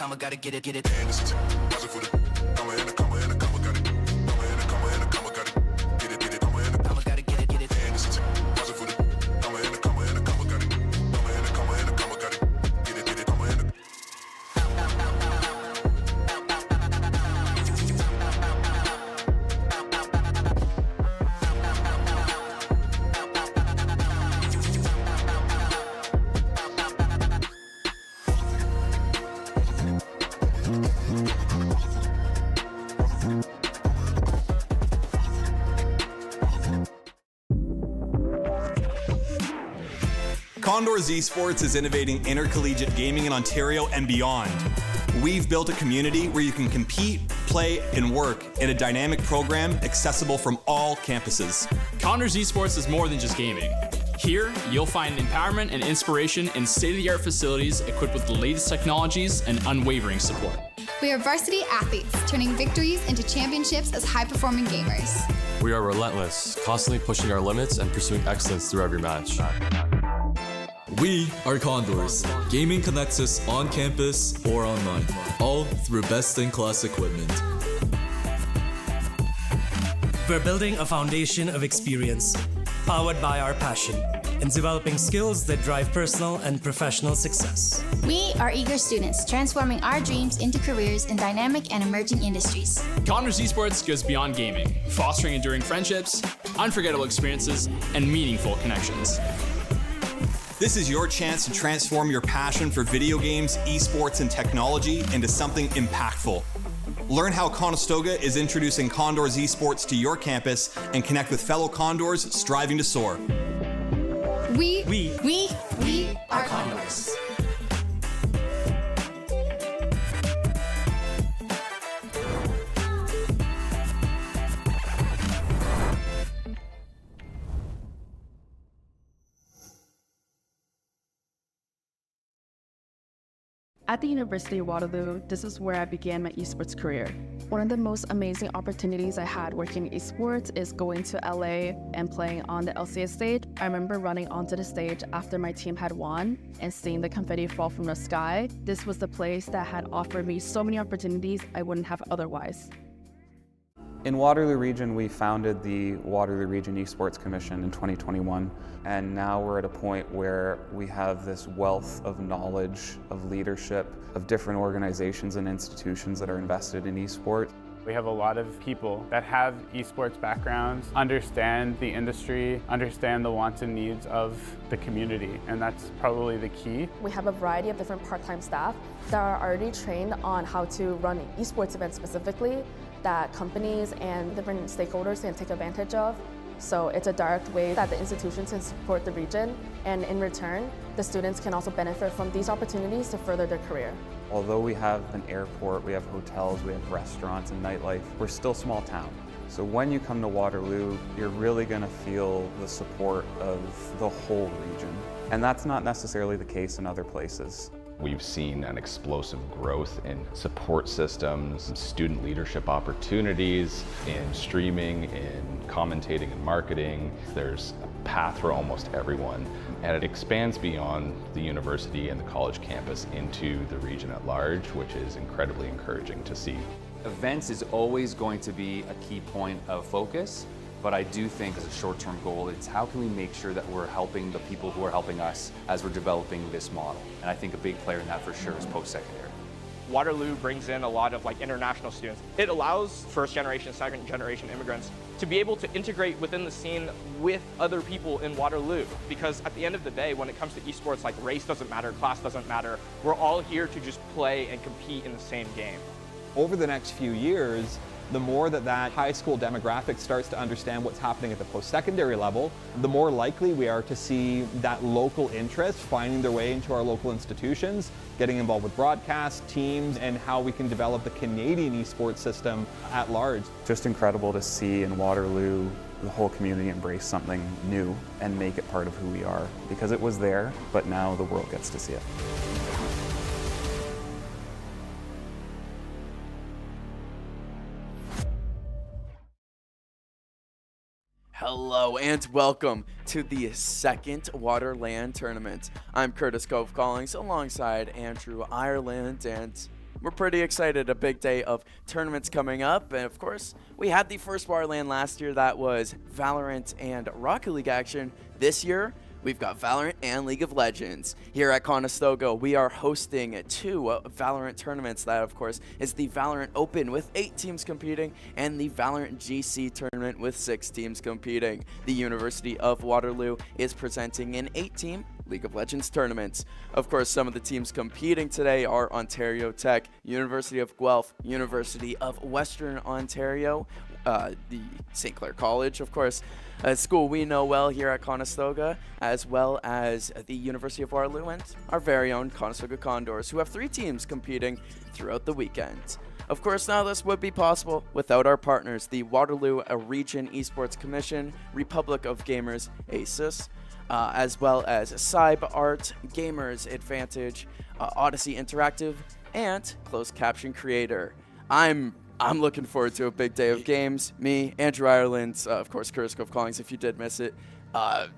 comma, gotta get it. Condors Esports is innovating intercollegiate gaming in Ontario and beyond. We've built a community where you can compete, play, and work in a dynamic program accessible from all campuses. Condors Esports is more than just gaming. Here, you'll find empowerment and inspiration in state-of-the-art facilities equipped with the latest technologies and unwavering support. We are varsity athletes, turning victories into championships as high-performing gamers. We are relentless, constantly pushing our limits and pursuing excellence through every match. We are Condors. Gaming connects us on campus or online, all through best-in-class equipment. We're building a foundation of experience, powered by our passion, and developing skills that drive personal and professional success. We are eager students, transforming our dreams into careers in dynamic and emerging industries. Condors Esports goes beyond gaming, fostering enduring friendships, unforgettable experiences, and meaningful connections. This is your chance to transform your passion for video games, esports, and technology into something impactful. Learn how Conestoga is introducing Condors Esports to your campus and connect with fellow Condors striving to soar. We are Condors. At the University of Waterloo, this is where I began my esports career. One of the most amazing opportunities I had working in esports is going to LA and playing on the LCS stage. I remember running onto the stage after my team had won and seeing the confetti fall from the sky. This was the place that had offered me so many opportunities I wouldn't have otherwise. In Waterloo Region, we founded the Waterloo Region Esports Commission in 2021, and now we're at a point where we have this wealth of knowledge, of leadership, of different organizations and institutions that are invested in esports. We have a lot of people that have esports backgrounds, understand the industry, understand the wants and needs of the community, and that's probably the key. We have a variety of different part-time staff that are already trained on how to run esports events specifically, that companies and different stakeholders can take advantage of. So it's a direct way that the institutions can support the region, and in return, the students can also benefit from these opportunities to further their career. Although we have an airport, we have hotels, we have restaurants and nightlife, we're still a small town. So when you come to Waterloo, you're really going to feel the support of the whole region. And that's not necessarily the case in other places. We've seen an explosive growth in support systems, student leadership opportunities, in streaming, in commentating and marketing. There's a path for almost everyone, and it expands beyond the university and the college campus into the region at large, which is incredibly encouraging to see. Events is always going to be a key point of focus. But I do think as a short-term goal, it's how can we make sure that we're helping the people who are helping us as we're developing this model. And I think a big player in that for sure is post-secondary. Waterloo brings in a lot of international students. It allows first generation, second generation immigrants to be able to integrate within the scene with other people in Waterloo. Because at the end of the day, when it comes to esports, race doesn't matter, class doesn't matter. We're all here to just play and compete in the same game. Over the next few years, the more that high school demographic starts to understand what's happening at the post-secondary level, the more likely we are to see that local interest finding their way into our local institutions, getting involved with broadcast, teams, and how we can develop the Canadian esports system at large. Just incredible to see in Waterloo the whole community embrace something new and make it part of who we are. Because it was there, but now the world gets to see it. Hello and welcome to the second WaterLAN tournament. I'm Curtis Cove Collings alongside Andrew Ireland, and we're pretty excited. A big day of tournaments coming up. And of course, we had the first WaterLAN last year. That was Valorant and Rocket League action. This year, we've got Valorant and League of Legends. Here at Conestoga, we are hosting 2 Valorant tournaments. That, of course, is the Valorant Open with 8 teams competing and the Valerant GC tournament with 6 teams competing. The University of Waterloo is presenting an 8-team League of Legends tournaments. Of course, some of the teams competing today are Ontario Tech, University of Guelph, University of Western Ontario, the St. Clair College, of course, a school we know well here at Conestoga, as well as the University of Waterloo and our very own Conestoga Condors, who have 3 teams competing throughout the weekend. Of course, none of this would be possible without our partners, the Waterloo Region Esports Commission, Republic of Gamers, ASUS, as well as CyberArt, Gamers Advantage, Odyssey Interactive, and Closed Caption Creator. I'm looking forward to a big day of games. Me, Andrew Ireland, of course, Conestoga College, if you did miss it.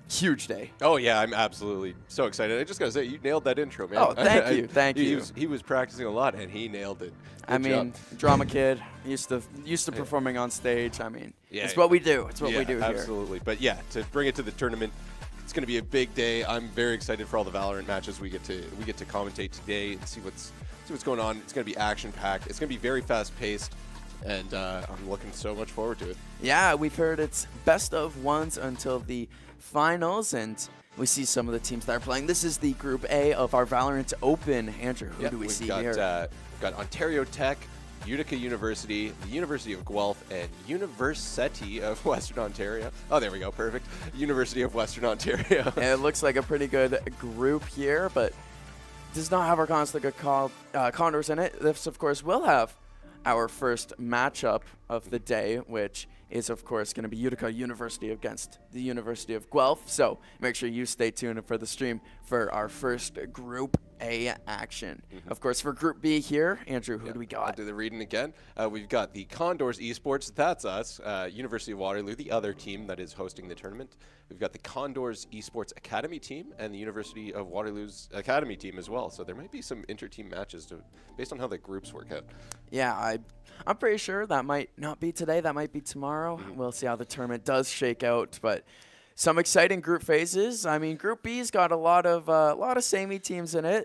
Huge day. Oh, yeah, I'm absolutely so excited. I just got to say, you nailed that intro, man. Oh, thank you, thank you. He was practicing a lot, and he nailed it. I mean, drama kid, used to performing on stage. I mean, it's what we do. It's what we do here. Absolutely. But yeah, to bring it to the tournament, it's going to be a big day. I'm very excited for all the Valorant matches we get to commentate today and see what's going on. It's going to be action-packed. It's going to be very fast-paced. And I'm looking so much forward to it. Yeah, we've heard it's best of ones until the finals, and we see some of the teams that are playing. This is the Group A of our Valorant Open. Andrew, who do we see here? We've got Ontario Tech, Utica University, the University of Guelph, and University of Western Ontario. Oh, there we go. Perfect. University of Western Ontario. Yeah, it looks like a pretty good group here, but does not have our Conestoga Condors in it. This, of course, will have our first matchup of the day, which is, of course, going to be Utica University against the University of Guelph. So make sure you stay tuned for the stream for our first Group A action. Of course, for Group B here, Andrew, who do we got? I'll do the reading again. We've got the Condors Esports. That's us. University of Waterloo, the other team that is hosting the tournament. We've got the Condors Esports Academy team and the University of Waterloo's Academy team as well. So there might be some inter-team matches based on how the groups work out. Yeah, I'm pretty sure that might not be today. That might be tomorrow. We'll see how the tournament does shake out. But some exciting group phases. I mean, Group B's got a lot of samey teams in it.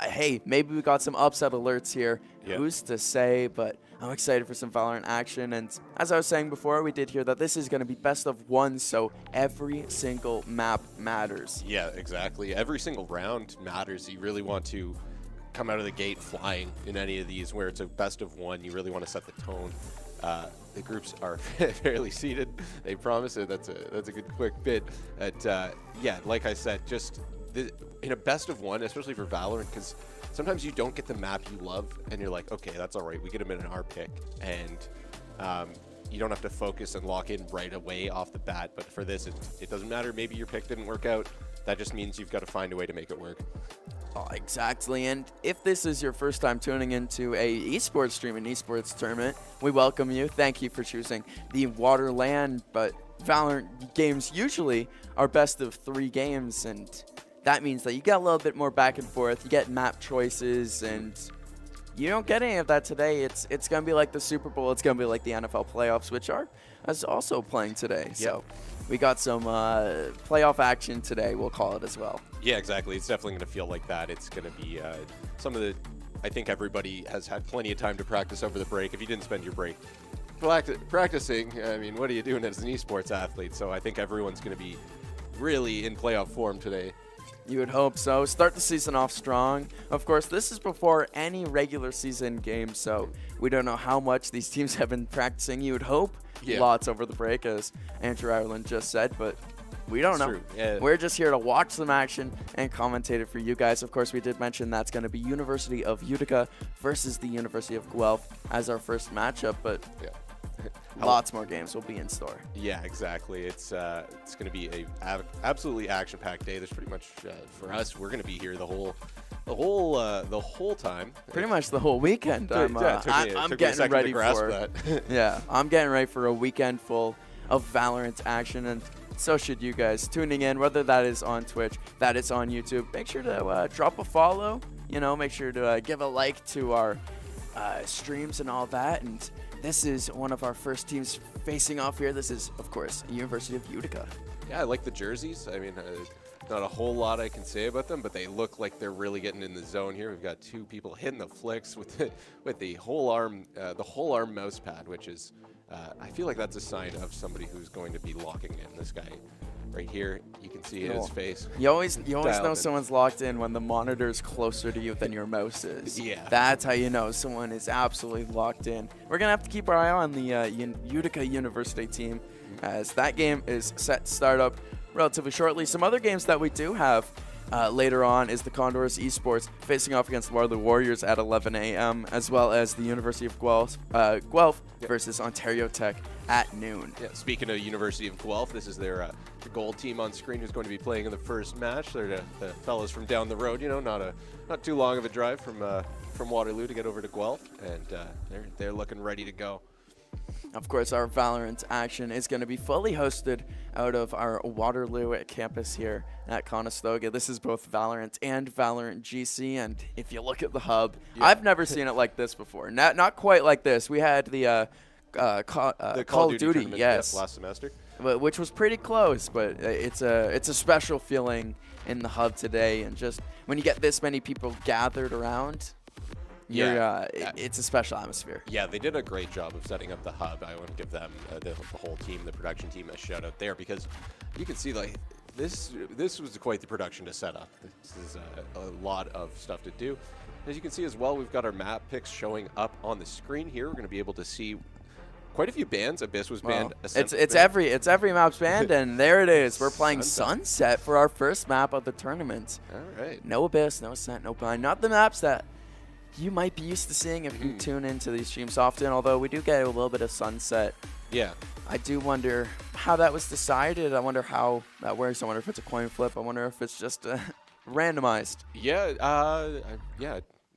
Hey, maybe we got some upset alerts here. Yep. Who's to say? But I'm excited for some Valorant action. And as I was saying before, we did hear that this is going to be best of one, so every single map matters. Yeah, exactly. Every single round matters. You really want to come out of the gate flying in any of these where it's a best of one. You really want to set the tone. The groups are fairly seated. They promise it. That's a good quick bit. Yeah, like I said, just in a best of one, especially for Valorant, because sometimes you don't get the map you love, and you're like, okay, that's all right. We get them in our pick, and you don't have to focus and lock in right away off the bat. But for this, it doesn't matter. Maybe your pick didn't work out. That just means you've got to find a way to make it work. Oh, exactly. And if this is your first time tuning into a esports stream, an esports tournament, we welcome you. Thank you for choosing the WaterLAN. But Valorant games usually are best of 3 games, and that means that you get a little bit more back and forth. You get map choices, and you don't get any of that today. It's going to be like the Super Bowl. It's going to be like the NFL playoffs, which are also playing today. Yep. So we got some playoff action today, we'll call it as well. Yeah, exactly. It's definitely going to feel like that. It's going to be some of the, I think everybody has had plenty of time to practice over the break. If you didn't spend your break practicing, I mean, what are you doing as an esports athlete? So I think everyone's going to be really in playoff form today. You would hope so. Start the season off strong. Of course, this is before any regular season game, so we don't know how much these teams have been practicing. You would hope lots over the break, as Andrew Ireland just said, but we don't know. Yeah. We're just here to watch some action and commentate it for you guys. Of course, we did mention that's going to be University of Utica versus the University of Guelph as our first matchup, but lots more games will be in store. Yeah, exactly. It's going to be a absolutely action-packed day. There's pretty much for us, we're going to be here the whole time. Pretty much the whole weekend. I'm getting ready for that. Yeah, I'm getting ready for a weekend full of Valorant action, and so should you guys tuning in, whether that is on Twitch, that is on YouTube. Make sure to drop a follow. Make sure to give a like to our streams and all that. And this is one of our first teams facing off here. This is, of course, University of Utica. Yeah, I like the jerseys. I mean, not a whole lot I can say about them, but they look like they're really getting in the zone here. We've got two people hitting the flicks with the whole arm mouse pad, which is, I feel like that's a sign of somebody who's going to be locking in. This guy right here, you can see his face. You always know someone's locked in when the monitor's closer to you than your mouse is. Yeah. That's how you know someone is absolutely locked in. We're going to have to keep our eye on the Utica University team, as that game is set to start up relatively shortly. Some other games that we do have later on is the Condors Esports facing off against the Waterloo Warriors at 11 a.m., as well as the University of Guelph versus Ontario Tech at noon. Yeah, speaking of University of Guelph, this is their gold team on screen who's going to be playing in the first match. They're the fellas from down the road, you know, not too long of a drive from Waterloo to get over to Guelph, and they're looking ready to go. Of course, our Valorant action is going to be fully hosted out of our Waterloo campus here at Conestoga. This is both Valerant and Valerant GC, and if you look at the hub, I've never seen it like this before. Not quite like this. We had the Call of Duty, yes, last semester, which was pretty close, but it's a special feeling in the hub today, and just when you get this many people gathered around, it's a special atmosphere. Yeah, they did a great job of setting up the hub. I want to give them, the whole team, the production team, a shout out there, because you can see like this was quite the production to set up. This is a lot of stuff to do. As you can see as well, we've got our map picks showing up on the screen here. We're going to be able to see quite a few bands. Abyss was banned. It's every map's banned, and there it is. We're playing Sunset for our first map of the tournament. All right. No Abyss, no Ascent, no Bind. Not the maps that you might be used to seeing if you tune into these streams often, although we do get a little bit of Sunset. Yeah. I do wonder how that was decided. I wonder how that works. I wonder if it's a coin flip. I wonder if it's just randomized. Yeah,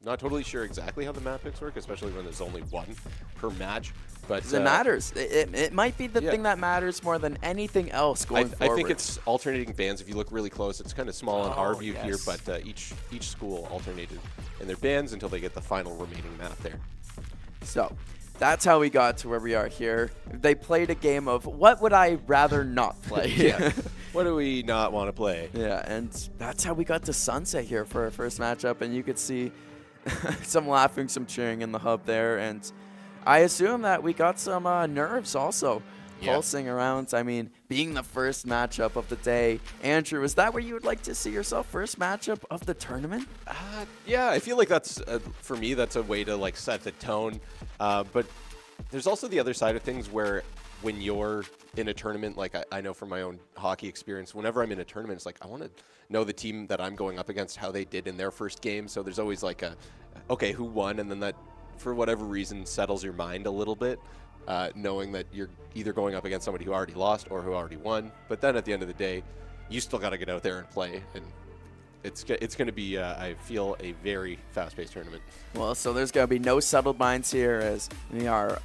not totally sure exactly how the map picks work, especially when there's only one per match. But it matters. It might be the thing that matters more than anything else going forward. I think it's alternating bands. If you look really close, it's kind of small on our view here, but each school alternated in their bands until they get the final remaining map there. So that's how we got to where we are here. They played a game of what would I rather not play? Yeah. What do we not want to play? Yeah, and that's how we got to Sunset here for our first matchup, and you could see some laughing, some cheering in the hub there, and I assume that we got some nerves also pulsing around. I mean, being the first matchup of the day. Andrew, is that where you would like to see yourself, first matchup of the tournament? Yeah, I feel like that's, for me, that's a way to like set the tone. But there's also the other side of things where when you're in a tournament, like I know from my own hockey experience, whenever I'm in a tournament, it's like I want to know the team that I'm going up against, how they did in their first game. So there's always like okay, who won? And then that, for whatever reason, settles your mind a little bit, knowing that you're either going up against somebody who already lost or who already won. But then at the end of the day, you still got to get out there and play. And it's going to be, I feel, a very fast-paced tournament. Well, so there's going to be no settled minds here, as we are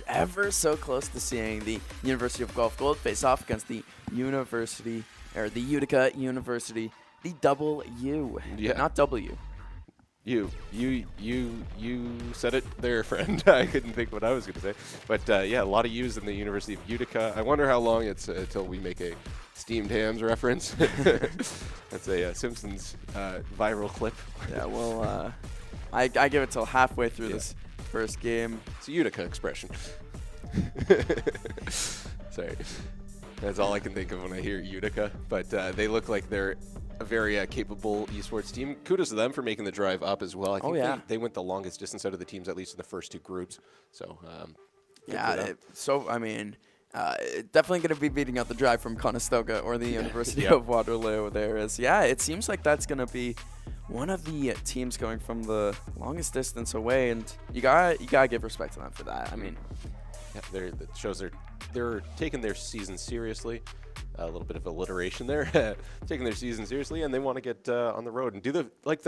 ever so close to seeing the University of Guelph Gold face off against the the Utica University, the double U, not W. You said it there, friend. I couldn't think what I was going to say. But yeah, a lot of U's in the University of Utica. I wonder how long it's until we make a steamed hams reference. That's a Simpsons viral clip. Yeah, well, I give it till halfway through this first game. It's a Utica expression. Sorry. That's all I can think of when I hear Utica. But they look like they're a very capable esports team. Kudos to them for making the drive up as well. I think they went the longest distance out of the teams, at least in the first two groups. So, I mean, definitely going to be beating out the drive from Conestoga or the University of Waterloo. It seems like that's going to be one of the teams going from the longest distance away, and you gotta give respect to them for that. I mean, it shows they're taking their season seriously. A little bit of alliteration there, taking their season seriously, and they want to get on the road and do the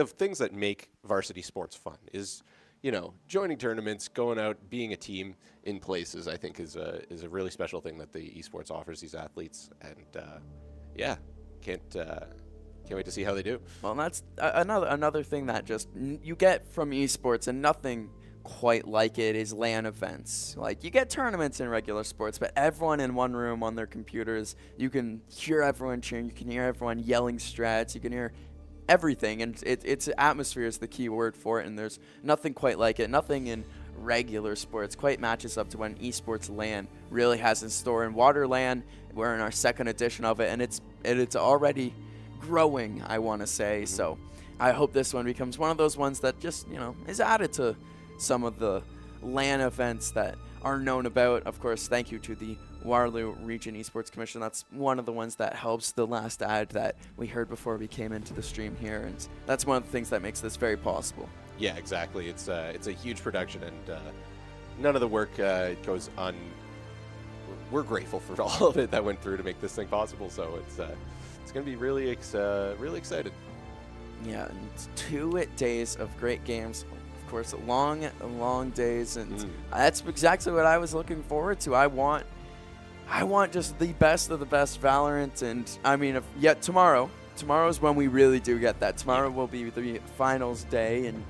things that make varsity sports fun. Is, you know, joining tournaments, going out, being a team in places. I think is a really special thing that the esports offers these athletes, and can't wait to see how they do. Well, that's another thing that just you get from esports, and nothing quite like it is LAN events. Like, you get tournaments in regular sports, but everyone in one room on their computers, you can hear everyone cheering, you can hear everyone yelling strats, you can hear everything, and it's atmosphere is the key word for it, and there's nothing quite like it. Nothing in regular sports quite matches up to when Esports LAN really has in store. In WaterLAN, we're in our 2nd edition of it, and it's already growing, I want to say. So I hope this one becomes one of those ones that just, you know, is added to some of the LAN events that are known about. Of course, thank you to the Waterloo Region Esports Commission. That's one of the ones that helps the last ad that we heard before we came into the stream here, and that's one of the things that makes this very possible. Yeah, exactly. It's a huge production, and none of the work goes on. We're grateful for all of it that went through to make this thing possible. So it's going to be really excited. Yeah, and 2 days of great games. Of course, long days, and that's exactly what I was looking forward to. I want just the best of the best Valorant, and I mean, tomorrow is when we really do get that. Tomorrow will be the finals day, and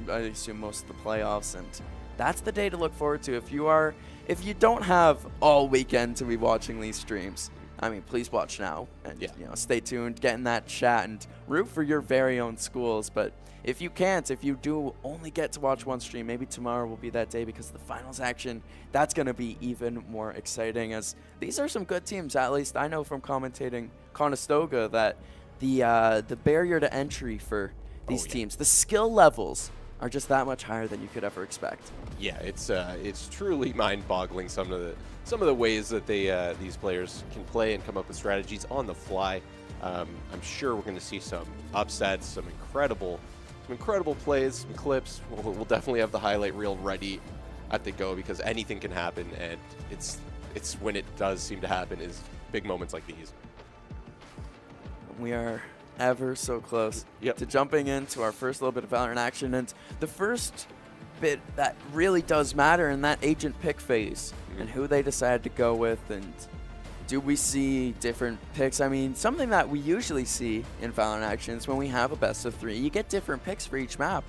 I assume most of the playoffs, and that's the day to look forward to. If you don't have all weekend to be watching these streams, I mean, please watch now, and you know, stay tuned, get in that chat, and root for your very own schools. But if you can't, if you do only get to watch one stream, maybe tomorrow will be that day, because the finals action, that's going to be even more exciting, as these are some good teams. At least I know from commentating Conestoga that the barrier to entry for these teams, the skill levels are just that much higher than you could ever expect. Yeah, it's truly mind-boggling some of the ways that these players can play and come up with strategies on the fly. I'm sure we're going to see some upsets, some incredible plays, some clips. We'll definitely have the highlight reel ready at the go, because anything can happen, and it's when it does seem to happen is big moments like these. We are ever so close to jumping into our first little bit of Valorant action, and the first bit that really does matter in that agent pick phase, and who they decide to go with, and do we see different picks? I mean, something that we usually see in Valorant actions when we have a best of 3, you get different picks for each map.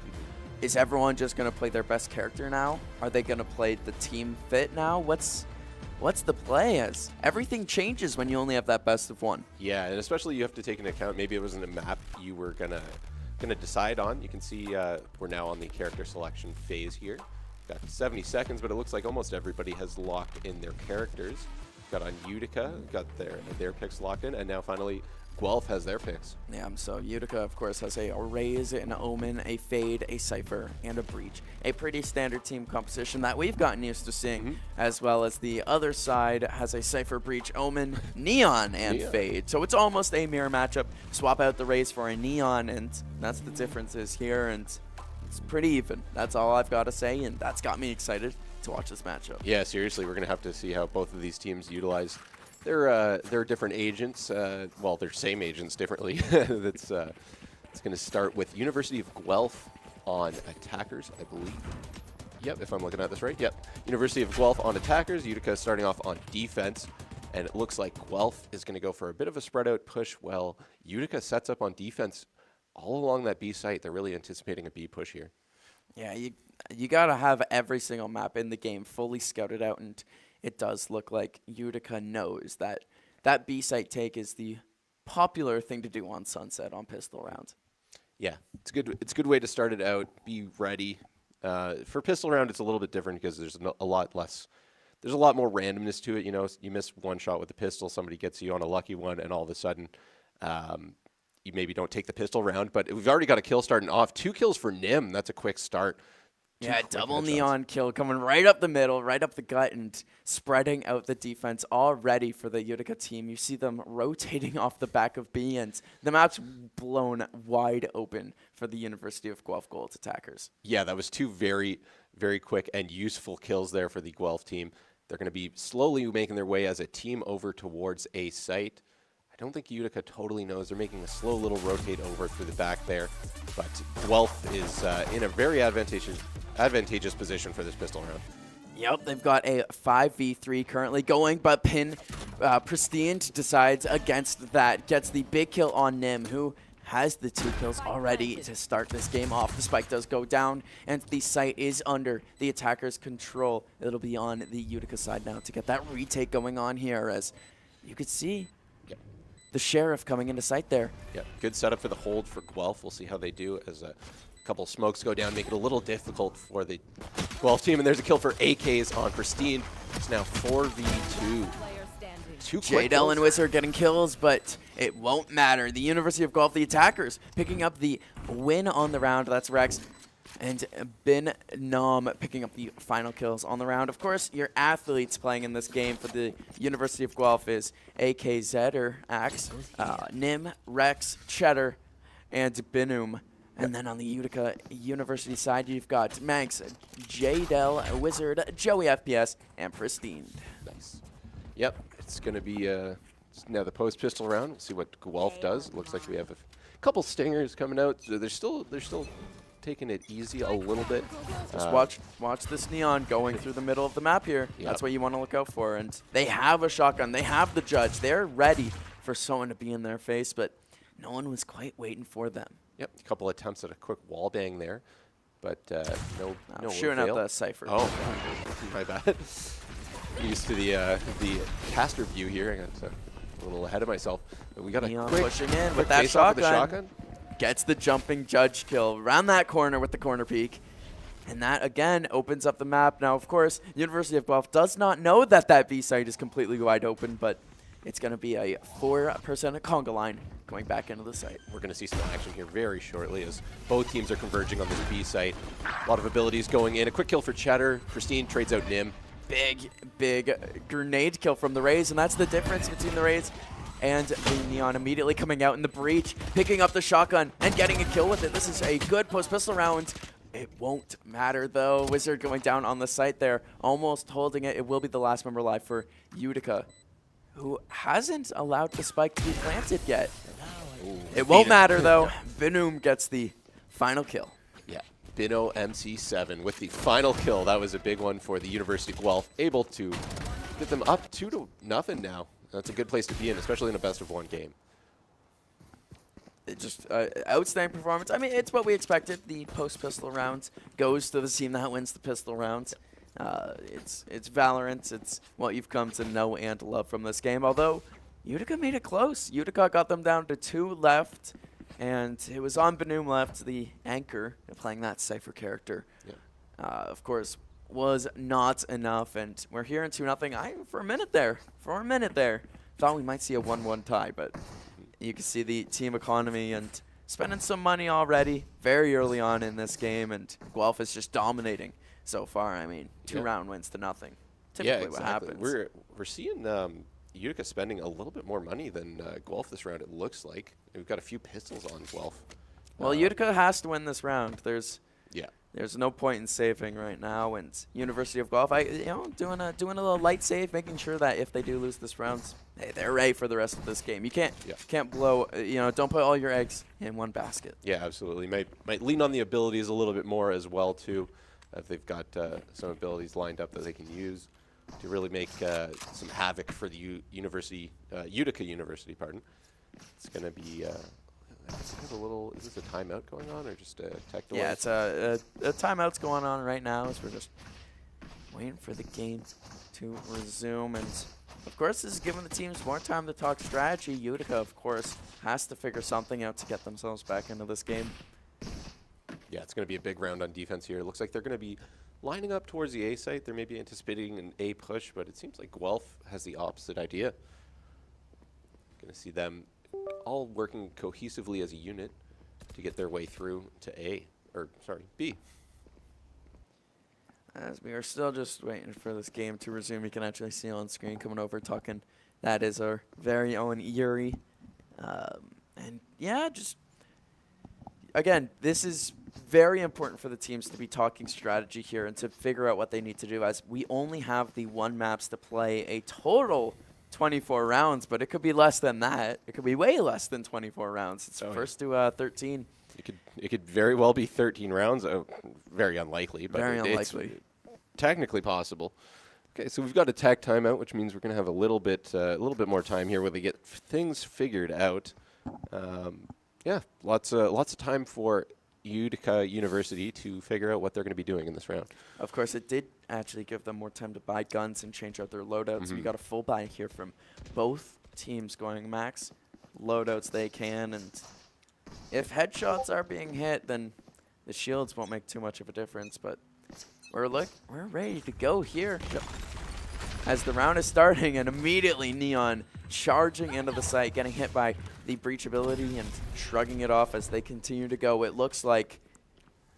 Is everyone just going to play their best character now? Are they going to play the team fit now? What's the play? As everything changes when you only have that best of 1. Yeah, and especially you have to take into account, maybe it wasn't a map you were gonna decide on. You can see we're now on the character selection phase here. Got 70 seconds, but it looks like almost everybody has locked in their characters. Got on Utica, got their picks locked in, and now finally Guelph has their picks. Yeah, so Utica, of course, has a Raze, an Omen, a Fade, a Cypher, and a Breach. A pretty standard team composition that we've gotten used to seeing, as well as the other side has a Cypher, Breach, Omen, Neon, and Fade. So it's almost a mirror matchup. Swap out the Raze for a Neon, and that's the differences here, and it's pretty even. That's all I've got to say, and that's got me excited to watch this matchup. Yeah, seriously, we're going to have to see how both of these teams utilize their different agents. Well, their same agents differently. It's going to start with University of Guelph on attackers, I believe. Yep, if I'm looking at this right. Yep. University of Guelph on attackers. Utica starting off on defense. And it looks like Guelph is going to go for a bit of a spread out push. Well, Utica sets up on defense all along that B site. They're really anticipating a B push here. Yeah, you got to have every single map in the game fully scouted out, and it does look like Utica knows that that B site take is the popular thing to do on Sunset on pistol round. Yeah, it's a good way to start it out. Be ready. For pistol round, it's a little bit different because there's a lot more randomness to it. You know, you miss one shot with the pistol, somebody gets you on a lucky one, and all of a sudden, you maybe don't take the pistol round. But we've already got a kill starting off. 2 kills for Nim. That's a quick start. Yeah, double Neon kill coming right up the middle, right up the gut, and spreading out the defense already for the Utica team. You see them rotating off the back of B, and the map's blown wide open for the University of Guelph Gold attackers. Yeah, that was 2 very, very quick and useful kills there for the Guelph team. They're going to be slowly making their way as a team over towards A site. I don't think Utica totally knows. They're making a slow little rotate over through the back there. But Guelph is in a very advantageous position for this pistol round. Yep, they've got a 5v3 currently going, but Pristine decides against that. Gets the big kill on Nim, who has the 2 kills already to start this game off. The spike does go down, and the site is under the attacker's control. It'll be on the Utica side now to get that retake going on here, as you could see the Sheriff coming into sight there. Yeah, good setup for the hold for Guelph. We'll see how they do as a couple smokes go down, make it a little difficult for the Guelph team. And there's a kill for AKs on Pristine. It's now 4v2. Jadel and Wizard getting kills, but it won't matter. The University of Guelph, the attackers, picking up the win on the round. That's Rex. And Bin Nom picking up the final kills on the round. Of course, your athletes playing in this game for the University of Guelph is AKZ or Axe, Nim, Rex, Cheddar, and Binum. And then on the Utica University side, you've got Manx, Jadel, Wizard, Joey FPS, and Pristine. Nice. Yep, it's going to be now the post pistol round. We'll see what Guelph does. It looks like we have a couple stingers coming out. So they're still taking it easy a little bit. Just watch this Neon going through the middle of the map here. Yep. That's what you want to look out for. And they have a shotgun. They have the judge. They're ready for someone to be in their face, but no one was quite waiting for them. Yep, a couple attempts at a quick wall bang there, but no shooting avail. out the Cypher. Oh, my bad. Used to the caster view here. I got a little ahead of myself. But we got Neon a quick pushing in with that shotgun. Gets the jumping judge kill around that corner with the corner peek. And that, again, opens up the map. Now, of course, University of Guelph does not know that that B site is completely wide open, but it's going to be a 4% conga line going back into the site. We're going to see some action here very shortly as both teams are converging on this B site. A lot of abilities going in. A quick kill for Cheddar. Pristine trades out Nim. Big grenade kill from the Rays, and that's the difference between the Rays and the Neon. Immediately coming out in the breach, picking up the shotgun and getting a kill with it. This is a good post-pistol round. It won't matter, though. Wizard going down on the site there, almost holding it. It will be the last member alive for Utica, who hasn't allowed the spike to be planted yet. Ooh, it won't matter, though. Binum gets the final kill. Yeah, Bino MC7 with the final kill. That was a big one for the University of Guelph, able to get them up 2-0 now. That's a good place to be in, especially in a best-of-1 game. Just outstanding performance. I mean, it's what we expected. The post-pistol rounds goes to the team that wins the pistol rounds. It's Valorant. It's what you've come to know and love from this game. Although Utica made it close. Utica got them down to 2 left, and it was on Binum left, the anchor, playing that Cypher character. Yeah. Of course, was not enough, and we're here in 2-0. For a minute there, thought we might see a 1-1 tie, but you can see the team economy and spending some money already very early on in this game, and Guelph is just dominating so far. I mean, 2-round wins to nothing. Typically what happens. We're seeing Utica spending a little bit more money than Guelph this round, it looks like. We've got a few pistols on Guelph. Well, Utica has to win this round. There's no point in saving right now, and University of Guelph, doing a little light save, making sure that if they do lose this round, hey, they're ready for the rest of this game. You can't blow, don't put all your eggs in one basket. Yeah, absolutely. Might lean on the abilities a little bit more as well too, if they've got some abilities lined up that they can use to really make some havoc for the Utica University. Pardon. It's going to be. Is this a timeout going on or just a tech delay? Yeah, it's a timeout's going on right now as we're just waiting for the game to resume. And, of course, this is giving the teams more time to talk strategy. Utica, of course, has to figure something out to get themselves back into this game. Yeah, it's going to be a big round on defense here. It looks like they're going to be lining up towards the A site. They're maybe anticipating an A push, but it seems like Guelph has the opposite idea. Going to see them all working cohesively as a unit to get their way through to B. As we are still just waiting for this game to resume, you can actually see on screen coming over talking. That is our very own Yuri. And yeah, just again, this is very important for the teams to be talking strategy here and to figure out what they need to do, as we only have the 1 maps to play a total 24 rounds, but it could be less than that. It could be way less than 24 rounds. It's first to 13. It could very well be 13 rounds. Very unlikely, but it's technically possible. Okay, so we've got a tech timeout, which means we're going to have a little bit more time here where they get things figured out. Yeah, lots of time for Utica University to figure out what they're going to be doing in this round. Of course, it did actually give them more time to buy guns and change out their loadouts. We got a full buy here from both teams going max loadouts they can, and if headshots are being hit, then the shields won't make too much of a difference. But we're ready to go here as the round is starting, and immediately Neon charging into the site, getting hit by the breach ability and shrugging it off as they continue to go. It looks like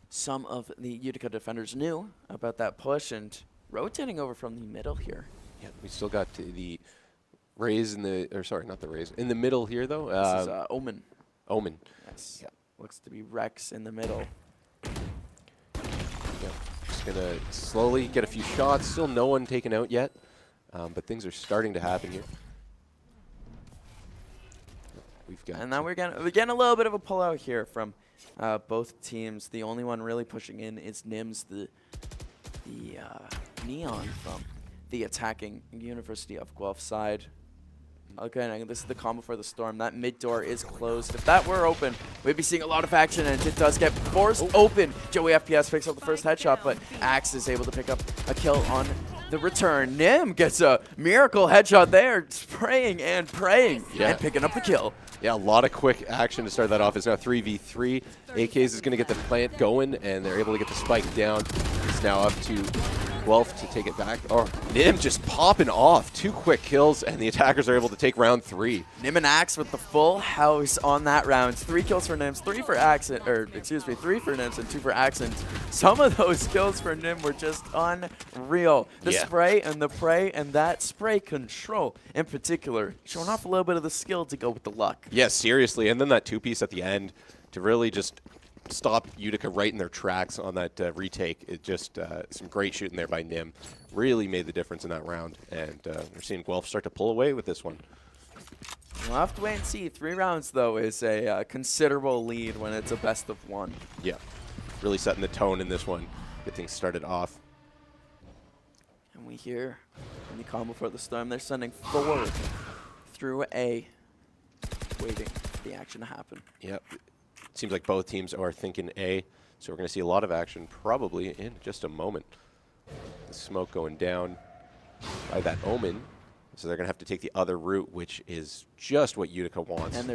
some of the Utica defenders knew about that push and rotating over from the middle here. Yeah, we still got the Rays in the, or sorry, not the Rays, in the middle here though. This is Omen. Omen. Yes. Yeah. Looks to be Rex in the middle. Yeah, just gonna slowly get a few shots. Still no one taken out yet, but things are starting to happen here. We've got, and now we're getting a little bit of a pullout here from both teams. The only one really pushing in is Nims, the Neon from the attacking University of Guelph side. Okay, this is the combo for the Storm. That mid door is closed. If that were open, we'd be seeing a lot of action, and it does get forced open. Joey FPS picks up the first headshot, but Axe is able to pick up a kill on the return. Nim gets a miracle headshot there, spraying and praying, and picking up the kill. Yeah, a lot of quick action to start that off. It's now 3v3. AKs is going to get the plant going, and they're able to get the spike down. It's now up to Guelph to take it back. Oh, Nim just popping off. 2 quick kills, and the attackers are able to take round 3. Nim and Axe with the full house on that round. 3 kills for Nims, 3 for Axe, or excuse me, 3 for Nims and 2 for Axe. Some of those kills for Nim were just unreal. The spray and the pray and that spray control in particular, showing off a little bit of the skill to go with the luck. Yeah, seriously. And then that 2-piece at the end to really just stop Utica right in their tracks on that retake. It just some great shooting there by Nim. Really made the difference in that round. And we're seeing Guelph start to pull away with this one. We'll have to wait and see. 3 rounds, though, is a considerable lead when it's a best of 1. Yeah, really setting the tone in this one. Get things started off. And we hear in the combo for the Storm, they're sending 4 through A, waiting for the action to happen. Yep. Seems like both teams are thinking A, so we're going to see a lot of action probably in just a moment. The smoke going down by that Omen, so they're going to have to take the other route, which is just what Utica wants. And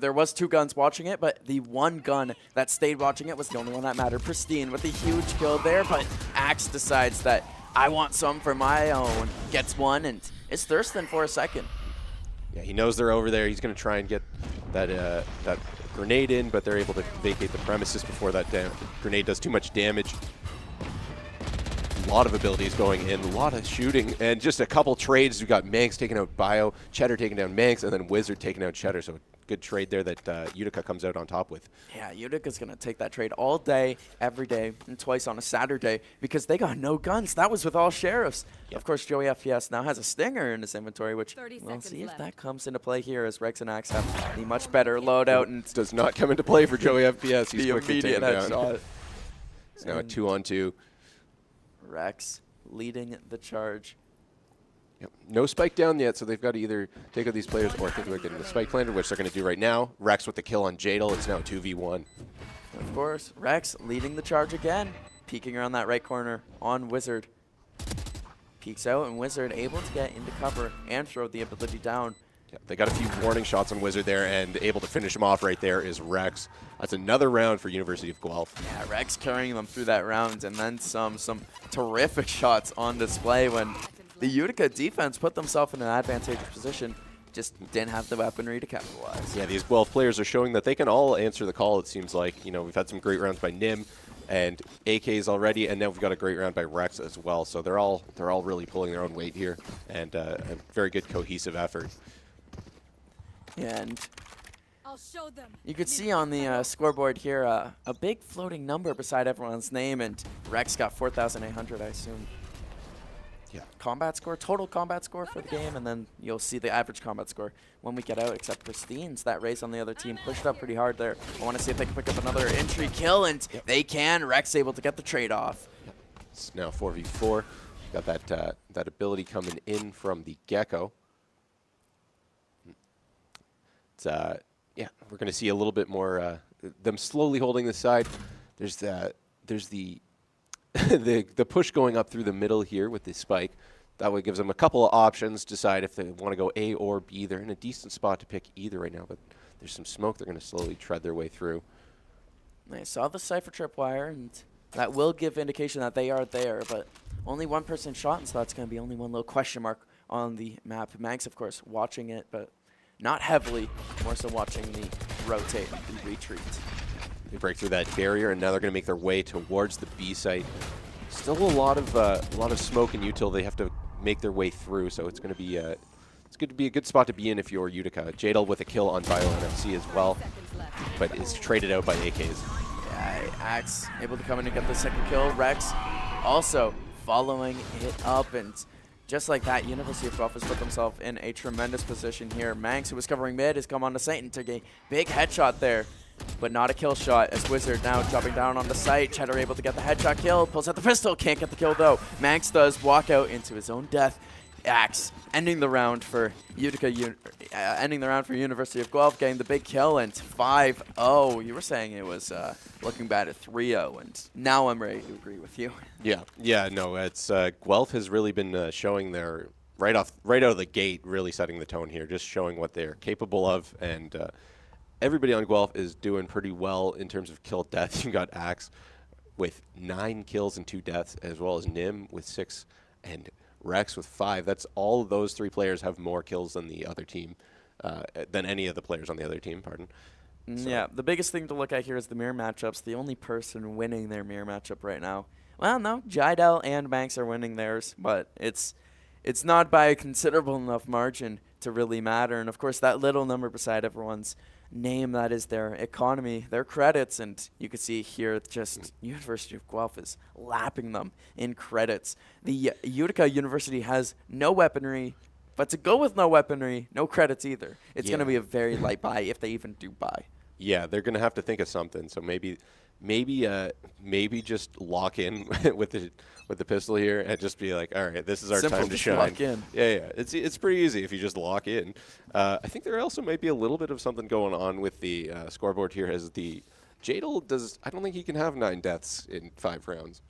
there was 2 guns watching it, but the 1 gun that stayed watching it was the only one that mattered. Pristine with a huge kill there, but Axe decides that I want some for my own. Gets 1 and is thirsting for a second. Yeah, he knows they're over there. He's going to try and get that that grenade in, but they're able to vacate the premises before that grenade does too much damage. A lot of abilities going in, a lot of shooting, and just a couple trades. We've got Manx taking out Bio, Cheddar taking down Manx, and then Wizard taking out Cheddar. So a good trade there that Utica comes out on top with. Yeah, Utica's going to take that trade all day, every day, and twice on a Saturday because they got no guns. That was with all sheriffs. Yep. Of course, Joey FPS now has a Stinger in his inventory, which we'll see if that comes into play here as Rex and Axe have the much better loadout. And does not come into play for Joey FPS. He's the immediate headshot. It's now a 2-on-2. Rex leading the charge. Yep. No spike down yet, so they've got to either take out these players or think about getting the spike planted, which they're going to do right now. Rex with the kill on Jadal. It's now 2v1. Of course, Rex leading the charge again. Peeking around that right corner on Wizard. Peeks out, and Wizard able to get into cover and throw the ability down. Yeah, they got a few warning shots on Wizard there, and able to finish him off right there is Rex. That's another round for University of Guelph. Yeah, Rex carrying them through that round, and then some terrific shots on display when the Utica defense put themselves in an advantageous position. Just didn't have the weaponry to capitalize. Yeah, these Guelph players are showing that they can all answer the call, it seems like. You know, we've had some great rounds by Nim and AKs already, and now we've got a great round by Rex as well. So they're all really pulling their own weight here, and a very good cohesive effort. And you could see on the scoreboard here a big floating number beside everyone's name, and Rex got 4,800, I assume. Yeah. Combat score, total combat score for the game, and then you'll see the average combat score when we get out, except Pristine's. That race on the other team pushed up pretty hard there. I want to see if they can pick up another entry kill, and they can. Rex able to get the trade off. Yep. It's now 4v4. Got that ability coming in from the Gecko. It's Yeah, we're going to see a little bit more them slowly holding the side. There's the the push going up through the middle here with the spike. That way gives them a couple of options, decide if they want to go A or B. They're in a decent spot to pick either right now, but there's some smoke. They're going to slowly tread their way through. They saw the Cypher tripwire, and that will give indication that they are there, but only one person shot, and so that's going to be only one little question mark on the map. Mags, of course, watching it, but not heavily, more so watching the rotate and the retreat. They break through that barrier, and now they're going to make their way towards the B site. Still a lot of smoke and util they have to make their way through, so it's going to be it's going to be a good spot to be in if you're Utica. Jadal with a kill on VALORANT FC as well, but is traded out by AKs. Yeah, Axe able to come in and get the second kill. Rex also following it up, and just like that, University of Guelph has put themselves in a tremendous position here. Manx, who was covering mid, has come on to site and took a big headshot there, but not a kill shot, as Wizard now dropping down on the site. Cheddar able to get the headshot kill, pulls out the pistol, can't get the kill though. Manx does walk out into his own death. Axe ending the round for Utica, ending the round for University of Guelph, getting the big kill, and 5-0. You were saying it was looking bad at 3-0, and now I'm ready to agree with you. Yeah, no, it's Guelph has really been showing their right out of the gate, really setting the tone here, just showing what they're capable of, and everybody on Guelph is doing pretty well in terms of kill death. You got Axe with 9 kills and 2 deaths, as well as Nim with 6 and Rex with 5. That's all of those 3 players have more kills than the other team, than any of the players on the other team, pardon. So. Yeah, the biggest thing to look at here is the mirror matchups. The only person winning their mirror matchup right now, well, no, Jidal and Banks are winning theirs, but it's not by a considerable enough margin to really matter. And of course, that little number beside everyone's name, that is their economy, their credits, and you can see here just University of Guelph is lapping them in credits. The Utica University has no weaponry, but to go with no weaponry, no credits either. It's going to be a very light buy if they even do buy. Yeah, they're going to have to think of something. So maybe just lock in with the pistol here and just be like, all right, this is our time to shine. Lock in. Yeah. It's pretty easy if you just lock in. I think there also might be a little bit of something going on with the scoreboard here, as the Jadal does. I don't think he can have 9 deaths in 5 rounds.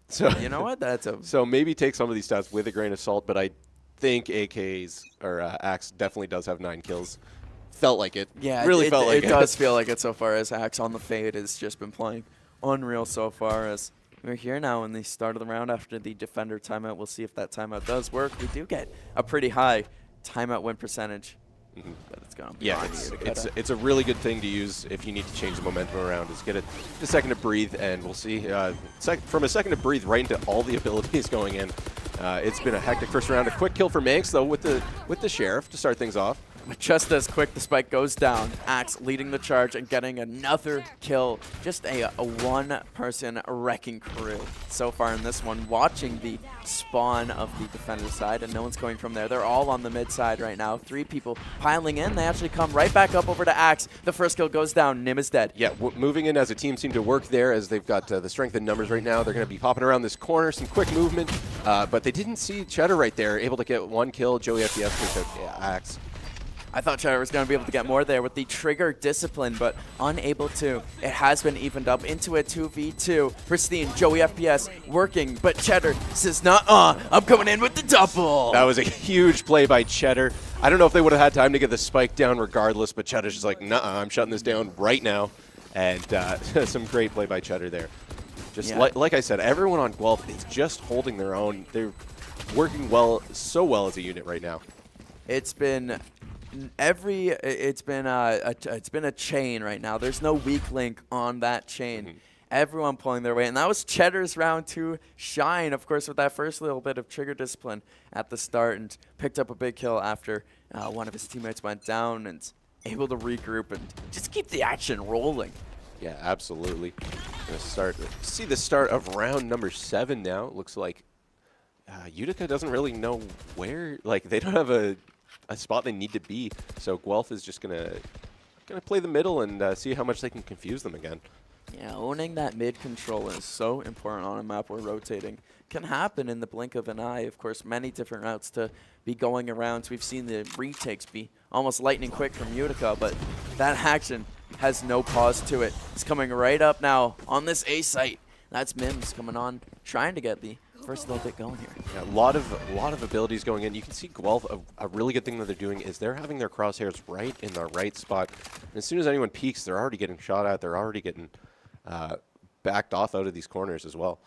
So you know what? So maybe take some of these stats with a grain of salt. But I think AK's or Axe definitely does have 9 kills. Felt like it. Yeah, really felt like it. It does feel like it so far, as Axe on the fade has just been playing unreal so far. As we're here now in the start of the round after the defender timeout. We'll see if that timeout does work. We do get a pretty high timeout win percentage. But it's gone. Yeah, it's a really good thing to use if you need to change the momentum around. Is get a second to breathe, and we'll see. From a second to breathe right into all the abilities going in. It's been a hectic first round. A quick kill for Manx though with the Sheriff to start things off. Just as quick, the spike goes down. Axe leading the charge and getting another kill. Just a one-person wrecking crew so far in this one. Watching the spawn of the defender side, and no one's going from there. They're all on the mid side right now. 3 people piling in. They actually come right back up over to Axe. The first kill goes down. Nim is dead. Yeah, moving in as a team seem to work there, as they've got the strength in numbers right now. They're going to be popping around this corner. Some quick movement, but they didn't see Cheddar right there. Able to get 1 kill. Joey FPS takes out Axe. I thought Cheddar was going to be able to get more there with the trigger discipline, but unable to. It has been evened up into a 2v2. Pristine, Joey FPS working, but Cheddar says, I'm coming in with the double. That was a huge play by Cheddar. I don't know if they would have had time to get the spike down regardless, but Cheddar's just like, I'm shutting this down right now. And some great play by Cheddar there. Just like I said, everyone on Guelph is just holding their own. They're working so well as a unit right now. It's been it's been a chain right now. There's no weak link on that chain. Everyone pulling their weight, and that was Cheddar's round to shine, of course, with that first little bit of trigger discipline at the start, and picked up a big kill after one of his teammates went down, and able to regroup and just keep the action rolling. Yeah, absolutely. Gonna see the start of round number 7 now. It looks like Utica doesn't really know where, they don't have a spot they need to be. So Guelph is just gonna play the middle and see how much they can confuse them again. Yeah, owning that mid control is so important on a map where rotating can happen in the blink of an eye. Of course, many different routes to be going around. We've seen the retakes be almost lightning quick from Utica, but that action has no pause to it. It's coming right up now on this A site. That's Mims coming on, trying to get the first little bit going here. Yeah, a lot of abilities going in. You can see Guelph, a really good thing that they're doing is they're having their crosshairs right in the right spot. And as soon as anyone peeks, they're already getting shot at. They're already getting backed off out of these corners as well.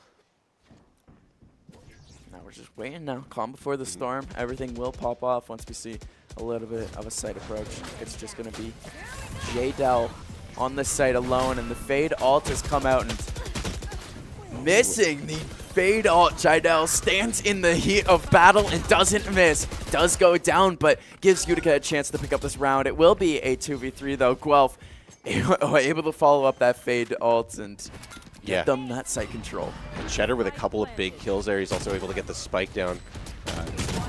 Now we're just waiting now. Calm before the storm. Everything will pop off once we see a little bit of a site approach. It's just going to be Jadel on the site alone, and the fade alt has come out and missing the fade alt. Jadel stands in the heat of battle and doesn't miss. Does go down, but gives Utica a chance to pick up this round. It will be a 2v3 though. Guelph able to follow up that fade alt and get them that site control. And Cheddar with a couple of big kills there. He's also able to get the spike down.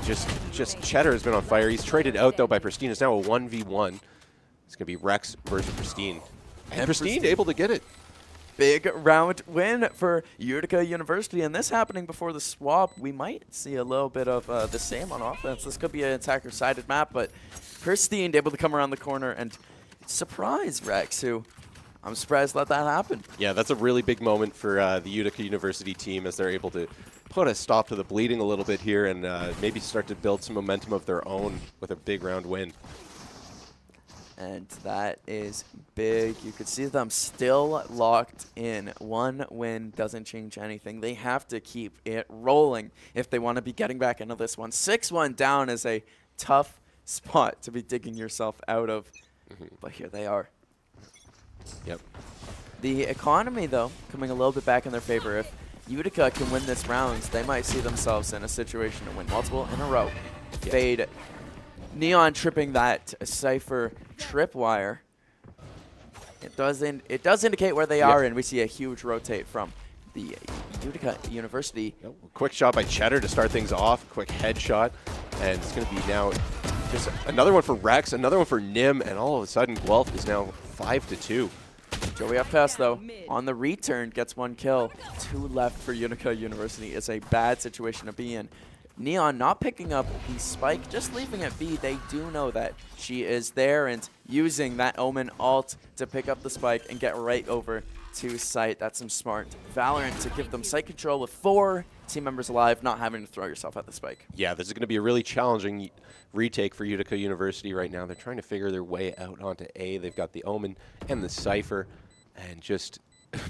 Just Cheddar has been on fire. He's traded out though by Pristine. It's now a 1v1. It's gonna be Rex versus Pristine. And Pristine able to get it. Big round win for Utica University, and this happening before the swap. We might see a little bit of the same on offense. This could be an attacker-sided map, but Pristine able to come around the corner and surprise Rex, who I'm surprised let that happen. Yeah, that's a really big moment for the Utica University team as they're able to put a stop to the bleeding a little bit here and maybe start to build some momentum of their own with a big round win. And that is big. You could see them still locked in. One win doesn't change anything. They have to keep it rolling if they want to be getting back into this one. 6-1 down is a tough spot to be digging yourself out of. But here they are. Yep. The economy, though, coming a little bit back in their favor. If Utica can win this round, they might see themselves in a situation to win multiple in a row. Yeah. Fade. Neon tripping that Cypher tripwire. It does indicate where they are, and we see a huge rotate from the Utica University. Quick shot by Cheddar to start things off. Quick headshot. And it's going to be now just another one for Rex, another one for Nim, and all of a sudden Guelph is now 5-2. Joey FPS, though, on the return, gets 1 kill. 2 left for Utica University. It's a bad situation to be in. Neon not picking up the spike, just leaving it be. They do know that she is there and using that Omen ult to pick up the spike and get right over to site. That's some smart Valorant to give them site control with 4 team members alive, not having to throw yourself at the spike. Yeah, this is going to be a really challenging retake for Utica University right now. They're trying to figure their way out onto A. They've got the Omen and the Cypher, and just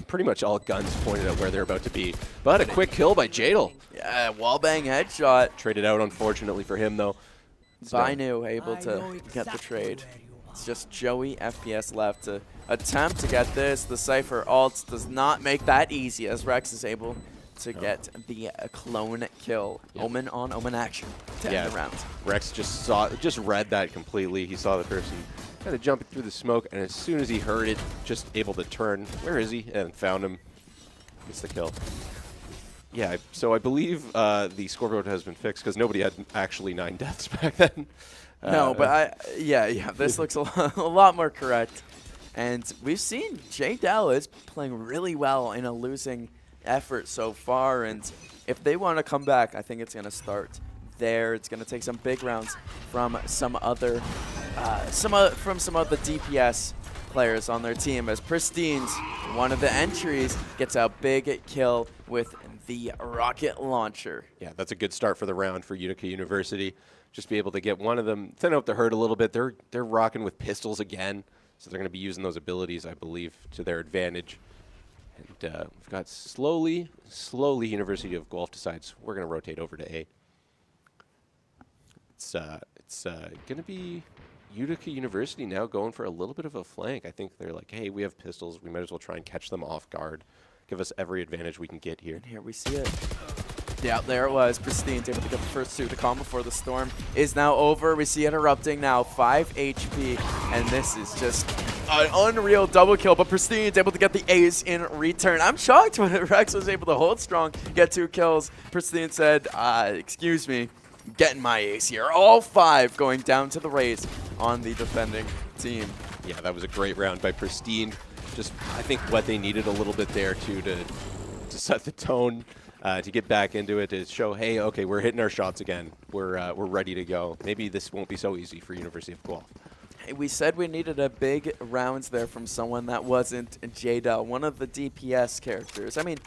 pretty much all guns pointed at where they're about to be. But a quick kill by Jadel. Yeah, wallbang headshot. Traded out, unfortunately for him, though. Vainu able to get the trade. It's just Joey FPS left to attempt to get this. The Cypher ult does not make that easy as Rex is able to get the clone kill. Yep. Omen on Omen action to end the round. Rex just read that completely. He saw the person kind of jumping through the smoke, and as soon as he heard it, just able to turn. Where is he? And found him. Gets the kill. Yeah, so I believe the scoreboard has been fixed because nobody had actually 9 deaths back then. No, but yeah, this looks a lot more correct. And we've seen Jadel is playing really well in a losing effort so far, and if they want to come back, I think it's going to start there. It's going to take some big rounds from some other DPS players on their team, as Pristine's one of the entries gets a big kill with the rocket launcher. Yeah, that's a good start for the round for Utica University. Just be able to get one of them, thin out the herd a little bit. They're rocking with pistols again, so they're going to be using those abilities, I believe, to their advantage. And we've got slowly University of Guelph decides we're going to rotate over to A. It's going to be Utica University now going for a little bit of a flank. I think they're like, hey, we have pistols. We might as well try and catch them off guard. Give us every advantage we can get here. And here we see it. Yeah, there it was. Pristine's able to get the first 2. The calm before the storm is now over. We see it erupting now. 5 HP. And this is just an unreal double kill. But Pristine's able to get the ace in return. I'm shocked when Rex was able to hold strong, get 2 kills. Pristine said, excuse me, getting my ace here. All 5 going down to the raise on the defending team. Yeah, that was a great round by Pristine. just, I think, what they needed a little bit there too to set the tone, to get back into it, to show, hey, okay, we're hitting our shots again. We're ready to go. Maybe this won't be so easy for University of Guelph. Hey, we said we needed a big rounds there from someone that wasn't J-Del, one of the DPS characters. I mean,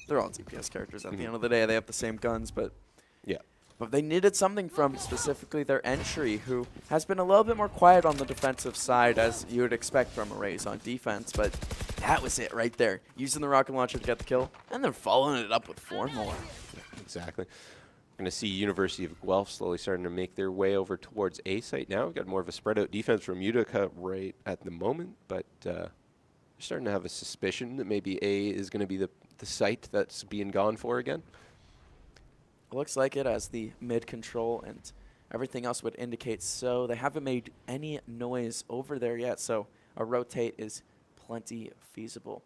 they're all DPS characters at the end of the day. They have the same guns, but yeah. But they needed something from specifically their entry, who has been a little bit more quiet on the defensive side, as you would expect from a Raze on defense. But that was it right there. Using the rocket launcher to get the kill, and then following it up with 4 more. Exactly. We're going to see University of Guelph slowly starting to make their way over towards A site now. We've got more of a spread out defense from Utica right at the moment, but they're starting to have a suspicion that maybe A is going to be the site that's being gone for again. Looks like it, as the mid control and everything else would indicate so. They haven't made any noise over there yet, so a rotate is plenty feasible.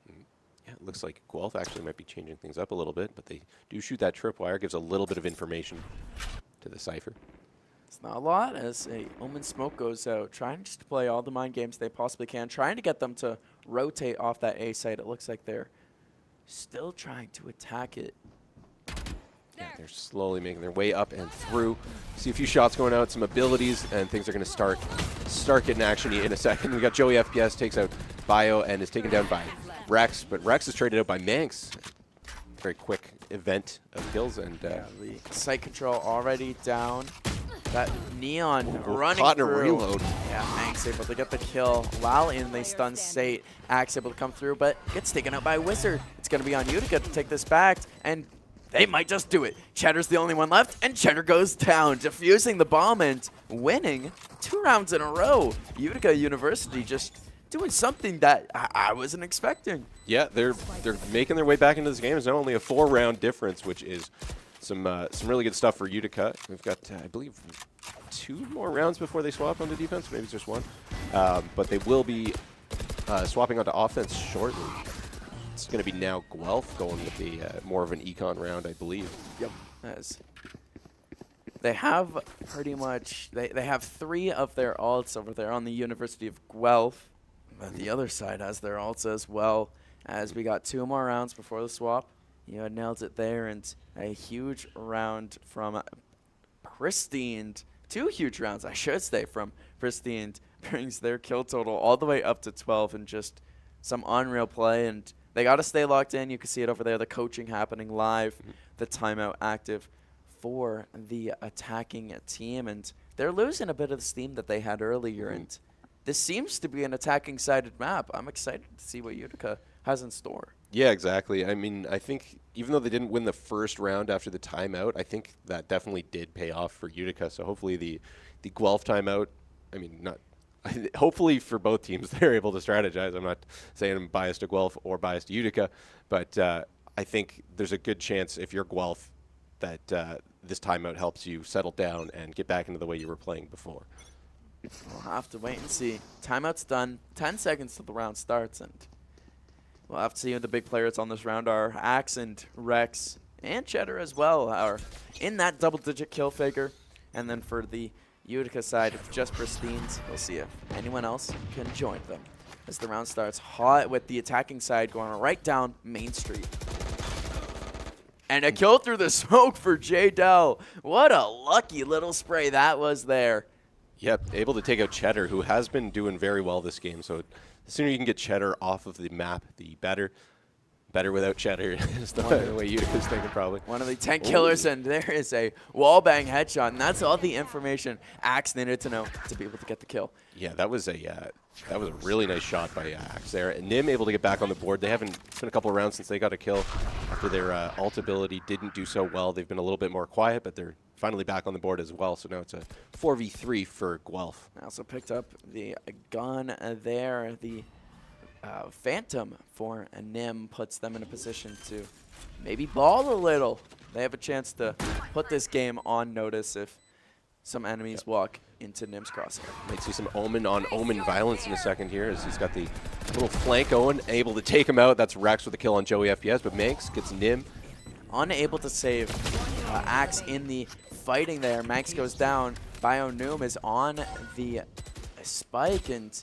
Yeah, it looks like Guelph actually might be changing things up a little bit, but they do shoot that tripwire, gives a little bit of information to the Cypher. It's not a lot, as a Omen smoke goes out, trying just to play all the mind games they possibly can, trying to get them to rotate off that A site. It looks like they're still trying to attack it. Yeah, they're slowly making their way up and through. See a few shots going out, some abilities, and things are going to start getting actiony in a second. We got Joey FPS takes out Bio and is taken down by Rex, but Rex is traded out by Manx. Very quick event of kills, and the site control already down. That Neon running caught in a through. reload. Yeah, Manx able to get the kill while in the stun state. Axe able to come through, but gets taken out by Wizard. It's going to be on Utica to take this back, and they might just do it. Cheddar's the only one left, and Cheddar goes down, defusing the bomb and winning 2 rounds in a row. Utica University just doing something that I wasn't expecting. Yeah, they're making their way back into this game. It's not only a 4-round difference, which is some really good stuff for Utica. We've got, I believe, 2 more rounds before they swap onto defense. Maybe it's just 1. But they will be swapping onto offense shortly. It's going to be now Guelph going with the more of an econ round, I believe. Yep. As they have pretty much, they have 3 of their alts over there on the University of Guelph. But the other side has their alts as well, as we got 2 more rounds before the swap. You had nailed it there, and a huge round from Pristine. 2 huge rounds, I should say, from Pristine brings their kill total all the way up to 12, and just some unreal play. And they got to stay locked in. You can see it over there, the coaching happening live, the timeout active for the attacking team. And they're losing a bit of the steam that they had earlier. And this seems to be an attacking-sided map. I'm excited to see what Utica has in store. Yeah, exactly. I mean, I think even though they didn't win the first round after the timeout, I think that definitely did pay off for Utica. So hopefully the Guelph timeout, I mean, not hopefully for both teams, they're able to strategize. I'm not saying I'm biased to Guelph or biased to Utica, but I think there's a good chance if you're Guelph that this timeout helps you settle down and get back into the way you were playing before. We'll have to wait and see. Timeout's done. 10 seconds till the round starts, and we'll have to see who the big players on this round are. Axe and Rex and Cheddar as well are in that double-digit kill figure. And then for the Utica side, it's just Pristines. We'll see if anyone else can join them as the round starts hot, with the attacking side going right down Main Street. And a kill through the smoke for J-Del. What a lucky little spray that was there. Yep, able to take out Cheddar, who has been doing very well this game. So the sooner you can get Cheddar off of the map, the better. Better without Cheddar is the way Utica's thinking, probably. One of the 10 killers, and there is a wallbang headshot, and that's all the information Axe needed to know to be able to get the kill. Yeah, that was a really nice shot by Axe there. And Nim able to get back on the board. It's been a couple of rounds since they got a kill after their ult ability didn't do so well. They've been a little bit more quiet, but they're finally back on the board as well. So now it's a 4v3 for Guelph. I also picked up the gun there. The Phantom for a Nim puts them in a position to maybe ball a little. They have a chance to put this game on notice if some enemies walk into Nim's crosshair. Might see some Omen on Omen violence in a second here, as he's got the little flank Owen, able to take him out. That's Rex with a kill on Joey FPS, but Manx gets Nim. Unable to save Axe in the fighting there. Manx goes down. BioNoom is on the spike, and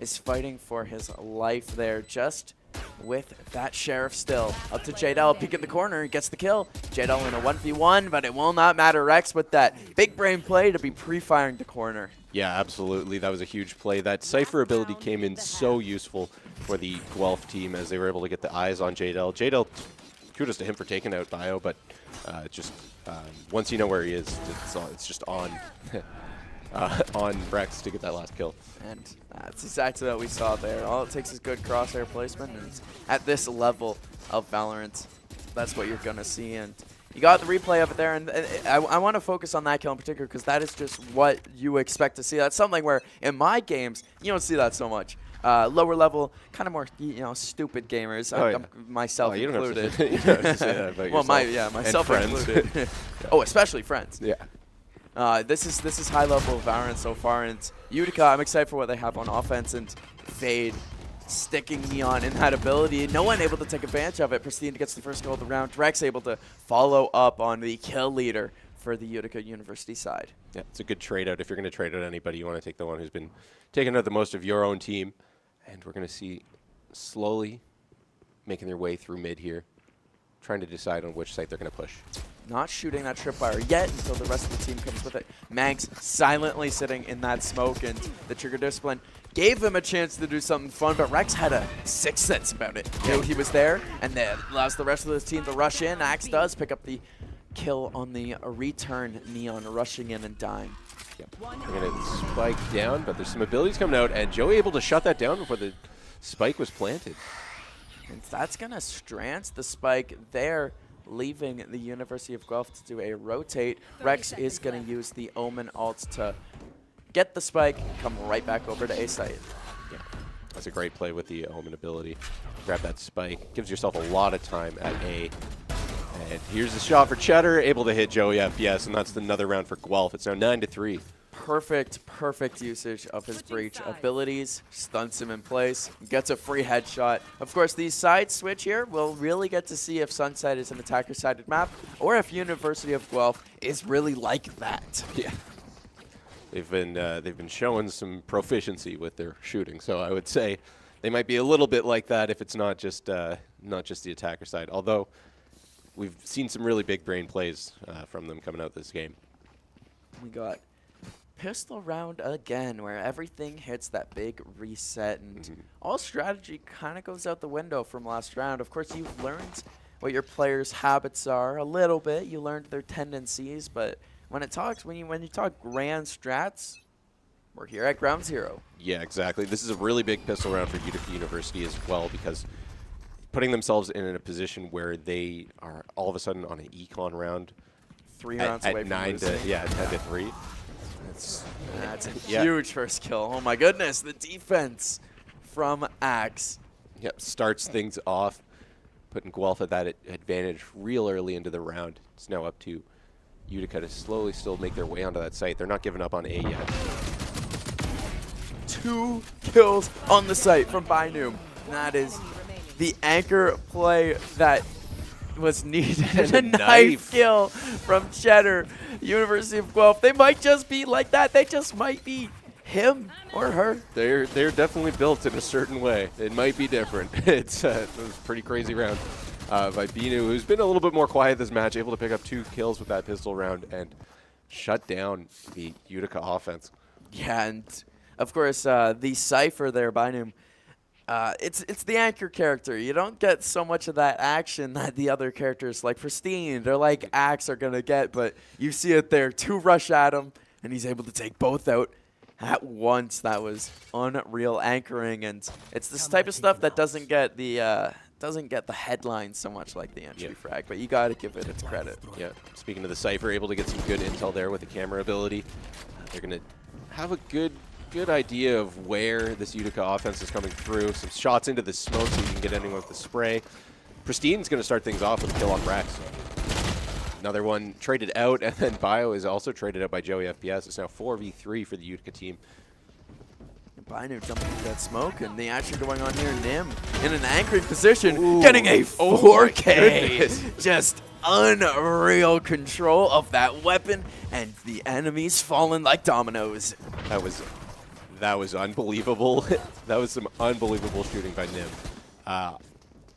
is fighting for his life there, just with that Sheriff still. Up to Jadel, peek in the corner, he gets the kill. Jadel in a 1v1, but it will not matter. Rex with that big brain play to be pre-firing the corner. Yeah, absolutely. That was a huge play. That Cypher ability came in so useful for the Guelph team as they were able to get the eyes on Jadel. Jadel, kudos to him for taking out Bio, but just once you know where he is, it's just on on Rex to get that last kill. And that's exactly what we saw there. All it takes is good crosshair placement, and at this level of Valorant, that's what you're going to see. And you got the replay of it there, and I want to focus on that kill in particular because that is just what you expect to see. That's something where in my games, you don't see that so much. Lower level, kind of more, stupid gamers, myself included. You don't have to say that about yourself. Well, myself included. Oh, especially friends. Yeah. This is high level of Valorant so far, and Utica, I'm excited for what they have on offense, and Fade sticking Neon in that ability. No one able to take advantage of it. Pristine gets the first kill of the round. Drex able to follow up on the kill leader for the Utica University side. Yeah, it's a good trade out. If you're going to trade out anybody, you want to take the one who's been taking out the most of your own team. And we're going to see slowly making their way through mid here, trying to decide on which site they're going to push. Not shooting that tripwire yet until the rest of the team comes with it. Manx silently sitting in that smoke, and the trigger discipline gave him a chance to do something fun, but Rex had a sixth sense about it. He was there, and then allows the rest of the team to rush in. Axe does pick up the kill on the return. Neon rushing in and dying. Yep. They're going to spike down, but there's some abilities coming out, and Joey able to shut that down before the spike was planted. And that's going to strand the spike there, leaving the University of Guelph to do a rotate. Rex is going to use the Omen ult to get the spike, come right back over to A site. Yeah, that's a great play with the Omen ability. Grab that spike, gives yourself a lot of time at A. And here's the shot for Cheddar, able to hit Joey FPS, and that's another round for Guelph. It's now 9-3. Perfect usage of his breach abilities. Stunts him in place, gets a free headshot. Of course, these side switch here, we'll really get to see if Sunset is an attacker-sided map or if University of Guelph is really like that. Yeah. They've been showing some proficiency with their shooting, so I would say they might be a little bit like that if it's not just the attacker side. Although we've seen some really big brain plays from them coming out this game. We got pistol round again, where everything hits that big reset, and all strategy kind of goes out the window from last round. Of course, you've learned what your players' habits are a little bit. You learned their tendencies, but when you talk grand strats, we're here at ground zero. Yeah, exactly. This is a really big pistol round for Utica University as well, because putting themselves in a position where they are all of a sudden on an econ round, 3 rounds away from 10-3. That's a huge first kill. Oh my goodness, the defense from Axe. Yep, starts things off, putting Guelph at that advantage real early into the round. It's now up to Utica to slowly still make their way onto that site. They're not giving up on A yet. 2 kills on the site from Bynum. That is the anchor play that was needed. A knife kill from Cheddar. University of Guelph. They might just be like that. They just might be him or her. They're definitely built in a certain way. It might be different. It was a pretty crazy round by Binu, who's been a little bit more quiet this match, able to pick up 2 kills with that pistol round and shut down the Utica offense. Yeah, and of course the Cypher there, Bynum, it's the anchor character. You don't get so much of that action that the other characters like Pristine or like Axe are going to get, but you see it there. 2 rush at him, and he's able to take both out at once. That was unreal anchoring, and it's this type of stuff that doesn't get the headlines so much like the entry frag, but you got to give it its credit. Yeah, speaking of the Cypher, able to get some good intel there with the camera ability. They're going to have a good idea of where this Utica offense is coming through. Some shots into the smoke so you can get anyone with the spray. Pristine's going to start things off with a kill on Rex. Another one traded out, and then Bio is also traded out by Joey FPS. It's now 4v3 for the Utica team. Bynum jumping into that smoke, and the action going on here. Nim in an anchoring position, getting a 4K. Just unreal control of that weapon, and the enemies falling like dominoes. That was That was unbelievable. That was some unbelievable shooting by Nim.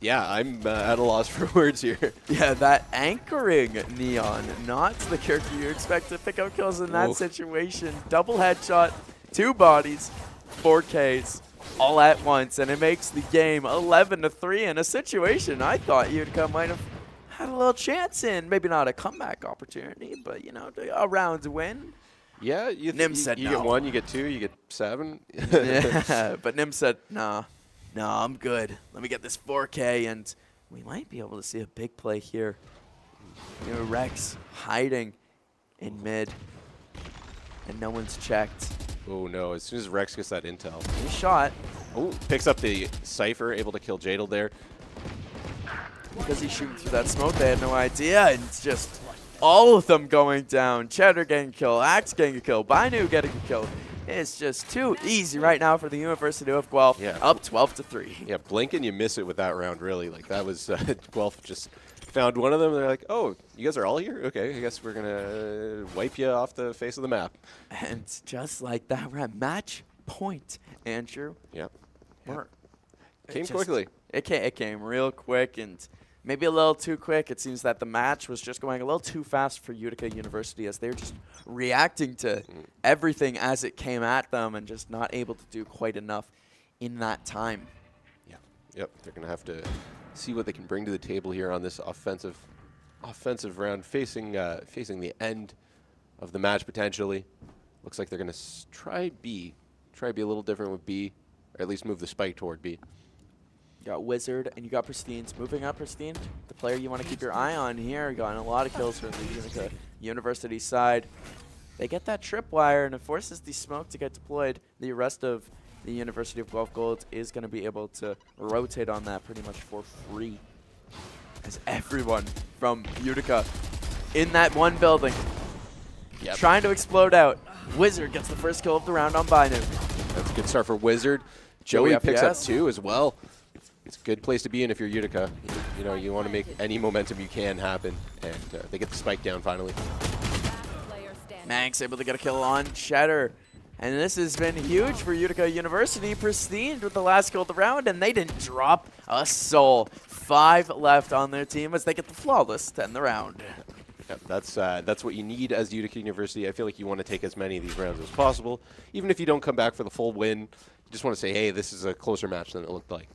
Yeah, I'm at a loss for words here. Yeah, that anchoring Neon, not the character you expect to pick up kills in that situation. Double headshot, 2 bodies, 4 Ks, all at once, and it makes the game 11-3 in a situation I thought Utica might have had a little chance in. Maybe not a comeback opportunity, but, you know, a round win. Yeah, Nim said you no. get 1, you get 2, you get 7. Yeah, but Nim said, nah, I'm good. Let me get this 4K, and we might be able to see a big play here. You know, Rex hiding in mid, and no one's checked. Oh no, as soon as Rex gets that intel. He shot. Oh, picks up the Cypher, able to kill Jadal there. Because he's shooting through that smoke, they had no idea, and it's just all of them going down. Cheddar getting a kill, Axe getting a kill, Bainu getting a kill. It's just too easy right now for the University of Guelph, up 12-3. Yeah, blink and you miss it with that round, really. Like, that was, Guelph just found one of them, and they're like, oh, you guys are all here? Okay, I guess we're going to wipe you off the face of the map. And just like that, we're at match point, Andrew. Yep. Came quickly. It came real quick, and maybe a little too quick. It seems that the match was just going a little too fast for Utica University as they're just reacting to everything as it came at them and just not able to do quite enough in that time. Yeah. Yep. They're going to have to see what they can bring to the table here on this offensive round, facing the end of the match potentially. Looks like they're going to try B. Try to be a little different with B, or at least move the spike toward B. You got Wizard and you got Pristine's moving up. Pristine, the player you want to keep your eye on here. Gotten a lot of kills from the Utica University side. They get that tripwire and it forces the smoke to get deployed. The rest of the University of Guelph Gold is going to be able to rotate on that pretty much for free. As everyone from Utica in that one building trying to explode out. Wizard gets the first kill of the round on Bainu. That's a good start for Wizard. Joey picks up 2 as well. It's a good place to be in if you're Utica. You know, you want to make any momentum you can happen, and they get the spike down finally. Manx able to get a kill on Cheddar. And this has been huge for Utica University. Pristine with the last kill of the round, and they didn't drop a soul. 5 left on their team as they get the flawless to end the round. Yep, that's what you need as Utica University. I feel like you want to take as many of these rounds as possible. Even if you don't come back for the full win, you just want to say, hey, this is a closer match than it looked like.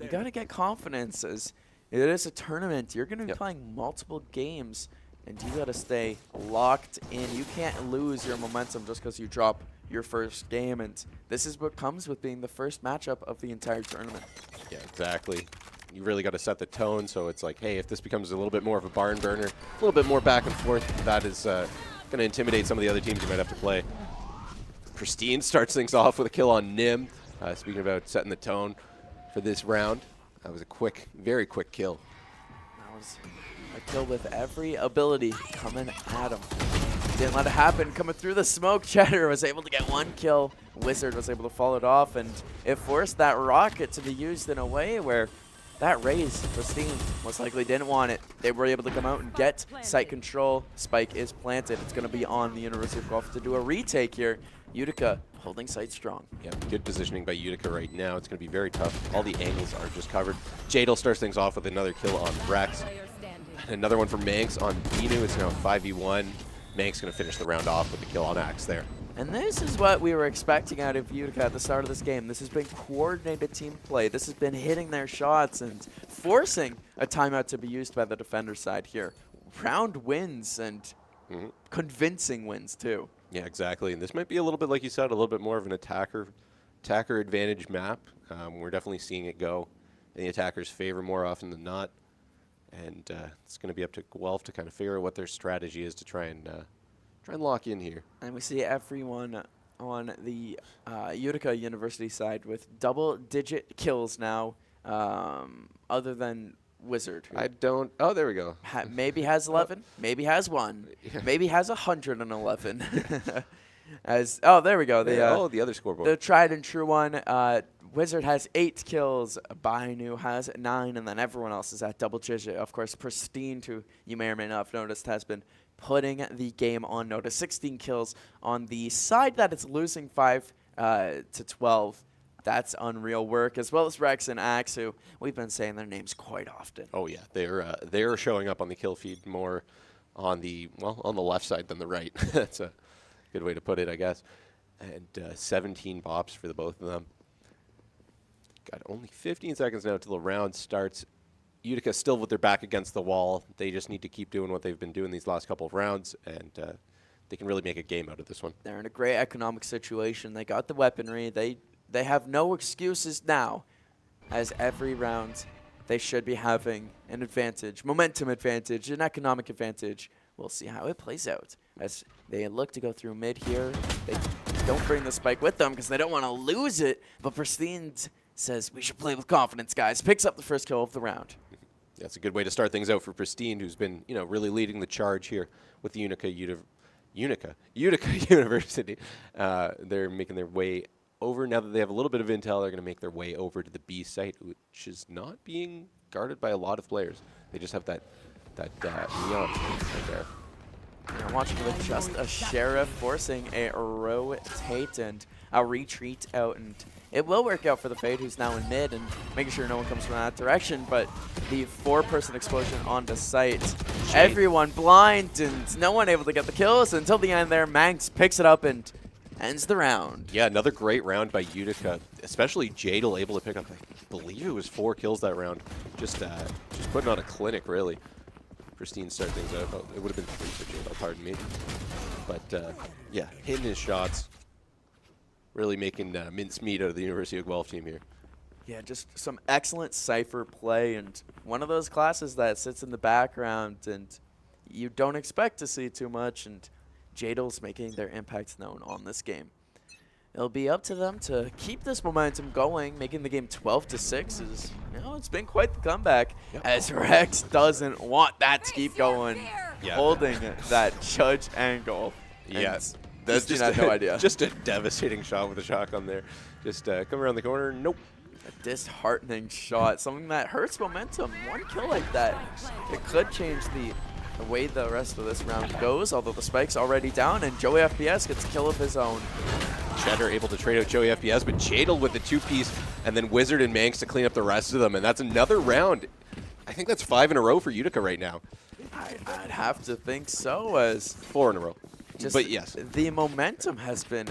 You got to get confidence as it is a tournament. You're going to be playing multiple games, and you got to stay locked in. You can't lose your momentum just because you drop your first game, and this is what comes with being the first matchup of the entire tournament. Yeah, exactly. You really got to set the tone, so it's like, hey, if this becomes a little bit more of a barn burner, a little bit more back and forth, that is going to intimidate some of the other teams you might have to play. Pristine starts things off with a kill on Nim. Speaking about setting the tone for this round, that was a quick, very quick kill. That was a kill with every ability coming at him. Didn't let it happen. Coming through the smoke, Cheddar was able to get 1 kill. Wizard was able to follow it off, and it forced that rocket to be used in a way where that raise, Pristine most likely didn't want it. They were able to come out and get site control. Spike is planted. It's going to be on the University of Guelph to do a retake here. Utica holding site strong. Yeah, good positioning by Utica right now. It's going to be very tough. All the angles are just covered. Jadal starts things off with another kill on Rex. Another one for Manx on Binu. It's now 5v1. Manx going to finish the round off with the kill on Axe there. And this is what we were expecting out of Utica at the start of this game. This has been coordinated team play. This has been hitting their shots and forcing a timeout to be used by the defender side here. Round wins and convincing wins too. Yeah, exactly. And this might be a little bit, like you said, a little bit more of an attacker advantage map. We're definitely seeing it go in the attacker's favor more often than not. And it's going to be up to Guelph to kind of figure out what their strategy is to try and lock in here. And we see everyone on the Utica University side with double-digit kills now, other than Wizard. I don't. Oh, there we go. Maybe has 11. Maybe has 1. Maybe has 111. Oh, there we go. The other scoreboard. The tried and true one. Wizard has 8 kills. Bainu has 9, and then everyone else is at double-digit. Of course, Pristine, who you may or may not have noticed, has been putting the game on notice. 16 kills on the side that is losing 5 to 12. That's unreal work, as well as Rex and Axe, who we've been saying their names quite often. Oh yeah, they're showing up on the kill feed more on the left side than the right. That's a good way to put it, I guess. And 17 bops for the both of them. Got only 15 seconds now till the round starts. Utica still with their back against the wall. They just need to keep doing what they've been doing these last couple of rounds, and they can really make a game out of this one. They're in a great economic situation. They got the weaponry. They have no excuses now, as every round they should be having an advantage, momentum advantage, an economic advantage. We'll see how it plays out as they look to go through mid here. They don't bring the spike with them because they don't want to lose it, but Pristine says we should play with confidence, guys. Picks up the first kill of the round. That's a good way to start things out for Pristine, who's been, really leading the charge here with the Utica University. They're making their way over. Now that they have a little bit of intel, they're going to make their way over to the B site, which is not being guarded by a lot of players. They just have that neon right there. And watching with just a Sheriff forcing a rotate and a retreat out, and it will work out for the Fade, who's now in mid and making sure no one comes from that direction. But the 4-person explosion on the site, everyone blind and no one able to get the kills until the end there. Manx picks it up and ends the round. Yeah, another great round by Utica, especially Jadel able to pick up, I believe it was 4 kills that round. Just putting on a clinic, really. Pristine start things out. Oh, it would have been 3 for Jadel, pardon me. But yeah, hitting his shots, really making mincemeat out of the University of Guelph team here. Yeah, just some excellent Cypher play, and one of those classes that sits in the background and you don't expect to see too much, and Jadel's making their impact known on this game. It'll be up to them to keep this momentum going, making the game 12-6. It's been quite the comeback, as Rex doesn't want that to keep going, holding that judge angle. Yes. That's just had no idea. Just a devastating shot with a shotgun there. Just come around the corner. Nope. A disheartening shot. Something that hurts momentum. One kill like that, it could change the way the rest of this round goes, although the spike's already down, and Joey FPS gets a kill of his own. Cheddar able to trade out Joey FPS, but Jadel with the 2-piece, and then Wizard and Manx to clean up the rest of them, and that's another round. I think that's 5 in a row for Utica right now. I'd have to think so, as 4 in a row. But yes, the momentum has been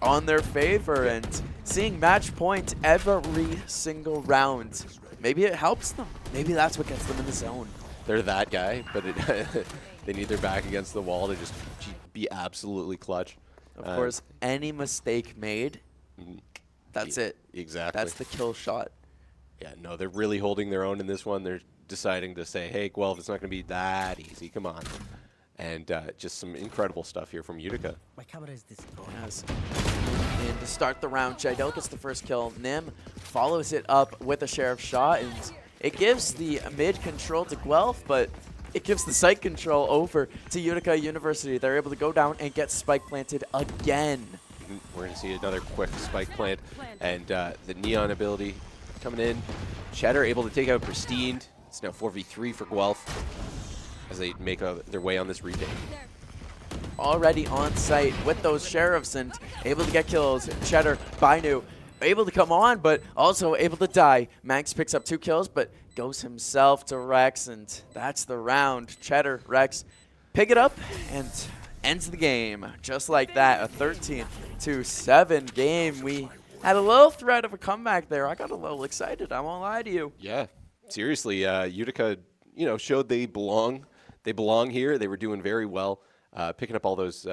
on their favor, and seeing match point every single round, maybe it helps them. Maybe that's what gets them in the zone. They're that guy, but they need their back against the wall to just be absolutely clutch. Of course, any mistake made, that's it. Exactly. That's the kill shot. Yeah, no, they're really holding their own in this one. They're deciding to say, hey, Guelph, it's not going to be that easy. Come on. And just some incredible stuff here from Utica. My camera is destroyed. Yes. And to start the round, Jadel gets the first kill. Nim follows it up with a Sheriff shot, and it gives the mid control to Guelph, but it gives the site control over to Utica University. They're able to go down and get spike planted again. We're going to see another quick spike plant, and the neon ability coming in. Cheddar able to take out Pristine. It's now 4v3 for Guelph as they make their way on this retake. Already on site with those Sheriffs and able to get kills. Cheddar, Bainu, able to come on, but also able to die. Max picks up 2 kills, but goes himself to Rex, and that's the round. Cheddar, Rex, pick it up and ends the game. Just like that, a 13-7 game. We had a little threat of a comeback there. I got a little excited, I won't lie to you. Yeah, seriously, Utica, showed they belong. They belong here. They were doing very well, picking up all those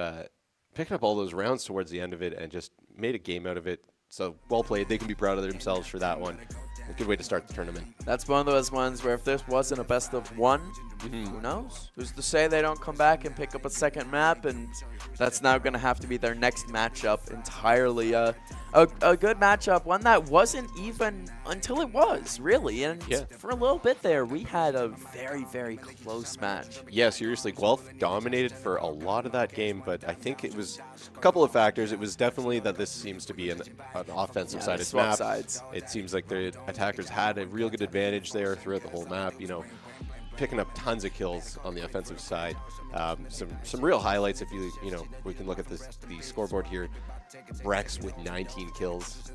rounds towards the end of it, and just made a game out of it. So well played. They can be proud of themselves for that one. A good way to start the tournament. That's one of those ones where if this wasn't a best of one, who knows? Who's to say they don't come back and pick up a second map, and that's now going to have to be their next matchup entirely. A good matchup, one that wasn't even until it was, really. And for a little bit there, we had a very, very close match. Yeah, seriously, Guelph dominated for a lot of that game, but I think it was a couple of factors. It was definitely that this seems to be an offensive-sided map. Sides. It seems like the attackers had a real good advantage there throughout the whole map, picking up tons of kills on the offensive side. Some real highlights. If we can look at the scoreboard here. Rex with 19 kills.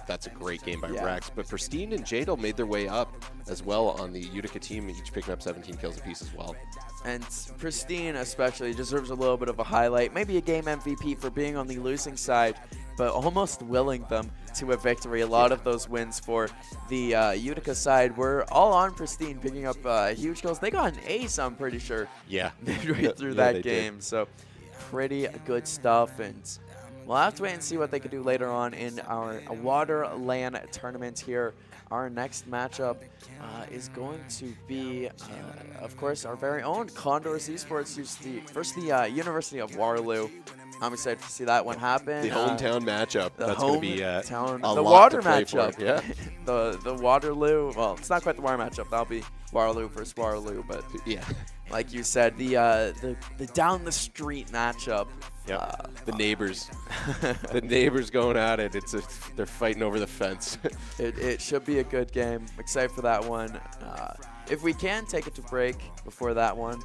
That's a great game by Rex. But Pristine and Jadel made their way up as well on the Utica team, each picking up 17 kills apiece as well. And Pristine especially deserves a little bit of a highlight, maybe a game MVP for being on the losing side, but almost willing them to a victory. A lot of those wins for the Utica side were all on Pristine, picking up huge kills. They got an ace, I'm pretty sure. Yeah. Midway through that game. So pretty good stuff. And we'll have to wait and see what they can do later on in our WaterLAN tournament here. Our next matchup is going to be, of course, our very own Condors Esports versus the University of Waterloo. I'm excited to see that one happen. The hometown matchup. That's going to be the water matchup. Yeah. the Waterloo. Well, it's not quite the water matchup. That'll be Waterloo versus Waterloo, but yeah, like you said, the down the street matchup. Yeah, the neighbors, the neighbors going at it. They're fighting over the fence. It should be a good game. Excited for that one. If we can take it to break before that one,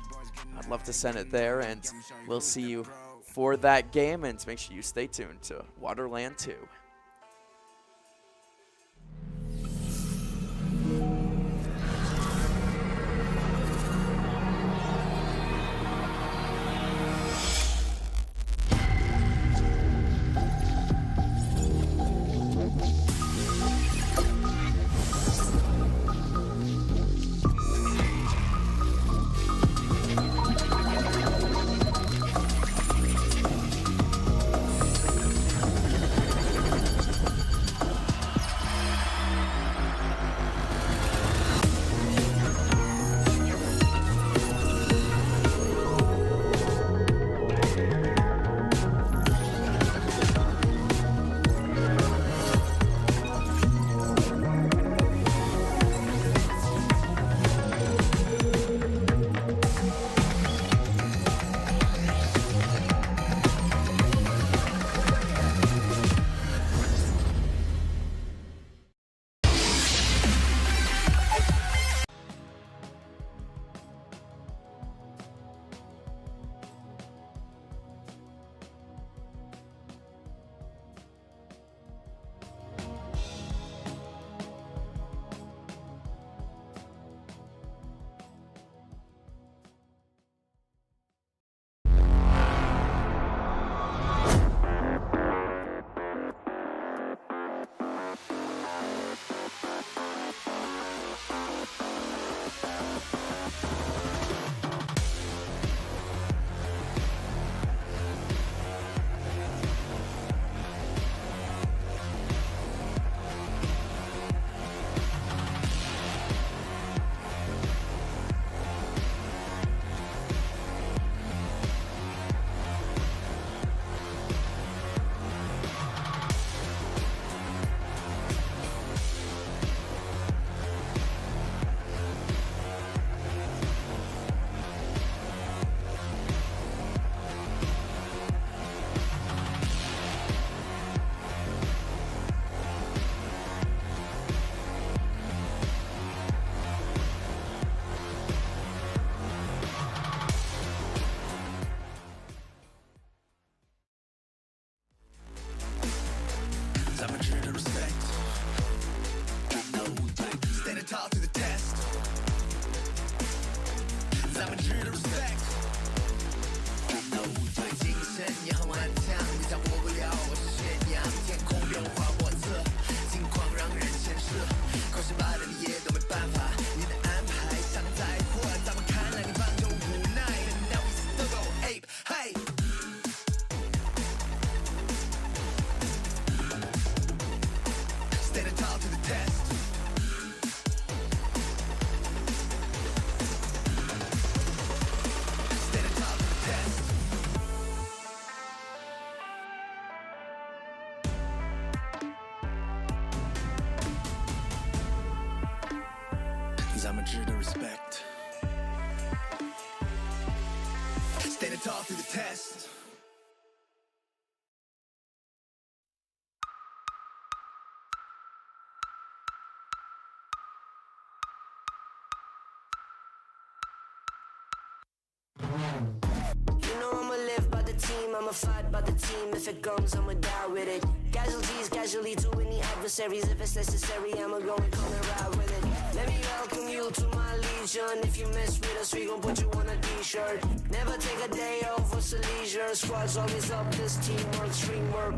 I'd love to send it there, and we'll see you for that game. And make sure you stay tuned to WaterLAN 2. respect. Standing tall through the test. I'ma fight by the team. If it comes, I'ma die with it. Casualties, casually to any adversaries. If it's necessary, I'ma go and come and ride with it. Let me welcome you to my legion. If you mess with us, we gon' put you on a t-shirt. Never take a day off for some leisure. Squad's always up, this teamwork, stream work.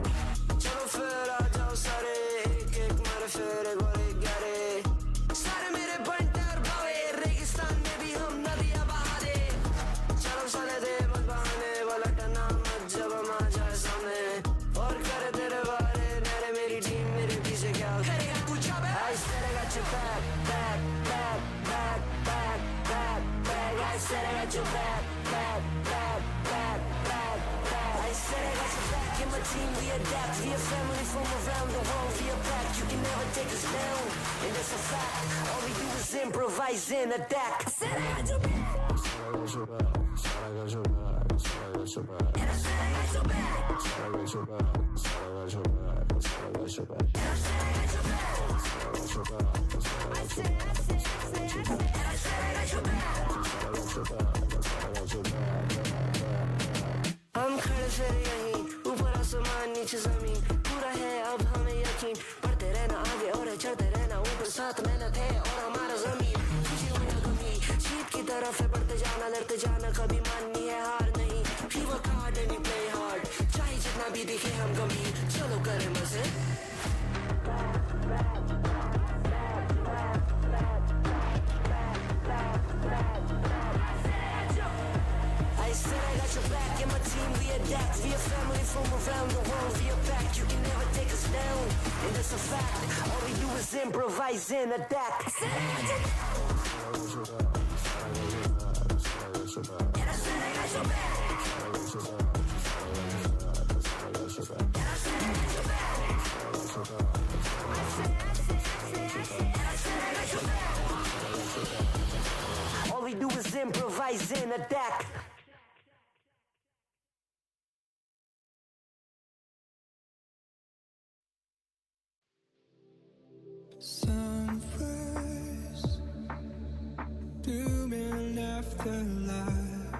Chalo fir aa jao sare, ek mare fir ek bade gare. Sare mere banter bhave, registan mein bhi hum nadiyan baha de. Chalo sale de mat bahane, walatna mat jab hum aa jaye samne. Aur kare tere baare, mere meri team mere piche kya karega tu jab hai. I said I got your back, back, back, back, back, back, back. I said I got your back, back, back, back, back, back. I said I got your back. In my team we adapt. We a family from around the world. We are back. You can never take us down, and that's a fact. All we do is improvise and adapt. I said I got your back. And I said I got your back. And I said I got your back. And I said I got your back. हम खड़े फिर यहीं, ऊपर आसमान नीचे जमीन, पूरा है अब हमें यकीन, बढ़ते रहना आगे और चढ़ते रहना ऊपर, साथ मेहनत है और हमारा जमीन, खुशी हो या गमी, जीत की तरफ है बढ़ते जाना, लड़ते जाना, कभी माननी है हार नहीं, we work hard and we play hard, चाहे जितना भी दिखे हम गंभीर, चलो करें मजे. I said I got your back, and my team we adapt. We a family from around the world. We are back, you can never take us down, and that's a fact. All we do is improvise and adapt. I said I got your back. And I said I got your back. And I said I got your back. All we do is improvise and adapt. Sunrise, doom and afterlife,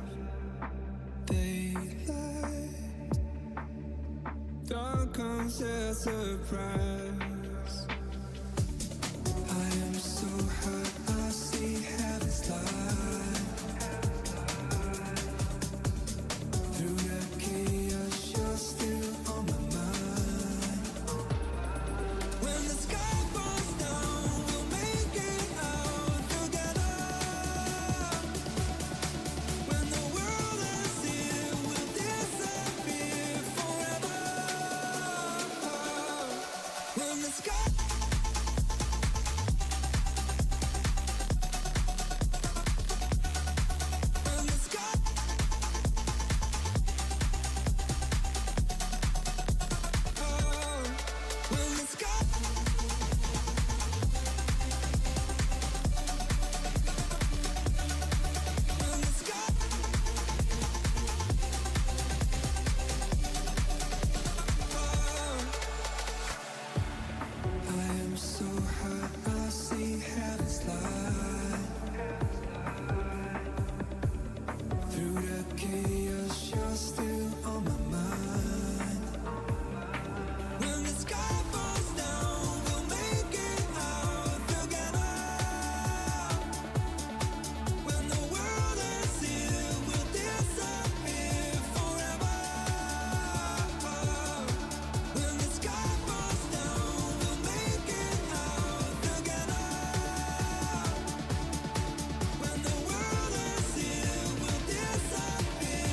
daylight, dawn comes as a surprise. I am so hot, I see heaven's light. Through the chaos, you're still on my mind. When the sky falls down, we'll make it out together. When the world ends here, we'll disappear forever. When the sky disappear.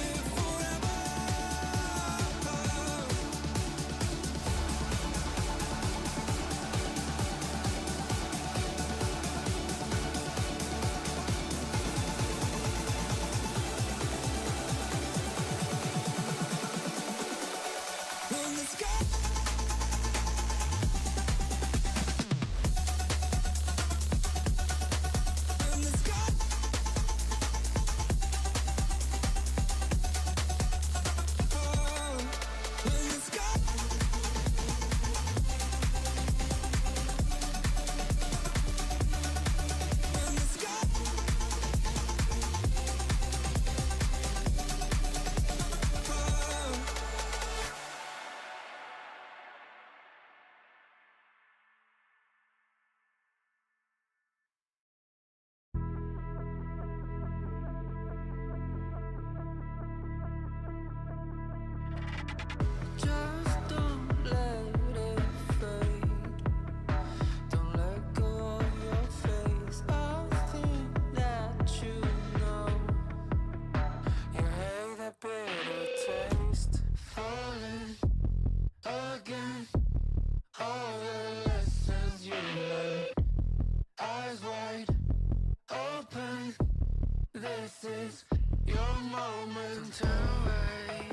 moments, your moments. Turn away,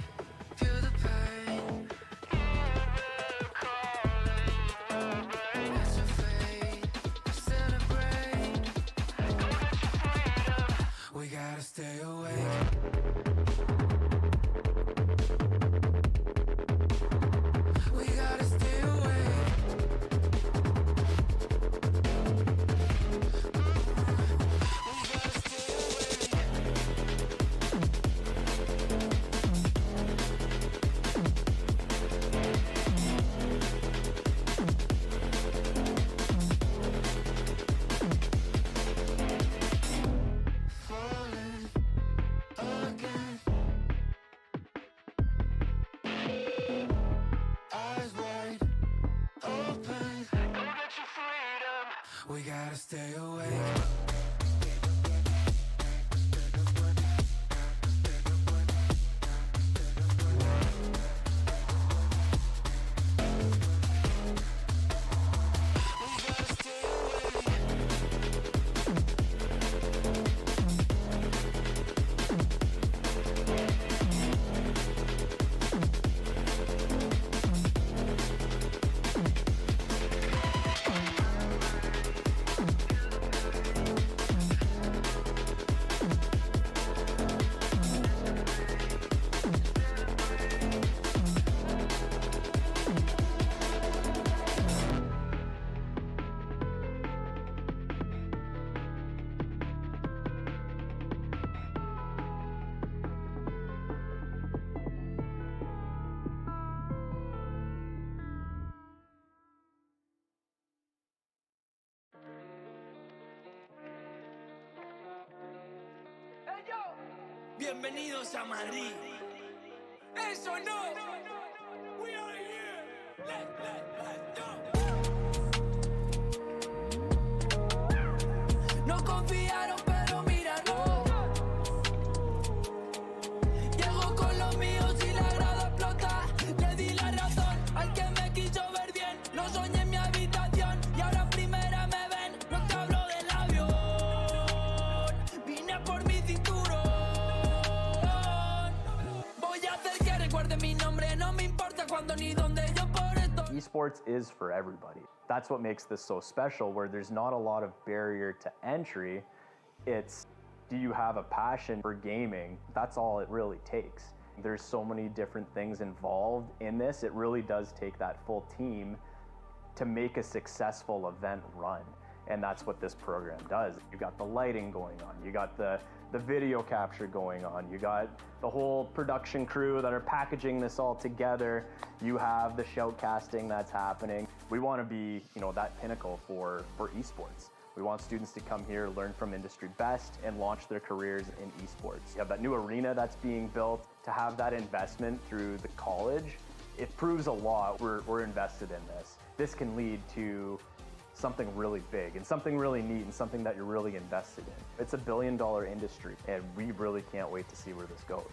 feel the pain. It's a fate to celebrate. Go get your freedom. We gotta stay awake. We gotta stay awake. Falling again. Eyes wide open. Go get your freedom. We gotta stay awake. Bienvenidos a Madrid. Eso no. We are here. Let's go. No confiaron, pero míranos. Llego con los míos y la grada explota. Le di la razón al que me quiso ver bien. Lo soñé en mi habitación y ahora en primera me ven. No te hablo del avión. Vine por mi cinturón. Voy a hacer que recuerde mi nombre. No me importa cuándo ni dónde. Yo por esto. Esports is for everybody. That's what makes this so special, where there's not a lot of barrier to entry. It's, do you have a passion for gaming? That's all it really takes. There's so many different things involved in this. It really does take that full team to make a successful event run. And that's what this program does. You got the lighting going on, you got the video capture going on, you got the whole production crew that are packaging this all together, you have the shoutcasting that's happening. We want to be, that pinnacle for esports. We want students to come here, learn from industry best, and launch their careers in esports. You have that new arena that's being built. To have that investment through the college, it proves a lot we're invested in this. This can lead to something really big and something really neat and something that you're really invested in. It's $1 billion industry, and we really can't wait to see where this goes.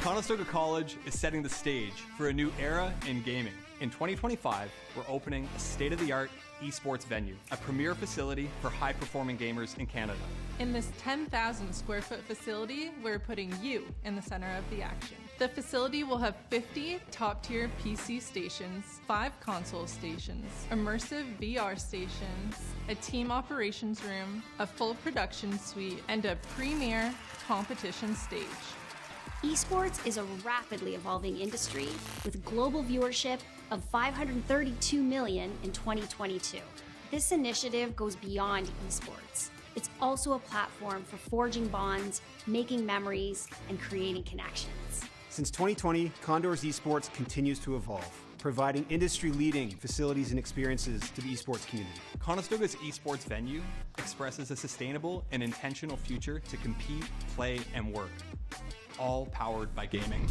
Conestoga College is setting the stage for a new era in gaming. In 2025, we're opening a state-of-the-art esports venue, a premier facility for high-performing gamers in Canada. In this 10,000 square foot facility, we're putting you in the center of the action. The facility will have 50 top-tier PC stations, 5 console stations, immersive VR stations, a team operations room, a full production suite, and a premier competition stage. Esports is a rapidly evolving industry with global viewership of 532 million in 2022. This initiative goes beyond esports. It's also a platform for forging bonds, making memories, and creating connections. Since 2020, Condor's Esports continues to evolve, providing industry-leading facilities and experiences to the esports community. Conestoga's esports venue expresses a sustainable and intentional future to compete, play, and work, all powered by gaming.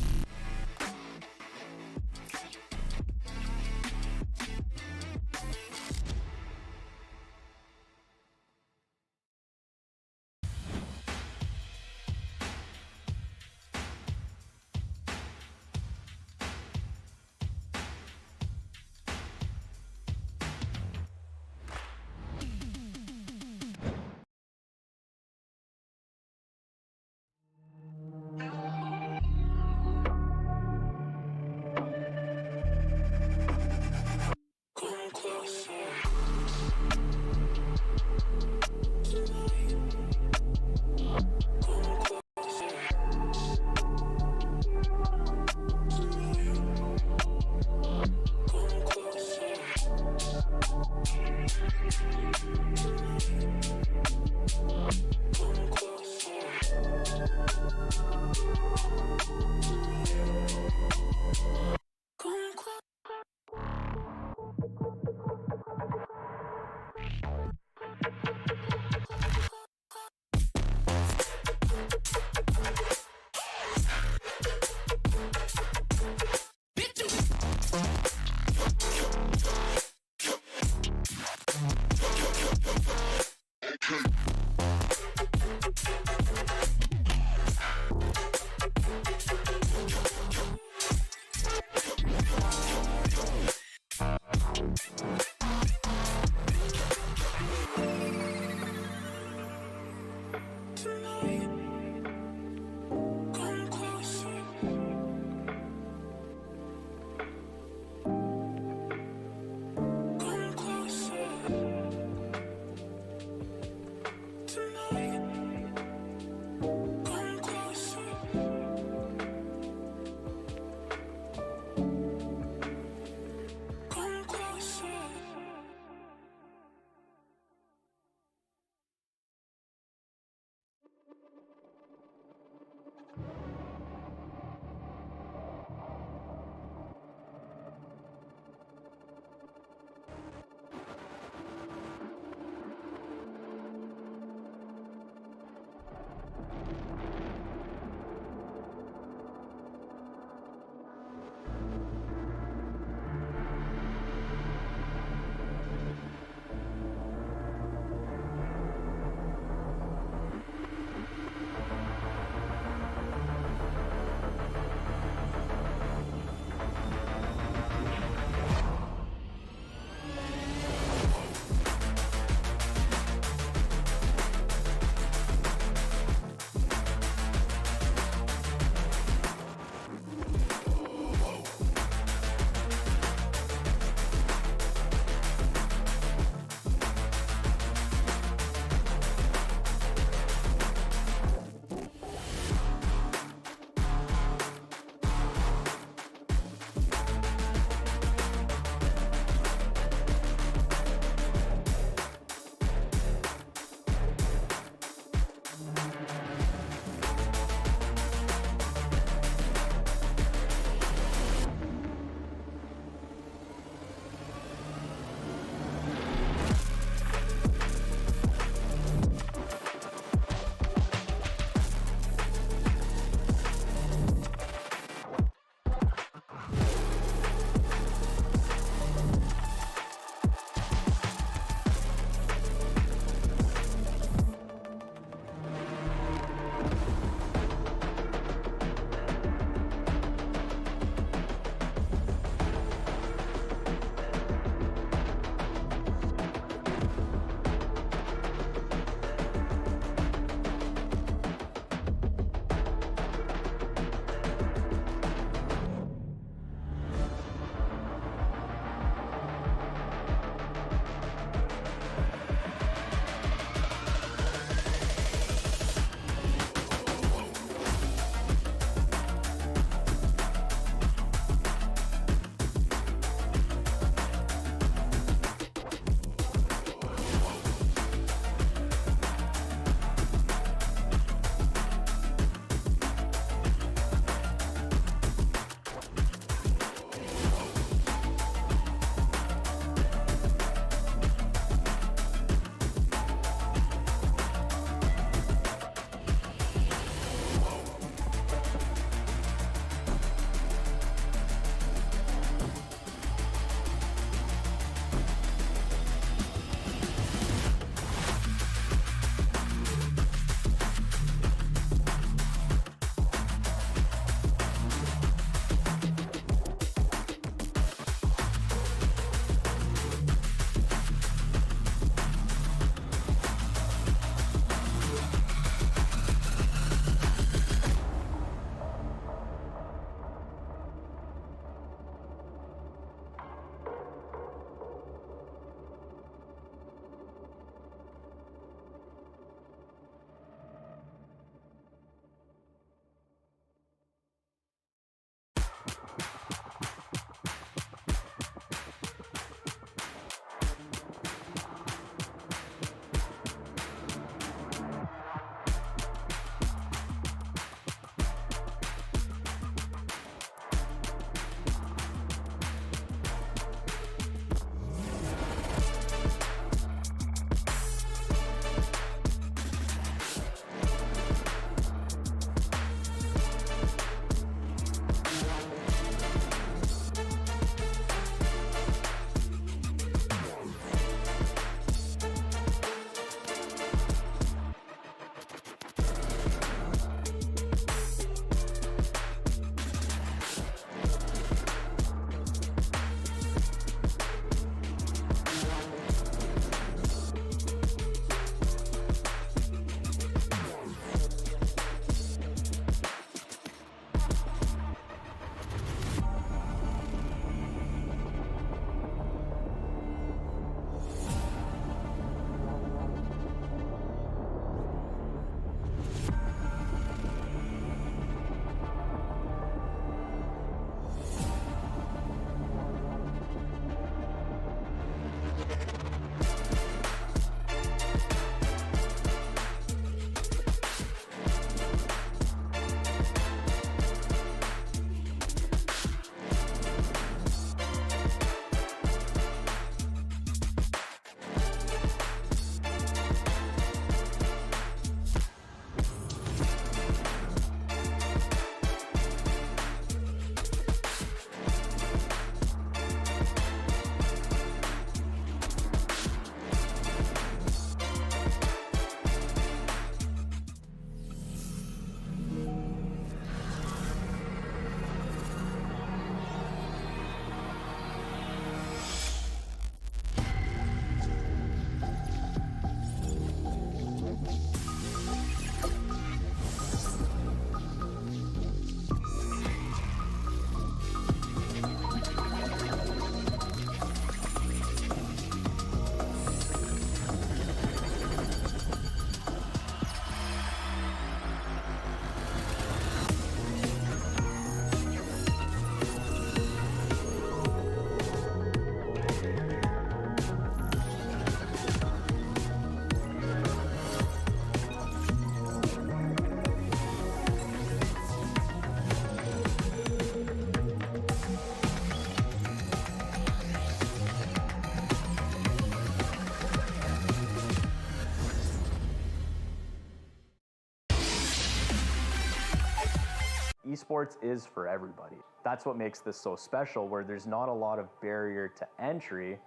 Esports is for everybody. That's what makes this so special, where there's not a lot of barrier to entry.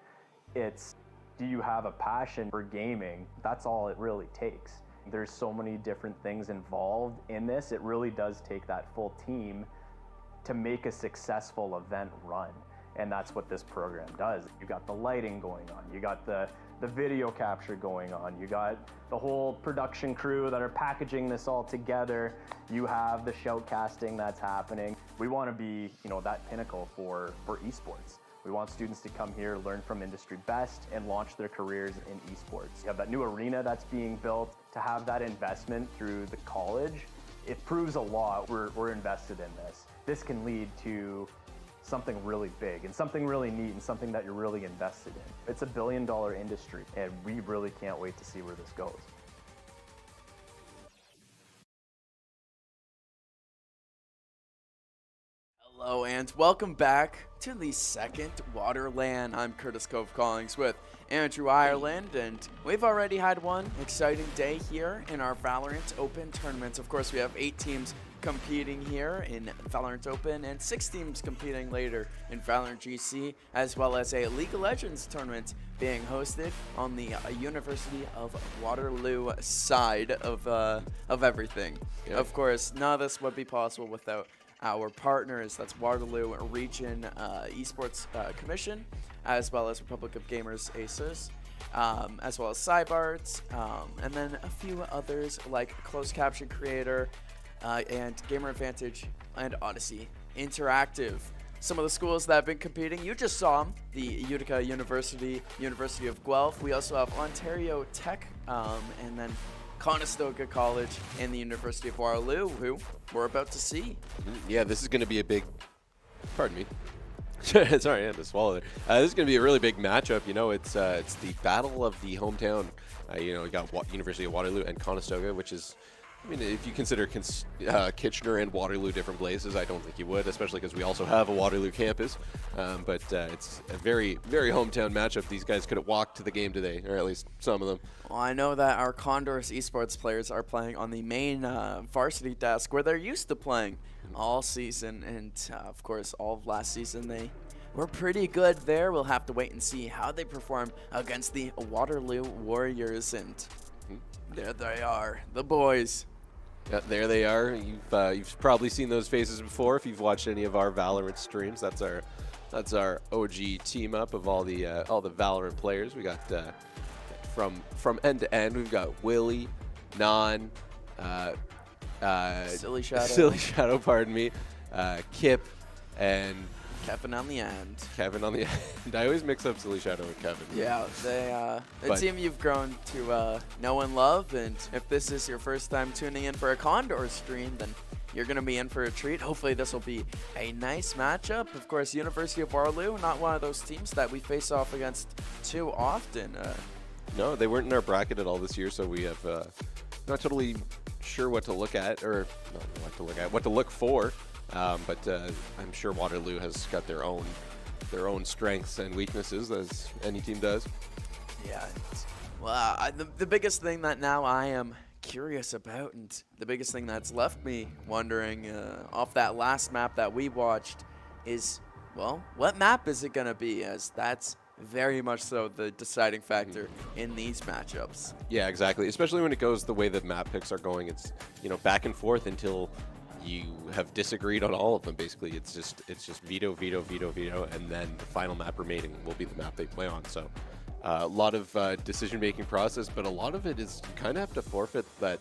It's, do you have a passion for gaming? That's all it really takes. There's so many different things involved in this. It really does take that full team to make a successful event run. And that's what this program does. You got the lighting going on, you got the video capture going on, you got the whole production crew that are packaging this all together, you have the shoutcasting that's happening. We want to be, that pinnacle for esports. We want students to come here, learn from industry best, and launch their careers in esports. You have that new arena that's being built. To have that investment through the college, it proves a lot. We're invested in this. This can lead to something really big and something really neat and something that you're really invested in. It's a billion-dollar industry, and we really can't wait to see where this goes. Hello and welcome back to the second WaterLAN. I'm Curtis Cove Collings with Andrew Ireland, and we've already had one exciting day here in our Valorant Open tournament. Of course, we have 8 teams competing here in Valorant Open and 6 teams competing later in Valerant GC, as well as a League of Legends tournament being hosted on the University of Waterloo side of everything. Yep. Of course, none of this would be possible without our partners. That's Waterloo Region Esports Commission, as well as Republic of Gamers ACES, as well as Cybards, and then a few others like Closed Caption Creator, and Gamer Advantage and Odyssey Interactive. Some of the schools that have been competing, you just saw them, the Utica University, University of Guelph. We also have Ontario Tech, and then Conestoga College and the University of Waterloo, who we're about to see. Yeah, this is going to be a big, pardon me. Sorry, I had to swallow there. This is going to be a really big matchup. It's the battle of the hometown. We got University of Waterloo and Conestoga, which is, if you consider Kitchener and Waterloo different places, I don't think you would, especially because we also have a Waterloo campus. But it's a very, very hometown matchup. These guys could have walked to the game today, or at least some of them. Well, I know that our Condors esports players are playing on the main varsity desk where they're used to playing all season. And, of course, all of last season they were pretty good there. We'll have to wait and see how they perform against the Waterloo Warriors. And there they are, the boys. Yeah, there they are. You've probably seen those faces before if you've watched any of our Valorant streams. That's our OG team up of all the Valorant players. We got from end to end. We've got Willie, Non, Silly Shadow, pardon me, Kip, and Kevin on the end. Kevin on the end. I always mix up Silly Shadow and Kevin. Yeah, the team you've grown to know and love, and if this is your first time tuning in for a Condor stream, then you're going to be in for a treat. Hopefully this will be a nice matchup. Of course, University of Waterloo, not one of those teams that we face off against too often. No, they weren't in our bracket at all this year, so we have not totally sure what to look at, or not what to look at, what to look for. But I'm sure Waterloo has got their own strengths and weaknesses, as any team does. Yeah. Well, the biggest thing that now I am curious about, and the biggest thing that's left me wondering off that last map that we watched is, well, what map is it going to be? As that's very much so the deciding factor in these matchups. Yeah, exactly. Especially when it goes the way that map picks are going. It's, back and forth until you have disagreed on all of them. Basically, it's just veto, veto, veto, veto, and then the final map remaining will be the map they play on. So a lot of decision-making process, but a lot of it is you kind of have to forfeit that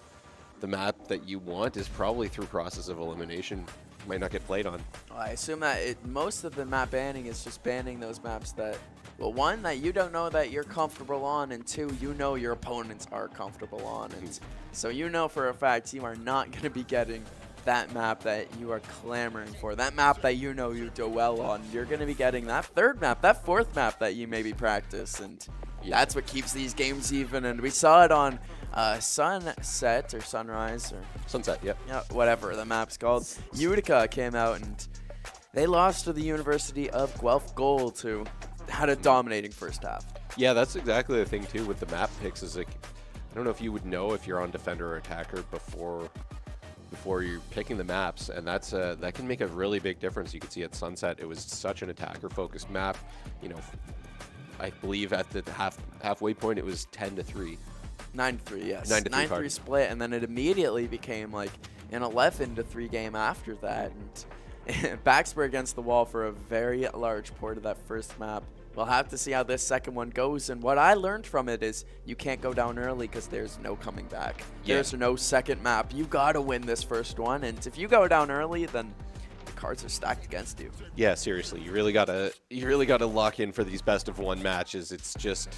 the map that you want is probably through process of elimination. Might not get played on. Well, I assume that most of the map banning is just banning those maps that, well, one, that you don't know that you're comfortable on, and two, you know your opponents are comfortable on. And so you know for a fact you are not going to be getting that map that you are clamoring for, that map that you know you do well on. You're going to be getting that third map, that fourth map that you maybe practice, and that's what keeps these games even. And we saw it on Sunset or Sunrise or Sunset, yeah, whatever the map's called. Utica came out and they lost to the University of Guelph Gold, who had a dominating first half. Yeah, that's exactly the thing too with the map picks. Is like, I don't know if you would know if you're on defender or attacker before before you're picking the maps, and that can make a really big difference. You can see at Sunset, it was such an attacker-focused map. You know, I believe at the halfway point, it was 10-3. 9-3, yes. 9-3 split, and then it immediately became like an 11-3 game after that. And backs were against the wall for a very large part of that first map. We'll have to see how this second one goes, and what I learned from it is you can't go down early because there's no coming back. Yeah. There's no second map. You gotta win this first one, and if you go down early, then the cards are stacked against you. Yeah, seriously, you really gotta lock in for these best of one matches. It's just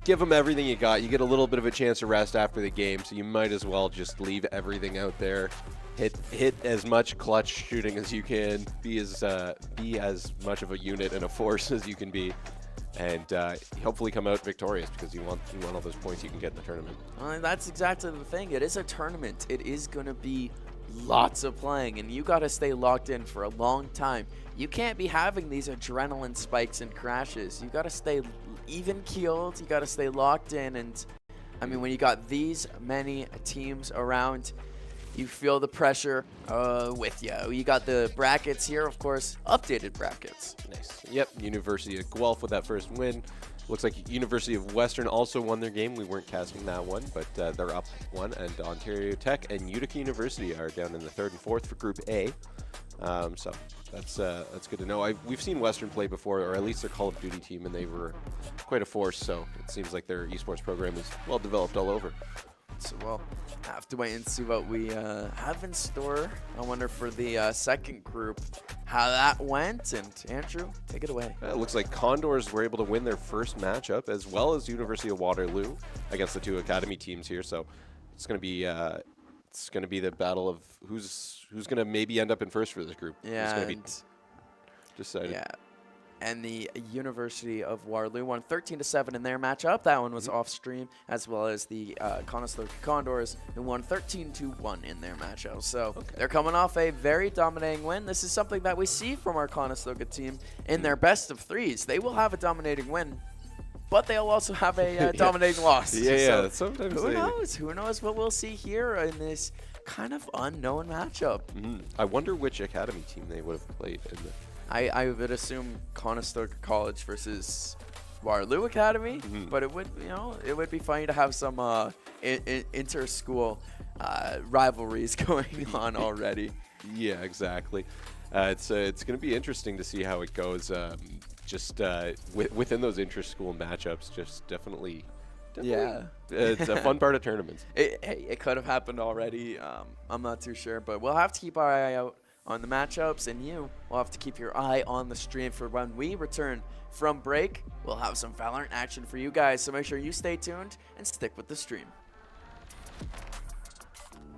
give them everything you got. You get a little bit of a chance to rest after the game, so you might as well just leave everything out there. Hit as much clutch shooting as you can. Be as much of a unit and a force as you can be, and hopefully come out victorious, because you want all those points you can get in the tournament. That's exactly the thing. It is a tournament. It is going to be lots of playing, and you got to stay locked in for a long time. You can't be having these adrenaline spikes and crashes. You got to stay even keeled. You got to stay locked in, and I mean, when you got these many teams around, you feel the pressure with you. You got the brackets here, of course, updated brackets. Nice. Yep, University of Guelph with that first win. Looks like University of Western also won their game. We weren't casting that one, but they're up one. And Ontario Tech and Utica University are down in the 3rd and 4th for Group A. So that's good to know. We've seen Western play before, or at least their Call of Duty team, and they were quite a force. So it seems like their esports program is well developed all over. So we'll have to wait and see what we have in store. I wonder for the second group how that went. And Andrew, take it away. It looks like Condors were able to win their first matchup, as well as University of Waterloo against the two academy teams here. So it's going to be the battle of who's going to maybe end up in first for this group. Yeah, it's going to be decided. Yeah. And the University of Waterloo won 13-7 in their matchup. That one was off stream, as well as the Conestoga Condors, who won 13-1 in their matchup. So they're coming off a very dominating win. This is something that we see from our Conestoga team in their best of threes. They will have a dominating win, but they'll also have a dominating loss. Yeah, so sometimes who knows? Who knows what we'll see here in this kind of unknown matchup. I wonder which academy team they would have played in the... I would assume Conestoga College versus Waterloo Academy, but it would be funny to have some inter-school rivalries going on already. Yeah, exactly. It's going to be interesting to see how it goes. Within those inter-school matchups, just definitely. Yeah, it's a fun part of tournaments. It could have happened already. I'm not too sure, but we'll have to keep our eye out on the matchups, and you will have to keep your eye on the stream for when we return from break. We'll have some Valorant action for you guys, so make sure you stay tuned and stick with the stream.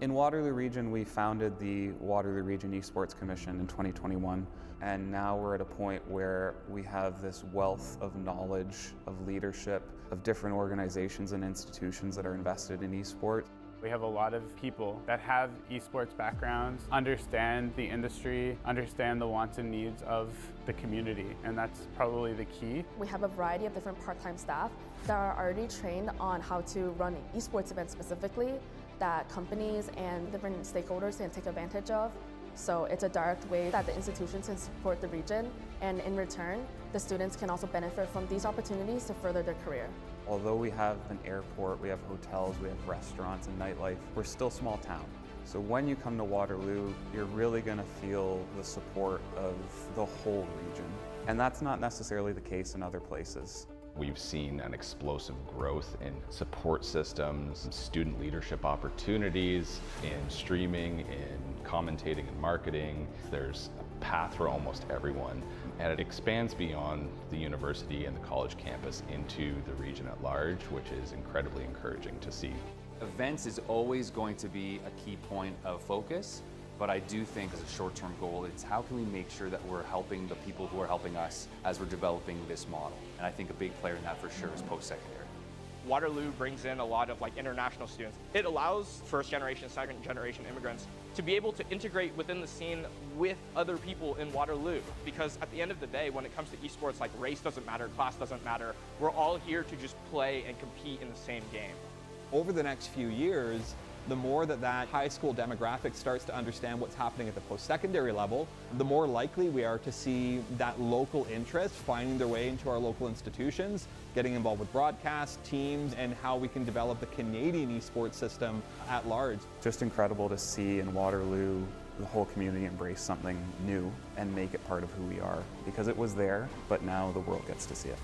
In Waterloo Region, we founded the Waterloo Region Esports Commission in 2021, and now we're at a point where we have this wealth of knowledge, of leadership, of different organizations and institutions that are invested in esports. We have a lot of people that have esports backgrounds, understand the industry, understand the wants and needs of the community, and that's probably the key. We have a variety of different part-time staff that are already trained on how to run esports events specifically that companies and different stakeholders can take advantage of. So it's a direct way that the institutions can support the region, and in return, the students can also benefit from these opportunities to further their career. Although we have an airport, we have hotels, we have restaurants and nightlife, we're still small town. So when you come to Waterloo, you're really going to feel the support of the whole region. And that's not necessarily the case in other places. We've seen an explosive growth in support systems, student leadership opportunities, in streaming, in commentating and marketing. There's a path for almost everyone, and it expands beyond the university and the college campus into the region at large, which is incredibly encouraging to see. Events is always going to be a key point of focus, but I do think as a short-term goal, it's how can we make sure that we're helping the people who are helping us as we're developing this model. And I think a big player in that for sure is post-secondary. Waterloo brings in a lot of international students. It allows first generation, second generation immigrants to be able to integrate within the scene with other people in Waterloo. Because at the end of the day, when it comes to esports, race doesn't matter, class doesn't matter. We're all here to just play and compete in the same game. Over the next few years, the more that high school demographic starts to understand what's happening at the post-secondary level, the more likely we are to see that local interest finding their way into our local institutions, getting involved with broadcast, teams, and how we can develop the Canadian esports system at large. Just incredible to see in Waterloo the whole community embrace something new and make it part of who we are, because it was there, but now the world gets to see it.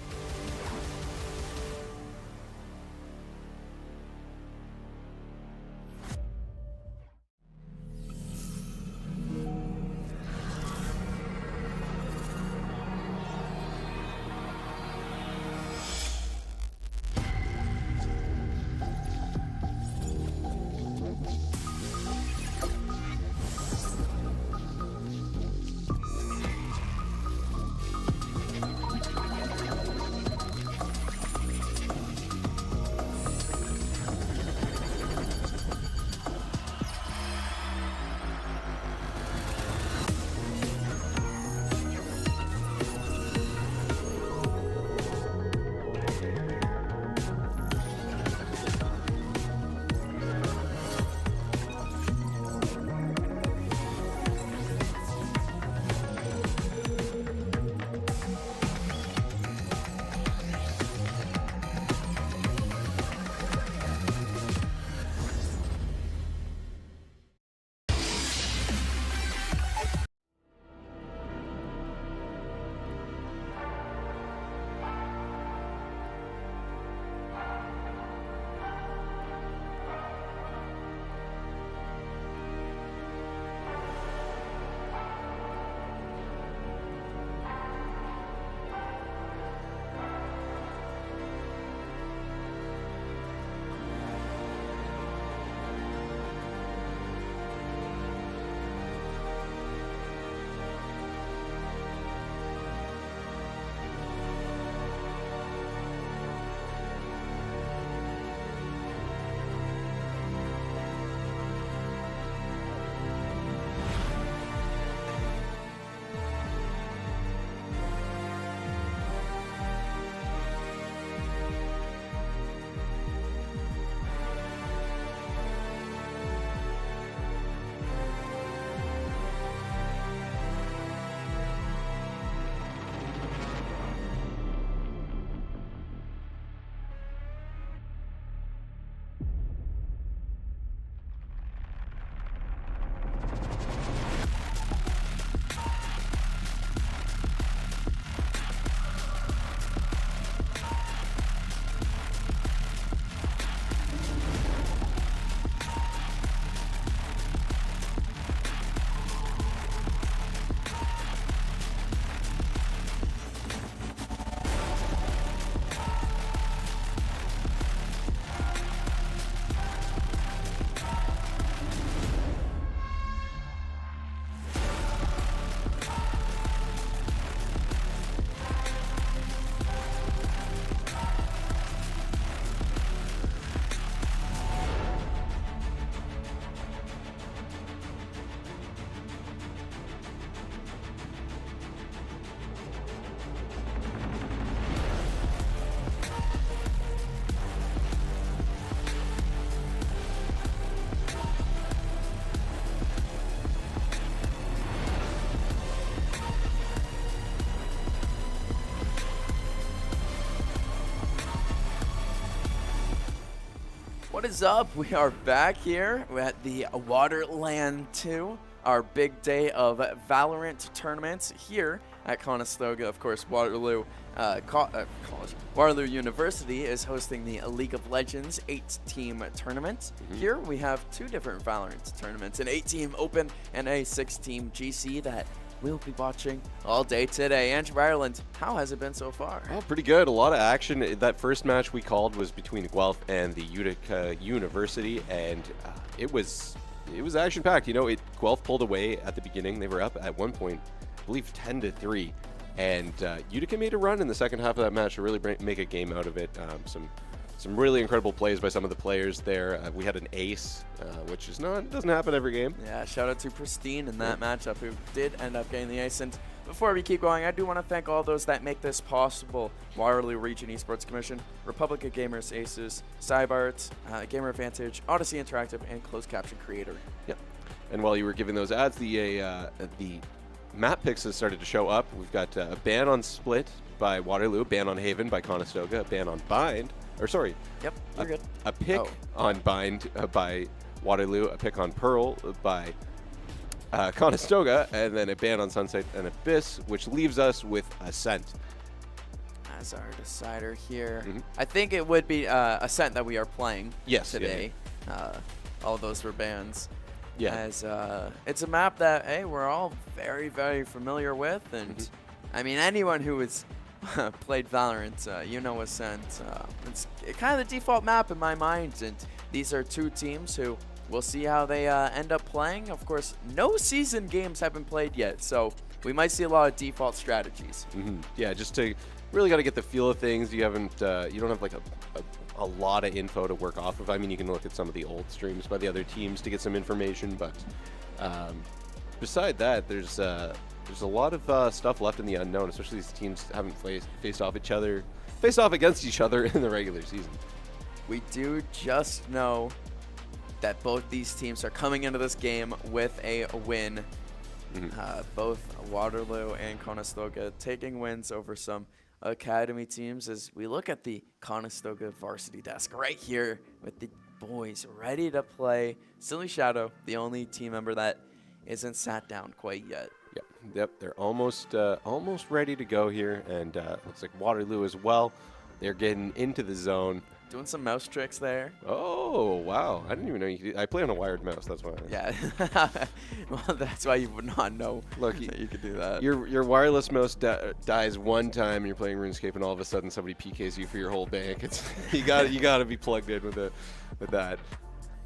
What is up? We are back here at the WaterLAN 2, our big day of Valorant tournaments here at Conestoga. Of course, Waterloo College. Waterloo University is hosting the League of Legends 8-team tournament. Here we have two different Valorant tournaments, an 8-team Open and a 6-team GC that we'll be watching all day today. Andrew Ireland, how has it been so far? Oh, pretty good. A lot of action. That first match we called was between Guelph and the Utica University, and it was action-packed. You know, Guelph pulled away at the beginning. They were up at one point, I believe, 10-3, and Utica made a run in the second half of that match to really make a game out of it. Some really incredible plays by some of the players there. We had an ace, which doesn't happen every game. Yeah, shout out to Pristine in that matchup, who did end up getting the ace. And before we keep going, I do want to thank all those that make this possible. Waterloo Region Esports Commission, Republic of Gamers, Asus, Cybart, Gamer Advantage, Odyssey Interactive, and Closed Caption Creator. Yep. And while you were giving those ads, the map picks has started to show up. We've got a ban on Split by Waterloo, a ban on Haven by Conestoga, a ban on Bind, Yep, you're good. A pick on Bind by Waterloo, a pick on Pearl by Conestoga, and then a ban on Sunset and Abyss, which leaves us with Ascent. As our decider here. I think it would be Ascent that we are playing today. All those were bans. Yeah. As it's a map that, hey, we're all very, very familiar with. And I mean, anyone who has played Valorant, you know Ascent. It's kind of the default map in my mind. And these are two teams who we'll see how they end up playing. Of course, no season games have been played yet, so we might see a lot of default strategies. Yeah, just to really got to get the feel of things. You haven't, you don't have like a lot of info to work off of. I mean, you can look at some of the old streams by the other teams to get some information, but beside that, there's a lot of stuff left in the unknown. Especially these teams haven't faced off against each other in the regular season. We do just know that both these teams are coming into this game with a win. Both Waterloo and Conestoga taking wins over some academy teams. As we look at the Conestoga varsity desk right here with the boys ready to play. Silly Shadow, the only team member that isn't sat down quite yet. Yep, they're almost ready to go here, and looks like Waterloo as well. They're getting into the zone. Doing some mouse tricks there. Oh, wow. I didn't even know you could. I play on a wired mouse, that's why. Yeah. Well, that's why you would not know that you could do that. Your wireless mouse dies one time and you're playing RuneScape, and all of a sudden somebody PKs you for your whole bank. It's you got to be plugged in with that.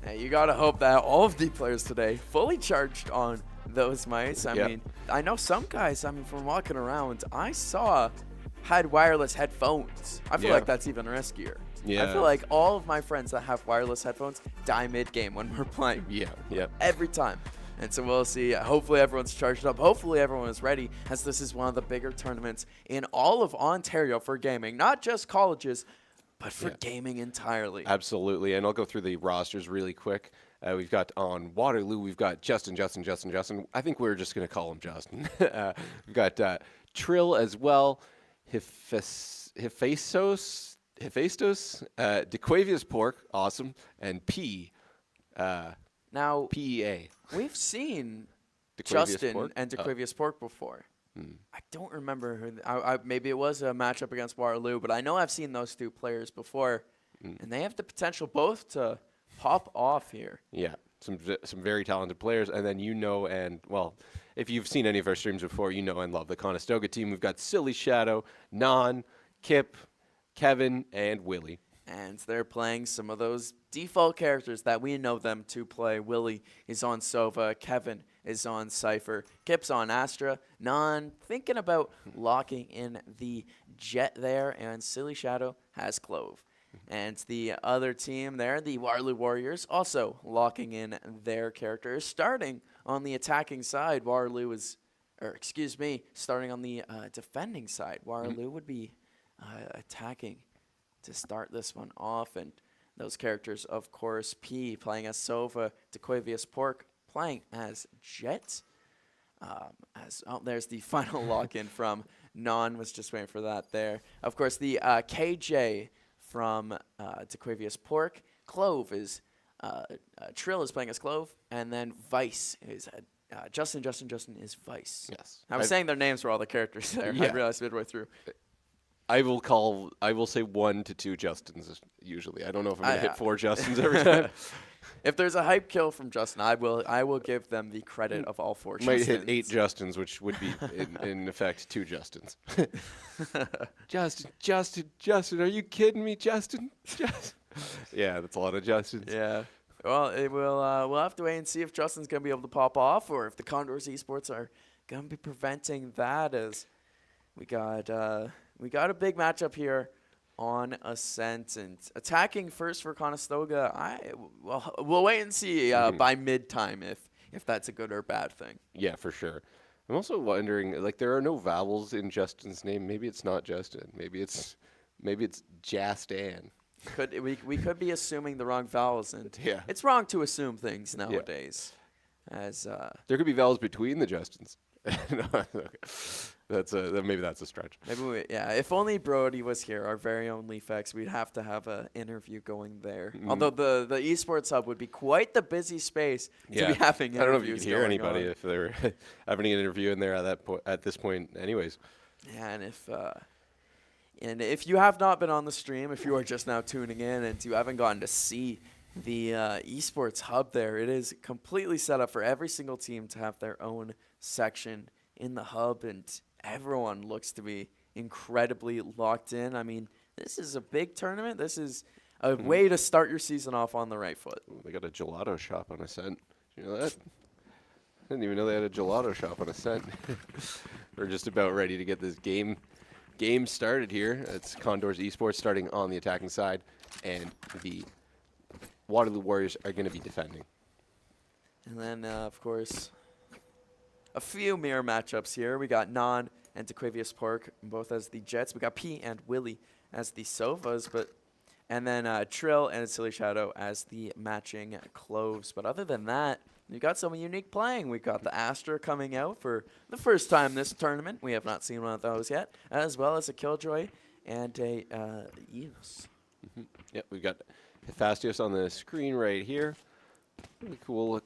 Hey, you got to hope that all of the players today fully charged on those mice. I mean, I know some guys, from walking around, I saw had wireless headphones. I feel like that's even riskier. Yeah. I feel like all of my friends that have wireless headphones die mid-game when we're playing. Yeah. Every time. And so we'll see. Hopefully everyone's charged up. Hopefully everyone is ready, as this is one of the bigger tournaments in all of Ontario for gaming. Not just colleges, but for gaming entirely. Absolutely. And I'll go through the rosters really quick. We've got on Waterloo, we've got Justin. I think we're just going to call him Justin. We've got Trill as well. Hephaestus, DeQuavius Pork, awesome, and now PEA. We've seen Justin Pork? And DeQuavius Pork before. I don't remember who. Maybe it was a matchup against Waterloo, but I know I've seen those two players before, and they have the potential both to pop off here. Yeah, some very talented players, and then if you've seen any of our streams before, you know and love the Conestoga team. We've got Silly Shadow, Non, Kip, Kevin, and Willie. And they're playing some of those default characters that we know them to play. Willie is on Sova, Kevin is on Cypher, Kip's on Astra, Non thinking about locking in the Jet there, and Silly Shadow has Clove. And the other team there, the Waterloo Warriors, also locking in their characters. Starting on the attacking side, starting on the defending side, Waterloo would be attacking to start this one off. And those characters, of course, P playing as Sova, DeQuavius Pork playing as Jet. There's the final lock-in from Non, was just waiting for that there. Of course, the KJ from DeQuavius Pork. Clove is, Trill is playing as Clove, and then Vice is, Justin is Vice. Yes. I was saying their names for all the characters there. Yeah. I realized midway through. I will say 1 to 2 Justins usually. I don't know if I'm going to hit 4 Justins every time. If there's a hype kill from Justin, I will give them the credit of all 4 Justins. Might hit 8 Justins, which would be in effect 2 Justins. Justin, are you kidding me, Justin? Yeah, that's a lot of Justins. Yeah. Well, we'll have to wait and see if Justin's gonna be able to pop off, or if the Condors Esports are gonna be preventing that. As we got a big matchup here on Ascent, and attacking first for Conestoga. We'll wait and see by mid-time if that's a good or bad thing. Yeah, for sure. I'm also wondering, like, there are no vowels in Justin's name. Maybe it's not Justin. Maybe it's Jastan. We could be assuming the wrong vowels, and Yeah. it's wrong to assume things nowadays. As There could be vowels between the Justins. No, okay. Maybe that's a stretch. maybe if only Brody was here, our very own Leafex, we'd have to have an interview going there. Although the Esports Hub would be quite the busy space to be having interviews. I don't know if you could hear going anybody on. if they were having an interview in there at this point anyways. Yeah, and if you have not been on the stream, if you are just now tuning in and you haven't gotten to see the Esports Hub there, it is completely set up for every single team to have their own section in the hub, and everyone looks to be incredibly locked in. I mean, this is a big tournament. This is a way to start your season off on the right foot. They got a gelato shop on Ascent. Did you know that? I didn't even know they had a gelato shop on Ascent. We're just about ready to get this game started here. It's Condors Esports starting on the attacking side, and the Waterloo Warriors are going to be defending. And then, of course, a few mirror matchups here. We got Non and Dequavius Park both as the Jets. We got P and Willie as the Sovas, and then Trill and Silly Shadow as the matching Cloves. But other than that, we got some unique playing. We got the Astra coming out for the first time this tournament. We have not seen one of those yet, as well as a Killjoy and a Eos. Yep, we've got Hephaestus on the screen right here. Really cool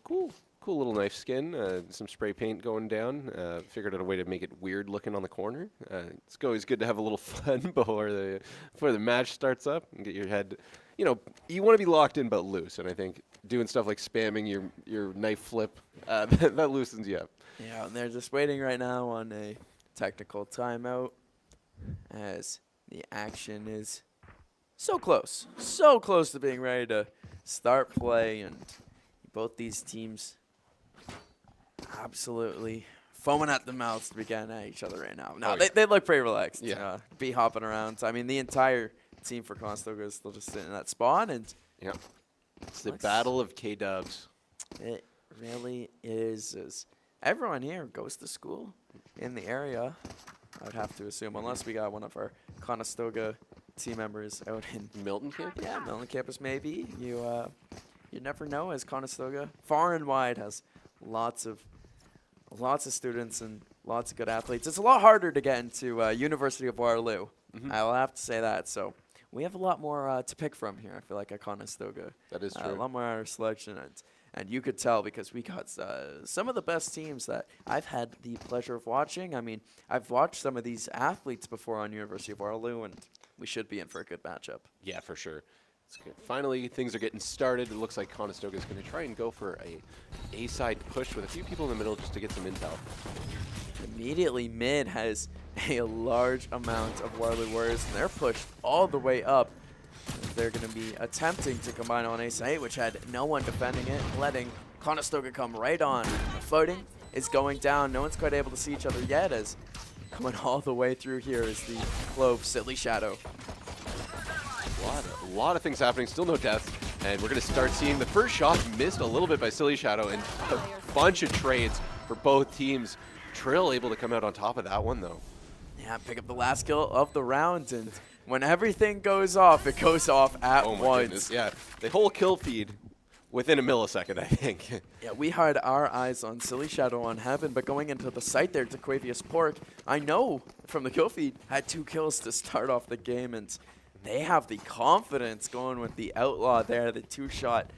little knife skin. Some spray paint going down. Figured out a way to make it weird looking on the corner. It's always good to have a little fun before the match starts up and get your head. You know, you want to be locked in but loose, and I think doing stuff like spamming your knife flip that loosens you up. Yeah, and they're just waiting right now on a technical timeout as the action is so close to being ready to start play, and both these teams absolutely foaming at the mouths to be getting at each other right now. No, they look pretty relaxed. Yeah. Be hopping around. I mean, the entire team for Conestoga is still just sitting in that spawn, and it's the battle of K-dubs. It really is. Everyone here goes to school in the area, I would have to assume, unless we got one of our Conestoga team members out in Milton campus. Yeah, Milton campus maybe. You never know, as Conestoga far and wide has lots of students and lots of good athletes. It's a lot harder to get into University of Waterloo. I will have to say that. So we have a lot more to pick from here, I feel like, at Conestoga. That is true. A lot more at our selection. And you could tell because we got some of the best teams that I've had the pleasure of watching. I mean, I've watched some of these athletes before on University of Waterloo, and we should be in for a good matchup. Yeah, for sure. It's good. Finally, things are getting started. It looks like Conestoga is going to try and go for a side push with a few people in the middle just to get some intel. Immediately, mid has a large amount of Waterloo Warriors, and they're pushed all the way up. They're going to be attempting to combine on a site, which had no one defending it, letting Conestoga come right on. The floating is going down. No one's quite able to see each other yet, as coming all the way through here is the Clove Silly Shadow. A lot of things happening, still no deaths, and we're going to start seeing the first shot missed a little bit by Silly Shadow, and a bunch of trades for both teams. Trill able to come out on top of that one, though. Yeah, pick up the last kill of the round, and when everything goes off, it goes off at Oh my once. goodness, yeah. The whole kill feed within a millisecond, I think. Yeah, we had our eyes on Silly Shadow on Heaven, but going into the site there, Dequavius Pork, I know from the kill feed, had 2 kills to start off the game, and they have the confidence going with the Outlaw there, the 2-shot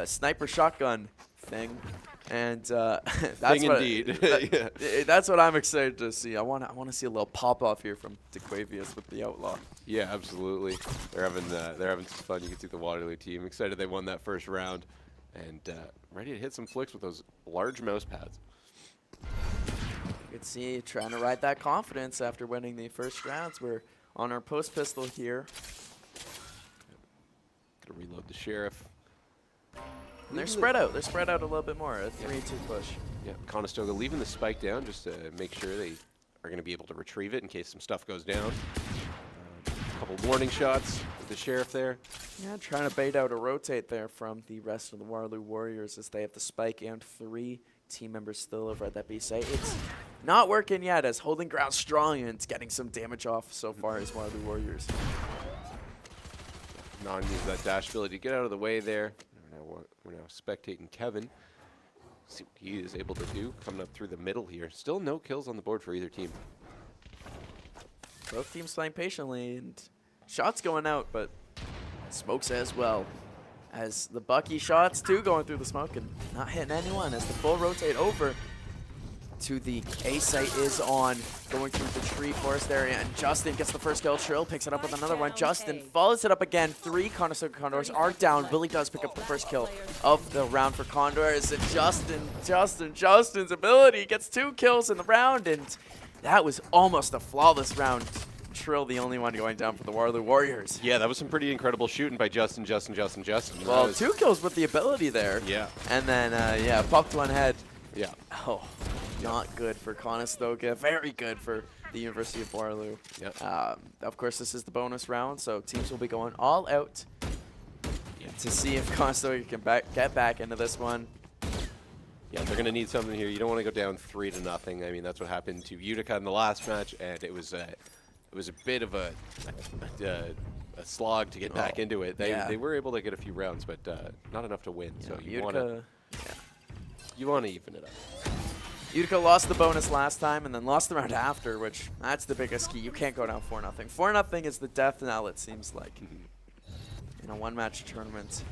sniper shotgun thing. And that's that's what I'm excited to see. I want to see a little pop off here from Dequavius with the Outlaw. Yeah, absolutely. They're having some fun. You can see the Waterloo team excited they won that first round, and ready to hit some flicks with those large mouse pads. You can see trying to ride that confidence after winning the first rounds. We're on our post pistol here. Gonna reload the Sheriff. And they're spread out. They're spread out a little bit more. A 3-2 push. Yeah, Conestoga leaving the spike down just to make sure they are going to be able to retrieve it in case some stuff goes down. A couple warning shots with the Sheriff there. Yeah, trying to bait out a rotate there from the rest of the Waterloo Warriors as they have the spike and 3 team members still over at that B site. It's not working yet as holding ground strong and it's getting some damage off so far as Waterloo Warriors. Non uses that dash ability to get out of the way there. We're now spectating Kevin. See what he is able to do coming up through the middle here. Still no kills on the board for either team. Both teams playing patiently and shots going out, but smokes as well. As the Bucky shots too going through the smoke and not hitting anyone as the full rotate over to the A site is on, going through the tree forest area, and Justin gets the first kill. Trill picks it up with another one. Justin follows it up again. 3 Conestoga Condors are down. Willie does pick up the first kill of the round for Condors, and Justin's ability gets 2 kills in the round, and that was almost a flawless round. Trill the only one going down for the Waterloo Warriors. Yeah, that was some pretty incredible shooting by Justin. Well, 2 kills with the ability there. Yeah. And then, yeah, popped one head. Yeah. Oh, not good for Conestoga. Very good for the University of Waterloo. Yep. Of course, this is the bonus round, so teams will be going all out to see if Conestoga can get back into this one. Yeah, they're going to need something here. You don't want to go down 3-0. I mean, that's what happened to Utica in the last match, and it was a bit of a slog to get back into it. They were able to get a few rounds, but not enough to win. So you want to even it up. Utica lost the bonus last time and then lost the round after, which that's the biggest key. You can't go down 4-0. 4-0 is the death knell, it seems like, in a one-match tournament.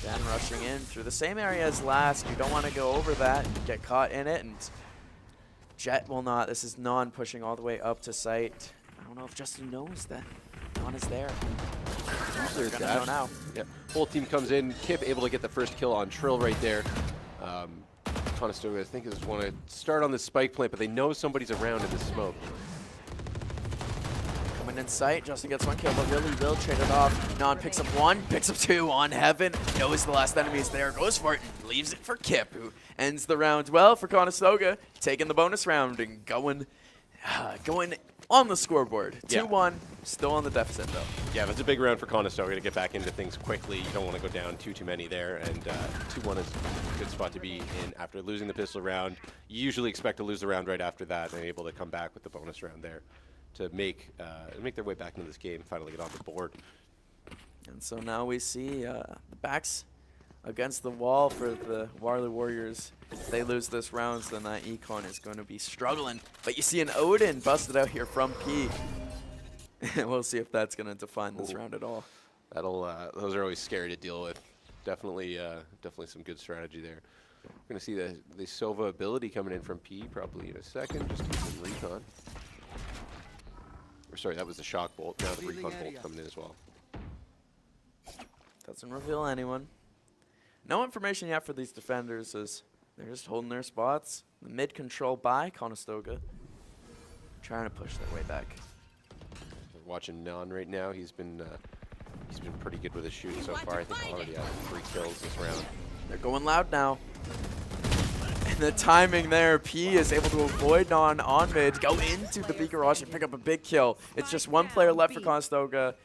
Then rushing in through the same area as last. You don't want to go over that and get caught in it. And Jet will not. This is Non pushing all the way up to site. I don't know if Justin knows that Non is there. They're going to know now. Yeah. Whole team comes in. Kip able to get the first kill on Trill right there. Conestoga, I think, is want to start on the spike plant, but they know somebody's around in the smoke. Coming in sight, Justin gets 1 kill, but really will trade it off. Non picks up 1, picks up 2 on Heaven. Knows the last enemy is there, goes for it, leaves it for Kip, who ends the round well for Conestoga, taking the bonus round and going on the scoreboard. 2-1, still on the deficit though. Yeah, that's a big round for Conestoga to get back into things quickly. You don't want to go down too many there, and 2-1 is a good spot to be in after losing the pistol round. You usually expect to lose the round right after that and able to come back with the bonus round there to make their way back into this game, finally get on the board. And so now we see the backs against the wall for the Waterloo Warriors. If they lose this round, then that Econ is going to be struggling. But you see an Odin busted out here from P. We'll see if that's going to define this round at all. Those are always scary to deal with. Definitely some good strategy there. We're going to see the Sova ability coming in from P probably in a second. Just do some recon. Or sorry, that was the shock bolt. Now the recon bolt coming in as well. Doesn't reveal anyone. No information yet for these defenders as they're just holding their spots. The mid control by Conestoga. Trying to push their way back. We're watching Non right now. He's been pretty good with his shooting so far. I think already out 3 kills this round. They're going loud now. And the timing there, P is able to avoid Non on mid, go into the B garage and pick up a big kill. It's just 1 player left for Conestoga.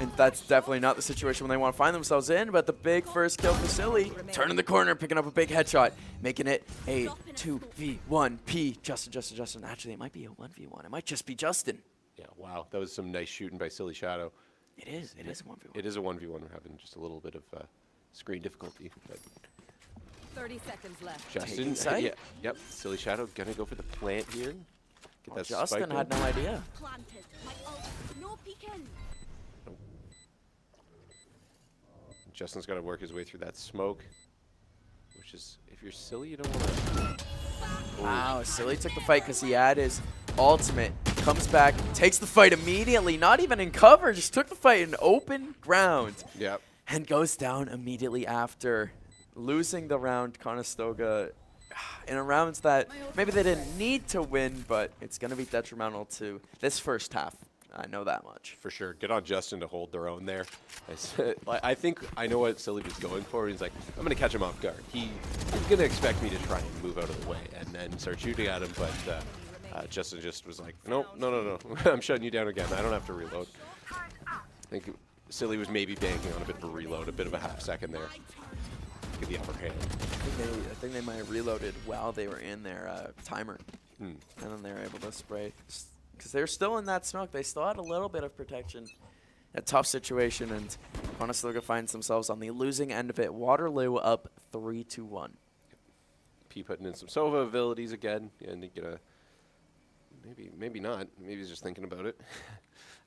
And that's definitely not the situation when they want to find themselves in, but the big first kill for Silly, turning the corner, picking up a big headshot, making it a 2v1. P, Justin. Actually, it might be a 1v1. It might just be Justin. Yeah, wow. That was some nice shooting by Silly Shadow. It is a 1v1. It is a 1v1. We're having just a little bit of screen difficulty. But 30 seconds left. Justin, yep. Silly Shadow gonna go for the plant here. Get that Justin spike had no idea. Planted. My ult. No peeking. Justin's got to work his way through that smoke, which is, if you're Silly, you don't want to. Wow, Silly took the fight because he had his ultimate. Comes back, takes the fight immediately, not even in cover, just took the fight in open ground. Yep. And goes down immediately after losing the round. Conestoga in a round that maybe they didn't need to win, but it's going to be detrimental to this first half. I know that much. For sure. Good on Justin to hold their own there. I think I know what Silly was going for. He's like, I'm going to catch him off guard. He's going to expect me to try and move out of the way and then start shooting at him, but Justin just was like, nope, no. I'm shutting you down again. I don't have to reload. I think Silly was maybe banking on a bit of a reload, a bit of a half second there. get the upper hand. I think they might have reloaded while they were in their timer. Hmm. And then they were able to spray. Because they're still in that smoke. They still had a little bit of protection. A tough situation, and Conestoga finds themselves on the losing end of it. Waterloo up 3-1. P putting in some Sova abilities again, and get a maybe not. Maybe he's just thinking about it.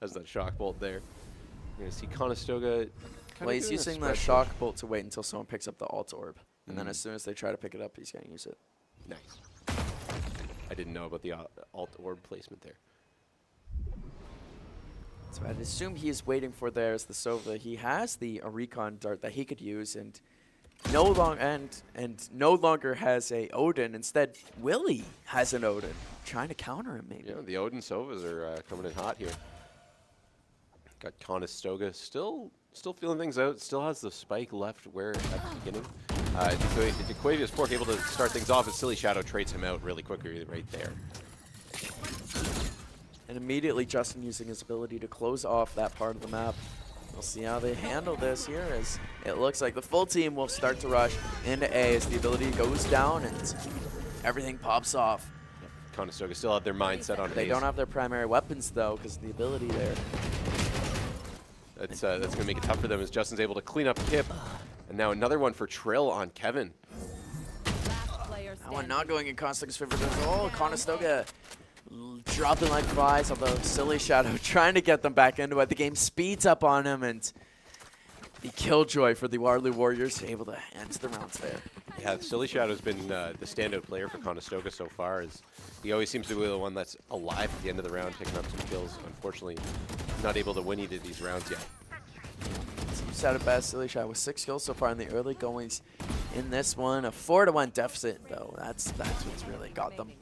As that shock bolt there. You're gonna see Conestoga. Well, he's using the shock bolt to wait until someone picks up the alt orb, and then as soon as they try to pick it up, he's gonna use it. Nice. I didn't know about the alt orb placement there. So I'd assume he's waiting for theirs, the Sova. He has the recon dart that he could use, and no longer has a Odin. Instead, Willie has an Odin, trying to counter him maybe. Yeah, the Odin Sovas are coming in hot here. Got Conestoga still feeling things out. Still has the spike left where at the beginning. DeQuavius Pork able to start things off, and Silly Shadow trades him out really quickly right there. And immediately Justin using his ability to close off that part of the map. We'll see how they handle this here, as it looks like the full team will start to rush into A as the ability goes down and everything pops off. Conestoga still have their mindset on They don't have their primary weapons though, because of the ability there. That's going to make it tough for them as Justin's able to clean up Kip. And now another one for Trill on Kevin. That one not going in Conestoga's favor. Oh, Conestoga dropping like flies, although Silly Shadow trying to get them back into it. The game speeds up on him, and the killjoy for the Waterloo Warriors able to end the rounds there. Yeah, Silly Shadow's been the standout player for Conestoga so far. As he always seems to be the one that's alive at the end of the round, picking up some kills. Unfortunately, not able to win either of these rounds yet. Seems at best, Silly Shadow with 6 kills so far in the early goings in this one. A 4-1 deficit, though. That's what's really got them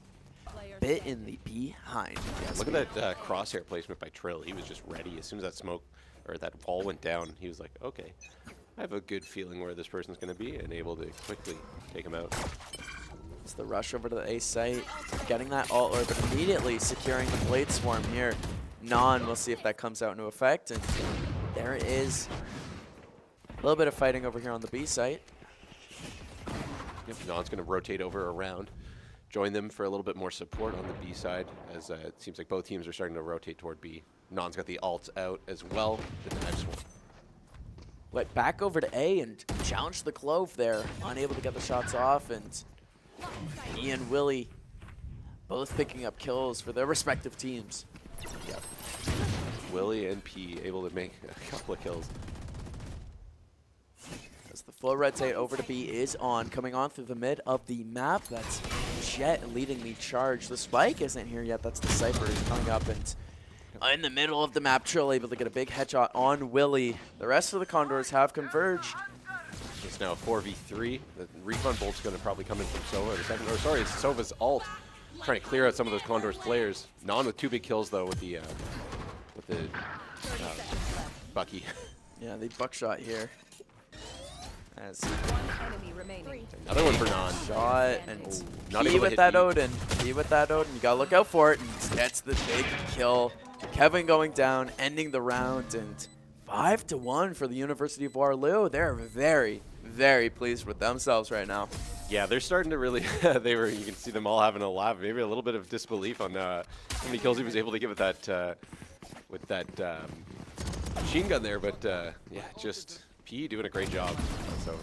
bit in the behind. Yes, look at that crosshair placement by Trill. He was just ready. As soon as that smoke or that wall went down, he was like, okay, I have a good feeling where this person's going to be, and able to quickly take him out. It's the rush over to the A site, getting that alt orb, but immediately securing the Blade Swarm here. Non, we'll see if that comes out into effect, and there is a little bit of fighting over here on the B site. Yep, Non's going to rotate over around. Join them for a little bit more support on the B side, as it seems like both teams are starting to rotate toward B. Non's got the alts out as well. The next one. Went back over to A and challenged the Clove there, unable to get the shots off, and he and Willie both picking up kills for their respective teams. Yep. Willie and P able to make a couple of kills. As the full rotate over to B is on, coming on through the mid of the map. That's Jet leading the charge. The spike isn't here yet. That's the Cypher is coming up, and in the middle of the map, Trill able to get a big headshot on Willie. The rest of the Condors have converged. It's now a 4v3. The refund bolt's going to probably come in from Sova in a second. Or sorry, it's Sova's alt. Trying to clear out some of those Condors players. Non with 2 big kills though with the Bucky. Yeah, the buckshot here. As another one for Non. Shot and not P with that Odin. P with that Odin. You gotta look out for it. And gets the big kill. Kevin going down, ending the round, and 5-1 for the University of Waterloo. They're very, very pleased with themselves right now. Yeah, they're starting to really. You can see them all having a laugh. Maybe a little bit of disbelief on how many kills he was able to get with that machine gun there. But yeah, just P doing a great job. So,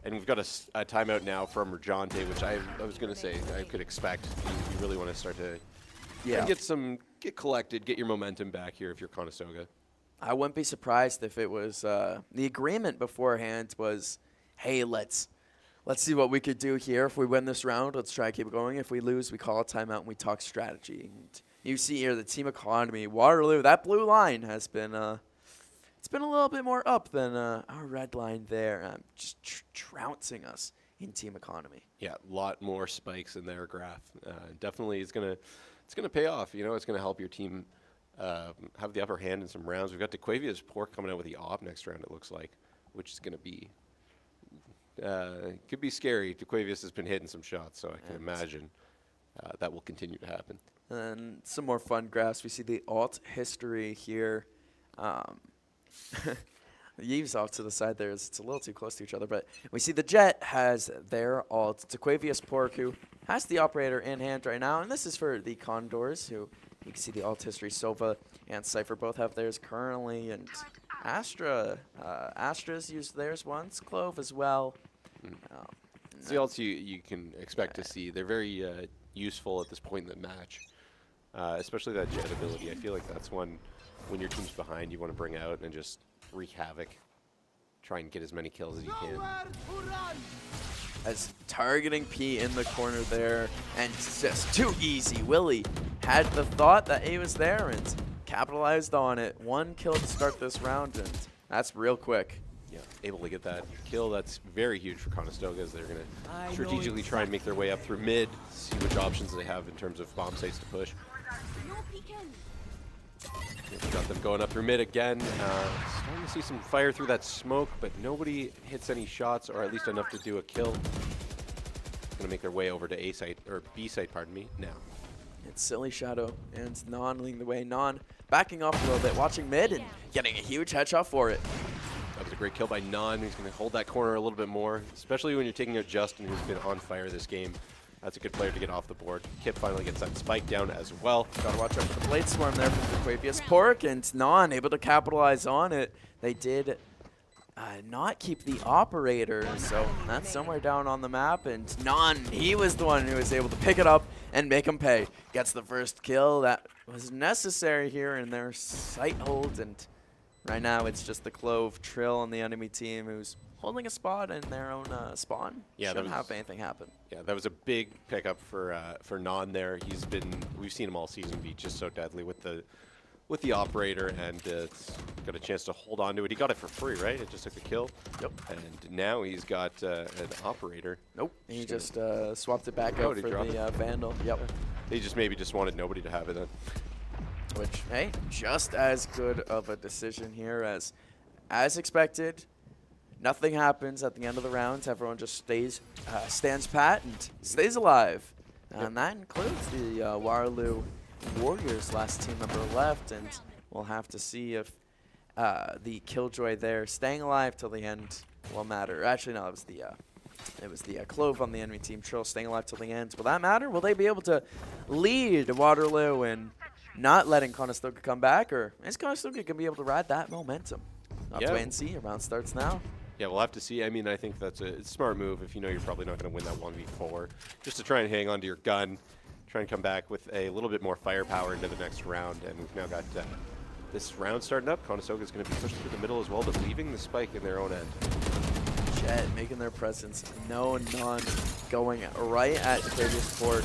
and we've got a timeout now from Rajante, which I was going to say I could expect. You really want to start to get collected, get your momentum back here if you're Conestoga. I wouldn't be surprised if it was the agreement beforehand was, hey, let's see what we could do here. If we win this round, let's try to keep going. If we lose, we call a timeout and we talk strategy. And you see here the team economy, Waterloo, that blue line has been it's been a little bit more up than our red line there, just trouncing us in team economy. Yeah, a lot more spikes in their graph. Definitely, it's gonna pay off. You know, it's gonna help your team have the upper hand in some rounds. We've got DeQuavius Pork coming out with the op next round. It looks like, which is gonna be could be scary. DeQuavius has been hitting some shots, so I can imagine that will continue to happen. And some more fun graphs. We see the alt history here. Eve's off to the side there. It's a little too close to each other, but we see the Jet has their ult. It's Aquavius Pork, who has the operator in hand right now, and this is for the Condors, who you can see the ult history. Sova and Cypher both have theirs currently, and Astra's used theirs once, Clove as well. It's the ults you can expect to see. They're very useful at this point in the match, especially that Jet ability. I feel like that's one, when your team's behind, you want to bring out and just wreak havoc. Try and get as many kills as you can. As targeting P in the corner there, and it's just too easy. Willie had the thought that he was there and capitalized on it. 1 kill to start this round, and that's real quick. Yeah, able to get that kill. That's very huge for Conestoga, as they're going to strategically try and make their way up through mid, see which options they have in terms of bomb sites to push. Got them going up through mid again. Starting to see some fire through that smoke, but nobody hits any shots, or at least enough to do a kill. Going to make their way over to A site, or B site, pardon me, now. It's Silly Shadow and Non leading the way. Non backing off a little bit, watching mid and getting a huge headshot for it. That was a great kill by Non. He's going to hold that corner a little bit more, especially when you're taking out Justin, who's been on fire this game. That's a good player to get off the board. Kip finally gets that spike down as well. Gotta watch out for the Blade Swarm there from the Aquavius Pork, and Non able to capitalize on it. They did not keep the operator, so that's somewhere down on the map, and Non, he was the one who was able to pick it up and make him pay. Gets the first kill that was necessary here in their sight hold, and right now it's just the Clove Trill on the enemy team who's holding a spot in their own spawn. Yeah, shouldn't have anything happen. Yeah, that was a big pickup for Non there. We've seen him all season be just so deadly with the operator, and it's got a chance to hold on to it. He got it for free, right? It just took the kill. Yep. And now he's got an operator. Nope. He just swapped it back out for the Vandal. Yep. He just maybe just wanted nobody to have it then. Which, hey, just as good of a decision here as expected. Nothing happens at the end of the rounds. Everyone just stands pat and stays alive. And that includes the Waterloo Warriors, last team member left, and we'll have to see if the Killjoy there staying alive till the end will matter. Actually, no, it was the Clove on the enemy team. Trill staying alive till the end. Will that matter? Will they be able to lead Waterloo and not letting Conestoga come back, or is Conestoga going to be able to ride that momentum? I'll have to wait and see. Round starts now. Yeah, we'll have to see. I mean, I think that's a smart move if you know you're probably not going to win that 1v4. Just to try and hang on to your gun, try and come back with a little bit more firepower into the next round. And we've now got this round starting up. Conestoga is going to be pushed through the middle as well, but leaving the spike in their own end. Jet making their presence known. Non going right at Aquavius Port.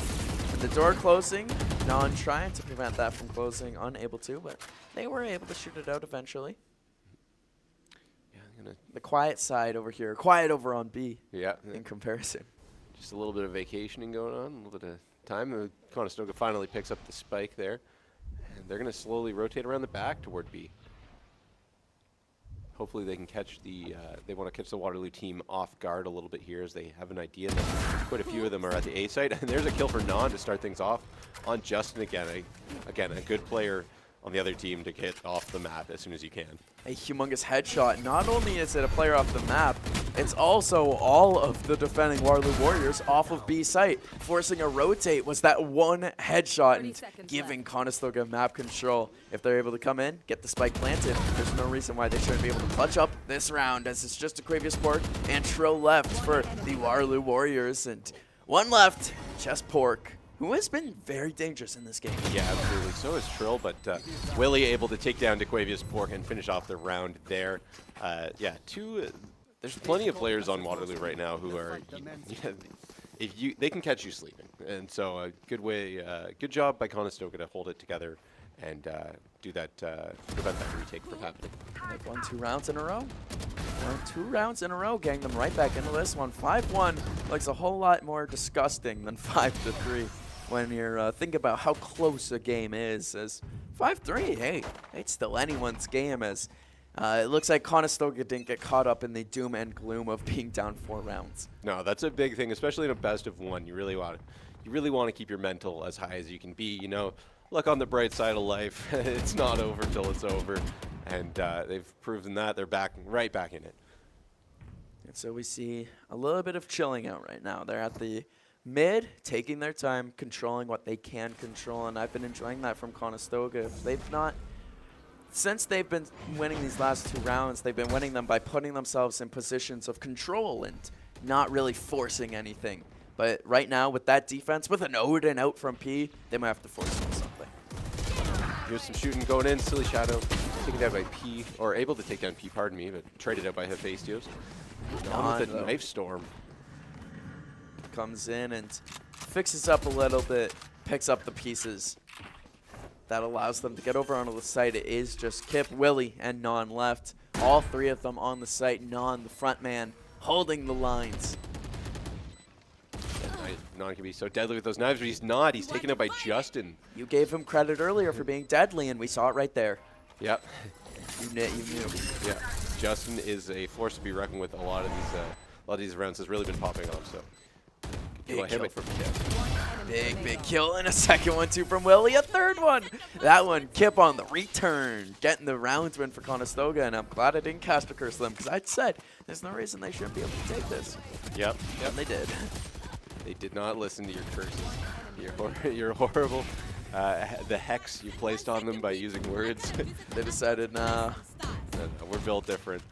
And the door closing. Non trying to prevent that from closing. Unable to, but they were able to shoot it out eventually. The quiet side over here, quiet over on B. Yeah. In comparison. Just a little bit of vacationing going on, a little bit of time. Conestoga finally picks up the spike there. And they're going to slowly rotate around the back toward B. Hopefully they can catch they want to catch the Waterloo team off guard a little bit here, as they have an idea that quite a few of them are at the A site. And there's a kill for Non to start things off on Justin again. Again, a good player on the other team to get off the map as soon as you can. A humongous headshot. Not only is it a player off the map, it's also all of the defending Waterloo Warriors off of B site. Forcing a rotate was that one headshot and giving Conestoga map control. If they're able to come in, get the spike planted, there's no reason why they shouldn't be able to clutch up this round, as it's just Aquavius Pork and Trill left for the Waterloo Warriors. And one left, Chess Pork, who has been very dangerous in this game. Yeah, absolutely. So is Trill, but Willie able to take down Aquavius Pork and finish off the round there. Yeah, there's plenty of players on Waterloo right now who are, they can catch you sleeping. And so a good job by Conestoga to hold it together and do that, prevent that retake from happening. They've won 2 rounds in a row. Won 2 rounds in a row, getting them right back into this one. 5-1 looks a whole lot more disgusting than 5-3 when you're thinking about how close a game is. As 5-3, hey, it's still anyone's game, as it looks like Conestoga didn't get caught up in the doom and gloom of being down 4 rounds. No, that's a big thing, especially in a best of 1. You really want to keep your mental as high as you can be. You know, look on the bright side of life. It's not over till it's over. And they've proven that. They're right back in it. And so we see a little bit of chilling out right now. They're at the mid, taking their time, controlling what they can control, and I've been enjoying that from Conestoga. Since they've been winning these last 2 rounds, they've been winning them by putting themselves in positions of control and not really forcing anything. But right now, with that defense, with an Odin out from P, they might have to force something. Here's some shooting going in. Silly Shadow taken down by P, or able to take down P, pardon me, but traded out by Hephaestios. On with the Knife Storm. Comes in and fixes up a little bit, picks up the pieces. That allows them to get over onto the site. It is just Kip, Willie, and Non left. All 3 of them on the site. Non, the front man, holding the lines. Non can be so deadly with those knives, but he's not. He's taken out by Justin. You gave him credit earlier for being deadly, and we saw it right there. Yep. You knew. Yeah. Justin is a force to be reckoned with. A lot of these rounds has really been popping off. So big kill from Kip. Big kill, and a second one too from Willie. A third one. That one, Kip on the return, getting the rounds win for Conestoga, and I'm glad I didn't cast a curse them because I said there's no reason they shouldn't be able to take this. Yep. And they did. They did not listen to your curses. You're horrible. The hex you placed on them by using words. They decided, nah. We're built different.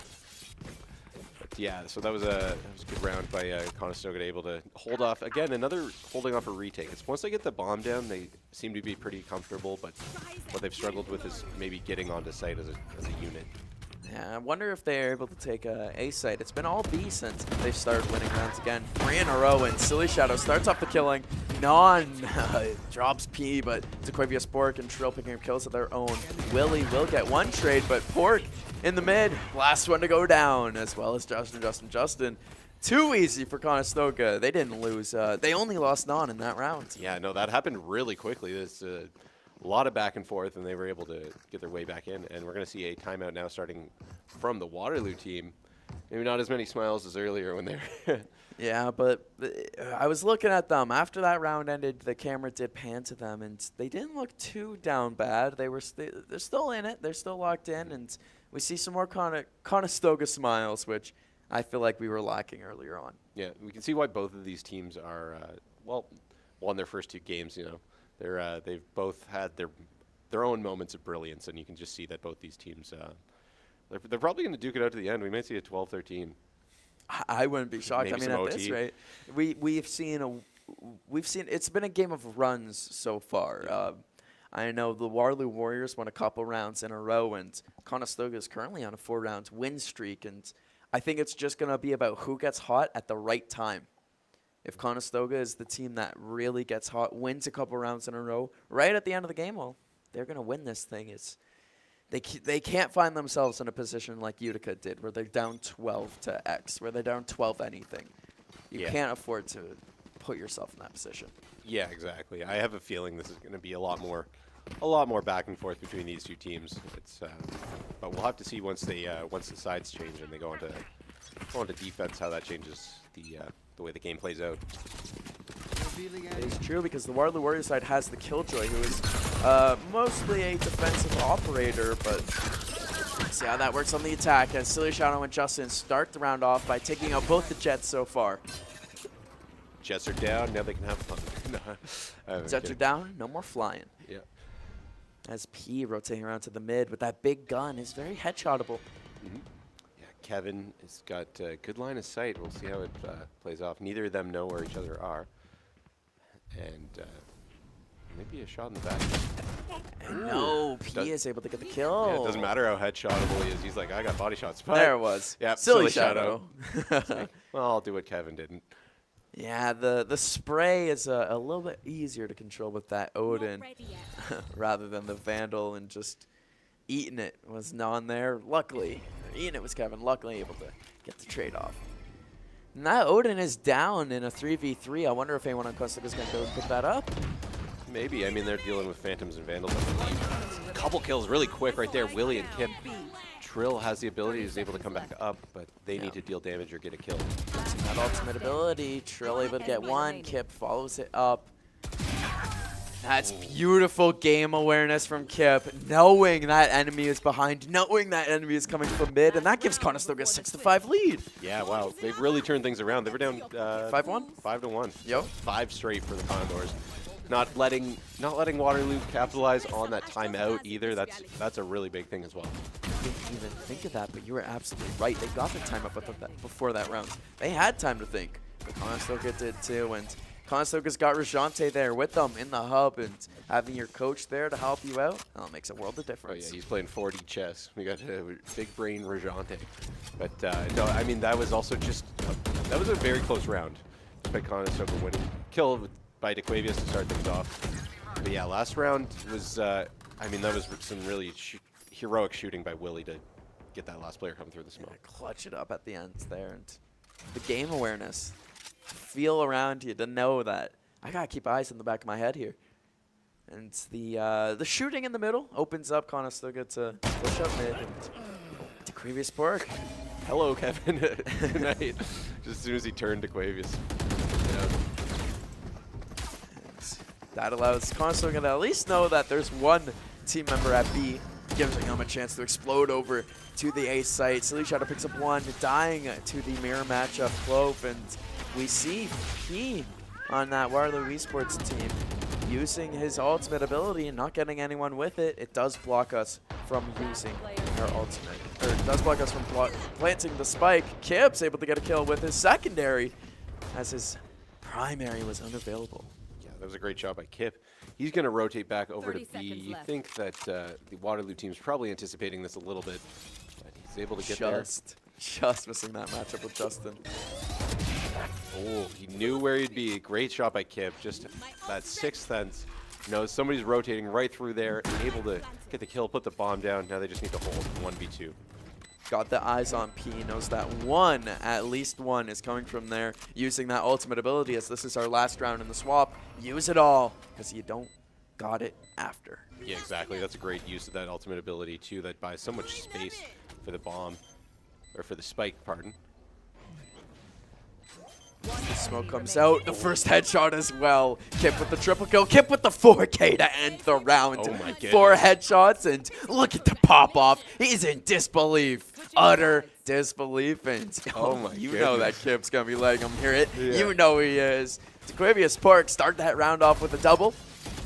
But yeah, so that was a good round by Conestoga, able to hold off. Again, another holding off a retake. It's once they get the bomb down, they seem to be pretty comfortable, but what they've struggled with is maybe getting onto site as a unit. Yeah, I wonder if they're able to take A site. It's been all B since they've started winning rounds again. 3 in a row, and Silly Shadow starts off the killing. Non drops P, but Zaquavia Spork and Trill picking up kills of their own. Willie will get one trade, but Pork in the mid, last one to go down, as well as Justin. Too easy for Conestoga. They didn't lose. They only lost Non in that round. Yeah, no, that happened really quickly. There's a lot of back and forth, and they were able to get their way back in. And we're going to see a timeout now starting from the Waterloo team. Maybe not as many smiles as earlier when they were. Yeah, but I was looking at them. After that round ended, the camera did pan to them, and they didn't look too down bad. They're still in it. They're still locked in, and we see some more Conestoga smiles, which I feel like we were lacking earlier on. Yeah, we can see why both of these teams are, won their first 2 games, you know. They've both had their own moments of brilliance, and you can just see that both these teams, they're probably going to duke it out to the end. We might see a 12-13. I wouldn't be shocked. Maybe I mean, at this rate, we've seen it's been a game of runs so far. I know the Waterloo Warriors won a couple rounds in a row, and Conestoga is currently on a 4-round win streak, and I think it's just going to be about who gets hot at the right time. If Conestoga is the team that really gets hot, wins a couple rounds in a row, right at the end of the game, well, they're going to win this thing. They can't find themselves in a position like Utica did, where they're down 12 to X, where they're down 12 anything. You can't afford to put yourself in that position. Yeah, exactly. I have a feeling this is going to be a lot more back and forth between these 2 teams. But we'll have to see once the sides change and they go into defense, how that changes the way the game plays out. It is true, because the Waterloo Warriors side has the Killjoy, who is mostly a defensive operator, but see how that works on the attack as Silly Shadow and Justin start the round off by taking out both the Jets so far. Jets are down, now they can have fun. Jets are down, no more flying. Yeah. As P rotating around to the mid with that big gun is very headshotable. Mm-hmm. Kevin has got a good line of sight. We'll see how it plays off. Neither of them know where each other are. And maybe a shot in the back. No, P is able to get the kill. Yeah, it doesn't matter how headshotable he is. He's like, I got body shots. There it was. Yeah, Silly Shadow. Like, well, I'll do what Kevin didn't. Yeah, the spray is a little bit easier to control with that Odin rather than the Vandal, and just eating it was Non there. Luckily, eating it was Kevin. Luckily able to get the trade off. And that Odin is down in a 3v3. I wonder if anyone on Conestoga is going to go and pick that up. Maybe. I mean, they're dealing with Phantoms and Vandals. A couple kills really quick right there. Willie and Kip. Trill has the ability, he's able to come back up, but they need to deal damage or get a kill. That ultimate ability, Trill able to get one, Kip follows it up. That's beautiful game awareness from Kip, knowing that enemy is behind, knowing that enemy is coming from mid, and that gives Conestoga a 6-5 lead. Yeah, wow. They've really turned things around. They were down 5-1? 5-1. Yep. 5 straight for the Condors. Not letting Waterloo capitalize on that timeout either. That's a really big thing as well. I didn't even think of that, but you were absolutely right. They got the timeout before that round. They had time to think, but Conestoga did too, and Conestoga's got Rajante there with them in the hub, and having your coach there to help you out, that makes a world of difference. Oh yeah, he's playing 4D chess. We got big brain Rajante. But no, I mean, that was also just, that was a very close round by Conestoga winning. Kill by DeQuavius to start things off. But yeah, last round was, I mean, that was some really heroic shooting by Willie to get that last player come through the smoke. Yeah, clutch it up at the end there, and the game awareness. Feel around you to know that I gotta keep eyes in the back of my head here. And the shooting in the middle opens up Conestoga to push up mid. And DeQuavius Park. Hello, Kevin. Tonight, just as soon as he turned DeQuavius. Yeah. That allows Conestoga to at least know that there's one team member at B, giving them a chance to explode over to the A site. Silly picks up one, dying to the mirror matchup Clove, and we see P on that Waterloo Esports team using his ultimate ability and not getting anyone with it. It does block us from using our ultimate, or it does block us from planting the spike. Kip's able to get a kill with his secondary as his primary was unavailable. Yeah, that was a great shot by Kip. He's going to rotate back over to B. You think that the Waterloo team's probably anticipating this a little bit, but he's able to get there. Just missing that matchup with Justin. Oh, he knew where he'd be. Great shot by Kip. Just that 6th sense. Knows somebody's rotating right through there, able to get the kill, put the bomb down. Now they just need to hold 1v2. Got the eyes on P, knows that one, at least one, is coming from there, using that ultimate ability as this is our last round in the swap. Use it all, because you don't got it after. Yeah, exactly. That's a great use of that ultimate ability, too, that buys so much space for the bomb, or for the spike, pardon. The smoke comes out, the first headshot as well. Kip with the triple kill, Kip with the 4K to end the round. Oh my goodness. 4 headshots, and look at the pop-off. He's in disbelief, utter disbelief, and oh my you goodness. know that Kip's gonna be letting him hear it. Yeah. You know he is. DeQuavius Park start that round off with a double,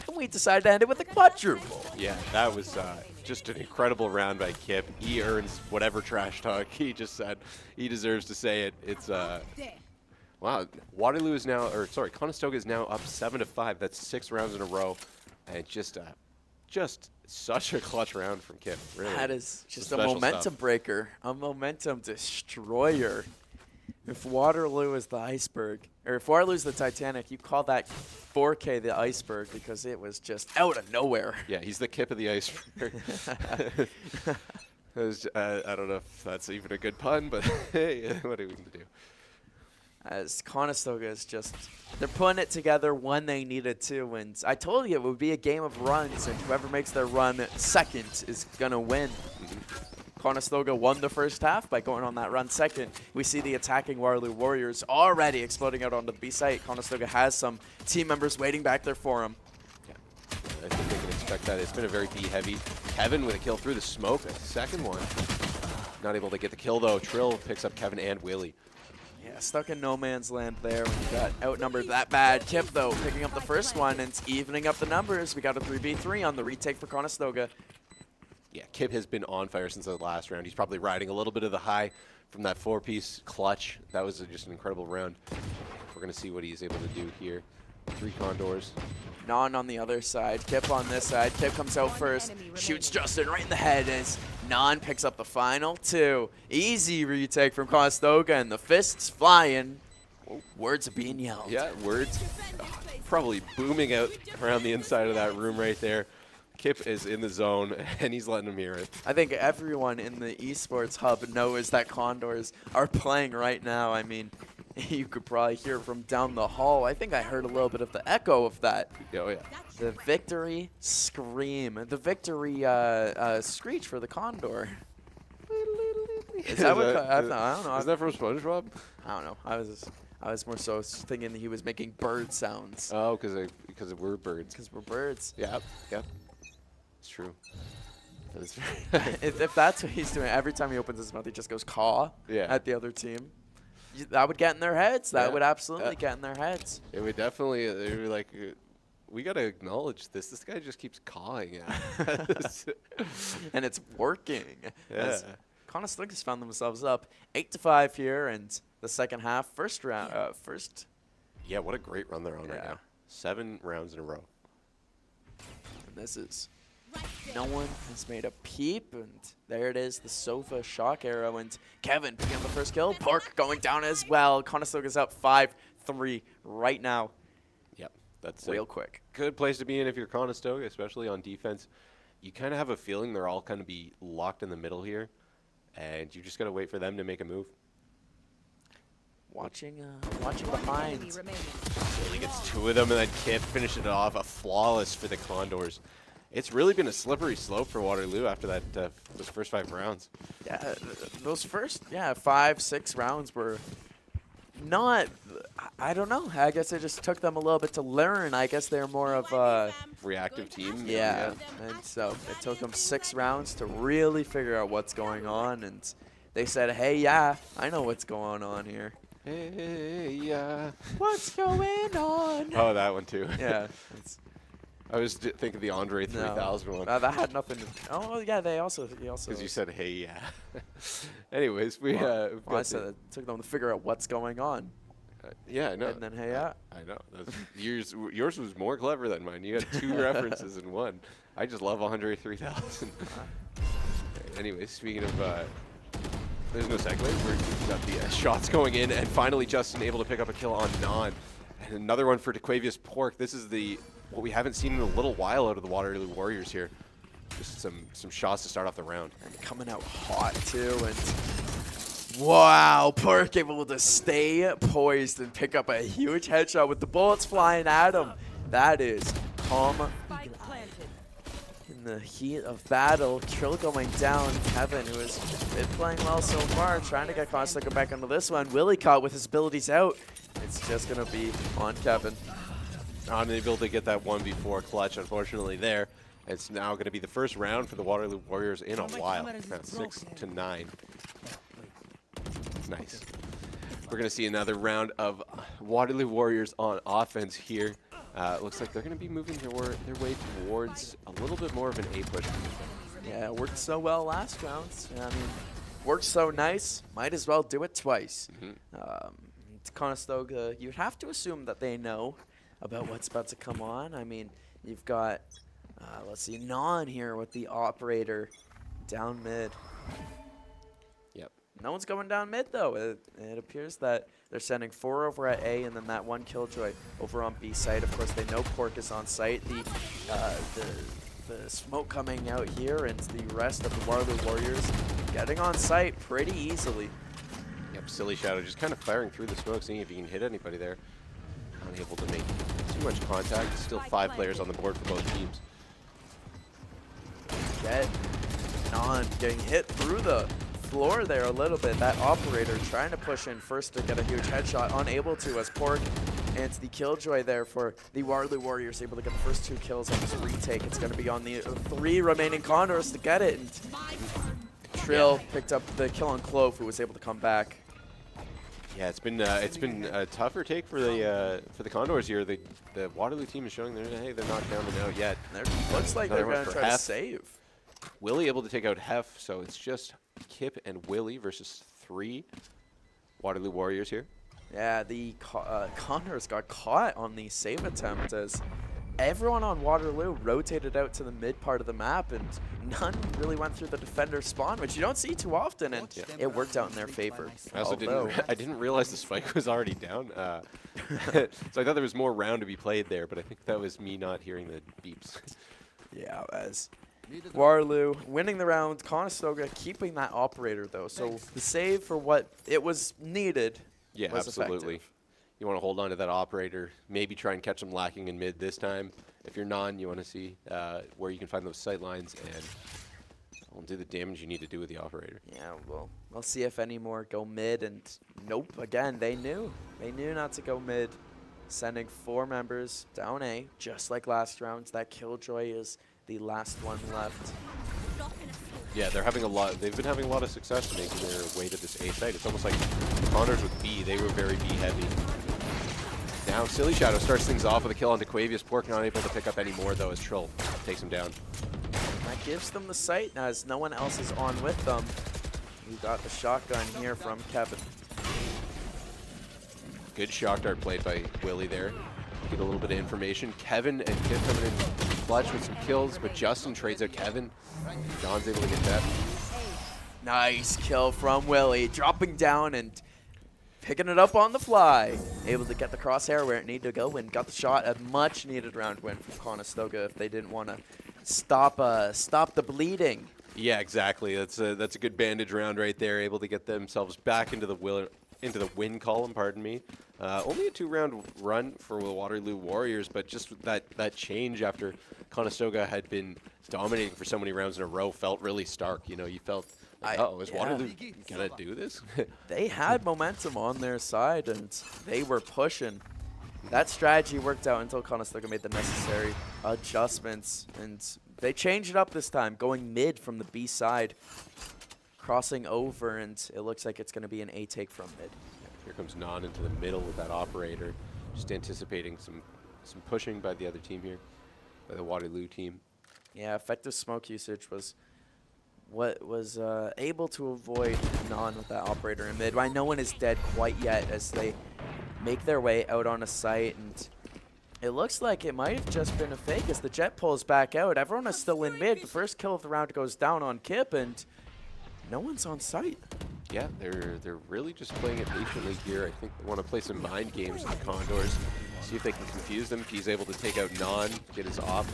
and we decide to end it with a quadruple. Yeah, that was just an incredible round by Kip. He earns whatever trash talk he just said. He deserves to say it. It's wow, Waterloo is now, or sorry, Conestoga is now up 7-5. That's 6 rounds in a row, and just such a clutch round from Kip. Really, that is just a special momentum stuff. breaker, a momentum destroyer. If Waterloo is the iceberg, or if Waterloo is the Titanic, you call that 4K the iceberg because it was just out of nowhere. Yeah, he's the Kip of the iceberg. I don't know if that's even a good pun, but hey, what are we going to do? As Conestoga is just, they're putting it together when they needed to, and I told you it would be a game of runs, and whoever makes their run second is going to win. Conestoga won the first half by going on that run second. We see the attacking Waterloo Warriors already exploding out onto the B site. Conestoga has some team members waiting back there for him. Yeah. I think they can expect that. It's been a very B-heavy. Kevin with a kill through the smoke, a second one. Not able to get the kill, though. Trill picks up Kevin and Willie. Yeah, stuck in no man's land there when you got outnumbered that bad. Kip, though, picking up the first one and it's evening up the numbers. We got a 3v3 on the retake for Conestoga. Yeah, Kip has been on fire since the last round. He's probably riding a little bit of the high from that 4-piece clutch. That was just an incredible round. We're going to see what he's able to do here. 3 Condors. Non on the other side, Kip on this side. Kip comes out first, shoots Justin right in the head as Non picks up the final 2. Easy retake from Conestoga and the fists flying. Words are being yelled. Yeah, words probably booming out around the inside of that room right there. Kip is in the zone, and he's letting him hear it. I think everyone in the esports hub knows that Condors are playing right now. I mean, you could probably hear it from down the hall. I think I heard a little bit of the echo of that. Oh, yeah. The victory scream. The victory screech for the Condor. Is that what? I don't know. Is that from SpongeBob? I don't know. I was more so thinking he was making bird sounds. Oh, because because we're birds. Because we're birds. Yep. It's true. That is if that's what he's doing, every time he opens his mouth, he just goes caw at the other team. That would get in their heads. That would absolutely get in their heads. It would definitely. They were like, we got to acknowledge this. This guy just keeps cawing at us. And it's working. Yeah. Conestoga's found themselves up 8-5 here, and the second half, first round, Yeah, what a great run they're on right now. 7 rounds in a row. And this is. No one has made a peep, and there it is, the sofa shock arrow, and Kevin picking up the first kill. Pork going down as well. Conestoga's up 5-3 right now. Yep, that's real quick. Good place to be in if you're Conestoga, especially on defense. You kind of have a feeling they're all going to be locked in the middle here, and you just got to wait for them to make a move. Watching behind. Really gets 2 of them, and then Kip finishes it off. A flawless for the Condors. It's really been a slippery slope for Waterloo after that those first 5 rounds. Yeah, those first 5-6 rounds were not. I don't know. I guess it just took them a little bit to learn. I guess they're more of a reactive team. Yeah, and so it took them 6 rounds to really figure out what's going on. And they said, "Hey, yeah, I know what's going on here." Hey, yeah. What's going on? Oh, that one too. Yeah. I was thinking the Andre 3000 one. That had nothing to. Oh yeah, he also. Because you said, "Hey, yeah." Anyways, I said it took them to figure out what's going on. Yeah, I know. And then, hey, yeah. I know. Yours was more clever than mine. You had 2 references in one. I just love Andre 3000. Anyways, speaking of, there's no segue. We've got the shots going in, and finally Justin able to pick up a kill on Non. And another one for DeQuavius Pork. This is what we haven't seen in a little while out of the Waterloo Warriors here. Just some shots to start off the round. And coming out hot too, and wow, Pork able to stay poised and pick up a huge headshot with the bullets flying at him. That is calm. In the heat of battle, Trill going down. Kevin, who has been playing well so far, trying to get Conestoga back onto this one. Willie caught with his abilities out. It's just going to be on Kevin. Unable to get that 1v4 clutch, unfortunately, there. It's now going to be the first round for the Waterloo Warriors in a while. Now 6-9. Nice. We're going to see another round of Waterloo Warriors on offense here. Looks like they're going to be moving their way towards a little bit more of an A push. Yeah, it worked so well last round. I mean, worked so nice. Might as well do it twice. It's Conestoga. You'd have to assume that they know about what's about to come on. I mean, you've got, let's see, Non here with the operator down mid. Yep. No one's going down mid, though. It appears that they're sending 4 over at A and then that 1 Killjoy over on B site. Of course, they know Pork is on site. The smoke coming out here, and the rest of the Waterloo Warriors getting on site pretty easily. Yep, Silly Shadow just kind of firing through the smoke, seeing if he can hit anybody there. Unable to make too much contact. Still 5 players on the board for both teams. Non getting hit through the floor there a little bit. That operator trying to push in first to get a huge headshot, unable to, as Pork and the Killjoy there for the Waterloo Warriors able to get the first 2 kills on this retake. It's going to be on the 3 remaining Condors to get it. And Trill picked up the kill on Clove, who was able to come back. Yeah, it's been a tougher take for the Condors here. The Waterloo team is showing they're not down and out yet. Looks like they're going to try to save. Willie able to take out Hef, so it's just Kip and Willie versus 3 Waterloo Warriors here. Yeah, the Condors got caught on the save attempt as everyone on Waterloo rotated out to the mid part of the map, and none really went through the defender spawn, which you don't see too often, and it worked out in their favor. I also didn't realize the spike was already down, so I thought there was more round to be played there, but I think that was me not hearing the beeps. Yeah, as Waterloo winning the round, Conestoga keeping that operator though, so the save for what it was needed. Yeah, was absolutely. effective. You want to hold on to that operator, maybe try and catch them lacking in mid this time. If you're Non, you want to see where you can find those sight lines and do the damage you need to do with the operator. Yeah, well, we'll see if any more go mid, and nope, again, they knew not to go mid. sending 4 members down A, just like last round. That Killjoy is the last one left. Yeah, they're having a lot. They've been having a lot of success making their way to this A site. It's almost like Condors with B. They were very B heavy. Now Silly Shadow starts things off with a kill on Quavius. Pork not able to pick up any more though as Trill takes him down. That gives them the site as no one else is on with them. We got the shotgun here from Kevin. Good shock dart played by Willie there. Get a little bit of information. Kevin and Kip coming in clutch with some kills, but Justin trades out Kevin. John's able to get that. Nice kill from Willie, dropping down and picking it up on the fly. Able to get the crosshair where it needed to go and got the shot. A much needed round win from Conestoga if they didn't want to stop the bleeding. Yeah, exactly. That's a good bandage round right there. Able to get themselves back into the win column. Pardon me. Only a 2-round run for the Waterloo Warriors, but just that change after Conestoga had been dominating for so many rounds in a row felt really stark. You know, you felt, like, oh, is Waterloo gonna do this? They had momentum on their side, and they were pushing. That strategy worked out until Conestoga made the necessary adjustments, and they changed it up this time, going mid from the B side, crossing over, and it looks like it's going to be an A take from mid. Here comes Non into the middle with that operator, just anticipating some pushing by the other team here, by the Waterloo team. Yeah, effective smoke usage was what was able to avoid Non with that operator in mid. Why no one is dead quite yet as they make their way out on a site, and it looks like it might have just been a fake as the jet pulls back out. Everyone is still in mid. The first kill of the round goes down on Kip, and no one's on site. Yeah, they're really just playing it patiently here. I think they want to play some mind games with the Condors, see if they can confuse them. He's able to take out Non, get his op.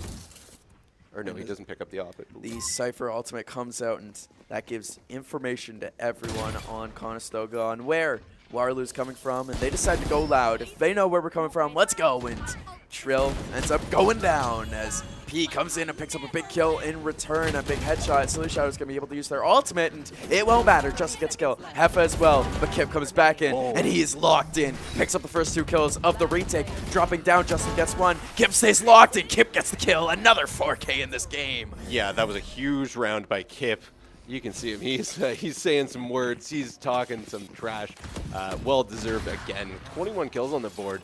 Or no, he doesn't pick up the op. The Cypher ultimate comes out, and that gives information to everyone on Conestoga on where Waterloo's coming from, and they decide to go loud. If they know where we're coming from, let's go. And Trill ends up going down as P comes in and picks up a big kill in return, a big headshot. Silly Shadow's going to be able to use their ultimate, and it won't matter. Justin gets a kill. Heffa as well, but Kip comes back in, and he is locked in. Picks up the first 2 kills of the retake. Dropping down, Justin gets 1. Kip stays locked, and Kip gets the kill. Another 4K in this game. Yeah, that was a huge round by Kip. You can see him. He's saying some words. He's talking some trash. Well deserved again. 21 kills on the board.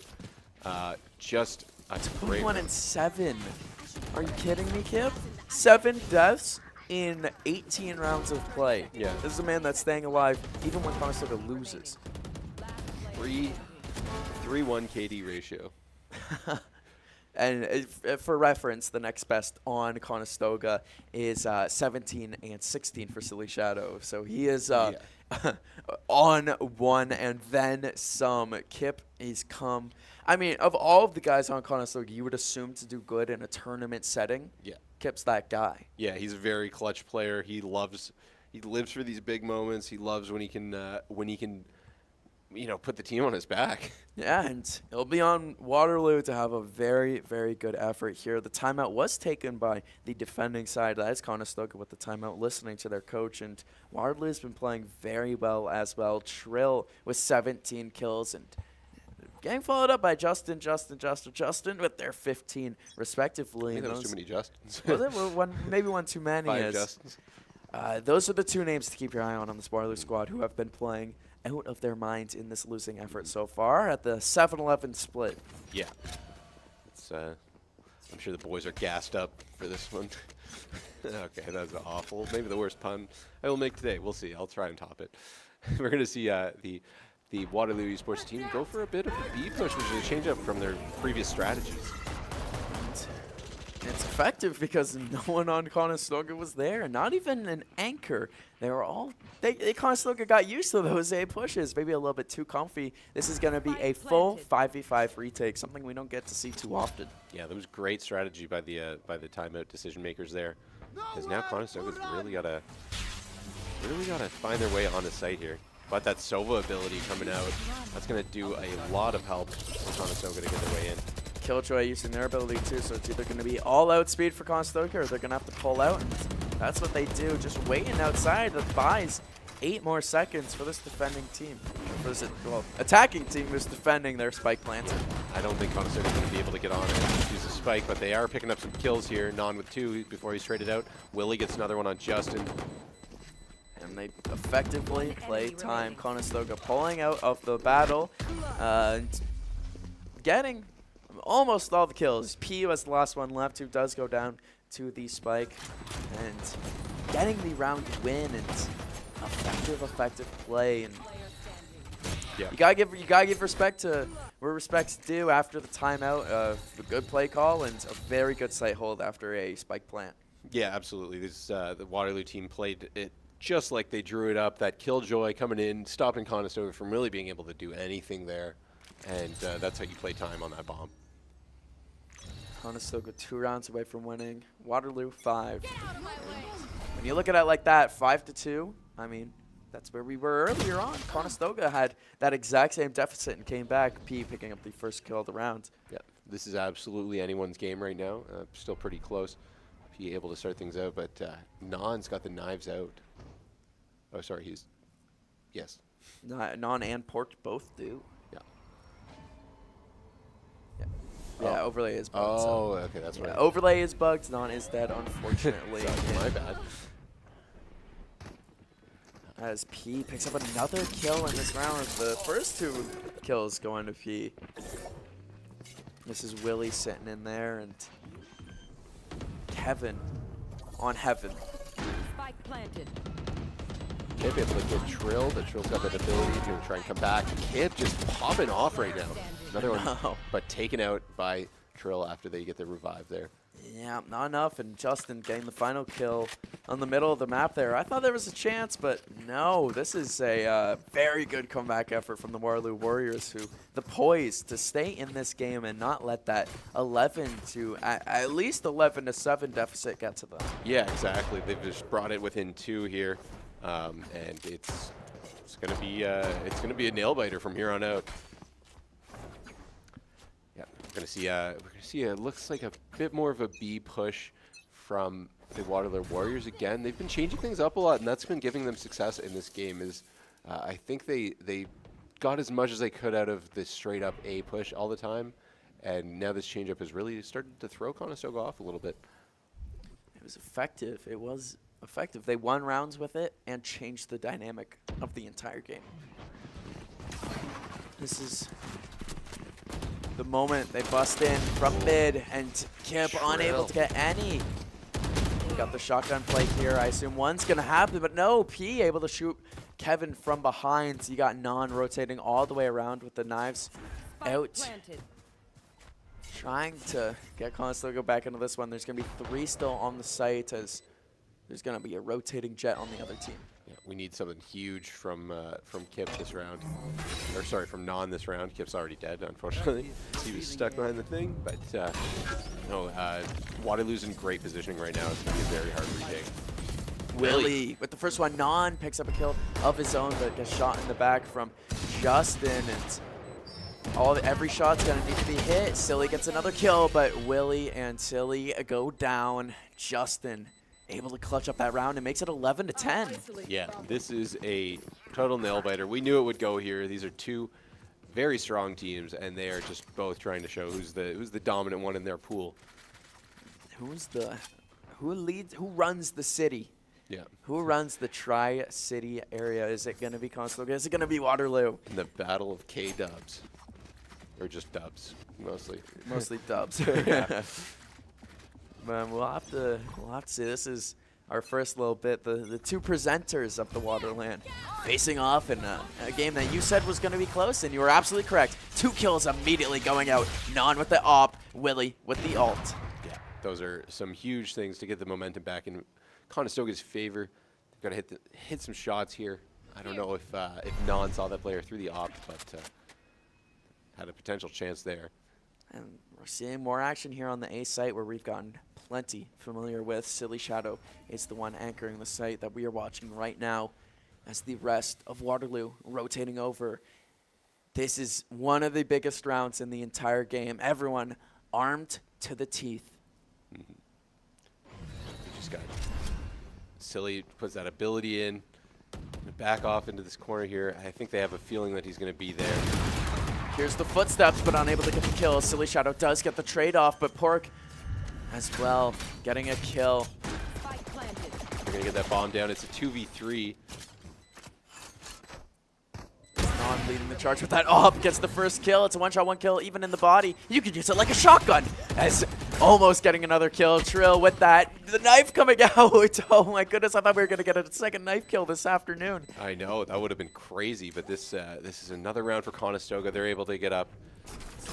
Just a great 21 and 7. Are you kidding me, Kip? 7 deaths in 18 rounds of play. Yeah. This is a man that's staying alive even when Conestoga loses. 3-1 KD ratio. And for reference, the next best on Conestoga is 17 and 16 for Silly Shadow. So he is on 1 and then some. Kip is come. I mean, of all of the guys on Conestoga, you would assume to do good in a tournament setting. Yeah. Kip's that guy. Yeah, he's a very clutch player. He lives for these big moments. He loves when he can put the team on his back. Yeah, and it'll be on Waterloo to have a very, very good effort here. The timeout was taken by the defending side. That is Conestoga with the timeout, listening to their coach. And Waterloo's been playing very well as well. Trill with 17 kills and getting followed up by Justin with their 15 respectively. I think that was too many Justins. Was it? Maybe one too many. 5 Justins. Those are the 2 names to keep your eye on this Waterloo squad who have been playing out of their minds in this losing effort so far at the 7-11 split. Yeah. It's, I'm sure the boys are gassed up for this one. Okay, that was awful. Maybe the worst pun I will make today. We'll see. I'll try and top it. We're going to see the Waterloo Esports team go for a bit of a B push, which is a change up from their previous strategies. It's effective because no one on Conestoga was there, not even an anchor. They were all, Conestoga got used to those A pushes, maybe a little bit too comfy. This is going to be a full 5v5 retake, something we don't get to see too often. Yeah, that was great strategy by the timeout decision makers there. Because now Conestoga's really got to find their way on the site here. But that Sova ability coming out, that's going to do a lot of help for Conestoga to get their way in. Killjoy using their ability too, so it's either going to be all out speed for Conestoga or they're going to have to pull out, and that's what they do, just waiting outside. That buys 8 more seconds for this defending team. For this, well, attacking team who's defending their spike planter. I don't think Conestoga is going to be able to get on and use a spike, but they are picking up some kills here. Non with 2 before he's traded out. Willie gets another one on Justin. And they effectively play time. Conestoga pulling out of the battle, getting almost all the kills. P was the last one left, who does go down to the spike, and getting the round win and effective play. And yeah, you gotta give respect to where respect's due after the timeout. A good play call and a very good site hold after a spike plant. Yeah, absolutely. This the Waterloo team played it just like they drew it up. That killjoy coming in, stopping Conestoga from really being able to do anything there, and that's how you play time on that bomb. Conestoga 2 rounds away from winning. Waterloo 5. When you look at it like that, 5-2, I mean, that's where we were earlier on. Conestoga had that exact same deficit and came back. P picking up the first kill of the round. Yeah, this is absolutely anyone's game right now. Still pretty close. P able to start things out, but Non's got the knives out. Oh, sorry, he's... Yes. Non and Port both do. Yeah. Yeah, overlay is bugged. Oh, okay, that's right. Overlay is bugged. Non is dead, unfortunately. My bad. As P picks up another kill in this round. The first 2 kills going to P. This is Willie sitting in there, and Kevin on heaven. Spike planted. Kip able to get Trill, but Trill's got that ability to try and come back. Kip just popping off right now. Another one, but taken out by Trill after they get the revive there. Yeah, not enough, and Justin getting the final kill on the middle of the map there. I thought there was a chance, but no. This is a very good comeback effort from the Waterloo Warriors, who the poise to stay in this game and not let that 11 to at least 11-7 deficit get to them. Yeah, exactly. They've just brought it within 2 here, and it's gonna be a nail biter from here on out. Yeah, we're gonna see it looks like a bit more of a B push from the Waterloo Warriors again. They've been changing things up a lot, and that's been giving them success in this game. I think they got as much as they could out of this straight up A push all the time, and now this changeup has really started to throw Conestoga off a little bit. It was effective. It was effective. They won rounds with it and changed the dynamic of the entire game. This is the moment they bust in from mid, and Kip unable to get any. Got the shotgun play here. I assume one's going to happen, but no. P able to shoot Kevin from behind. So you got Non rotating all the way around with the knives out. Trying to get Conestoga back into this one. There's going to be 3 still on the site, as there's going to be a rotating jet on the other team. Yeah, we need something huge from Kip this round. Or sorry, from Non this round. Kip's already dead, unfortunately. He was stuck behind the thing, but no, Waterloo's in great positioning right now. It's going to be a very hard retake. Willie with the first one. Non picks up a kill of his own, but gets shot in the back from Justin, and every shot's going to need to be hit. Silly gets another kill, but Willie and Silly go down. Justin able to clutch up that round and makes it 11-10. Yeah, this is a total nail biter. We knew it would go here. These are 2 very strong teams, and they are just both trying to show who's the dominant one in their pool. Who runs the city? Yeah. Who runs the Tri-City area? Is it going to be Conestoga? Is it going to be Waterloo? In the battle of K-dubs. Or just dubs, mostly. Mostly dubs. Yeah. We'll have to see. This is our first little bit. The 2 presenters of the WaterLAN facing off in a game that you said was going to be close, and you were absolutely correct. 2 kills immediately going out. Non with the op, Willie with the ult. Yeah, those are some huge things to get the momentum back in Conestoga's favor. They've got to hit some shots here. I don't know if Non saw that player through the op, but had a potential chance there. And we're seeing more action here on the A site, where we've gotten plenty familiar with. Silly Shadow is the one anchoring the site that we are watching right now, as the rest of Waterloo rotating over. This is one of the biggest rounds in the entire game. Everyone armed to the teeth. Just got Silly puts that ability in, Back off into this corner here. I think they have a feeling that he's going to be there. Here's the footsteps, but unable to get the kill. Silly Shadow does get the trade-off, but Pork as well, getting a kill. They're going to get that bomb down. It's a 2v3. Non leading the charge with that up, gets the first kill. It's a one-shot, one kill, even in the body. You can use it like a shotgun. As almost getting another kill. Trill with that. The knife coming out. Oh my goodness, I thought we were going to get a second knife kill this afternoon. I know, that would have been crazy, but this is another round for Conestoga. They're able to get up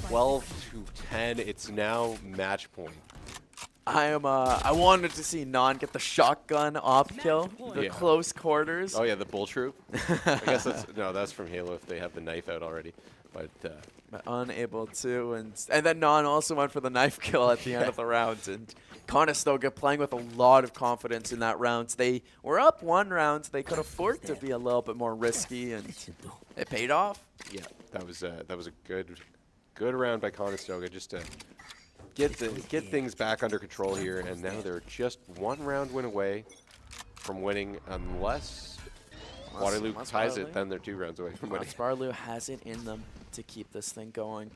12-10. It's now match point. I wanted to see Non get the shotgun op kill, the close quarters. Oh yeah, the bull troop. I guess that's from Halo if they have the knife out already, but unable to, and then Non also went for the knife kill at the end of the round, and Conestoga playing with a lot of confidence in that round. They were up one round, they could afford to be a little bit more risky, and it paid off. Yeah, that was a good round by Conestoga just to get things back under control here, and now they're just one round win away from winning, unless Waterloo ties it, then they're 2 rounds away from winning. Waterloo has it in them to keep this thing going.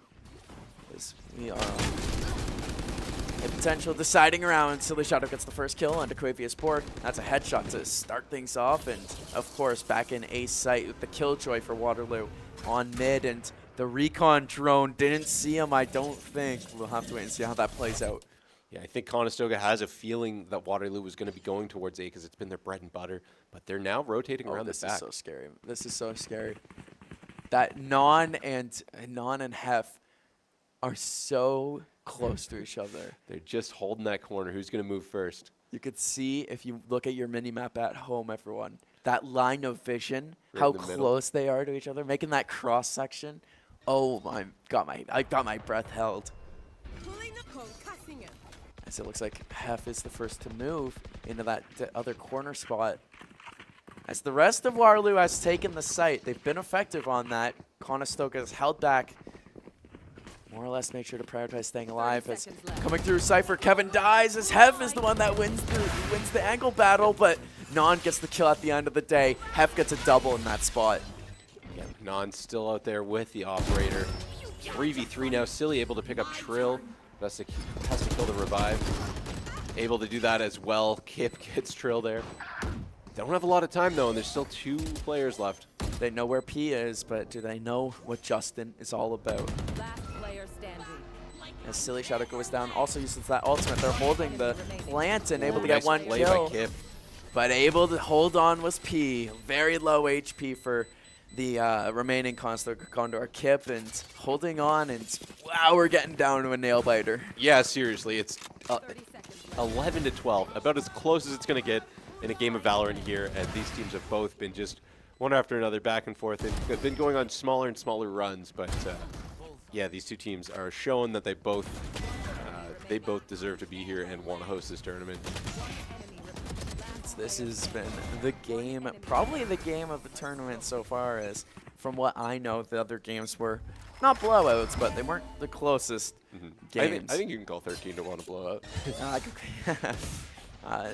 We are a potential deciding round. Silly Shadow gets the first kill on Dequavius Pork. That's a headshot to start things off, and of course back in ace sight with the killjoy for Waterloo on mid, and the recon drone didn't see him, I don't think. We'll have to wait and see how that plays out. Yeah, I think Conestoga has a feeling that Waterloo was going to be going towards A because it's been their bread and butter, but they're now rotating around the back. This is so scary. This is so scary. That Non and Hef are so close to each other. They're just holding that corner. Who's going to move first? You could see, if you look at your mini-map at home, everyone, that line of vision, right how close they are to each other, making that cross-section. Oh my, I got my breath held. As it looks like Hef is the first to move into that other corner spot. As the rest of Waterloo has taken the site, they've been effective on that. Conestoga has held back. More or less make sure to prioritize staying alive. As coming through Cypher, Kevin dies as Hef is the one that wins the angle battle, but Non gets the kill at the end of the day. Hef gets a double in that spot. Yeah, Non's still out there with the operator. 3v3 now. Silly able to pick up Trill. Has to kill the revive. Able to do that as well. Kip gets Trill there. They don't have a lot of time though, and there's still 2 players left. They know where P is, but do they know what Justin is all about? Last player standing. As Silly Shadow goes down, also uses that ultimate. They're holding the plant and able to get nice one play kill. by Kip. But able to hold on was P. Very low HP for the remaining Conestoga Condor. Kip and holding on, and wow, we're getting down to a nail biter. Yeah, seriously, it's 11-12, about as close as it's going to get in a game of Valorant here, and these teams have both been just one after another back and forth. They've been going on smaller and smaller runs, but yeah, these 2 teams are showing that they both deserve to be here and want to host this tournament. This has been the game, probably the game of the tournament so far, as from what I know, the other games were not blowouts, but they weren't the closest games. I think you can call 13-1 a blowout.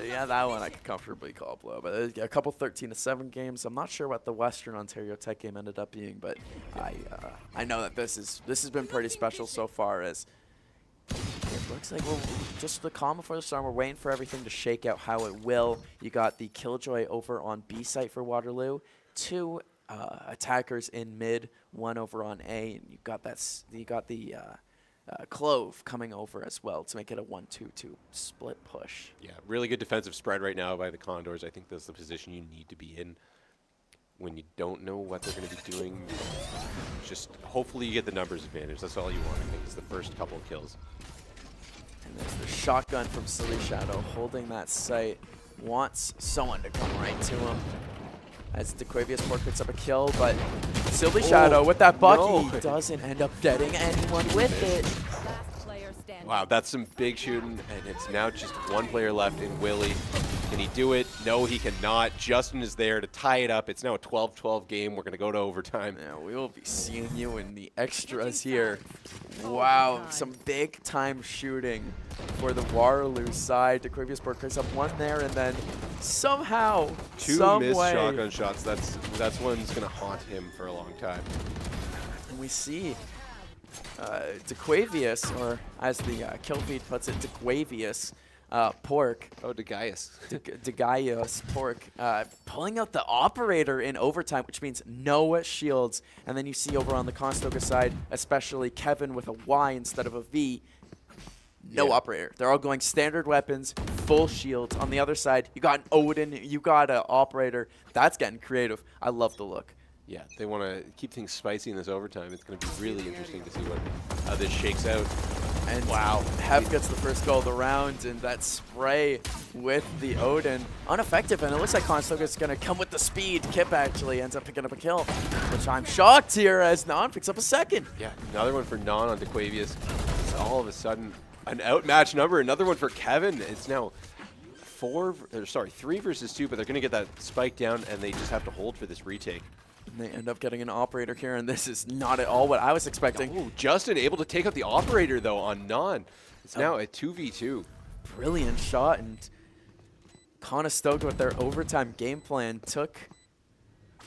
Yeah, that one I could comfortably call a blowout. But a couple 13-7 games. I'm not sure what the Western Ontario Tech game ended up being, but I know that this has been pretty special so far, as it looks like we're just the calm before the storm. We're waiting for everything to shake out how it will. You got the Killjoy over on B site for Waterloo, 2 attackers in mid, 1 over on A, and you got the Clove coming over as well to make it a 1-2-2 split push. Yeah, really good defensive spread right now by the Condors. I think that's the position you need to be in when you don't know what they're going to be doing. Just hopefully you get the numbers advantage. That's all you want, I think, is the first couple of kills. And there's the shotgun from Silly Shadow holding that site. Wants someone to come right to him. As Dequavius Pork picks up a kill, but Silly Shadow with that Bucky doesn't end up getting anyone with it. Wow, that's some big shooting, and it's now just 1 player left in Willie. Can he do it? No, he cannot. Justin is there to tie it up. It's now a 12-12 game. We're going to go to overtime. Yeah, we will be seeing you in the extras here. Wow, some big-time shooting for the Waterloo side. Dequavius Pork picks up 1 there, and then somehow, Two some missed way. shotgun shots. That's one's going to haunt him for a long time. And we see DeQuavius, or as the kill feed puts it, DeQuavius Pork. Oh, DeGaius. DeGaius Pork pulling out the operator in overtime, which means no shields. And then you see over on the Conestoga side, especially Kevin with a Y instead of a V. No operator. They're all going standard weapons, full shields. On the other side, you got an Odin, you got an operator. That's getting creative. I love the look. Yeah, they want to keep things spicy in this overtime. It's going to be really interesting to see how this shakes out. And wow, Hef gets the first goal of the round, and that spray with the Odin ineffective. And it looks like Conestoga's going to come with the speed. Kip actually ends up picking up a kill, which I'm shocked here as Non picks up a second. Yeah, another one for Non on DeQuavius. All of a sudden, an outmatched number. Another one for Kevin. It's now 3 versus 2, but they're going to get that spike down, and they just have to hold for this retake. And they end up getting an operator here, and this is not at all what I was expecting. Oh, Justin able to take out the operator, though, on Non. It's now a 2v2. Brilliant shot, and Conestoga with their overtime game plan took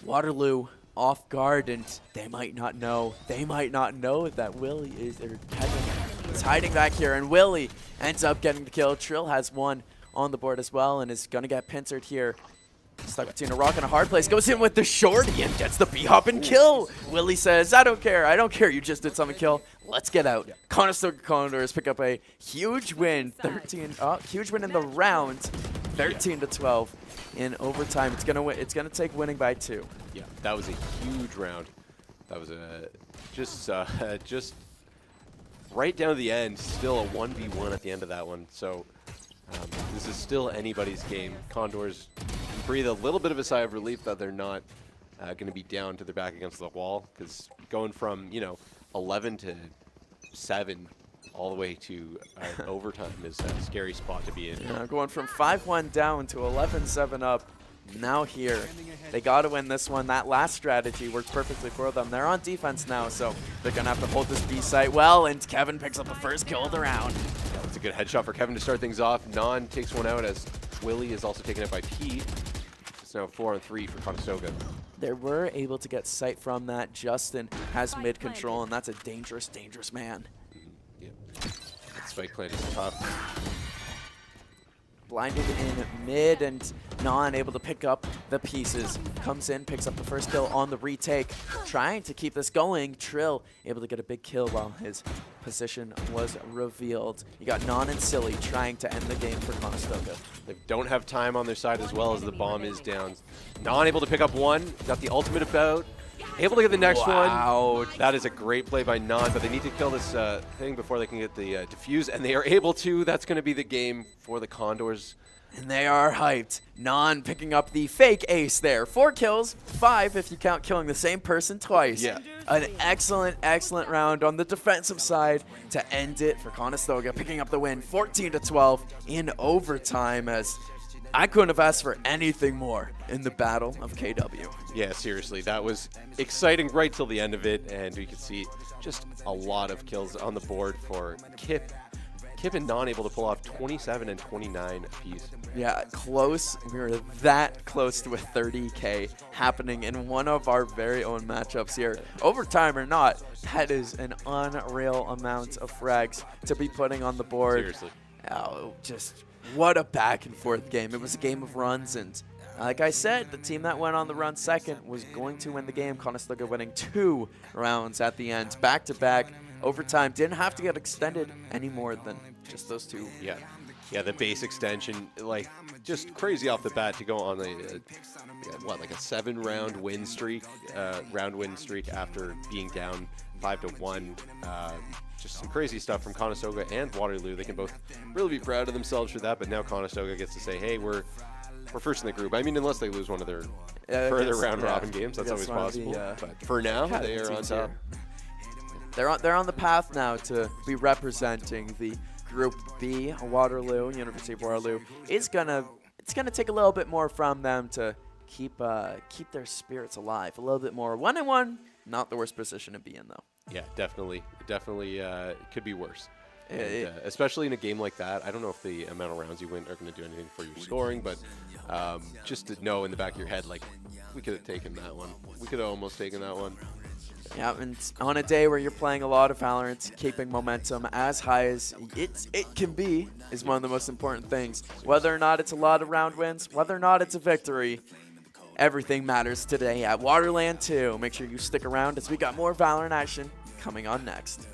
Waterloo off guard, and they might not know that Willie or Kevin is hiding back here, and Willie ends up getting the kill. Trill has one on the board as well, and is going to get pincered here. Stuck between a rock and a hard place, goes in with the shorty and gets the B-hop and kill. Willie says, I don't care, you just did something, kill. Let's get out. Conestoga Condors pick up a huge win, huge win in the round, 13-12 in overtime. It's gonna take winning by 2. Yeah, that was a huge round. That was just right down to the end, still a 1v1 at the end of that one. So this is still anybody's game. Condors breathe a little bit of a sigh of relief that they're not going to be down to their back against the wall, because going from 11 to 7 all the way to overtime is a scary spot to be in. Yeah, going from 5-1 down to 11-7 up. Now here, they got to win this one. That last strategy worked perfectly for them. They're on defense now, so they're going to have to hold this B site well, and Kevin picks up the first kill of the round. Yeah, it's a good headshot for Kevin to start things off. Non takes one out as Willie is also taken out by Pete. It's now 4-on-3 for Conestoga. They were able to get sight from that. Justin has mid control, and that's a dangerous, dangerous man. Yeah. That spike plant is tough. Blinded in mid, and Non able to pick up the pieces. Comes in, picks up the first kill on the retake. Trying to keep this going. Trill able to get a big kill while his position was revealed. You got Non and Silly trying to end the game for Conestoga. They don't have time on their side as well as the bomb is down. Non able to pick up one. Got the ultimate about. Able to get the next one. That is a great play by Non, but they need to kill this thing before they can get the defuse, and they are able to. That's going to be the game for the Condors. And they are hyped. Non picking up the fake ace there. 4 kills, 5 if you count killing the same person twice. Yeah. An excellent, excellent round on the defensive side to end it for Conestoga, picking up the win 14-12 in overtime, as I couldn't have asked for anything more in the Battle of KW. Yeah, seriously, that was exciting right till the end of it, and we could see just a lot of kills on the board for Kip. Kip and Non able to pull off 27 and 29 apiece. Yeah, close. We were that close to a 30K happening in one of our very own matchups here. Overtime or not, that is an unreal amount of frags to be putting on the board. Seriously. Oh, just what a back and forth game. It was a game of runs, and like I said, the team that went on the run second was going to win the game. Conestoga winning 2 rounds at the end, back to back. Overtime didn't have to get extended any more than just those 2. Yeah. Yeah, the base extension, like, just crazy off the bat to go on like a 7-round win streak, after being down 5-1. Just some crazy stuff from Conestoga and Waterloo. They can both really be proud of themselves for that, but now Conestoga gets to say, hey, we're first in the group. I mean, unless they lose one of their further round robin games, that's always possible. But for now, they are on top. They're on the path now to be representing the Group B. Waterloo, University of Waterloo. It's gonna take a little bit more from them to keep their spirits alive. A little bit more. 1-1, not the worst position to be in though. Yeah, definitely could be worse. And, especially in a game like that, I don't know if the amount of rounds you win are going to do anything for your scoring, but just to know in the back of your head, like, we could have taken that one. We could have almost taken that one. Yeah, and on a day where you're playing a lot of Valorant, keeping momentum as high as it can be is one of the most important things. Whether or not it's a lot of round wins, whether or not it's a victory, everything matters today at WaterLAN 2. Make sure you stick around as we got more Valorant action coming on next.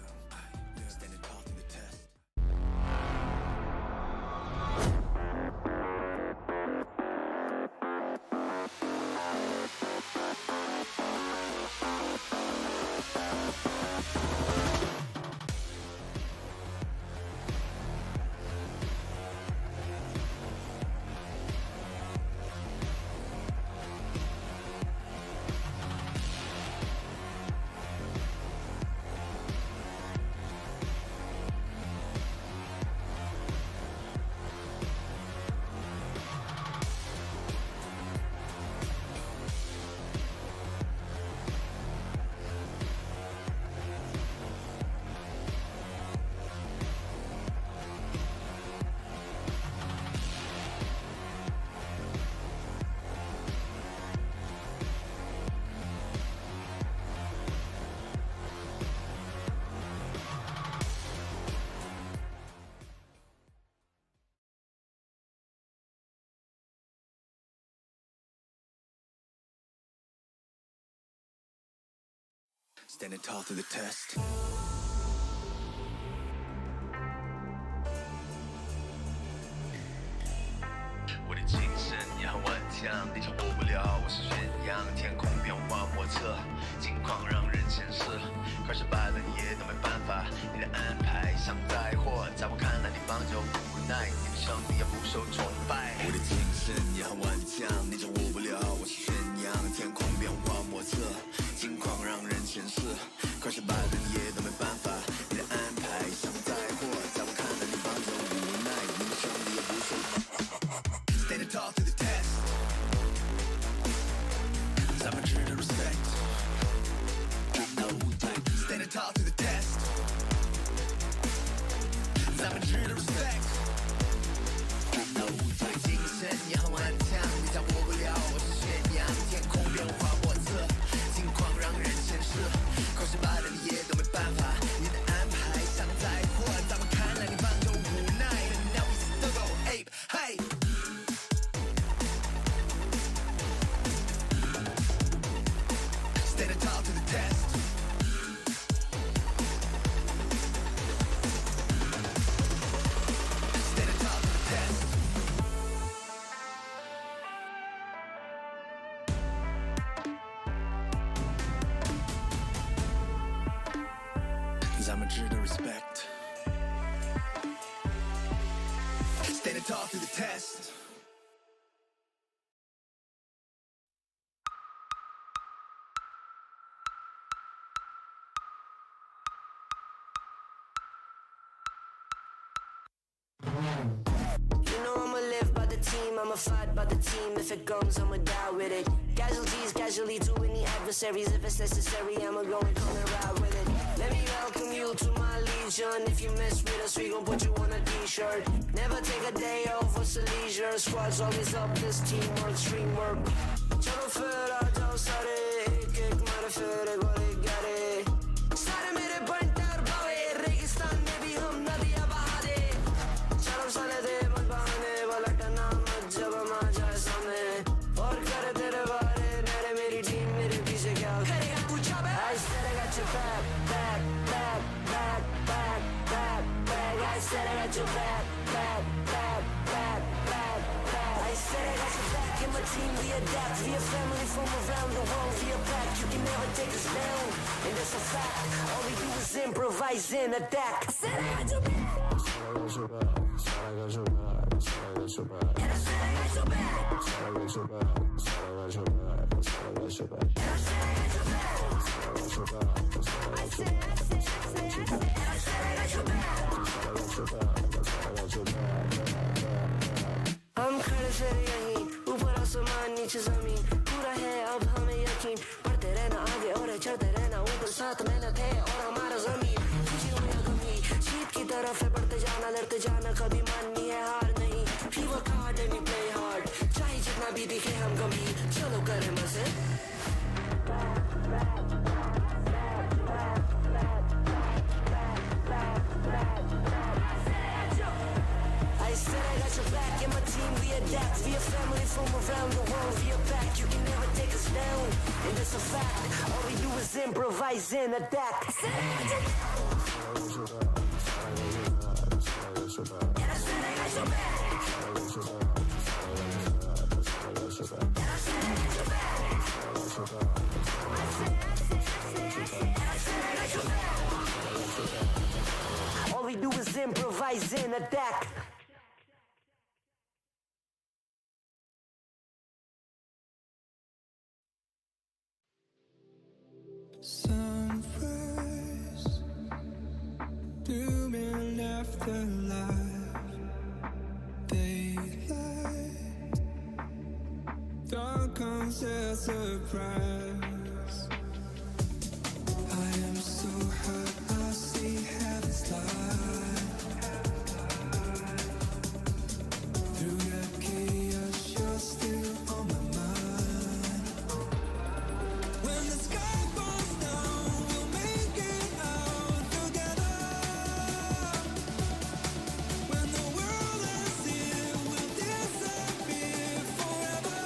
Standing tall through the test. 我的精神也很顽强，地球活不了，我是宣扬，天空变化莫测，境况让人牵涉，快失败了也都没办法，你的安排像灾祸，在我看来你帮就无奈，你的胜利要不受崇拜。我的精神也很顽强，地球活不了，我是宣扬，天空变化莫测，境况让人牵涉，快失败了也都没办法，你的安排像灾祸，在我看来你帮就无奈，你的胜利要不受。Standing tall through the test. 咱们值得 respect. Standing tall through the test. 咱们值得 respect. 精神也很顽强，你掌握不了，我是宣扬，天空变化莫测，境况让人牵涉，快失败了你也都没办法，你的安排像灾祸，在我看来你帮就无奈，now we still go ape, hey. Standing tall to the test. Standing tall to the test. I'm a true to respect. Standing tall through the test. I'ma fight by the team. If it comes, I'ma die with it. Casualties, casually to any adversaries. If it's necessary, I'ma go and come and ride with it. Let me welcome you to my legion. If you mess with us, we gon' put you on a t-shirt. Never take a day off for some leisure. Squad's always up, this teamwork, stream work. Chalo fera, jao sare. Ek mare fere, gore gare. Sare mere bantar bawe. Registan mein bhi hum nadiyan baha de. Chalo sale de mat bahane. Balatna mat jab ma jaye samne. Aur kare tere baare. Mere meri team mere piche kya karega pucha be. I said I got your back, back, back, back, back, back, back. I said I got your back, back, back, back, back, back. I said I got your back. In my team we adapt. We a family from around the world. We a pack. You can never take us down. And that's a fact. All we do is improvise and adapt. I said I got your back. I said I got your back. I said I got your back. I said I got your back. And I said I got your back. I said I got your back. I said I got your back. I said I got your back. And I said I got your back. I said I got your back. I said I got your back. I said I got your back. And I said I got your back. I said I got your back. I said I got your back. हम खड़े फिर यहीं ऊपर आसमान नीचे जमीन पूरा है अब हमें यकीन बढ़ते रहना आगे और चढ़ते रहना ऊपर साथ मेहनत है और हमारा जमीन खुशी हो या गमी जीत की तरफ है ना लड़ते जाना कभी मन नहीं है हार नहीं We work hard and we play hard चाहे जितना भी दिखे हम गंभीर चलो करें मजे I said I got your back and my team we adapt We a family from around the world We are back, you can never take us down And it's a fact, all we do is improvise and adapt All we do is improvise and adapt Sunrise, doom and afterlife, daylight, dawn comes as a surprise. I am so hurt, I see heaven's light. Through the chaos, you're still on my mind. When the sky falls down, we'll make it out together. When the world ends here, we'll disappear forever.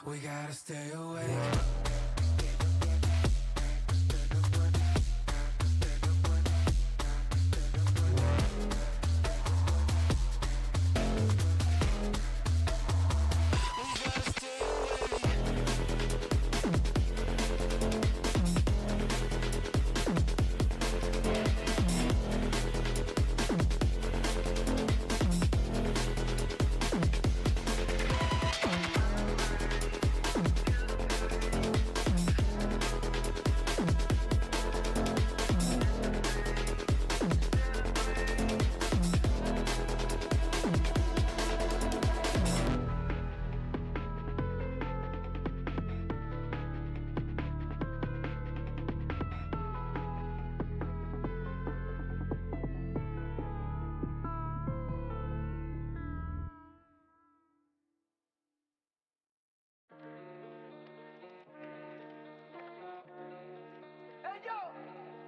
We gotta stay awake.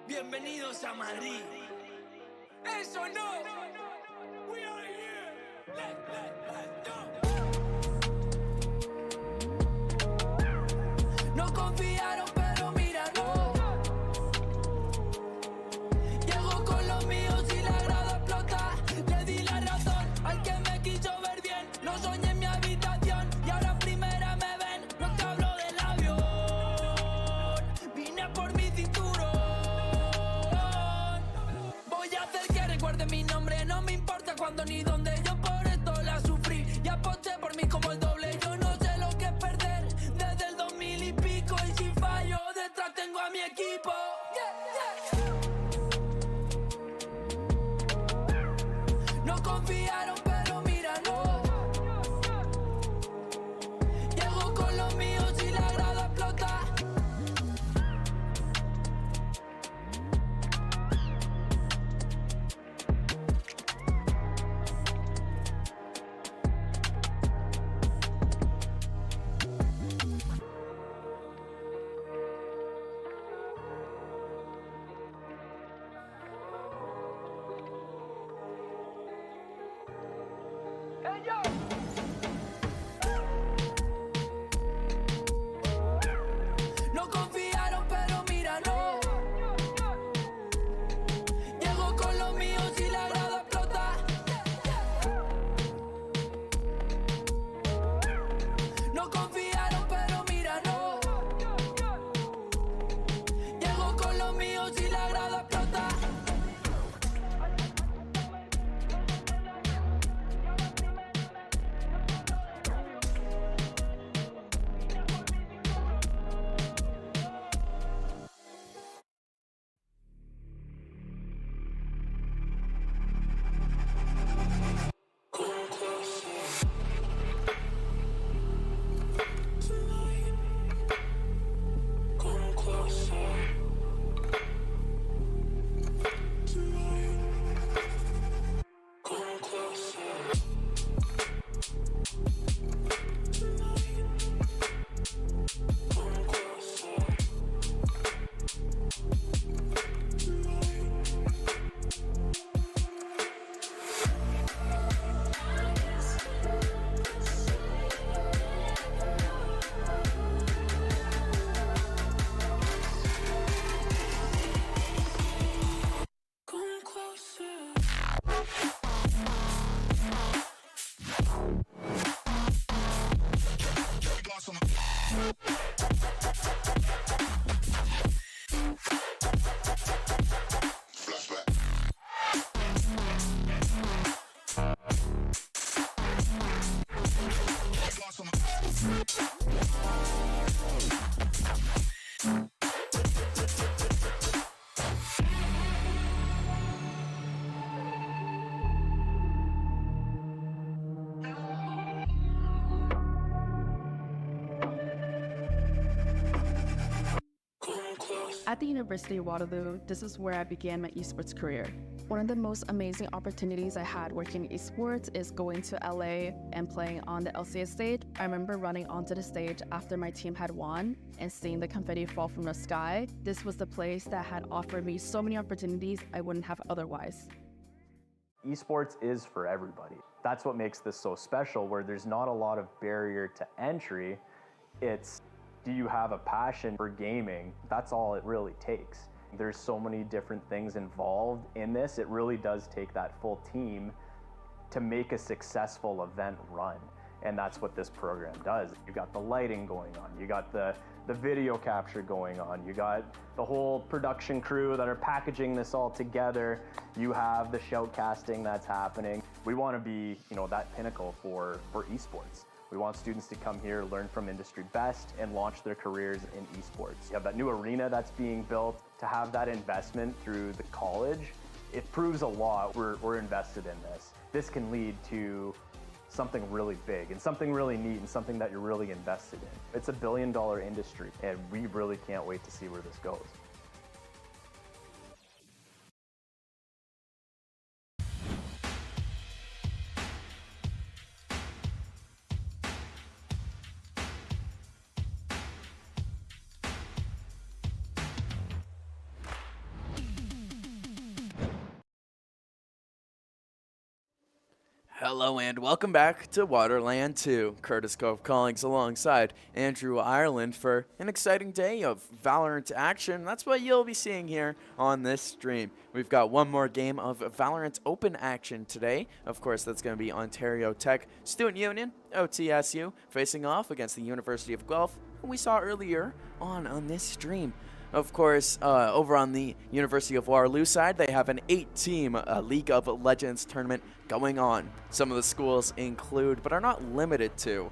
Bienvenidos a Madrid. Eso no. We are here. Let's go. No confiaron, pero míralo. Llego con los míos y la grada explota. Le di la razón al que me quiso ver bien. Lo soñé en mi habitación y ahora en primera me ven. No te hablo del avión. Vine por mi cinturón. Recuerde mi nombre, no me importa cuándo ni dónde. Yo por esto la sufrí y aposté por mí como el doble. Yo no sé lo que es perder desde el 2000 y pico. Y si fallo, detrás tengo a mi equipo. No confiaron, pero míralo. Llego con los míos y la grada explota. No confiaron, pero míralo. Llego con los míos y la grada explota. No confiaron, pero míralo. Llego con los míos y la grada explota. At the University of Waterloo, this is where I began my esports career. One of the most amazing opportunities I had working in esports is going to LA and playing on the LCS stage. I remember running onto the stage after my team had won and seeing the confetti fall from the sky. This was the place that had offered me so many opportunities I wouldn't have otherwise. Esports is for everybody. That's what makes this so special, where there's not a lot of barrier to entry. It's, do you have a passion for gaming? That's all it really takes. There's so many different things involved in this. It really does take that full team to make a successful event run. And that's what this program does. You got the lighting going on, you got the video capture going on, you got the whole production crew that are packaging this all together, you have the shoutcasting that's happening. We want to be, that pinnacle for esports. We want students to come here, learn from industry best, and launch their careers in esports. You have that new arena that's being built. To have that investment through the college, it proves a lot. We're invested in this. This can lead to something really big and something really neat and something that you're really invested in. It's $1 billion industry, and we really can't wait to see where this goes. Hello and welcome back to WaterLAN 2. Curtis Cove Collings alongside Andrew Ireland for an exciting day of Valorant action. That's what you'll be seeing here on this stream. We've got one more game of Valorant Open action today. Of course, that's going to be Ontario Tech Student Union, OTSU, facing off against the University of Guelph, who we saw earlier on this stream. Of course, over on the University of Waterloo side, they have an 8-team League of Legends tournament going on. Some of the schools include, but are not limited to,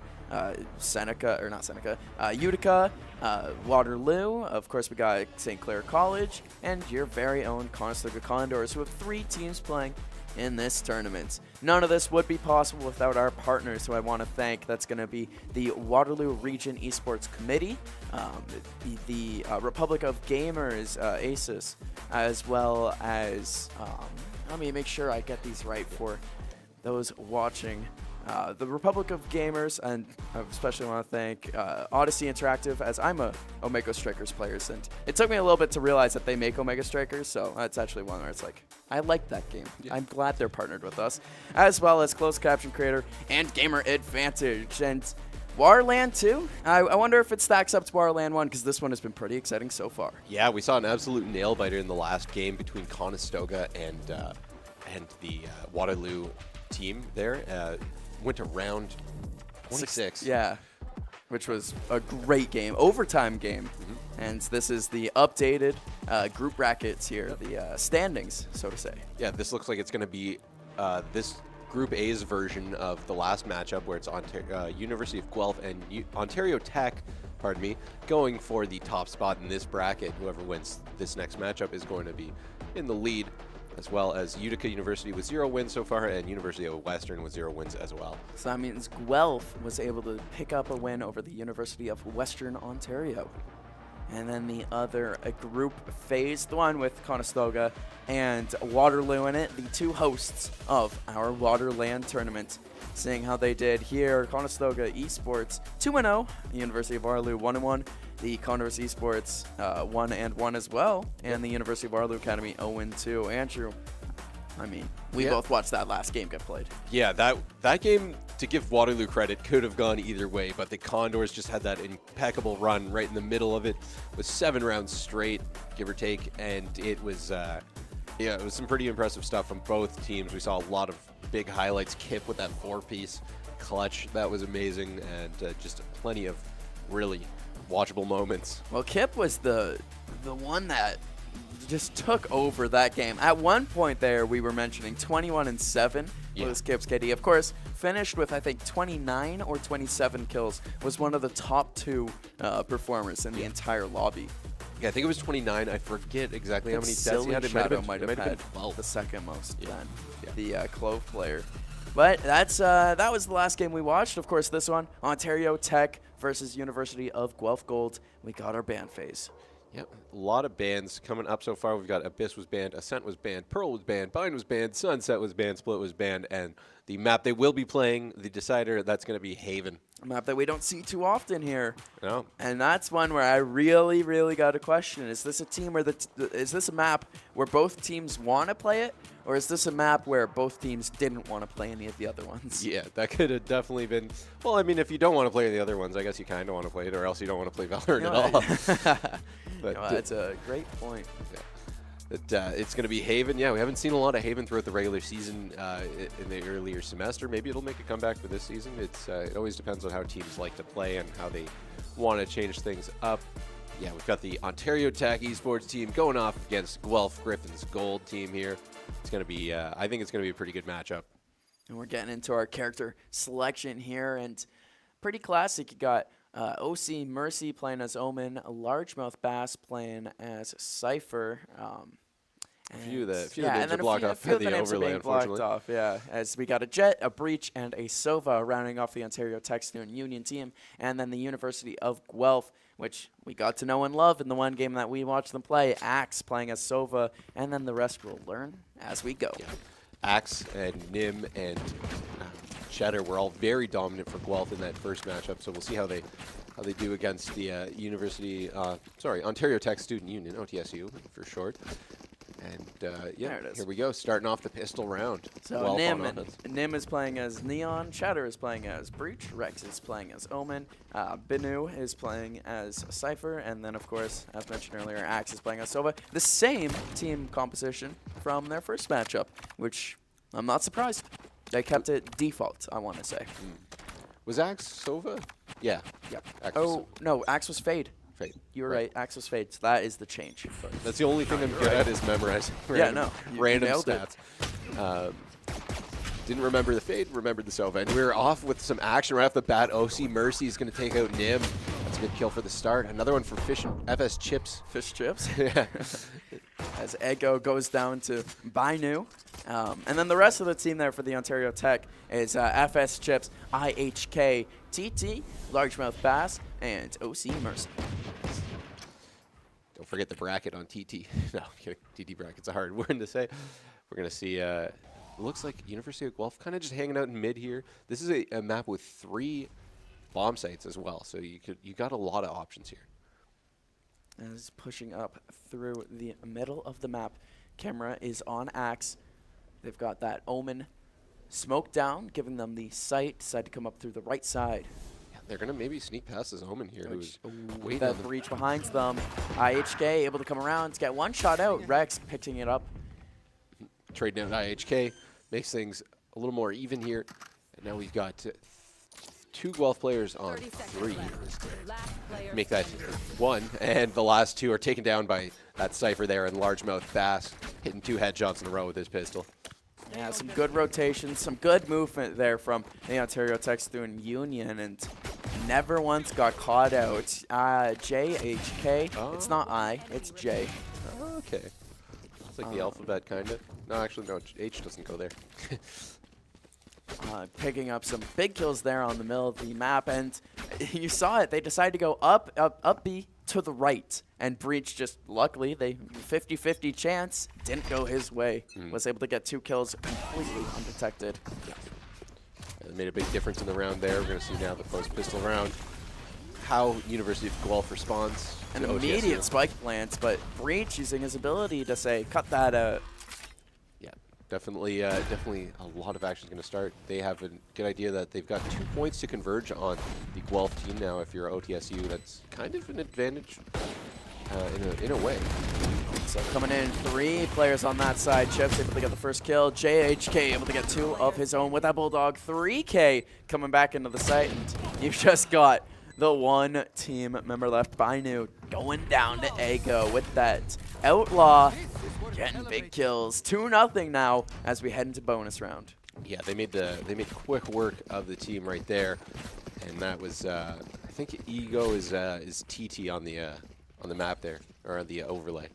Utica, Waterloo. Of course, we got St. Clair College, and your very own Conestoga Condors, who have 3 teams playing in this tournament. None of this would be possible without our partners, who I want to thank. That's going to be the Waterloo Region Esports Committee, the Republic of Gamers, ACES, as well as, let me make sure I get these right for those watching. The Republic of Gamers, and I especially want to thank Odyssey Interactive, as I'm a Omega Strikers player, and it took me a little bit to realize that they make Omega Strikers, so that's actually one where it's like, I like that game. Yeah. I'm glad they're partnered with us, as well as Closed Caption Creator and Gamer Advantage. And WaterLAN 2, I wonder if it stacks up to WaterLAN 1, because this one has been pretty exciting so far. Yeah, we saw an absolute nail-biter in the last game between Conestoga and the Waterloo team there. Went to round 26. Yeah, which was a great game, overtime game. And this is the updated group brackets here, the standings, so to say. Yeah, this looks like it's going to be this Group A's version of the last matchup, where it's University of Guelph and Ontario Tech, pardon me, going for the top spot in this bracket. Whoever wins this next matchup is going to be in the lead, as well as Utica University with 0 wins so far, and University of Western with 0 wins as well. So that means Guelph was able to pick up a win over the University of Western Ontario. And then the other group phased one with Conestoga and Waterloo in it, the 2 hosts of our WaterLAN tournament. Seeing how they did here, Conestoga Esports 2-0, University of Waterloo 1-1. The Condors Esports 1-1 as well, and the University of Waterloo Academy 0-2. Andrew, I mean, we both watched that last game get played. Yeah, that game, to give Waterloo credit, could have gone either way, but the Condors just had that impeccable run right in the middle of it with 7 rounds straight, give or take, and it was it was some pretty impressive stuff from both teams. We saw a lot of big highlights. Kip with that 4-piece clutch, that was amazing, and just plenty of really watchable moments. Well, Kip was the one that just took over that game. At one point there, we were mentioning 21-7 was Kip's KD. Of course, finished with, I think, 29 or 27 kills, was one of the top 2 performers in the entire lobby. Yeah, I think it was 29. I forget exactly how many deaths he had. It might have been 12. The second most then. The Clove player. But that was the last game we watched. Of course, this one, Ontario Tech versus University of Guelph Gold. We got our ban phase. Yep, a lot of bans coming up so far. We've got Abyss was banned, Ascent was banned, Pearl was banned, Bind was banned, Sunset was banned, Split was banned, and the map they will be playing, the decider, that's going to be Haven. A map that we don't see too often here. No. And that's one where I really, really got a question. Is this a team where is this a map where both teams want to play it? Or is this a map where both teams didn't want to play any of the other ones? Yeah, that could have definitely been. Well, I mean, if you don't want to play the other ones, I guess you kind of want to play it, or else you don't want to play Valorant at all. But that's a great point. Yeah. It's going to be Haven. Yeah, we haven't seen a lot of Haven throughout the regular season in the earlier semester. Maybe it'll make a comeback for this season. It always depends on how teams like to play and how they want to change things up. Yeah, we've got the Ontario Tech Esports team going off against Guelph Griffin's Gold team here. It's going to be, I think it's going to be a pretty good matchup. And we're getting into our character selection here, and pretty classic. You got OC Mercy playing as Omen, a Largemouth Bass playing as Cypher. A few of the and then blocked off by the names are overlay, being blocked unfortunately. off, yeah. As we got a Jet, a Breach, and a Sova rounding off the Ontario Tech Student Union team, and then the University of Guelph, which we got to know and love in the one game that we watched them play. Axe playing as Sova, and then the rest we'll learn as we go. Yeah. Axe and Nim and Cheddar were all very dominant for Guelph in that first matchup, so we'll see how they do against the Ontario Tech Student Union, OTSU for short. And yeah, here we go, starting off the pistol round. So Nim is playing as Neon, Shatter is playing as Breach, Rex is playing as Omen, Binu is playing as Cypher, and then of course, as mentioned earlier, Axe is playing as Sova. The same team composition from their first matchup, which I'm not surprised. They kept it default, I want to say. Was Axe Sova? Yeah. Yep. Axe no, Axe was Fade. Fade. You were right. Axe was Fade. So that is the change. That's the only thing I'm good at is memorizing random stats. Didn't remember the Fade, remembered the Sova. And we were off with some action right off the bat. OC Mercy is going to take out Nim. That's a good kill for the start. Another one for Fish and FS Chips. Fish Chips? Yeah. As Ego goes down to Binu. And then the rest of the team there for the Ontario Tech is FS Chips, IHK, TT, Largemouth Bass, and OC Mercy. Don't forget the bracket on TT. No, kidding. TT bracket's a hard word to say. We're going to see, it looks like University of Guelph kind of just hanging out in mid here. This is a map with 3 bomb sites as well, so you got a lot of options here. As pushing up through the middle of the map, camera is on Axe. They've got that Omen smoke down, giving them the sight. Decide to come up through the right side. Yeah, they're going to maybe sneak past this Omen here. Who's waiting that Breach behind them. IHK able to come around to get one shot out. Rex picking it up. Trading out IHK makes things a little more even here. And now we've got 2 Guelph players on 3. Make that 1, and the last 2 are taken down by that Cypher there, and Largemouth Bass hitting 2 headshots in a row with his pistol. Yeah, some good rotations, some good movement there from the Ontario Tech Student Union, and never once got caught out. JHK, it's not I, it's J. Okay. It's like the alphabet, kind of. No, actually, no, H doesn't go there. Picking up some big kills there on the middle of the map, and you saw it. They decided to go up B to the right, and Breach just, luckily, they 50-50 chance, didn't go his way. Was able to get 2 kills completely undetected. It made a big difference in the round there. We're going to see now the post-pistol round how University of Guelph responds. An immediate spike lands, but Breach using his ability to say, cut that out. Definitely a lot of action is going to start. They have a good idea that they've got 2 points to converge on the Guelph team now. If you're OTSU, that's kind of an advantage in a way. So coming in, 3 players on that side. Chips able to get the first kill. JHK able to get 2 of his own with that Bulldog. 3K coming back into the site, and you've just got the 1 team member left. Binu going down to Ego with that Outlaw. Getting big kills. 2-0 now as we head into bonus round. Yeah, they made quick work of the team right there, and that was I think Ego is TT on the map there, or on the overlay.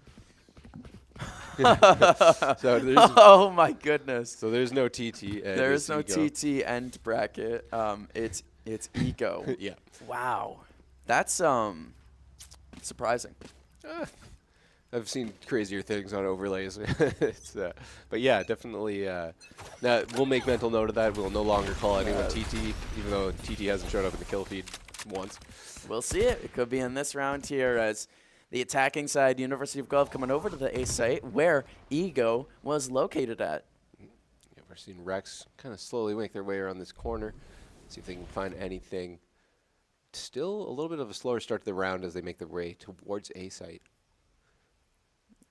So oh my goodness! So there's no TT. There's no Ego. TT end bracket. It's Ego. Yeah. Wow, that's surprising. I've seen crazier things on overlays. But yeah, definitely. We'll make mental note of that. We'll no longer call anyone TT, even though TT hasn't showed up in the kill feed once. We'll see it. It could be in this round here as the attacking side, University of Guelph, coming over to the A site where Ego was located at. Yeah, we're seeing Rex kind of slowly make their way around this corner, see if they can find anything. Still a little bit of a slower start to the round as they make their way towards A site.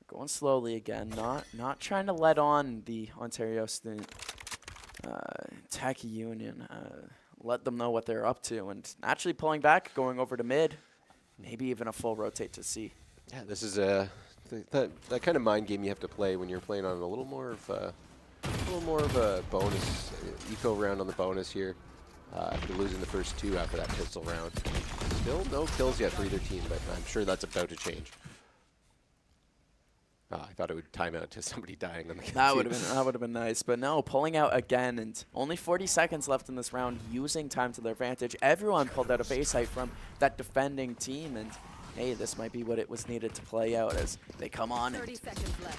Going slowly again, not trying to let on the Ontario Student Tech Union. Let them know what they're up to, and actually pulling back, going over to mid, maybe even a full rotate to C. Yeah, this is that kind of mind game you have to play when you're playing on a little more of a bonus eco round on the bonus here. After losing the first 2 after that pistol round, still no kills yet for either team, but I'm sure that's about to change. I thought it would time out to somebody dying on the kill. That would have been nice, but no, pulling out again, and only 40 seconds left in this round, using time to their advantage. Everyone pulled out of A site from that defending team, and hey, this might be what it was needed to play out as they come on. And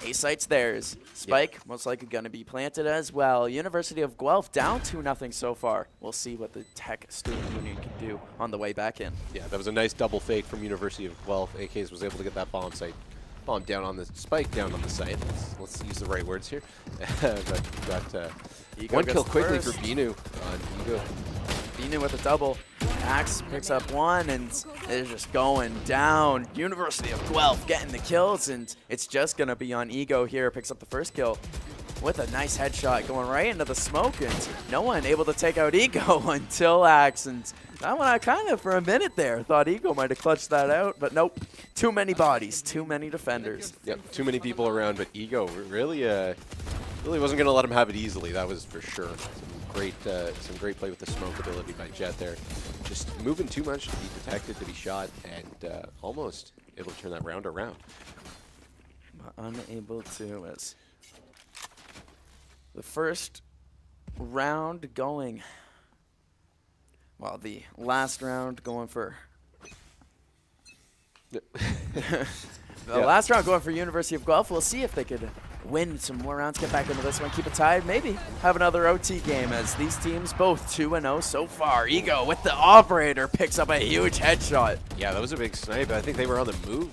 A site's theirs. Spike most likely going to be planted as well. University of Guelph down 2-0 so far. We'll see what the Tech Student Union can do on the way back in. Yeah, that was a nice double fake from University of Guelph. AKs was able to get that bomb down on the Spike down on the site. Let's use the right words here. But got one kill quickly for Binu on Ego. Binu with a double. Axe picks up one, and they're just going down. University of Guelph getting the kills, and it's just going to be on Ego here. Picks up the first kill with a nice headshot going right into the smoke, and no one able to take out Ego until Axe. And that one, I kind of, for a minute there, thought Ego might have clutched that out, but nope. Too many bodies, too many defenders. Yep, too many people around, but Ego really wasn't going to let him have it easily, that was for sure. Some great play with the smoke ability by Jet there. Just moving too much to be detected, to be shot, and almost able to turn that round around. Unable to, as the first round going, well, the last round going for last round going for University of Guelph. We'll see if they could win some more rounds, get back into this one, keep it tied, maybe have another OT game, as these teams both 2-0 so far. Ego with the operator picks up a huge headshot. Yeah, that was a big snipe. I think they were on the move.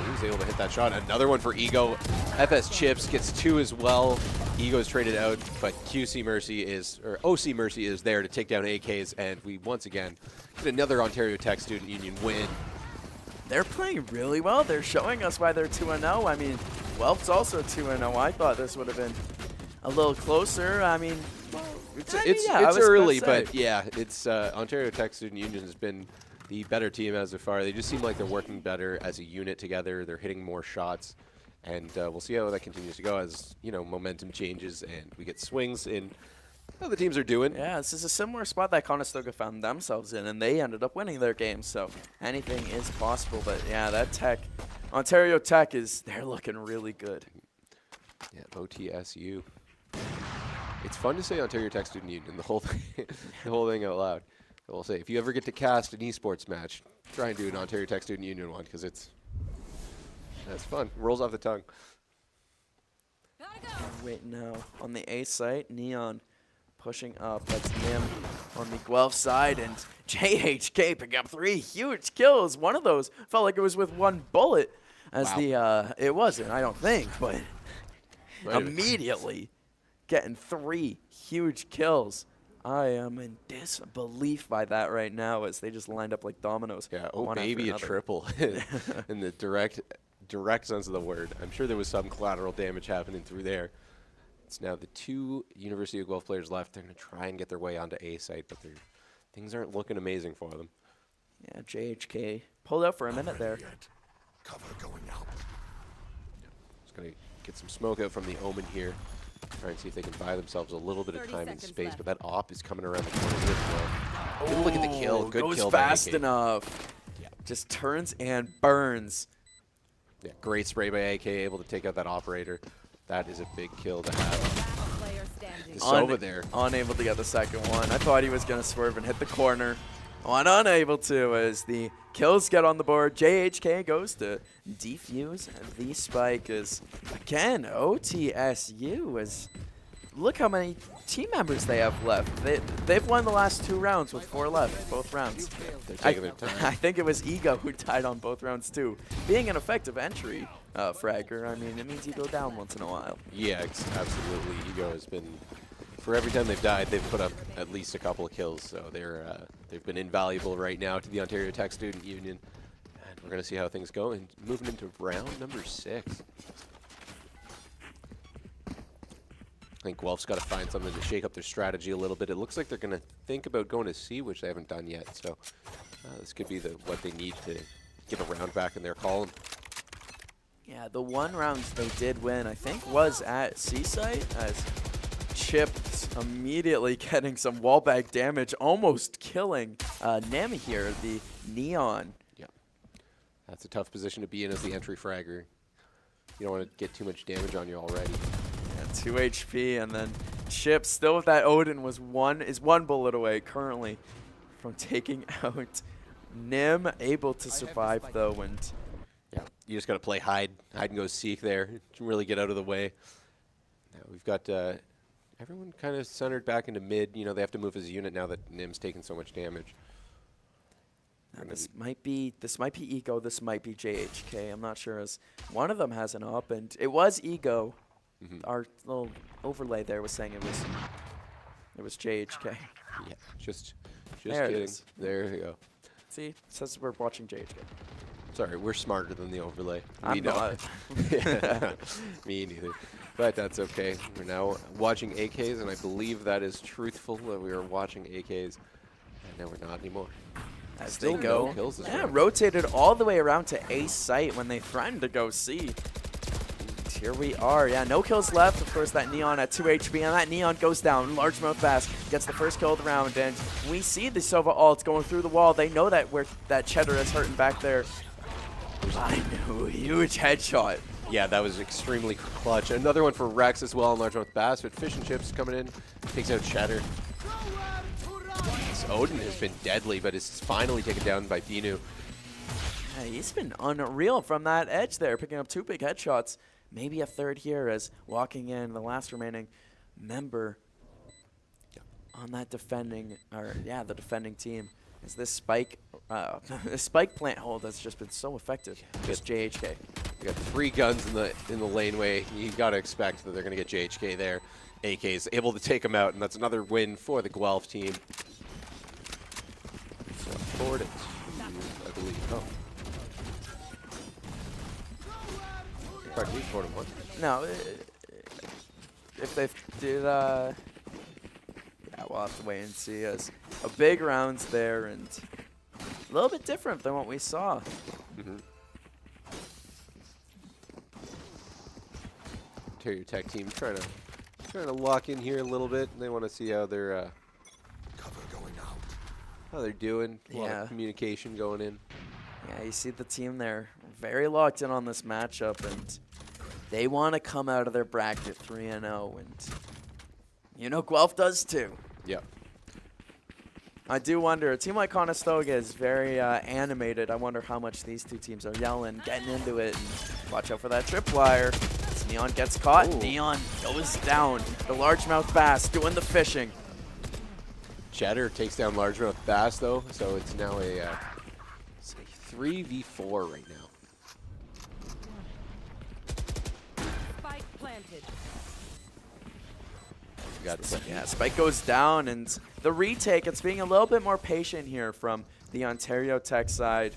He was able to hit that shot. Another one for Ego. FS Chips gets 2 as well. Ego's traded out, but OC Mercy is there to take down AKs, and we once again get another Ontario Tech Student Union win. They're playing really well. They're showing us why they're 2-0. I mean, Guelph's also 2-0. I thought this would have been a little closer. I mean, it's early, but yeah, it's Ontario Tech Student Union has been the better team as of far. They just seem like they're working better as a unit together. They're hitting more shots, and we'll see how that continues to go as momentum changes and we get swings in how the teams are doing. Yeah, this is a similar spot that Conestoga found themselves in, and they ended up winning their game, so anything is possible. But yeah, that Ontario Tech they're looking really good. Yeah, OTSU. It's fun to say Ontario Tech Student Union, the whole thing out loud. I will say, if you ever get to cast an esports match, try and do an Ontario Tech Student Union one, because that's fun. It rolls off the tongue. Right now on the A site, Neon pushing up. That's Nim on the Guelph side, and JHK picking up 3 huge kills. One of those felt like it was with 1 bullet, as it wasn't, I don't think, but immediately getting 3 huge kills. I am in disbelief by that right now, as they just lined up like dominoes. Yeah, oh baby, a triple in the direct sense of the word. I'm sure there was some collateral damage happening through there. It's now the 2 University of Guelph players left. They're going to try and get their way onto A site, but things aren't looking amazing for them. Yeah, JHK pulled out for a minute there. Cover going out. Just going to get some smoke out from the Omen here. Try and see if they can buy themselves a little bit of time and space, but that op is coming around the corner as well. Good look at the kill. Good goes kill. Fast enough. Yeah. Just turns and burns. Yeah, great spray by AK, able to take out that operator. That is a big kill to have. The Sova there. Unable to get the second one. I thought he was going to swerve and hit the corner. One unable to as the kills get on the board. JHK goes to defuse the spike as, again, OTSU is, look how many team members they have left. They've won the last 2 rounds with 4 left, both rounds. I think it was Ego who died on both rounds too. Being an effective entry fragger, I mean, it means you go down once in a while. Yeah, absolutely. Ego has been, for every time they've died, they've put up at least a couple of kills. So they've been invaluable right now to the Ontario Tech Student Union. And we're going to see how things go. And moving into round number 6. I think Guelph's got to find something to shake up their strategy a little bit. It looks like they're going to think about going to C, which they haven't done yet. So this could be what they need to get a round back in their column. Yeah, the 1 round they did win, I think, was at C site as Chips immediately getting some wallbag damage, almost killing Nim here, the Neon. Yeah, that's a tough position to be in as the entry fragger. You don't want to get too much damage on you already. 2 HP, and then Chip still with that Odin is one bullet away currently from taking out Nim, able to survive though, and yeah, you just got to play hide and go seek there to really get out of the way. Now we've got everyone kind of centered back into mid. You know, they have to move as a unit now that Nim's taking so much damage. This might be Ego, this might be JHK. I'm not sure, as one of them has an up, and it was Ego. Our little overlay there was saying it was JHK. Yeah, just there kidding. It is. There you go. See, it says we're watching JHK. Sorry, we're smarter than the overlay. I'm not. Yeah, me neither. But that's okay. We're now watching AKs, and I believe that is truthful that we are watching AKs, and now we're not anymore. As Still they go, no kills this yeah, round. rotated all the way around to A site when they threatened to go C. Here we are. Yeah, no kills left. Of course, that Neon at 2 HP, and that Neon goes down. Largemouth Bass gets the first kill of the round, and we see the Sova ult going through the wall. They know that that Cheddar is hurting back there. I know, huge headshot. Yeah, that was extremely clutch. Another one for Rex as well on Largemouth Bass, but Fish and Chips coming in, takes out Cheddar. This Odin has been deadly, but is finally taken down by Binu. Yeah, he's been unreal from that edge there, picking up 2 big headshots. Maybe a third here as walking in the last remaining member on that defending team. Is this spike plant hold has just been so effective. Just JHK. We got 3 guns in the laneway. You got to expect that they're going to get JHK there. AK is able to take them out, and that's another win for the Guelph team. So forward it, I believe. Oh. No, if they did, yeah, we'll have to wait and see. As a big rounds there, and a little bit different than what we saw. Ontario Tech team trying to lock in here a little bit. They want to see how they're how they're doing. A lot of communication going in. Yeah, you see the team there very locked in on this matchup, and they want to come out of their bracket 3-0, and you know Guelph does too. Yep. I do wonder, a team like Conestoga is very animated. I wonder how much these 2 teams are yelling, getting into it, and watch out for that tripwire. As Neon gets caught, Neon goes down. The largemouth bass doing the fishing. Cheddar takes down Largemouth Bass though, so it's now a 3v4 right now. Spike planted. Yeah, Spike goes down, and the retake, it's being a little bit more patient here from the Ontario Tech side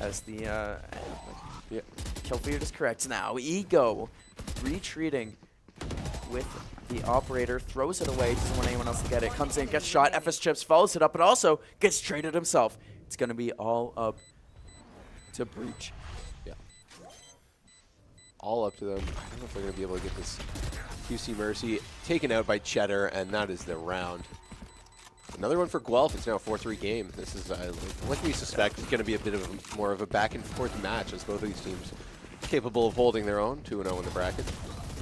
as the kill feed is correct now. Ego retreating with the operator, throws it away, doesn't want anyone else to get it, comes in, gets shot, FS Chips follows it up, but also gets traded himself. It's going to be all up to Breach. Yeah. All up to them. I don't know if they're going to be able to get this QC Mercy taken out by Cheddar, and that is the round. Another one for Guelph. It's now a 4-3 game. This is, like we suspect, it's going to be a bit of more of a back-and-forth match as both of these teams capable of holding their own, 2-0 in the bracket.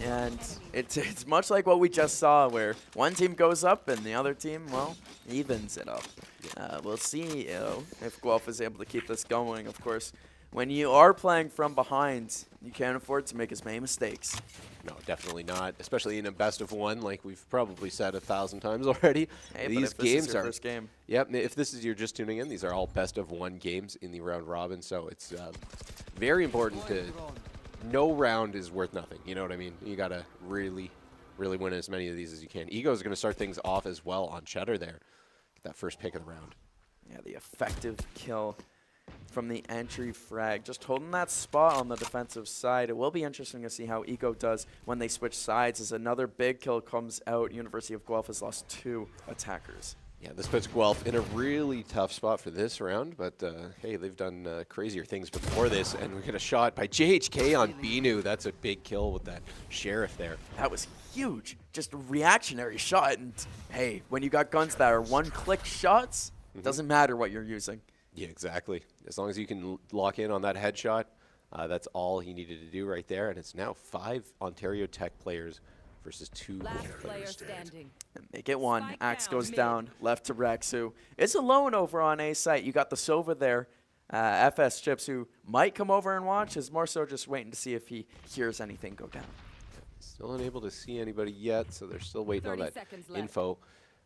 And it's much like what we just saw, where one team goes up and the other team, well, evens it up. We'll see if Guelph is able to keep this going. Of course, when you are playing from behind, you can't afford to make as many mistakes. No, definitely not, especially in a best of one, like we've probably said 1,000 times already. Hey, these but if games this is your are first game. Yep, if this is you're just tuning in, these are all best of one games in the round robin, so it's very important to. No round is worth nothing. You know what I mean? You gotta really win as many of these as you can. Ego is gonna start things off as well on Cheddar there. Get that first pick of the round. Yeah, the effective kill from the entry frag. Just holding that spot on the defensive side. It will be interesting to see how Ego does when they switch sides, as another big kill comes out. University of Guelph has lost 2 attackers. Yeah, this puts Guelph in a really tough spot for this round, but hey, they've done crazier things before this, and we get a shot by JHK on Binu. That's a big kill with that Sheriff there. That was huge. Just a reactionary shot, and hey, when you got guns that are one-click shots, doesn't matter what you're using. Yeah, exactly. As long as you can lock in on that headshot, that's all he needed to do right there, and it's now 5 Ontario Tech players versus 2 Last Guelph player players. standing. And they get one. Spike Axe down, goes mid. down, left to Rex, who is alone over on A site. You got the Sova there. FS Chips, who might come over and watch, is more so just waiting to see if he hears anything go down. Still unable to see anybody yet, so they're still waiting on 30 that seconds left. info.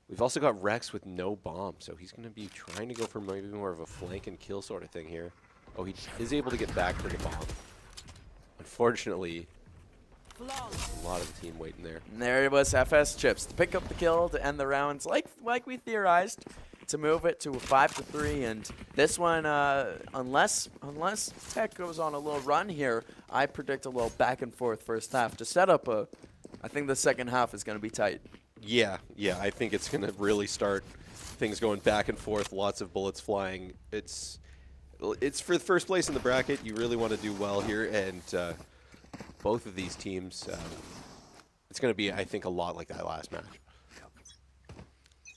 We've also got Rex with no bomb, so he's going to be trying to go for maybe more of a flank and kill sort of thing here. Oh, he is able to get back for the bomb. Unfortunately, a lot of the team waiting there. And there it was, FS Chips to pick up the kill to end the rounds, like we theorized, to move it to a 5-3. And this one, unless Tech goes on a little run here, I predict a little back and forth first half to set up a. I think the second half is going to be tight. Yeah, I think it's going to really start things going back and forth, lots of bullets flying. It's for the first place in the bracket. You really want to do well here, and both of these teams, it's going to be, I think, a lot like that last match.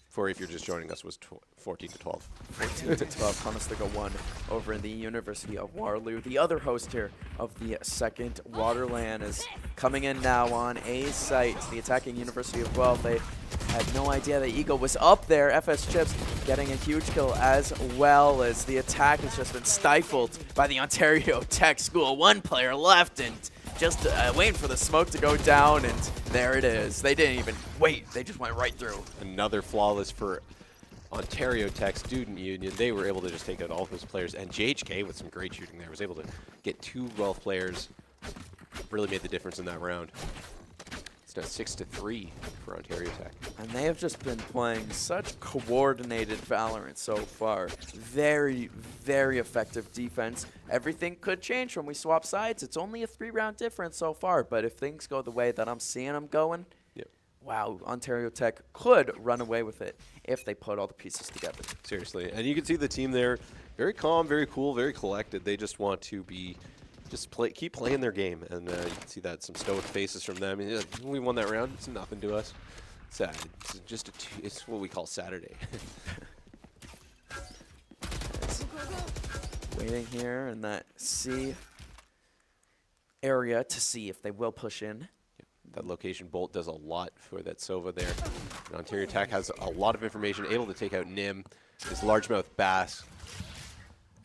For if you're just joining us, was 14-12. 14-12, Conestoga won over in the University of Waterloo. The other host here of the second WaterLAN is coming in now on A site. The attacking University of Guelph. They had no idea that Eagle was up there. FS Chips getting a huge kill, as well as the attack has just been stifled by the Ontario Tech School. 1 player left, and just waiting for the smoke to go down, and there it is. They didn't even wait. They just went right through. Another flawless for Ontario Tech Student Union. They were able to just take out all of those players, and JHK with some great shooting there was able to get 2 Guelph players. Really made the difference in that round. It's now 6-3 for Ontario Tech. And they have just been playing such coordinated Valorant so far. Very, very effective defense. Everything could change when we swap sides. It's only a 3-round difference so far, but if things go the way that I'm seeing them going, wow, Ontario Tech could run away with it if they put all the pieces together. Seriously, and you can see the team there, very calm, very cool, very collected. They just want to be, keep playing their game, and you can see that some stoic faces from them. And, we won that round. It's nothing to us. It's just it's what we call Saturday. Waiting here in that C area to see if they will push in. That location bolt does a lot for that Sova there. And Ontario Tech has a lot of information, able to take out Nim, his largemouth bass,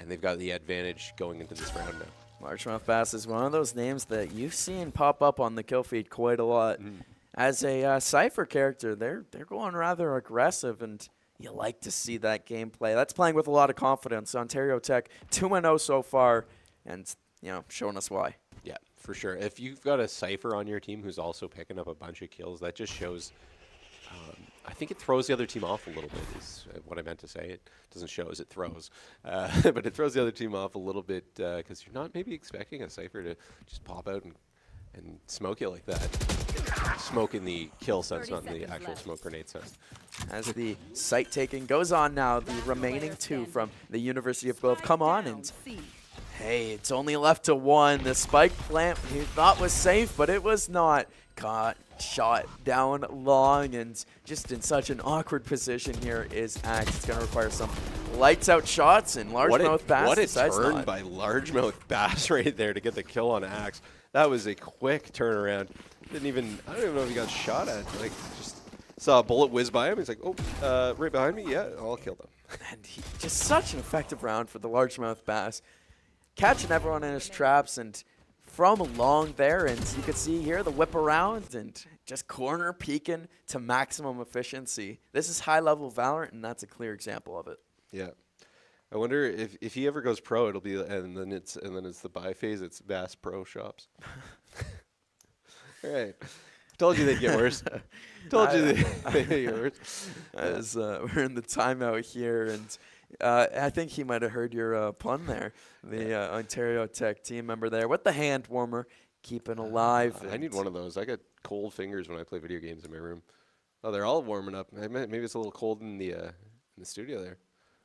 and they've got the advantage going into this round now. Largemouth bass is one of those names that you've seen pop up on the kill feed quite a lot. As a Cypher character, they're going rather aggressive, and you like to see that gameplay. That's playing with a lot of confidence. Ontario Tech 2-0 so far, and showing us why. Yeah, for sure. If you've got a Cypher on your team who's also picking up a bunch of kills, that just shows, I think it throws the other team off a little bit is what I meant to say. It doesn't show as it throws, but it throws the other team off a little bit because you're not maybe expecting a Cypher to just pop out and smoke you like that. Smoke in the kill sense, not in the actual smoke grenade sense. As the site taking goes on now, the remaining 2 from the University of Guelph come on, and hey, it's only left to 1. The spike plant he thought was safe, but it was not. Caught shot down long and just in such an awkward position here is Axe. It's going to require some lights out shots and largemouth bass. What a decides turn not. by largemouth bass right there to get the kill on Axe. That was a quick turnaround. I don't even know if he got shot at. Like, just saw a bullet whiz by him. He's like, oh, right behind me. Yeah, I'll kill them. And just such an effective round for the largemouth bass. Catching everyone in his traps and from long there, and you can see here the whip around and just corner peeking to maximum efficiency. This is high-level Valorant, and that's a clear example of it. Yeah. I wonder if he ever goes pro, it'll be and then it's the buy phase. It's Bass Pro shops. All right, told you they'd get worse. Told you they'd get worse. As we're in the timeout here, and I think he might have heard your pun there. The Ontario Tech team member there with the hand warmer, keeping alive. I need one of those. I got cold fingers when I play video games in my room. Oh, they're all warming up. Maybe it's a little cold in the studio there.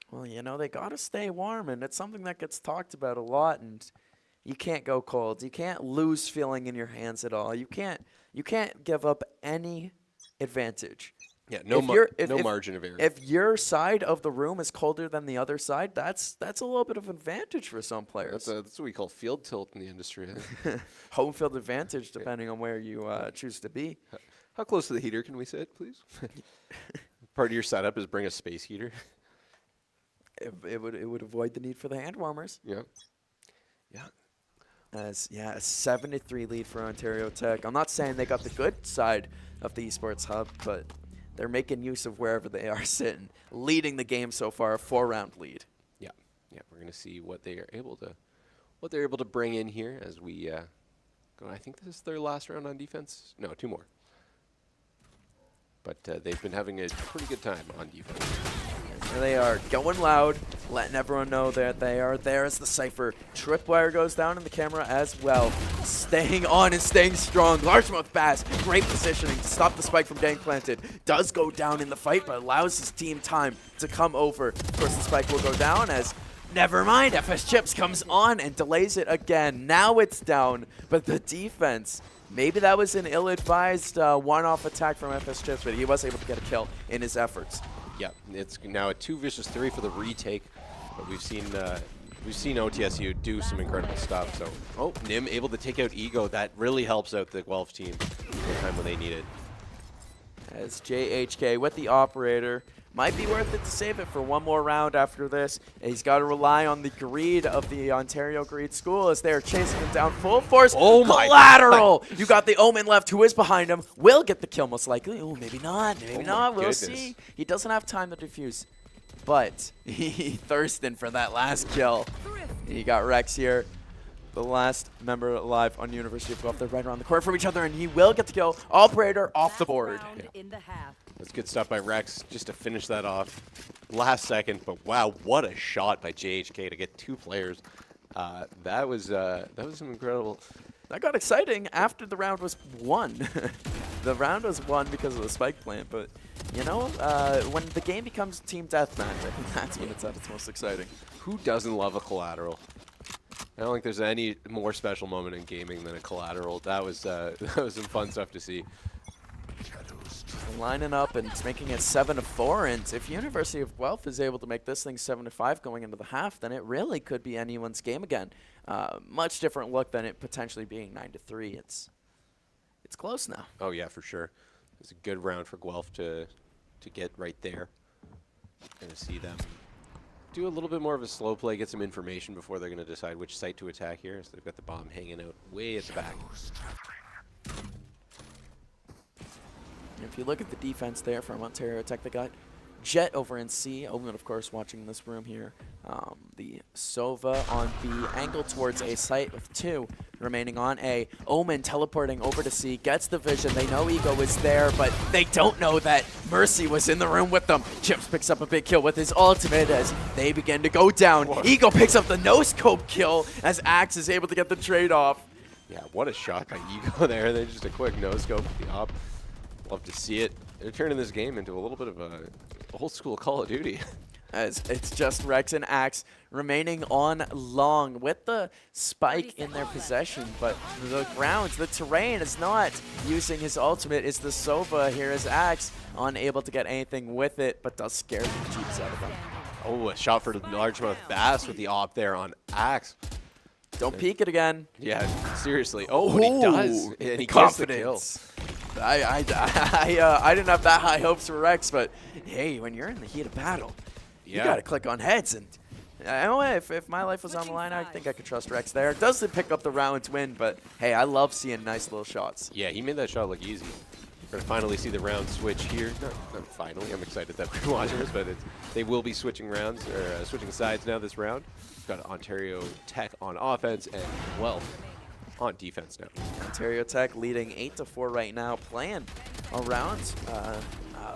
Well, you know, they got to stay warm, and it's something that gets talked about a lot, and you can't go cold. You can't lose feeling in your hands at all. You can't give up any advantage. Yeah, no margin of error. If your side of the room is colder than the other side, that's a little bit of advantage for some players. That's what we call field tilt in the industry. Home field advantage, depending on where you choose to be. How close to the heater can we sit, please? Part of your setup is bring a space heater. It would avoid the need for the hand warmers. Yeah. A 7-3 lead for Ontario Tech. I'm not saying they got the good side of the esports hub, but they're making use of wherever they are sitting, leading the game so far, a 4-round lead. Yeah. We're gonna see what they are able to bring in here as we go. I think this is their last round on defense. No, 2 more. But they've been having a pretty good time on defense. Here they are, going loud, letting everyone know that they are there as the Cypher. Tripwire goes down in the camera as well. Staying on and staying strong. Largemouth Bass, great positioning to stop the spike from getting planted. Does go down in the fight, but allows his team time to come over. Of course, the spike will go down as, never mind, FS Chips comes on and delays it again. Now it's down, but the defense, maybe that was an ill-advised one-off attack from FS Chips, but he was able to get a kill in his efforts. Yeah, it's now a 2 versus 3 for the retake, but we've seen OTSU do some incredible stuff. So, Nim able to take out Ego. That really helps out the Guelph team in the time when they need it. As JHK with the operator. Might be worth it to save it for one more round after this. He's got to rely on the greed of the Ontario Greed School as they're chasing him down full force. Oh my Collateral! You got the Omen left who is behind him. Will get the kill most likely. Oh, maybe not. Maybe not. We'll see. He doesn't have time to defuse. But he thirsting for that last kill. He got Rex here. The last member alive on University of Guelph. They're right around the corner from each other, and he will get the kill. Operator off the board. That's good stuff by Rex just to finish that off last second. But wow, what a shot by JHK to get 2 players. That was some incredible. That got exciting after the round was won. The round was won because of the spike plant, but you know, when the game becomes team deathmatch, I think that's when it's at its most exciting. Who doesn't love a collateral? I don't think there's any more special moment in gaming than a collateral. That was some fun stuff to see. Lining up and it's making it 7-4, and if University of Guelph is able to make this thing 7-5 going into the half, then it really could be anyone's game again. Much different look than it potentially being 9-3. It's close now. Oh yeah, for sure. It's a good round for Guelph to get right there. Gonna see them do a little bit more of a slow play, get some information before they're gonna decide which site to attack here. So they've got the bomb hanging out way at the back. If you look at the defense there from Ontario Tech, they got Jet over in C. Omen, of course, watching this room here. The Sova on B, angle towards A site with 2 remaining on A. Omen teleporting over to C, gets the vision. They know Ego is there, but they don't know that Mercy was in the room with them. Chips picks up a big kill with his ultimate as they begin to go down. Whoa. Ego picks up the no-scope kill as Axe is able to get the trade-off. Yeah, what a shot by Ego there. They're just a quick no-scope at the op. Love to see it. They're turning this game into a little bit of a old school Call of Duty. As it's just Rex and Axe remaining on long with the spike in their possession, but the grounds, the terrain is not using his ultimate. It's the Sova here as Axe unable to get anything with it, but does scare the jeeps out of them. Oh, a shot for the largemouth bass with the op there on Axe. Don't peek it again. Yeah, seriously. Oh, but he does. And he Confidence. I didn't have that high hopes for Rex, but hey, when you're in the heat of battle, you gotta click on heads. And if my life was on the line, I think I could trust Rex there. Doesn't pick up the round win, but hey, I love seeing nice little shots. Yeah, he made that shot look easy. We're gonna finally see the round switch here. Not finally. I'm excited that we're watching this, but they will be switching rounds or switching sides now this round. We've got Ontario Tech on offense and Guelph on defense now. Ontario Tech leading 8-4 right now, playing around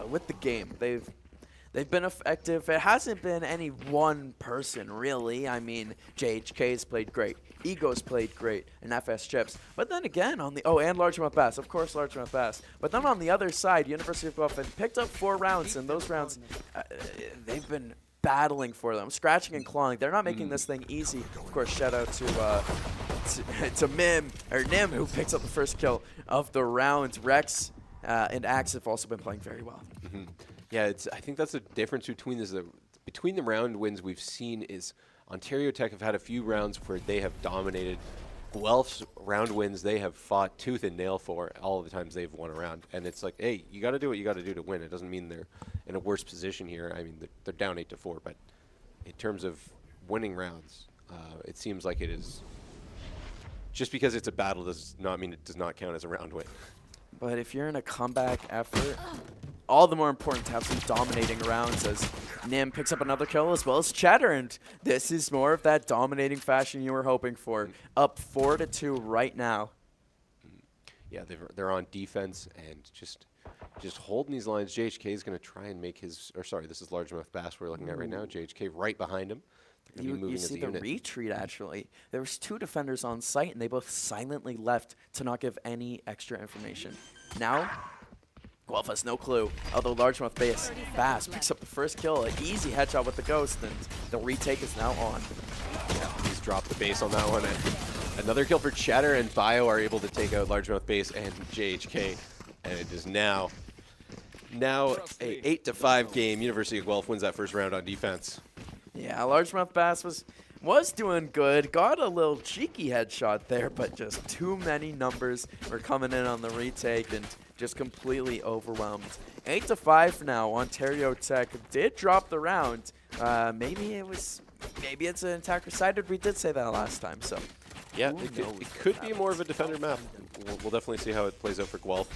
with the game. They've been effective. It hasn't been any one person, really. I mean, JHK's played great. Ego's played great, and FS Chips. But then again, and Largemouth Bass, of course, Largemouth Bass. But then on the other side, University of Guelph have picked up 4 rounds, and those rounds, they've been battling for them, scratching and clawing. They're not making this thing easy. Of course, shout out to Nim, who picks up the first kill of the round. Rex and Axe have also been playing very well. Yeah, I think that's the difference between the round wins we've seen is Ontario Tech have had a few rounds where they have dominated. Guelph's round wins they have fought tooth and nail for all of the times they've won a round. And it's like, hey, you got to do what you got to do to win. It doesn't mean they're in a worse position here. I mean, they're down 8-4, but in terms of winning rounds, it seems like it is. Just because it's a battle does not mean it does not count as a round win. But if you're in a comeback effort, all the more important to have some dominating rounds as Nim picks up another kill as well as Cheddar. And this is more of that dominating fashion you were hoping for. Up 4-2 right now. Yeah, they're on defense and just holding these lines. JHK is going to try and make his, or sorry, this is Largemouth Bass we're looking at right now. JHK right behind him. You see the retreat, actually. There was 2 defenders on site, and they both silently left to not give any extra information. Now, Guelph has no clue. Although Largemouth Bass picks up the first kill, an easy headshot with the Ghost, and the retake is now on. Yeah, he's dropped the base on that one. And another kill for Chatter, and Bio are able to take out Largemouth Bass and JHK. And it is now a 8-5 game. University of Guelph wins that first round on defense. Yeah, Largemouth Bass was doing good. Got a little cheeky headshot there, but just too many numbers were coming in on the retake and just completely overwhelmed. 8-5 now. Ontario Tech did drop the round. Maybe it's an attacker sided. We did say that last time, so. Yeah, it could be more of a defender map. We'll definitely see how it plays out for Guelph.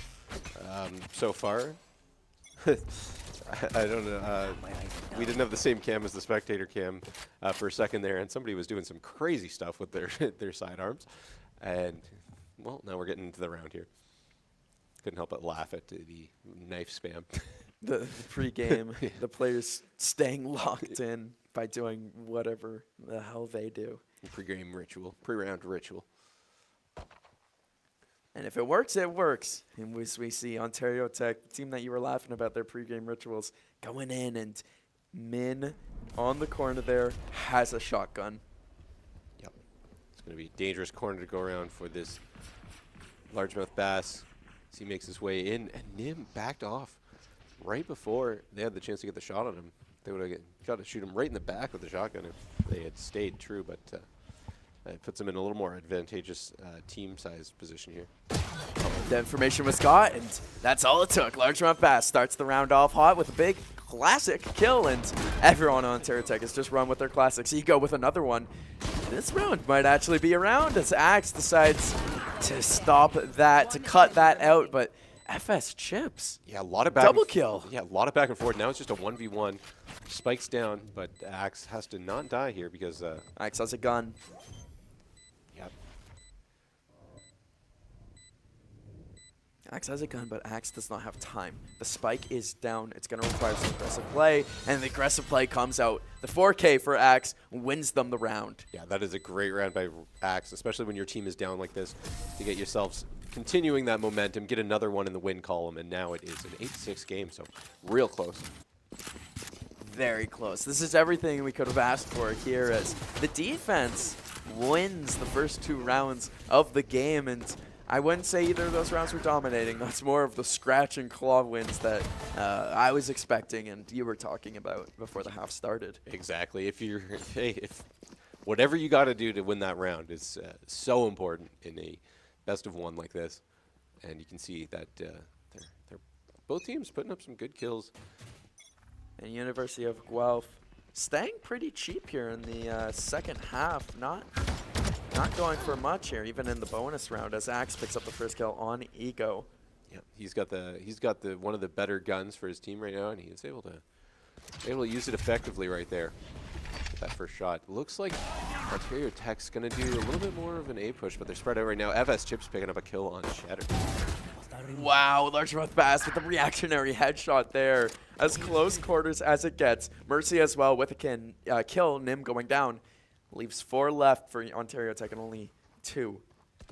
So far, I don't know. We didn't have the same cam as the spectator cam for a second there, and somebody was doing some crazy stuff with their sidearms. And, well, now we're getting into the round here. Couldn't help but laugh at the knife spam. The pregame, the players staying locked in by doing whatever the hell they do. Pre-game ritual, pre-round ritual. And if it works, it works. And we see Ontario Tech, the team that you were laughing about their pregame rituals, going in, and Min on the corner there has a shotgun. Yep. It's going to be a dangerous corner to go around for this Largemouth Bass as he makes his way in. And Nim backed off right before they had the chance to get the shot on him. They would have got to shoot him right in the back with the shotgun if they had stayed true, but it puts them in a little more advantageous team-size position here. The information was got, and that's all it took. Largemouth Bass starts the round off hot with a big classic kill, and everyone on Ontario Tech has just run with their classics. Ego with another one. This round might actually be around as Axe decides to stop that, to cut that out, but FS Chips. Yeah, a lot of back double kill. Yeah, a lot of back and forth. Now it's just a 1v1. Spikes down, but Axe has to not die here because Axe has a gun. Yep. Axe has a gun, but Axe does not have time. The spike is down. It's going to require some aggressive play, and the aggressive play comes out. The 4K for Axe wins them the round. Yeah, that is a great round by Axe, especially when your team is down like this, to get yourselves continuing that momentum, get another one in the win column, and now it is an 8-6 game, so real close. very close. This is everything we could have asked for here, as the defense wins the first 2 rounds of the game, and I wouldn't say either of those rounds were dominating. That's more of the scratch and claw wins that I was expecting and you were talking about before the half started. Exactly. If whatever you got to do to win that round is so important in a best of 1 like this, and you can see that they're both teams putting up some good kills. And University of Guelph staying pretty cheap here in the second half, not going for much here, even in the bonus round, as Axe picks up the first kill on Ego. Yeah, he's got the one of the better guns for his team right now, and he's able to use it effectively right there. With that first shot. Looks like Ontario Tech's gonna do a little bit more of an A push, but they're spread out right now. FS Chips picking up a kill on Shatter. Wow, Largemouth Bass with a reactionary headshot there. As close quarters as it gets. Mercy as well with a kill. Nim going down. Leaves 4 left for Ontario Tech and only 2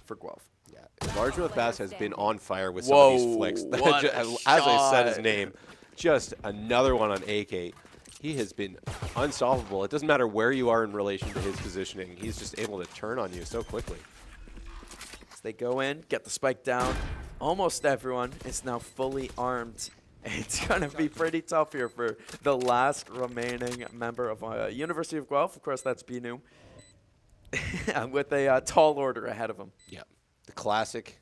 for Guelph. Yeah, Largemouth Bass has been on fire with some of these flicks. As I said his name, just another one on AK. He has been unstoppable. It doesn't matter where you are in relation to his positioning. He's just able to turn on you so quickly. As they go in, get the spike down. Almost everyone is now fully armed. It's going to be pretty tough here for the last remaining member of University of Guelph. Of course, that's Binu. With a tall order ahead of him. Yeah, the classic.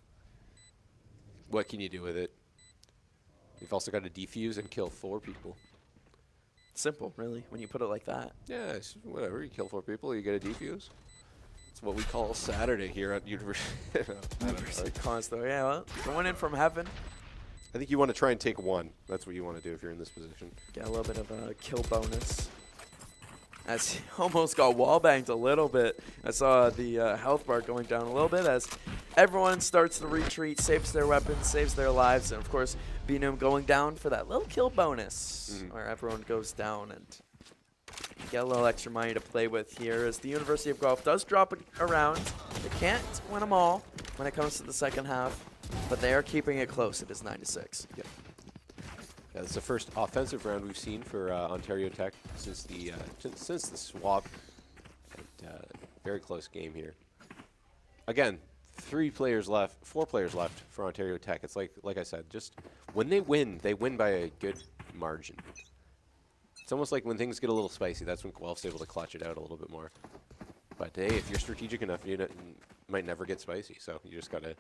What can you do with it? You've also got to defuse and kill 4 people. Simple, really, when you put it like that. Yeah, it's whatever. You kill 4 people, you get a defuse. It's what we call Saturday here at University of Conestoga. Yeah, well, going in from heaven. I think you want to try and take 1. That's what you want to do if you're in this position. Get a little bit of a kill bonus. As he almost got wallbanged a little bit. I saw the health bar going down a little bit as everyone starts to retreat, saves their weapons, saves their lives, and of course, Binum going down for that little kill bonus where everyone goes down and get a little extra money to play with here as the University of Guelph does drop around. They can't win them all when it comes to the second half, but they are keeping it close. It is 9-6. Yep. Yeah, it's the first offensive round we've seen for Ontario Tech since the swap. Very close game here. Again, 4 players left for Ontario Tech. It's like I said, just when they win by a good margin. It's almost like when things get a little spicy, that's when Guelph's able to clutch it out a little bit more. But hey, if you're strategic enough, you might never get spicy. So you just gotta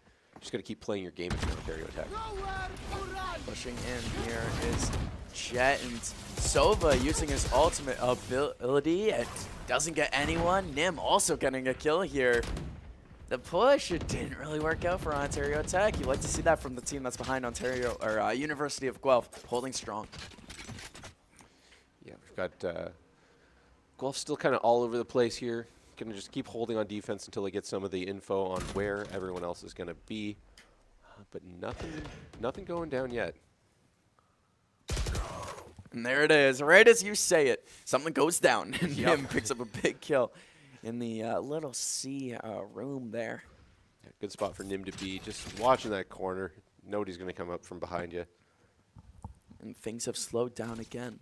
keep playing your game if you're Ontario Tech. Pushing in here is Jet, and Sova using his ultimate ability. It doesn't get anyone. Nim also getting a kill here. The push, it didn't really work out for Ontario Tech. You like to see that from the team that's behind Ontario or University of Guelph, holding strong. Yeah, we've got Guelph still kind of all over the place here. Gonna just keep holding on defense until they get some of the info on where everyone else is gonna be. But nothing going down yet. And there it is, right as you say it, something goes down, and Nim picks up a big kill in the little C room there. Yeah, good spot for Nim to be, just watching that corner. Nobody's gonna come up from behind you. And things have slowed down again.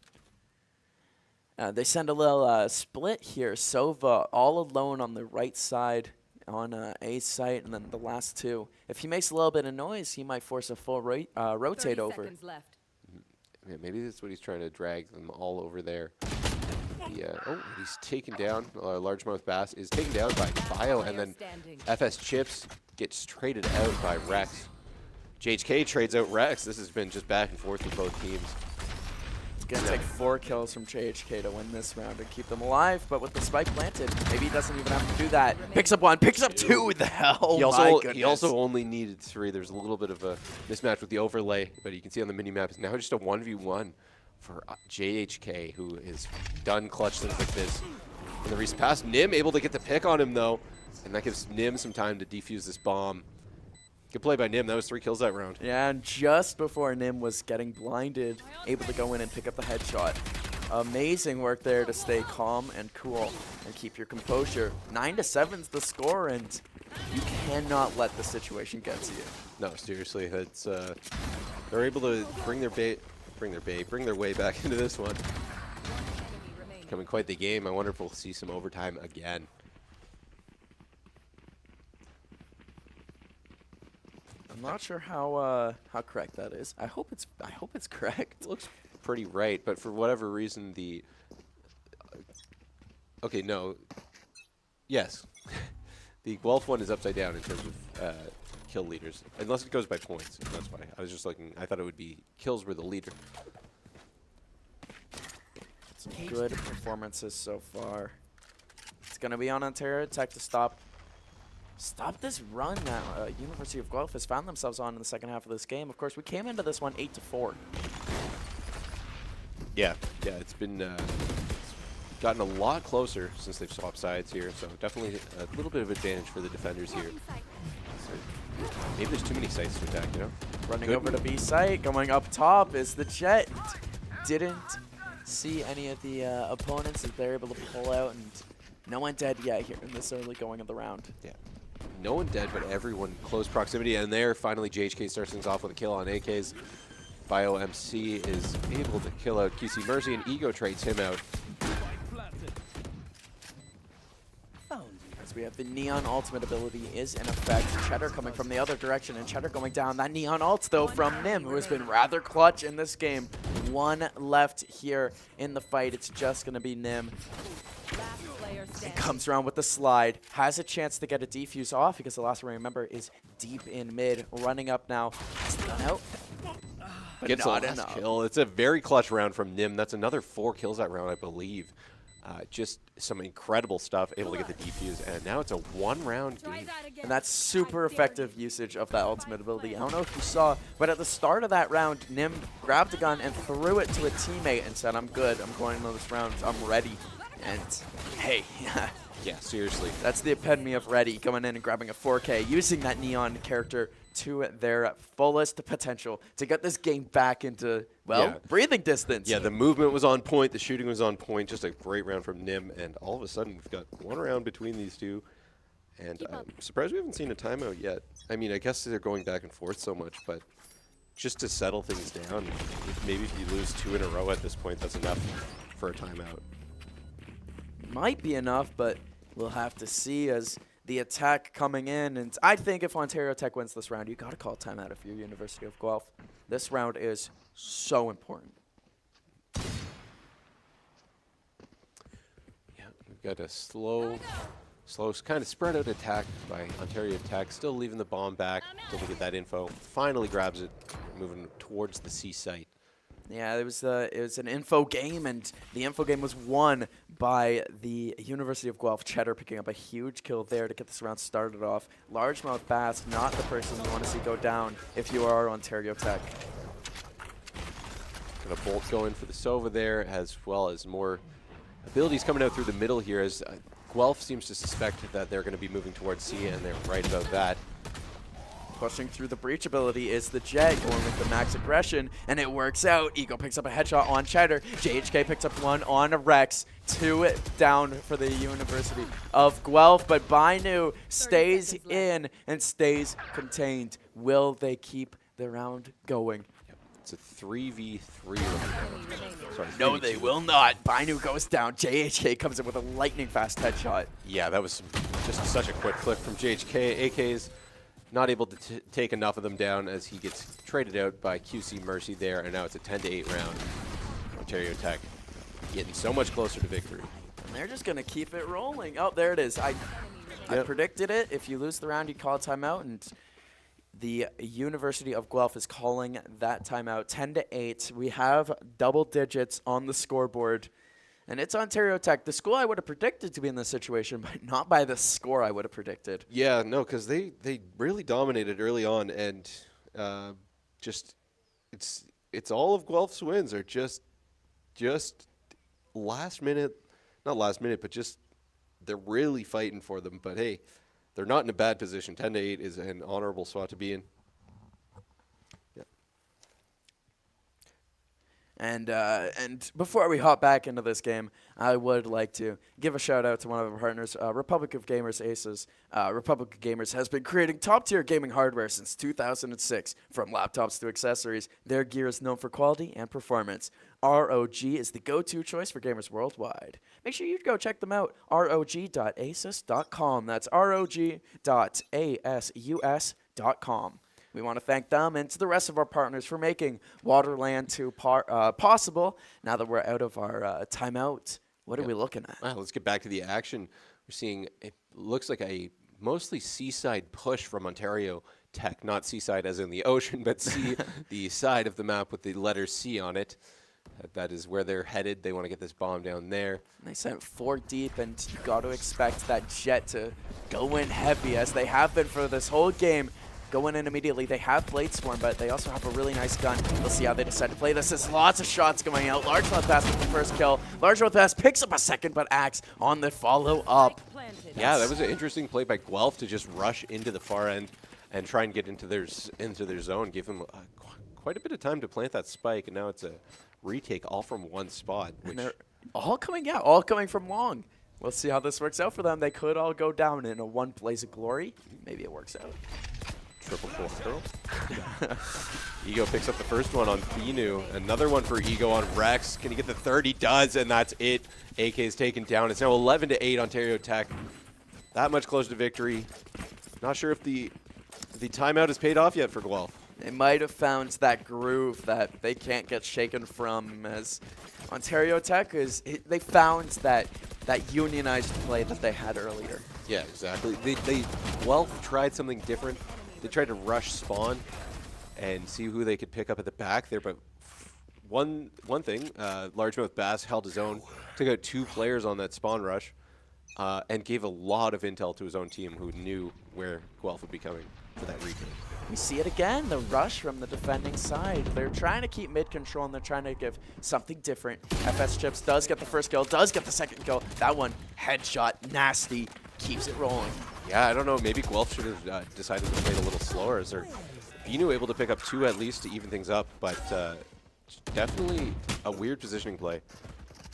They send a little split here. Sova all alone on the right side on A site, and then the last 2. If he makes a little bit of noise, he might force a full rotate over. 30 seconds left. Yeah, maybe that's what he's trying to drag them all over there. Oh, he's taken down. Largemouth Bass is taken down by Bio, and then FS Chips gets traded out by Rex. JHK trades out Rex. This has been just back and forth with both teams. Gonna take 4 kills from JHK to win this round and keep them alive, but with the spike planted, maybe he doesn't even have to do that. Picks up 1, picks up 2, the hell, He also only needed 3. There's a little bit of a mismatch with the overlay, but you can see on the mini-map, it's now just a 1v1 for JHK, who is done clutch things like this in the recent past. Nim able to get the pick on him, though, and that gives Nim some time to defuse this bomb. Good play by Nim. That was 3 kills that round. Yeah, and just before Nim was getting blinded, able to go in and pick up the headshot. Amazing work there to stay calm and cool and keep your composure. 9-7's the score, and you cannot let the situation get to you. No, seriously, it's they're able to bring their way back into this one. becoming quite the game. I wonder if we'll see some overtime again. I'm not sure how correct that is. I hope it's correct. It looks pretty right, but for whatever reason, the okay, no, yes, the Guelph one is upside down in terms of kill leaders, unless it goes by points. That's why I was just looking. I thought it would be kills were the leader. Some good performances so far. It's gonna be on Ontario Tech to stop this run now. University of Guelph has found themselves on in the second half of this game. Of course, we came into this one 8-4. Yeah, it's been gotten a lot closer since they've swapped sides here, so definitely a little bit of advantage for the defenders here. So maybe there's too many sites to attack, you know? Running over to B site, going up top is the Jet. Didn't see any of the opponents as they're able to pull out, and no one dead yet here in this early going of the round. Yeah. No one dead, but everyone close proximity, and there finally JHK starts things off with a kill on AKs. BioMC is able to kill out QC Mercy, and Ego trades him out. As we have the Neon ultimate ability is in effect. Cheddar coming from the other direction, and Cheddar going down. That Neon ult, though, from Nim, who has been rather clutch in this game. One left here in the fight. It's just going to be Nim. And comes around with the slide. Has a chance to get a defuse off because the last one, remember, is deep in mid. Running up now. Stun out. But Gets not a last enough. kill. It's a very clutch round from Nim. That's another 4 kills that round, I believe. Just some incredible stuff, able to get the defuse, and now it's a 1-round game. And that's super effective usage of that ultimate ability. I don't know if you saw, but at the start of that round, Nim grabbed a gun and threw it to a teammate and said, I'm good, I'm going into this round, I'm ready. And hey, yeah, seriously. That's the epitome of ready, coming in and grabbing a 4K, using that Neon character to their fullest potential to get this game back into, well, breathing distance. Yeah, the movement was on point, the shooting was on point, just a great round from Nim, and all of a sudden we've got 1 round between these two, and I'm surprised we haven't seen a timeout yet. I mean, I guess they're going back and forth so much, but just to settle things down, maybe if you lose 2 in a row at this point, that's enough for a timeout. Might be enough, but we'll have to see as the attack coming in. And I think if Ontario Tech wins this round, you got to call timeout if you're University of Guelph. This round is so important. Yeah, we've got a slow kind of spread out attack by Ontario Tech, still leaving the bomb back until we get that info. Finally grabs it, moving towards the C site. Yeah, it was an info game, and the info game was won by the University of Guelph. Cheddar picking up a huge kill there to get this round started off. Largemouth Bass, not the person you want to see go down if you are Ontario Tech. Got a bolt going for the Sova there, as well as more abilities coming out through the middle here, as Guelph seems to suspect that they're going to be moving towards C, and they're right about that. Pushing through the breach ability is the Jet, going with the max aggression, and it works out. Ego picks up a headshot on Cheddar. JHK picks up 1 on Rex. 2 down for the University of Guelph, but Bainu stays in and stays contained. Will they keep the round going? It's a 3v3 round. Sorry, No, they will not. Bainu goes down. JHK comes in with a lightning fast headshot. Yeah, that was just such a quick click from JHK. AK's not able to take enough of them down as he gets traded out by QC Mercy there, and now it's a 10-8 round. Ontario Tech getting so much closer to victory. And they're just going to keep it rolling. Oh, there it is. I predicted it. If you lose the round, you call a timeout, and the University of Guelph is calling that timeout. 10-8. We have double digits on the scoreboard. And it's Ontario Tech, the school I would have predicted to be in this situation, but not by the score I would have predicted. Yeah, no, because they really dominated early on, and just it's all of Guelph's wins are just last minute, not last minute, but just they're really fighting for them. But hey, they're not in a bad position. 10-8 is an honorable spot to be in. And before we hop back into this game, I would like to give a shout out to one of our partners, Republic of Gamers Aces. Republic of Gamers has been creating top-tier gaming hardware since 2006. From laptops to accessories, their gear is known for quality and performance. ROG is the go-to choice for gamers worldwide. Make sure you go check them out, rog.asus.com. That's rog.asus.com. We want to thank them and to the rest of our partners for making WaterLAN 2 possible. Now that we're out of our timeout, what are we looking at? Well, let's get back to the action. We're seeing, it looks like a mostly seaside push from Ontario Tech. Not seaside as in the ocean, but the side of the map with the letter C on it. That is where they're headed. They want to get this bomb down there. They sent 4 deep, and you got to expect that Jet to go in heavy, as they have been for this whole game. Going in immediately. They have Blade Swarm, but they also have a really nice gun. We'll see how they decide to play this. There's lots of shots going out. Largemouth Bass with the first kill. Largemouth Bass picks up a second, but Axe on the follow-up. Yeah, that was an interesting play by Guelph to just rush into the far end and try and get into their zone. Give them quite a bit of time to plant that spike, and now it's a retake all from one spot. And they're all coming from long. We'll see how this works out for them. They could all go down in a one blaze of glory. Maybe it works out. Triple full. Ego picks up the first one on Binu. Another one for Ego on Rex. Can he get the third? He does, and that's it. AK is taken down. It's now 11-8 Ontario Tech. That much closer to victory. Not sure if the timeout has paid off yet for Guelph. They might have found that groove that they can't get shaken from, as Ontario Tech they found that unionized play that they had earlier. Yeah, exactly. Guelph tried something different. They tried to rush spawn and see who they could pick up at the back there, but one thing, Largemouth Bass held his own, took out 2 players on that spawn rush, and gave a lot of intel to his own team, who knew where Guelph would be coming for that retake. We see it again, the rush from the defending side. They're trying to keep mid control, and they're trying to give something different. FS Chips does get the first kill, does get the second kill. That one, headshot, nasty, keeps it rolling. Yeah, I don't know. Maybe Guelph should have decided to play it a little slower. As they're Binu able to pick up 2 at least to even things up, but definitely a weird positioning play.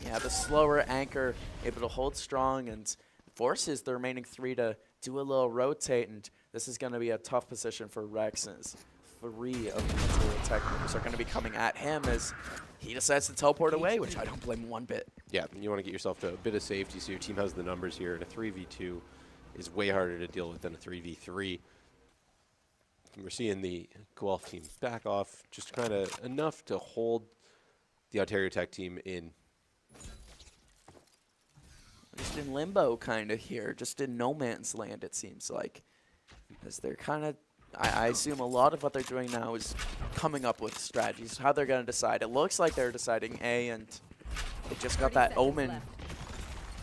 Yeah, the slower anchor able to hold strong and forces the remaining 3 to do a little rotate, and this is going to be a tough position for Rex, as 3 of the Ontario Tech members are going to be coming at him as he decides to teleport away, which I don't blame him one bit. Yeah, you want to get yourself to a bit of safety so your team has the numbers here, and a 3v2 is way harder to deal with than a 3v3. And we're seeing the Guelph team back off just kind of enough to hold the Ontario Tech team in. Just in limbo kind of here, just in no man's land, it seems like. As they're kind of, I assume a lot of what they're doing now is coming up with strategies, how they're going to decide. It looks like they're deciding A, and they just got that Omen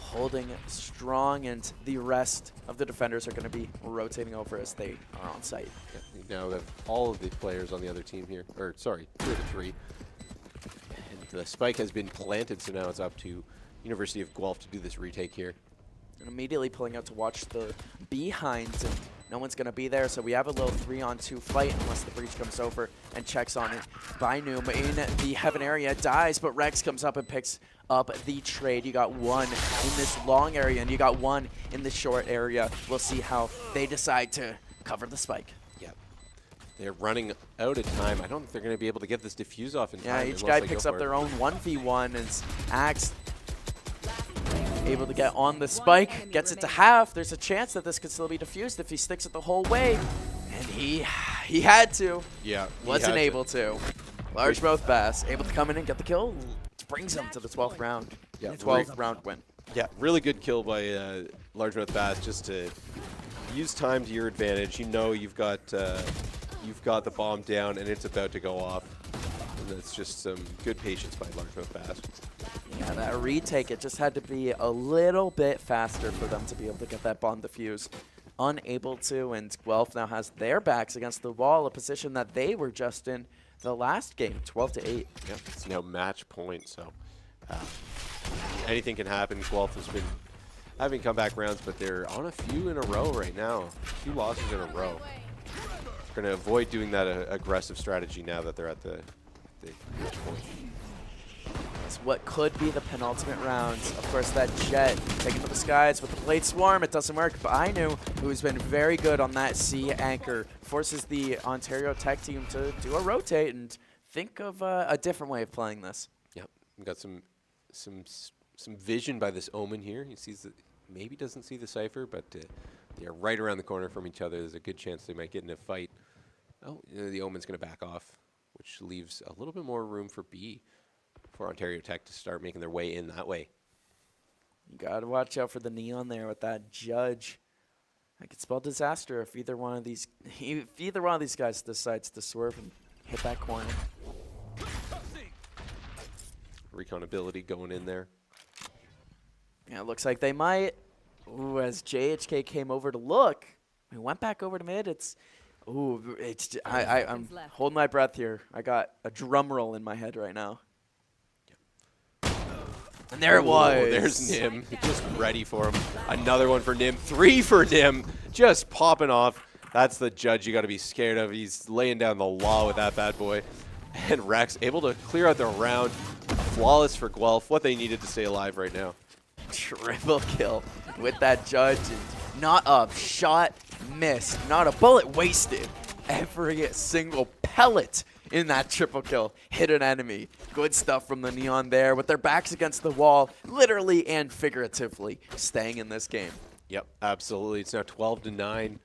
holding it strong, and the rest of the defenders are going to be rotating over as they are on site. Yeah, now that all of the players on the other team here, or sorry, 2 of the 3. And the spike has been planted, so now it's up to University of Guelph to do this retake here. And immediately pulling out to watch the behinds, and no one's going to be there, so we have a little 3-on-2 fight unless the breach comes over and checks on it. Bynum in the heaven area dies, but Rex comes up and picks up the trade. You got 1 in this long area, and you got 1 in the short area. We'll see how they decide to cover the spike. Yeah, they're running out of time. I don't think they're going to be able to get this defuse off in time. Yeah, each guy picks up their own 1v1 as Axe able to get on the spike, gets it to half. There's a chance that this could still be defused if he sticks it the whole way. And he had to. Yeah. Wasn't able to. Largemouth Bass able to come in and get the kill. Brings him to the 12th round. Yeah, 12th round win. Yeah, really good kill by Largemouth Bass, just to use time to your advantage. You know you've got the bomb down and it's about to go off. And that's just some good patience by Largemouth Bass. Yeah, that retake, it just had to be a little bit faster for them to be able to get that bomb defused. Unable to, and Guelph now has their backs against the wall, a position that they were just in the last game, 12-8. Yeah, it's now match point, so anything can happen. Guelph has been having comeback rounds, but they're on a few in a row right now. A few losses in a row. They're going to avoid doing that aggressive strategy now that they're at the match point. as what could be the penultimate rounds. Of course, that Jet taking to the skies with the Blade Swarm. It doesn't work, but Ainu, who's been very good on that C anchor, forces the Ontario Tech team to do a rotate and think of a different way of playing this. Yep, we got some vision by this Omen here. He sees that, maybe doesn't see the Cypher, but they are right around the corner from each other. There's a good chance they might get in a fight. Oh, the Omen's going to back off, which leaves a little bit more room for B, for Ontario Tech to start making their way in that way. You got to watch out for the Neon there with that Judge. That could spell disaster if either one of these guys decides to swerve and hit that corner. Recon ability going in there. Yeah, it looks like they might. Ooh, as JHK came over to look, we went back over to mid. I'm holding my breath here. I got a drum roll in my head right now. And there it was. There's Nim, just ready for him. Another one for Nim. 3 for Nim, just popping off. That's the Judge you got to be scared of. He's laying down the law with that bad boy. And Rex able to clear out the round. Flawless for Guelph. What they needed to stay alive right now. Triple kill with that Judge. And not a shot missed. Not a bullet wasted. Every single pellet in that triple kill hit an enemy. Good stuff from the Neon there with their backs against the wall, literally and figuratively staying in this game. Yep, absolutely. It's now 12-9.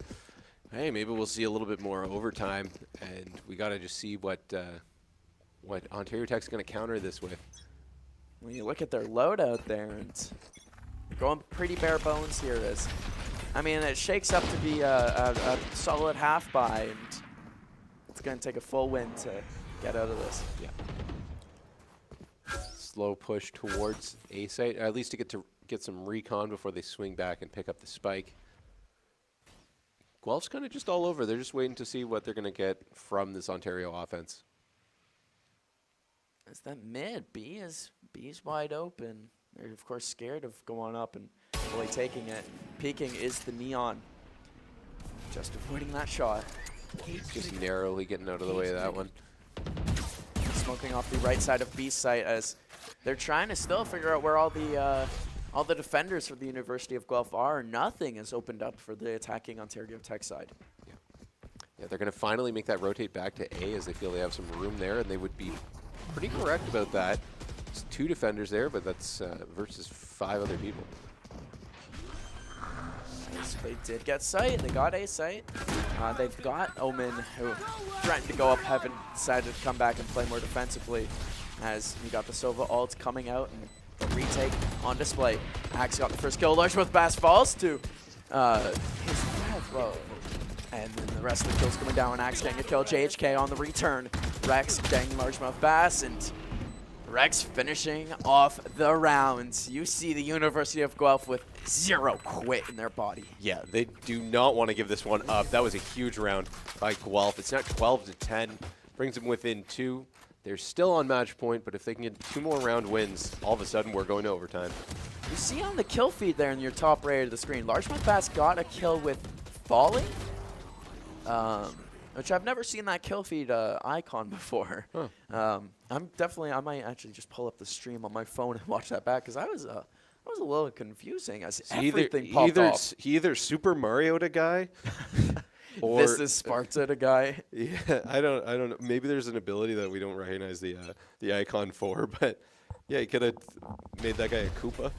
Hey, maybe we'll see a little bit more overtime, and we got to just see what Ontario Tech's going to counter this with. When you look at their loadout there, and they're going pretty bare bones here. I mean, it shakes up to be a solid half buy, and it's going to take a full win to get out of this. Yeah. Slow push towards A site, or at least to get some recon before they swing back and pick up the spike. Guelph's kind of just all over. They're just waiting to see what they're going to get from this Ontario offense. Is that mid? B's wide open. They're, of course, scared of going up and fully taking it. Peeking is the Neon. Just avoiding that shot. Just narrowly getting out of the way of that one. Smoking off the right side of B site as they're trying to still figure out where all the defenders for the University of Guelph are. Nothing is opened up for the attacking Ontario Tech side. Yeah, they're going to finally make that rotate back to A as they feel they have some room there, and they would be pretty correct about that. It's 2 defenders there, but that's versus 5 other people. So they did get sight. They got A site. They've got Omen, who threatened to go up heaven, decided to come back and play more defensively as you got the Sova ult coming out and the retake on display. Axe got the first kill. Largemouth Bass falls to his death. Whoa. And then the rest of the kills coming down. Axe getting a kill. JHK on the return. Rex getting Largemouth Bass, and Rex finishing off the rounds. You see the University of Guelph with 0 quit in their body. Yeah, they do not want to give this one up. That was a huge round by Guelph. It's now 12-10. Brings them within 2. They're still on match point, but if they can get 2 more round wins, all of a sudden we're going to overtime. You see on the kill feed there in your top right of the screen, Largemouth Bass got a kill with falling, which I've never seen that kill feed icon before. Huh. I might actually just pull up the stream on my phone and watch that back, because I was a little confusing as everything popped off. He either Super Mario'd a guy, or this is Sparta a guy. Yeah, I don't know. Maybe there's an ability that we don't recognize the icon for, but yeah, he could have made that guy a Koopa.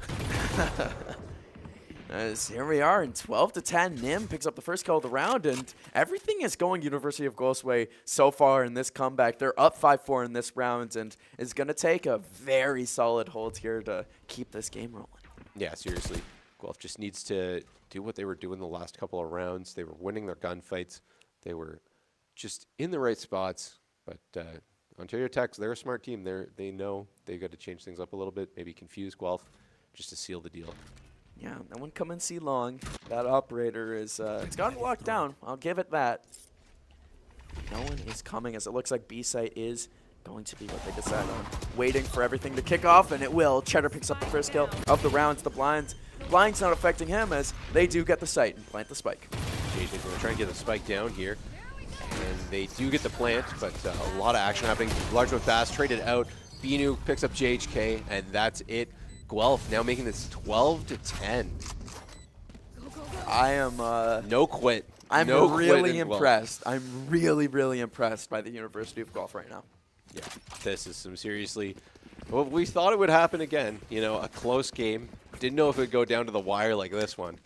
As here we are in 12-10. Nim picks up the first kill of the round, and everything is going University of Guelph's way so far in this comeback. They're up 5-4 in this round, and it's going to take a very solid hold here to keep this game rolling. Yeah, seriously. Guelph just needs to do what they were doing the last couple of rounds. They were winning their gunfights. They were just in the right spots. But Ontario Tech, they're a smart team. They know they've got to change things up a little bit, maybe confuse Guelph just to seal the deal. Yeah, no one come and see long. That operator is, it's got it locked down. I'll give it that. No one is coming, as it looks like B site is going to be what they decide on. Waiting for everything to kick off, and it will. Cheddar picks up the first kill of the rounds. The Blind's not affecting him, as they do get the site and plant the spike. JJ's going to try and get the spike down here. And they do get the plant, but a lot of action happening. Largemouth Bass traded out Binu picks up JHK, and that's it. Guelph now making this 12-10. I am no quit. I'm no really quit impressed. I'm really impressed by the University of Guelph right now. Yeah, this is some seriously. Well, we thought it would happen again. You know, a close game. Didn't know if it would go down to the wire like this one,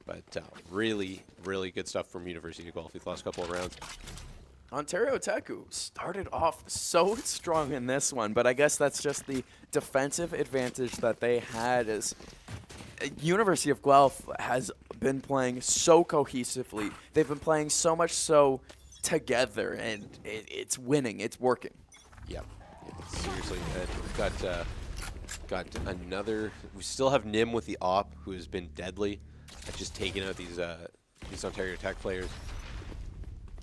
but really good stuff from University of Guelph these last couple of rounds. Ontario Tech, who started off so strong in this one, but I guess that's just the defensive advantage that they had. As University of Guelph has been playing so cohesively. They've been playing so much so together, and it's winning. It's working. Yep. Yeah, seriously, we've got another. We still have Nim with the op, who has been deadly at just taking out these Ontario Tech players.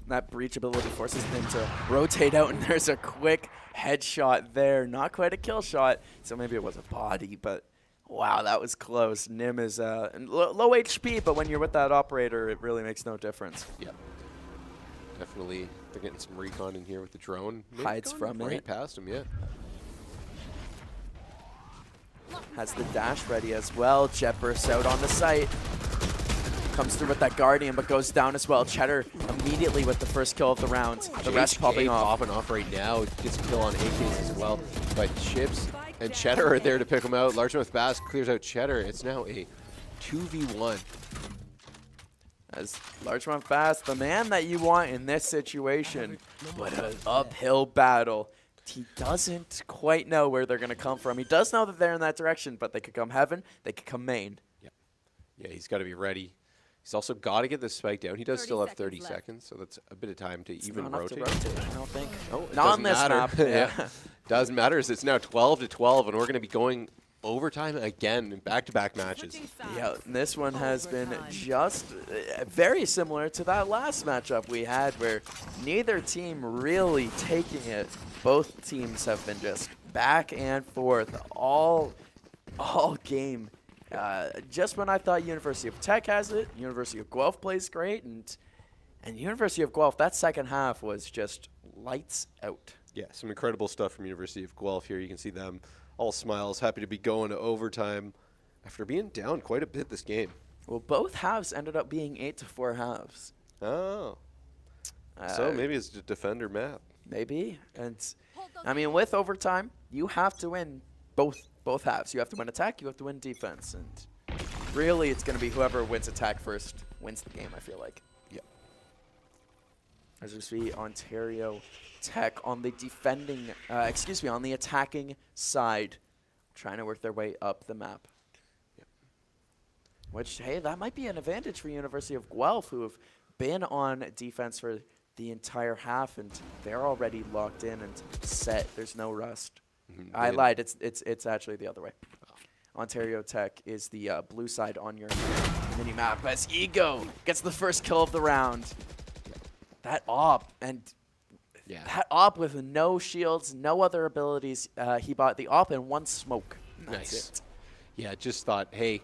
That breach ability forces them to rotate out, and there's a quick headshot there. Not quite a kill shot, so maybe it was a body, but wow, that was close. Nim is low HP, but when you're with that operator, it really makes no difference. Yeah. Definitely, they're getting some recon in here with the drone. Maybe hides from right it. Past him, yeah. Has the dash ready as well. Jet bursts out on the site. Comes through with that Guardian, but goes down as well. Cheddar immediately with the first kill of the round. The rest popping off. Popping off right now. Gets a kill on AKs as well. But Chips and Cheddar are there to pick him out. Largemouth Bass clears out Cheddar. It's now a 2v1. As Largemouth Bass, the man that you want in this situation, but an uphill battle. He doesn't quite know where they're going to come from. He does know that they're in that direction, but they could come heaven, they could come main. Yeah, he's got to be ready. He's also got to get this spike down. He does still have 30 seconds, so that's a bit of time to even rotate. I don't think. Oh, it not on this matter. map. Yeah. Doesn't matter. It's now 12-12, and we're going to be going overtime again in back-to-back matches. Yeah, this one has been just very similar to that last matchup we had, where neither team really taking it. Both teams have been just back and forth all game. Just when I thought University of Tech has it, University of Guelph plays great, and University of Guelph, that second half was just lights out. Yeah, some incredible stuff from University of Guelph here. You can see them all smiles, happy to be going to overtime after being down quite a bit this game. Well, both halves ended up being 8-4 halves. Oh. So maybe it's a defender map. Maybe. And I mean, with overtime, you have to win both halves. You have to win attack, you have to win defense. And really, it's going to be whoever wins attack first wins the game, I feel like. Yeah. As we see Ontario Tech on the defending, on the attacking side, trying to work their way up the map. Yep. Which, hey, that might be an advantage for University of Guelph, who have been on defense for the entire half, and they're already locked in and set. There's no rust. I lied. It's actually the other way. Ontario Tech is the blue side on your mini map. As Ego gets the first kill of the round. That op that op with no shields, no other abilities. He bought the op and one smoke. That's it. Yeah, just thought, hey,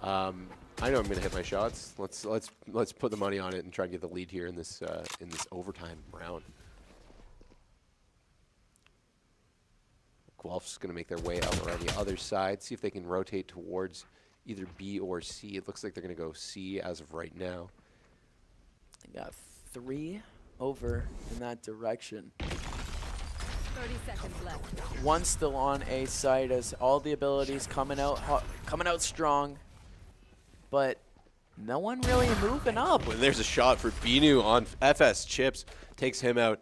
I know I'm going to hit my shots. Let's put the money on it and try to get the lead here in this overtime round. Guelph's going to make their way out around the other side, see if they can rotate towards either B or C. It looks like they're going to go C as of right now. They got 3 over in that direction. 30 seconds left. One still on A side as all the abilities coming out strong, but no one really moving up. When there's a shot for Binu on FS Chips, takes him out.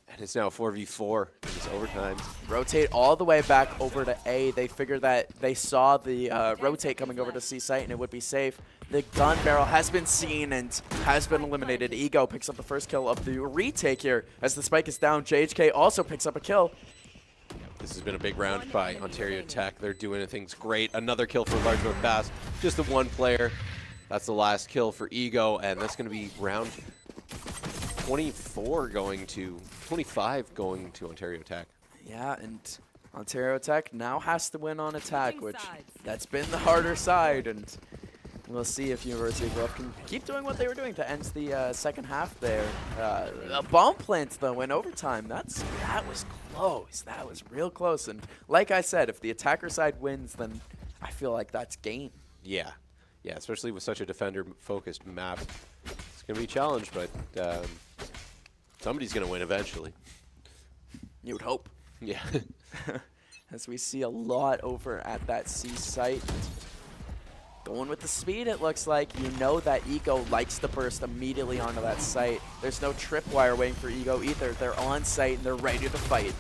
And it's now 4v4 in this overtime. Rotate all the way back over to A. They figured that they saw the rotate coming over to C site and it would be safe. The gun barrel has been seen and has been eliminated. Ego picks up the first kill of the retake here. As the spike is down, JHK also picks up a kill. This has been a big round by Ontario Tech. They're doing things great. Another kill for Largemouth Bass. Just the one player. That's the last kill for Ego, and that's going to be round 25 going to Ontario Tech. Yeah, and Ontario Tech now has to win on attack, which that's been the harder side. And We'll see if University of Guelph can keep doing what they were doing to end the second half there. A bomb plant, though, in overtime. That was close. That was real close. And like I said, if the attacker side wins, then I feel like that's game. Yeah. Yeah, especially with such a defender-focused map. It's going to be a challenge, but somebody's going to win eventually. You would hope. Yeah. As we see a lot over at that C site. Going with the speed, it looks like. You know that Ego likes to burst immediately onto that site. There's no tripwire waiting for Ego either. They're on site and they're ready to fight.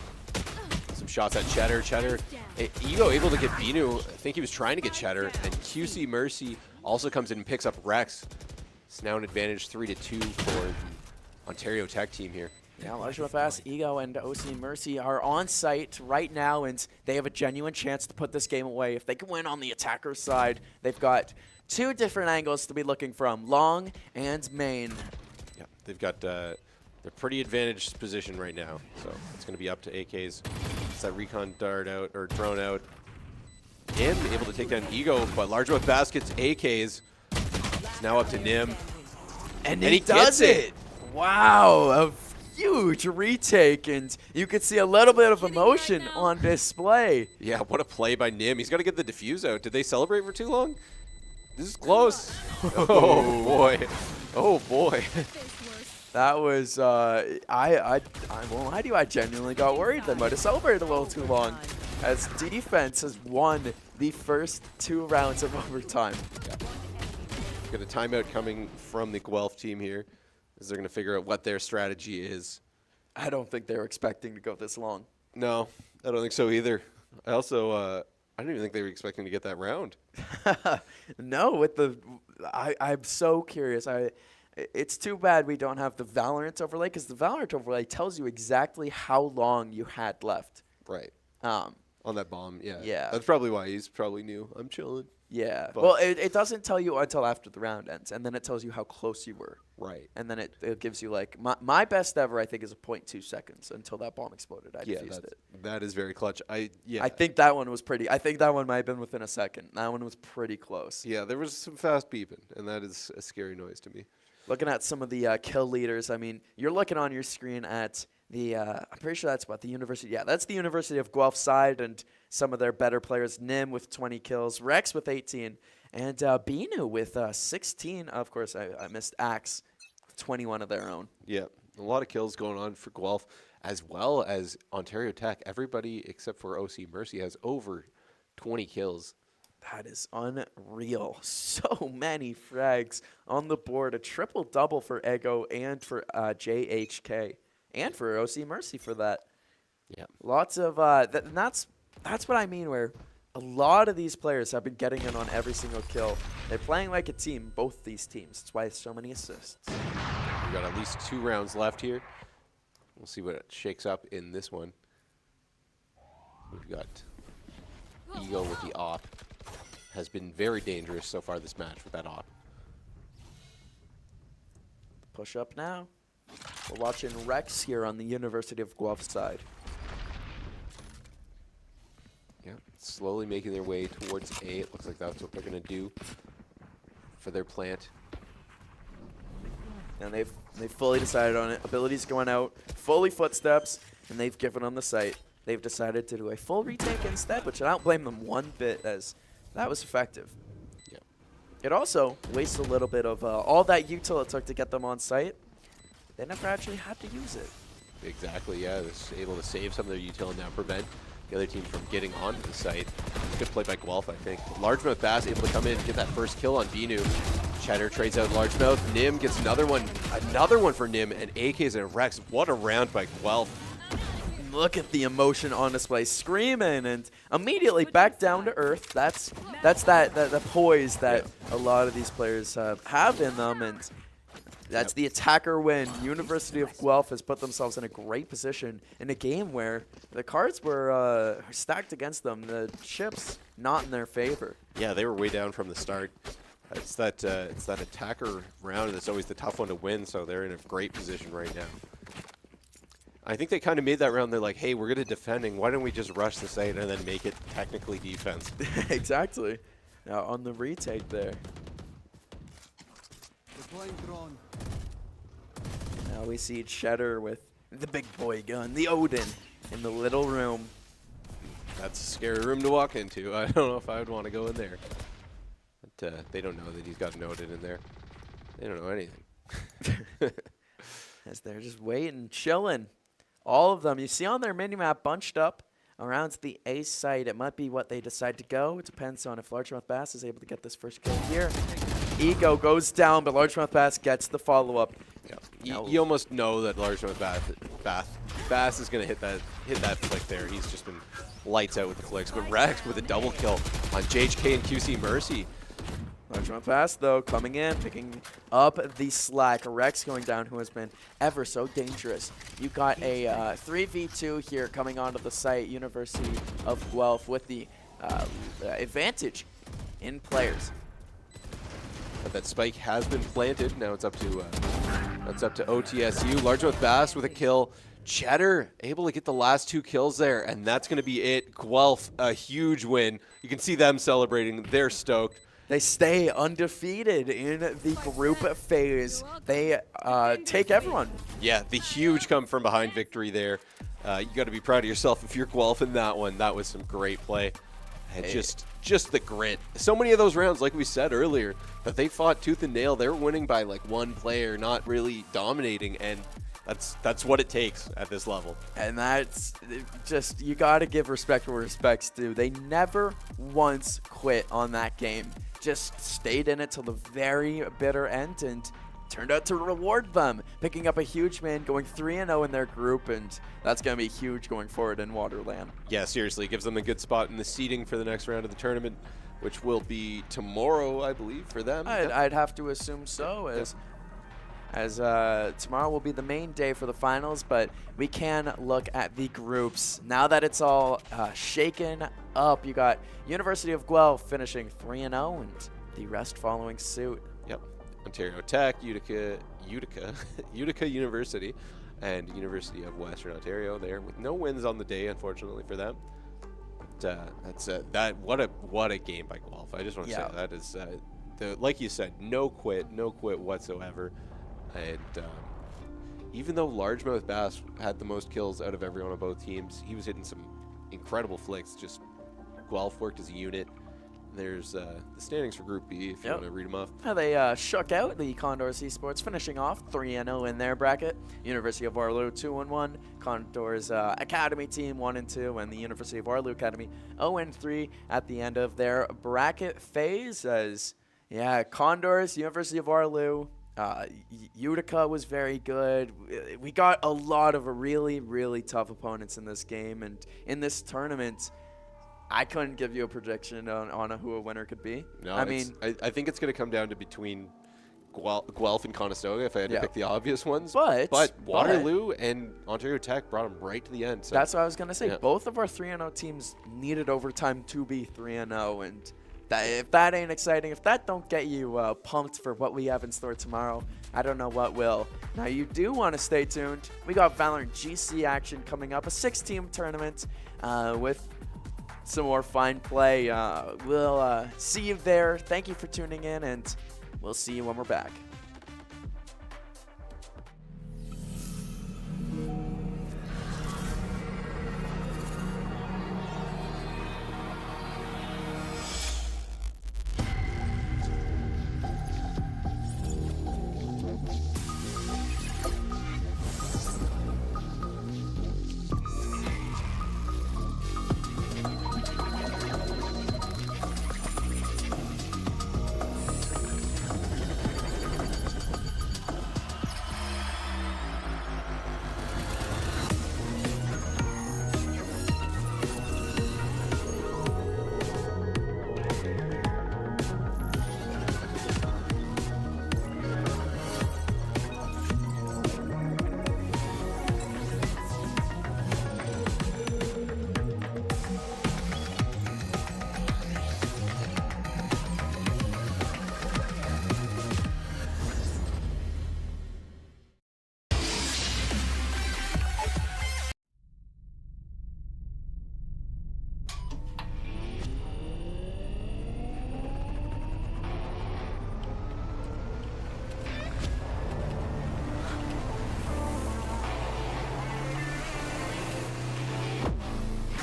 Some shots at Cheddar. Ego able to get Binu. I think he was trying to get Cheddar. And QC Mercy also comes in and picks up Rex. It's now an advantage 3-2 for the Ontario Tech team here. Yeah, Large Pass, Ego, and OC Mercy are on site right now, and they have a genuine chance to put this game away. If they can win on the attacker side, they've got two different angles to be looking from, long and main. Yeah, they've got they're pretty advantaged position right now, so it's going to be up to AKs. It's that recon dart out, or drone out. Nim able to take down Ego, but Large Baskets AKs. It's now up to Nim. And he does it! Wow, huge retake, and you could see a little bit of emotion on display. Yeah, what a play by Nim. He's got to get the defuse out. Did they celebrate for too long? This is close. Oh, boy. Oh, boy. That was, I won't lie to you, I genuinely got worried they might have celebrated a little too long, as defense has won the first 2 rounds of overtime. Yeah. Got a timeout coming from the Guelph team here, as they're going to figure out what their strategy is. I don't think they were expecting to go this long. No, I don't think so either. I also, I don't even think they were expecting to get that round. No, with the, I'm so curious. It's too bad we don't have the Valorant overlay, because the Valorant overlay tells you exactly how long you had left. Right. On that bomb, yeah. Yeah. That's probably why he's probably new. I'm chilling. Yeah. But well, it doesn't tell you until after the round ends, and then it tells you how close you were. Right. And then it gives you, like, my best ever, I think, is a 0.2 seconds until that bomb exploded. I defused it. That is very clutch. I think that one was pretty. I think that one might have been within a second. That one was pretty close. Yeah, there was some fast beeping, and that is a scary noise to me. Looking at some of the kill leaders, I mean, you're looking on your screen at the, I'm pretty sure that's what, the University, yeah, that's the University of Guelph side, and some of their better players, Nim with 20 kills, Rex with 18, and Binu with 16. Of course, I missed Axe, 21 of their own. Yeah, a lot of kills going on for Guelph, as well as Ontario Tech. Everybody except for OC Mercy has over 20 kills. That is unreal. So many frags on the board. A triple-double for Ego and for JHK. And for OC Mercy for that. Yeah. Lots of, that's what I mean, where a lot of these players have been getting in on every single kill. They're playing like a team, both these teams. That's why so many assists. We've got at least 2 rounds left here. We'll see what shakes up in this one. We've got Ego with the op. Has been very dangerous so far this match with that op. Push up now. We're watching Rex here on the University of Guelph side. Yeah, slowly making their way towards A. It looks like that's what they're going to do for their plant. And they've fully decided on it. Abilities going out, fully footsteps, and they've given them the site. They've decided to do a full retake instead, which I don't blame them one bit, as that was effective. Yeah. It also wastes a little bit of all that util it took to get them on site. They never actually had to use it. Exactly, yeah. They're able to save some of their util and now prevent the other team from getting onto the site. Good play by Guelph, I think. Largemouth Bass able to come in and get that first kill on Binu. Cheddar trades out Largemouth. Nim gets another one for Nim, and AKs and Rex. What a round by Guelph. Look at the emotion on display, screaming, and immediately back down to earth. That's the poise that a lot of these players have in them, and that's the attacker win. University of Guelph has put themselves in a great position in a game where the cards were stacked against them. The chips not in their favor. Yeah, they were way down from the start. It's that attacker round that's always the tough one to win, so they're in a great position right now. I think they kind of made that round. They're like, hey, we're good at defending. Why don't we just rush the site and then make it technically defense? Exactly. Now on the retake there, Now we see Cheddar with the big boy gun, the Odin, in the little room. That's a scary room to walk into. I don't know if I would want to go in there. But they don't know that he's got an Odin in there. They don't know anything. As they're just waiting, chilling. All of them, you see on their minimap bunched up around the A site. It might be what they decide to go. It depends on if Largemouth Bass is able to get this first kill here. Ego goes down, but Largemouth Bass gets the follow-up. Yeah. You almost know that Largemouth Bass is going to hit that flick there. He's just been lights out with the flicks. But Rex with a double kill on JHK and QC Mercy. Largemouth Bass, though, coming in, picking up the slack. Rex going down, who has been ever so dangerous. You got a 3v2 here coming onto the site, University of Guelph, with the advantage in players. But that spike has been planted. Now it's up to OTSU. Largemouth Bass with a kill. Cheddar able to get the last 2 kills there, and that's going to be it. Guelph, a huge win. You can see them celebrating. They're stoked. They stay undefeated in the group phase. They take everyone. Yeah, the huge come from behind victory there. You got to be proud of yourself if you're Guelph in that one. That was some great play. And just the grit. So many of those rounds, like we said earlier, that they fought tooth and nail. They were winning by like one player, not really dominating, and that's what it takes at this level. And that's just, you got to give respect where respect's due. They never once quit on that game. Just stayed in it till the very bitter end and turned out to reward them, picking up a huge win, going 3-0 in their group, and that's going to be huge going forward in WaterLAN. Yeah, seriously, it gives them a good spot in the seeding for the next round of the tournament, which will be tomorrow, I believe, for them. I'd have to assume so, as tomorrow will be the main day for the finals, but we can look at the groups. Now that it's all shaken up, you got University of Guelph finishing 3-0, and the rest following suit. Yep. Ontario Tech, Utica University, and University of Western Ontario there with no wins on the day, unfortunately for them. But what a game by Guelph. I just want to say that is like you said, no quit whatsoever. And even though Largemouth Bass had the most kills out of everyone on both teams, he was hitting some incredible flicks. Just Guelph worked as a unit. There's the standings for Group B if you want to read them off. They shook out the Condors Esports, finishing off 3-0 in their bracket. University of Waterloo 2-1, Condors Academy team 1-2, and the University of Waterloo Academy 0-3 at the end of their bracket phase. As Condors, University of Waterloo, Utica was very good. We got a lot of really, really tough opponents in this game, and in this tournament, I couldn't give you a prediction on who a winner could be. No, I think it's going to come down to between Guelph and Conestoga if I had to pick the obvious ones. But Waterloo and Ontario Tech brought them right to the end. So that's what I was going to say. Yeah. Both of our 3-0 teams needed overtime to be 3-0, and if that ain't exciting, if that don't get you pumped for what we have in store tomorrow, I don't know what will. Now, you do want to stay tuned. We got Valerant GC action coming up, a 6-team tournament with some more fine play. We'll see you there. Thank you for tuning in, and we'll see you when we're back.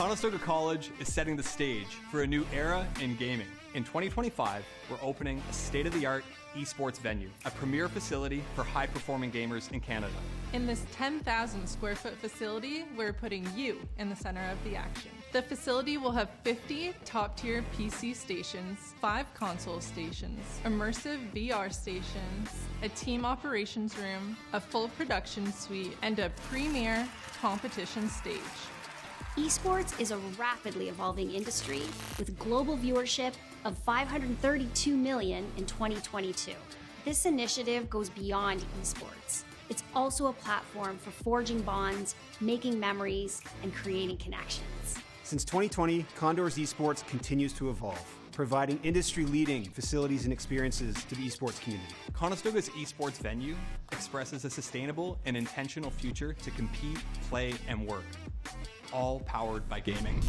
Conestoga College is setting the stage for a new era in gaming. In 2025, we're opening a state-of-the-art esports venue, a premier facility for high-performing gamers in Canada. In this 10,000 square foot facility, we're putting you in the center of the action. The facility will have 50 top-tier PC stations, 5 console stations, immersive VR stations, a team operations room, a full production suite, and a premier competition stage. Esports is a rapidly evolving industry with global viewership of 532 million in 2022. This initiative goes beyond esports. It's also a platform for forging bonds, making memories, and creating connections. Since 2020, Condor's Esports continues to evolve, providing industry-leading facilities and experiences to the esports community. Conestoga's esports venue expresses a sustainable and intentional future to compete, play, and work, all powered by gaming.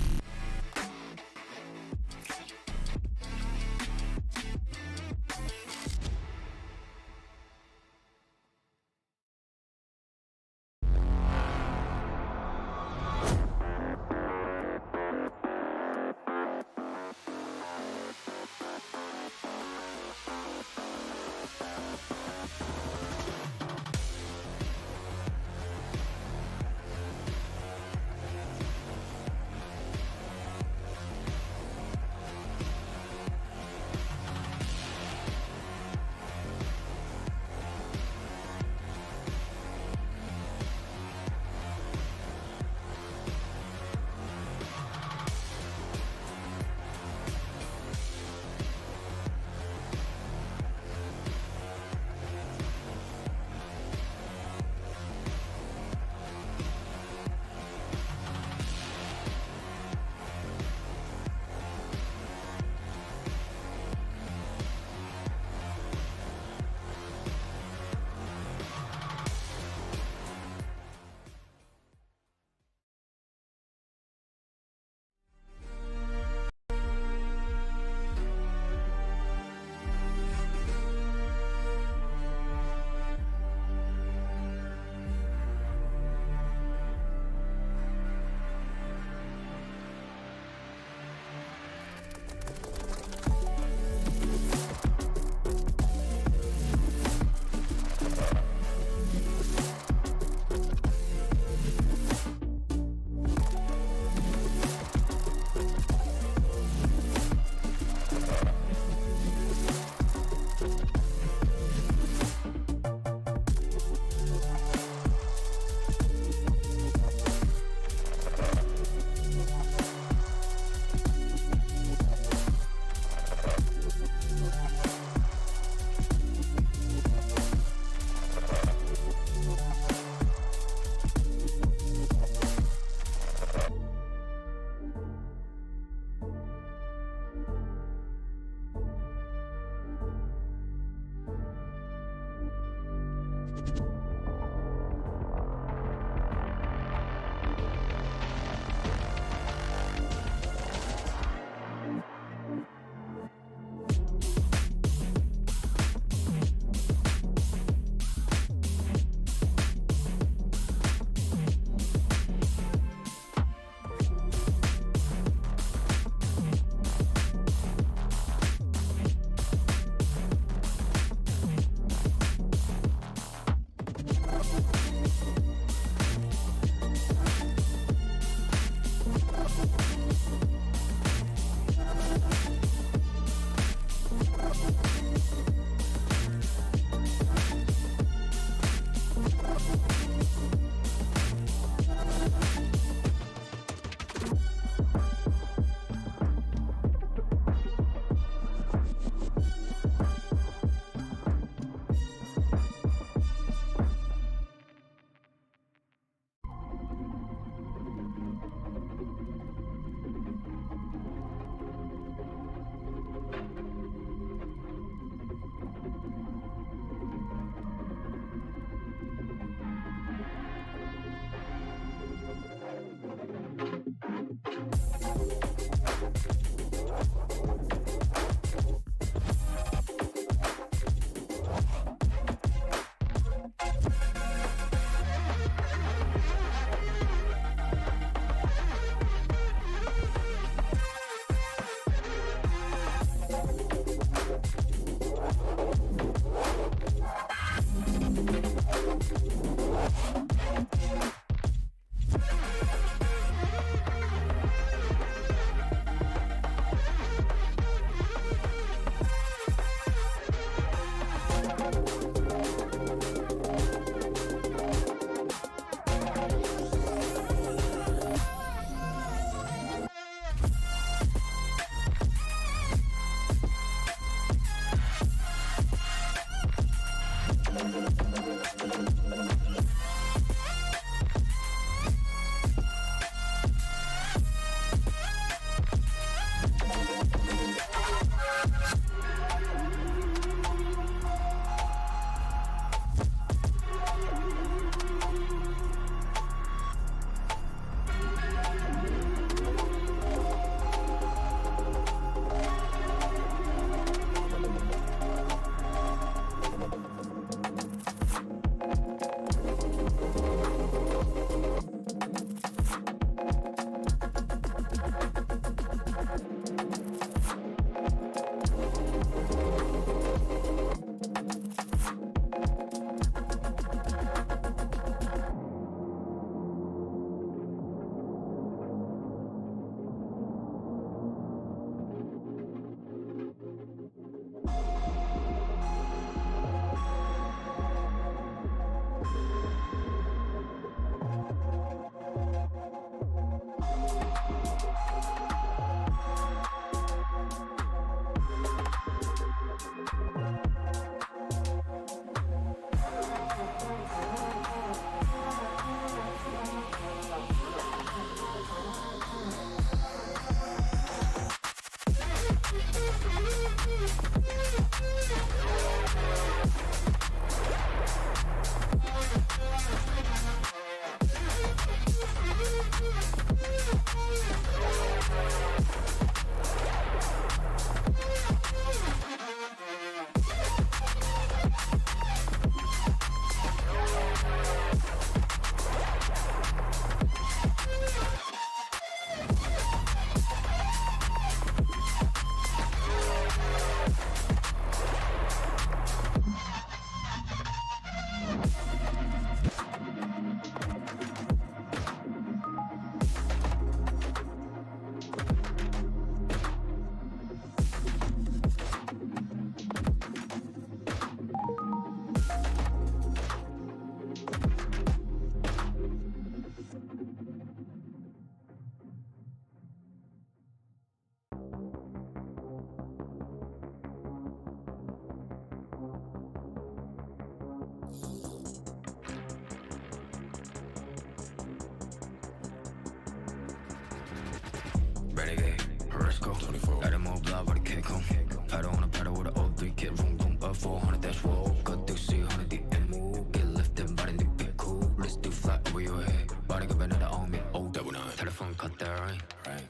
go. Let him move blood with a kick home. Pedal on a pedal with an O3 kit. Room, boom, up 400 dash roll. Cut through C, 100 the end move. Get lifted, body look big cool. Let's do flat over your head. Body go better on me. Oh, double nine. Telephone cut that right.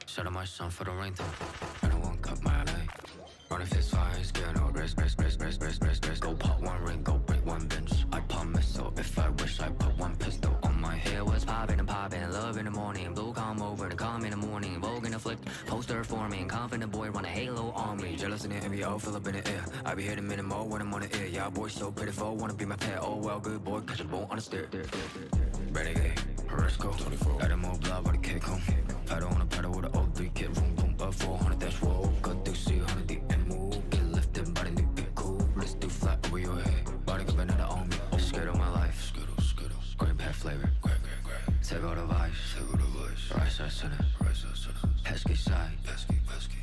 Shout out my son for the rain though. And I won't cut my leg. Running fist fires, get no rest. Go pop one ring, go break one bench. I pop missile if I wish I put one pistol on my head. Was popping and popping, love in the morning. Blue come over to come in the morning. Vogue in the flick, poster forming. Confident boy run a halo on me. Jealous in the NBO, fill up in the air. I be hitting minimal when I'm on the air. Yeah, boy so pitiful, wanna be my pet. Oh well, good boy, catch a bone on the stair. Renegade, let's go. Let him move blood with a kick home. Pedal on a pedal with an O3 kit. Room, boom, up 400 dash roll. Cut through C, 100 the end move. Get lifted, body look big cool. Let's do flat over your head. Body go better on me. Skittle my life. Green pet flavor. Take all the vibes. Right side center. Pesky side.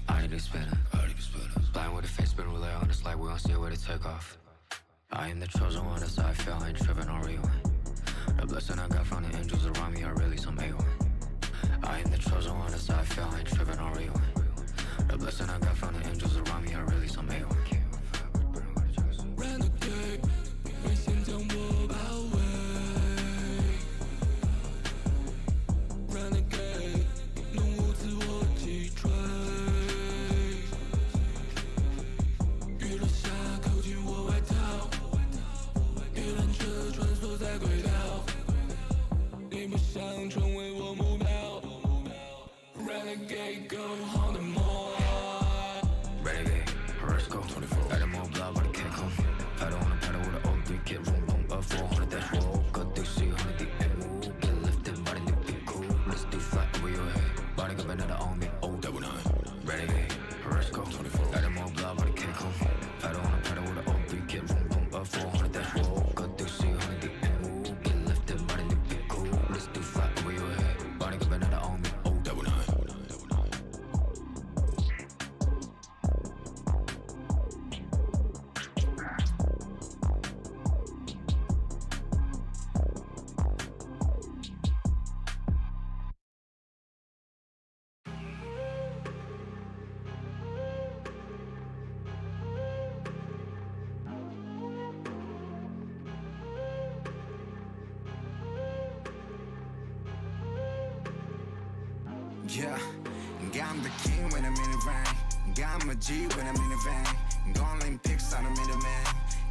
I need to spin it. Blind with a face spin relay on this light. We don't see where to take off. I am the chosen one, that's how I feel. I ain't tripping on rewind. The blessing I got from the angels around me are really some A1. I am the chosen one, that's how I feel. I ain't tripping on rewind. The blessing I got from the angels around me are really some A1. Renegade, 为心将我包围。Renegade， 弄我自我击坠。雨落下，扣紧我外套，一辆车穿梭在轨道。你不想成为我目标 Renegade, go on the more. Renegade, let's go. Let him move blood with a kick home. Pedal on a pedal with an O3 kit. Room, boom, up 400 dash roll. Cut through C, 100 the end move. Get lifted, body look big cool. Let's do flat over your head. Body go better on me. Oh, double nine. Renegade, let's go. Let him move blood with a kick home. Pedal on a pedal with an O3 kit. Room, boom, up 400 dash roll. Cut through C, 100 the end move. Get lifted, body look big cool. Let's do flat over your head. Body go better on me. Oh, double nine. Yeah, I'm the king when I'm in the rain. Got my G when I'm in the vein. Going picks on the middleman.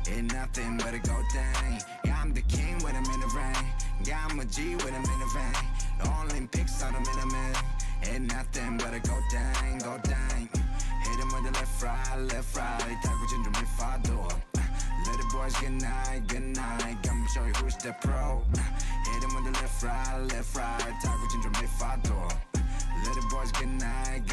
Ain't nothing but a go dang. I'm the king when I'm in the rain. Got my G when I'm in the vein. Only picks on the middleman. Ain't nothing but a go dang, go dang. Hit him with the left, right. Talk with you to me, far door. Let the boys get night. I'ma show you who's the pro. Hit him with the left, right. Talk with you to me, far door. Let the boys get night.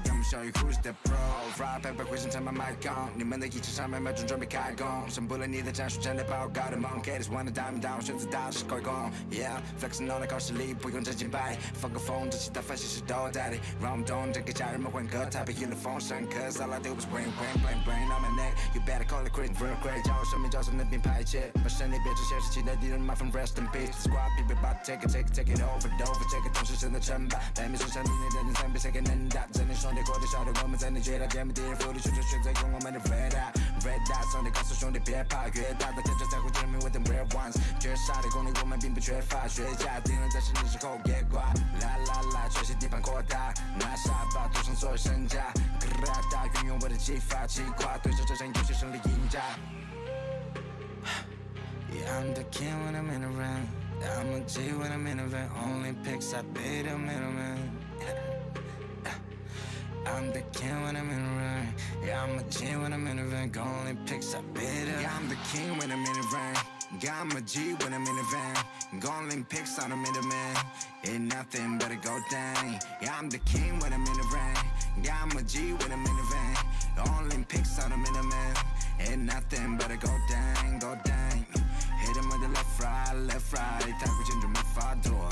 I'ma show you who's the pro. Fry paper question time my mic on. 你们的一切上面瞄准准备开工。胜不了你的战术，真的报告的梦。Get this one to diamond down， 选择大是快攻。Yeah， flexing on 的靠实力，不用真金白。放个风，这期打分析师都在里。让我们懂这个家人们换个台北赢了风声。Cause all I do is win on my neck。You better call it quit real quick。叫我生命，叫上那边排泄，把胜利变成现实，期待敌人麻烦 rest in peace。Squad people about to take it over。这个同时真的称霸，白面身上你的人三比谁更能打？真的兄弟过得晓得我们真的绝大，歼灭敌人福利，选择用我们的 red eye。兄弟告诉兄弟别怕，越大的天才才会证明 with the real ones。绝杀的功力我们并不缺乏，学家敌人在胜利之后别挂。啦，全线地盘扩大，拿下吧，赌上所有身价。大运用我的激发，气跨对手这场游戏胜利赢家。Yeah, I'm the king when I'm in the ring. I'm a G when I'm in the ring. Only picks I beat the middleman. I'm the king when I'm in the ring. Yeah, I'm a G when I'm in the ring. Only picks I beat him. Yeah, I'm the king when I'm in the ring. Got my G when I'm in the van. Golden picks on the middleman. Ain't nothing but a go dang. Yeah, I'm the king when I'm in the ring. Got my G when I'm in the van. Only picks on the middleman. Ain't nothing but a go dang, go dang. Hit him with the left, right. Talk with you to my far door.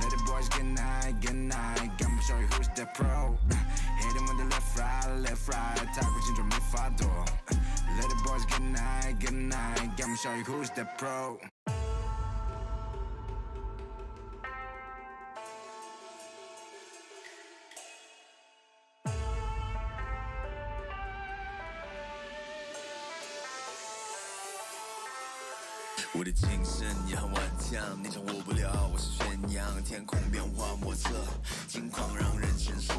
Let the boys get night. I'ma show you who's the pro. Hit him with the left, right. Talk with you to my far door. Let the boys get night. I'ma show you who's the pro. 我的精神也很顽强，你掌握不了，我是宣扬天空变化莫测，境况让人前世，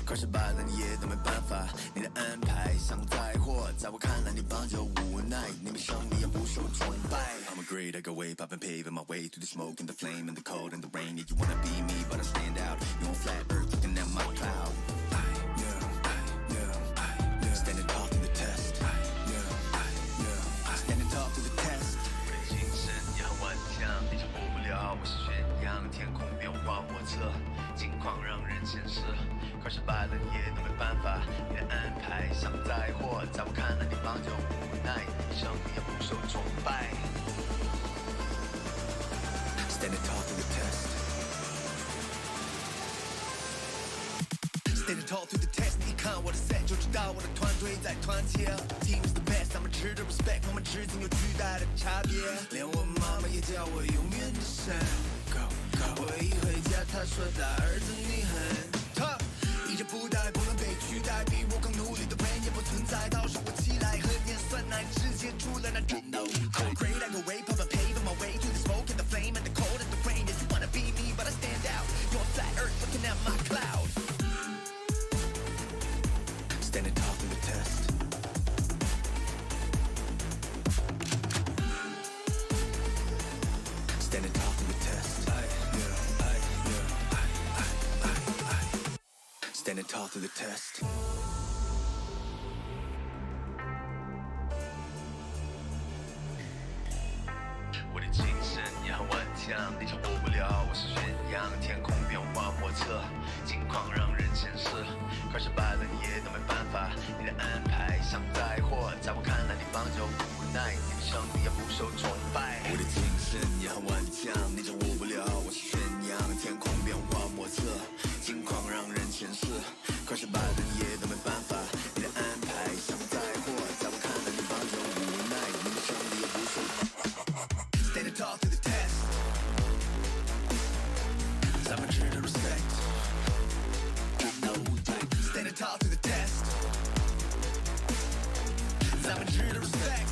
快失败了你也都没办法，你的安排像灾祸，在我看来你帮着无奈，你没胜利也不受崇拜。I'm a great, I go way pop and paving my way through the smoke and the flame and the cold and the rain. Yeah, you wanna be me, but I stand out. You on flat earth looking at my cloud. Standing tall through the test. Standing tall through the test. 我的精神也很顽强，你掌握不了，我是宣扬天空变化莫测，境况让人前世，快失败了你也都没办法，你的安排像灾祸，在我看来你帮着无奈，你胜利也不受崇拜。Standing tall through the test. Standing tall through the test. 你看我的 set 就知道我的团队在团结。Team is the best， 他们值得 respect， 我们之间有巨大的差别。连我妈妈也叫我永远的神。Go go， 我一回家，她说大儿子你很 tough。一人不带不能被取代，比我更努力的人也不存在。到时我起来和演算难直接出了那战斗舞台。I'm great, I go way pop and paving my way through the smoke and the flame and the cold and the rain. Yes, you wanna be me, but I stand out. You're on flat earth looking at my cloud. Standing tall through the test. Standing tall through the test. Standing tall through the test. 我的精神也很顽强，你掌握不了，我是宣扬天空变化莫测，境况让人前世，快失败了你也都没办法，你的安排像灾祸，在我看来你帮着无奈，你的胜利也不受崇拜。我的精神也很顽强，你掌握不了，我是宣扬天空变化莫测，境况让人前世，快失败了你也都没办法，你的安排像灾祸，在我看来你帮着无奈，你的胜利也不受。Standing tall through the test. I'm a true to respect. Standing tall through the test. I'm a true to respect.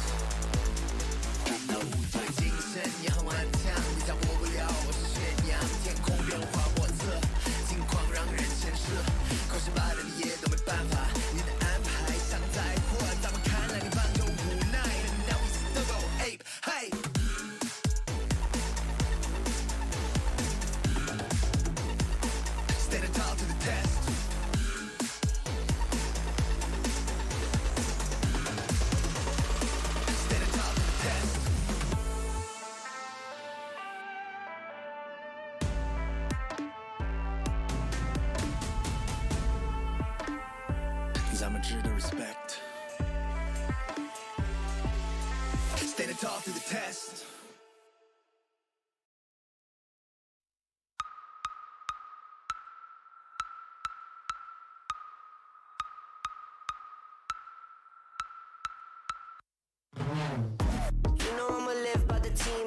精神也很顽强，你掌握不了，我是宣扬天空变化莫测，境况让人前世，快失败了你也都没办法，你的安排像灾祸，在我看来你帮着无奈。And now we still go ape, hey. Standing tall to the test. Standing tall to the test. Cause I'm a Jew to respect. Standing tall through the test.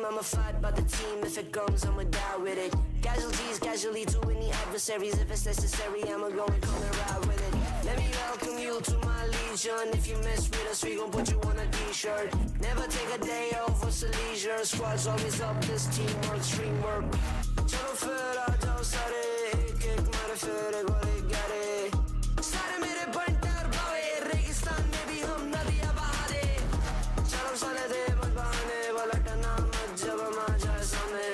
I'ma fight by the team. If it comes, I'ma die with it. Casualties, casually to any adversaries. If it's necessary, I'ma go and come and ride with it. Let me welcome you to my legion. If you mess with us, we gon' put you on a t-shirt. Never take a day off, what's a leisure? Squad's always up, this teamwork, stream work. Chalo fera, jao sare. Ek ek mare fere, gore gare. Sare mere bantar bhave. Registan mein bhi hum nadiyan baha de. Chalo sale de man bahane wala tana. जब हम आ जाए सामने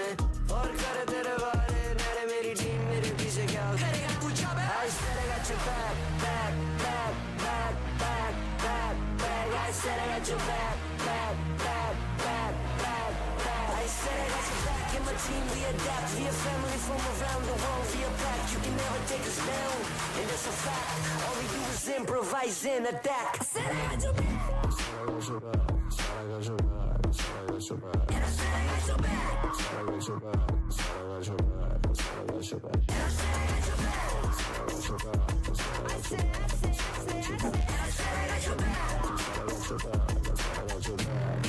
और करे तेरे बारे मेरे मेरी टीम मेरे पीछे क्या करेगा कुछ अब I said I got your back back back back back back back I said I got your back back back back back back I said I got your back and my team we adapt we a family from around the world we are back you can never take us down and that's a fact all we do is improvise and adapt I said I got your back I said I got your back I got your back I got your back and I said I got your back I got your back I got your back I got your back and I said I got your back I got your back I said I got your back and I said I got your back I got your back I got your back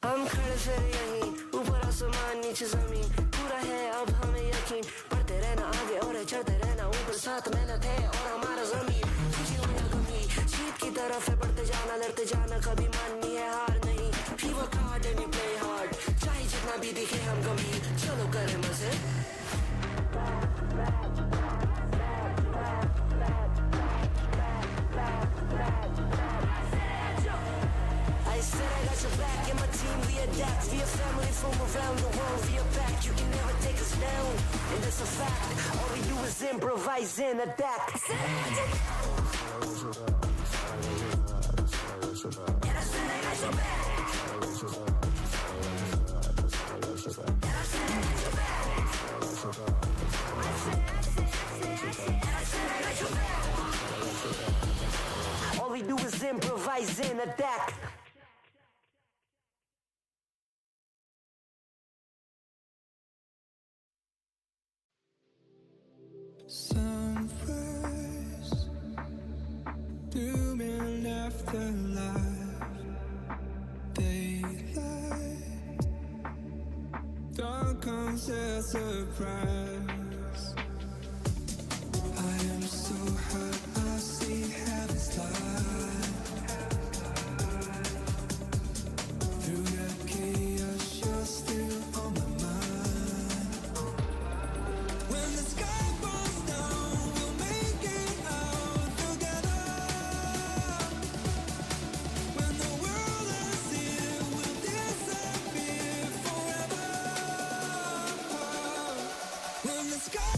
हम खड़े फिर यहीं ऊपर आसमान नीचे जमीन पूरा है अब हमें यकीन बढ़ते रहना आगे और चढ़ते रहना ऊपर साथ मेहनत है और हमारा जमीन खुशी हो या गमी जीत की तरफ है बढ़ते जाना लड़ते जाना कभी माननी है हार नहीं We work hard and we play ना भी दिखे हम कभी चलो करें मजे I said I got your back and my team we adapt. We a family from around the world. We a pack, you can never take us down. And that's a fact. All we do is improvise and adapt. I said I got your back. And I said I got your back. And I said I got your back. All we do is improvise and adapt. Sunrise, doom and afterlife, daylight, dawn comes as a surprise. I am so hurt, I see heaven's light. Through the chaos, you're still on my mind. When the sky falls down, we'll make it out together. When the world is here, we'll disappear forever. When the sky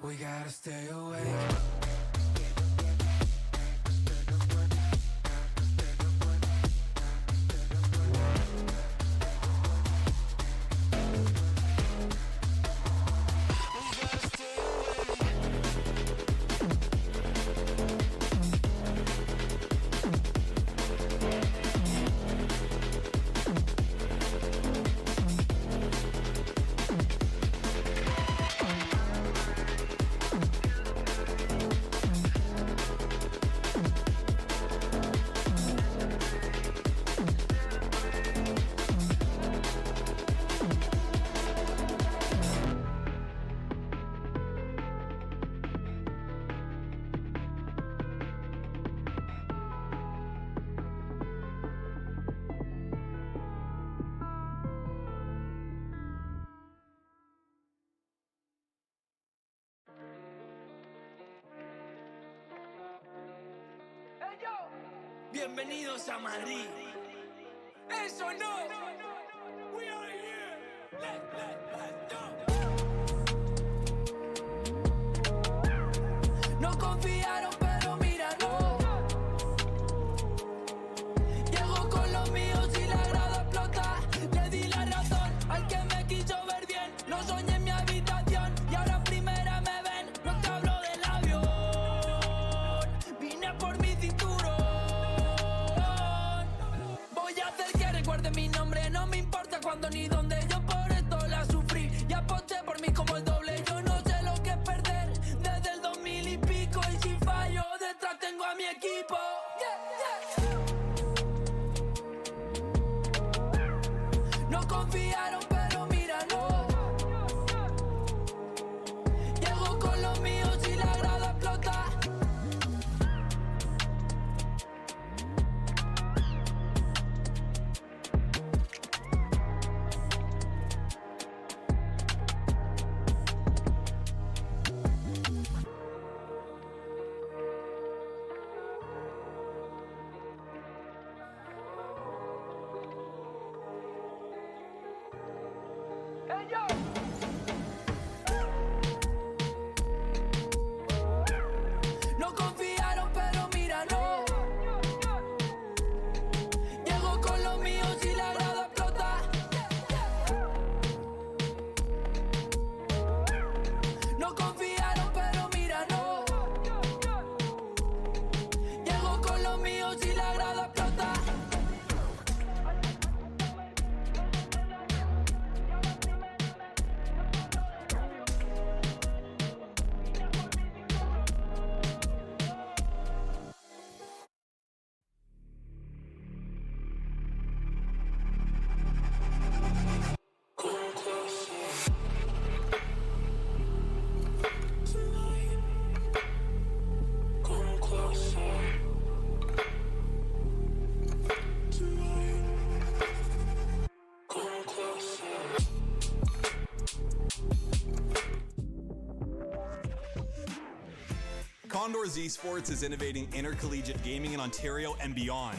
We gotta stay awake. Bienvenidos a Madrid. Eso no. We are here. Let's go. No confiaron, pero míralo. Llego con los míos y la grada explota. Le di la razón al que me quiso ver bien. Lo soñé en mi habitación y ahora en primera me ven. No te hablo del avión. Vine por mi cinturón. Recuerde mi nombre, no me importa cuándo ni dónde. Yo por esto la sufrí y aposté por mí como el doble. Yo no sé lo que es perder desde el 2000 y pico. Y si fallo, detrás tengo a mi equipo. No confiaron, pero míralo. Llego con los míos y la grada explota. No confiaron, pero míralo. Llego con los míos y la grada explota. No confiaron, pero míralo. Llego con los míos y la grada explota. Condors Esports is innovating intercollegiate gaming in Ontario and beyond.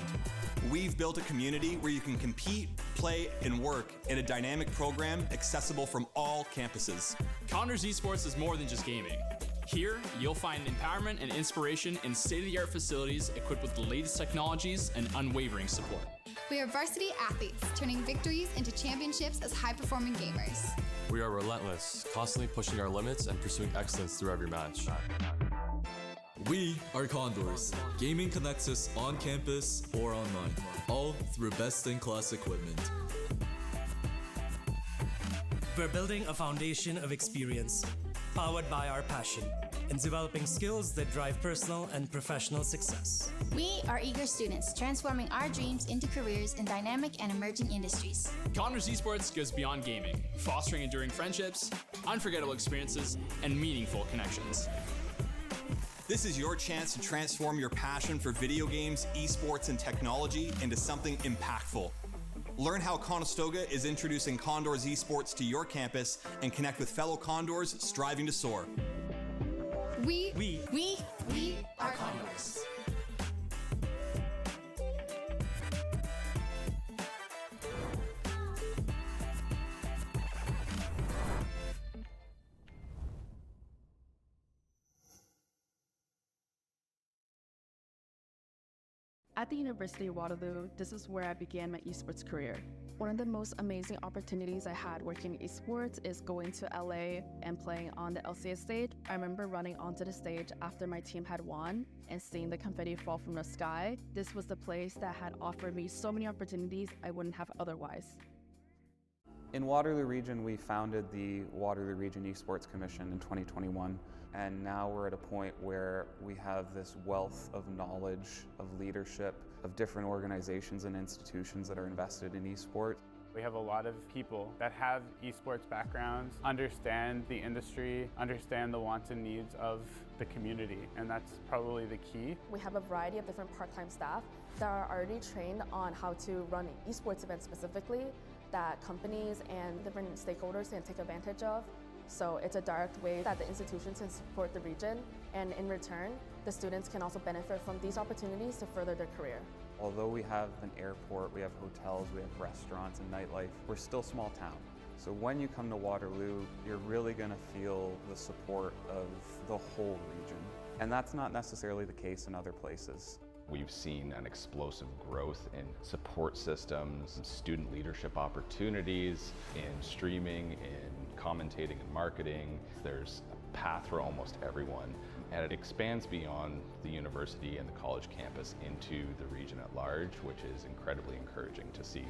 We've built a community where you can compete, play, and work in a dynamic program accessible from all campuses. Condors Esports is more than just gaming. Here, you'll find empowerment and inspiration in state-of-the-art facilities equipped with the latest technologies and unwavering support. We are varsity athletes, turning victories into championships as high-performing gamers. We are relentless, constantly pushing our limits and pursuing excellence through every match. We are Condors. Gaming connects us on campus or online, all through best-in-class equipment. We're building a foundation of experience, powered by our passion, and developing skills that drive personal and professional success. We are eager students, transforming our dreams into careers in dynamic and emerging industries. Condors Esports goes beyond gaming, fostering enduring friendships, unforgettable experiences, and meaningful connections. This is your chance to transform your passion for video games, esports, and technology into something impactful. Learn how Conestoga is introducing Condors Esports to your campus and connect with fellow Condors striving to soar. We are Condors. At the University of Waterloo, this is where I began my esports career. One of the most amazing opportunities I had working in esports is going to LA and playing on the LCS stage. I remember running onto the stage after my team had won and seeing the confetti fall from the sky. This was the place that had offered me so many opportunities I wouldn't have otherwise. In Waterloo Region, we founded the Waterloo Region Esports Commission in 2021, and now we're at a point where we have this wealth of knowledge, of leadership, of different organizations and institutions that are invested in esports. We have a lot of people that have esports backgrounds, understand the industry, understand the wants and needs of the community, and that's probably the key. We have a variety of different part-time staff that are already trained on how to run esports events specifically that companies and different stakeholders can take advantage of. So it's a direct way that the institutions can support the region, and in return, the students can also benefit from these opportunities to further their career. Although we have an airport, we have hotels, we have restaurants and nightlife, we're still a small town. So when you come to Waterloo, you're really going to feel the support of the whole region. And that's not necessarily the case in other places. We've seen an explosive growth in support systems, student leadership opportunities, in streaming, in commentating and marketing. There's a path for almost everyone, and it expands beyond the university and the college campus into the region at large, which is incredibly encouraging to see.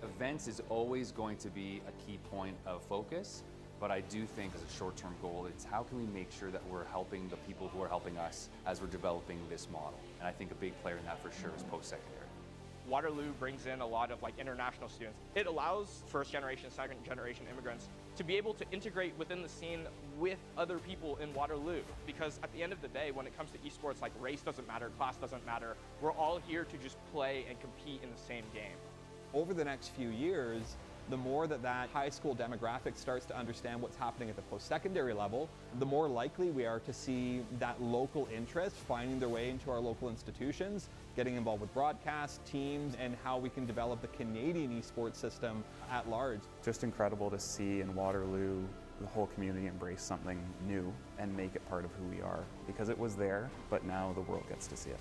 Events is always going to be a key point of focus, but I do think as a short-term goal, it's how can we make sure that we're helping the people who are helping us as we're developing this model. And I think a big player in that for sure is post-secondary. Waterloo brings in a lot of international students. It allows first generation, second generation immigrants to be able to integrate within the scene with other people in Waterloo. Because at the end of the day, when it comes to esports, race doesn't matter, class doesn't matter. We're all here to just play and compete in the same game. Over the next few years, the more that high school demographic starts to understand what's happening at the post-secondary level, the more likely we are to see that local interest finding their way into our local institutions, getting involved with broadcast, teams, and how we can develop the Canadian esports system at large. Just incredible to see in Waterloo the whole community embrace something new and make it part of who we are, because it was there, but now the world gets to see it.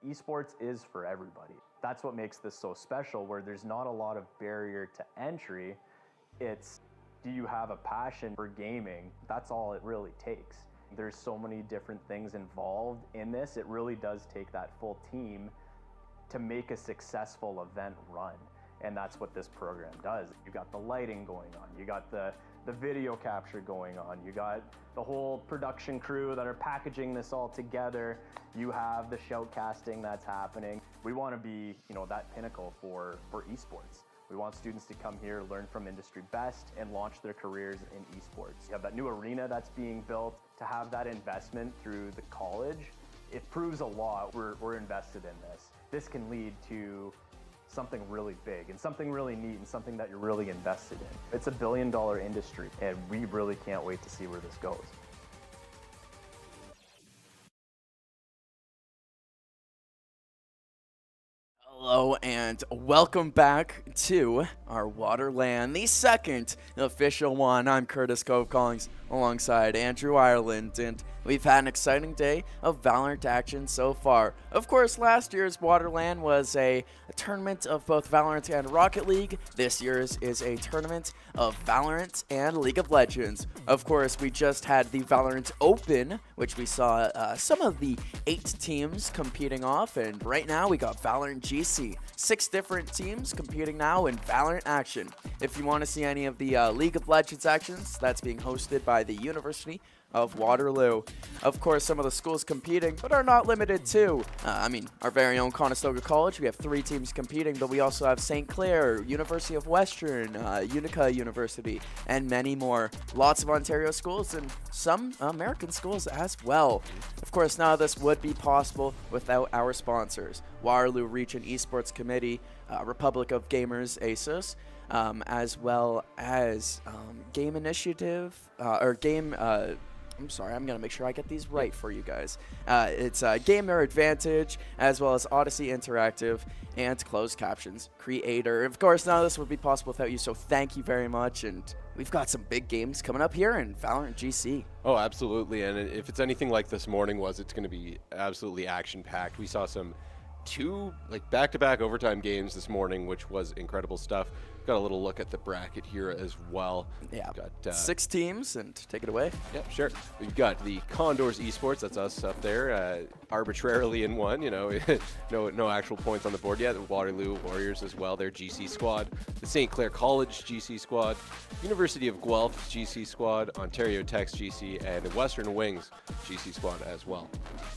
Esports is for everybody. That's what makes this so special, where there's not a lot of barrier to entry. It's, do you have a passion for gaming? That's all it really takes. There's so many different things involved in this. It really does take that full team to make a successful event run. And that's what this program does. You got the lighting going on, you got the video capture going on, you got the whole production crew that are packaging this all together, you have the shoutcasting that's happening. We want to be, that pinnacle for esports. We want students to come here, learn from industry best, and launch their careers in esports. You have that new arena that's being built. To have that investment through the college, it proves a lot. We're invested in this. This can lead to something really big and something really neat and something that you're really invested in. It's a billion-dollar industry, and we really can't wait to see where this goes. Hello and welcome back to our WaterLAN, the second official one. I'm Curtis Cove Collins alongside Andrew Ireland, and we've had an exciting day of Valorant action so far. Of course, last year's WaterLAN was a tournament of both Valorant and Rocket League. This year's is a tournament of Valorant and League of Legends. Of course, we just had the Valorant Open, which we saw some of the 8 teams competing off, and right now we got Valerant GC. 6 different teams competing now in Valorant action. If you want to see any of the League of Legends actions, that's being hosted by the University of Waterloo. Of course, some of the schools competing, but are not limited to, our very own Conestoga College. We have 3 teams competing, but we also have St. Clair, University of Western, Utica University, and many more. Lots of Ontario schools and some American schools as well. Of course, none of this would be possible without our sponsors. Waterloo Region Esports Committee, Republic of Gamers, ASUS, as well as Game Initiative, I'm sorry, I'm going to make sure I get these right for you guys. It's Gamer Advantage, as well as Odyssey Interactive, and Closed Captions Creator. Of course, none of this would be possible without you, so thank you very much. And we've got some big games coming up here in Valerant GC. Oh, absolutely. And if it's anything like this morning was, it's going to be absolutely action-packed. We saw some 2 back-to-back overtime games this morning, which was incredible stuff. Got a little look at the bracket here as well. Yeah, got 6 teams, and take it away. Yeah, sure. We've got the Condors Esports, that's us up there, arbitrarily in one, no actual points on the board yet. The Waterloo Warriors as well, their GC squad. The St. Clair College GC squad, University of Guelph GC squad, Ontario Tech's GC, and Western Wings GC squad as well.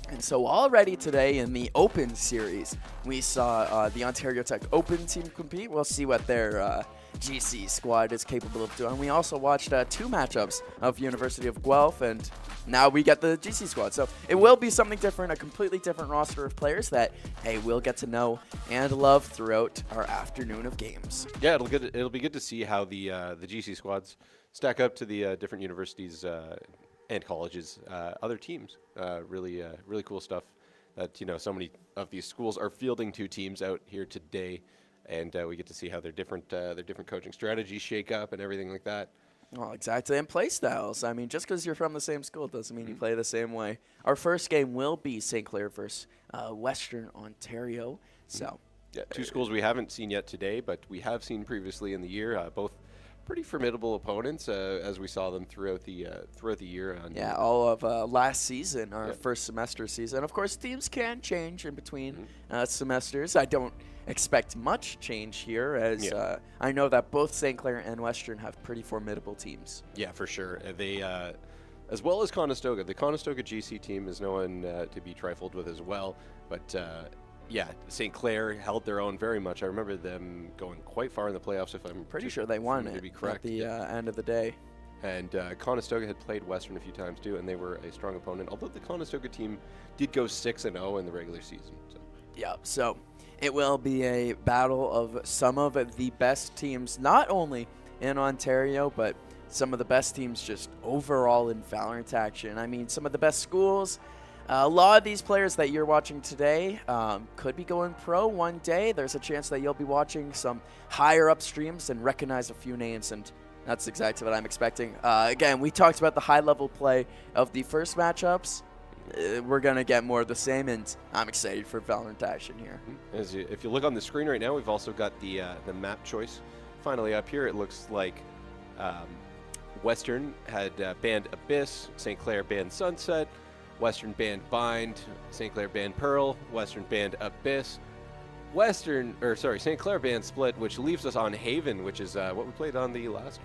And so already today in the Open Series, we saw the Ontario Tech Open team compete. We'll see what their GC squad is capable of doing. We also watched 2 matchups of University of Guelph, and now we get the GC squad. So it will be something different, a completely different roster of players that, hey, we'll get to know and love throughout our afternoon of games. Yeah, it'll be good to see how the GC squads stack up to the different universities and colleges, other teams. Really cool stuff that, so many of these schools are fielding 2 teams out here today. And we get to see how their different coaching strategies shake up and everything like that. Well, exactly, and play styles. I mean, just because you're from the same school doesn't mean you play the same way. Our first game will be St. Clair versus Western Ontario. So, yeah, 2 schools we haven't seen yet today, but we have seen previously in the year. Both pretty formidable opponents as we saw them throughout the year. Yeah, all of last season, our first semester season. Of course, teams can change in between semesters. I don't expect much change here, as I know that both St. Clair and Western have pretty formidable teams. Yeah, for sure. They, as well as Conestoga. The Conestoga GC team is no one to be trifled with as well. But yeah, St. Clair held their own very much. I remember them going quite far in the playoffs. If I'm pretty sure they won it at the end of the day. And Conestoga had played Western a few times too, and they were a strong opponent. Although the Conestoga team did go 6-0 in the regular season. So. Yeah, so it will be a battle of some of the best teams, not only in Ontario, but some of the best teams just overall in Valorant action. I mean, some of the best schools. A lot of these players that you're watching today could be going pro one day. There's a chance that you'll be watching some higher up streams and recognize a few names, and that's exactly what I'm expecting. Again, we talked about the high-level play of the first matchups. We're going to get more of the same, and I'm excited for Valorant action here. If you look on the screen right now, we've also got the map choice finally up here. It looks like Western had banned Abyss, St. Clair banned Sunset, Western banned Bind, St. Clair banned Pearl, Western banned Abyss, St. Clair banned Split, which leaves us on Haven, which is what we played on the last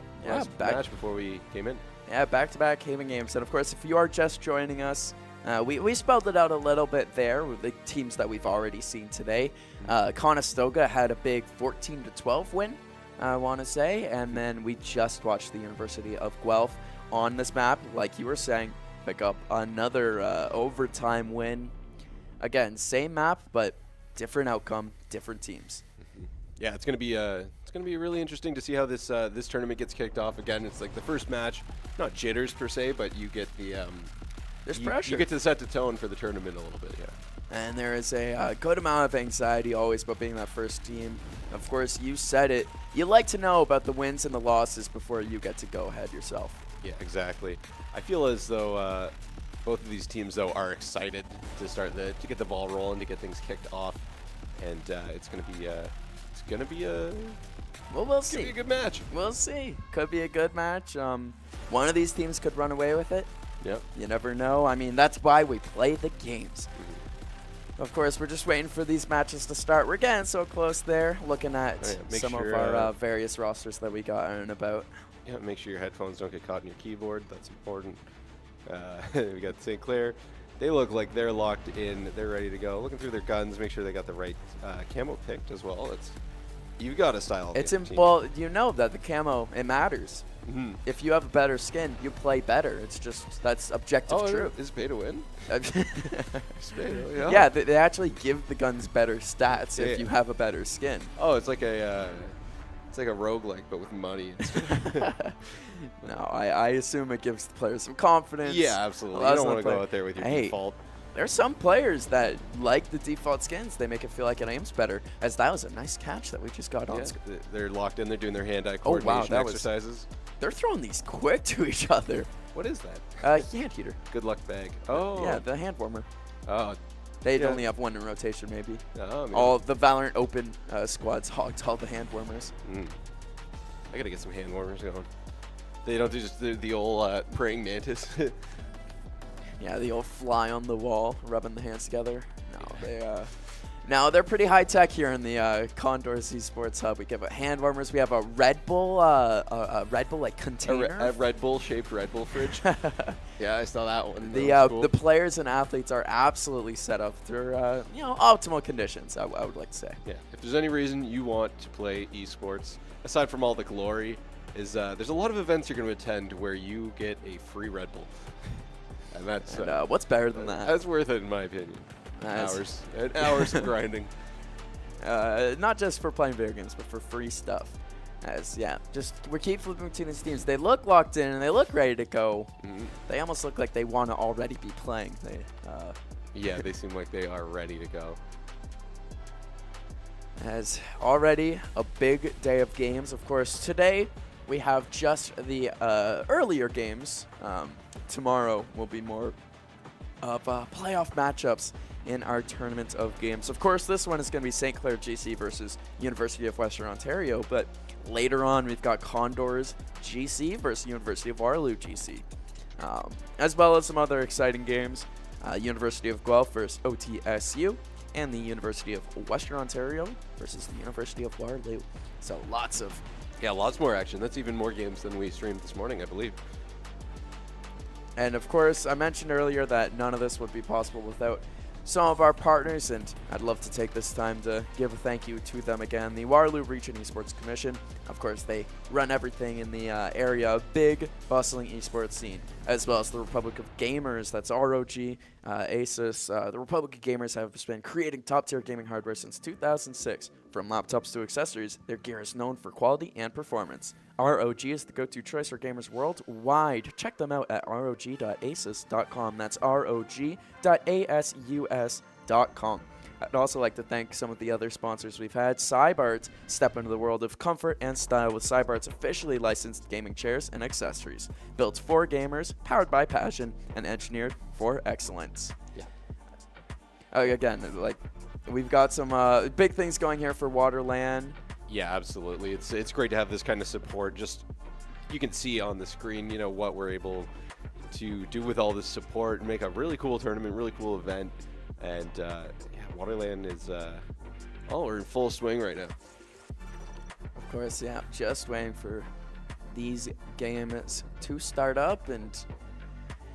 match before we came in. Yeah, back-to-back Haven games. And of course, if you are just joining us, we spelled it out a little bit there with the teams that we've already seen today. Conestoga had a big 14-12 win I want to say. And then we just watched the University of Guelph on this map, like you were saying, pick up another overtime win. Again, same map, but different outcome, different teams. Yeah, it's gonna be really interesting to see how this this tournament gets kicked off. Again, it's like the first match, not jitters per se, but you get the there's pressure. You get to set the tone for the tournament a little bit, yeah. And there is a good amount of anxiety always about being that first team. Of course, you said it. You like to know about the wins and the losses before you get to go ahead yourself. Yeah, exactly. I feel as though both of these teams though are excited to start to get the ball rolling, to get things kicked off, and it's gonna be a well, we'll see. Could be a good match. We'll see. Could be a good match. One of these teams could run away with it. Yep. You never know. I mean, that's why we play the games. Of course, we're just waiting for these matches to start. We're getting so close there, looking at some of our various rosters that we got in about. Yeah, make sure your headphones don't get caught in your keyboard. That's important. We got St. Clair. They look like they're locked in. They're ready to go. Looking through their guns, make sure they got the right camo picked as well. You've got a style. Well, you know that the camo, it matters. If you have a better skin, you play better. It's just, that's objective truth. Is pay to win? Yeah, they actually give the guns better stats if you have a better skin. Oh, it's like a roguelike, but with money. No, I assume it gives the players some confidence. Yeah, absolutely. You don't want to go out there with your default. There's some players that like the default skins. They make it feel like it aims better. As that was a nice catch that we just got on. They're locked in. They're doing their hand-eye coordination exercises. They're throwing these quick to each other. What is that? Hand heater. Good luck bag. Oh. Yeah, the hand warmer. Oh. They'd only have one in rotation, maybe. Oh, maybe. All the Valorant Open squads hogged all the hand warmers. I gotta get some hand warmers going. They don't do just the old praying mantis. Yeah, the old fly on the wall, rubbing the hands together. No, they're pretty high tech here in the Condors Esports Hub. We have hand warmers. We have a Red Bull, like container. A Red Bull shaped Red Bull fridge. Yeah, I saw that one. The players and athletes are absolutely set up through optimal conditions. I would like to say. Yeah. If there's any reason you want to play esports, aside from all the glory, is there's a lot of events you're going to attend where you get a free Red Bull. And that's what's better than that? That's worth it, in my opinion. Hours of grinding. Not just for playing video games, but for free stuff. We keep flipping between these teams. They look locked in and they look ready to go. They almost look like they want to already be playing. Yeah, they seem like they are ready to go. As already a big day of games. Of course, today we have just the earlier games. Tomorrow will be more of playoff matchups in our tournament of games. Of course, this one is going to be St. Clair GC versus University of Western Ontario, but later on we've got Condors GC versus University of Waterloo GC, as well as some other exciting games. University of Guelph versus OTSU, and the University of Western Ontario versus the University of Waterloo. So lots more action. That's even more games than we streamed this morning, I believe. And of course, I mentioned earlier that none of this would be possible without some of our partners, and I'd love to take this time to give a thank you to them again. The Waterloo Region Esports Commission, of course, they run everything in the area, big, bustling esports scene, as well as the Republic of Gamers, that's ROG, ASUS. The Republic of Gamers have been creating top-tier gaming hardware since 2006. From laptops to accessories, their gear is known for quality and performance. ROG is the go-to choice for gamers worldwide. Check them out at rog.asus.com. That's rog.asus.com. I'd also like to thank some of the other sponsors we've had. Cybards, step into the world of comfort and style with Cybards officially licensed gaming chairs and accessories. Built for gamers, powered by passion, and engineered for excellence. Yeah. Again, we've got some big things going here for WaterLAN. Yeah, absolutely. It's great to have this kind of support. Just you can see on the screen, what we're able to do with all this support and make a really cool tournament, really cool event. And WaterLAN is we're in full swing right now. Of course, yeah. Just waiting for these games to start up. And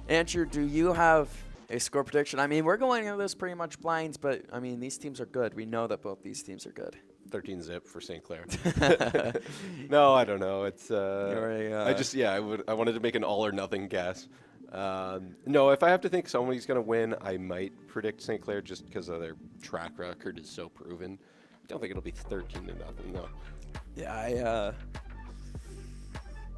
Andrew, do you have a score prediction? I mean, we're going into this pretty much blind, but I mean, these teams are good. We know that both these teams are good. 13 zip for St. Clair. No, I don't know. It's I wanted to make an all or nothing guess. No, if I have to think somebody's going to win, I might predict St. Clair just because of their track record is so proven. I don't think it'll be 13-0. No.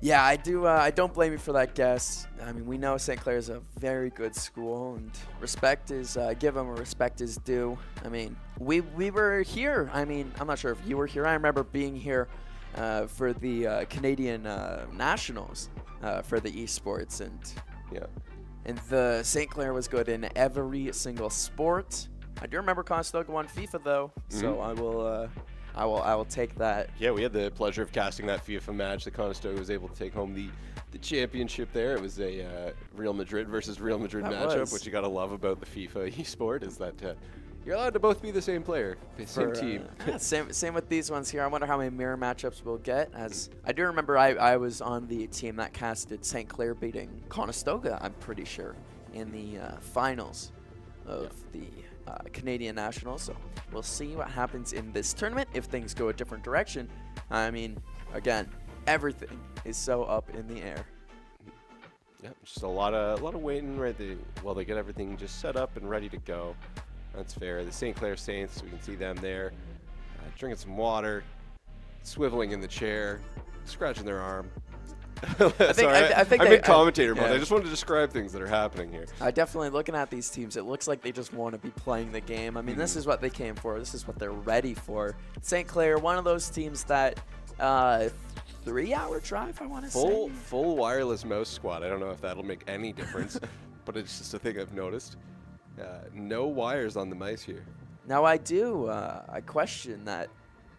Yeah, I do. I don't blame you for that guess. I mean, we know St. Clair is a very good school, and respect is give them respect is due. I mean, we were here. I mean, I'm not sure if you were here. I remember being here for the Canadian Nationals for the esports, and the St. Clair was good in every single sport. I do remember Conestoga won FIFA though, so I will take that. Yeah, we had the pleasure of casting that FIFA match. The Conestoga was able to take home the championship there. It was a Real Madrid versus Real Madrid matchup, which you got to love about the FIFA esport is that you're allowed to both be the same player, the same team. Same with these ones here. I wonder how many mirror matchups we'll get. As I do remember, I was on the team that casted St. Clair beating Conestoga, I'm pretty sure, in the finals of the Canadian Nationals. So we'll see what happens in this tournament if things go a different direction. I mean, again, everything is so up in the air. Yeah, just a lot of waiting right there while they get everything just set up and ready to go. That's fair. The St. Clair Saints, we can see them there, drinking some water, swiveling in the chair, scratching their arm. I think I'm in commentator mode. I just want to describe things that are happening here. Definitely looking at these teams, it looks like they just want to be playing the game. I mean, this is what they came for. This is what they're ready for. St. Clair, one of those teams that 3-hour drive, I want to say. Full wireless mouse squad. I don't know if that'll make any difference, but it's just a thing I've noticed. No wires on the mice here. Now I question that.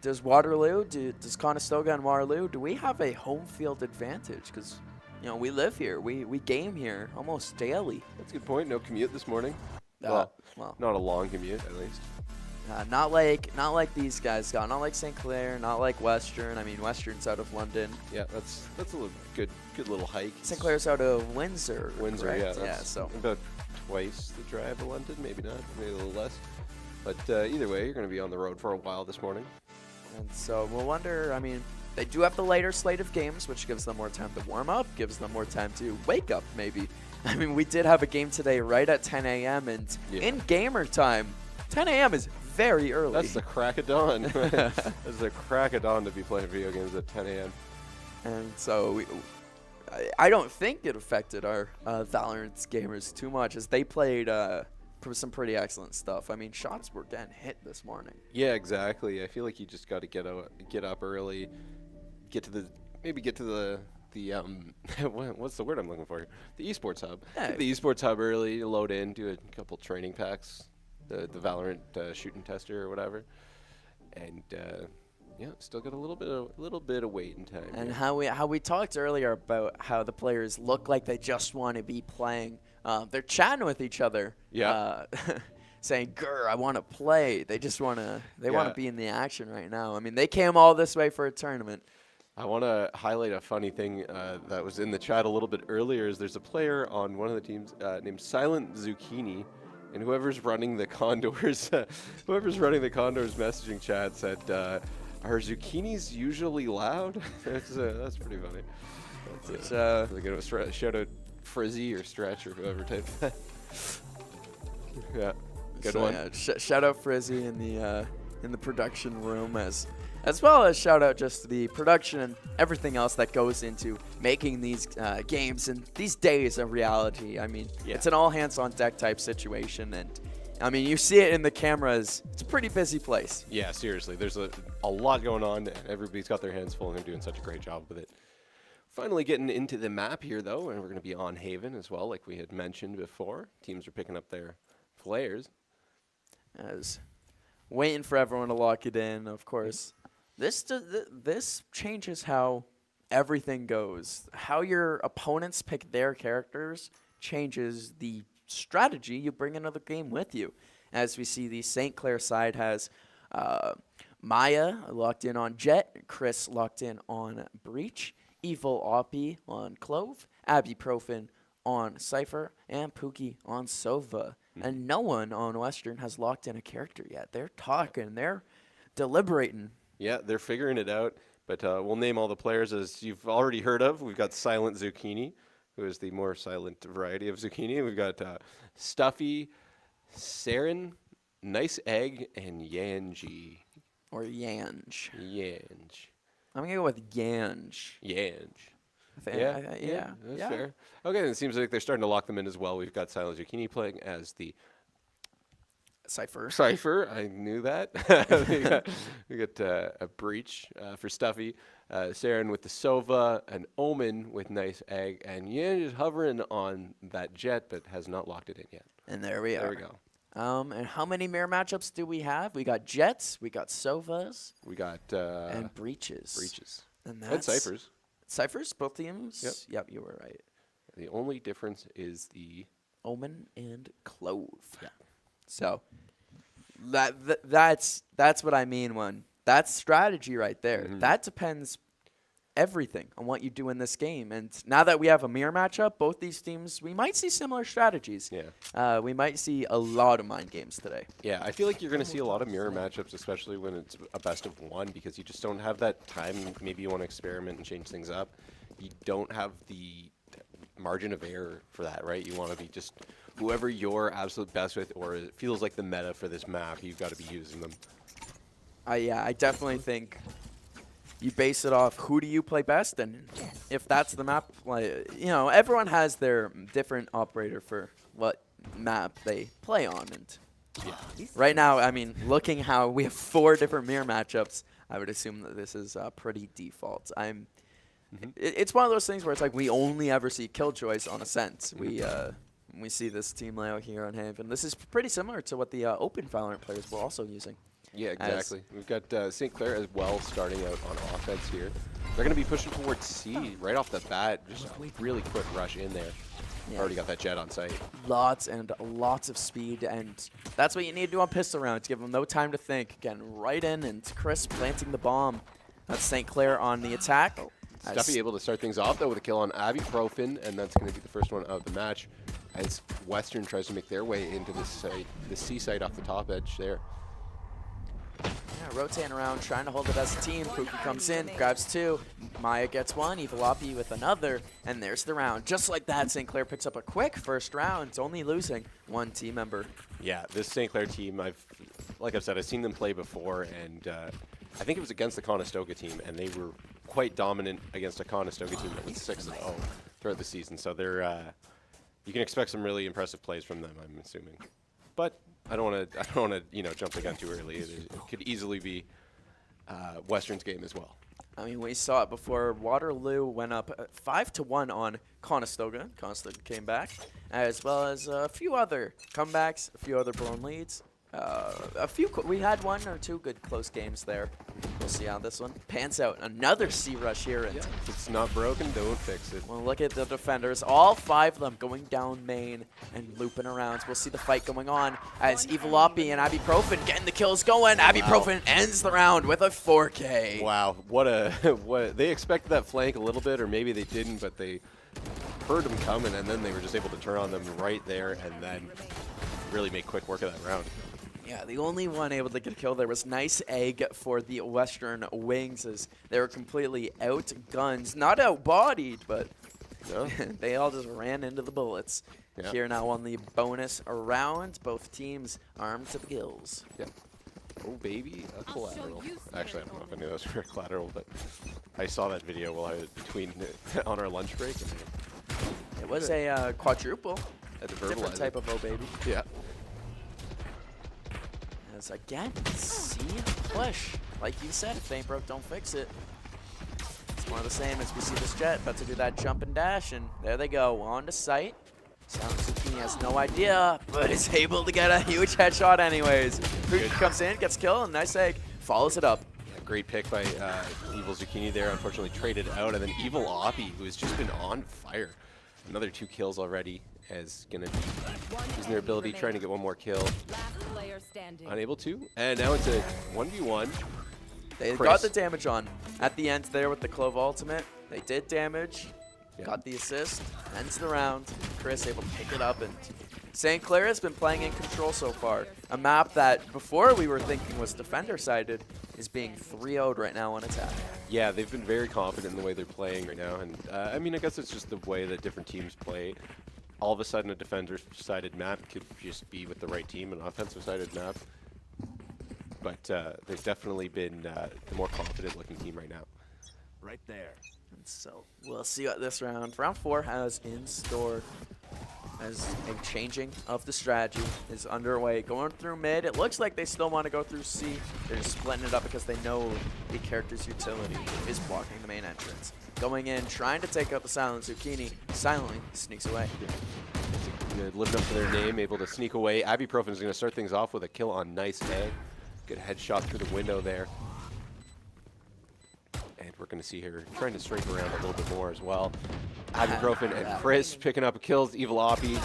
Does Waterloo, does Conestoga and Waterloo, do we have a home field advantage? Because, you know, we live here. We game here almost daily. That's a good point. No commute this morning. Well, not a long commute, at least. Not like these guys got. Not like St. Clair. Not like Western. I mean, Western's out of London. Yeah, that's a little good little hike. St. Clair's out of Windsor. Correct? Yeah. So about twice the drive to London. Maybe not. Maybe a little less. But either way, you're going to be on the road for a while this morning. And so we'll wonder, I mean, they do have the later slate of games, which gives them more time to warm up, gives them more time to wake up, maybe. I mean, we did have a game today right at 10 a.m. and in gamer time, 10 a.m. is very early. That's the crack of dawn. That's the crack of dawn to be playing video games at 10 a.m. And so I don't think it affected our Valorant gamers too much as they played some pretty excellent stuff. I mean, shots were getting hit this morning. Yeah, exactly. I feel like you just got to get up early, get to the what's the word I'm looking for? The esports hub. Yeah. The esports hub early, load in, do a couple training packs, the Valorant shooting tester or whatever, and still got a little bit of waiting time. And how we talked earlier about how the players look like they just want to be playing. They're chatting with each other. Yeah. Saying, "Grr, I want to play." They just want to. They want to be in the action right now. I mean, they came all this way for a tournament. I want to highlight a funny thing that was in the chat a little bit earlier. Is there's a player on one of the teams named Silent Zucchini, and whoever's running the Condors, messaging chat said, "Are zucchinis usually loud?" That's pretty funny. Shout out Frizzy or Stretch or whoever typed that. Yeah, good one. Yeah, shout out Frizzy in the production room as well as shout out just the production and everything else that goes into making these games and these days a reality. I mean, it's an all hands on deck type situation, and I mean, you see it in the cameras. It's a pretty busy place. Yeah, seriously. There's a lot going on, and everybody's got their hands full, and they're doing such a great job with it. Finally getting into the map here, though, and we're going to be on Haven as well, like we had mentioned before. Teams are picking up their players. As waiting for everyone to lock it in, of course. This changes how everything goes. How your opponents pick their characters changes the strategy you bring into the game with you. As we see, the St. Clair side has Maya locked in on Jet, Chris locked in on Breach, Evil Oppie on Clove, Ibuprofen on Cypher, and Pookie on Sova. And no one on Western has locked in a character yet. They're talking, they're deliberating. Yeah, they're figuring it out. But we'll name all the players as you've already heard of. We've got Silent Zucchini, who is the more silent variety of zucchini. We've got Stuffy, Saren, Nice Egg, and Yanji. Or Yanj. Yanj. I'm going to go with Yanj. Yanj. Yeah, that's fair. Okay, and it seems like they're starting to lock them in as well. We've got Silent Zucchini playing as the Cypher. I knew that. we got a Breach for Stuffy. Saren with the Sova, an Omen with Nice Egg, and Yan is hovering on that Jet, but has not locked it in yet. And there we are. There we go. And how many mirror matchups do we have? We got Jets, we got Sovas. We got... and Breaches. And Cyphers. Cyphers, both teams? Yep, you were right. The only difference is the... Omen and Clove. Yeah. So that's what I mean when that's strategy right there. That depends everything on what you do in this game. And now that we have a mirror matchup, both these teams, we might see similar strategies. Yeah. We might see a lot of mind games today. Yeah, I feel like you're going to see a lot of mirror matchups, especially when it's a best of one, because you just don't have that time. Maybe you want to experiment and change things up. You don't have the margin of error for that, right? You want to be just whoever you're absolute best with, or it feels like the meta for this map, you've got to be using them. Yeah, I definitely think you base it off who do you play best, and if that's the map, like, you know, everyone has their different operator for what map they play on. And right now, I mean, looking how we have 4 different mirror matchups, I would assume that this is pretty default. It's one of those things where it's like we only ever see Killjoys on Ascent. We see this team layout here on Haven. This is pretty similar to what the open Valorant players were also using. Yeah, exactly. We've got St. Clair as well starting out on offense here. They're going to be pushing towards C right off the bat. Just a really quick rush in there. Yeah. Already got that Jet on site. Lots and lots of speed, and that's what you need to do on pistol rounds. Give them no time to think. Getting right in, and Chris planting the bomb. That's St. Clair on the attack. Stuffy able to start things off, though, with a kill on Abby Profin, and that's going to be the first one of the match as Western tries to make their way into this site, the C site off the top edge there. Yeah, rotating around, trying to hold it as a team. Pookie comes in, grabs 2. Maya gets 1, Evalopi with another, and there's the round. Just like that, St. Clair picks up a quick first round. It's only losing 1 team member. Yeah, this St. Clair team, like I've said, I've seen them play before, and I think it was against the Conestoga team, and they were quite dominant against a Conestoga team that was 6-0 throughout the season. So they're you can expect some really impressive plays from them, I'm assuming. But I don't want to jump the gun too early. It could easily be Western's game as well. I mean, we saw it before. Waterloo went up 5-1 on Conestoga. Conestoga came back, as well as a few other comebacks, a few other blown leads. We had 1 or 2 good close games there. We'll see how this one pans out. Another C rush here. And if it's not broken, don't fix it. Well, look at the defenders. All 5 of them going down main and looping around. We'll see the fight going on as Evalopi and Abby Profin getting the kills going. Abby Profin ends the round with a 4K. Wow, what they expected that flank a little bit, or maybe they didn't, but they heard them coming, and then they were just able to turn on them right there, and then really make quick work of that round. Yeah, the only one able to get a kill there was Nice Egg for the Western Wings, as they were completely outgunned. Not outbodied, but they all just ran into the bullets. Yeah. Here now on the bonus round, both teams armed to the gills. Yeah. Oh, baby, a collateral. Actually, I don't know if I knew those were collateral, but I saw that video while I was on our lunch break. It was a quadruple. Different type of oh, baby. Yeah. Again, C push. Like you said, if they ain't broke, don't fix it. It's more of the same as we see this Jet about to do that jump and dash, and there they go, on to sight. Zucchini has no idea, but is able to get a huge headshot anyways. Pookie comes in, gets killed, and Nice Egg follows it up. Yeah, great pick by Evil Zucchini there, unfortunately traded out, and then Evalopi, who has just been on fire. Another 2 kills already. Is going to be using their ability, trying to get 1 more kill. Unable to. And now it's a 1v1. They got the damage on at the end there with the Clove ultimate. They did damage, got the assist, ends the round. Chris able to pick it up and St. Clair has been playing in control so far. A map that before we were thinking was defender-sided is being 3-0'd right now on attack. Yeah, they've been very confident in the way they're playing right now. And I mean, I guess it's just the way that different teams play. All of a sudden, a defender-sided map could just be with the right team, an offensive-sided map. But they've definitely been the more confident-looking team right now. Right there. And so we'll see what this round 4 has in store, as a changing of the strategy is underway. Going through mid, it looks like they still want to go through C. They're just splitting it up because they know the character's utility is blocking the main entrance. Going in, trying to take out the Silent Zucchini, silently sneaks away. Living up to their name, able to sneak away. Ibuprofen is going to start things off with a kill on Nice A. Good headshot through the window there. And we're going to see her trying to strike around a little bit more as well. Ibuprofen and Chris picking up kills. Evil Oppie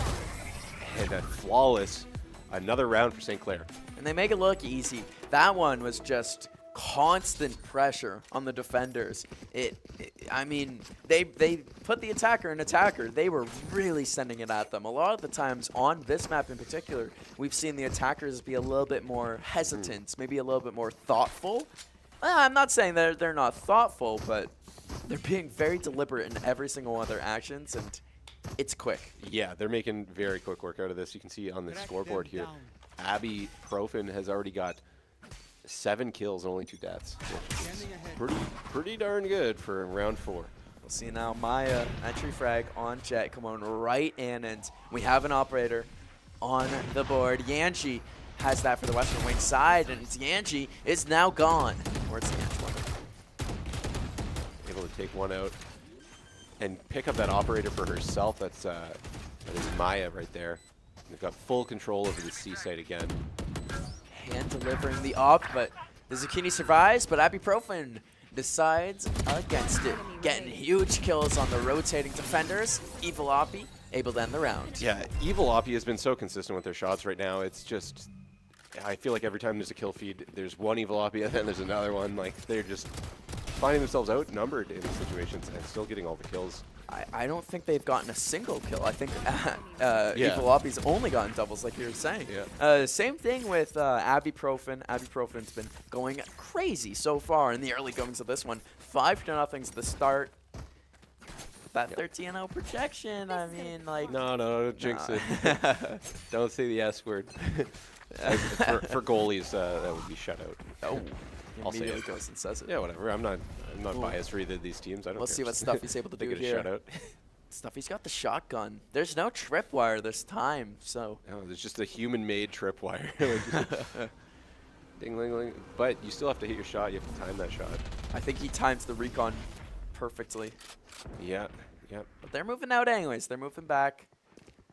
and a flawless another round for St. Clair. And they make it look easy. That one was just constant pressure on the defenders. I mean, they put the attacker in attacker. They were really sending it at them. A lot of the times on this map in particular, we've seen the attackers be a little bit more hesitant, maybe a little bit more thoughtful. I'm not saying that they're not thoughtful, but they're being very deliberate in every single one of their actions, and it's quick. Yeah, they're making very quick work out of this. You can see on the scoreboard here, Ibuprofen has already got 7 kills and only 2 deaths. Pretty darn good for round 4. We'll see now Maya, entry frag on Jet, come on right in, and we have an operator on the board. Yanji has that for the Western Wing side, and Yanji is now gone. Where's the Yanji one? Able to take one out and pick up that operator for herself. That is Maya right there. They've got full control over the C site again. Hand delivering the op, but the Zucchini survives, but Ibuprofen decides against it. Getting huge kills on the rotating defenders. Evil Oppie able to end the round. Yeah, Evil Oppie has been so consistent with their shots right now. It's just, I feel like every time there's a kill feed, there's one Evil Oppie and then there's another one. Like, they're just finding themselves outnumbered in situations and still getting all the kills. I don't think they've gotten a single kill. I think Evil Oppie's only gotten doubles, like you were saying. Yeah. Same thing with Ibuprofen. Ibuprofen's been going crazy so far in the early goings of this one. 5-0 the start. That 13-0 projection, I mean, like... No, don't jinx it. Don't say the S word. for goalies, that would be shutout. Oh. I'll say it. Goes and says it. Yeah, whatever. I'm not biased for either of these teams. I don't We'll care. see what stuff he's able to do here. Shutout. Stuffy's got the shotgun. There's no tripwire this time, so... No, there's just a human-made tripwire. Ding-ling-ling. But you still have to hit your shot. You have to time that shot. I think he times the recon perfectly. Yeah. But they're moving out anyways. They're moving back.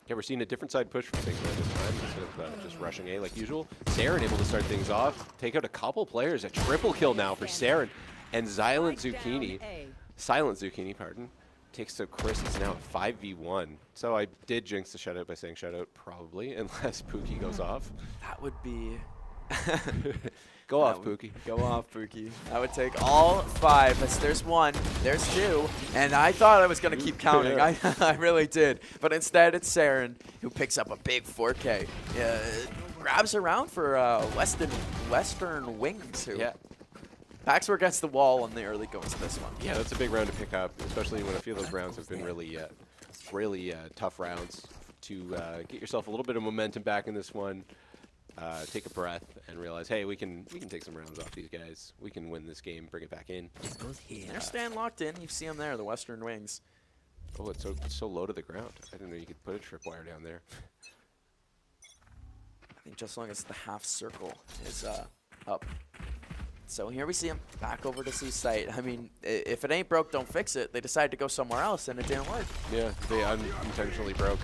Yeah, we're seeing a different side push from St. Clair this time instead of just rushing A like usual. Saren able to start things off. Take out a couple players. A triple kill now for Saren. And Silent Zucchini, pardon, takes to Chris. He's now at 5v1. So I did jinx the shutout by saying shutout probably, unless Pookie goes off. That would be... Go off, Pookie. Go off, Pookie. I would take all 5. There's 1, there's 2, and I thought I was going to keep counting. I really did. But instead, it's Saren who picks up a big 4K. Grabs around for Western Wings. Who backs were against the wall on the early goings of this one. Yeah, that's a big round to pick up, especially when a few of those rounds have been really tough rounds to get yourself a little bit of momentum back in this one. Take a breath and realize, hey, we can take some rounds off these guys. We can win this game, bring it back in. They're staying locked in. You see them there, the Western Wings. Oh, it's so low to the ground. I didn't know you could put a tripwire down there. I think just as long as the half circle is up. So here we see him back over to C site. I mean, if it ain't broke, don't fix it. They decided to go somewhere else, and it didn't work. Yeah, they unintentionally broke.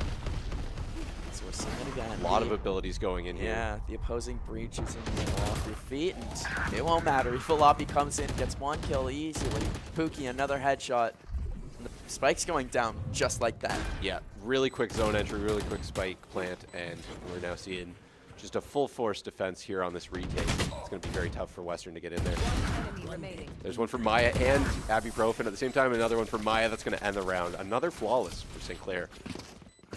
So we're seeing it again. A lot of abilities going in here. Yeah, the opposing breach is in the off your feet, and it won't matter. Evil Oppie comes in, gets 1 kill easily. Pookie, another headshot. And the spike's going down just like that. Yeah, really quick zone entry, really quick spike plant, and we're now seeing just a full force defense here on this retake. It's going to be very tough for Western to get in there. There's one for Maya and Ibuprofen at the same time, another one for Maya. That's going to end the round. Another flawless for St. Clair.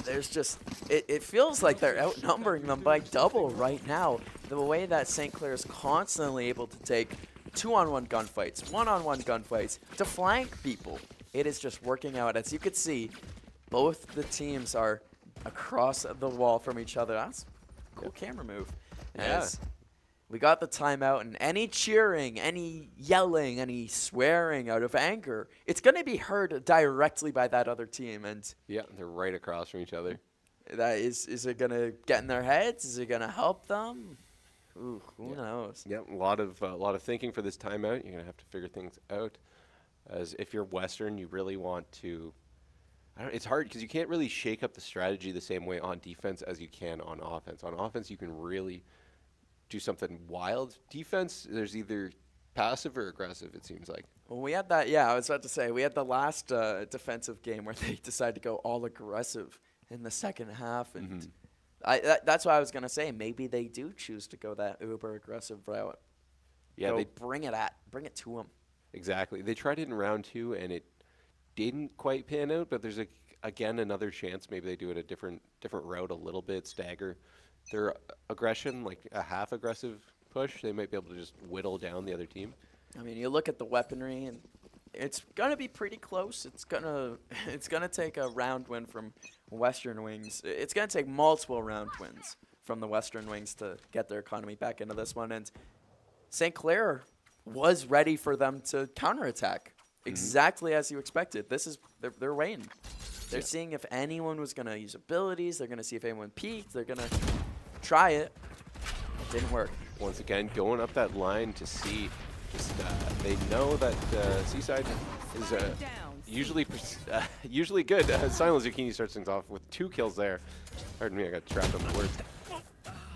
there's just, it feels like they're outnumbering them by double right now. The way that St. Clair is constantly able to take 2-on-1 gunfights, 1-on-1 gunfights to flank people. It is just working out. As you can see, both the teams are across the wall from each other. That's a cool camera move. As we got the timeout, and any cheering, any yelling, any swearing out of anger, it's going to be heard directly by that other team. And yeah, they're right across from each other. That is it going to get in their heads? Is it going to help them? Ooh, who knows? Yeah, a lot of thinking for this timeout. You're going to have to figure things out. As if you're Western, you really want to. It's hard because you can't really shake up the strategy the same way on defense as you can on offense. On offense, you can really do something wild. Defense, there's either passive or aggressive, it seems like. Well, we had that, yeah, I was about to say, we had the last defensive game where they decided to go all aggressive in the second half. And that's what I was going to say. Maybe they do choose to go that uber aggressive route. Yeah, they bring it to them. Exactly. They tried it in round 2, and it didn't quite pan out, but there's again another chance. Maybe they do it a different route, a little bit, stagger their aggression, like a half aggressive push. They might be able to just whittle down the other team. I mean, you look at the weaponry, and it's gonna be pretty close. It's gonna take a round win from Western Wings. It's gonna take multiple round wins from the Western Wings to get their economy back into this one. And St. Clair was ready for them to counterattack. Exactly as you expected. This is they're waiting. They're seeing if anyone was gonna use abilities. They're gonna see if anyone peeked. They're gonna try it. It didn't work. Once again, going up that line to see. Just they know that Seaside is usually good. Silent Zucchini starts things off with 2 kills there. Pardon me, I got trapped on the words.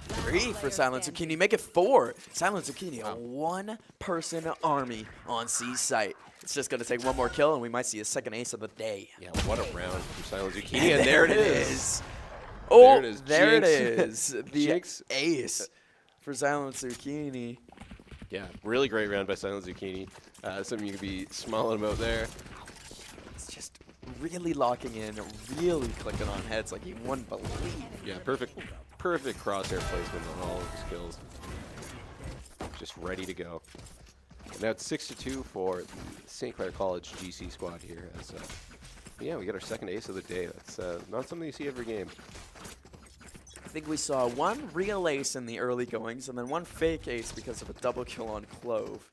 3 for Silent Zucchini. Make it 4. Silent Zucchini, a 1-person army on C-Site. It's just going to take one more kill, and we might see a second ace of the day. Yeah, what a round from Silent Zucchini. And there it is. Oh, there it is. The ace for Silent Zucchini. Yeah, really great round by Silent Zucchini. Something you could be smiling about there. It's just really locking in, really clicking on heads like you wouldn't believe. Yeah, perfect crosshair placement on all of the skills. Just ready to go. And now it's 6-2 for the St. Clair College GC squad here. As, yeah, we got our second ace of the day. That's not something you see every game. I think we saw 1 real ace in the early goings and then 1 fake ace because of a double kill on Clove.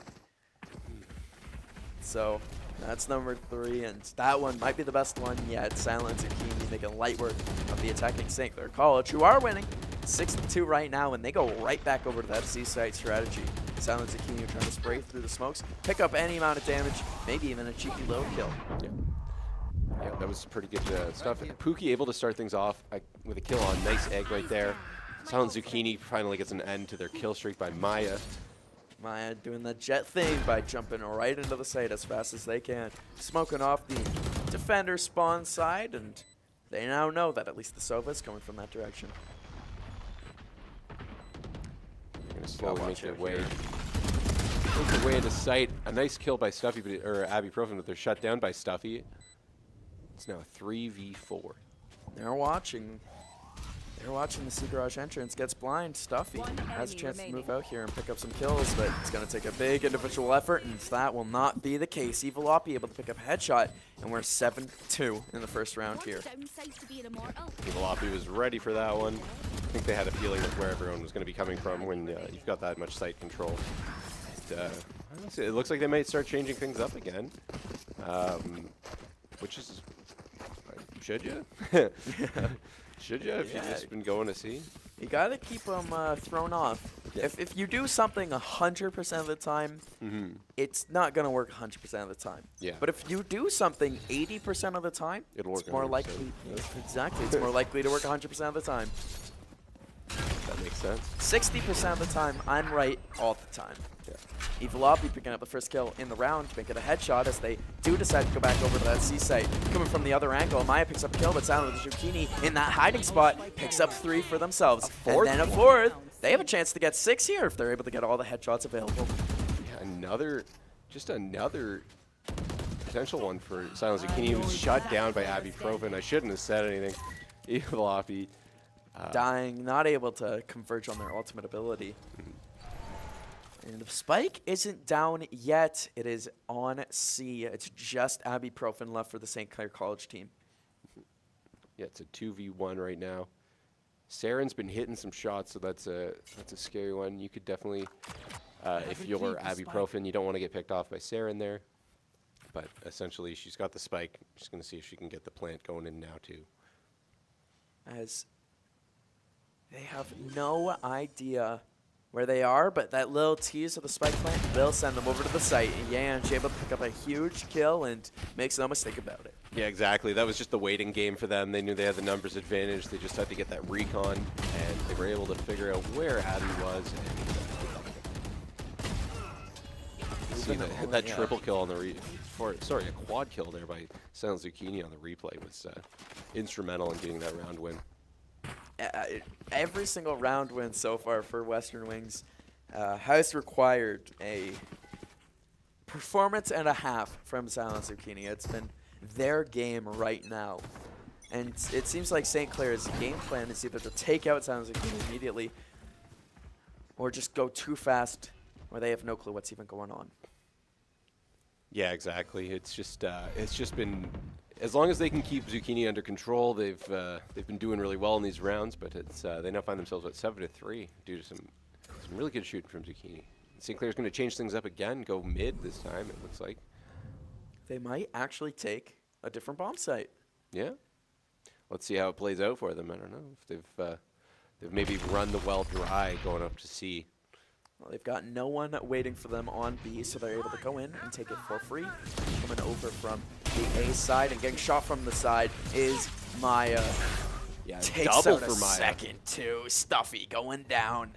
So that's number 3, and that one might be the best one yet. Silent Zucchini making light work of the attacking St. Clair College, who are winning 6-2 right now, and they go right back over to that C-site strategy. Silent Zucchini trying to spray through the smokes, pick up any amount of damage, maybe even a cheeky low kill. Yeah, that was pretty good stuff. Pookie able to start things off with a kill on. Nice egg right there. Silent Zucchini finally gets an end to their kill streak by Maya. Maya doing the jet thing by jumping right into the site as fast as they can. Smoking off the defender spawn side, and they now know that at least the Sova is coming from that direction. They're going to slowly make their way into sight. A nice kill by Stuffy, or Abby Profin, but they're shut down by Stuffy. It's now a 3v4. They're watching. They're watching the C garage entrance. Gets blind. Stuffy has a chance to move out here and pick up some kills, but it's going to take a big individual effort, and that will not be the case. Evalopi able to pick up a headshot, and we're 7-2 in the first round here. Evalopi was ready for that one. I think they had a feeling of where everyone was going to be coming from when you've got that much site control. It looks like they might start changing things up again, which is... Should you? Should you? If you've just been going to see? You got to keep them thrown off. Yeah. If you do something 100% of the time, it's not going to work 100% of the time. Yeah. But if you do something 80% of the time, it's more likely. Exactly. It's more likely to work 100% of the time. That makes sense. 60% of the time, I'm right all the time. Yeah. Evalopi picking up the first kill in the round, making a headshot as they do decide to go back over to that C site. Coming from the other angle, Maya picks up a kill, but Silent Zucchini in that hiding spot picks up 3 for themselves. And then a 4th. They have a chance to get 6 here if they're able to get all the headshots available. Yeah, just another potential one for Silent Zucchini. He was shot down by Abby Profin. I shouldn't have said anything. Evolopy. Dying, not able to converge on their ultimate ability. And if Spike isn't down yet, it is on C. It's just ibuprofen left for the St. Clair College team. Yeah, it's a 2v1 right now. Saren's been hitting some shots, so that's a scary one. You could definitely, if you're ibuprofen, you don't want to get picked off by Saren there. But essentially, she's got the spike. Just going to see if she can get the plant going in now, too. As they have no idea where they are, but that little tease of the spike plant will send them over to the site. And Yan's able to pick up a huge kill and makes no mistake about it. Yeah, exactly. That was just the waiting game for them. They knew they had the numbers advantage. They just had to get that recon, and they were able to figure out where Abby was. And see that triple kill on the a quad kill there by Silent Zucchini on the replay was instrumental in getting that round win. Every single round win so far for Western Wings has required a performance and a half from Silent Zucchini. It's been their game right now. And it seems like St. Clair's game plan is either to take out Silent Zucchini immediately or just go too fast where they have no clue what's even going on. Yeah, exactly. It's just been, as long as they can keep Zucchini under control, they've been doing really well in these rounds. But it's they now find themselves at 7-3 due to some really good shooting from Zucchini. St. Clair's going to change things up again, go mid this time. It looks like they might actually take a different bomb site. Yeah, let's see how it plays out for them. I don't know if they've maybe run the well dry going up to C. Well, they've got no one waiting for them on B, so they're able to go in and take it for free. Coming over from the A side and getting shot from the side is Maya. Yeah, takes double out for a Maya. second too. Stuffy going down.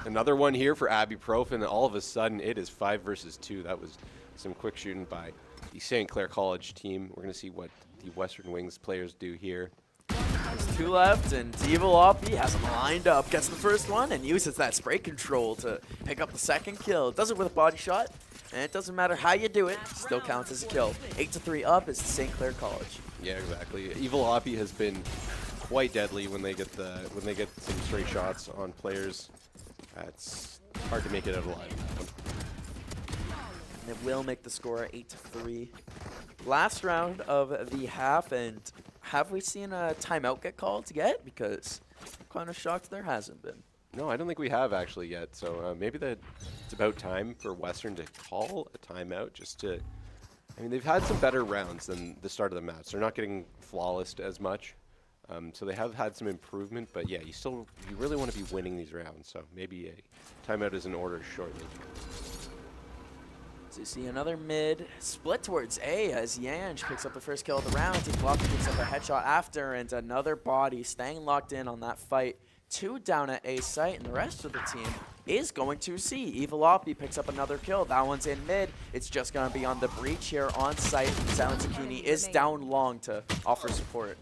Another one here for ibuprofen. All of a sudden, it is 5 versus 2. That was some quick shooting by the St. Clair College team. We're going to see what the Western Wings players do here. There's 2 left, and Evolopy has them lined up. Gets the first one and uses that spray control to pick up the second kill. Does it with a body shot, and it doesn't matter how you do it, still counts as a kill. 8-3 up is St. Clair College. Yeah, exactly. Evolopy has been quite deadly when they get some straight shots on players. It's hard to make it out alive. And it will make the score 8-3. Last round of the half, and have we seen a timeout get called yet? Because I'm kind of shocked there hasn't been. No, I don't think we have actually yet. So maybe it's about time for Western to call a timeout just to. I mean, they've had some better rounds than the start of the match. They're not getting flawless as much. So they have had some improvement, but yeah, you really want to be winning these rounds. So maybe a timeout is in order shortly. So you see another mid split towards A as Yanj picks up the first kill of the round. Evolopy picks up a headshot after, and another body staying locked in on that fight. 2 down at A site, and the rest of the team is going to C. Evolopy picks up another kill. That one's in mid. It's just going to be on the breach here on site. Silent Zucchini is down long to offer support.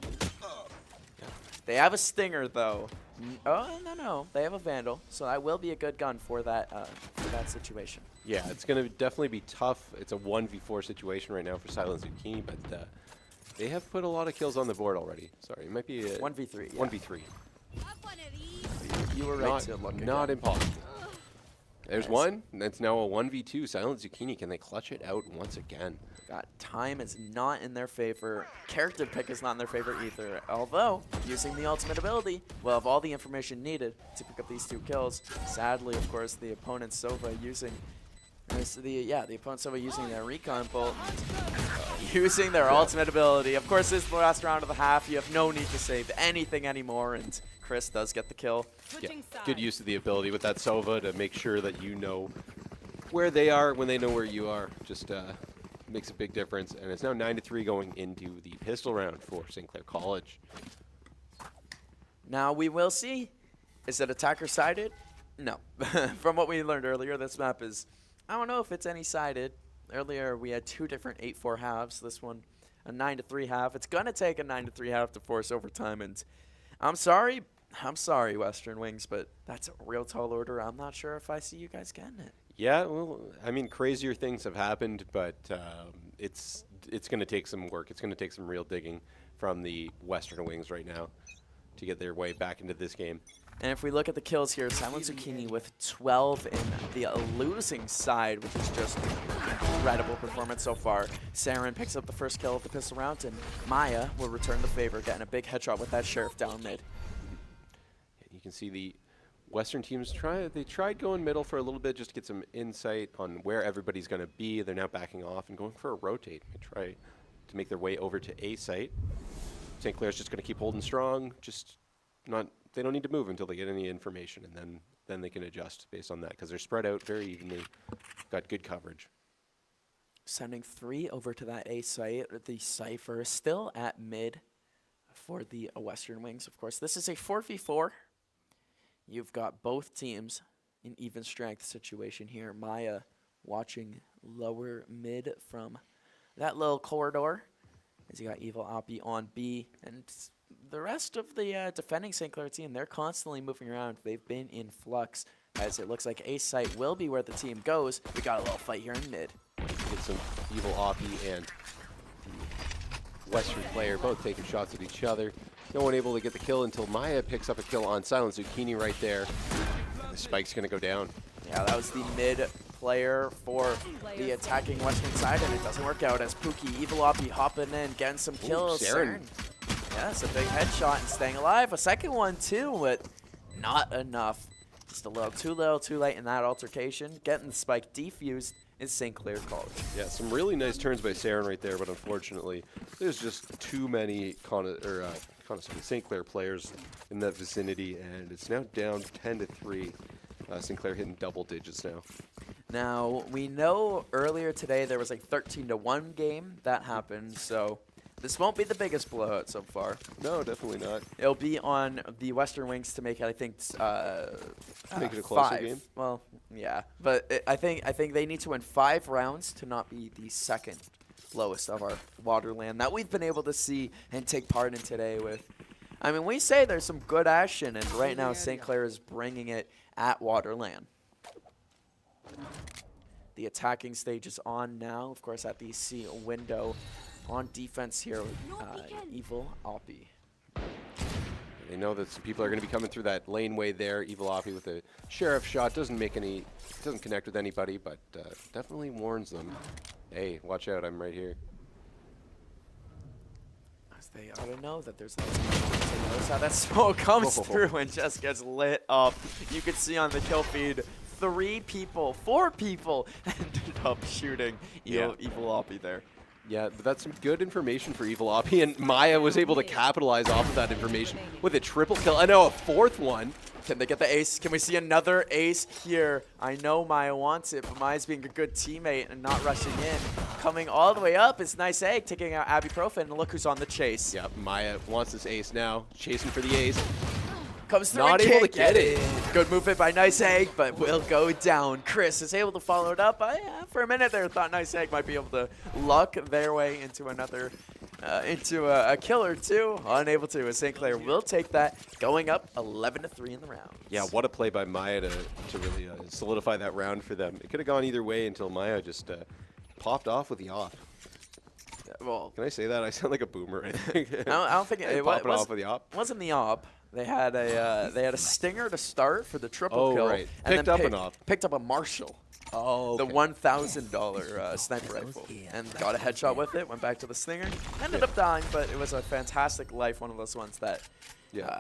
They have a stinger, though. Oh, no. They have a Vandal, so that will be a good gun for that situation. Yeah, it's going to definitely be tough. It's a 1v4 situation right now for Silent Zucchini, but they have put a lot of kills on the board already. Sorry, it might be a 1v3. Yeah. 1v3. You were right to look at Not that. impossible. There's one. That's now a 1v2. Silent Zucchini, can they clutch it out once again? God, time is not in their favor. Character pick is not in their favor either. Although, using the ultimate ability will have all the information needed to pick up these 2 kills. Sadly, of course, the opponent Sova using the opponent Sova using their recon bolt, using their ultimate ability. Of course, this is the last round of the half. You have no need to save anything anymore, and Chris does get the kill. Yeah, good use of the ability with that Sova to make sure that you know where they are when they know where you are. Just makes a big difference, and it's now 9-3 going into the pistol round for St. Clair College. Now we will see. Is it attacker-sided? No. From what we learned earlier, this map is, I don't know if it's any-sided. Earlier we had 2 different 8-4 halves. This one, a 9-3 half. It's going to take a 9-3 half to force overtime, and I'm sorry, Western Wings, but that's a real tall order. I'm not sure if I see you guys getting it. Yeah, well, I mean, crazier things have happened, but it's going to take some work. It's going to take some real digging from the Western Wings right now to get their way back into this game. And if we look at the kills here, Silent Zucchini with 12 in the losing side, which is just incredible performance so far. Saren picks up the first kill of the pistol round, and Maya will return the favor, getting a big headshot with that Sheriff down mid. You can see the Western teams tried going middle for a little bit just to get some insight on where everybody's going to be. They're now backing off and going for a rotate. They try to make their way over to A site. St. Clair's just going to keep holding strong, they don't need to move until they get any information, and then they can adjust based on that, because they're spread out very evenly, got good coverage. Sending 3 over to that A site. The Cypher is still at mid for the Western Wings. Of course, this is a 4v4. You've got both teams in even strength situation here. Maya watching lower mid from that little corridor, as you got Evil Oppie on B, and the rest of the defending St. Clair team, they're constantly moving around. They've been in flux, as it looks like A site will be where the team goes. We got a little fight here in mid. Get some Evil Oppie and the Western player both taking shots at each other. No one able to get the kill until Maya picks up a kill on Silent Zucchini right there. And the spike's going to go down. Yeah, that was the mid player for the attacking Western side, and it doesn't work out as Pookie, Evil Oppie hopping in, getting some kills. Saren. Yeah, it's a big headshot and staying alive. A second one too, but not enough. Just a little too late in that altercation. Getting the spike defused is St. Clair College. Yeah, some really nice turns by Saren right there, but unfortunately, there's just too many St. Clair players in that vicinity, and it's now down 10-3. St. Clair hitting double digits now. Now, we know earlier today there was a 13-1 game that happened, so this won't be the biggest blowout so far. No, definitely not. It'll be on the Western Wings to make it, I think, make it a closer 5. game. Well, yeah, but I think they need to win 5 rounds to not be the second lowest of our WaterLAN that we've been able to see and take part in today with. I mean, we say there's some good action, and right now St. Clair is bringing it at WaterLAN. The attacking stage is on now, of course, at the C window. On defense here with Evil Oppie. They know that some people are going to be coming through that laneway there. Evil Oppie with a Sheriff shot doesn't connect with anybody, but definitely warns them. Hey, watch out! I'm right here. As they ought to know that there's that. Notice how that smoke comes through and just gets lit up. You can see on the kill feed, 4 people ended up shooting Evil Oppie there. Yeah, but that's some good information for Evil Oppie, and Maya was able to capitalize off of that information with a triple kill. I know, a 4th one. Can they get the ace? Can we see another ace here? I know Maya wants it, but Maya's being a good teammate and not rushing in. Coming all the way up is Nice Egg, taking out ibuprofen, and look who's on the chase. Yeah, Maya wants this ace now, chasing for the ace. Comes through Not and able to can't get it. Good movement by Nice Egg, but will go down. Chris is able to follow it up. For a minute there, thought Nice Egg might be able to luck their way into another, into a kill or two. Unable to, as St. Clair will take that, going up 11-3 in the round. Yeah, what a play by Maya to really solidify that round for them. It could have gone either way until Maya just popped off with the op. Well, can I say that? I sound like a boomer. I think. I don't think it popping off with the op. Wasn't the op. They had a stinger to start for the triple kill. Right. And Picked then up an op. Picked up a Marshall. Oh, The $1,000 sniper rifle. And got a headshot with it, went back to the stinger. Ended up dying, but it was a fantastic life, one of those ones that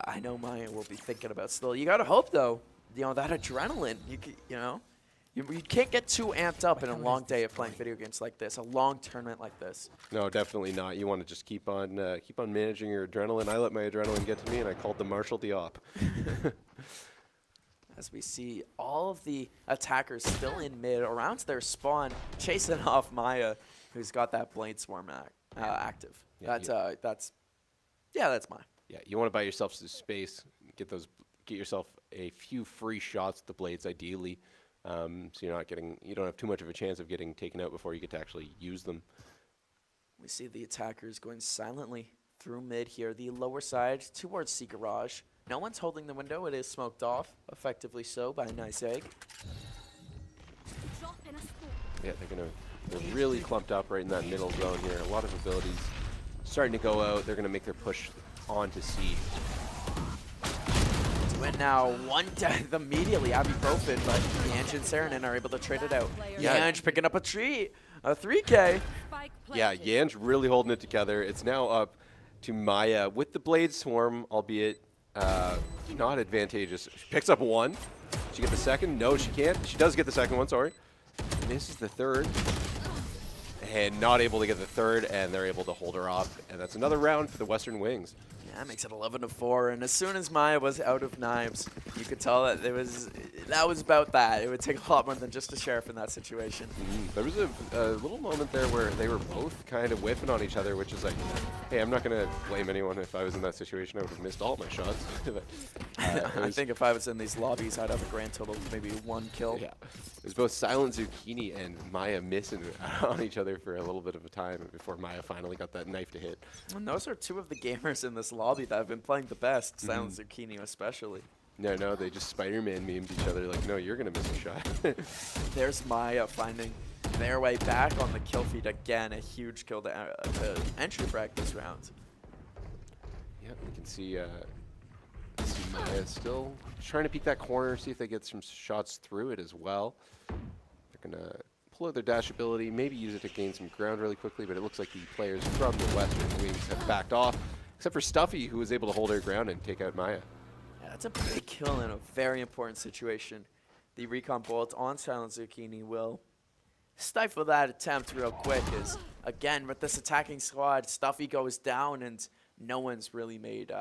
I know Maya will be thinking about still. You got to hope, though, that adrenaline, you can't get too amped up in a long day of playing video games like this, a long tournament like this. No, definitely not. You want to just keep on managing your adrenaline. I let my adrenaline get to me, and I called the Marshal the op. As we see all of the attackers still in mid around their spawn, chasing off Maya, who's got that Blade Swarm active. Yeah, that's Maya. Yeah, you want to buy yourself some space, get yourself a few free shots with the blades, ideally. So you don't have too much of a chance of getting taken out before you get to actually use them. We see the attackers going silently through mid here, the lower side towards C Garage. No one's holding the window. It is smoked off, effectively so, by Nice Egg. Yeah, they're going to They're really clumped up right in that middle zone here. A lot of abilities starting to go out. They're going to make their push on to C. To win now, one death immediately, ibuprofen, but Yanj and Saranen are able to trade it out. Yanj picking up a 3K. Yeah, Yanj really holding it together. It's now up to Maya with the Blade Swarm, albeit not advantageous. She picks up 1. She get the second? No, she can't. She does get the second one, sorry. Misses the third. And not able to get the third, and they're able to hold her off. And that's another round for the Western Wings. Yeah, that makes it 11-4. And as soon as Maya was out of knives, you could tell that that was about that. It would take a lot more than just a sheriff in that situation. There was a little moment there where they were both kind of whiffing on each other, which is like, hey, I'm not going to blame anyone. If I was in that situation, I would have missed all my shots. But, I think if I was in these lobbies, I'd have a grand total of maybe 1 kill. Yeah. It was both Silent Zucchini and Maya missing on each other for a little bit of a time before Maya finally got that knife to hit. And those are 2 of the gamers in this lobby that have been playing the best, Silent Zucchini especially. No, they just Spider-Man memed each other like, no, you're going to miss a shot. There's Maya finding their way back on the kill feed again. A huge kill to entry frag this round. Yep, you can see Maya still trying to peek that corner, see if they get some shots through it as well. They're going to pull out their dash ability, maybe use it to gain some ground really quickly, but it looks like the players from the Western Wings have backed off, except for Stuffy, who was able to hold her ground and take out Maya. Yeah, that's a big kill in a very important situation. The recon bolt on Silent Zucchini will stifle that attempt real quick as, again, with this attacking squad, Stuffy goes down and no one's really made,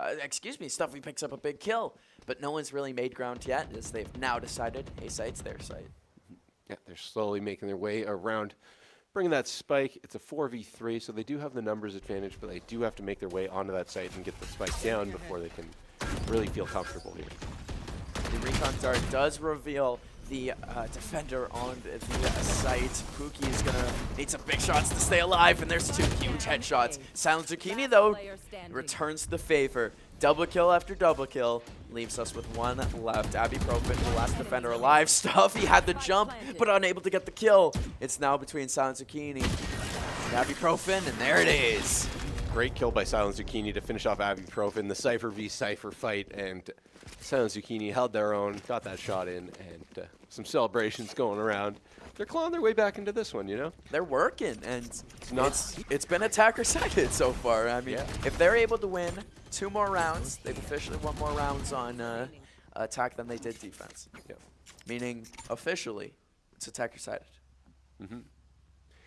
Stuffy picks up a big kill, but no one's really made ground yet as they've now decided A site's their site. Yeah, they're slowly making their way around, bringing that spike. It's a 4v3, so they do have the numbers advantage, but they do have to make their way onto that site and get the spike down before they can really feel comfortable here. The recon dart does reveal the defender on the site. Pookie is going to need some big shots to stay alive, and there's 2 huge headshots. Silent Zucchini, though, returns the favor. Double kill after double kill. Leaves us with 1 left. Ibuprofen, the last defender alive. Stuffy had the jump, but unable to get the kill. It's now between Silent Zucchini and Ibuprofen, and there it is. Great kill by Silent Zucchini to finish off Ibuprofen, the Cypher v Cypher fight, and Silent Zucchini held their own, got that shot in, and some celebrations going around. They're clawing their way back into this one, you know? They're working, and it's been attacker-sided so far. I mean, if they're able to win 2 more rounds, they've officially won more rounds on attack than they did defense. Yep. Meaning, officially, it's attacker-sided.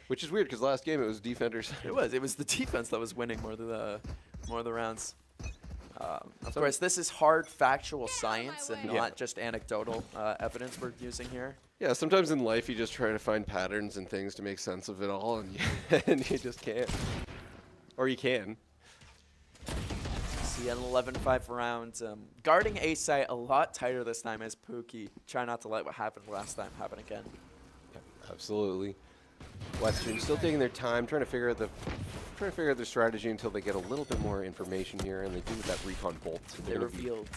Which is weird, because last game it was defenders. It was the defense that was winning more of the rounds. Of course, this is hard factual science and not just anecdotal evidence we're using here. Yeah, sometimes in life you just try to find patterns and things to make sense of it all, and and you just can't. Or you can. See an 11-5 round. Guarding A site a lot tighter this time as Pookie. Try not to let what happened last time happen again. Yeah, absolutely. Western still taking their time, trying to figure out their strategy until they get a little bit more information here, and they do that recon bolt. So they revealed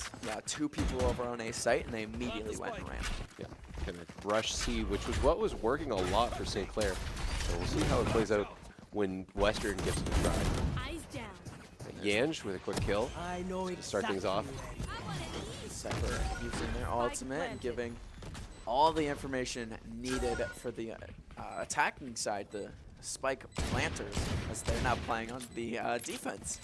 2 people over on A site, and they immediately went and ran. Yeah, gonna rush C, which was what was working a lot for St. Clair. So we'll see how it plays out when Western gets to try. Yanj with a quick kill to start things off. Cypher using their ultimate and giving all the information needed for the attacking side, the spike planters, as they're now playing on the defense.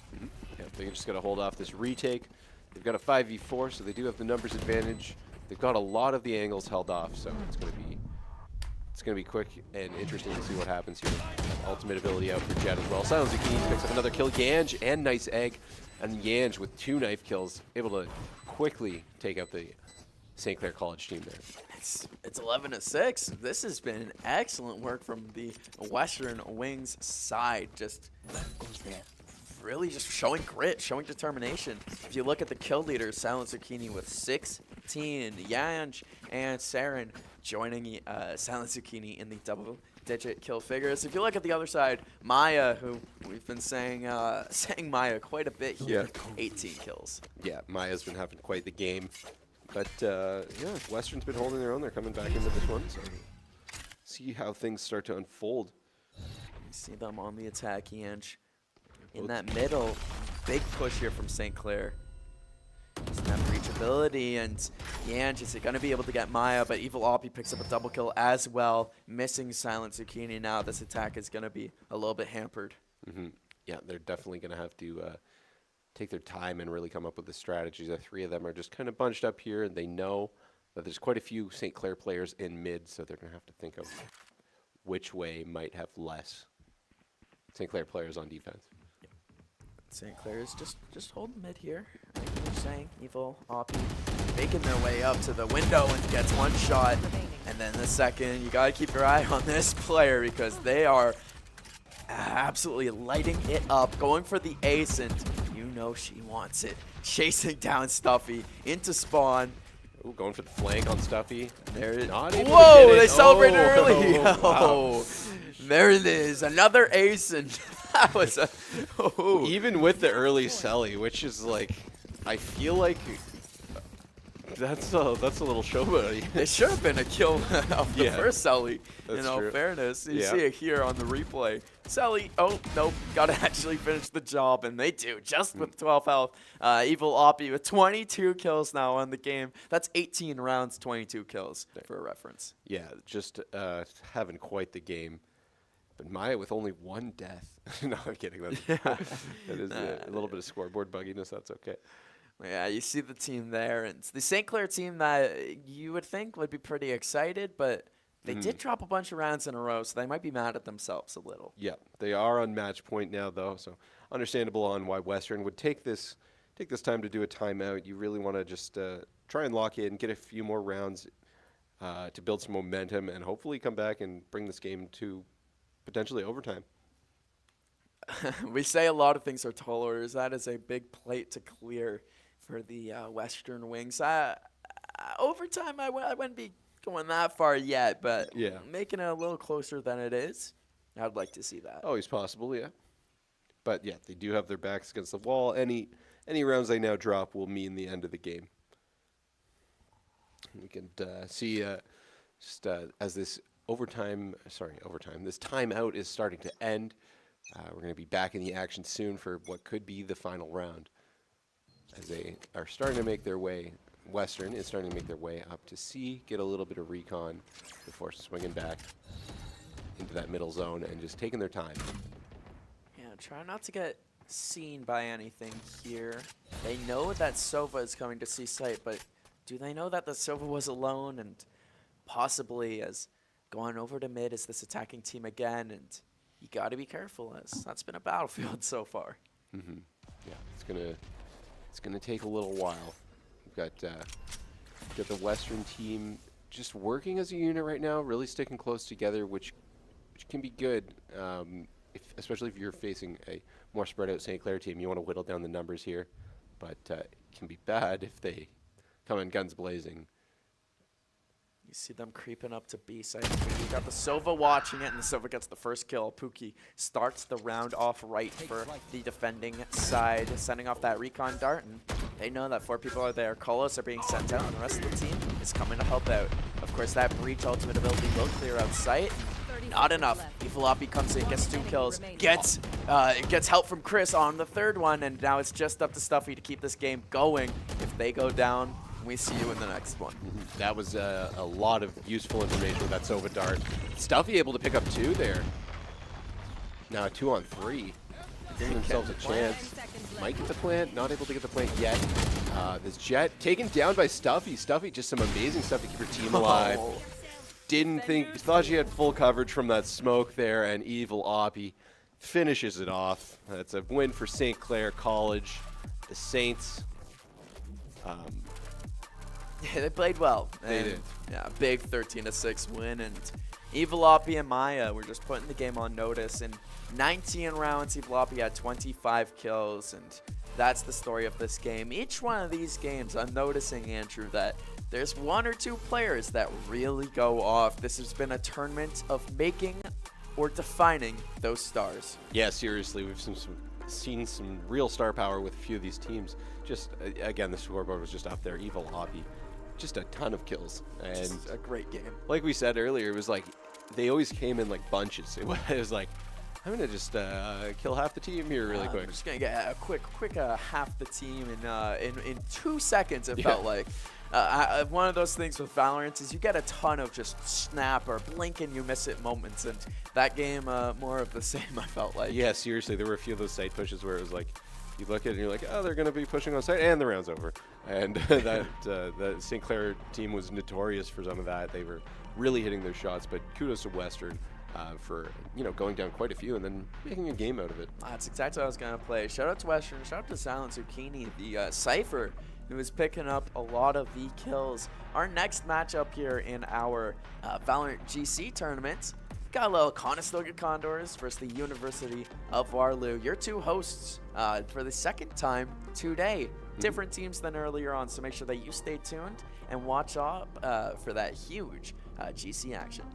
Yeah, they just got to hold off this retake. They've got a 5v4, so they do have the numbers advantage. They've got a lot of the angles held off, so it's going to be quick and interesting to see what happens here. Ultimate ability out for Jet as well. Silent Zucchini picks up another kill. Yanj and nice egg, and Yanj with 2 knife kills, able to quickly take out the St. Clair College team there. It's 11-6. This has been excellent work from the Western Wings side. Just really just showing grit, showing determination. If you look at the kill leaders, Silent Zucchini with 16, Yanj and Saren joining Silent Zucchini in the double-digit kill figures. If you look at the other side, Maya, who we've been saying Maya quite a bit here, 18 kills. Yeah, Maya's been having quite the game. But, yeah, Western's been holding their own. They're coming back into this one, so see how things start to unfold You see them on the attack, Yanch. In that middle, big push here from St. Clair. Doesn't have reachability, and Yanch is going to be able to get Maya, but Evil Oppie picks up a double kill as well. Missing Silent Zucchini now. This attack is going to be a little bit hampered. Yeah, they're definitely going to have to take their time and really come up with the strategies. The three of them are just kind of bunched up here, and they know that there's quite a few St. Clair players in mid, so they're going to have to think of which way might have less St. Clair players on defense. St. Clair is just holding mid here. Like you were saying, Evil Oppie making their way up to the window and gets one shot. And then the second, you got to keep your eye on this player because they are absolutely lighting it up, going for the ace, and you know she wants it. Chasing down Stuffy into spawn. Ooh, going for the flank on Stuffy. There it is. Whoa, they celebrated early. Wow. There it is. Another ace, and that was a... Even with the early Selly, which is like, I feel like that's a little showboaty. It should have been a kill of the first Selly, That's in all true. fairness. You see it here on the replay. Selly, oh, nope, got to actually finish the job, and they do, just with 12 health. Evil Oppie with 22 kills now on the game. That's 18 rounds, 22 kills, for a reference. Yeah, just having quite the game. But Maya with only one death. No, I'm kidding. That is a little bit of scoreboard bugginess. That's okay. Yeah, you see the team there. And it's the St. Clair team that you would think would be pretty excited, but they did drop a bunch of rounds in a row, so they might be mad at themselves a little. Yeah, they are on match point now, though, so understandable on why Western would take this time to do a timeout. You really want to just try and lock in, get a few more rounds to build some momentum, and hopefully come back and bring this game to potentially overtime. We say a lot of things are tall orders. That is a big plate to clear for the Western Wings. Overtime, I wouldn't be going that far yet, but making it a little closer than it is, I'd like to see that. Always possible, yeah. But yeah, they do have their backs against the wall. Any rounds they now drop will mean the end of the game. We can see as this this timeout is starting to end. We're going to be back in the action soon for what could be the final round. As they are starting to make their way, Western is starting to make their way up to C, get a little bit of recon before swinging back into that middle zone and just taking their time. Yeah, try not to get seen by anything here. They know that Sova is coming to C site, but do they know that the Sova was alone and possibly as going over to mid as this attacking team again? And you got to be careful, as that's been a battlefield so far. Yeah, it's gonna take a little while. We've got the Western team just working as a unit right now, really sticking close together, which can be good, especially if you're facing a more spread out St. Clair team. You want to whittle down the numbers here, but it can be bad if they come in guns blazing. You see them creeping up to B side. You got the Sova watching it, and the Sova gets the first kill. Pookie starts the round off right for the defending side, sending off that recon dart, and they know that 4 people are there. Kolos are being sent out, and the rest of the team is coming to help out. Of course, that breach ultimate ability will clear out sight. Not enough. Evil Oppie comes in, gets 2 kills, gets help from Chris on the 3rd one, and now it's just up to Stuffy to keep this game going. If they go down, we see you in the next one. That was a lot of useful information with that Sova dart. Stuffy able to pick up 2 there. Now 2 on 3. Giving themselves a chance. Might get the plant, not able to get the plant yet. This Jet taken down by Stuffy. Stuffy just some amazing stuff to keep her team alive. Thought she had full coverage from that smoke there, and Evil Oppie finishes it off. That's a win for St. Clair College. The Saints. Yeah, they played well. They did. Yeah, big 13-6 win, and Evil Oppie and Maya were just putting the game on notice. In 19 rounds, Evil Oppie had 25 kills, and that's the story of this game. Each one of these games, I'm noticing, Andrew, that there's 1 or 2 players that really go off. This has been a tournament of making or defining those stars. Yeah, seriously, we've seen some real star power with a few of these teams. Just, again, the scoreboard was just up there. Evil Oppie, just a ton of kills. And just a great game. Like we said earlier, it was like they always came in like bunches. It was like I'm gonna just kill half the team here really quick. I'm just gonna get a quick half the team in 2 seconds. It felt like. One of those things with Valorant is you get a ton of just snap or blink and you miss it moments, and that game more of the same. I felt like. Yeah, seriously, there were a few of those site pushes where it was like, you look at it and you're like, oh, they're gonna be pushing on site, and the round's over. And that St. Clair team was notorious for some of that. They were really hitting their shots, but kudos to Western. For going down quite a few and then making a game out of it. That's exactly what I was gonna play. Shout out to Western. Shout out to Silent Zucchini, the Cypher, who is picking up a lot of the kills. Our next matchup here in our Valerant GC tournament, got a little Conestoga Condors versus the University of Waterloo. Your two hosts for the second time today. Different teams than earlier on, so make sure that you stay tuned and watch up for that huge GC action.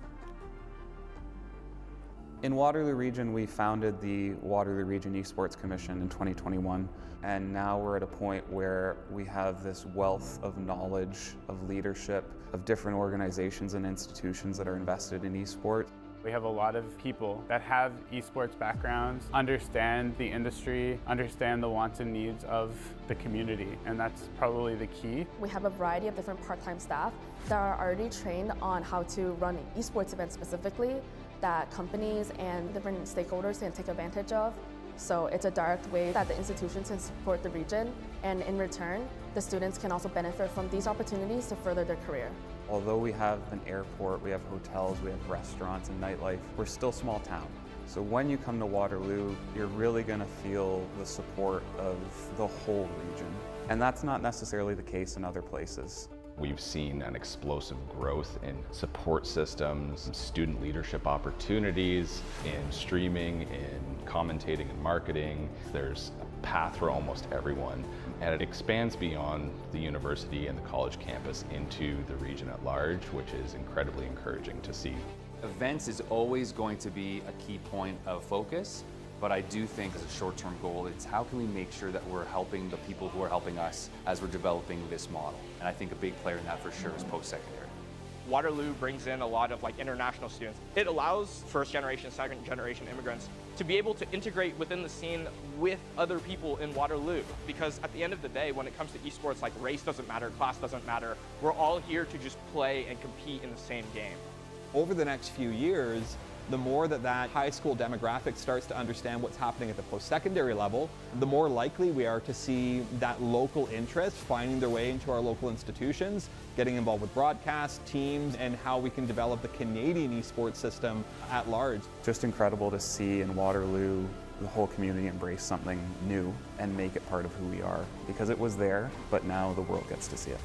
In Waterloo Region, we founded the Waterloo Region Esports Commission in 2021, and now we're at a point where we have this wealth of knowledge, of leadership, of different organizations and institutions that are invested in esports. We have a lot of people that have esports backgrounds, understand the industry, understand the wants and needs of the community, and that's probably the key. We have a variety of different part-time staff that are already trained on how to run esports events specifically, that companies and different stakeholders can take advantage of. So it's a direct way that the institutions can support the region, and in return, the students can also benefit from these opportunities to further their career. Although we have an airport, we have hotels, we have restaurants and nightlife, we're still small town. So when you come to Waterloo, you're really going to feel the support of the whole region. And that's not necessarily the case in other places. We've seen an explosive growth in support systems, student leadership opportunities, in streaming, in commentating and marketing. There's a path for almost everyone, and it expands beyond the university and the college campus into the region at large, which is incredibly encouraging to see. Events is always going to be a key point of focus, but I do think as a short-term goal, it's how can we make sure that we're helping the people who are helping us as we're developing this model. And I think a big player in that for sure is post-secondary. Waterloo brings in a lot of international students. It allows first generation, second generation immigrants to be able to integrate within the scene with other people in Waterloo. Because at the end of the day, when it comes to esports, race doesn't matter, class doesn't matter. We're all here to just play and compete in the same game. Over the next few years, the more that high school demographic starts to understand what's happening at the post-secondary level, the more likely we are to see that local interest finding their way into our local institutions, getting involved with broadcast, teams, and how we can develop the Canadian esports system at large. Just incredible to see in Waterloo the whole community embrace something new and make it part of who we are, because it was there, but now the world gets to see it.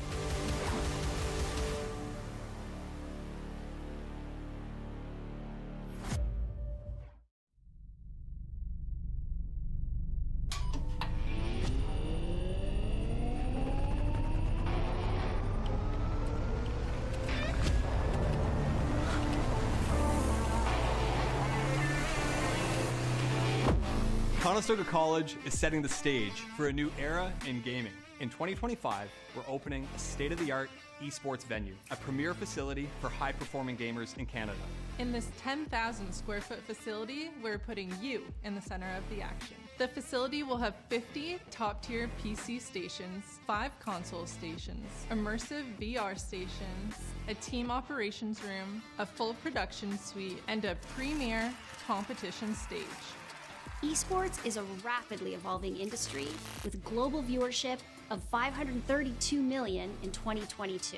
Conestoga College is setting the stage for a new era in gaming. In 2025, we're opening a state-of-the-art esports venue, a premier facility for high-performing gamers in Canada. In this 10,000 square foot facility, we're putting you in the center of the action. The facility will have 50 top-tier PC stations, 5 console stations, immersive VR stations, a team operations room, a full production suite, and a premier competition stage. Esports is a rapidly evolving industry with global viewership of 532 million in 2022.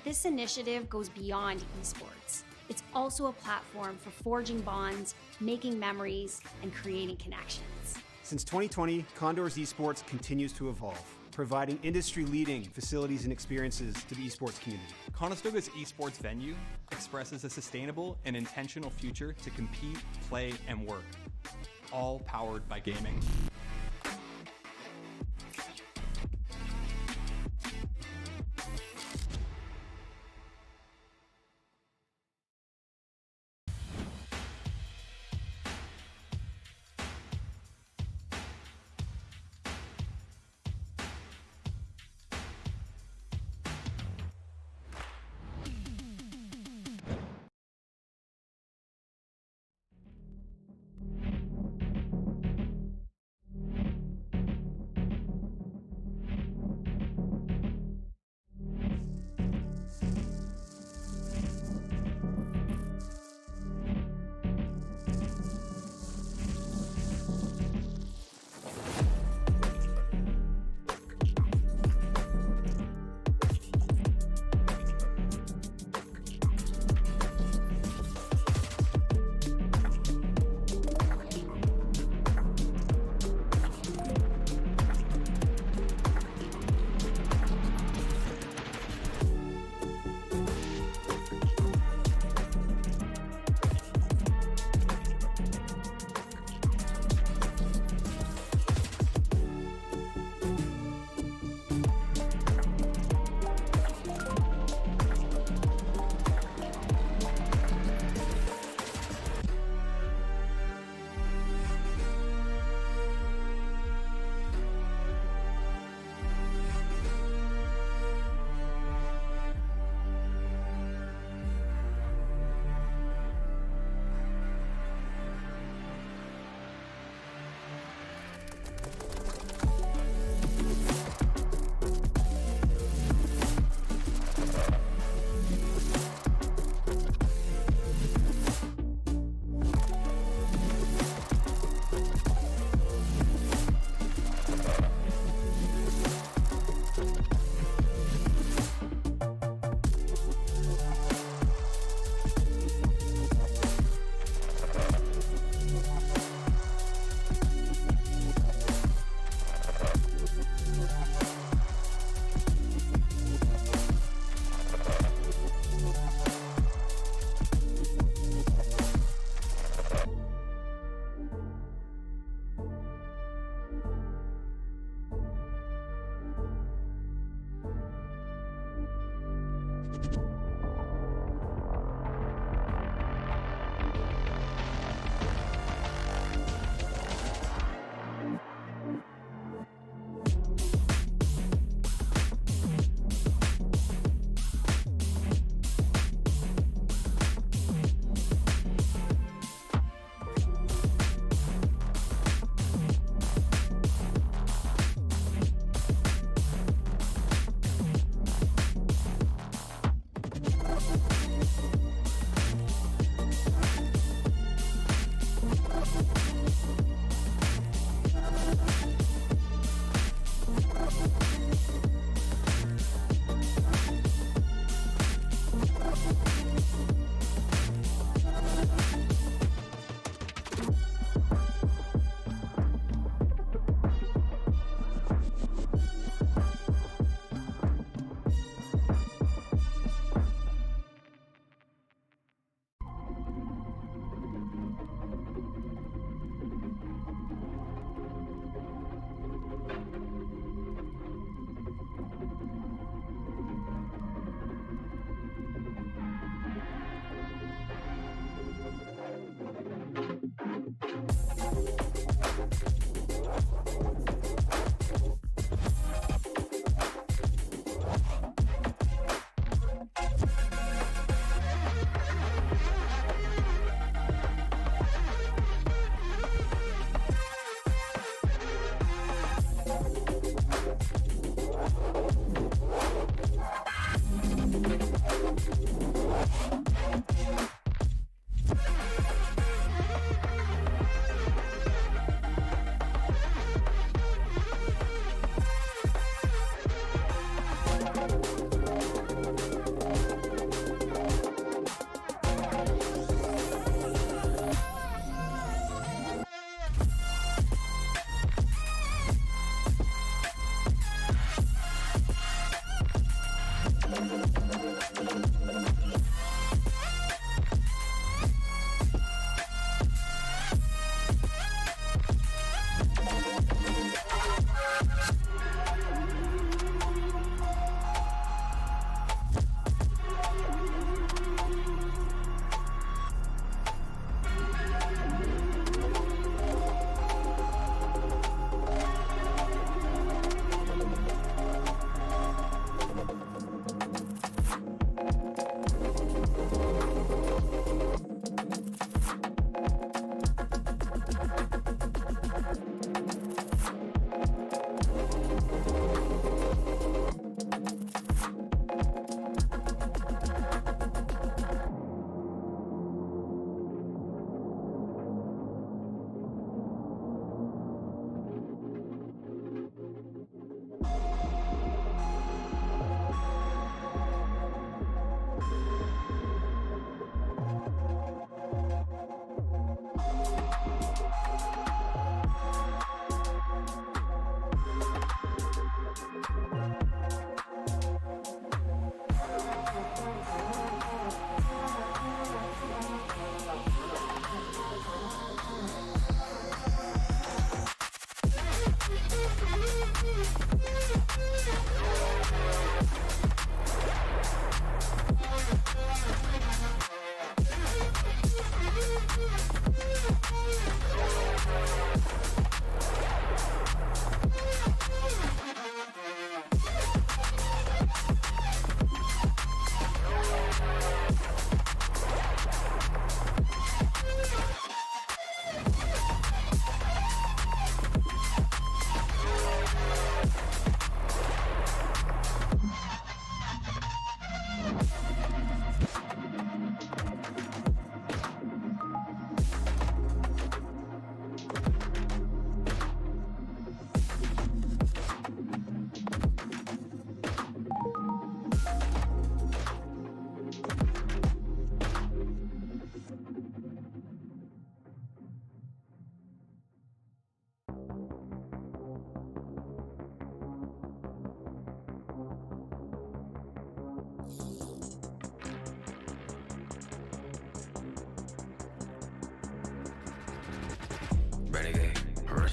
This initiative goes beyond esports. It's also a platform for forging bonds, making memories, and creating connections. Since 2020, Condors Esports continues to evolve, providing industry-leading facilities and experiences to the esports community. Conestoga's esports venue expresses a sustainable and intentional future to compete, play, and work, all powered by gaming.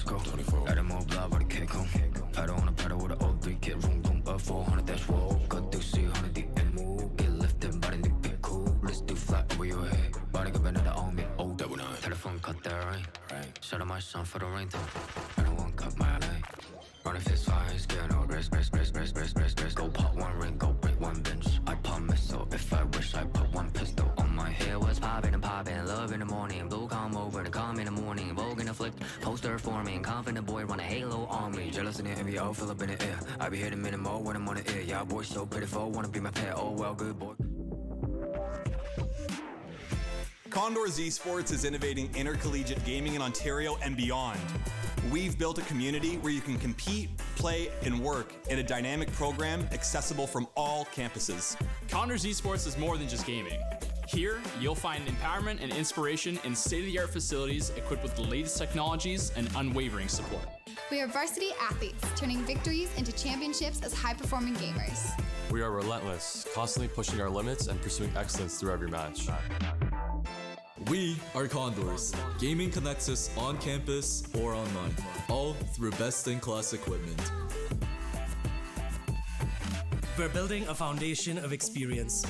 go. Got them all blood, but I can't come. Pedal on a pedal with an O3 kit, room, boom, 400, that's whoa. Cut through, see 100 deep and move. Get lifted, body to be cool. Let's do flat over your head. Body get better on me, oh, double nine. Telephone cut that right. Shout out my son for the rain, though. I don't want cut my leg. Running fist fires, get no rest. Go pop one ring, go break one bench. I pop missile if I wish I put one pistol on my head. Was popping and popping, love in the morning. Blue come over to come in the morning. Vogue in the flick, poster forming. Confident boy run a halo on me. Jealous in the envy, all fill up in the air. I be hitting minimal when I'm on the air. Yeah, boy so pitiful, wanna be my pet. Oh well, good boy. Condors Esports is innovating intercollegiate gaming in Ontario and beyond. We've built a community where you can compete, play, and work in a dynamic program accessible from all campuses. Condors Esports is more than just gaming. Here, you'll find empowerment and inspiration in state-of-the-art facilities equipped with the latest technologies and unwavering support. We are varsity athletes, turning victories into championships as high-performing gamers. We are relentless, constantly pushing our limits and pursuing excellence through every match. We are Condors. Gaming connects us on campus or online, all through best-in-class equipment. We're building a foundation of experience,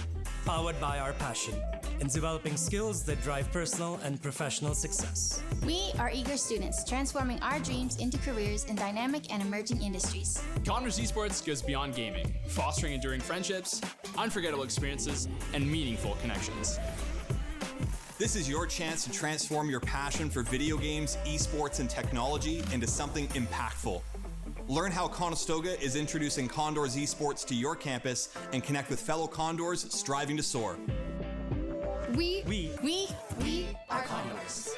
powered by our passion, and developing skills that drive personal and professional success. We are eager students, transforming our dreams into careers in dynamic and emerging industries. Condors Esports goes beyond gaming, fostering enduring friendships, unforgettable experiences, and meaningful connections. This is your chance to transform your passion for video games, esports, and technology into something impactful. Learn how Conestoga is introducing Condors Esports to your campus and connect with fellow Condors striving to soar. We are Condors.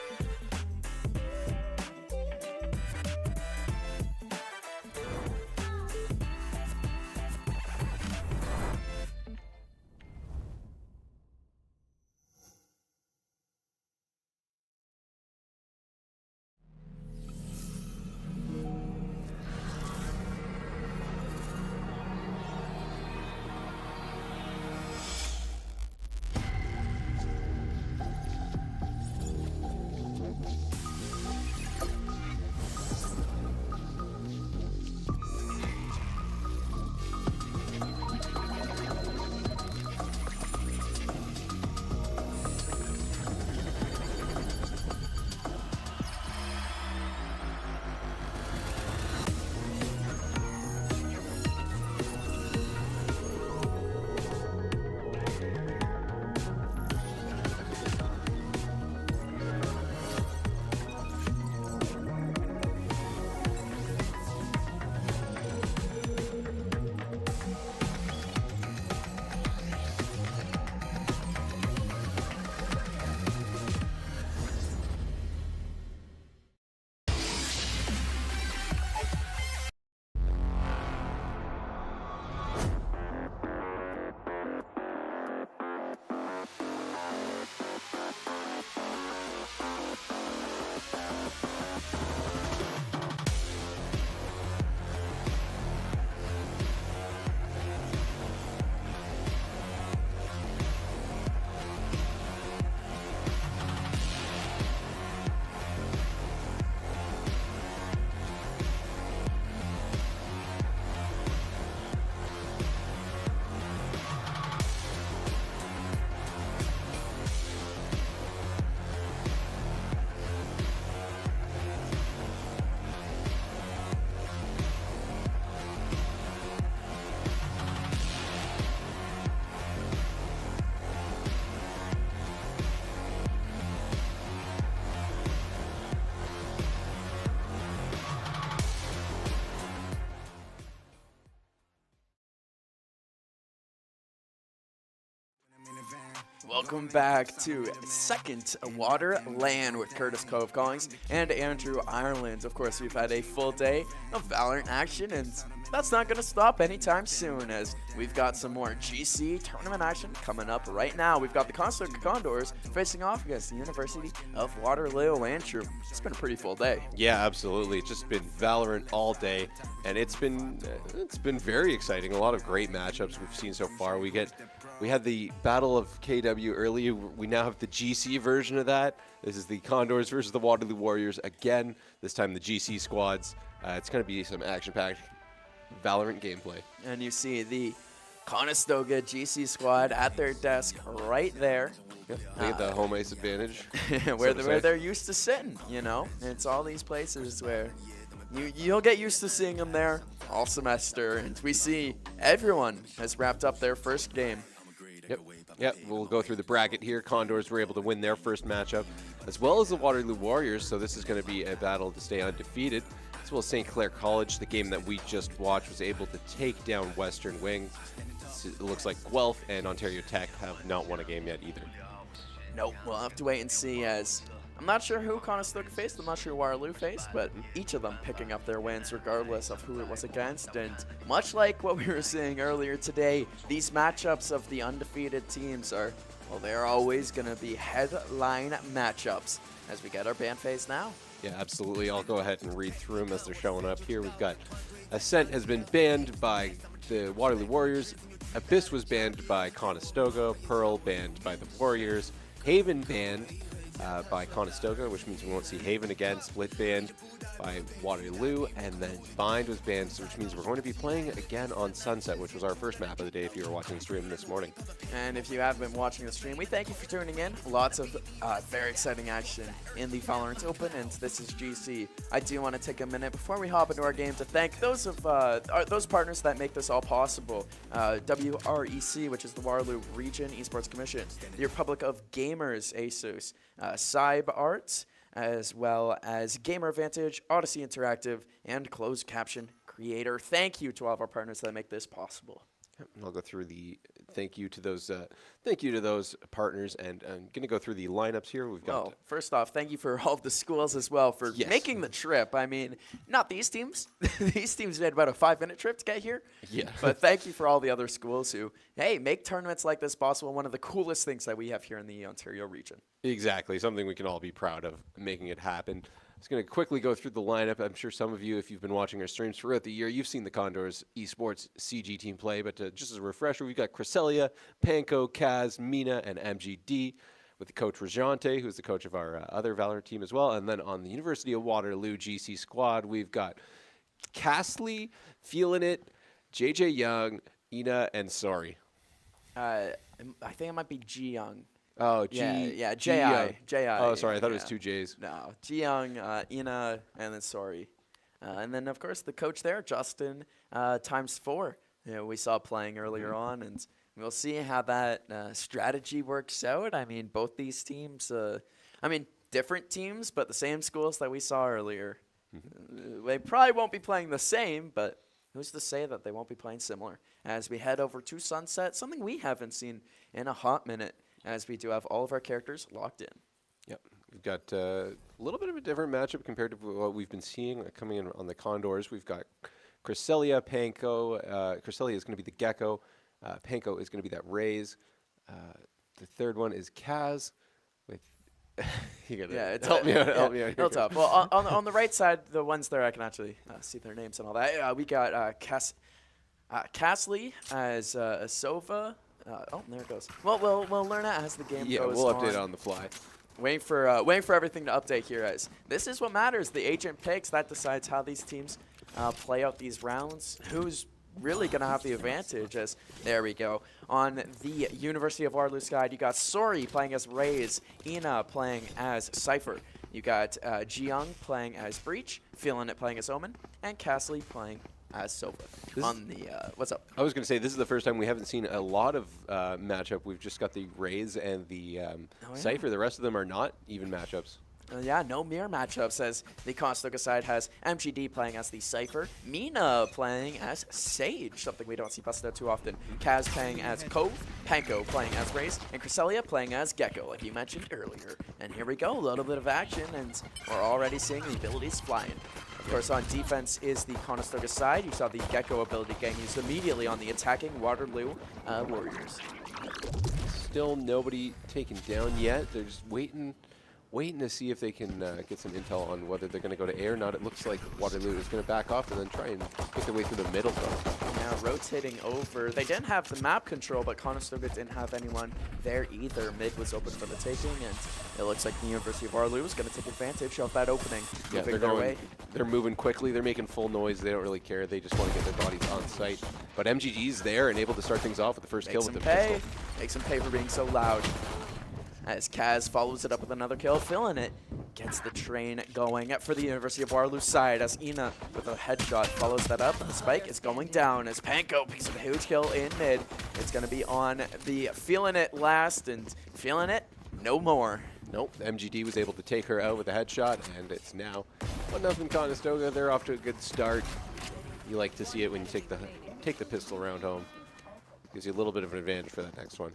Welcome back to second WaterLAN with Curtis Cove-Collings and Andrew Ireland. Of course, we've had a full day of Valorant action, and that's not going to stop anytime soon, as we've got some more GC tournament action coming up right now. We've got the Conestoga Condors facing off against the University of Waterloo. Andrew, it's been a pretty full day. Yeah, absolutely. It's just been Valorant all day, and it's been very exciting. A lot of great matchups we've seen so far. We had the Battle of KW earlier. We now have the GC version of that. This is the Condors versus the Waterloo Warriors again. This time the GC squads. It's going to be some action-packed Valorant gameplay. And you see the Conestoga GC squad at their desk right there. Yep, they get the home ice advantage. where they're used to sitting, you know? It's all these places where you'll get used to seeing them there all semester. And we see everyone has wrapped up their first game. Yep, we'll go through the bracket here. Condors were able to win their first matchup, as well as the Waterloo Warriors, so this is going to be a battle to stay undefeated. As well as St. Clair College, the game that we just watched, was able to take down Western Wings. It looks like Guelph and Ontario Tech have not won a game yet either. Nope, we'll have to wait and see, as I'm not sure who Conestoga faced, I'm not sure who Waterloo faced, but each of them picking up their wins regardless of who it was against. And much like what we were seeing earlier today, these matchups of the undefeated teams are, well, they're always going to be headline matchups as we get our band phase now. Yeah, absolutely. I'll go ahead and read through them as they're showing up here. We've got Ascent has been banned by the Waterloo Warriors. Abyss was banned by Conestoga. Pearl banned by the Warriors. Haven banned by Conestoga, which means we won't see Haven again. Split banned by Waterloo, and then Bind was banned, which means we're going to be playing again on Sunset, which was our first map of the day if you were watching the stream this morning. And if you have been watching the stream, we thank you for tuning in. Lots of very exciting action in the Valorant Open, and this is GC. I do want to take a minute before we hop into our game to thank those partners that make this all possible. WREC, which is the Waterloo Region Esports Commission, the Republic of Gamers, ASUS, Cybe Arts, as well as Gamer Advantage, Odyssey Interactive, and Closed Caption Creator. Thank you to all of our partners that make this possible. And I'll go through the thank you to those partners, and I'm going to go through the lineups here. We've got first off, thank you for all of the schools as well for making the trip. I mean, not these teams. These teams made about a 5-minute trip to get here. Yeah. But thank you for all the other schools who, hey, make tournaments like this possible. One of the coolest things that we have here in the Ontario region. Exactly, something we can all be proud of, making it happen. I was going to quickly go through the lineup. I'm sure some of you, if you've been watching our streams throughout the year, you've seen the Condors Esports CG team play. But just as a refresher, we've got Cresselia, Panko, Kaz, Mina, and MGD, with the coach Rajante, who's the coach of our other Valorant team as well. And then on the University of Waterloo GC squad, we've got Castley, Feelin' It, JJ Young, Ina, and Sorry. I think it might be Ji Young. Oh, J-I. Oh, sorry, I thought it was two J's. No, Ji Young, Ina, and then Sorry. And then, of course, the coach there, Justin, ×4. We saw playing earlier on, and we'll see how that strategy works out. I mean, both these teams, different teams, but the same schools that we saw earlier. They probably won't be playing the same, but who's to say that they won't be playing similar? As we head over to Sunset, something we haven't seen in a hot minute, as we do have all of our characters locked in. Yep. We've got a little bit of a different matchup compared to what we've been seeing coming in on the Condors. We've got Cresselia, Panko. Cresselia is going to be the Gecko. Panko is going to be that Raze. The third one is Kaz. With it's help me out here. It's tough. Well, on the right side, the ones there, I can actually see their names and all that. We got Castley as Sova. There it goes. Well, we'll learn it as the game goes on. Yeah, we'll update on the fly. Waiting for everything to update here, as this is what matters. The agent picks, that decides how these teams play out these rounds. Who's really going to have the advantage? As there we go. On the University of Waterloo side, you got Sorry playing as Raze, Ina playing as Cypher. You got Jiyoung playing as Breach, Feelin' It playing as Omen, and Castley playing as Sova. On the what's up? I was going to say, this is the first time we haven't seen a lot of matchup. We've just got the Raze and the Cypher. The rest of them are not even matchups. No mirror matchups, as the Conestoga side has MGD playing as the Cypher, Mina playing as Sage, something we don't see busted out too often, Kaz playing as Cove, Panko playing as Raze, and Cresselia playing as Gecko, like you mentioned earlier. And here we go, a little bit of action, and we're already seeing the abilities flying. Of course, on defense is the Conestoga side. You saw the Gecko ability getting used immediately on the attacking Waterloo Warriors. Still nobody taken down yet. They're just waiting to see if they can get some intel on whether they're going to go to A or not. It looks like Waterloo is going to back off and then try and make their way through the middle though. Now rotating over. They didn't have the map control, but Conestoga didn't have anyone there either. Mid was open for the taking, and it looks like the University of Waterloo is going to take advantage of that opening. Yeah, they're moving quickly. They're making full noise. They don't really care. They just want to get their bodies on site. But MGG's there and able to start things off with the first kill with the pistol. Makes them pay for being so loud. As Kaz follows it up with another kill, filling it, gets the train going for the University of Waterloo side as Ina with a headshot follows that up. The spike is going down as Panko picks up a huge kill in mid. It's going to be on the feeling it last and feeling it no more. Nope, MGD was able to take her out with a headshot, and it's now 1-0 Conestoga. They're off to a good start. You like to see it when you take the pistol round home. Gives you a little bit of an advantage for that next one.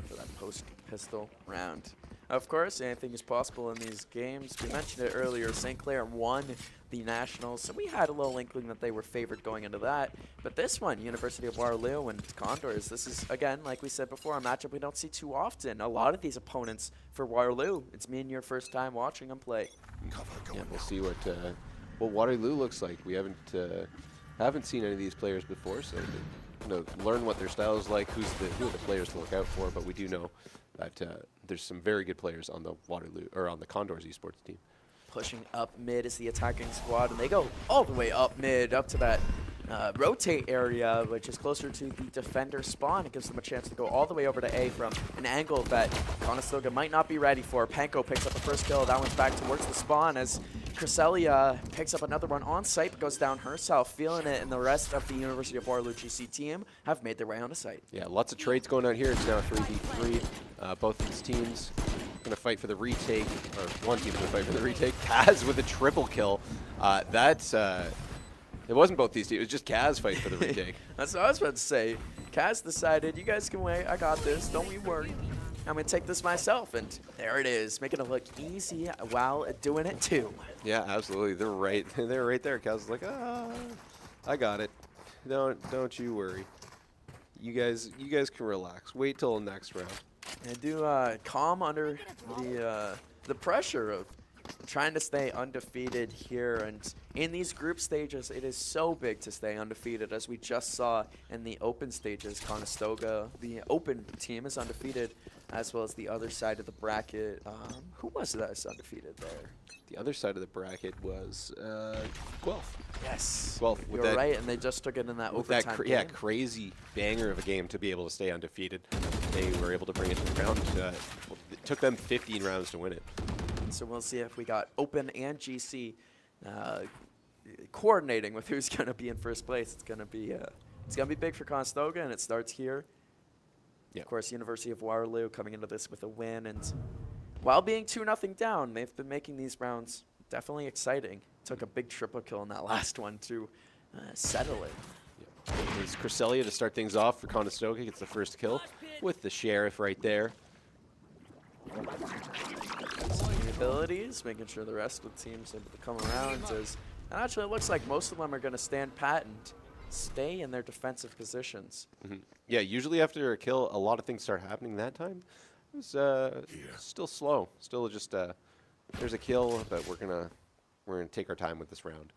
For that post-pistol round. Of course, anything is possible in these games. We mentioned it earlier, St. Clair won the Nationals, so we had a little inkling that they were favored going into that. But this one, University of Waterloo and Condors, this is, again, like we said before, a matchup we don't see too often. A lot of these opponents for Waterloo, it's me and your first time watching them play. Yeah, we'll see what Waterloo looks like. We haven't seen any of these players before, so learn what their style is like, who are the players to look out for. But we do know that there's some very good players on the Waterloo or on the Condors esports team. Pushing up mid is the attacking squad, and they go all the way up mid, up to that rotate area, which is closer to the defender spawn. It gives them a chance to go all the way over to A from an angle that Conestoga might not be ready for. Panko picks up the first kill. That one's back towards the spawn as Cresselia picks up another one on site, but goes down herself, feeling it, and the rest of the University of Waterloo GC team have made their way onto site. Yeah, lots of trades going on here. It's now 3v3. Both of these teams going to fight for the retake, or one team's going to fight for the retake. Kaz with a triple kill. It wasn't both these teams, it was just Kaz fighting for the retake. That's what I was about to say. Kaz decided, you guys can wait, I got this, don't you worry. I'm going to take this myself, and there it is, making it look easy while doing it too. Yeah, absolutely. They're right there. Kaz is like, I got it. Don't you worry. You guys can relax. Wait till the next round. And do calm under the pressure of trying to stay undefeated here. And in these group stages, it is so big to stay undefeated, as we just saw in the open stages. Conestoga, the open team, is undefeated, as well as the other side of the bracket. Who was that is undefeated there? The other side of the bracket was Guelph. Yes. Guelph. You're right, and they just took it in that overtime game. Yeah, crazy banger of a game to be able to stay undefeated. They were able to bring it to the round. It took them 15 rounds to win it. So we'll see if we got Open and GC coordinating with who's going to be in first place. It's going to be big for Conestoga, and it starts here. Yep. Of course, University of Waterloo coming into this with a win, and while being 2-0 down, they've been making these rounds definitely exciting. Took a big triple kill in that last one to settle it. Yep. It's Cresselia to start things off for Conestoga. Gets the first kill with the Sheriff right there. The abilities, making sure the rest of the team's able to come around. And actually, it looks like most of them are going to stand pat and stay in their defensive positions. Mm-hmm. Yeah, usually after a kill, a lot of things start happening. That time it was still slow. Still just there's a kill, but we're gonna take our time with this round.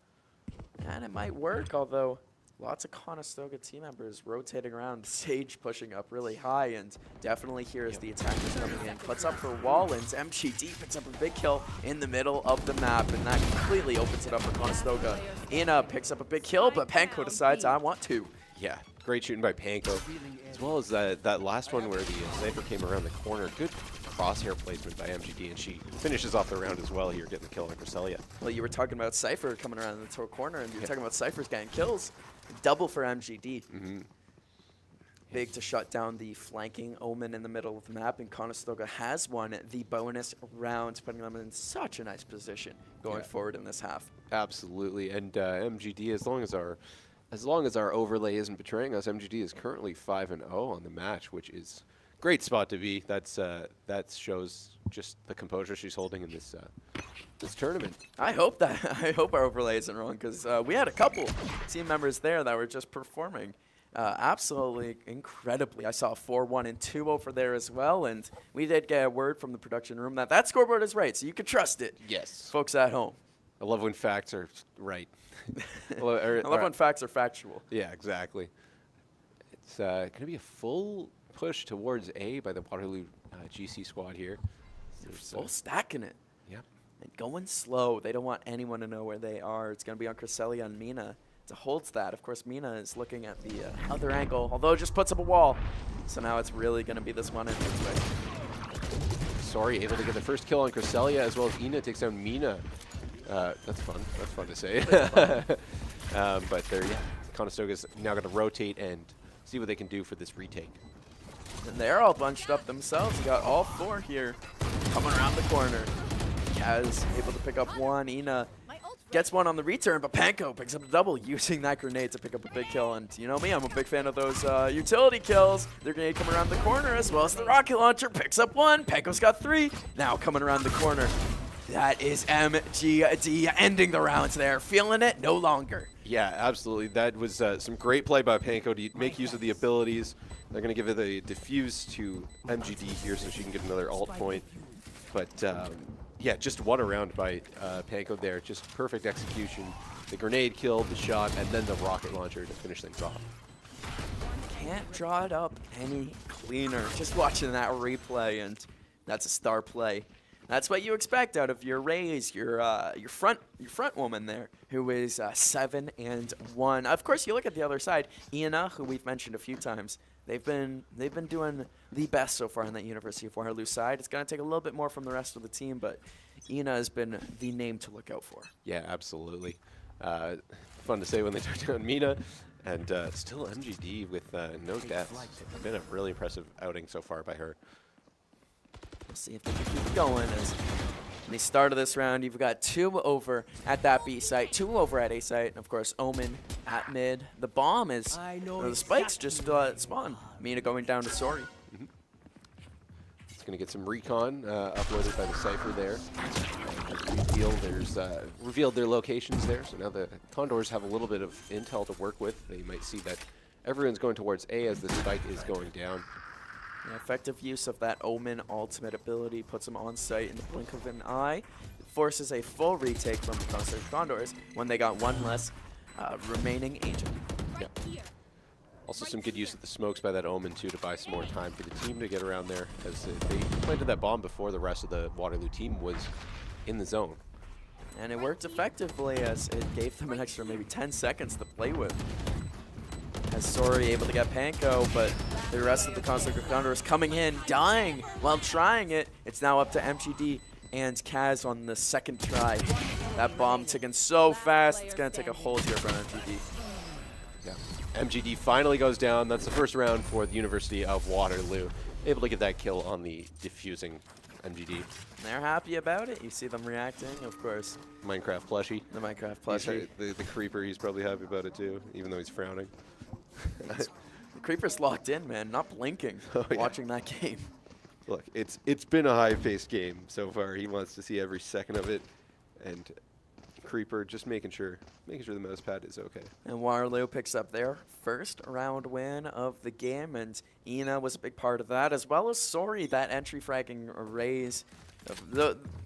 And it might work, although lots of Conestoga team members rotating around. Sage pushing up really high, and definitely here as the attackers coming in. Puts up for Wallens. MGD picks up a big kill in the middle of the map, and that completely opens it up for Conestoga. Ina picks up a big kill, but Panko decides, I want to. Yeah, great shooting by Panko. As well as that last one where the Cypher came around the corner. Good crosshair placement by MGD, and she finishes off the round as well here, getting the kill on Cresselia. Well, you were talking about Cypher coming around the corner, and you were talking about Cypher's getting kills. Double for MGD. Mm-hmm. Big to shut down the flanking Omen in the middle of the map, and Conestoga has won the bonus round, putting them in such a nice position going forward in this half. Absolutely, and MGD, as long as our overlay isn't betraying us, MGD is currently 5-0 on the match, which is great spot to be. That shows just the composure she's holding in this this tournament. I hope our overlay isn't wrong, because we had a couple team members there that were just performing absolutely incredibly. I saw a 4-1 and 2 over there as well, and we did get a word from the production room that scoreboard is right, so you can trust it. Yes. Folks at home. I love when facts are right. I love when facts are factual. Yeah, exactly. It's going to be a full push towards A by the Waterloo GC squad here. They're full stacking it. Yep. And going slow. They don't want anyone to know where they are. It's going to be on Cresselia and Mina to hold that. Of course, Mina is looking at the other angle, although it just puts up a wall. So now it's really going to be this one entrance way. Sorry, able to get the first kill on Cresselia, as well as Ina takes down Mina. That's fun. That's fun to say. But they're, yeah, Conestoga's now going to rotate and see what they can do for this retake. And they're all bunched up themselves. You got all 4 here coming around the corner. Kaz able to pick up one. Ina gets one on the return, but Panko picks up a double using that grenade to pick up a big kill. And you know me, I'm a big fan of those utility kills. Their grenade coming around the corner, as well as the rocket launcher picks up 1. Panko's got 3. Now coming around the corner. That is MGD ending the rounds there. Feeling it no longer. Yeah, absolutely. That was some great play by Panko to make use of the abilities. They're going to give it a diffuse to MGD here so she can get another ult point. But yeah, just one around by Panko there. Just perfect execution. The grenade killed, the shot, and then the rocket launcher to finish things off. Can't draw it up any cleaner. Just watching that replay, and that's a star play. That's what you expect out of your Rays, your front woman there, who is 7-1. Of course, you look at the other side, Ina, who we've mentioned a few times. They've been doing the best so far on that University of Waterloo side. It's going to take a little bit more from the rest of the team, but Ina has been the name to look out for. Yeah, absolutely. Fun to say when they took down Mina, and still MGD with no deaths. It's been a really impressive outing so far by her. We'll see if they can keep going. As in the start of this round, you've got 2 over at that B site, 2 over at A site, and of course Omen at mid. The bomb is, the spikes just spawn. Mina going down to Sori. It's going to get some recon uploaded by the Cypher there. Revealed their locations there, so now the Condors have a little bit of intel to work with. They might see that everyone's going towards A as the spike is going down. Yeah, effective use of that Omen ultimate ability puts him on site in the blink of an eye. It forces a full retake from the Conestoga Condors when they got 1 less remaining agent. Yeah. Also some good use of the smokes by that Omen too to buy some more time for the team to get around there, as they planted that bomb before the rest of the Waterloo team was in the zone. And it worked effectively, as it gave them an extra maybe 10 seconds to play with. As Sori able to get Panko, but the rest of the Conestoga Condors coming in, dying while trying it. It's now up to MGD and Kaz on the 2nd try. That bomb ticking so fast, it's going to take a hold here from MGD. Yeah. MGD finally goes down. That's the first round for the University of Waterloo. Able to get that kill on the diffusing MGD. They're happy about it. You see them reacting, of course. Minecraft plushie. The Minecraft plushie. The Creeper, he's probably happy about it too, even though he's frowning. The Creeper's locked in, man, not blinking, watching that game. Look, it's been a high-paced game so far. He wants to see every second of it, and Creeper just making sure the mouse pad is okay. And Waterloo picks up their first round win of the game, and Ina was a big part of that, as well as Sori, that entry fragging raise.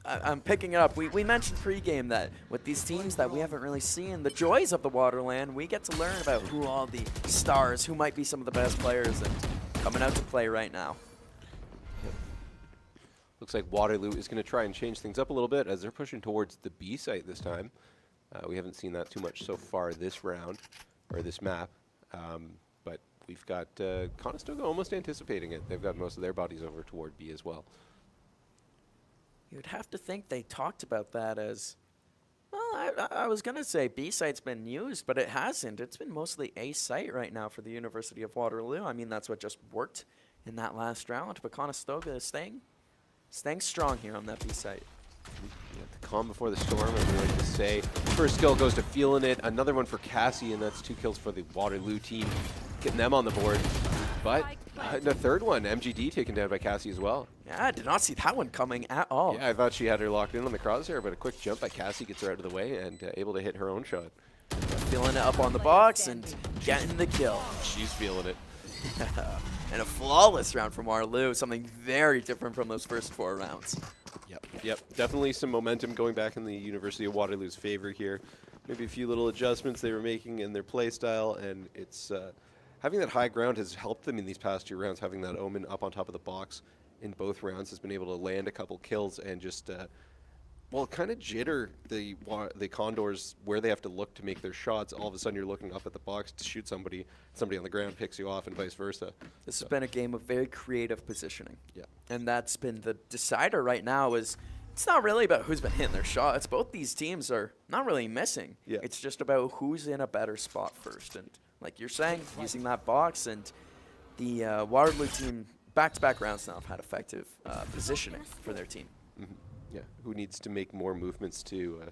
I'm picking it up. We mentioned pregame that with these teams that we haven't really seen the joys of the WaterLAN, we get to learn about who all the stars, who might be some of the best players, and coming out to play right now. Looks like Waterloo is going to try and change things up a little bit as they're pushing towards the B site this time. We haven't seen that too much so far this round, or this map. But we've got Conestoga almost anticipating it. They've got most of their bodies over toward B as well. You'd have to think they talked about that as, well, I was going to say B site's been used, but it hasn't. It's been mostly A site right now for the University of Waterloo. I mean, that's what just worked in that last round, but Conestoga is staying strong here on that B site. Yeah, the calm before the storm, as we like to say. First kill goes to Feeling It. Another one for Cassie, and that's 2 kills for the Waterloo team, getting them on the board. But The third one, MGD taken down by Cassie as well. Yeah, I did not see that one coming at all. Yeah, I thought she had her locked in on the crosshair, but a quick jump by Cassie gets her out of the way and able to hit her own shot. Feeling it up on the box and getting the kill. She's feeling it. And a flawless round from Waterloo, something very different from those first 4 rounds. Yep. Definitely some momentum going back in the University of Waterloo's favor here. Maybe a few little adjustments they were making in their play style, and it's having that high ground has helped them in these past 2 rounds. Having that Omen up on top of the box in both rounds has been able to land a couple kills and just kind of jitter the Condors where they have to look to make their shots. All of a sudden you're looking up at the box to shoot somebody on the ground picks you off and vice versa. This has been a game of very creative positioning. Yeah. And that's been the decider right now. Is it's not really about who's been hitting their shots. Both these teams are not really missing. Yeah. It's just about who's in a better spot first. And like you're saying, using that box, and the Waterloo team back-to-back rounds now have had effective positioning for their team. Mm-hmm. Yeah, who needs to make more movements to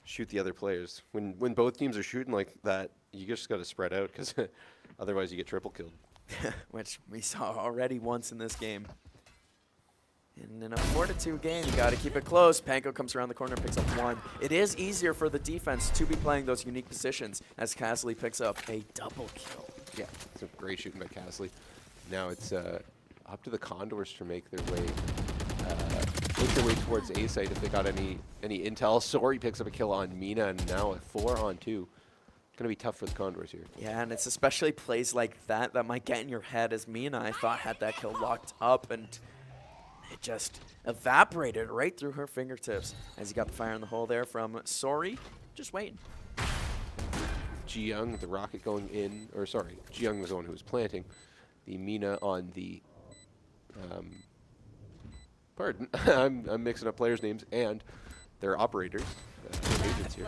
shoot the other players? When both teams are shooting like that, you just got to spread out because otherwise you get triple killed. Which we saw already once in this game. And in a 4-2 game, you got to keep it close. Panko comes around the corner, picks up 1. It is easier for the defense to be playing those unique positions as Castley picks up a double kill. Yeah, some great shooting by Castley. Now it's up to the Condors to make their way towards A site if they got any intel. Sori picks up a kill on Mina, and now a 4-on-2. Gonna be tough for the Condors here. Yeah, and it's especially plays like that might get in your head, as Mina, I thought, had that kill locked up, and it just evaporated right through her fingertips as he got the fire in the hole there from Sori. Just waiting. Ji Young, the rocket going in, or sorry, Ji Young was the one who was planting. The Mina on the pardon, I'm mixing up players' names and their operators, their agents here.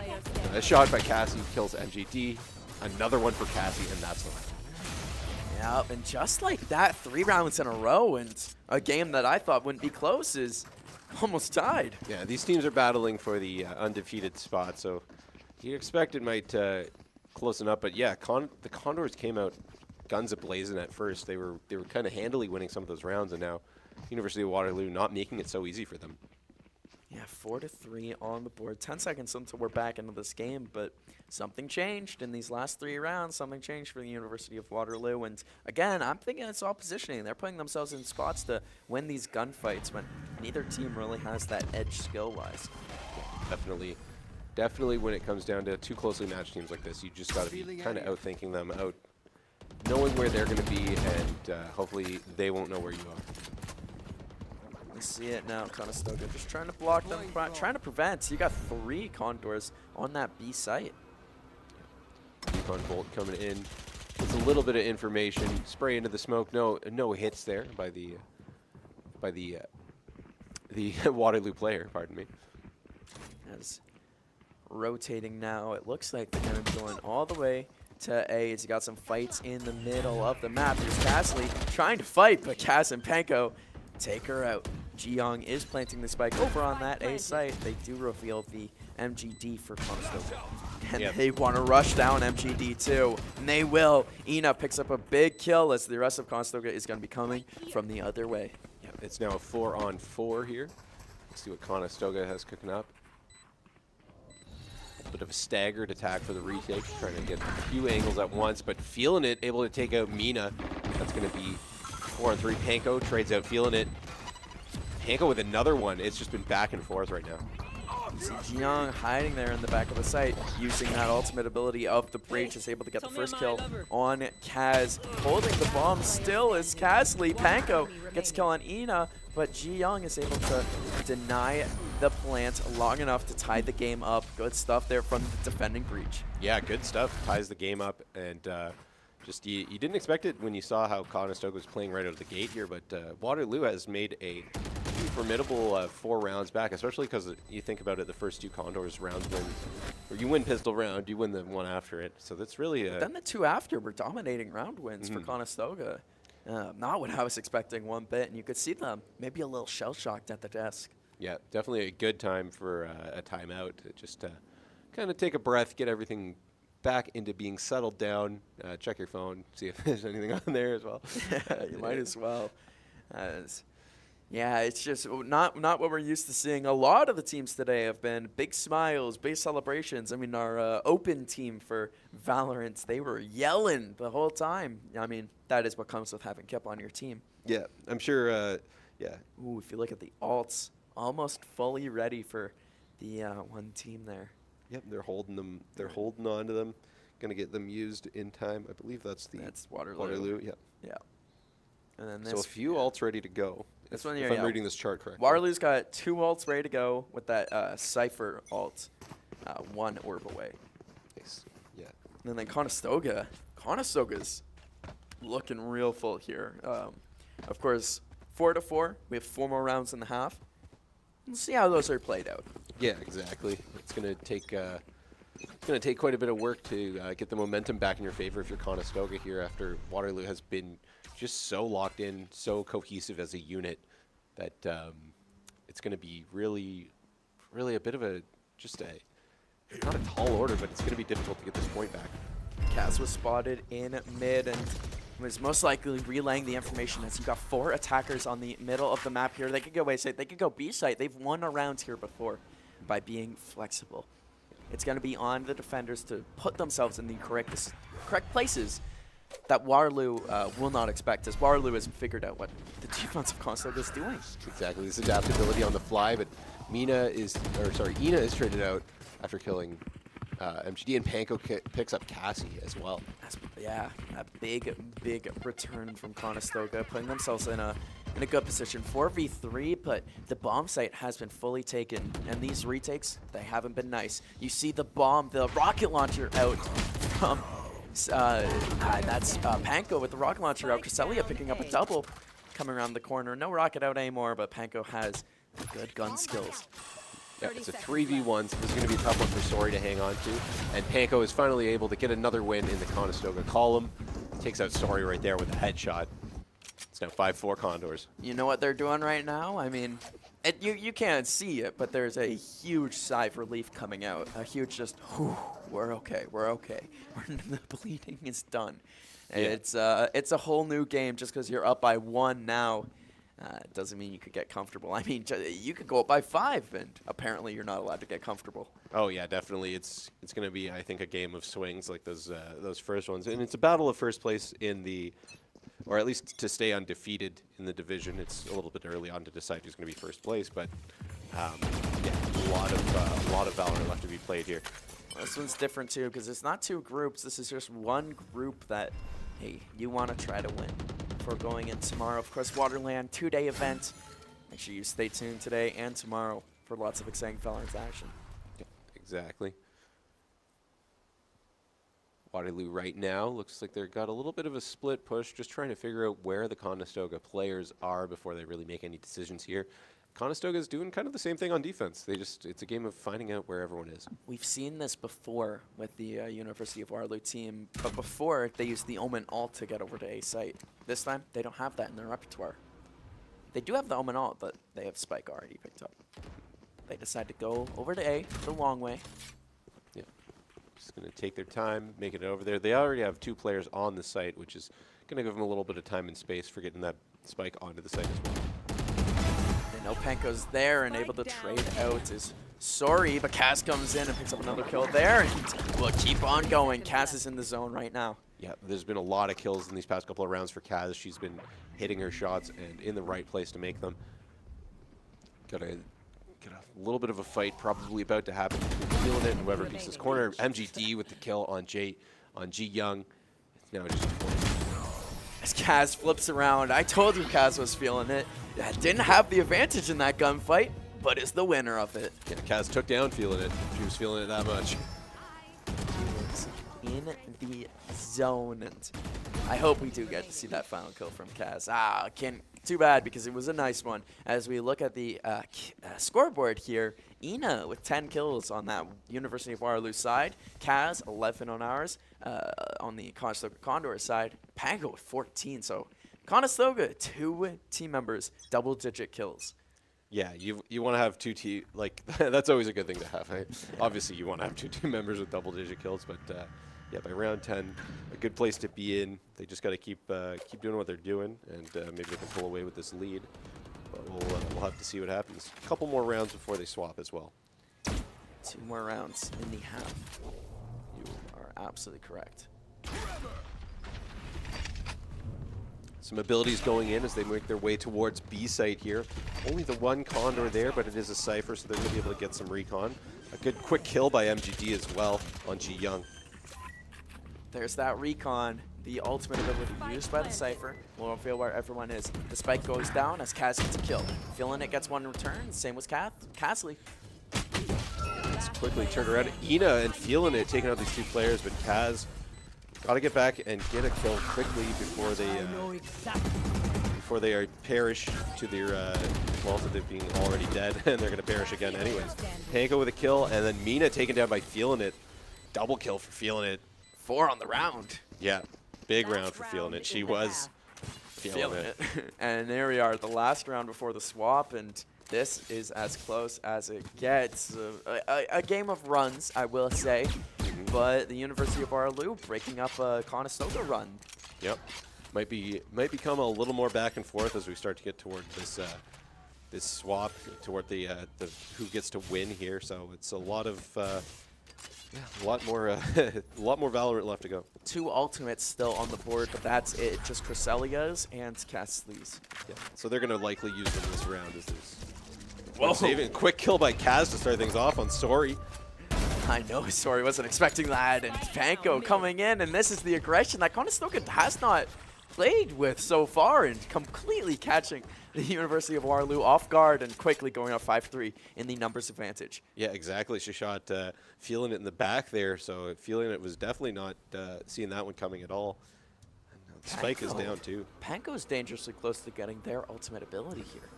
A shot by Cassie kills MGD, another one for Cassie, and that's the one. Yeah, and just like that, 3 rounds in a row, and a game that I thought wouldn't be close is almost tied. Yeah, these teams are battling for the undefeated spot, so you expect it might closen up, but yeah, the Condors came out guns a-blazing at first. They were kind of handily winning some of those rounds, and now University of Waterloo not making it so easy for them. Yeah, 4-3 on the board. 10 seconds until we're back into this game, but something changed in these last 3 rounds. Something changed for the University of Waterloo, and again, I'm thinking it's all positioning. They're putting themselves in spots to win these gunfights when neither team really has that edge skill-wise. Definitely. Definitely when it comes down to 2 closely matched teams like this, you just got to be kind of outthinking them, knowing where they're going to be, and hopefully they won't know where you are. We see it now, Conestoga just trying to block them, trying to prevent. You got 3 Condors on that B site. Recon Bolt coming in. It's a little bit of information. Spray into the smoke. No hits there by the Waterloo player, pardon me. As rotating now, it looks like they're going to be going all the way to A. He's got some fights in the middle of the map. There's Castley trying to fight, but Cass and Panko take her out. Ji Young is planting the spike over on that A site. They do reveal the MGD for Conestoga. And they want to rush down MGD too. And they will. Ina picks up a big kill as the rest of Conestoga is going to be coming from the other way. Yeah, it's now a 4-on-4 here. Let's see what Conestoga has cooking up. A bit of a staggered attack for the retake, trying to get a few angles at once, but feeling it, able to take out Mina. That's going to be 4-on-3. Panko trades out, feeling it. Panko with another one. It's just been back and forth right now. You see Ji Young hiding there in the back of the site, using that ultimate ability of the breach, is able to get the first kill on Kaz. Holding the bomb still is Castley. Panko gets a kill on Ina, but Ji Young is able to deny the plant long enough to tie the game up. Good stuff there from the defending breach. Yeah, good stuff. Ties the game up, and just you didn't expect it when you saw how Conestoga was playing right out of the gate here, but Waterloo has made a formidable 4 rounds back, especially because you think about it, the first 2 Condors rounds wins, or you win pistol round, you win the one after it. So that's really then the 2 after were dominating round wins for Conestoga. Not what I was expecting one bit, and you could see them maybe a little shell-shocked at the desk. Yeah, definitely a good time for a timeout. Just kind of take a breath, get everything back into being settled down. Check your phone, see if there's anything on there as well. You might as well. Yeah, it's just not what we're used to seeing. A lot of the teams today have been big smiles, big celebrations. I mean, our open team for Valorant, they were yelling the whole time. I mean, that is what comes with having Kip on your team. Yeah, I'm sure, yeah. Ooh, if you look at the alts, almost fully ready for the one team there. Yep, they're holding them. They're holding on to them. Going to get them used in time. I believe that's Waterloo. Waterloo, yeah. Yeah. And then this. So a few alts ready to go. This one, if I'm reading this chart correctly. Waterloo's got 2 alts ready to go with that Cypher alt, 1 orb away. Nice. Yeah. And then Conestoga's looking real full here. Of course, 4-4. We have 4 more rounds in the half. We'll see how those are played out. Yeah, exactly. It's going to take quite a bit of work to get the momentum back in your favor if you're Conestoga here after Waterloo has been just so locked in, so cohesive as a unit that it's going to be really a bit of not a tall order, but it's going to be difficult to get this point back. Kaz was spotted in mid and was most likely relaying the information as you got 4 attackers on the middle of the map here. They could go A site, they could go B site. They've won a round here before by being flexible. It's going to be on the defenders to put themselves in the correct places that Waterloo will not expect, as Waterloo has figured out what the defense of Conestoga is doing. Exactly, this adaptability on the fly, but Ina is traded out after killing MGD, and Panko picks up Cassie as well. Yeah, a big return from Conestoga, putting themselves in a good position. 4v3, but the bomb site has been fully taken, and these retakes, they haven't been nice. You see the rocket launcher out from, that's Panko with the rocket launcher out. Cresselia picking up a double, coming around the corner. No rocket out anymore, but Panko has good gun skills. Yeah, it's a 3v1, so this is going to be a tough one for Sori to hang on to. And Panko is finally able to get another win in the Conestoga column. Takes out Sori right there with a headshot. It's now 5-4 Condors. You know what they're doing right now? I mean, you can't see it, but there's a huge sigh of relief coming out. A huge just, whew, we're okay. The bleeding is done. Yeah. It's a whole new game just because you're up by 1 now. It doesn't mean you could get comfortable. I mean, you could go up by 5, and apparently you're not allowed to get comfortable. Oh yeah, definitely. It's going to be, I think, a game of swings like those first ones, and it's a battle of first place in the, or at least to stay undefeated in the division. It's a little bit early on to decide who's going to be first place, but yeah, a lot of Valorant left to be played here. This one's different too because it's not 2 groups. This is just one group that, hey, you want to try to win. We're going in tomorrow. Of course, WaterLAN 2-day event. Make sure you stay tuned today and tomorrow for lots of exciting Valorant action. Yep, exactly. Waterloo right now looks like they've got a little bit of a split push, just trying to figure out where the Conestoga players are before they really make any decisions here. Conestoga is doing kind of the same thing on defense. It's a game of finding out where everyone is. We've seen this before with the University of Waterloo team, but before they used the Omen ult to get over to A site. This time, they don't have that in their repertoire. They do have the Omen ult, but they have Spike already picked up. They decide to go over to A the long way. Yeah, just going to take their time, make it over there. They already have 2 players on the site, which is going to give them a little bit of time and space for getting that Spike onto the site as well. No, Panko's there and able to trade out is Sori, but Kaz comes in and picks up another kill there, and we'll keep on going. Kaz is in the zone right now. Yeah, there's been a lot of kills in these past couple of rounds for Kaz. She's been hitting her shots and in the right place to make them. Got a little bit of a fight probably about to happen. Feeling it, whoever beats this corner. MGD with the kill on Ji Young. It's now just as Kaz flips around, I told you Kaz was feeling it. Didn't have the advantage in that gunfight, but is the winner of it. Yeah, Kaz took down feeling it. She was feeling it that much. In the zone, and I hope we do get to see that final kill from Kaz. Too bad because it was a nice one. As we look at the scoreboard here, Ina with 10 kills on that University of Waterloo side, Kaz 11 on ours. On the Conestoga Condor side, Panko with 14. So Conestoga, 2 team members, double-digit kills. Yeah, you want to have two team like that's always a good thing to have. Right? Obviously, you want to have two team members with double-digit kills, but yeah, by round 10, a good place to be in. They just got to keep doing what they're doing, and maybe they can pull away with this lead. But we'll have to see what happens. A couple more rounds before they swap as well. 2 more rounds in the half. You are absolutely correct. Some abilities going in as they make their way towards B site here. Only the one Condor there, but it is a Cypher, so they're going to be able to get some recon. A good quick kill by MGD as well on Ji Young. There's that recon, the ultimate ability used by the Cypher. We'll reveal where everyone is. The spike goes down as Kaz gets a kill. Feeling it gets one in return. Same with Casley. Let's quickly turn around. Ina and Feeling it taking out these 2 players, but Kaz got to get back and get a kill quickly before they are perish to their well, to them being already dead, and they're going to perish again anyways. Panko with a kill, and then Mina taken down by Feeling it. Double kill for Feeling it. 4 on the round. Yeah, big round for Feeling it. She was feeling it. And there we are, the last round before the swap, and this is as close as it gets. A game of runs, I will say, but the University of Waterloo breaking up a Conestoga run. Yep, might become a little more back and forth as we start to get toward this this swap toward the who gets to win here. So it's a lot of a lot more Valorant left to go. 2 ultimates still on the board, but that's it. Just Cresselia's and Casley's. Yeah, so they're going to likely use them this round as there's saving. Quick kill by Kaz to start things off on Sori. I know, Sori wasn't expecting that, and Panko coming in, and this is the aggression that Conestoga has not played with so far, and completely catching the University of Waterloo off guard and quickly going up 5-3 in the numbers advantage. Yeah, exactly. She shot Feeling it in the back there, so Feeling it was definitely not seeing that one coming at all. And the spike is down too. Panko's dangerously close to getting their ultimate ability here.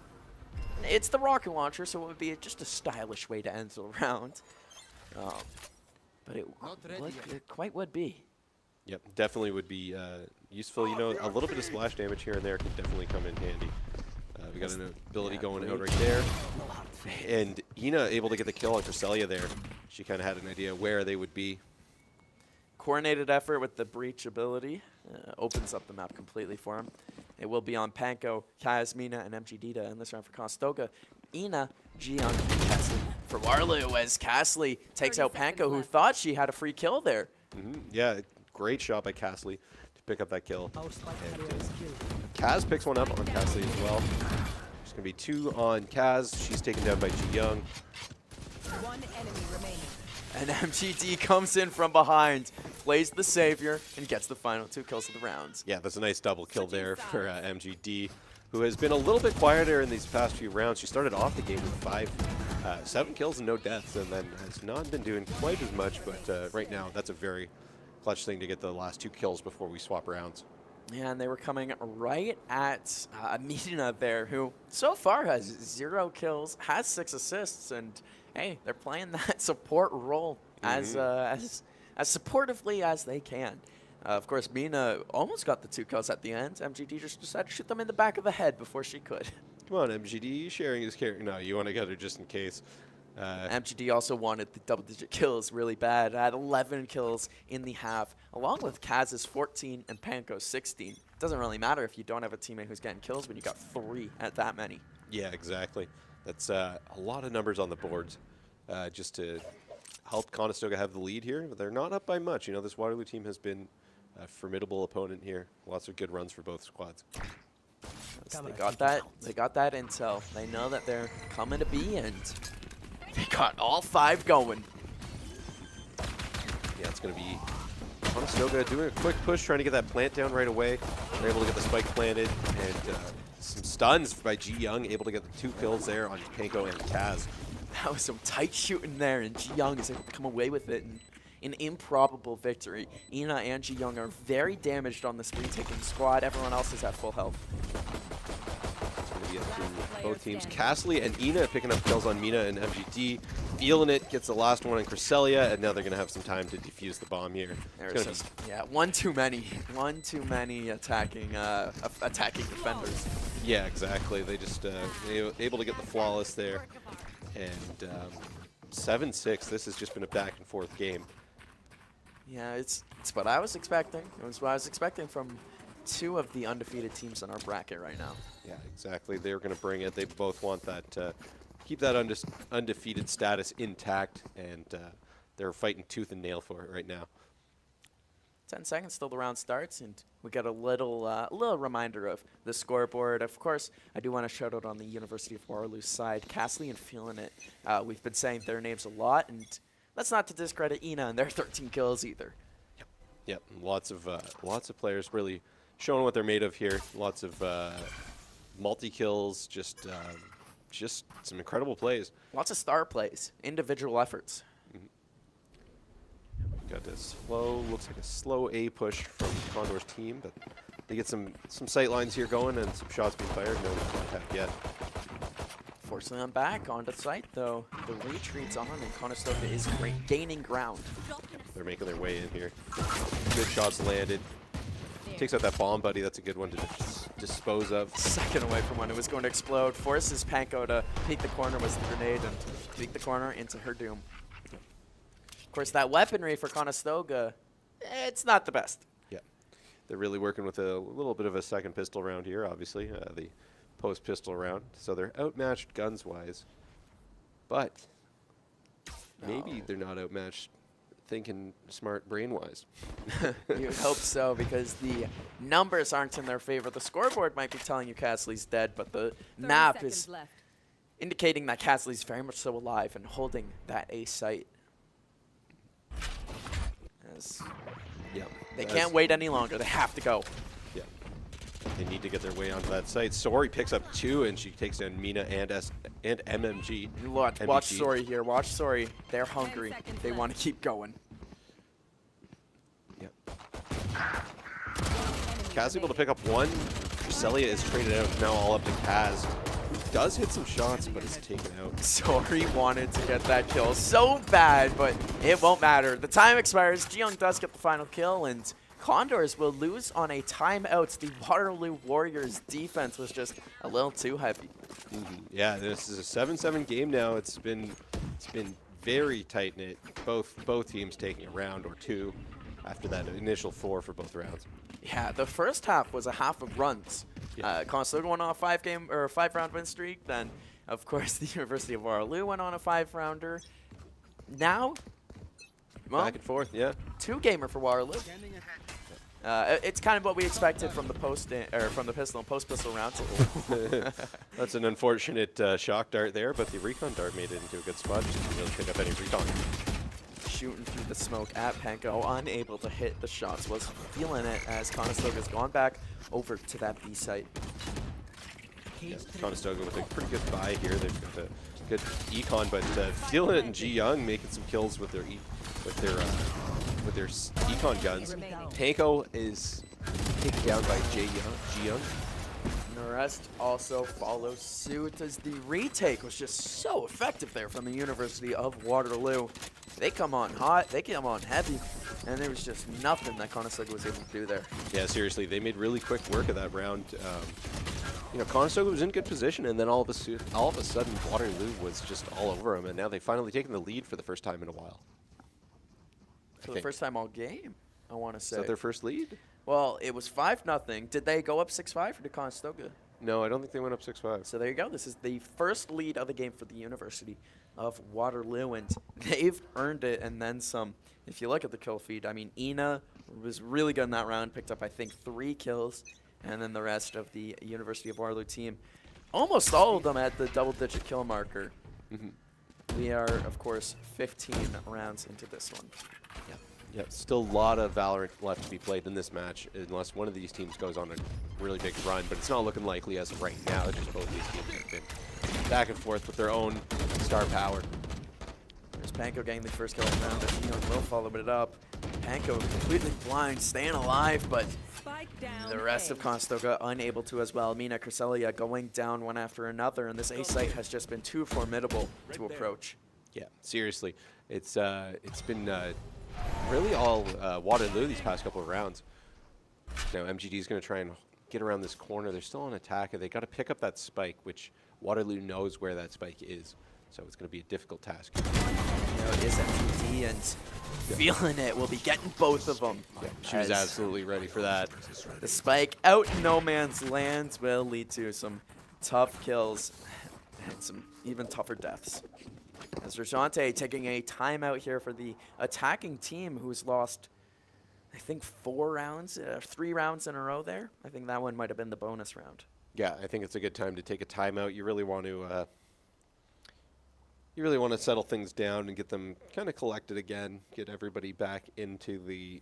It's the rocket launcher, so it would be just a stylish way to end the round. But it quite would be. Yep, definitely would be useful. You know, a little bit of splash damage here and there could definitely come in handy. We got an ability going out right there. And Ina able to get the kill on Cresselia there. She kind of had an idea where they would be. Coordinated effort with the breach ability opens up the map completely for him. It will be on Panko, Kaz, Mina, and MGD to end this round for Conestoga. Ina, Jiyoung, and Casley for Waterloo as Casley takes out Panko, who thought she had a free kill there. Yeah, great shot by Casley to pick up that kill. And, Kaz picks one up on Casley as well. There's going to be 2 on Kaz. She's taken down by Jiyoung. 1 enemy remaining. And MGD comes in from behind, plays the savior, and gets the final 2 kills of the rounds. Yeah, that's a nice double kill there for MGD, who has been a little bit quieter in these past few rounds. She started off the game with 7 kills and no deaths, and then has not been doing quite as much, but right now that's a very clutch thing to get the last 2 kills before we swap rounds. Yeah, and they were coming right at Mina there, who so far has 0 kills, has 6 assists, and hey, they're playing that support role as supportively as they can. Of course, Mina almost got the 2 kills at the end. MGD just decided to shoot them in the back of the head before she could. Come on, MGD, sharing his character. No, you want to get her just in case. MGD also wanted the double-digit kills really bad. Had 11 kills in the half, along with Kaz's 14 and Panko's 16. It doesn't really matter if you don't have a teammate who's getting kills when you got 3 at that many. Yeah, exactly. That's a lot of numbers on the boards just to help Conestoga have the lead here. But they're not up by much. You know, this Waterloo team has been a formidable opponent here. Lots of good runs for both squads. So they got that intel. They know that they're coming to B, and they got all 5 going. Yeah, it's going to be Conestoga doing a quick push, trying to get that plant down right away. They're able to get the spike planted, and some stuns by Jiyoung, able to get the 2 kills there on Panko and Kaz. That was some tight shooting there, and Jiyoung is able to come away with it. And an improbable victory. Ina and Jiyoung are very damaged on this retaking squad. Everyone else is at full health. It's going to be up to both teams. Casley and Ina picking up kills on Mina and MGD. Feeling it, gets the last one on Cresselia, and now they're going to have some time to defuse the bomb here. Yeah, one too many attacking defenders. Yeah, exactly. They just able to get the flawless there. And 7-6, this has just been a back and forth game. Yeah, it's what I was expecting. It was what I was expecting from two of the undefeated teams in our bracket right now. Yeah, exactly. They're going to bring it. They both want that, keep that undefeated status intact, and they're fighting tooth and nail for it right now. 10 seconds till the round starts, and we got a little reminder of the scoreboard. Of course, I do want to shout out on the University of Waterloo side, Castley and Feeling It. We've been saying their names a lot, and that's not to discredit Ina and their 13 kills either. Yep, lots of players really showing what they're made of here. Lots of multi-kills, just some incredible plays. Lots of star plays, individual efforts. Got this slow, looks like a slow A push from Condor's team, but they get some sight lines here going and some shots being fired. No contact yet. Fortunately, I'm back onto site, though. The retreat's on, and Conestoga is gaining ground. They're making their way in here. Good shots landed. Takes out that bomb, buddy. That's a good one to dispose of. Second away from when it was going to explode. Forces Panko to peek the corner with the grenade and peek the corner into her doom. Of course, that weaponry for Conestoga, it's not the best. Yeah. They're really working with a little bit of a second pistol round here, obviously. The post-pistol round. So they're outmatched guns-wise. But maybe they're not outmatched thinking smart brain-wise. You'd hope so, because the numbers aren't in their favor. The scoreboard might be telling you Castley's dead, but the map is indicating that Castley's very much so alive and holding that A site. Yeah. They can't wait any longer. They have to go. Yeah. They need to get their way onto that site. Sori picks up 2, and she takes down Mina and MMG. Watch Sori here. Watch Sori. They're hungry. They want to keep going. Yep. Kaz able to pick up 1. Treselia is traded out. Now all up to Kaz. Does hit some shots, but is taken out. Sori wanted to get that kill so bad, but it won't matter. The time expires. Ji-Young does get the final kill, and Condors will lose on a timeout. The Waterloo Warriors defense was just a little too heavy. Yeah, this is a 7-7 game now. It's been very tight-knit. Both teams taking a round or 2 after that initial 4 for both rounds. Yeah, the first half was a half of runs. Conestoga went on a 5-round win streak. Then, of course, the University of Waterloo went on a 5-rounder. Now, well, back and forth, yeah. 2-gamer for Waterloo. It's kind of what we expected from the pistol and post-pistol rounds. That's an unfortunate shock dart there, but the recon dart made it into a good spot. Just didn't really pick up any recon. Shooting through the smoke at Panko, unable to hit the shots, was feeling it as Conestoga's gone back over to that B site. Yeah, Conestoga with a pretty good buy here. They've got a good econ, but feeling it and Ji-Young making some kills with their econ guns. Panko is taken down by Ji-Young. And the rest also follow suit as the retake was just so effective there from the University of Waterloo. They come on hot, they come on heavy, and there was just nothing that Conestoga was able to do there. Yeah, seriously, they made really quick work of that round. You know, Conestoga was in good position, and then all of a sudden, Waterloo was just all over them, and now they've finally taken the lead for the first time in a while. For the first time all game, I want to say. Is that their first lead? Well, it was 5-0. Did they go up 6-5 or did Conestoga? No, I don't think they went up 6-5. So there you go. This is the first lead of the game for the University of Waterloo, and they've earned it and then some. If you look at the kill feed, I mean, Ina was really good in that round, picked up, I think, 3 kills, and then the rest of the University of Waterloo team, almost all of them at the double-digit kill marker. We are, of course, 15 rounds into this one. Yeah, still a lot of Valorant left to be played in this match, unless one of these teams goes on a really big run, but it's not looking likely as of right now. Just both these teams have been back and forth with their own star power. There's Panko getting the first kill of the round, but Ji-Young will follow it up. Panko completely blind, staying alive, but the rest of Conestoga unable to as well. Mina, Treselia going down one after another, and this A site has just been too formidable to approach. Yeah, seriously. It's been really all Waterloo these past couple of rounds. Now MGD is going to try and get around this corner. They're still on attack. They got to pick up that spike, which Waterloo knows where that spike is. So it's going to be a difficult task. You know, it is MGD and feeling it. We'll be getting both of them. Yeah, she was absolutely ready for that. The spike out in no man's land will lead to some tough kills and some even tougher deaths. As Rajante taking a timeout here for the attacking team, who's lost, I think, 4 rounds, 3 rounds in a row there. I think that one might have been the bonus round. Yeah, I think it's a good time to take a timeout. You really want to settle things down and get them kind of collected again, get everybody back into the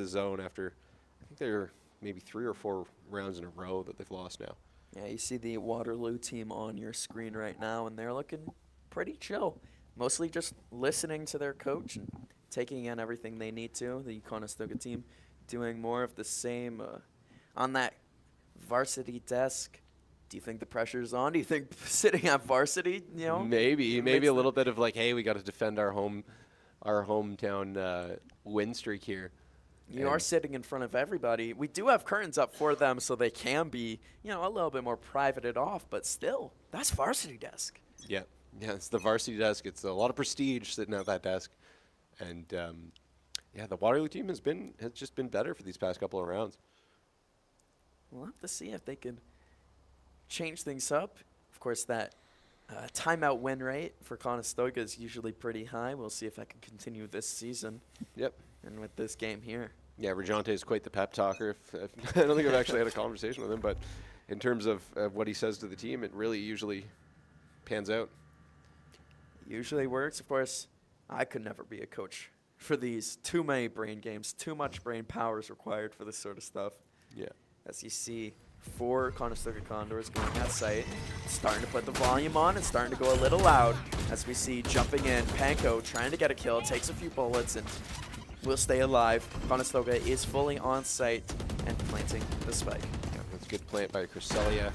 zone after, I think they're maybe 3 or 4 rounds in a row that they've lost now. Yeah, you see the Waterloo team on your screen right now, and they're looking pretty chill. Mostly just listening to their coach and taking in everything they need to. The Conestoga team doing more of the same. On that varsity desk, do you think the pressure's on? Do you think sitting at varsity, you know? Maybe a little bit of like, hey, we got to defend our hometown win streak here. You are sitting in front of everybody. We do have curtains up for them, so they can be, you know, a little bit more privated off, but still, that's varsity desk. Yeah, it's the varsity desk. It's a lot of prestige sitting at that desk. And, yeah, the Waterloo team has just been better for these past couple of rounds. We'll have to see if they can change things up. Of course, that timeout win rate for Conestoga is usually pretty high. We'll see if that can continue this season. Yep. And with this game here. Yeah, Rajante is quite the pep talker. I don't think I've actually had a conversation with him, but in terms of what he says to the team, it really usually pans out. Usually works. Of course, I could never be a coach for these. Too many brain games, too much brain power is required for this sort of stuff. Yeah. As you see, 4 Conestoga Condors going at sight, starting to put the volume on and starting to go a little loud. As we see jumping in, Panko trying to get a kill, takes a few bullets and will stay alive. Conestoga is fully on site and planting the spike. Yeah, that's a good plant by Cresselia.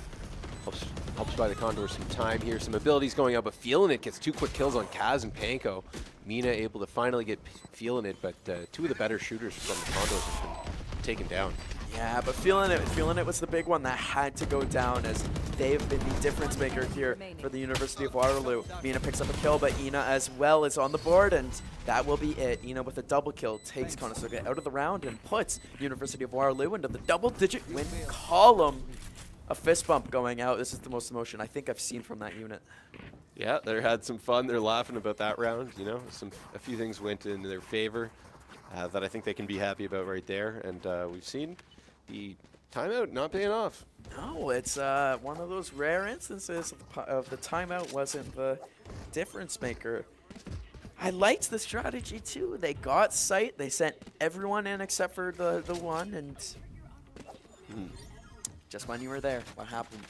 Helps by the Condors some time here, some abilities going up, but feeling it gets 2 quick kills on Kaz and Panko. Mina able to finally get feeling it, but 2 of the better shooters from the Condors have been taken down. Yeah, but feeling it was the big one that had to go down, as they've been the difference maker here for the University of Waterloo. Mina picks up a kill, but Ina as well is on the board, and that will be it. Ina with a double kill takes Conestoga out of the round and puts University of Waterloo into the double-digit win column. A fist bump going out. This is the most emotion I think I've seen from that unit. Yeah, they had some fun. They're laughing about that round. You know, a few things went in their favor that I think they can be happy about right there. And we've seen the timeout not paying off. No, it's one of those rare instances of the timeout wasn't the difference maker. I liked the strategy too. They got sight. They sent everyone in except for the one, and just when you were there, what happened?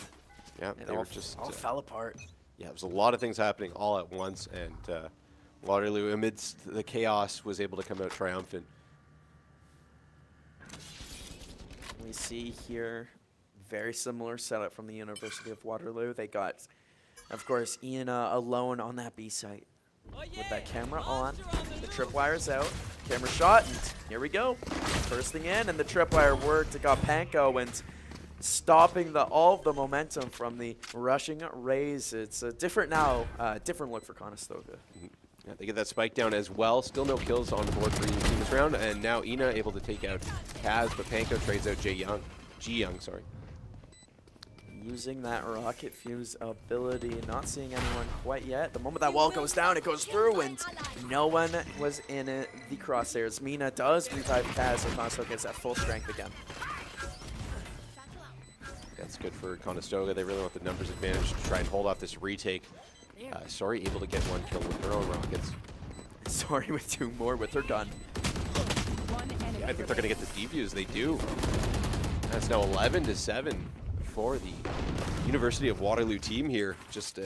Yeah, it they all, were just all fell apart. Yeah, it was a lot of things happening all at once, and Waterloo, amidst the chaos, was able to come out triumphant. We see here very similar setup from the University of Waterloo. They got, of course, Iana alone on that B site. With that camera on, the tripwire's out, camera shot, and here we go. Bursting in, and the tripwire worked. It got Panko and stopping all of the momentum from the rushing Rays. It's a different look for Conestoga. Yeah, they get that spike down as well. Still no kills on the board for Ina this round, and now Ina able to take out Kaz, but Panko trades out Ji Young, sorry. Using that rocket fuse ability, not seeing anyone quite yet. The moment that wall goes down, it goes through, and no one was in the crosshairs. Mina does revive Kaz, so Conestoga gets at full strength again. That's good for Conestoga. They really want the numbers advantage to try and hold off this retake. Sorry, able to get 1 kill with her own rockets. Sorry with 2 more with her gun. Yeah, I think they're going to get the defuse. They do. That's now 11-7 for the University of Waterloo team here. Just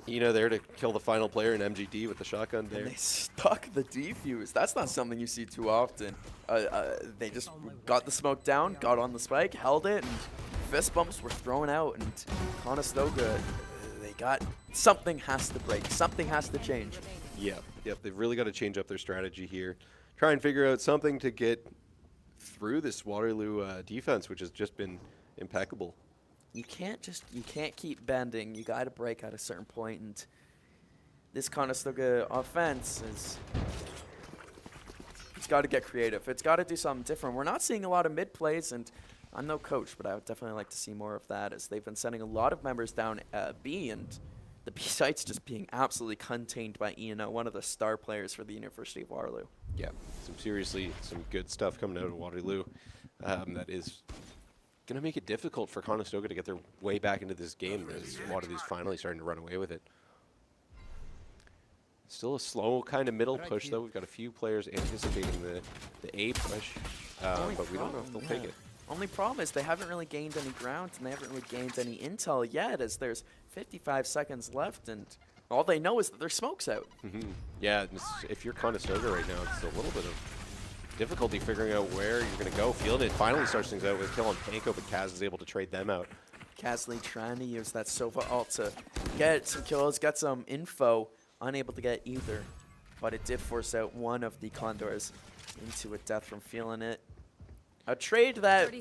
Ina there to kill the final player in MGD with the shotgun there. And they stuck the defuse. That's not something you see too often. They just got the smoke down, got on the spike, held it, and fist bumps were thrown out. And Conestoga, something has to break. Something has to change. Yep. They've really got to change up their strategy here. Try and figure out something to get through this Waterloo defense, which has just been impeccable. You can't keep bending. You got to break at a certain point, and this Conestoga offense it's got to get creative. It's got to do something different. We're not seeing a lot of mid plays, and I'm no coach, but I would definitely like to see more of that, as they've been sending a lot of members down B, and the B site's just being absolutely contained by Ian, one of the star players for the University of Waterloo. Yeah, some good stuff coming out of Waterloo. That is going to make it difficult for Conestoga to get their way back into this game, as Waterloo's finally starting to run away with it. Still a slow kind of middle push, though. We've got a few players anticipating the A push, but we don't know if they'll take it. Only problem is they haven't really gained any ground, and they haven't really gained any intel yet, as there's 55 seconds left, and all they know is that their smoke's out. Yeah, if you're Conestoga right now, it's a little bit of difficulty figuring out where you're going to go. Fielded finally starts things out with a kill on Panko, but Kaz is able to trade them out. Kasley trying to use that Sova ult to get some kills, get some info. Unable to get either, but it did force out one of the Condors into a death from Feeling It. A trade that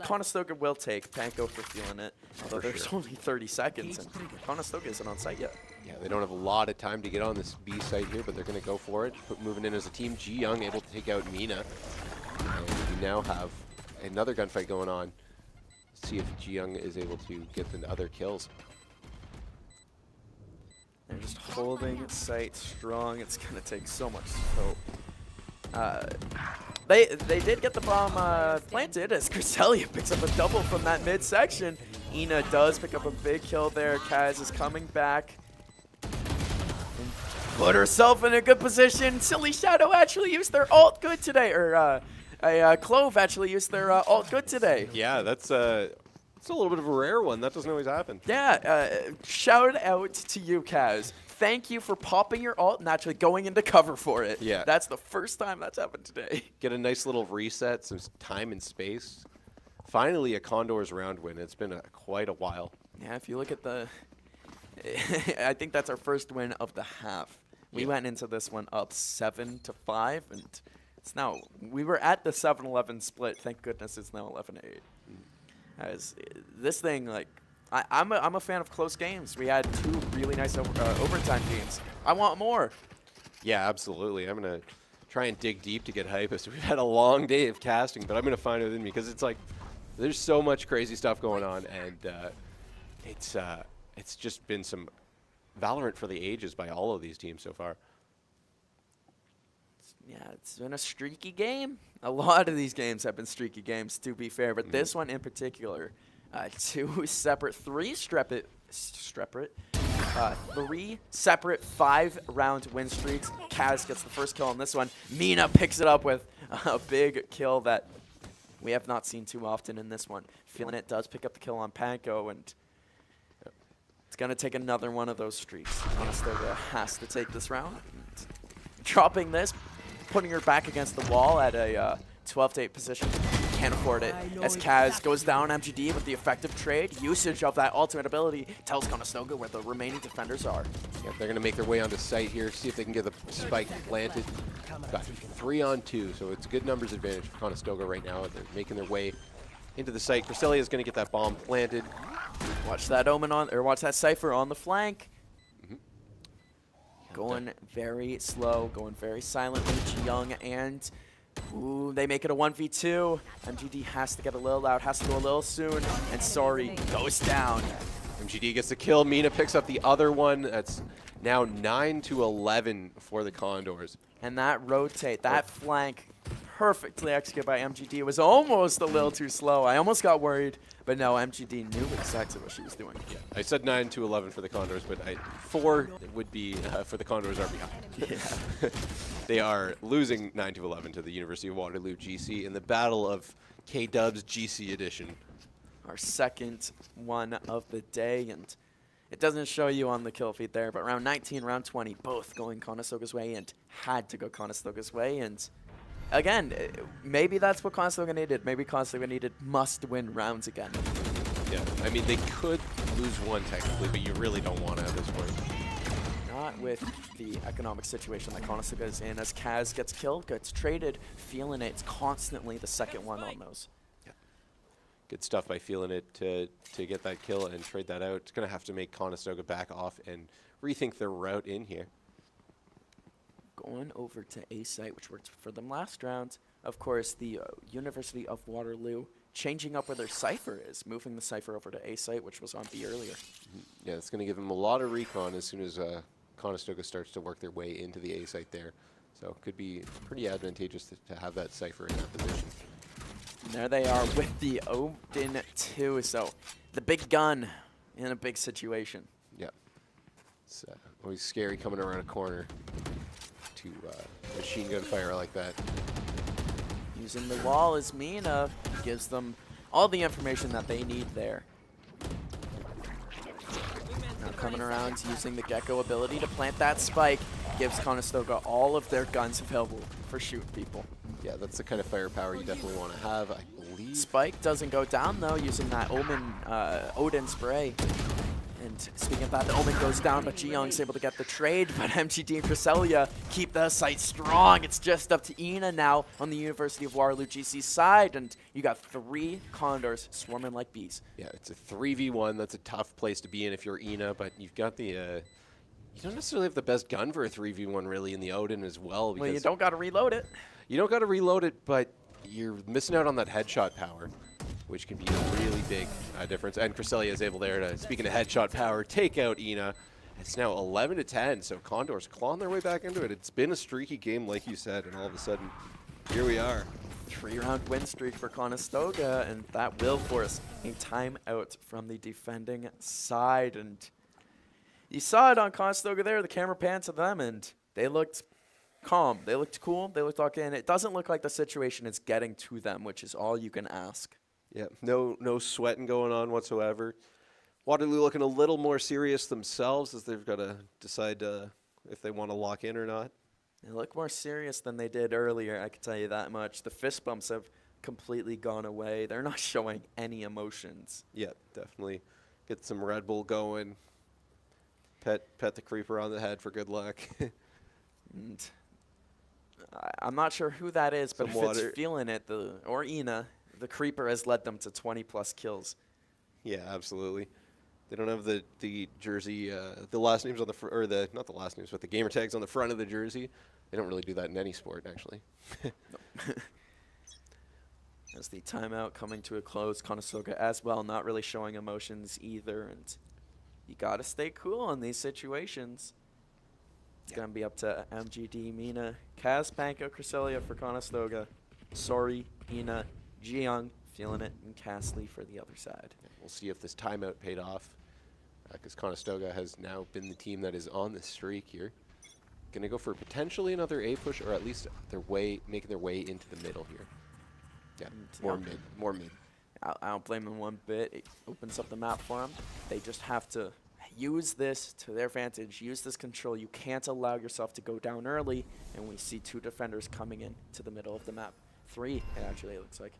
Conestoga will take, Panko for Feeling It, although there's only 30 seconds, and Conestoga isn't on site yet. Yeah, they don't have a lot of time to get on this B site here, but they're going to go for it. Moving in as a team, Ji Young able to take out Mina. And we now have another gunfight going on. Let's see if Ji Young is able to get the other kills. They're just holding site strong. It's going to take so much scope. They did get the bomb planted, as Cresselia picks up a double from that midsection. Ina does pick up a big kill there. Kaz is coming back. And put herself in a good position. Silly Shadow actually used their ult good today. Or Clove actually used their ult good today. Yeah, that's it's a little bit of a rare one. That doesn't always happen. Yeah, shout out to you, Kaz. Thank you for popping your ult and actually going into cover for it. Yeah. That's the first time that's happened today. Get a nice little reset, some time and space. Finally, a Condors round win. It's been quite a while. Yeah, if you look at the... I think that's our first win of the half. We went into this one up 7-5, and it's now... We were at the 7-11 split. Thank goodness it's now 11-8. As this thing, like, I'm a fan of close games. We had 2 really nice overtime games. I want more. Yeah, absolutely. I'm going to try and dig deep to get hype. So we've had a long day of casting, but I'm going to find it within me because it's like there's so much crazy stuff going on, and it's just been some Valorant for the ages by all of these teams so far. Yeah, it's been a streaky game. A lot of these games have been streaky games, to be fair, but this one in particular, 3 separate 5-round win streaks. Kaz gets the first kill on this one. Mina picks it up with a big kill that we have not seen too often in this one. Feeling It does pick up the kill on Panko, and it's going to take another one of those streaks. Conestoga has to take this round. Dropping this, putting her back against the wall at a 12-8 position. Can't afford it. As Kaz goes down MGD with the effective trade, usage of that ultimate ability tells Conestoga where the remaining defenders are. Yeah, they're going to make their way onto site here, see if they can get the spike planted. Got 3 on 2, so it's good numbers advantage for Conestoga right now. They're making their way into the site. Cresselia is going to get that bomb planted. Watch that Omen on, or watch that Cypher on the flank. Going very slow, going very silently. Young and ooh, they make it a 1v2. MGD has to get a little loud, has to go a little soon, and Sorry goes down. MGD gets the kill. Mina picks up the other one. That's now 9-11 for the Condors. And that rotate, that flank, perfectly executed by MGD. It was almost a little too slow. I almost got worried, but no, MGD knew exactly what she was doing. Yeah, I said 9-11 for the Condors, but 4 would be for the Condors are behind. Yeah. They are losing 9-11 to the University of Waterloo GC in the Battle of K-Dubs GC Edition. Our second one of the day, and it doesn't show you on the kill feed there, but round 19, round 20, both going Conestoga's way, and had to go Conestoga's way, and again, maybe that's what Conestoga needed. Maybe Conestoga needed must-win rounds again. Yeah, I mean, they could lose one technically, but you really don't want to at this point. Not with the economic situation that Conestoga is in. As Kaz gets killed, gets traded, Feeling It. It's constantly the second one on those. Yeah. good stuff by feeling it to get that kill and trade that out. It's going to have to make Conestoga back off and rethink their route in here. Going over to A site, which worked for them last round. Of course, the University of Waterloo changing up where their Cypher is, moving the Cypher over to A site, which was on B earlier. Yeah, it's going to give them a lot of recon as soon as Conestoga starts to work their way into the A site there. So it could be pretty advantageous to have that Cypher in that position. And there they are with the Odin 2. So the big gun in a big situation. Yeah. It's always scary coming around a corner to machine gun fire like that. Using the wall as Mina gives them all the information that they need there. Now coming around using the Gecko ability to plant that spike gives Conestoga all of their guns available for shooting people. Yeah, that's the kind of firepower you definitely want to have, I believe. Spike doesn't go down though, using that Odin spray. And speaking of that, the Omen goes down, but Ji-Young's able to get the trade. But MGD and Cresselia keep the site strong. It's just up to Ina now on the University of Waterloo GC side. And you got 3 Condors swarming like bees. Yeah, it's a 3v1. That's a tough place to be in if you're Ina, but you've got the... you don't necessarily have the best gun for a 3v1 really in the Odin as well. Well, you don't got to reload it. You don't got to reload it, but you're missing out on that headshot power, which can be a really big difference. And Cresselia is able there to, speaking of headshot power, take out Ina. It's now 11-10, so Condors clawing their way back into it. It's been a streaky game, like you said, and all of a sudden, here we are. 3-round win streak for Conestoga, and that will force a timeout from the defending side. And you saw it on Conestoga there, the camera panned to them, and they looked calm. They looked cool. They looked okay, and it doesn't look like the situation is getting to them, which is all you can ask. Yeah, no sweating going on whatsoever. Waterloo looking a little more serious themselves as they've got to decide if they want to lock in or not. They look more serious than they did earlier, I can tell you that much. The fist bumps have completely gone away. They're not showing any emotions. Yeah, definitely. Get some Red Bull going. Pet the creeper on the head for good luck. And I'm not sure who that is, but if it's feeling it, or Ina, the creeper has led them to 20-plus kills. Yeah, absolutely. They don't have the jersey, the last names on the or the not the last names, but the gamer tags on the front of the jersey. They don't really do that in any sport, actually. As the timeout coming to a close, Conestoga as well, not really showing emotions either, and you got to stay cool in these situations. It's going to be up to MGD, Mina, Kaz, Panko, Cresselia for Conestoga, Sori, Ina, Ji-Young, feeling it, and Castley for the other side. Yeah, we'll see if this timeout paid off, because Conestoga has now been the team that is on the streak here. Going to go for potentially another A push, or at least making their way into the middle here. Yeah, more mid. I don't blame them one bit. It opens up the map for them. They just have to use this to their advantage. Use this control. You can't allow yourself to go down early. And we see 2 defenders coming in to the middle of the map. 3, actually, it looks like.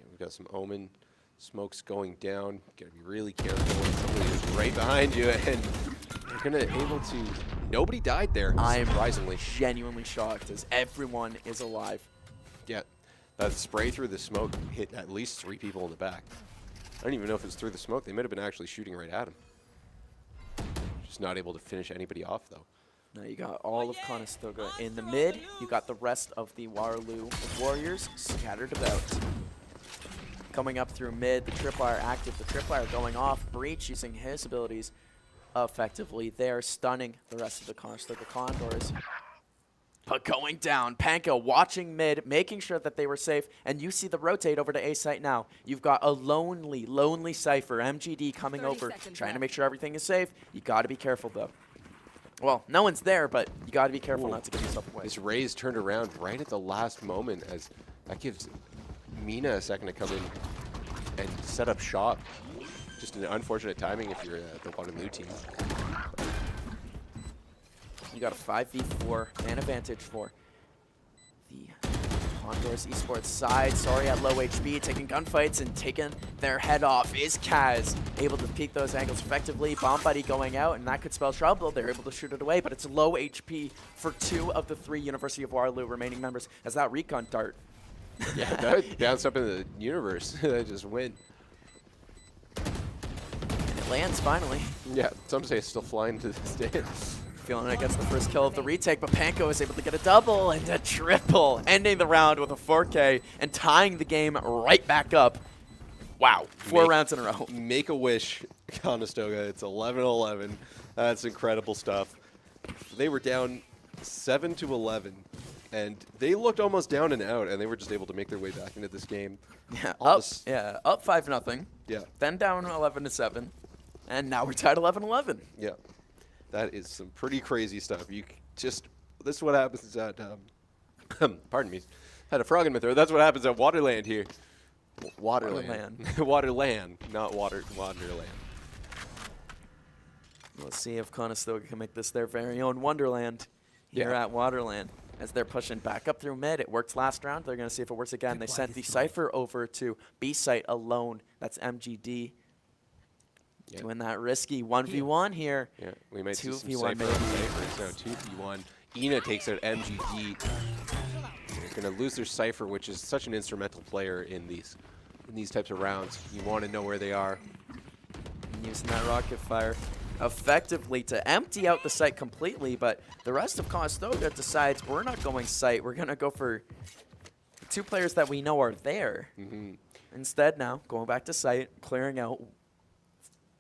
Yeah, we've got some Omen smokes going down. Got to be really careful. Somebody is right behind you, and you're gonna able to. Nobody died there. I am surprisingly genuinely shocked as everyone is alive. Yeah. That spray through the smoke hit at least 3 people in the back. I don't even know if it's through the smoke. They might have been actually shooting right at him. Just not able to finish anybody off, though. Now you got all of Conestoga in the mid. You got the rest of the Waterloo Warriors scattered about. Coming up through mid, the Tripwire active. The Tripwire going off. Breach using his abilities effectively there, stunning the rest of the Conestoga Condors. But going down, Panko watching mid, making sure that they were safe, and you see the rotate over to A site now. You've got a lonely Cypher, MGD coming over, trying to make sure everything is safe. You got to be careful, though. Well, no one's there, but you got to be careful not to give yourself away. This Raze turned around right at the last moment, as that gives Mina a second to come in and set up shop. Just an unfortunate timing if you're the Waterloo team. You got a 5v4 man advantage for the Condors Esports side. Sorry at low HP, taking gunfights and taking their head off is Kaz. Able to peek those angles effectively. Bomb Buddy going out, and that could spell trouble. They're able to shoot it away, but it's low HP for 2 of the 3 University of Waterloo remaining members as that recon dart. Yeah, that bounced up in the universe. That just went lands finally. Yeah, some say it's still flying to this day. Feeling it gets the first kill of the retake, but Panko is able to get a double and a triple, ending the round with a 4K and tying the game right back up. Wow, 4 rounds in a row. Make a wish, Conestoga. It's 11-11. That's incredible stuff. They were down 7-11, and they looked almost down and out, and they were just able to make their way back into this game. Yeah, up 5-0. Yeah. Then down 11-7, and now we're tied 11-11. Yeah. That is some pretty crazy stuff. This is what happens at, pardon me, had a frog in my throat. That's what happens at WaterLAN here. WaterLAN. WaterLAN, not Wonderland. Let's see if Conestoga can make this their very own Wonderland here at WaterLAN. As they're pushing back up through mid. It worked last round. They're going to see if it works again. They sent the Cypher over to B site alone. That's MGD. Yeah. Doing that risky 1v1 here. Yeah, we might see some 2v1 Cypher. So 2v1. Ina takes out MGD. They're going to lose their Cypher, which is such an instrumental player in these types of rounds. You want to know where they are. Using that rocket fire effectively to empty out the site completely, but the rest of Conestoga decides we're not going site. We're going to go for 2 players that we know are there. Instead now, going back to site, clearing out.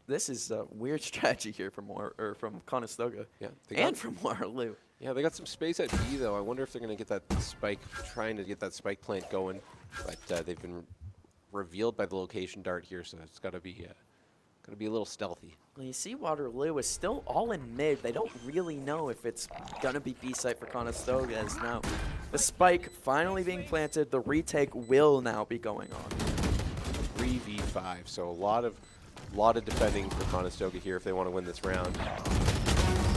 This is a weird strategy here from Conestoga and from Waterloo. Yeah, they got some space at B, though. I wonder if they're going to get that spike, trying to get that spike plant going. But they've been revealed by the location dart here, so it's got to be a little stealthy. Well, you see Waterloo is still all in mid. They don't really know if it's going to be B site for Conestoga, as now the spike finally being planted. The retake will now be going on. 3v5, so a lot of defending for Conestoga here if they want to win this round.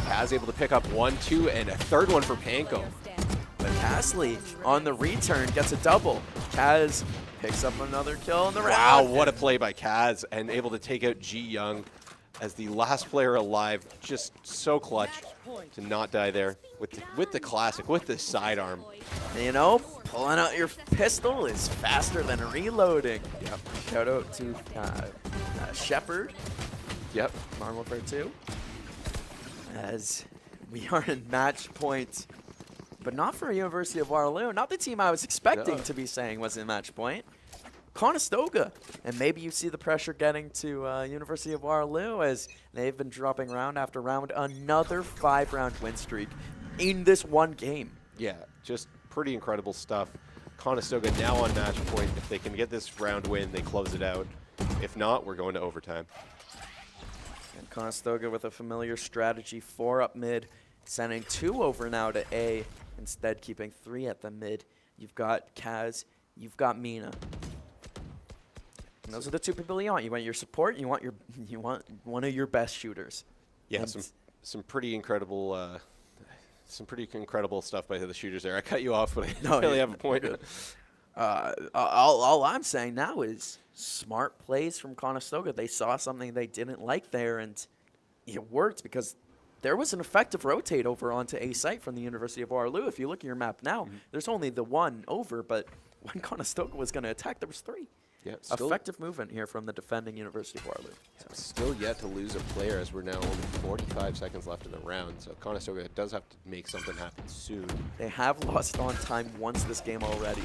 Kaz able to pick up 1, 2, and a third one for Panko. But Casley on the return gets a double. Kaz picks up another kill in the round. Wow, what a play by Kaz, and able to take out Ji Young as the last player alive. Just so clutch to not die there with the classic, with the sidearm. You know, pulling out your pistol is faster than reloading. Yep. Shout out to Shepard. Yep. Modern Warfare 2. As we are in match point, but not for University of Waterloo. Not the team I was expecting to be saying was in match point. Conestoga. And maybe you see the pressure getting to University of Waterloo as they've been dropping round after round. Another 5-round win streak in this one game. Yeah, just pretty incredible stuff. Conestoga now on match point. If they can get this round win, they close it out. If not, we're going to overtime. And Conestoga with a familiar strategy, 4 up mid, sending 2 over now to A, instead keeping 3 at the mid. You've got Kaz, you've got Mina. And those are the 2 people you want. You want your support, you want one of your best shooters. Yeah, some pretty incredible stuff by the shooters there. I cut you off, but I didn't really have a point. All I'm saying now is smart plays from Conestoga. They saw something they didn't like there, and it worked because there was an effective rotate over onto A site from the University of Waterloo. If you look at your map now, there's only the 1 over, but when Conestoga was going to attack, there was 3. Yeah, effective movement here from the defending University of Waterloo. Yeah, still yet to lose a player as we're now only 45 seconds left in the round, so Conestoga does have to make something happen soon. They have lost on time once this game already.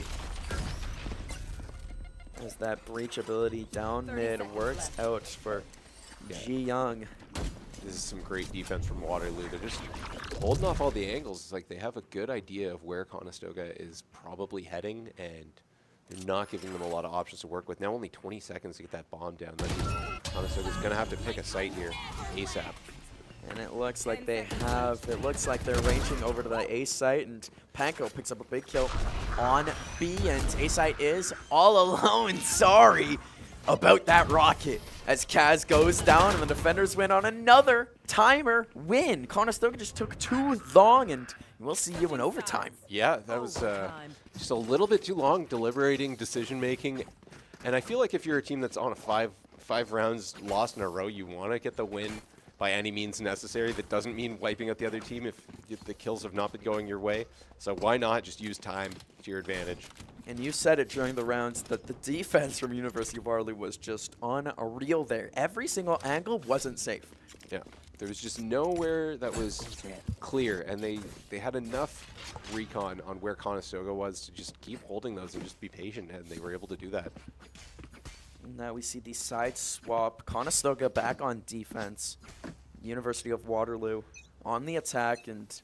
As that breach ability down mid works out for Ji Young. This is some great defense from Waterloo. They're just holding off all the angles. It's like they have a good idea of where Conestoga is probably heading, and they're not giving them a lot of options to work with. Now only 20 seconds to get that bomb down. Conestoga's going to have to pick a site here ASAP. And it looks like they have, it looks like they're ranging over to the A site, and Panko picks up a big kill on B, and A site is all alone. Sorry about that rocket as Kaz goes down, and the defenders win on another timer win. Conestoga just took too long, and we'll see you in overtime. Yeah, that was just a little bit too long, deliberating, decision-making. And I feel like if you're a team that's on a five rounds lost in a row, you want to get the win by any means necessary. That doesn't mean wiping out the other team if the kills have not been going your way. So why not just use time to your advantage? And you said it during the rounds that the defense from University of Waterloo was just unreal there. Every single angle wasn't safe. Yeah, there was just nowhere that was clear, and they had enough recon on where Conestoga was to just keep holding those and just be patient, and they were able to do that. Now we see the side swap. Conestoga back on defense. University of Waterloo on the attack, and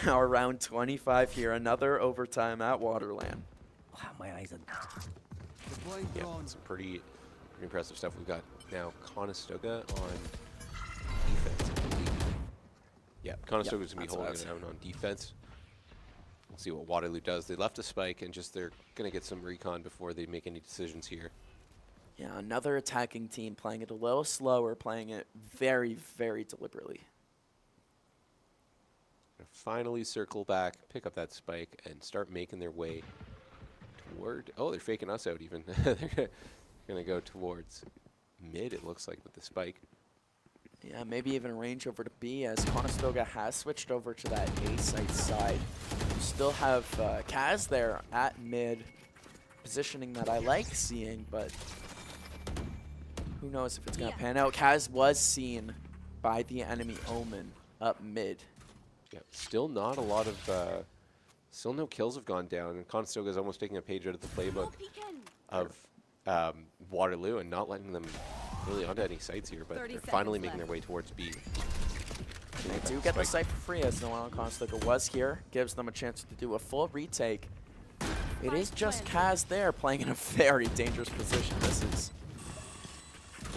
our round 25 here. Another overtime at WaterLAN. Wow, my eyes are... Yeah, some pretty impressive stuff. We've got now Conestoga on defense, I believe. Yeah, Conestoga's going to be holding it down on defense. We'll see what Waterloo does. They left a spike, and just they're going to get some recon before they make any decisions here. Yeah, another attacking team playing it a little slower, playing it very, very deliberately. Finally circle back, pick up that spike, and start making their way toward... Oh, they're faking us out even. They're going to go towards mid, it looks like, with the spike. Yeah, maybe even range over to B, as Conestoga has switched over to that A side. We still have Kaz there at mid, positioning that I like seeing, but who knows if it's going to pan out. Kaz was seen by the enemy Omen up mid. Yeah, still not a lot of, still no kills have gone down, and Conestoga is almost taking a page out of the playbook of Waterloo and not letting them really onto any sites here, but they're finally making their way towards B. They do get the site for free, as no one on Conestoga was here. Gives them a chance to do a full retake. It is just Kaz there playing in a very dangerous position. This is,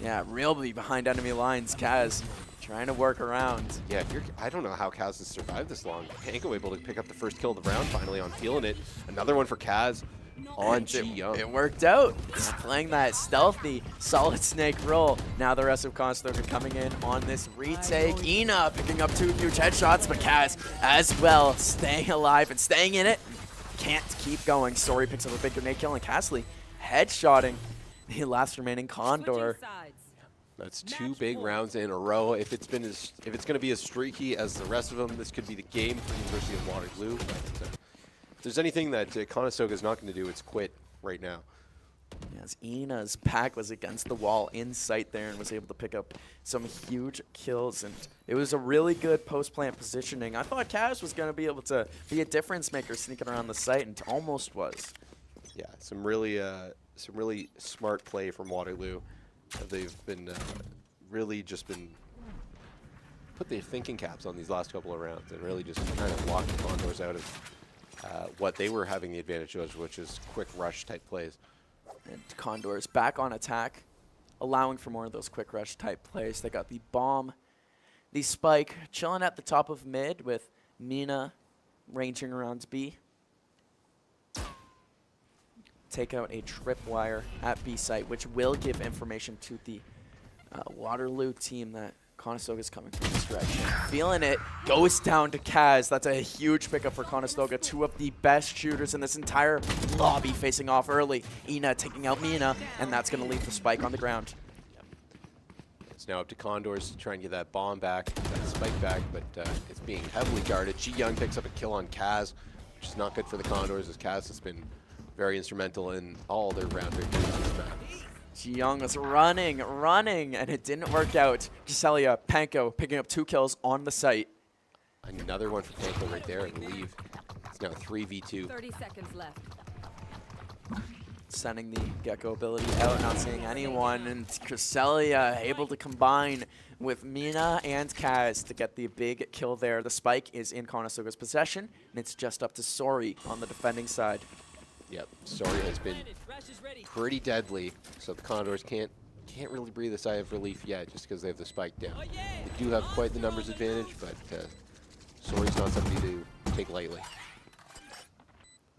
yeah, really behind enemy lines. Kaz trying to work around. Yeah, I don't know how Kaz has survived this long. Hanko able to pick up the first kill of the round finally on Feeling It. Another one for Kaz on Ji Young. It worked out. He's playing that stealthy, solid snake roll. Now the rest of Conestoga coming in on this retake. Ina picking up 2 huge headshots, but Kaz as well staying alive and staying in it. Can't keep going. Story picks up a big grenade kill, and Castley headshotting the last remaining Condor. That's 2 big rounds in a row. If it's going to be as streaky as the rest of them, this could be the game for University of Waterloo. But if there's anything that Conestoga is not going to do, it's quit right now. Yes, Ina's pack was against the wall in sight there and was able to pick up some huge kills, and it was a really good post-plant positioning. I thought Kaz was going to be able to be a difference maker sneaking around the site, and almost was. Yeah, some really smart play from Waterloo. They've been really just been put their thinking caps on these last couple of rounds and really just kind of locked the Condors out of what they were having the advantage of, which is quick rush type plays. And Condors back on attack, allowing for more of those quick rush type plays. They got the bomb, the spike, chilling at the top of mid with Mina ranging around B. Take out a tripwire at B site, which will give information to the Waterloo team that Conestoga is coming from this direction. Feeling It goes down to Kaz. That's a huge pickup for Conestoga. 2 of the best shooters in this entire lobby facing off early. Ina taking out Mina, and that's going to leave the spike on the ground. It's now up to Condors to try and get that bomb back, that spike back, but it's being heavily guarded. Ji Young picks up a kill on Kaz, which is not good for the Condors, as Kaz has been very instrumental in all their round victories this match. Ji Young was running, and it didn't work out. Giselia, Panko picking up 2 kills on the site. Another one for Panko right there, I believe. It's now 3v2. 30 seconds left. Sending the Gecko ability out, not seeing anyone, and Giselia able to combine with Mina and Kaz to get the big kill there. The spike is in Conestoga's possession, and it's just up to Sori on the defending side. Yep, Sori has been pretty deadly, so the Condors can't really breathe a sigh of relief yet just because they have the spike down. They do have quite the numbers advantage, but Sori's not somebody to take lightly.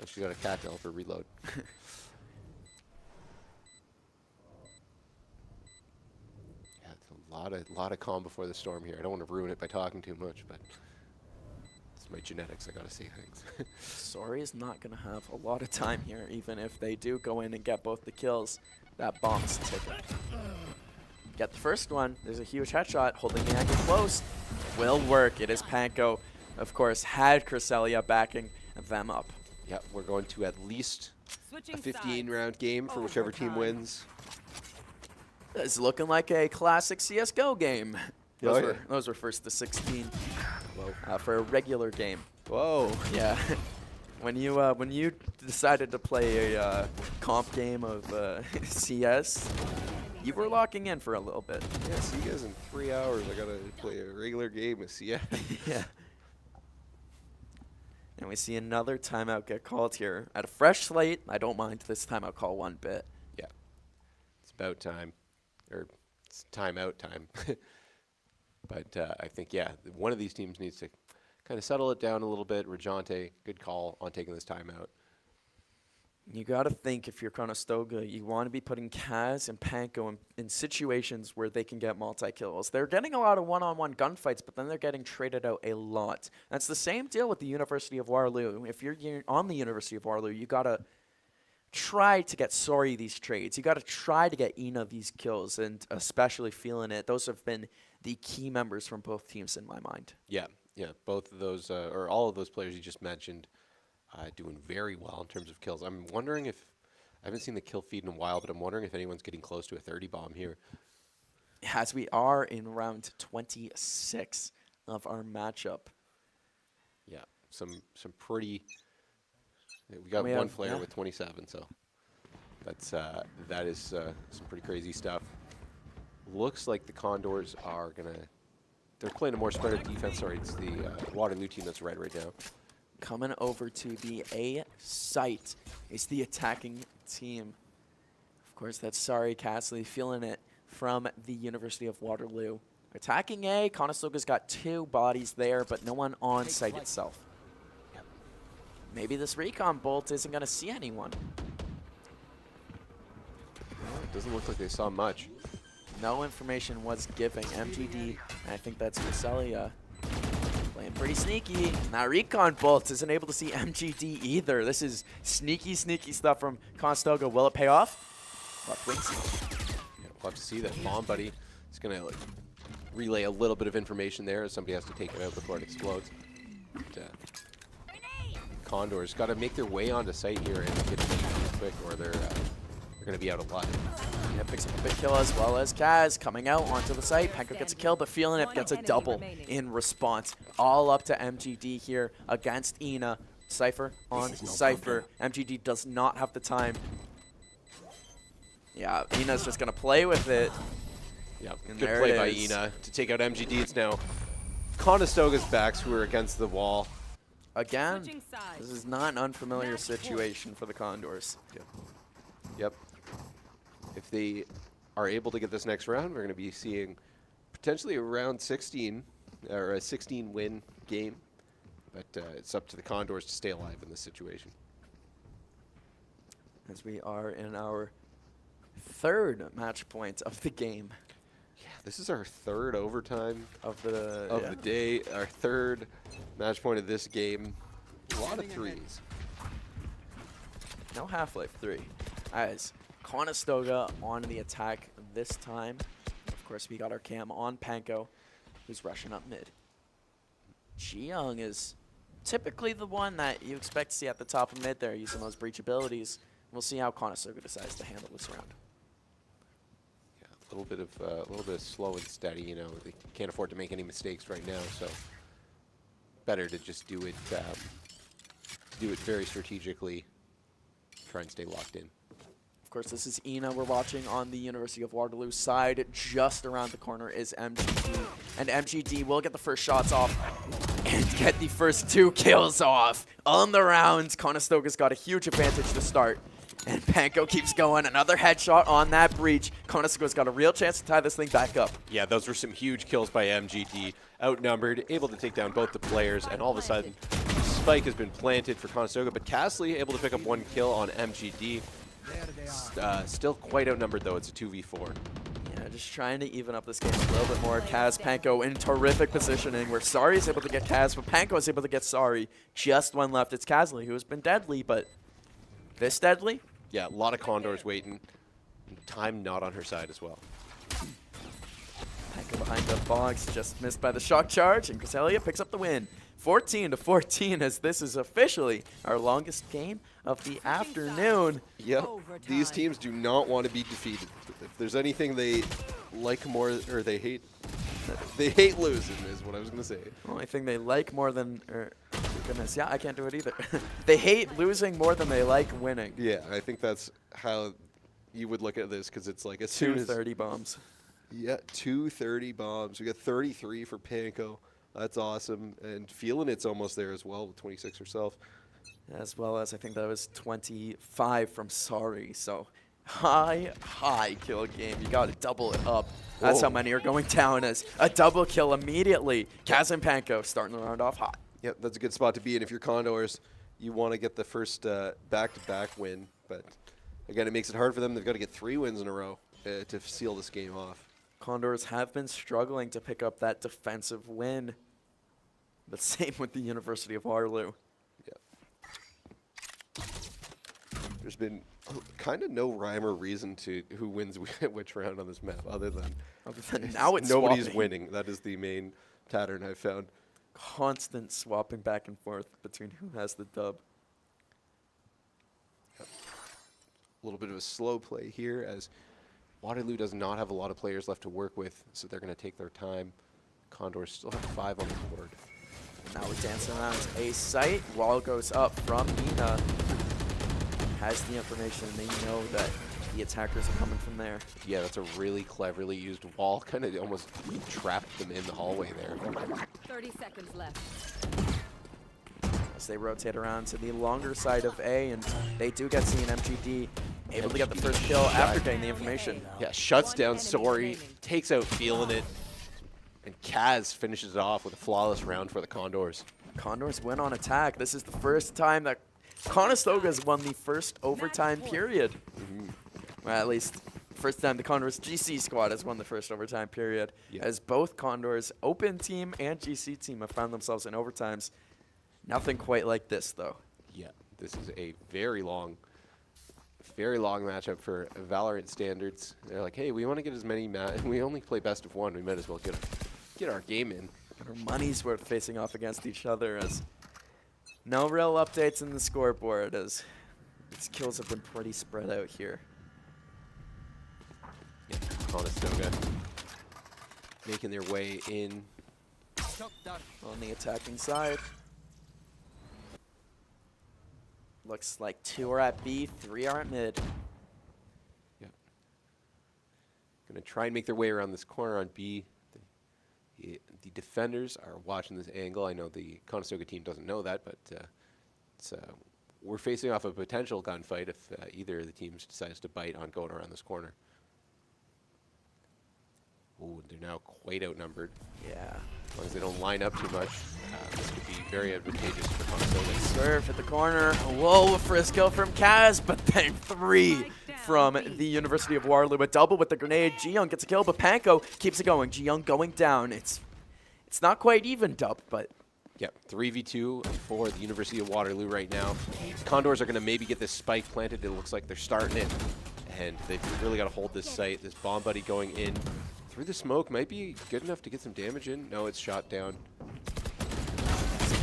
She's got a cactus for reload. Yeah, it's a lot of calm before the storm here. I don't want to ruin it by talking too much, but my genetics, I gotta say things. Sori is not gonna have a lot of time here, even if they do go in and get both the kills. That bomb's ticking. Get the first one. There's a huge headshot, holding the angle close. Will work. It is Panko, of course, had Cresselia backing them up. Yeah, we're going to at least Switching a 15-round game for whichever team wins. It's looking like a classic CSGO game. Oh, Those were first to 16 for a regular game. Whoa. Yeah. When you decided to play a comp game of CS, you were locking in for a little bit. Yeah, see you guys in 3 hours. I gotta play a regular game of CS. Yeah. And we see another timeout get called here. At a fresh slate, I don't mind this timeout call one bit. Yeah. It's about time. Or it's timeout time. But I think, yeah, one of these teams needs to kind of settle it down a little bit. Rajante, good call on taking this timeout. You got to think, if you're Conestoga, you want to be putting Kaz and Panko in situations where they can get multi-kills. They're getting a lot of one-on-one gunfights, but then they're getting traded out a lot. That's the same deal with the University of Waterloo. If you're on the University of Waterloo, you got to try to get Sorry these trades. You got to try to get Ina these kills, and especially feeling it. Those have been the key members from both teams in my mind. Yeah, yeah, both of those, or all of those players you just mentioned, doing very well in terms of kills. I'm wondering if, I haven't seen the kill feed in a while, but I'm wondering if anyone's getting close to a 30 bomb here. As we are in round 26 of our matchup. Yeah, some pretty, we got one player with 27, so that's that is some pretty crazy stuff. Looks like the Condors are they're playing a more spread out defense. Sorry, it's the Waterloo team that's red right now. Coming over to the A site is the attacking team. Of course, that's Sorry Castley feeling it from the University of Waterloo. Attacking A, Conestoga's got 2 bodies there, but no one on site itself. Yep. Maybe this recon bolt isn't going to see anyone. It doesn't look like they saw much. No information was given. MGD, and I think that's Visalia, playing pretty sneaky. Now recon bolt isn't able to see MGD either. This is sneaky, sneaky stuff from Conestoga. Will it pay off? Left wing. Yeah, we'll have to see that bomb buddy. It's gonna relay a little bit of information there. Somebody has to take it out before it explodes. But, Condors got to make their way onto site here and get it quick, or they're going to be out of luck. Yeah, picks up a big kill as well as Kaz coming out onto the site. Panko gets a kill, but feeling it gets a double in response. All up to MGD here against Ina. Cypher on Cypher. MGD does not have the time. Yeah, Ina's just going to play with it. Yeah, good play by Ina to take out MGD. It's now Conestoga's backs who are against the wall. Again, this is not an unfamiliar situation for the Condors. Yep. If they are able to get this next round, we're going to be seeing potentially a round 16 or a 16-win game. But it's up to the Condors to stay alive in this situation. As we are in our 3rd match point of the game. Yeah, this is our 3rd overtime of the day. Our 3rd match point of this game. A lot of threes. No Half-Life 3. As Conestoga on the attack this time. Of course, we got our cam on Panko, who's rushing up mid. Jiyoung is typically the one that you expect to see at the top of mid there, using those breach abilities. We'll see how Conestoga decides to handle this round. Yeah, a little bit of slow and steady. You know, they can't afford to make any mistakes right now, so better to just do it very strategically. Try and stay locked in. Of course, this is Ina we're watching on the University of Waterloo side. Just around the corner is MGD. And MGD will get the first shots off and get the first 2 kills off on the rounds. Conestoga's got a huge advantage to start. And Panko keeps going. Another headshot on that breach. Conestoga's got a real chance to tie this thing back up. Yeah, those were some huge kills by MGD. Outnumbered, able to take down both the players, and all of a sudden, spike has been planted for Conestoga, but Castley able to pick up 1 kill on MGD. Still quite outnumbered, though. It's a 2v4. Yeah, just trying to even up this game a little bit more. Kaz, Panko in terrific positioning where Sorry is able to get Kaz, but Panko is able to get Sorry. Just one left. It's Castley, who has been deadly, but this deadly? Yeah, a lot of Condors waiting. Time not on her side as well. Panko behind the box, just missed by the shock charge, and Cresselia picks up the win. 14-14 as this is officially our longest game of the afternoon. Yep. These teams do not want to be defeated. If there's anything they like more, or they hate losing is what I was going to say. Only thing they like more than, goodness, yeah, I can't do it either. They hate losing more than they like winning. Yeah, I think that's how you would look at this, because it's like as soon as 230 bombs. Yeah, 230 bombs. We got 33 for Panko. That's awesome. And Feeling It's almost there as well with 26 herself. As well as I think that was 25 from Sorry. So high kill game. You got to double it up. That's how many are going down as a double kill immediately. Kaz and Panko starting the round off hot. Yep, that's a good spot to be in. If you're Condors, you want to get the first back-to-back win. But again, it makes it hard for them. They've got to get 3 wins in a row to seal this game off. Condors have been struggling to pick up that defensive win. The same with the University of Waterloo. Yeah. There's been kind of no rhyme or reason to who wins which round on this map, other than now it's nobody's swapping. winning. That is the main pattern I've found. Constant swapping back and forth between who has the dub. A little bit of a slow play here, as Waterloo does not have a lot of players left to work with, so they're going to take their time. Condors still have 5 on the board. Now we're dancing around a site. Wall goes up from Nina. Has the information. They know that the attackers are coming from there. Yeah, that's a really cleverly used wall. Kind of almost trapped them in the hallway there. 30 seconds left. As they rotate around to the longer side of A, and they do get seen. MGD able to get the first kill after getting the information. Yeah, shuts down Sorry, takes out Feeling It, and Kaz finishes it off with a flawless round for the Condors. Condors win on attack. This is the first time that Conestoga has won the first overtime period. Well, at least first time the Condors GC squad has won the first overtime period, as both Condors open team and GC team have found themselves in overtimes. Nothing quite like this, though. Yeah, this is a very long matchup for Valorant standards. They're like, hey, we want to get as many we only play best of 1. We might as well get our game in. Our money's worth facing off against each other, as no real updates in the scoreboard, as its kills have been pretty spread out here. Yeah, Conestoga making their way in on the attacking side. Looks like 2 are at B, 3 are at mid. Yep. Gonna try and make their way around this corner on B. The defenders are watching this angle. I know the Conestoga team doesn't know that, but we're facing off a potential gunfight if either of the teams decides to bite on going around this corner. Ooh, they're now quite outnumbered. Yeah. As long as they don't line up too much, this could be very advantageous for Conestoga. Serve at the corner. Whoa, first kill from Kaz, but then 3 from the University of Waterloo. A double with the grenade. Ji-Young gets a kill, but Panko keeps it going. Ji-Young going down. It's not quite even dub, but... Yep, 3v2 for the University of Waterloo right now. Condors are going to maybe get this spike planted. It looks like they're starting it, and they've really got to hold this site. This bomb buddy going in through the smoke might be good enough to get some damage in. No, it's shot down.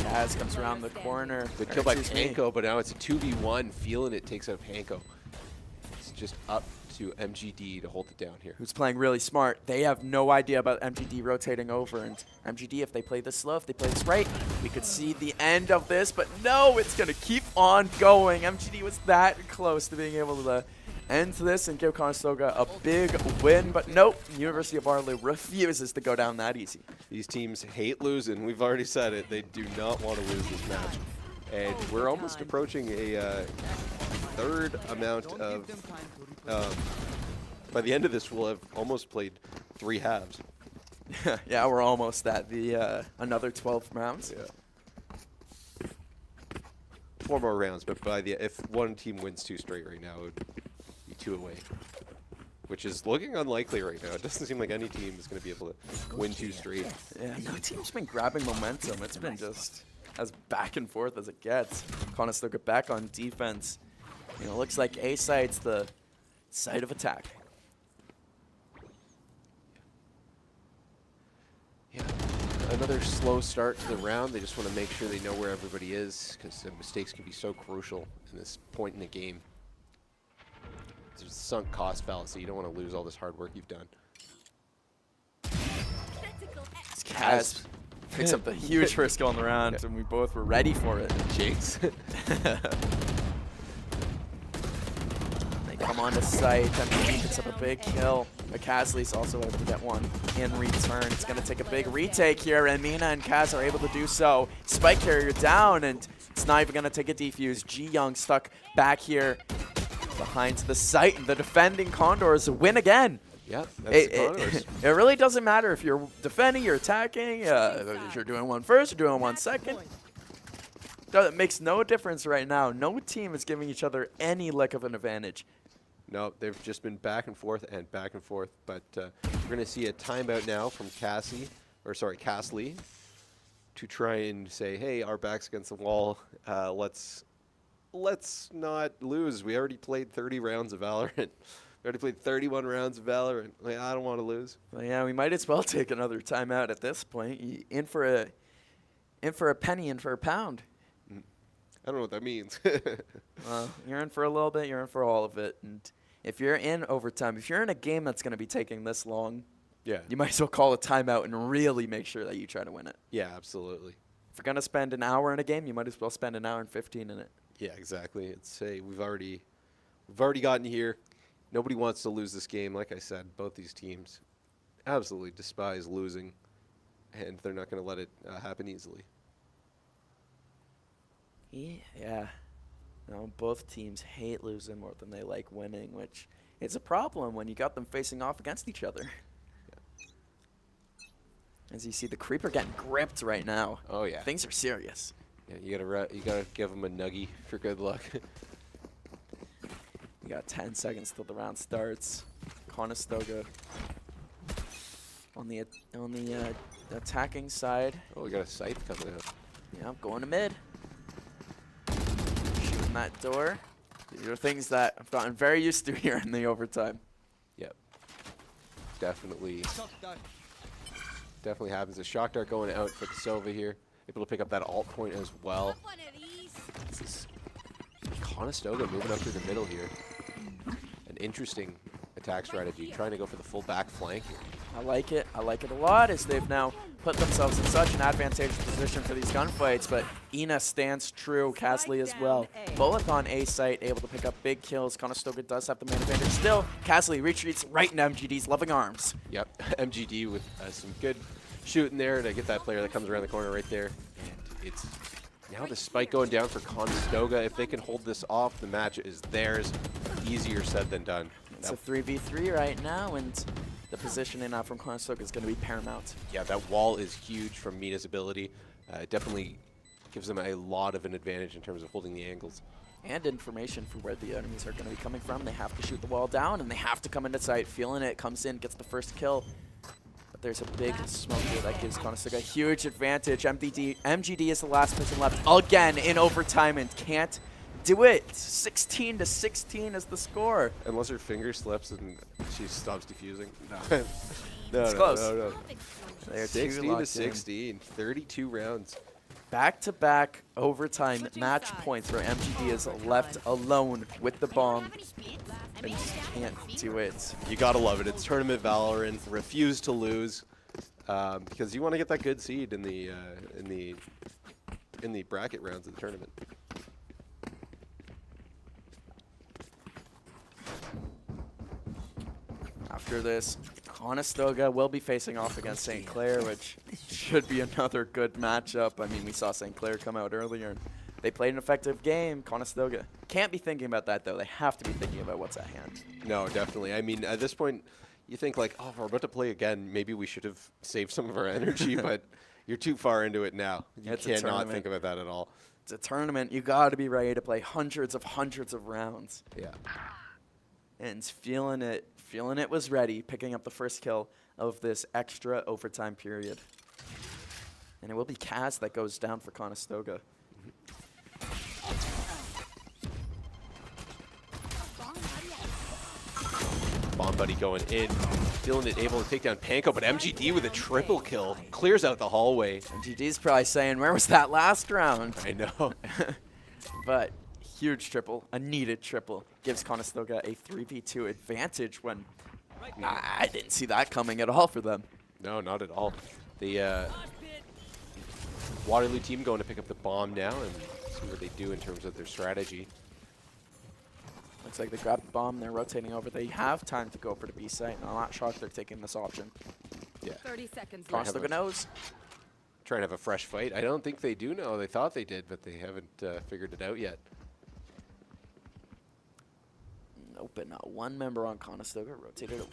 Kaz comes around the corner. Good kill by Panko, but now it's a 2v1. Feeling It takes out Panko. It's just up to MGD to hold it down here. Who's playing really smart. They have no idea about MGD rotating over, and MGD, if they play this slow, if they play this right, we could see the end of this, but no, it's going to keep on going. MGD was that close to being able to end this and give Conestoga a big win, but nope, University of Waterloo refuses to go down that easy. These teams hate losing. We've already said it. They do not want to lose this match. And we're almost approaching a third amount of... by the end of this, we'll have almost played 3 halves. Yeah, we're almost at the another 12 rounds. Yeah. 4 more rounds, but by the if one team wins 2 straight right now, it would be 2 away, which is looking unlikely right now. It doesn't seem like any team is going to be able to win 2 straight. Yeah, no team's been grabbing momentum. It's been just as back and forth as it gets. Conestoga back on defense. You know, looks like A side's the side of attack. Yeah, another slow start to the round. They just want to make sure they know where everybody is, because mistakes can be so crucial in this point in the game. There's a sunk cost fallacy. You don't want to lose all this hard work you've done. Kaz picks up the huge first kill in the round, and we both were ready for it. Jinx. They come on to site. MPD picks up a big kill. McCasley's also able to get one in return. It's going to take a big retake here, and Mina and Kaz are able to do so. Spike carrier down, and it's not even going to take a defuse. Ji Young stuck back here behind the site, and the defending Condors win again. Yeah, that's the Condors. It really doesn't matter if you're defending, you're attacking, if you're doing one first, you're doing one second. It makes no difference right now. No team is giving each other any lick of an advantage. No, they've just been back and forth, but we're going to see a timeout now from Cassie to try and say, hey, our back's against the wall. Let's not lose. We already played 30 rounds of Valorant. We already played 31 rounds of Valorant. Like, I don't want to lose. Well, yeah, we might as well take another timeout at this point. In for a penny, in for a pound. I don't know what that means. Well, you're in for a little bit, you're in for all of it. And if you're in overtime, if you're in a game that's going to be taking this long, yeah, you might as well call a timeout and really make sure that you try to win it. Yeah, absolutely. If you're going to spend an hour in a game, you might as well spend an hour and 15 in it. Yeah, exactly. It's we've already gotten here. Nobody wants to lose this game. Like I said, both these teams absolutely despise losing, and they're not going to let it happen easily. Yeah. No, both teams hate losing more than they like winning, which is a problem when you got them facing off against each other. Yeah. As you see, the Creeper getting gripped right now. Oh yeah, things are serious. Yeah, you gotta give them a nuggie for good luck. We got 10 seconds till the round starts. Conestoga on the attacking side. Oh, we got a scythe coming out. Yeah, I'm going to mid. Shooting that door. These are things that I've gotten very used to here in the overtime. Yep. Definitely happens. A shock dart going out for Sova here. Able to pick up that alt point as well. This is Conestoga moving up through the middle here. An interesting attack strategy, trying to go for the full back flank here. I like it. I like it a lot, as they've now put themselves in such an advantageous position for these gunfights, but Ina stands true, Casley as well. Both on A site, able to pick up big kills. Conestoga does have the man advantage. Still, Casley retreats right into MGD's loving arms. Yep, MGD with some good shooting there to get that player that comes around the corner right there. And it's now the spike going down for Conestoga. If they can hold this off, the match is theirs. Easier said than done. It's a 3v3 right now, and the positioning out from Conestoga is going to be paramount. Yeah, that wall is huge from Mina's ability. It definitely gives them a lot of an advantage in terms of holding the angles. And information for where the enemies are going to be coming from. They have to shoot the wall down, and they have to come into sight. Feeling it, comes in, gets the first kill. But there's a big smoke here that gives Conestoga a huge advantage. MGD is the last person left again in overtime and can't do it. 16-16 is the score. Unless her finger slips and she stops defusing. No. It's close. No. They're 16-16, 32 rounds. Back-to-back overtime match points where MGD is left alone with the bomb. They just can't do it. You gotta love it. It's tournament Valorant. Refuse to lose, because you want to get that good seed in the bracket rounds of the tournament. After this, Conestoga will be facing off against St. Clair, which should be another good matchup. I mean, we saw St. Clair come out earlier, and they played an effective game. Conestoga can't be thinking about that, though. They have to be thinking about what's at hand. No, definitely. I mean, at this point, you think, like, oh, we're about to play again. Maybe we should have saved some of our energy, but you're too far into it now. You cannot think about that at all. It's a tournament. You got to be ready to play hundreds of rounds. Yeah. And feeling it was ready, picking up the first kill of this extra overtime period. And it will be Kaz that goes down for Conestoga. Bomb everybody going in. Dylan is able to take down Panko, but MGD with a triple kill clears out the hallway. MGD's probably saying, where was that last round? I know. But huge triple, a needed triple, gives Conestoga a 3v2 advantage when I didn't see that coming at all for them. No, not at all. The Waterloo team going to pick up the bomb now and see what they do in terms of their strategy. Looks like they grabbed the bomb, they're rotating over. They have time to go for the B site, and I'm not shocked they're taking this option. Yeah. 30 seconds left. Conestoga knows. Trying to have a fresh fight. I don't think they do know. They thought they did, but they haven't figured it out yet. Nope, but not one member on Conestoga rotated over.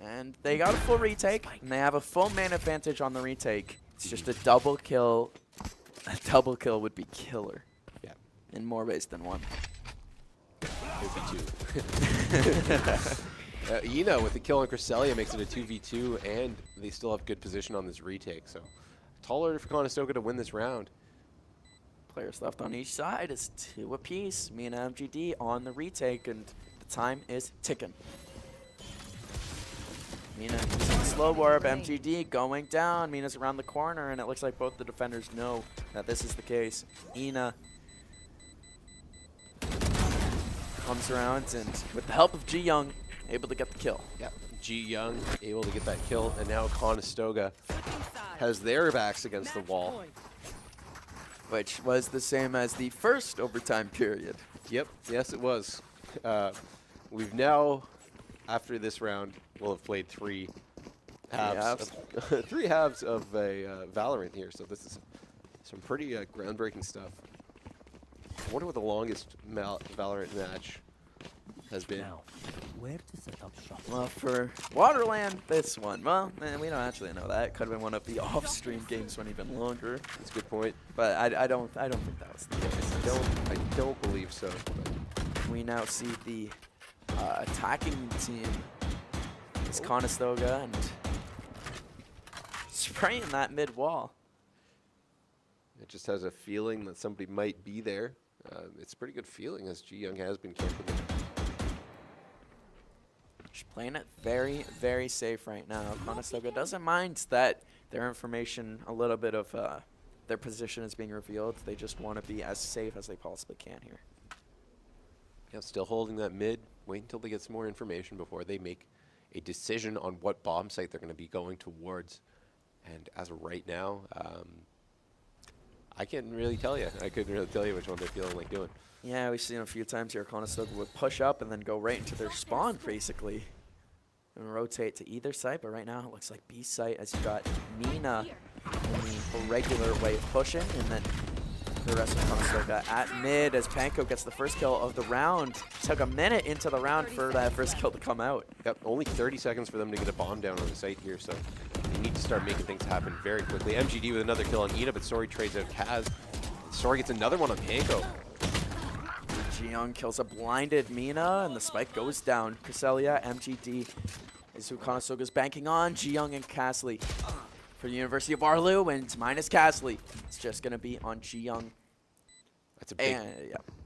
And they got a full retake, and they have a full man advantage on the retake. It's just a double kill. A double kill would be killer. Yeah. In more ways than one. Ina with the kill on Cresselia makes it a 2v2, and they still have good position on this retake. So tall order for Conestoga to win this round. Players left on each side is 2 apiece. Mina MGD on the retake, and the time is ticking. Mina using the slow warp, MGD going down. Mina's around the corner, and it looks like both the defenders know that this is the case. Ina comes around, and with the help of Ji Young, able to get the kill. Yep, Ji Young able to get that kill, and now Conestoga has their backs against the wall. Which was the same as the first overtime period. Yep, yes it was. We've now, after this round, we'll have played 3 halves. 3 halves of a Valorant here, so this is some pretty groundbreaking stuff. I wonder what the longest Valorant match has been. Where to set up shop? Well, for WaterLAN, this one. Well, man, we don't actually know that. It could have been one of the off-stream games went even longer. That's a good point. But I don't think that was the case. I don't believe so. We now see the attacking team is Conestoga and spraying that mid wall. It just has a feeling that somebody might be there. It's a pretty good feeling as Ji Young has been camping. She's playing it very, very safe right now. Conestoga doesn't mind that their information, a little bit of their position is being revealed. They just want to be as safe as they possibly can here. Yeah, still holding that mid. Wait until they get some more information before they make a decision on what bomb site they're going to be going towards. And as of right now, I can't really tell you. I couldn't really tell you which one they're feeling like doing. Yeah, we've seen a few times here Conestoga would push up and then go right into their spawn, basically. And rotate to either site, but right now it looks like B site as you got Nina in the regular way of pushing, and then the rest of Conestoga at mid as Panko gets the first kill of the round. Took a minute into the round for that first kill to come out. Yep, only 30 seconds for them to get a bomb down on the site here, so they need to start making things happen very quickly. MGD with another kill on Ina, but Sori trades out Kaz. Sori gets another one on Panko. Ji Young kills a blinded Mina, and the spike goes down. Cresselia, MGD is who Conestoga's banking on. Ji Young and Castley for the University of Waterloo, and minus Castley. It's just going to be on Ji Young. That's a big,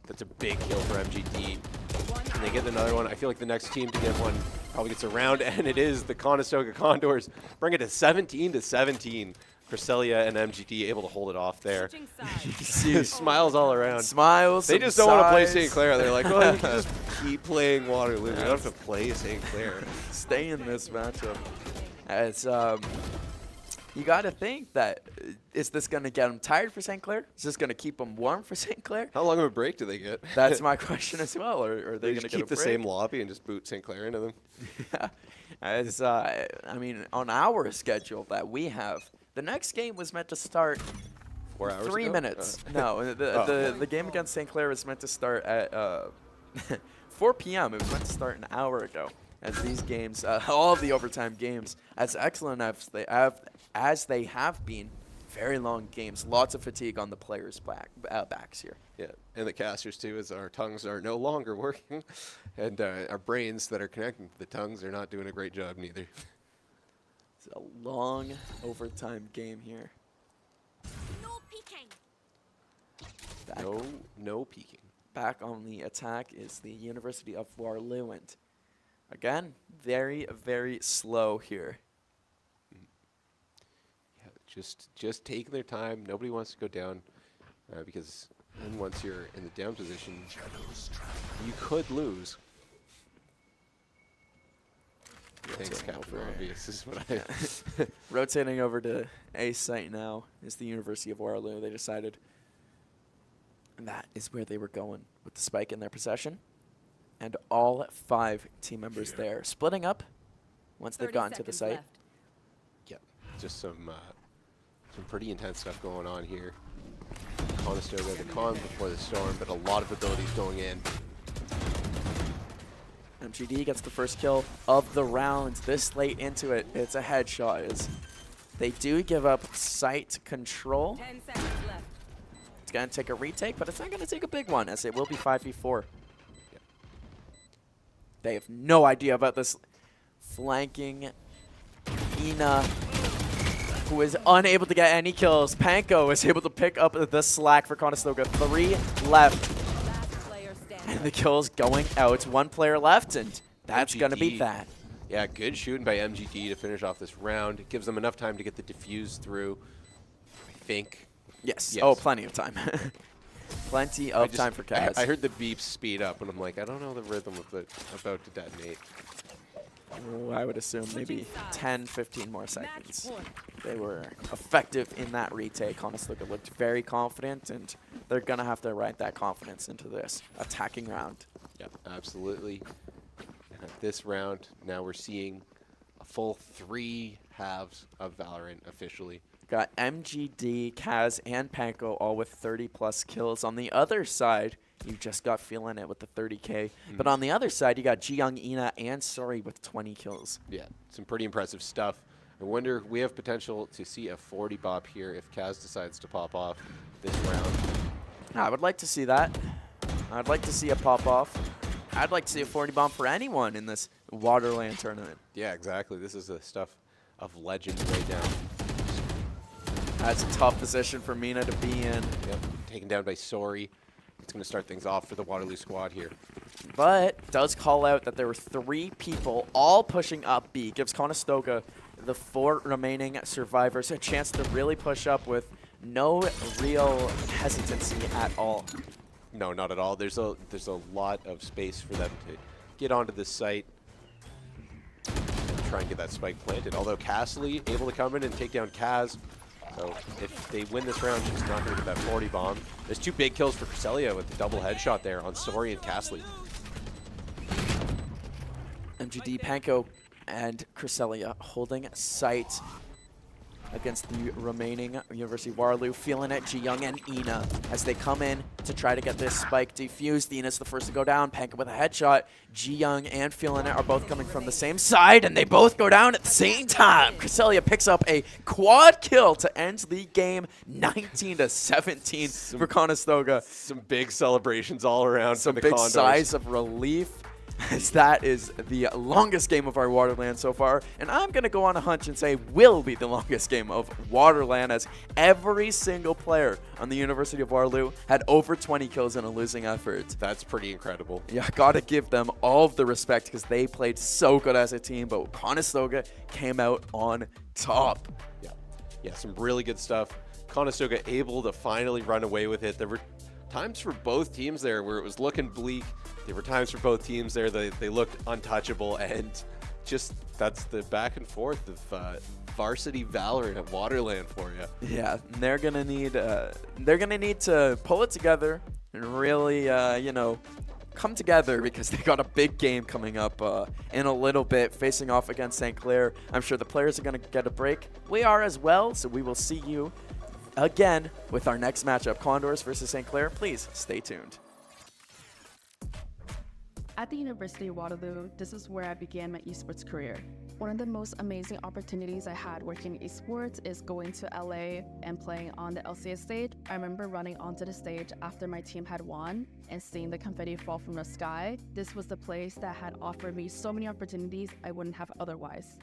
that's a big kill for MGD. Can they get another one? I feel like the next team to get one probably gets a round, and it is the Conestoga Condors. Bring it to 17-17. Cresselia and MGD able to hold it off there. Smiles all around. Smiles. They just don't want to play St. Clair. They're like, well, you can just keep playing Waterloo. We don't have to play St. Clair. Stay in this matchup. As you got to think that, is this going to get them tired for St. Clair? Is this going to keep them warm for St. Clair? How long of a break do they get? That's my question as well. Or are they going to keep the same lobby and just boot St. Clair into them? Yeah. As I mean, on our schedule that we have, the next game was meant to start 4 hours 3 ago? minutes. No, the game against St. Clair was meant to start at 4 p.m. It was meant to start an hour ago. As these games, all of the overtime games, as excellent as they have been, very long games. Lots of fatigue on the players' backs here. Yeah, and the casters too, as our tongues are no longer working, and our brains that are connecting to the tongues are not doing a great job neither. It's a long overtime game here. No peeking. No peeking. Back on the attack is the University of Waterloo, and again, very, very slow here. Yeah, just taking their time. Nobody wants to go down because then once you're in the down position, you could lose. Thanks, Captain Obvious. This is what I Rotating over to A site now is the University of Waterloo. They decided that is where they were going with the spike in their possession. And all 5 team members there splitting up once they've gotten to the site. Left. Yep, just some pretty intense stuff going on here. Conestoga, the calm before the storm, but a lot of abilities going in. MGD gets the first kill of the round this late into it. It's a headshot. They do give up site control. 10 seconds left. It's going to take a retake, but it's not going to take a big one, as it will be 5v4. Yep. They have no idea about this flanking Ina, who is unable to get any kills. Panko is able to pick up the slack for Conestoga. 3 left. And the kills going out. 1 player left, and that's going to be that. Yeah, good shooting by MGD to finish off this round. It gives them enough time to get the defuse through, I think. Yes. Oh, plenty of time. Plenty of time for Kaz. I heard the beeps speed up, and I'm like, I don't know the rhythm of the about to detonate. Oh, I would assume maybe 10, 15 more seconds. They were effective in that retake. Conestoga looked very confident, and they're going to have to ride that confidence into this attacking round. Yeah, absolutely. And at this round, now we're seeing a full 3 halves of Valorant officially. Got MGD, Kaz, and Panko all with 30-plus kills. On the other side, you just got feeling it with the 30K. But on the other side, you got Jiyoung, Ina, and Sori with 20 kills. Yeah, some pretty impressive stuff. I wonder, we have potential to see a 40 bop here if Kaz decides to pop off this round. I would like to see that. I'd like to see a pop-off. I'd like to see a 40 bomb for anyone in this WaterLAN tournament. Yeah, exactly. This is the stuff of legend right now. That's a tough position for Mina to be in. Yep, taken down by Sori. It's going to start things off for the Waterloo squad here. But does call out that there were 3 people all pushing up B. Gives Conestoga, the 4 remaining survivors, a chance to really push up with no real hesitancy at all. No, not at all. There's a lot of space for them to get onto this site and try and get that spike planted. Although Castley able to come in and take down Kaz. So if they win this round, she's not going to get that 40 bomb. There's 2 big kills for Cresselia with the double headshot there on Sori and Castley. MGD, Panko, and Cresselia holding sight against the remaining University of Waterloo. Feeling it, Jiyoung and Ina as they come in to try to get this spike defused. Ina's the first to go down. Panko with a headshot. Jiyoung and Feeling it are both coming from the same side, and they both go down at the same time. Cresselia picks up a quad kill to end the game, 19-17 for Conestoga. Some big celebrations all around. Some for the big Condors. sighs of relief, as that is the longest game of our WaterLAN so far. And I'm going to go on a hunch and say will be the longest game of WaterLAN, as every single player on the University of Waterloo had over 20 kills in a losing effort. That's pretty incredible. Yeah, got to give them all of the respect because they played so good as a team, but Conestoga came out on top. Yeah, some really good stuff. Conestoga able to finally run away with it. There were times for both teams there where it was looking bleak. There were times for both teams there that they looked untouchable, and just that's the back and forth of varsity Valorant at WaterLAN for you. Yeah, they're gonna need to pull it together and really come together, because they got a big game coming up in a little bit, facing off against St. Clair. I'm sure the players are gonna get a break. We are as well, so we will see you again with our next matchup, Condors versus St. Clair. Please stay tuned. At the University of Waterloo, this is where I began my esports career. One of the most amazing opportunities I had working in esports is going to LA and playing on the LCS stage. I remember running onto the stage after my team had won and seeing the confetti fall from the sky. This was the place that had offered me so many opportunities I wouldn't have otherwise.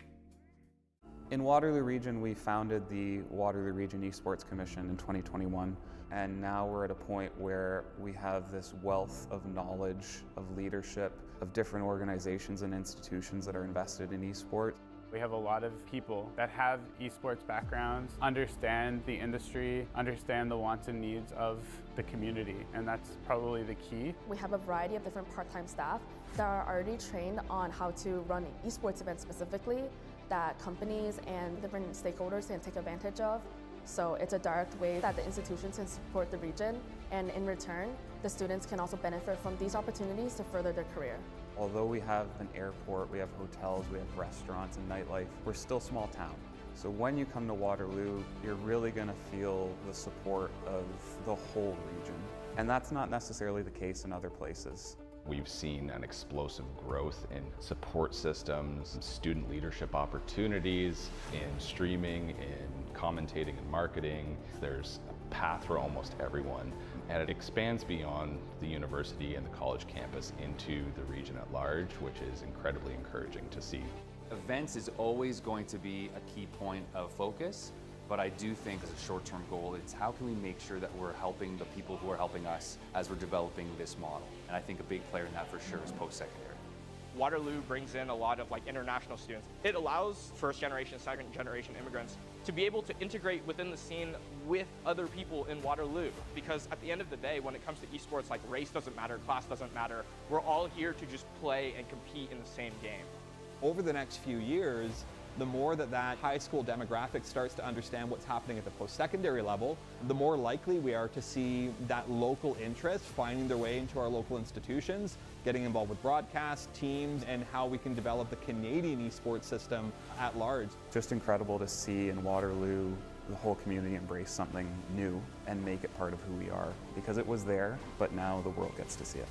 In Waterloo Region, we founded the Waterloo Region Esports Commission in 2021, and now we're at a point where we have this wealth of knowledge, of leadership, of different organizations and institutions that are invested in esports. We have a lot of people that have esports backgrounds, understand the industry, understand the wants and needs of the community, and that's probably the key. We have a variety of different part-time staff that are already trained on how to run esports events specifically that companies and different stakeholders can take advantage of. So it's a direct way that the institutions can support the region, and in return, the students can also benefit from these opportunities to further their career. Although we have an airport, we have hotels, we have restaurants and nightlife, we're still a small town. So when you come to Waterloo, you're really going to feel the support of the whole region. And that's not necessarily the case in other places. We've seen an explosive growth in support systems, student leadership opportunities, in streaming, in commentating and marketing. There's a path for almost everyone, and it expands beyond the university and the college campus into the region at large, which is incredibly encouraging to see. Events is always going to be a key point of focus, but I do think as a short-term goal, it's how can we make sure that we're helping the people who are helping us as we're developing this model. And I think a big player in that for sure is post-secondary. Waterloo brings in a lot of international students. It allows first generation, second generation immigrants to be able to integrate within the scene with other people in Waterloo. Because at the end of the day, when it comes to esports, race doesn't matter, class doesn't matter. We're all here to just play and compete in the same game. Over the next few years, the more that high school demographic starts to understand what's happening at the post-secondary level, the more likely we are to see that local interest finding their way into our local institutions, getting involved with broadcast, teams, and how we can develop the Canadian esports system at large. Just incredible to see in Waterloo the whole community embrace something new and make it part of who we are, because it was there, but now the world gets to see it.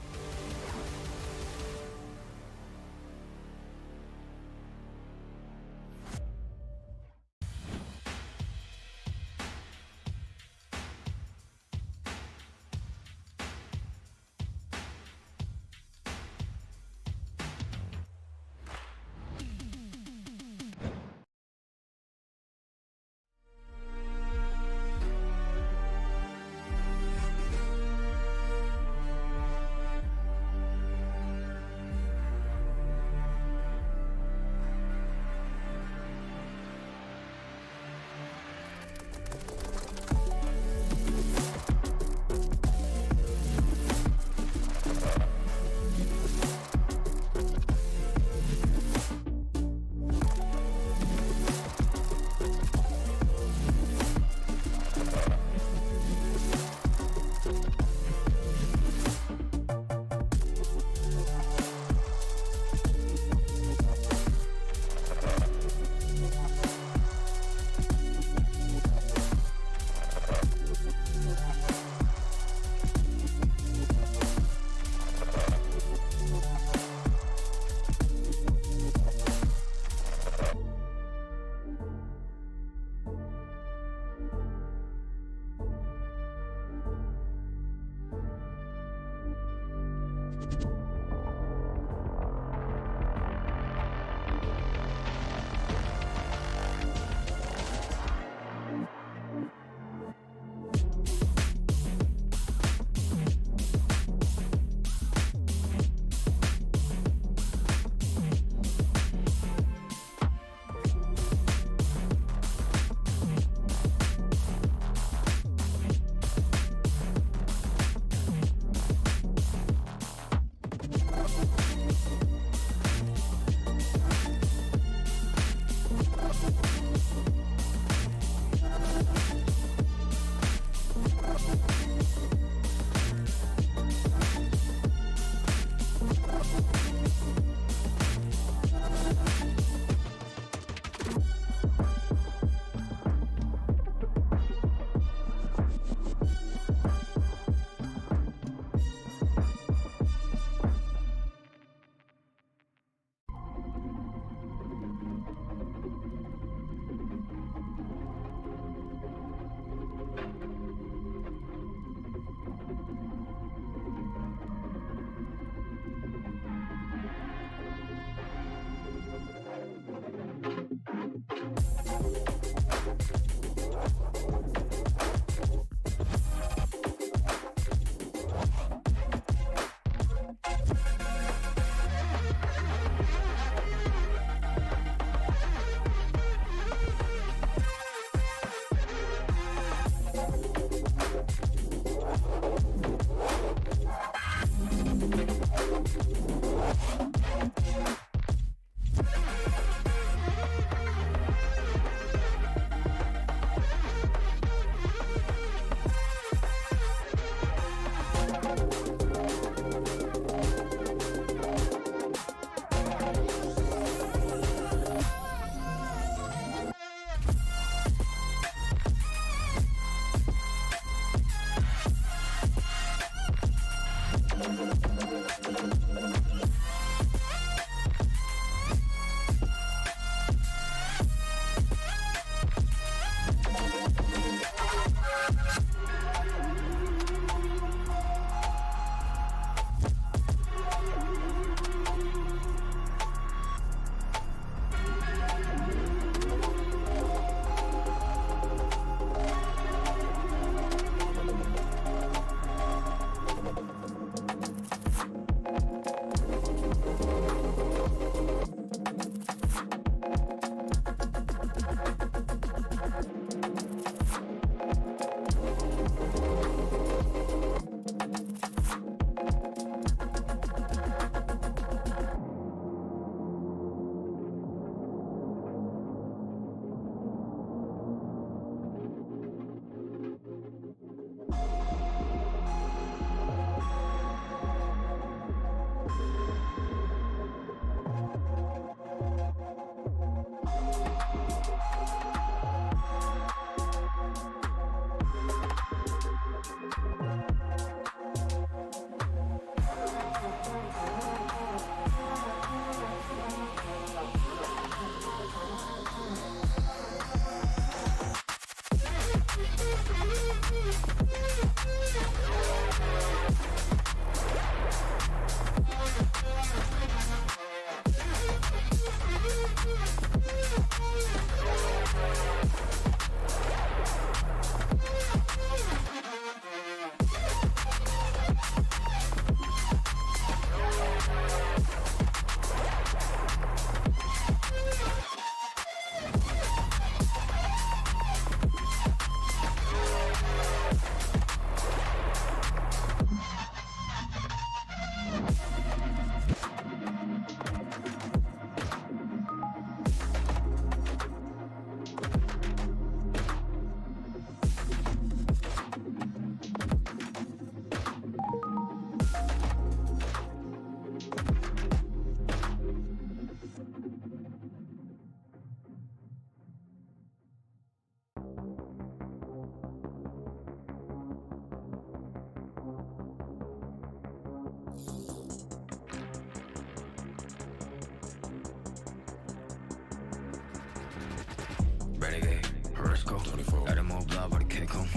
Renegade, Horosco, at a more blah, but a kick home.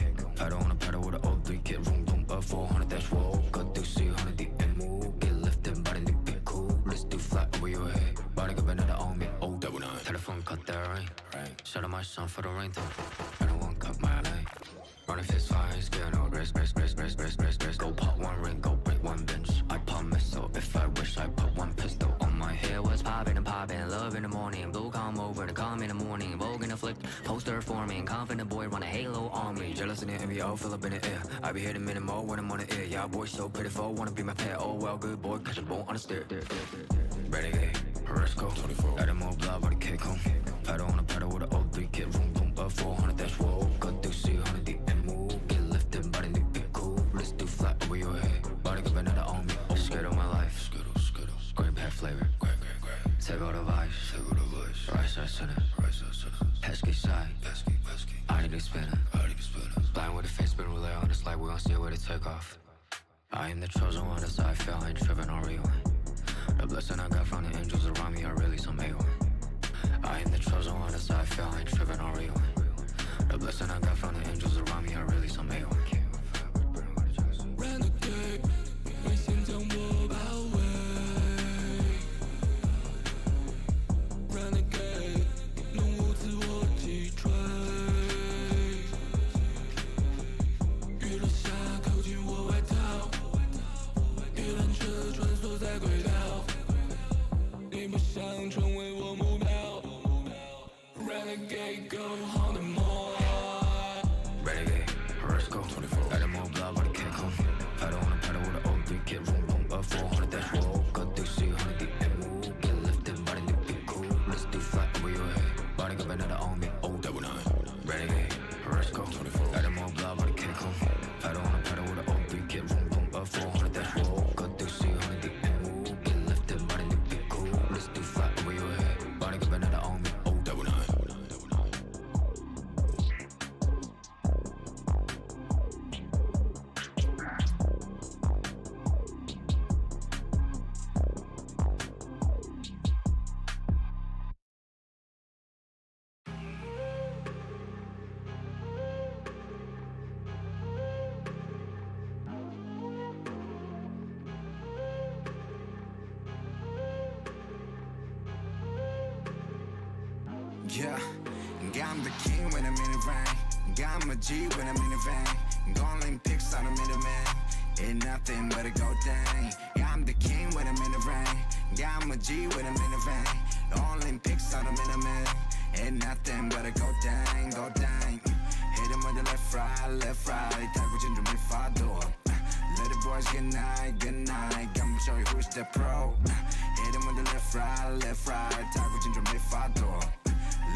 I don't wanna pedal with an old 3 kit, room, boom, 400, that's whoa. Got to see 100 the MO, get lifted, body look bit cool. Let's do flat over your head, body got another on me, oh, double nine. Telephone cut that rain, shout out my son for the rain, though. I don't want cut my lane. Running fist fire, scale no rest. Go pop one ring, go break one bench. I pop missile if I wish I put one pistol on my head. Was popping and popping, love in the morning. Blue come over to come in the morning. Vogue in the flick, poster forming. Confident boy run a halo on me. Jealous in the envy, all fill up in the air. I be hitting minute more when I'm on the air. Y'all boys so pitiful, wanna be my pet. Oh well, good boy, cause you're born on the stair. Renegade, Horosco, at a more blah, but a kick home. I don't wanna pedal with an old 3 kit, room, boom, 400, that's whoa. Got to see 100 the MO, get lifted, body look bit cool. Let's do flat over your head, body got another on me. Oh, scared of my life, grape head flavor, take all the vice, right side center, pesky side, I need to spin it, blind with a face, spin relay on this light, we gon' see where to take off. I am the chosen one, that's how I feel, I ain't tripping on rewind. The blessing I got from the angels around me are really some A1. I am the chosen one, that's how I feel, I ain't tripping on rewind. The blessing I got from the angels around me are really some A1. Renegade, 为心将我包围。Renegade， 弄污自我击坠。雨落下，扣紧我外套，一辆车穿梭在轨道。你不想成为我目标。Renegade, go on the more. Renegade, Horosco, at a more blah, but a kick home. I don't wanna pedal with an old 3 kit, room, boom, 400, that's whoa. Got to see 100 the MO, get lifted, body look bit cool. Let's do flat over your head, body got another on me, oh, double nine. Renegade, Horosco, at a more blah, but a kick home. I don't wanna pedal with an old 3 kit, room, boom, 400. Yeah, I'm the king when I'm in the rain. I'm a G when I'm in the vein. Going pics on a middleman. Ain't nothing but a gold thing. I'm the king when I'm in the rain. I'm a G when I'm in the vein. Only pics on a middleman. Ain't nothing but a gold thing, gold thing. Hit him with the left, right. Tag with you to me, far door. Let the boys good night, good night. I'ma show you who's the pro. Hit him with the left, right. Tag with you to me, far door.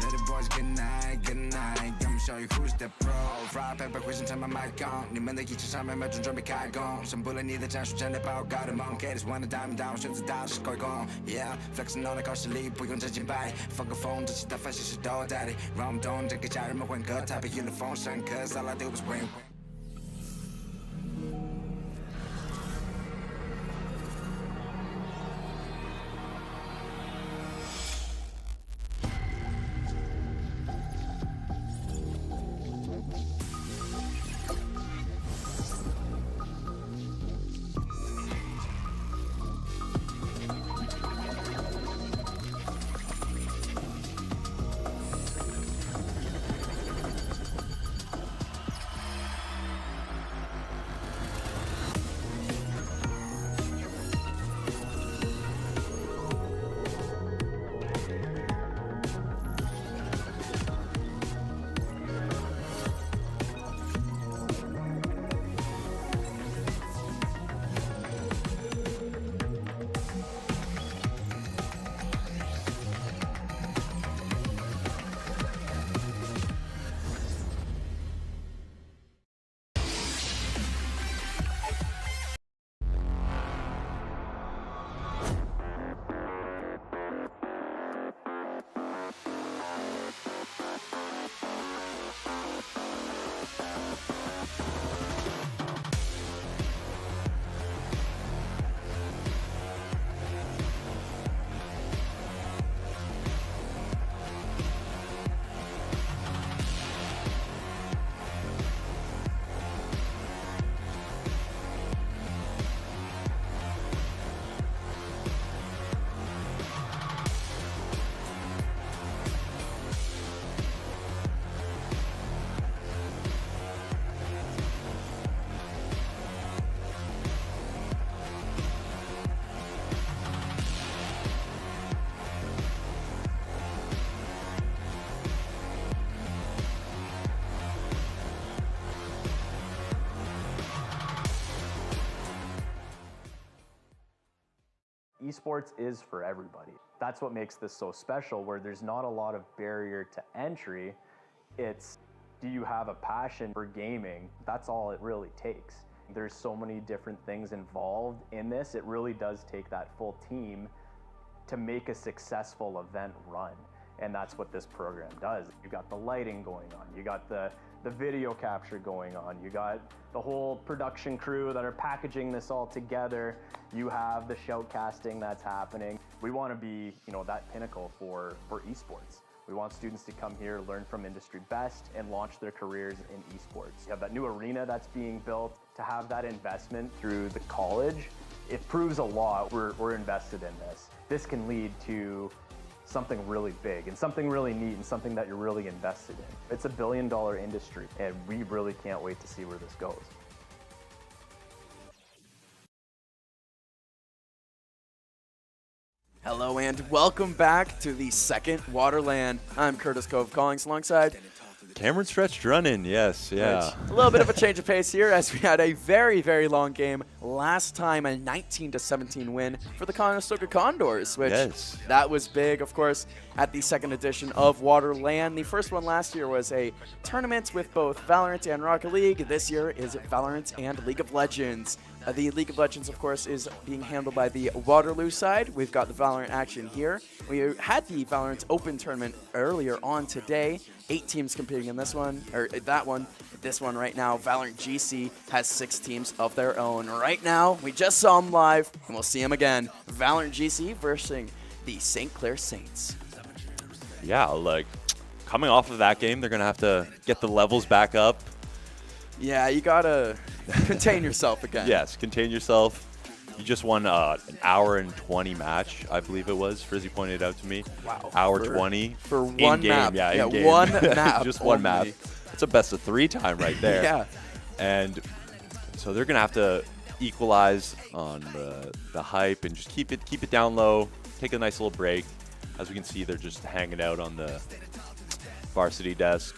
Let the boys good night, good night. I'ma show you who's the pro. Fry paper question time my mic on. 你们的一起上面没准准备开工。宣布了你的战术战略报告的梦。Get this one diamond down，选择大是高一攻。Yeah， flexing on 的高实力，不用真金白。放个风，这期的分析师都在理。让我们懂这个家人们混合，太平洋的风声，'cause all I do is win。Esports is for everybody. That's what makes this so special, where there's not a lot of barrier to entry. It's, do you have a passion for gaming? That's all it really takes. There's so many different things involved in this. It really does take that full team to make a successful event run. And that's what this program does. You got the lighting going on, you got the video capture going on, you got the whole production crew that are packaging this all together, you have the shoutcasting that's happening. We want to be, that pinnacle for esports. We want students to come here, learn from industry best, and launch their careers in esports. You have that new arena that's being built. To have that investment through the college, it proves a lot. We're invested in this. This can lead to something really big and something really neat and something that you're really invested in. It's $1 billion industry, and we really can't wait to see where this goes. Hello and welcome back to the second WaterLAN. I'm Curtis Cove Collings alongside Cameron Stretched running, yes, yeah. A little bit of a change of pace here as we had a very, very long game. Last time a 19-17 win for the Conestoga Condors, which that was big, of course, at the second edition of WaterLAN. The first one last year was a tournament with both Valorant and Rocket League. This year is Valorant and League of Legends. The League of Legends, of course, is being handled by the Waterloo side. We've got the Valorant action here. We had the Valorant Open tournament earlier on today. 8 teams competing in this one, or that one. This one right now, Valerant GC has 6 teams of their own. Right now, we just saw them live, and we'll see them again. Valerant GC versus the St. Clair Saints. Yeah, like, coming off of that game, they're going to have to get the levels back up. Yeah, you got to contain yourself again. Yes, contain yourself. You just won an hour and 20 match, I believe it was. Frizzy pointed out to me. Wow. Hour For- 20. for one in-game, map. Yeah, Yeah, in-game. one map Just one map. only. It's a best of 3 time right there. Yeah. And so they're going to have to equalize on the hype and just keep it down low, take a nice little break. As we can see, they're just hanging out on the varsity desk.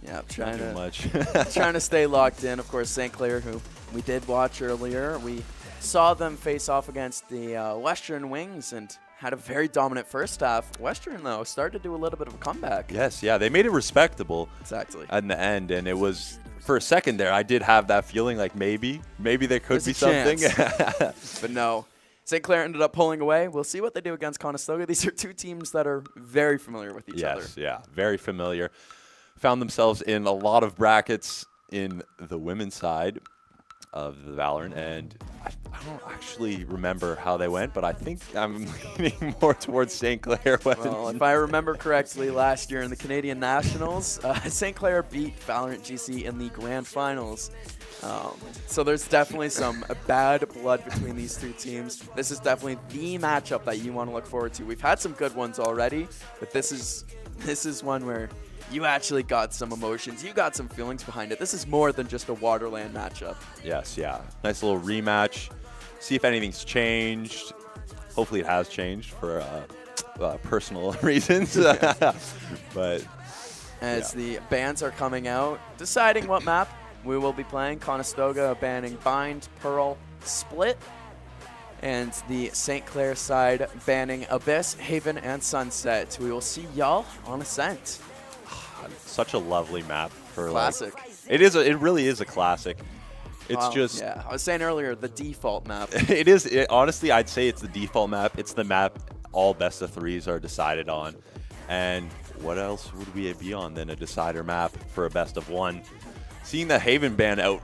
Yeah, Not doing much. trying to stay locked in. Of course, St. Clair, who we did watch earlier, we saw them face off against the Western Wings and had a very dominant first half. Western, though, started to do a little bit of a comeback. Yes, yeah, they made it respectable. Exactly. In the end, and it was, for a second there, I did have that feeling like maybe there could There's be a something. chance. But no. St. Clair ended up pulling away. We'll see what they do against Conestoga. These are two teams that are very familiar with each other. Yes, yeah, very familiar. Found themselves in a lot of brackets in the women's side of the Valorant, and I don't actually remember how they went, but I think I'm leaning more towards St. Clair. Well, if I remember correctly, last year in the Canadian Nationals, St. Clair beat Valerant GC in the grand finals. So there's definitely some bad blood between these two teams. This is definitely the matchup that you want to look forward to. We've had some good ones already, but this is one where you actually got some emotions. You got some feelings behind it. This is more than just a WaterLAN matchup. Yes, yeah. Nice little rematch. See if anything's changed. Hopefully it has changed for personal reasons. But as the bans are coming out, deciding what map we will be playing. Conestoga banning Bind, Pearl, Split. And the St. Clair side banning Abyss, Haven, and Sunset. We will see y'all on Ascent. Such a lovely map for classic. It really is a classic. It's just yeah. I was saying earlier the default map. It is honestly, I'd say it's the default map. It's the map all best of 3s are decided on. And what else would we be on than a decider map for a best of 1? Seeing the Haven ban out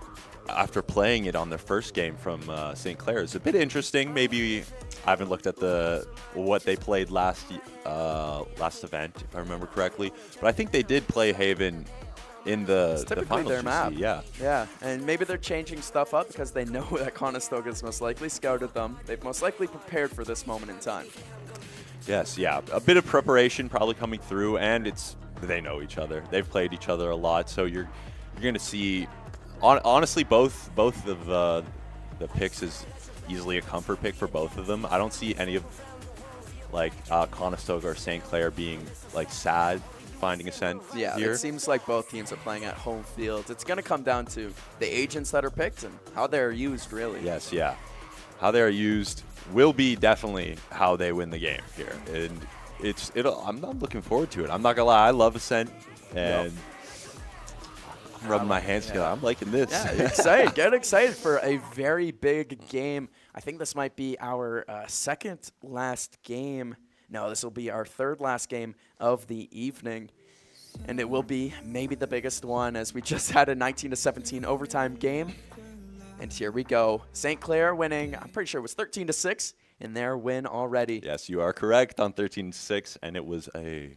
after playing it on their first game from St. Clair is a bit interesting. Maybe I haven't looked at what they played last event, if I remember correctly. But I think they did play Haven in the finals their GC, map. Yeah. Yeah, and maybe they're changing stuff up because they know that Conestoga's most likely scouted them. They've most likely prepared for this moment in time. Yes, yeah. A bit of preparation probably coming through, and they know each other. They've played each other a lot, so you're going to see, honestly, both of the picks is easily a comfort pick for both of them. I don't see any of Conestoga or St. Clair being sad finding Ascent Yeah, here. it seems like both teams are playing at home field. It's going to come down to the agents that are picked and how they're used, really. Yes, yeah. How they are used will be definitely how they win the game here, and I'm not looking forward to it. I'm not gonna lie, I love Ascent, and I'm rubbing my hands together. I'm liking this. Yeah, get excited for a very big game. I think this might be our second last game. No, this will be our third last game of the evening. And it will be maybe the biggest one, as we just had a 19-17 overtime game. And here we go. St. Clair winning, I'm pretty sure it was 13-6 in their win already. Yes, you are correct on 13-6, and it was a,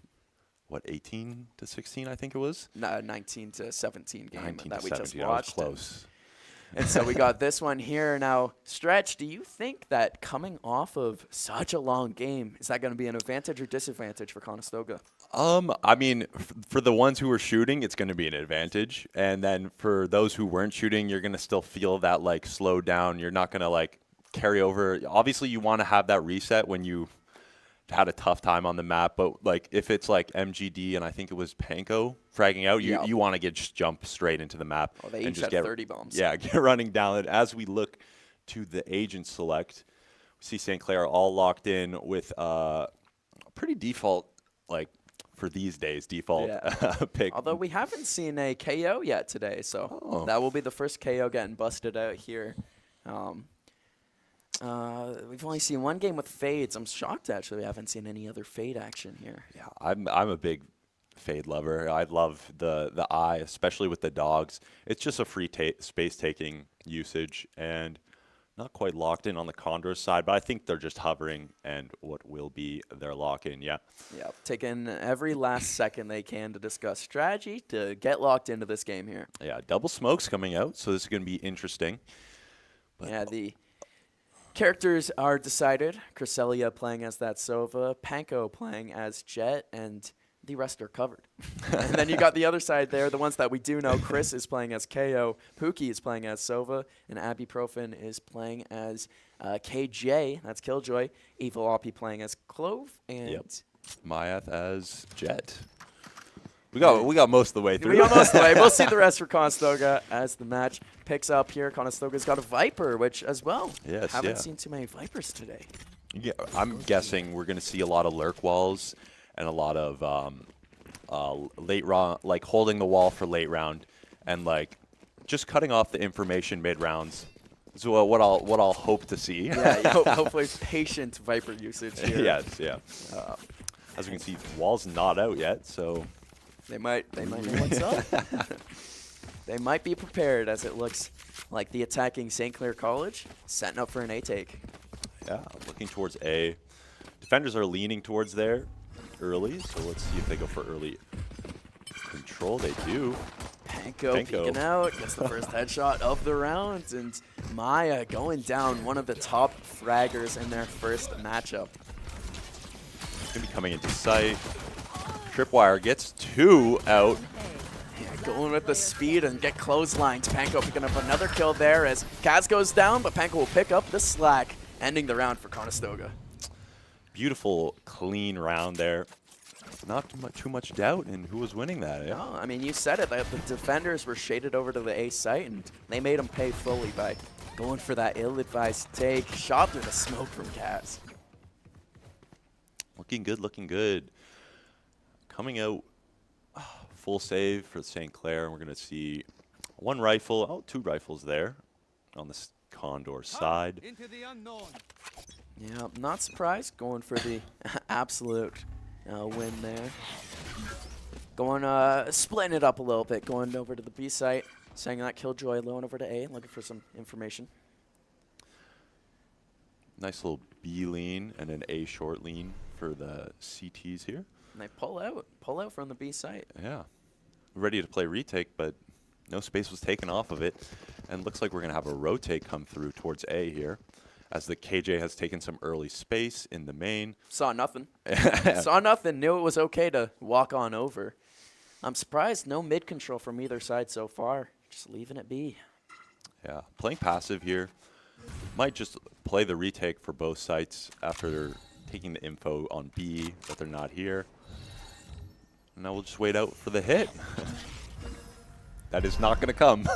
18-16, I think it was? No, 19-17 game that we just 19-17, watched. I was close. And so we got this one here. Now, Stretch, do you think that coming off of such a long game, is that going to be an advantage or disadvantage for Conestoga? I mean, for the ones who were shooting, it's going to be an advantage. And then for those who weren't shooting, you're going to still feel that, slow down. You're not going to, carry over. Obviously, you want to have that reset when you had a tough time on the map. But, if it's, MGD and I think it was Panko fragging out, you want to just jump straight into the map. Oh, they and each just had 30 bombs. Yeah, get running down it. As we look to the agent select, we see St. Clair all locked in with a pretty default, for these days, default pick. Although we haven't seen a KO yet today, so that will be the first KO getting busted out here. We've only seen one game with fades. I'm shocked, actually, we haven't seen any other fade action here. Yeah, I'm a big fade lover. I love the eye, especially with the dogs. It's just a free space-taking usage, and not quite locked in on the Condor side, but I think they're just hovering and what will be their lock-in, yeah. Yeah, taking every last second they can to discuss strategy to get locked into this game here. Yeah, double smokes coming out, so this is going to be interesting. But yeah, Characters are decided. Cresselia playing as that Sova, Panko playing as Jet, and the rest are covered. And then you got the other side there, the ones that we do know. Chris is playing as KO, Pookie is playing as Sova, and Abby Profin is playing as KJ, that's Killjoy. Evil Oppie playing as Clove, and Mayath as Jet. We got most of the way through. We got most of the way. We'll see the rest for Conestoga as the match picks up here. Conestoga's got a Viper, which as well. Yes, haven't seen too many Vipers today. Yeah, I'm guessing we're going to see a lot of lurk walls and a lot of late round, like holding the wall for late round, and like just cutting off the information mid rounds. So what I'll hope to see. Yeah, hopefully patient Viper usage here. Yes, yeah. As we can see, wall's not out yet, so. They might know what's up. They might be prepared, as it looks like the attacking St. Clair College setting up for an A take. Yeah, looking towards A. Defenders are leaning towards there early, so let's see if they go for early control. They do. Panko peeking out, gets the first headshot of the round, and Maya going down, one of the top fraggers in their first matchup. Gonna be coming into sight. Tripwire gets 2 out. Yeah, going with the speed and get clotheslined. Panko picking up another kill there as Kaz goes down, but Panko will pick up the slack, ending the round for Conestoga. Beautiful, clean round there. Not too much doubt in who was winning that. Yeah? No, I mean, you said it. The defenders were shaded over to the A site, and they made them pay fully by going for that ill-advised take. Shot through the smoke from Kaz. Looking good, looking good. Coming out full save for St. Clair. We're going to see 1 rifle, 2 rifles there on the Condor side. Yeah, not surprised. Going for the absolute win there. Going, splitting it up a little bit. Going over to the B site. Saying that Killjoy low and over to A. Looking for some information. Nice little B lean and an A short lean for the CTs here. And they pull out from the B site. Yeah. Ready to play retake, but no space was taken off of it. And looks like we're going to have a rotate come through towards A here, as the KJ has taken some early space in the main. Saw nothing. Saw nothing. Knew it was okay to walk on over. I'm surprised no mid control from either side so far. Just leaving it be. Yeah, playing passive here. Might just play the retake for both sites after taking the info on B that they're not here. And now we'll just wait out for the hit. That is not going to come.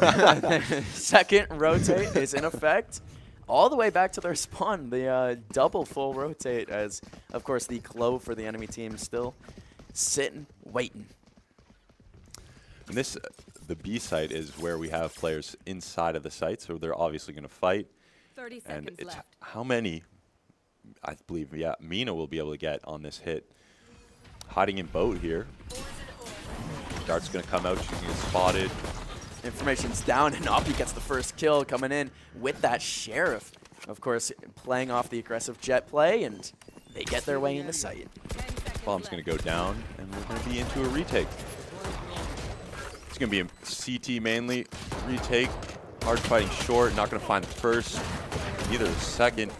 Second rotate is in effect. All the way back to their spawn. The double full rotate as, of course, the Clove for the enemy team still sitting, waiting. And this, the B site is where we have players inside of the site, so they're obviously going to fight. 30 seconds and it's left. How many, I believe, yeah, Mina will be able to get on this hit. Hiding in boat here. Dart's going to come out. She's going to get spotted. Information's down, and Oppie gets the first kill coming in with that Sheriff. Of course, playing off the aggressive jet play, and they get their way into sight. Bomb's going to go down, and we're going to be into a retake. It's going to be a CT mainly. Retake. Hard fighting short. Not going to find the first, either the second.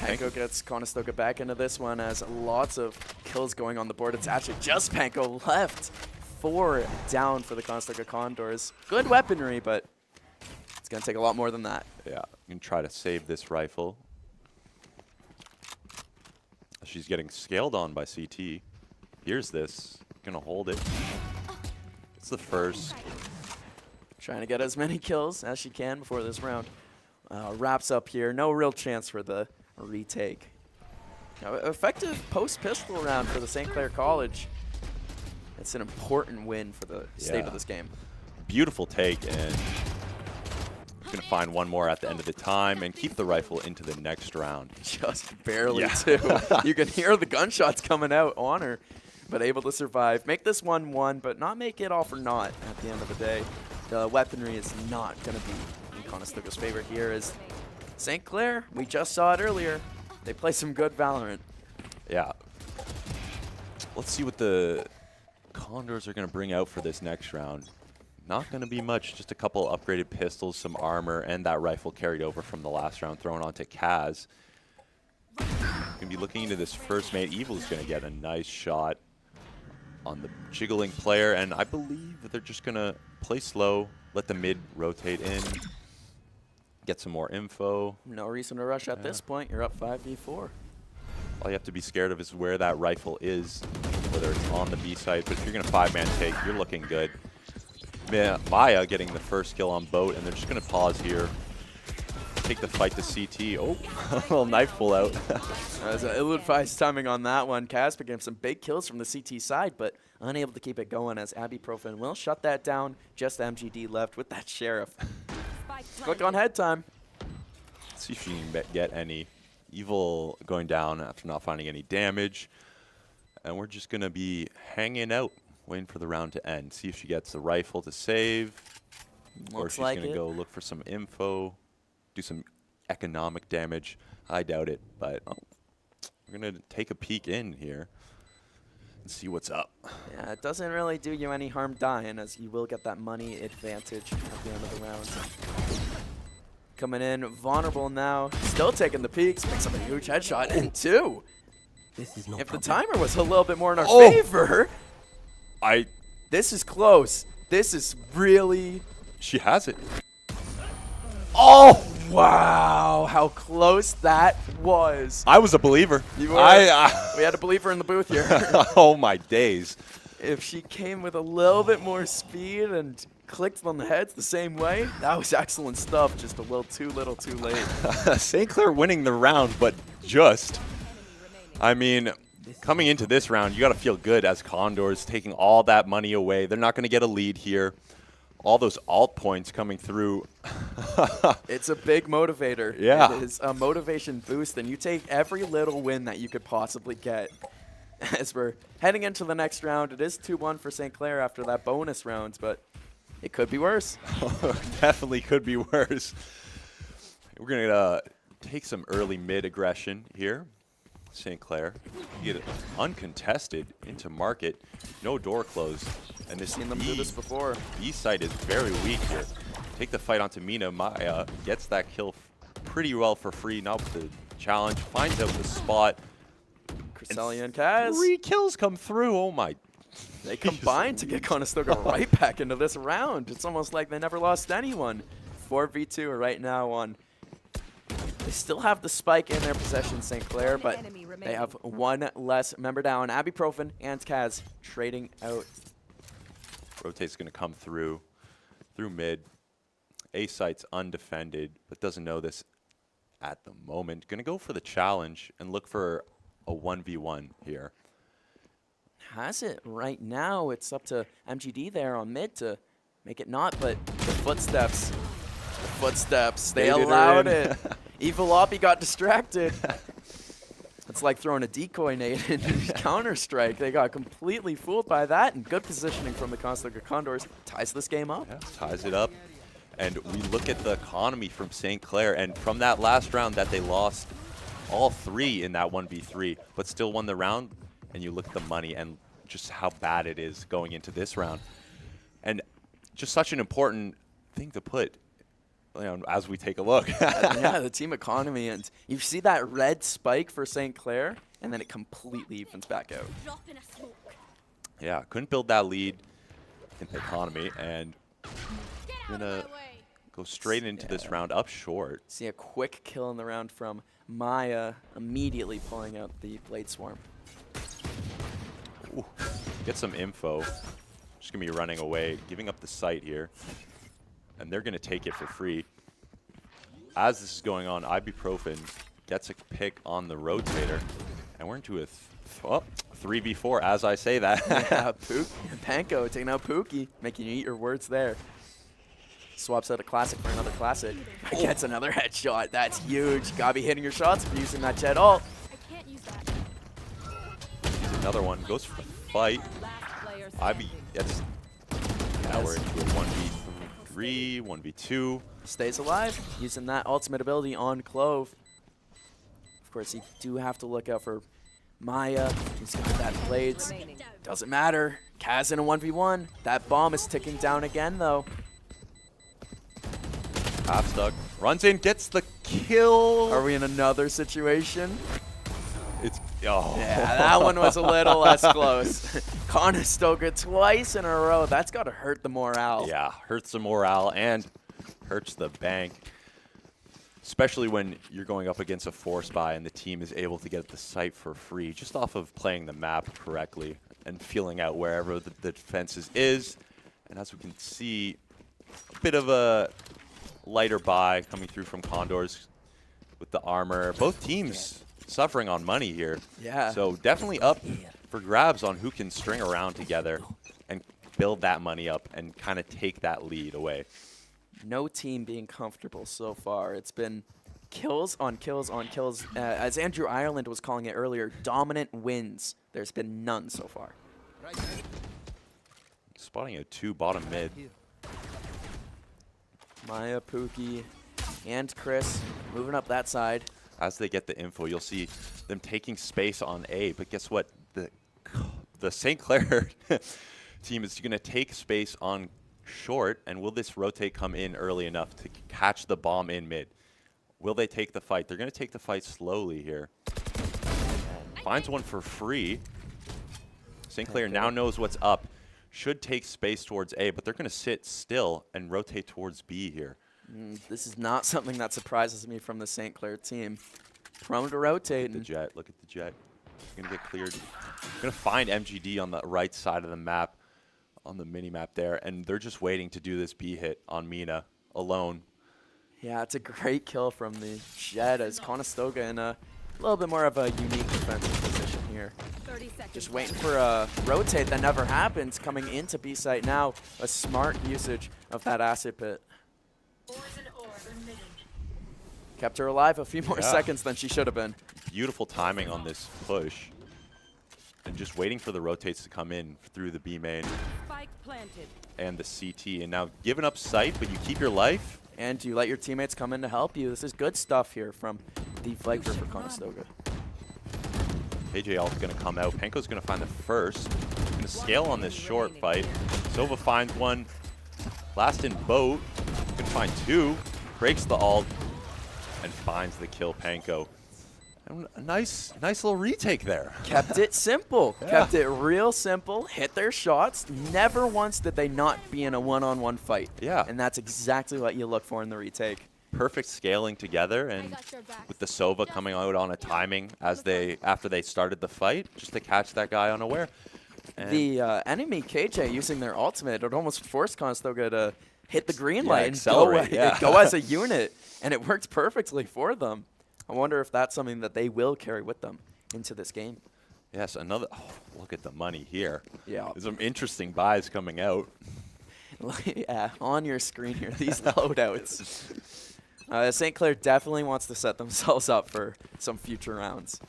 Panko gets Conestoga back into this one as lots of kills going on the board. It's actually just Panko left. 4 down for the Conestoga Condors. Good weaponry, but it's going to take a lot more than that. Yeah, I'm going to try to save this rifle. She's getting scaled on by CT. Here's this. Going to hold it. It's the first. Trying to get as many kills as she can before this round wraps up here. No real chance for the retake. Now, effective post-pistol round for the St. Clair College. It's an important win for the state of this game. Beautiful take, and going to find one more at the end of the time and keep the rifle into the next round. Just barely, too. You can hear the gunshots coming out on her, but able to survive. Make this 1-1, but not make it all for naught at the end of the day. The weaponry is not going to be in Conestoga's favor here as St. Clair, we just saw it earlier. They play some good Valorant. Yeah. Let's see what the Condors are going to bring out for this next round. not going to be much, just a couple upgraded pistols, some armor, and that rifle carried over from the last round thrown onto Kaz. Going to be looking into this first mate. Evil's going to get a nice shot on the jiggling player, and I believe that they're just going to play slow, let the mid rotate in, get some more info. No reason to rush at this point. You're up 5v4. All you have to be scared of is where that rifle is, whether it's on the B site. But if you're going to 5-man take, you're looking good. Maya getting the first kill on boat, and they're just going to pause here. Take the fight to CT. Oh, a little knife pull out. As ill-advised timing on that one. Kaz picking up some big kills from the CT side, but unable to keep it going as Ibuprofen will shut that down. Just MGD left with that Sheriff. Click on head time. Let's see if she can get any. Evil going down after not finding any damage. And we're just going to be hanging out, waiting for the round to end. See if she gets the rifle to save. Or if she's going to go look for some info, do some economic damage. I doubt it, but we're going to take a peek in here and see what's up. Yeah, it doesn't really do you any harm dying, as you will get that money advantage at the end of the round. Coming in, vulnerable now, still taking the peeks, picks up a huge headshot, and 2. If the timer was a little bit more in our favor, this is close. This is really... She has it. Oh, wow, how close that was. I was a believer. You were. We had a believer in the booth here. Oh, my days. If she came with a little bit more speed and clicked on the heads the same way, that was excellent stuff. Just a little too late. St. Clair winning the round, but just. I mean, coming into this round, you got to feel good as Condors taking all that money away. They're not going to get a lead here. All those alt points coming through. It's a big motivator. Yeah. It is a motivation boost, and you take every little win that you could possibly get. As we're heading into the next round, it is 2-1 for St. Clair after that bonus round, but it could be worse. Definitely could be worse. We're going to take some early mid aggression here. St. Clair get it uncontested into market, no door closed, and this seen them do this before. East side is very weak here. Take the fight onto Mina. Maya gets that kill pretty well for free. Now with the challenge, finds out the spot. Cresselia and Kaz. 3 kills come through. Oh my! They combined to get Conestoga right back into this round. It's almost like they never lost anyone. 4v2 right now on. They still have the spike in their possession, St. Clair, but they have one less member down. Ibuprofen and Kaz trading out. Rotate's going to come through mid. A site's undefended, but doesn't know this at the moment. Going to go for the challenge and look for a 1v1 here. Has it right now. It's up to MGD there on mid to make it not, but the footsteps, they allowed it. Evil Oppie got distracted. It's like throwing a decoy nade in Counter-Strike. They got completely fooled by that, and good positioning from the Conestoga Condors ties this game up. Yeah, ties it up. And we look at the economy from St. Clair, and from that last round that they lost all 3 in that 1v3, but still won the round, and you look at the money and just how bad it is going into this round. And just such an important thing to put, you know, as we take a look. Yeah, the team economy, and you see that red spike for St. Clair, and then it completely evens back out. Yeah, couldn't build that lead in the economy, and gonna go straight into this round up short. See a quick kill in the round from Maya, immediately pulling out the Blade Swarm. Ooh, get some info. Just gonna be running away, giving up the site here. And they're gonna take it for free. As this is going on, Ibuprofen gets a pick on the rotator, and we're into a 3v4 as I say that. Yeah, Panko taking out Pookie, making you eat your words there. Swaps out a classic for another classic. Gets another headshot. That's huge. Gotta be hitting your shots if you're using that jet ult. Another one goes for the fight. Now we're into a 1v3, 1v2. Stays alive, using that ultimate ability on Clove. Of course, you do have to look out for Maya, he's got that blades. Doesn't matter. Kaz in a 1v1. That bomb is ticking down again, though. Half stuck. Runs in, gets the kill. Are we in another situation? It's, oh. Yeah, that one was a little less close. Conestoga twice in a row. That's got to hurt the morale. Yeah, hurts the morale and hurts the bank. Especially when you're going up against a force buy and the team is able to get the site for free just off of playing the map correctly and feeling out wherever the defenses is. And as we can see, a bit of a lighter buy coming through from Condors with the armor. Both teams suffering on money here. Yeah. So definitely up for grabs on who can string around together and build that money up and kind of take that lead away. No team being comfortable so far. It's been kills on kills on kills. As Andrew Ireland was calling it earlier, dominant wins. There's been none so far. Spotting a 2 bottom mid. Maya, Pookie, and Chris moving up that side. As they get the info, you'll see them taking space on A. But guess what? The St. Clair team is going to take space on short. And will this rotate come in early enough to catch the bomb in mid? Will they take the fight? They're going to take the fight slowly here. And finds one for free. St. Clair now knows what's up. Should take space towards A, but they're going to sit still and rotate towards B here. This is not something that surprises me from the St. Clair team. Prone to rotate. Look at the jet. Look at the jet. Going to get cleared. Going to find MGD on the right side of the map, on the mini-map there, and they're just waiting to do this B hit on Mina alone. Yeah, it's a great kill from the jet as Conestoga in a little bit more of a unique defensive position here. Just waiting for a rotate that never happens coming into B site now. A smart usage of that acid pit. Kept her alive a few more seconds than she should have been. Beautiful timing on this push. And just waiting for the rotates to come in through the B main. Spike planted. And the CT. And now giving up sight, but you keep your life. And you let your teammates come in to help you. This is good stuff here from the Viper for Conestoga. KJ Alt's going to come out. Penko's going to find the first. Going to scale on this short fight. Sova finds one. Last in boat. Going to find 2. Breaks the ult. And finds the kill, Penko. And a nice little retake there. Kept it simple. Yeah. Kept it real simple. Hit their shots. Never once did they not be in a one-on-one fight. Yeah. And that's exactly what you look for in the retake. Perfect scaling together, and with the Sova coming out on a timing after they started the fight, just to catch that guy unaware. And the enemy KJ using their ultimate, it almost forced Conestoga to hit the green Yeah, light and accelerate, go as a unit, and it worked perfectly for them. I wonder if that's something that they will carry with them into this game. Yes, another. Oh, look at the money here. Yeah. There's some interesting buys coming out. Yeah, on your screen here, these loadouts. St. Clair definitely wants to set themselves up for some future rounds.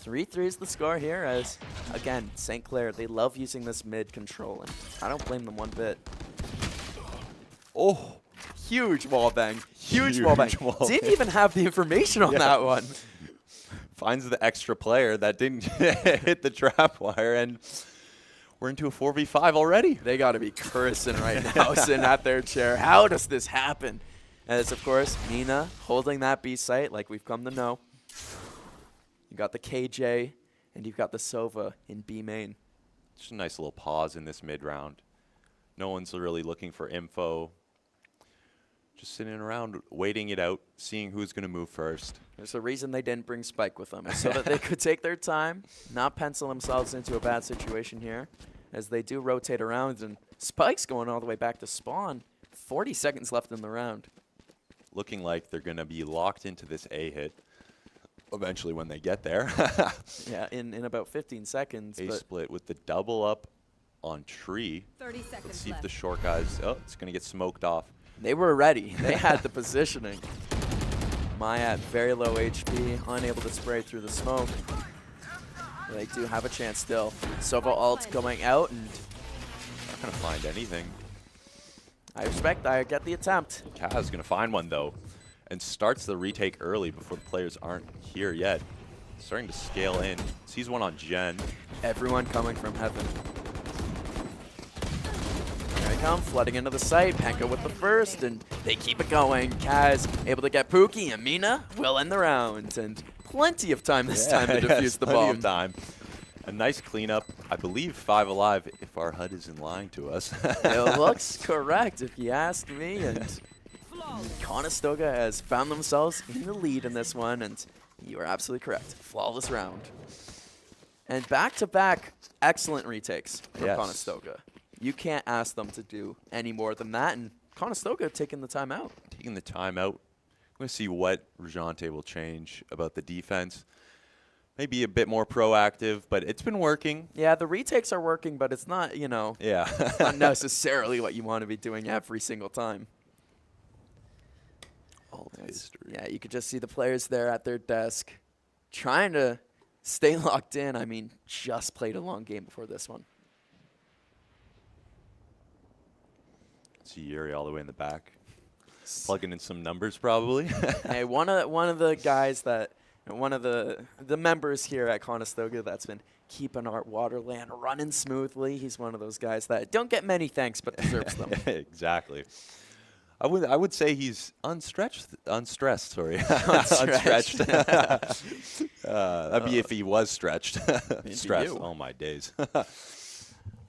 3-3 is the score here as, again, St. Clair, they love using this mid control, and I don't blame them one bit. Oh, huge wall bang. Huge wall bang. Didn't even have the information on that one. Finds the extra player that didn't hit the trap wire, and we're into a 4v5 already. They got to be cursing right now, sitting at their chair. How does this happen? As, of course, Mina holding that B site like we've come to know. You got the KJ, and you've got the Sova in B main. Just a nice little pause in this mid round. No one's really looking for info. Just sitting around, waiting it out, seeing who's going to move first. There's a reason they didn't bring Spike with them, so that they could take their time, not pencil themselves into a bad situation here, as they do rotate around, and Spike's going all the way back to spawn. 40 seconds left in the round. Looking like they're going to be locked into this A hit eventually when they get there. Yeah, in about 15 seconds. A split with the double up on tree. 30 seconds Let's see left. if the short guys, oh, it's going to get smoked off. They were ready. They had the positioning. Maya at very low HP, unable to spray through the smoke. They do have a chance still. Sova ult going out, and not going to find anything. I get the attempt. Kaz is going to find one, though, and starts the retake early before the players aren't here yet. starting to scale in. Sees one on Jen. Everyone coming from heaven. There they come, flooding into the site. Panko with the first, and they keep it going. Kaz able to get Pookie, and Mina will end the round. And plenty of time this time to defuse the bomb. Plenty of time. A nice cleanup. I believe 5 alive if our HUD isn't lying to us. It looks correct if you ask me. And Conestoga has found themselves in the lead in this one, and you are absolutely correct. Flawless round. And back-to-back excellent retakes from Yes. Conestoga. You can't ask them to do any more than that, and Conestoga taking the timeout. Taking the timeout. I'm going to see what Rajante will change about the defense. Maybe a bit more proactive, but it's been working. Yeah, the retakes are working, but it's not, you know, Yeah. not necessarily what you want to be doing every single time. Yeah, you could just see the players there at their desk trying to stay locked in. I mean, just played a long game before this one. See Yuri all the way in the back. Plugging in some numbers, probably. Hey, one of the guys that, one of the members here at Conestoga that's been keeping our WaterLAN running smoothly. He's one of those guys that don't get many thanks but deserves them. Exactly. I would say he's unstressed. Sorry, Unstretched. That'd be if he was stretched. Stressed. you. Oh my days.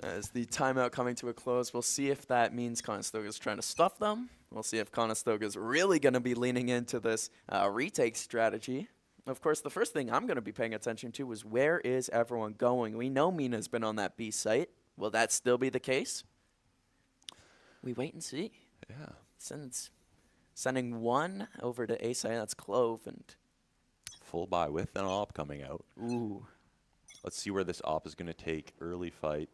As the timeout coming to a close, we'll see if that means Conestoga's trying to stuff them. We'll see if Conestoga's really going to be leaning into this retake strategy. Of course, the first thing I'm going to be paying attention to is where is everyone going? We know Mina's been on that B site. Will that still be the case? We wait and see. Yeah. Since sending one over to A site, that's Clove, and Full buy with an op coming out. Ooh. Let's see where this op is going to take. Early fight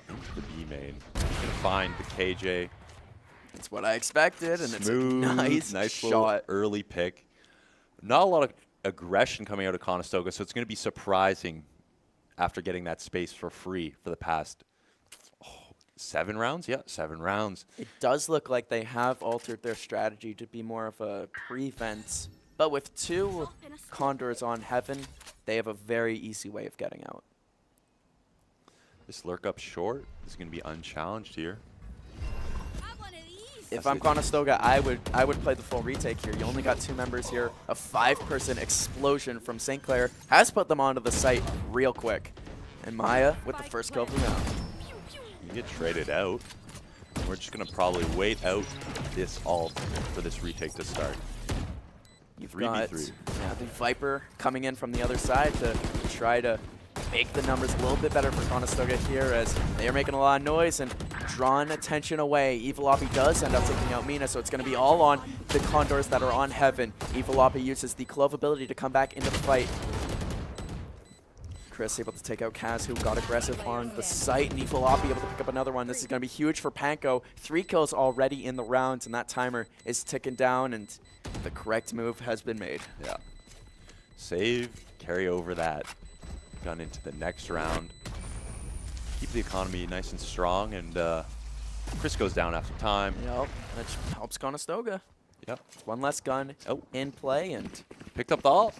into the B main. Going to find the KJ. That's what I expected, and Smooth, it's a nice shot. Early pick. Not a lot of aggression coming out of Conestoga, so it's going to be surprising after getting that space for free for the past 7 rounds? Yeah, 7 rounds. It does look like they have altered their strategy to be more of a prevent, but with 2 Condors on Heaven, they have a very easy way of getting out. This lurk up short is going to be unchallenged here. If I'm Conestoga, I would play the full retake here. You only got 2 members here. A 5-person explosion from St. Clair has put them onto the site real quick. And Maya with the first kill of the round. You get traded out. We're just going to probably wait out this ult for this retake to start. You've 3v3. got the Viper coming in from the other side to try to make the numbers a little bit better for Conestoga here, as they are making a lot of noise and drawing attention away. Evil does end up taking out Mina, so it's going to be all on the Condors that are on Heaven. Evil uses the Clove ability to come back into the fight. Chris able to take out Kaz, who got aggressive on the site, and Evil able to pick up another one. This is going to be huge for Panko. 3 kills already in the rounds, and that timer is ticking down, and the correct move has been made. Yeah. Save, carry over that gun into the next round. Keep the economy nice and strong, and Chris goes down after time. Yep, that helps Conestoga. Yep. 1 less gun in play, and picked up the op.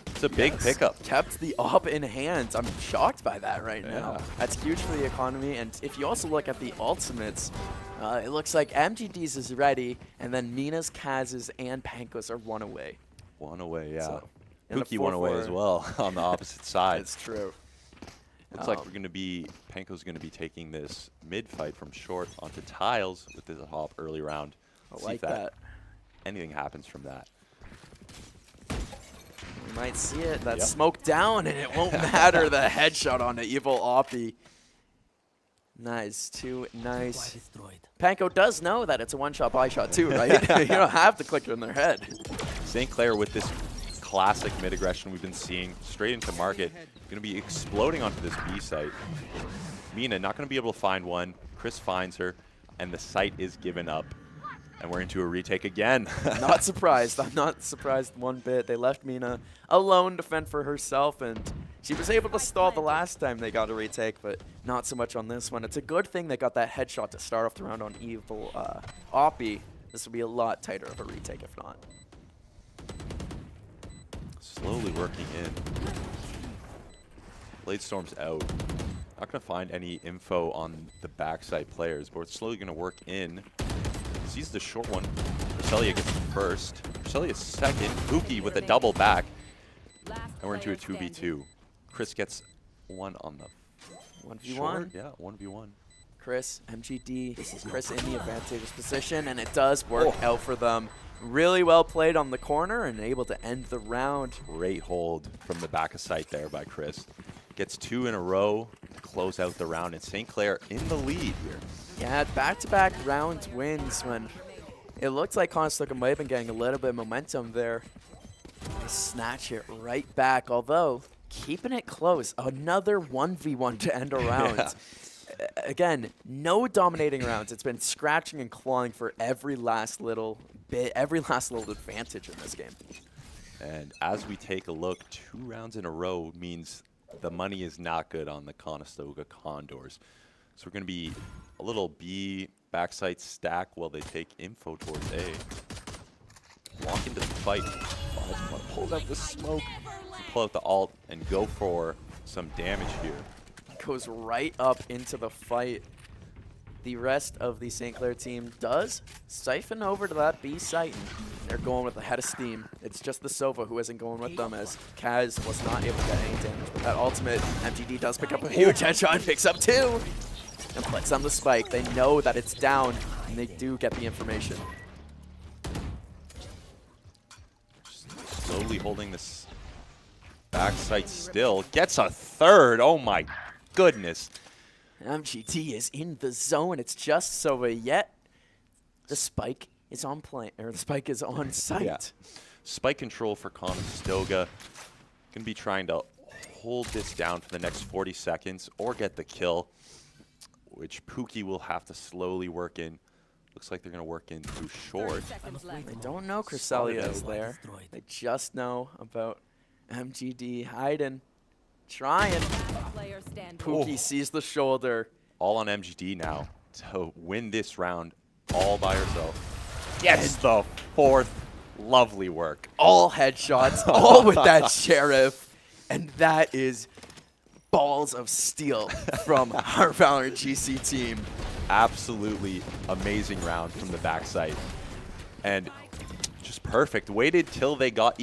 It's a big pickup. Kept the op in hand. I'm shocked by that right now. Yeah. That's huge for the economy, and if you also look at the ultimates, it looks like MGD's is ready, and then Mina's, Kaz's, and Panko's are 1 away. 1 away, yeah. So, Pookie 1 away as well on the opposite side. It's true. Looks like we're going to be, Panko's going to be taking this mid fight from short onto tiles with this hop early round. I like that. Anything happens from that. You might see it. That's smoke down, and it won't matter. The headshot on the Evil Oppie. Nice. 2 nice. Panko does know that it's a one-shot buy shot too, right? You don't have to click it in their head. St. Clair with this classic mid aggression we've been seeing straight into market. Going to be exploding onto this B site. Mina not going to be able to find one. Chris finds her, and the site is given up. And we're into a retake again. Not surprised. I'm not surprised one bit. They left Mina alone to fend for herself, and she was able to stall the last time they got a retake, but not so much on this one. It's a good thing they got that headshot to start off the round on Evil Oppie. This will be a lot tighter of a retake if not. slowly working in. Bladestorm's out. Not going to find any info on the backside players, but it's slowly going to work in. Sees the short one. Cresselia gets the first. Cresselia second. Pookie with a double back. And we're into a 2v2. Chris gets one on the 1v1. short. Yeah, 1v1. Chris, MGD, this is Chris in the advantageous position, and it does work out for them. Really well played on the corner and able to end the round. Great hold from the back of sight there by Chris. Gets 2 in a row to close out the round, and St. Clair in the lead here. Yeah, back-to-back round wins when it looked like Conestoga might have been getting a little bit of momentum there. They snatch it right back, although keeping it close. Another 1v1 to end a round. Yeah. Again, no dominating rounds. It's been scratching and clawing for every last little bit, every last little advantage in this game. And as we take a look, 2 rounds in a row means the money is not good on the Conestoga Condors. So we're going to be a little B backside stack while they take info towards A. Walk into the fight. Oh, I just want to pull out the smoke. Pull out the ult and go for some damage here. Goes right up into the fight. The rest of the St. Clair team does siphon over to that B site. They're going with a head of steam. It's just the Sova who isn't going with them, as Kaz was not able to get any damage. But that ultimate, MGD does pick up a huge headshot, picks up 2, and puts on the spike. They know that it's down, and they do get the information. Slowly holding this backside still. Gets a third. Oh my goodness. MGD is in the zone. It's just Sova, yet the spike is on play, or the spike is on site. Yeah. Spike control for Conestoga. Gonna be trying to hold this down for the next 40 seconds or get the kill, which Pookie will have to slowly work in. Looks like they're gonna work in through short. They don't know Cresselia is there. They just know about MGD hiding, trying. Pookie sees the shoulder. All on MGD now to win this round all by herself. Yes, the 4th. Lovely work. All headshots, all with that sheriff. And that is balls of steel from our Valerant GC team. Absolutely amazing round from the backside. And just perfect. Waited till they got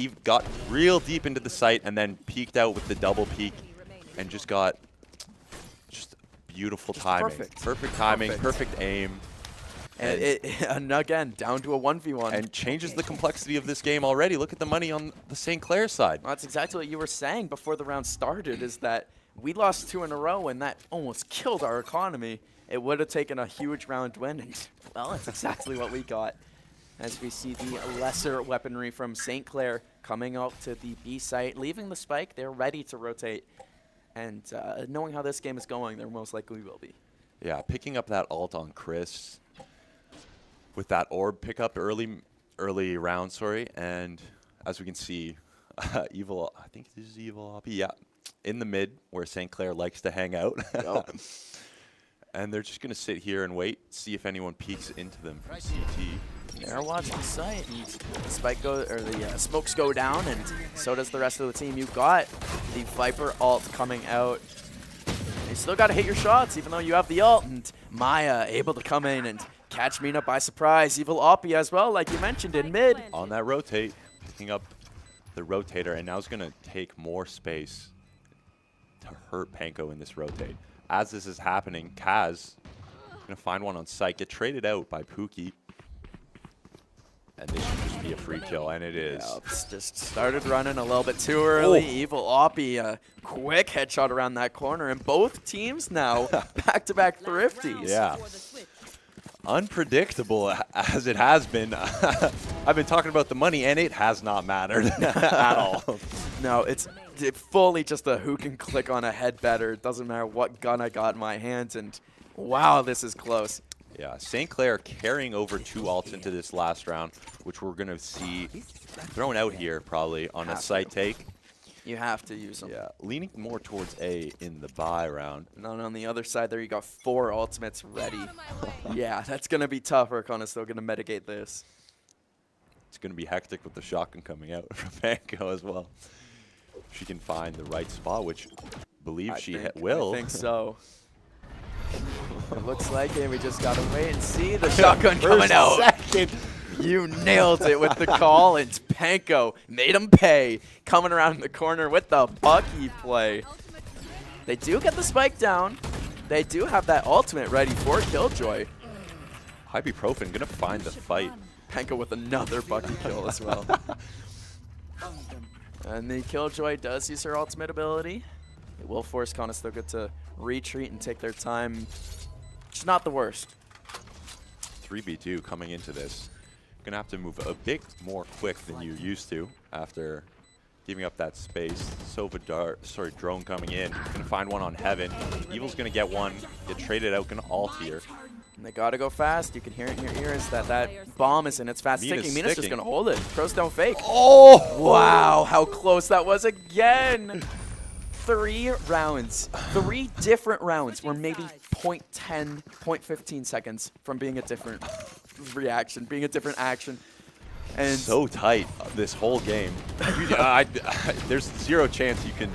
real deep into the site and then peeked out with the double peek and just got beautiful timing. Perfect timing, perfect aim. And again, down to a 1v1. And changes the complexity of this game already. Look at the money on the St. Clair side. Well, that's exactly what you were saying before the round started, is that we lost 2 in a row, and that almost killed our economy. It would have taken a huge round win, and, well, that's exactly what we got. As we see the lesser weaponry from St. Clair coming out to the B site, leaving the spike. They're ready to rotate. And knowing how this game is going, there most likely will be. Yeah, picking up that ult on Chris with that orb pickup early round, and as we can see, Evil, I think this is Evil Oppie, yeah, in the mid where St. Clair likes to hang out. Yep. And they're just going to sit here and wait, see if anyone peeks into them from CT. They're watching the site, and the spike or the smokes go down, and so does the rest of the team. You've got the Viper ult coming out. You still got to hit your shots, even though you have the ult, and Maya able to come in and catch Mina by surprise. Evil Oppie as well, like you mentioned, in mid. On that rotate, picking up the rotator, and now it's going to take more space to hurt Panko in this rotate. As this is happening, Kaz going to find one on site, get traded out by Pookie. And this should just be a free kill, and it is. Yeah, it's just started running a little bit too early. Oh. Evil Oppie, a quick headshot around that corner, and both teams now back-to-back thrifties. Yeah. Unpredictable as it has been. I've been talking about the money, and it has not mattered at all. No, it's fully just a who can click on a head better. It doesn't matter what gun I got in my hands, and wow, this is close. Yeah, St. Clair carrying over 2 ults into this last round, which we're going to see thrown out here probably on a site take. You have to use them. Yeah, leaning more towards A in the buy round. And then on the other side there, you got 4 ultimates ready. Yeah, that's going to be tougher. Still going to mitigate this. It's going to be hectic with the shotgun coming out from Panko as well. She can find the right spot, which I believe she I will. think so. It looks like it. We just got to wait and see the shotgun coming out. Second. You nailed it with the call, and Panko made him pay. Coming around the corner with the Bucky play. They do get the spike down. They do have that ultimate ready for Killjoy. Ibuprofen gonna find the fight. Panko with another Bucky kill as well. And the Killjoy does use her ultimate ability. It will force Conestoga to retreat and take their time. It's not the worst. 3v2 coming into this. Gonna have to move a bit more quick than you used to after giving up that space. Drone coming in. Gonna find one on Heaven. Evil's gonna get one, get traded out, gonna ult here. And they gotta go fast. You can hear it in your ears that that bomb is in its fast ticking. Mina's just gonna hold it. Pros don't fake. Oh! Wow, how close that was again. 3 rounds. 3 different rounds were maybe 0.10, 0.15 seconds from being a different reaction, being a different action. And so tight this whole game. There's zero chance you can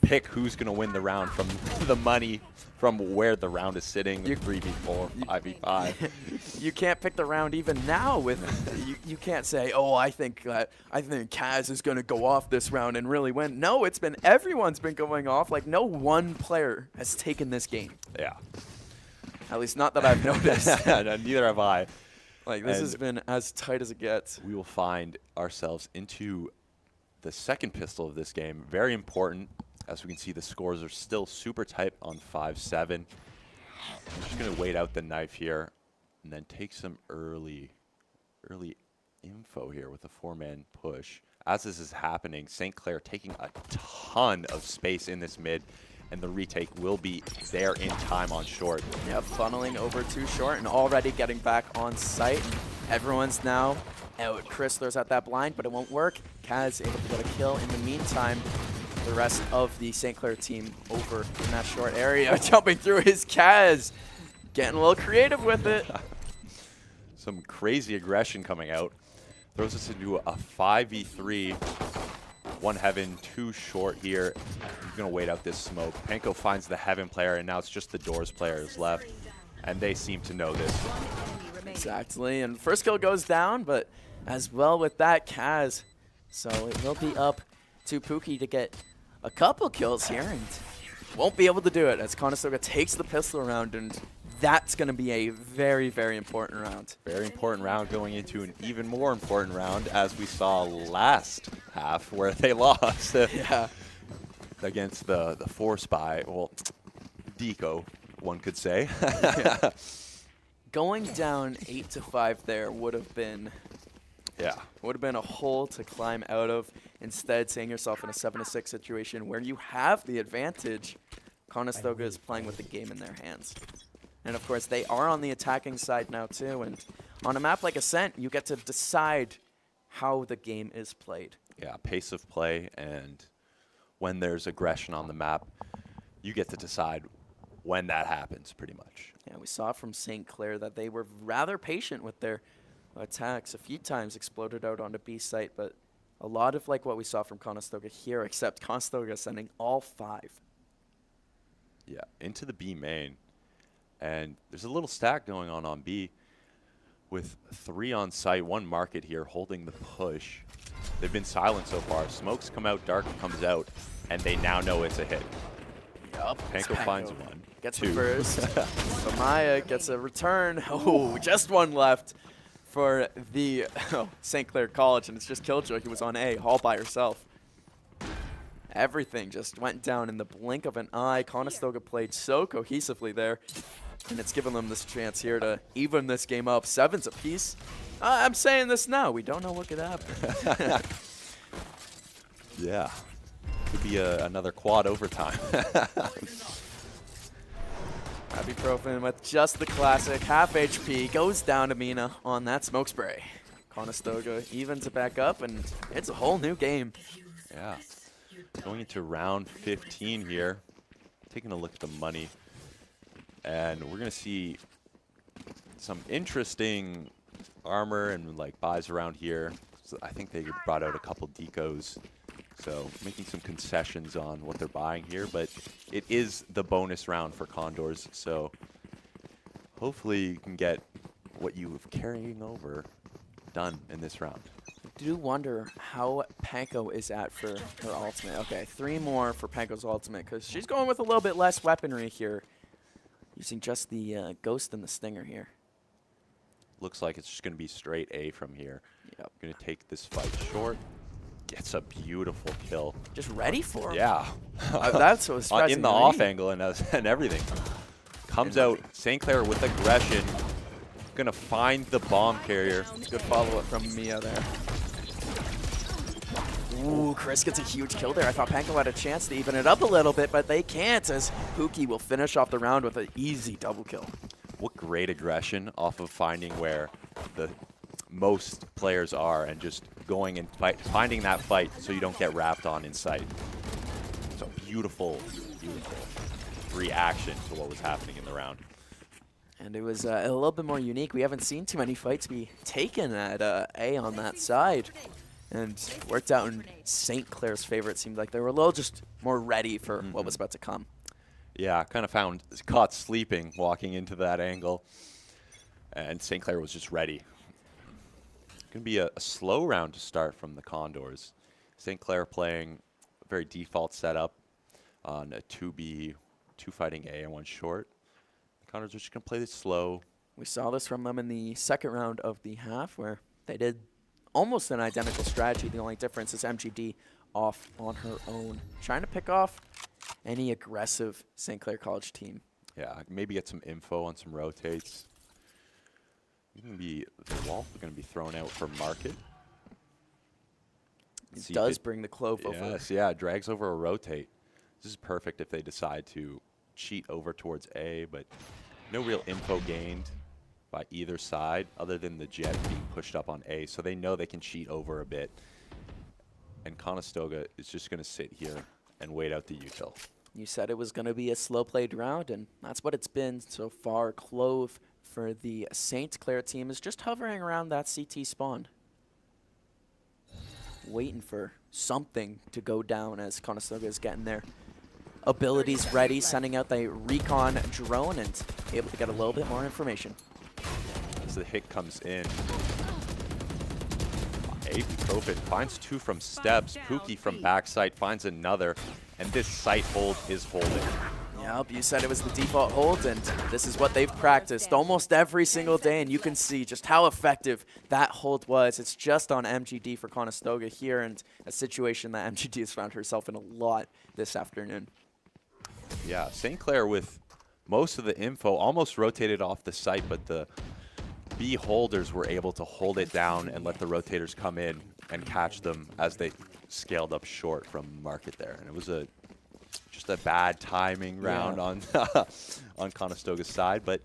pick who's going to win the round from the money, from where the round is sitting, 3v4, 5v5. You can't pick the round even now. With you can't say, oh, I think Kaz is going to go off this round and really win. No, everyone's been going off. Like, no one player has taken this game. Yeah. At least not that I've noticed. Neither have I. Like, this has been as tight as it gets. We will find ourselves into the second pistol of this game. Very important. As we can see, the scores are still super tight on 5-7. I'm just going to wait out the knife here and then take some early info here with a 4-man push. As this is happening, St. Clair taking a ton of space in this mid, and the retake will be there in time on short. Yep, funneling over to short and already getting back on site. Everyone's now out. Chrysler's at that blind, but it won't work. Kaz able to get a kill in the meantime. The rest of the St. Clair team over in that short area. Jumping through his Kaz. Getting a little creative with it. Some crazy aggression coming out. Throws us into a 5v3. 1 Heaven, 2 short here. He's going to wait out this smoke. Panko finds the Heaven player, and now it's just the Doors players left. And they seem to know this. Exactly. And first kill goes down, but as well with that, Kaz. So it will be up to Pookie to get a couple kills here, and won't be able to do it as Conestoga takes the pistol round, and that's going to be a very, very important round. Very important round going into an even more important round, as we saw last half where they lost against the 4-spy, well, Deco, one could say. Yeah. Going down 8-5 there would have been a hole to climb out of. Instead, seeing yourself in a 7-6 situation where you have the advantage, Conestoga is playing with the game in their hands. And of course, they are on the attacking side now too. And on a map like Ascent, you get to decide how the game is played. Yeah, pace of play, and when there's aggression on the map, you get to decide when that happens, pretty much. Yeah, we saw from St. Clair that they were rather patient with their attacks. A few times exploded out onto B site, but a lot of like what we saw from Conestoga here, except Conestoga sending all 5. Yeah, into the B main. And there's a little stack going on B with 3 on site, 1 market here holding the push. They've been silent so far. Smokes come out, Dark comes out, and they now know it's a hit. Yup. Panko finds 1. Gets 2. the first. Amaya gets a return. Oh, just 1 left for the St. Clair College, and it's just Killjoy who was on A, all by herself. Everything just went down in the blink of an eye. Conestoga played so cohesively there, and it's given them this chance here to even this game up. 7s apiece. I'm saying this now. We don't know what could happen. Yeah. Could be another quad overtime. Ibuprofen with just the classic half HP goes down to Mina on that smoke spray. Conestoga even to back up, and it's a whole new game. Yeah. Going into round 15 here. Taking a look at the money. And we're going to see some interesting armor and like buys around here. So I think they brought out a couple decos. So making some concessions on what they're buying here, but it is the bonus round for Condors. So hopefully you can get what you've carrying over done in this round. I do wonder how Panko is at for her ultimate. Okay, 3 more for Panko's ultimate because she's going with a little bit less weaponry here, using just the Ghost and the Stinger here. Looks like it's just going to be straight A from here. Yep. Going to take this fight short. Gets a beautiful kill. Just ready for him. Yeah. That's what was surprising in the to me. off angle and everything. Comes out, St. Clair with aggression. Going to find the bomb carrier. It's a good follow-up from Mia there. Ooh, Chris gets a huge kill there. I thought Panko had a chance to even it up a little bit, but they can't, as Pookie will finish off the round with an easy double kill. What great aggression off of finding where the most players are and just going and finding that fight so you don't get wrapped on in sight. It's a beautiful, beautiful reaction to what was happening in the round. And it was a little bit more unique. We haven't seen too many fights be taken at A on that side. And worked out in St. Clair's favor. It seemed like they were a little just more ready for what was about to come. Yeah, kind of caught sleeping walking into that angle. And St. Clair was just ready. Going to be a slow round to start from the Condors. St. Clair playing a very default setup on a 2B, 2 fighting A and 1 short. The Condors are just going to play this slow. We saw this from them in the second round of the half where they did almost an identical strategy. The only difference is MGD off on her own, trying to pick off any aggressive St. Clair College team. Yeah, maybe get some info on some rotates. The wall going to be thrown out for market. It does bring the Clove over. Yes, yeah, drags over a rotate. This is perfect if they decide to cheat over towards A, but no real info gained by either side other than the Jet being pushed up on A, so they know they can cheat over a bit. And Conestoga is just going to sit here and wait out the util. You said it was going to be a slow-played round, and that's what it's been so far. Clove for the St. Clair team is just hovering around that CT spawn, waiting for something to go down as Conestoga is getting their abilities ready, sending out the recon drone and able to get a little bit more information. As the hit comes in, Profit finds 2 from steps. Pookie from backside finds another, and this sight hold is holding. Yep, you said it was the default hold, and this is what they've practiced almost every single day, and you can see just how effective that hold was. It's just on MGD for Conestoga here, and a situation that MGD has found herself in a lot this afternoon. Yeah, St. Clair with most of the info almost rotated off the site, but the B holders were able to hold it down and let the rotators come in and catch them as they scaled up short from market there. And it was just a bad timing round on on Conestoga's side, but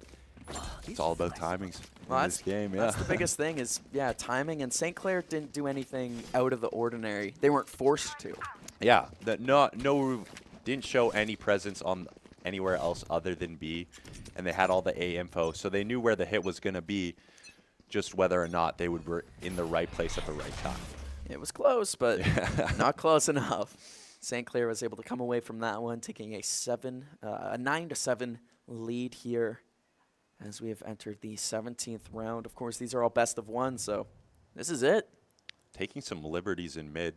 it's all about timings in this game. Yeah, that's the biggest thing is, timing, and St. Clair didn't do anything out of the ordinary. They weren't forced to. Yeah, didn't show any presence on anywhere else other than B, and they had all the A info, so they knew where the hit was going to be, just whether or not they would be in the right place at the right time. It was close, but not close enough. St. Clair was able to come away from that one, taking a 9-7 lead here as we have entered the 17th round. Of course, these are all best of 1, so this is it. Taking some liberties in mid,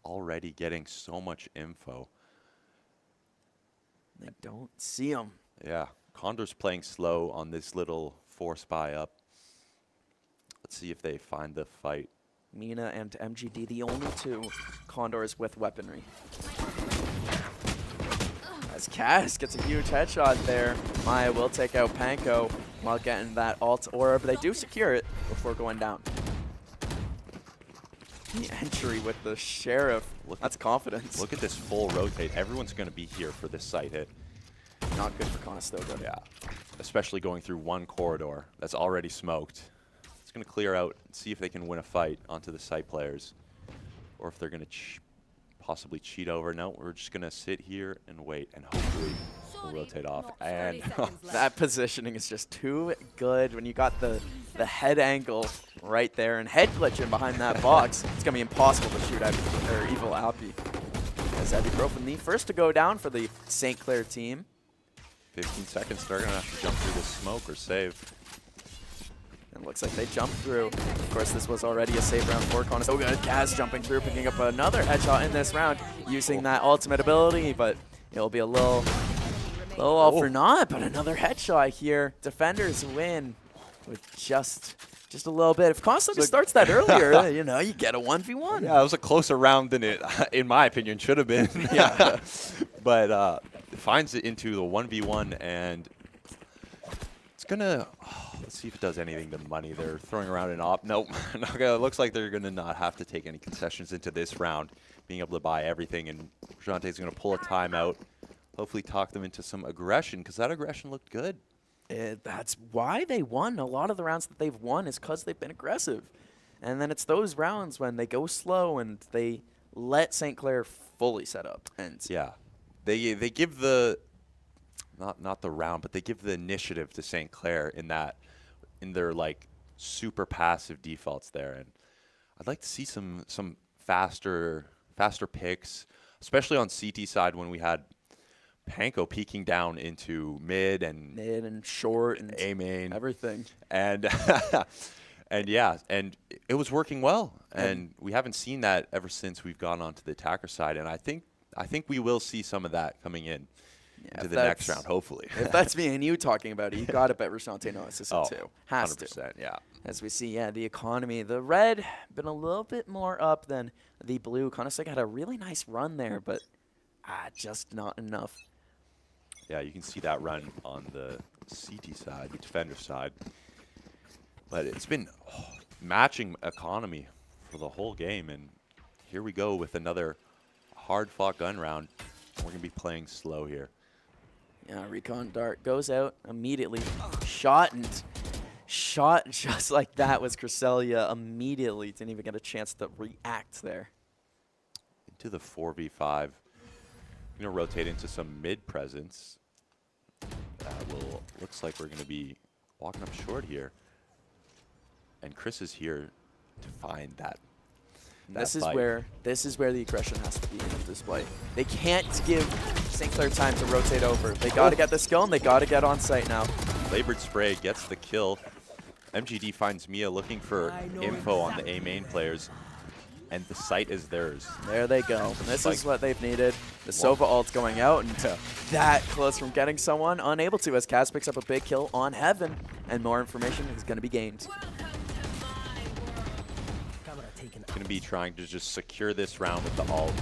already getting so much info. They don't see them. Yeah, Condor's playing slow on this little force buy up. Let's see if they find the fight. Mina and MGD, the only 2 Condors with weaponry. As Cass gets a huge headshot there, Maya will take out Panko while getting that alt aura, but they do secure it before going down. The entry with the Sheriff, that's confidence. Look at this full rotate. Everyone's going to be here for this site hit. Not good for Conestoga. Yeah, especially going through one corridor that's already smoked. It's going to clear out and see if they can win a fight onto the site players, or if they're going to possibly cheat over. No, we're just going to sit here and wait, and hopefully we'll rotate off. And that positioning is just too good when you got the head angle right there and head glitching behind that box. It's going to be impossible to shoot at Evil Appy. As Eddie Broken, the first to go down for the St. Clair team. 15 seconds, they're going to have to jump through the smoke or save. It looks like they jumped through. Of course, this was already a save round for Conestoga. Kaz jumping through, picking up another headshot in this round, using that ultimate ability, but it'll be a little all for naught, but another headshot here. Defenders win with just a little bit. If Conestoga starts that earlier, you know, you get a 1v1. Yeah, it was a closer round than it, in my opinion, should have been. Yeah. But finds it into the 1v1, and it's going to... let's see if it does anything to money. They're throwing around an op. Nope. It looks like they're going to not have to take any concessions into this round, being able to buy everything. And Jante's going to pull a timeout, hopefully talk them into some aggression, because that aggression looked good. That's why they won. A lot of the rounds that they've won is because they've been aggressive. And then it's those rounds when they go slow and they let St. Clair fully set up. And yeah. They give the... Not the round, but they give the initiative to St. Clair in their like super passive defaults there, and I'd like to see some faster picks, especially on CT side when we had Panko peeking down into mid and short and A main everything, and and yeah, and it was working well, and we haven't seen that ever since we've gone onto the attacker side, and I think we will see some of that coming in. Yeah, into the next round, hopefully. If that's me and you talking about it, you got to bet Rashante no assist too. Has 100%, to. Yeah. As we see, the economy, the red been a little bit more up than the blue. Conestoga had a really nice run there, but just not enough. Yeah, you can see that run on the CT side, the defender side. But it's been matching economy for the whole game, and here we go with another hard-fought gun round. We're going to be playing slow here. Yeah, Recon Dart goes out immediately. Shot just like that was Cresselia immediately. Didn't even get a chance to react there. Into the 4v5. Going to rotate into some mid presence. Looks like we're going to be walking up short here. And Chris is here to find that. This is where the aggression has to be in display. They can't give St. Clair time to rotate over. They got to get the skill, and they got to get on site now. Labored Spray gets the kill. MGD finds Mia looking for info on the A main players, and the site is theirs. There they go. This is what they've needed. The Sova ult going out, and that close from getting someone, unable to, as Kaz picks up a big kill on Heaven, and more information is going to be gained. Going to be trying to just secure this round with the ult.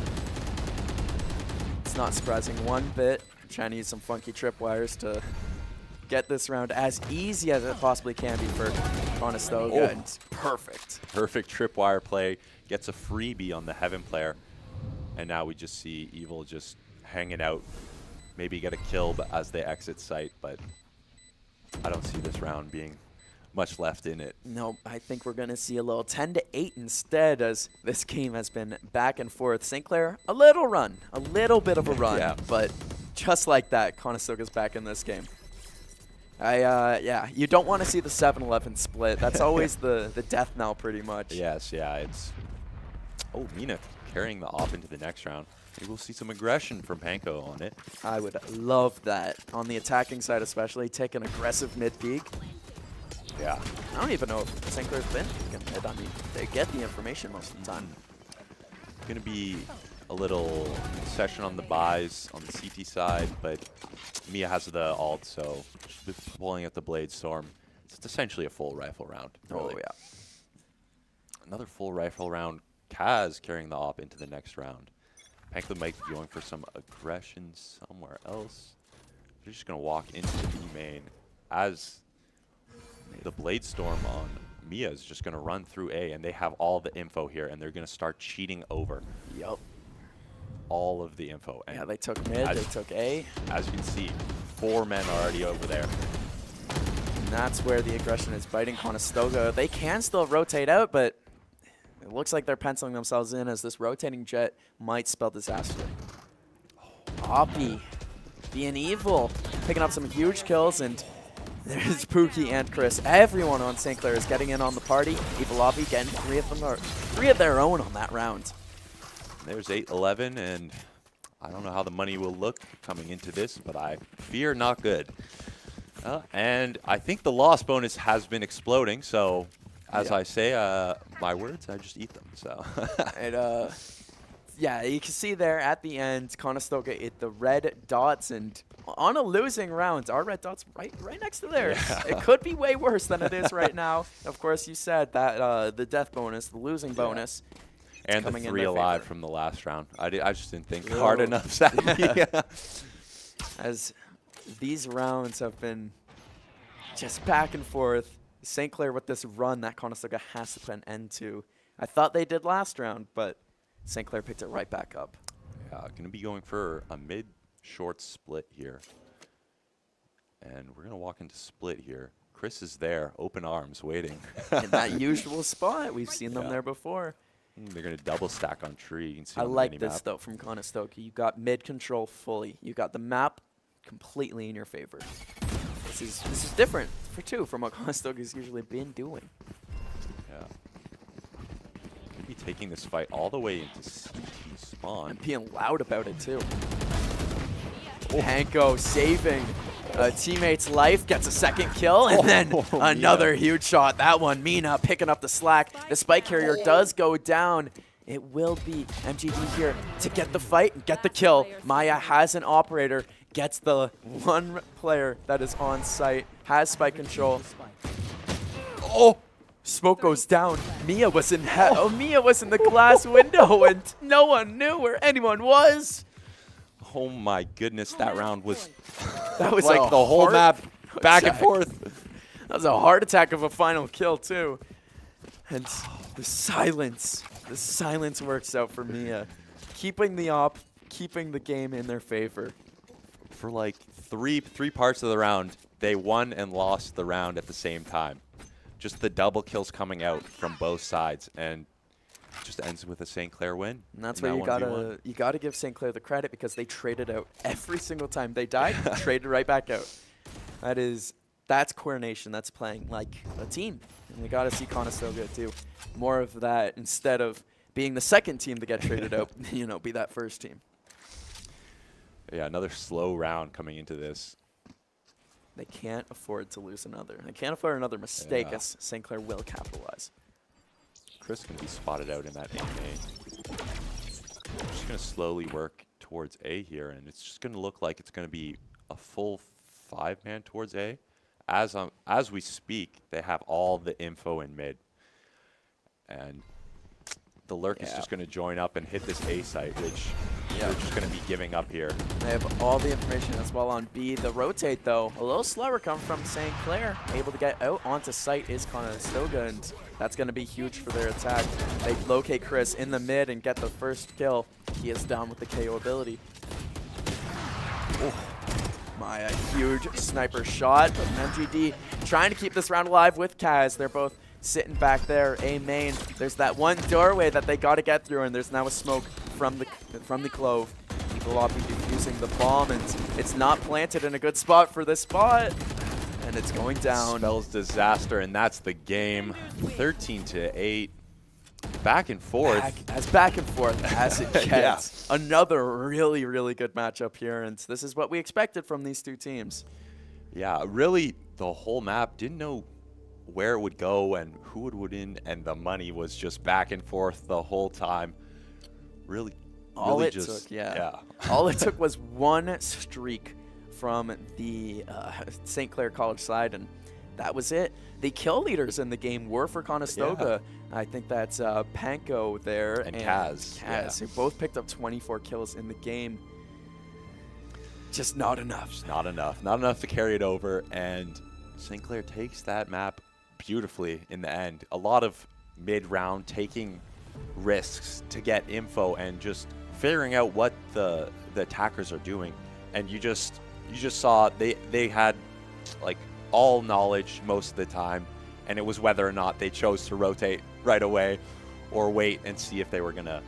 It's not surprising one bit. Trying to use some funky tripwires to get this round as easy as it possibly can be for Conestoga. And it's perfect. Perfect tripwire play. Gets a freebie on the Heaven player. And now we just see Evil just hanging out. Maybe get a kill as they exit site, but I don't see this round being much left in it. No, I think we're going to see a little 10-8 instead, as this game has been back and forth. St. Clair, a little bit of a run, yeah. But just like that, Conestoga's back in this game. Yeah, you don't want to see the 7-11 split. That's always the death knell pretty much. Yes, yeah, it's... Oh, Mina carrying the op into the next round. Maybe we'll see some aggression from Panko on it. I would love that. On the attacking side especially, take an aggressive mid-peak. Yeah. I don't even know if St. Clair's been peeking mid. I mean, they get the information most of the time. Going to be a little session on the buys on the CT side, but Mia has the ult, so she's pulling at the Blade Storm. It's essentially a full rifle round. Really. Oh, yeah. Another full rifle round. Kaz carrying the op into the next round. Panko might be going for some aggression somewhere else. They're just going to walk into the B main as the Blade Storm on Mia is just going to run through A, and they have all the info here, and they're going to start cheating over. Yup. All of the info. And yeah, they took mid, they took A. As you can see, 4 men already over there. And that's where the aggression is biting Conestoga. They can still rotate out, but it looks like they're penciling themselves in, as this rotating jet might spell disaster. Oppie being evil, picking up some huge kills, and There's Pookie and Chris. Everyone on St. Clair is getting in on the party. Evil getting three of their own on that round. There's 8-11, and I don't know how the money will look coming into this, but I fear not good. And I think the loss bonus has been exploding, so as I say, my words, I just eat them. So, yeah, you can see there at the end, Conestoga hit the red dots, and on a losing round, our red dots right next to theirs. Yeah. It could be way worse than it is right now. Of course, you said that the death bonus, the losing bonus, and the 3 alive from the last round. I just didn't think hard enough, sadly. As these rounds have been just back and forth. St. Clair with this run that Conestoga has to put an end to. I thought they did last round, but St. Clair picked it right back up. Yeah, going to be going for a mid-short split here. And we're going to walk into split here. Chris is there, open arms, waiting. In that usual spot. We've seen them there before. They're going to double stack on tree. You can see I like this, though, from Conestoga. You got mid control fully. You got the map completely in your favor. This is different from what Conestoga's usually been doing. Yeah. Could be taking this fight all the way into CT spawn. And being loud about it, too. Panko saving a teammate's life, gets a second kill, and then another huge shot. That one, Mina picking up the slack. The spike carrier does go down. It will be MGD here to get the fight and get the kill. Maya has an operator, gets the one player that is on site, has spike control. Oh, smoke goes down. Mia was in Mia was in the glass window, and no one knew where anyone was. Oh my goodness, that round was that was like the whole map back and forth. That was a heart attack of a final kill too. And the silence works out for Mia. Keeping the op, keeping the game in their favor. For like three parts of the round, they won and lost the round at the same time. Just the double kills coming out from both sides, and just ends with a St. Clair win. And that's where you gotta give St. Clair the credit, because they traded out every single time they died. Traded right back out. That's coordination. That's playing like a team. And we gotta see Conestoga do more of that instead of being the second team to get traded out. Be that first team. Yeah, another slow round coming into this. They can't afford to lose another. They can't afford another mistake, as St. Clair will capitalize. Chris can be spotted out in that A main. I'm just going to slowly work towards A here, and it's just going to look like it's going to be a full 5-man towards A. As we speak, they have all the info in mid. And the Lurk is just going to join up and hit this A site, which they're just going to be giving up here. They have all the information as well on B. The rotate, though, a little slower coming from St. Clair. Able to get out onto site is Conestoga, and that's going to be huge for their attack. They locate Chris in the mid and get the first kill. He is down with the KO ability. Oh, my huge sniper shot. But MGD trying to keep this round alive with Kaz. They're both sitting back there, A main. There's that one doorway that they got to get through, and there's now a smoke from the Clove. People will be defusing the bomb, and it's not planted in a good spot for this spot. And it's going down. Spells disaster, and that's the game. 13-8. Back and forth. Back and forth as it gets. Another really, really good matchup here, and this is what we expected from these two teams. Yeah, really, the whole map didn't know where it would go and who would win, and the money was just back and forth the whole time. Really, all it took was one streak from the St. Clair College side, and that was it. The kill leaders in the game were for Conestoga. Yeah. I think that's Panko there and Kaz, who both picked up 24 kills in the game. Just not enough. Just not enough. Not enough to carry it over, and St. Clair takes that map beautifully in the end. A lot of mid-round taking risks to get info and just figuring out what the attackers are doing. And you just saw they had like all knowledge most of the time, and it was whether or not they chose to rotate right away or wait and see if they were gonna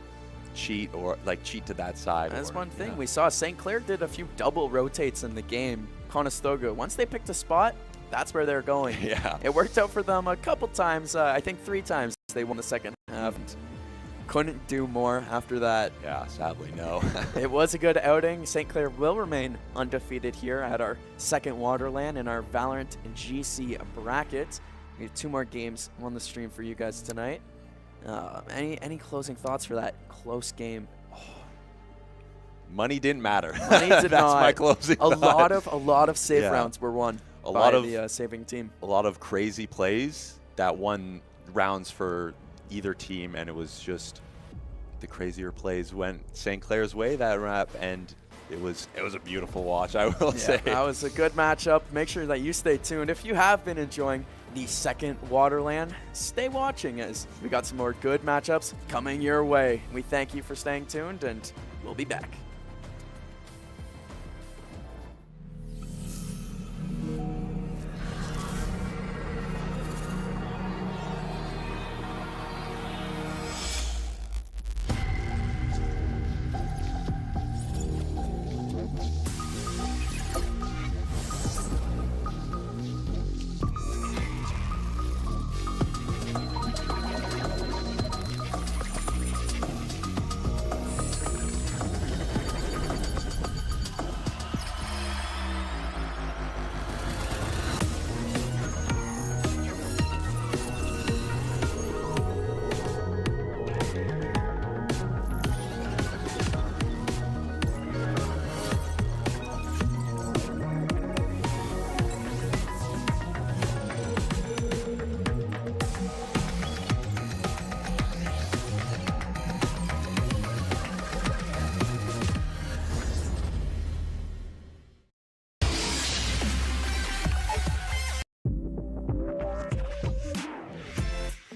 cheat or cheat to that side. That's one thing we saw. St. Clair did a few double rotates in the game. Conestoga, once they picked a spot, that's where they're going. Yeah. It worked out for them a couple times. I think 3 times they won the second half. Couldn't do more after that. Yeah, sadly, no. It was a good outing. St. Clair will remain undefeated here at our second WaterLAN in our VALORANT GC bracket. We have 2 more games on the stream for you guys tonight. Any closing thoughts for that close game? Money didn't matter. Money did That's not. my closing A thought. lot of save Yeah. rounds were won A by lot of the saving team. A lot of crazy plays that won rounds for either team, and it was just the crazier plays went St. Clair's way that wrap, and it was a beautiful watch, I will say. That was a good matchup. Make sure that you stay tuned. If you have been enjoying the second WaterLAN, stay watching as we got some more good matchups coming your way. We thank you for staying tuned, and we'll be back.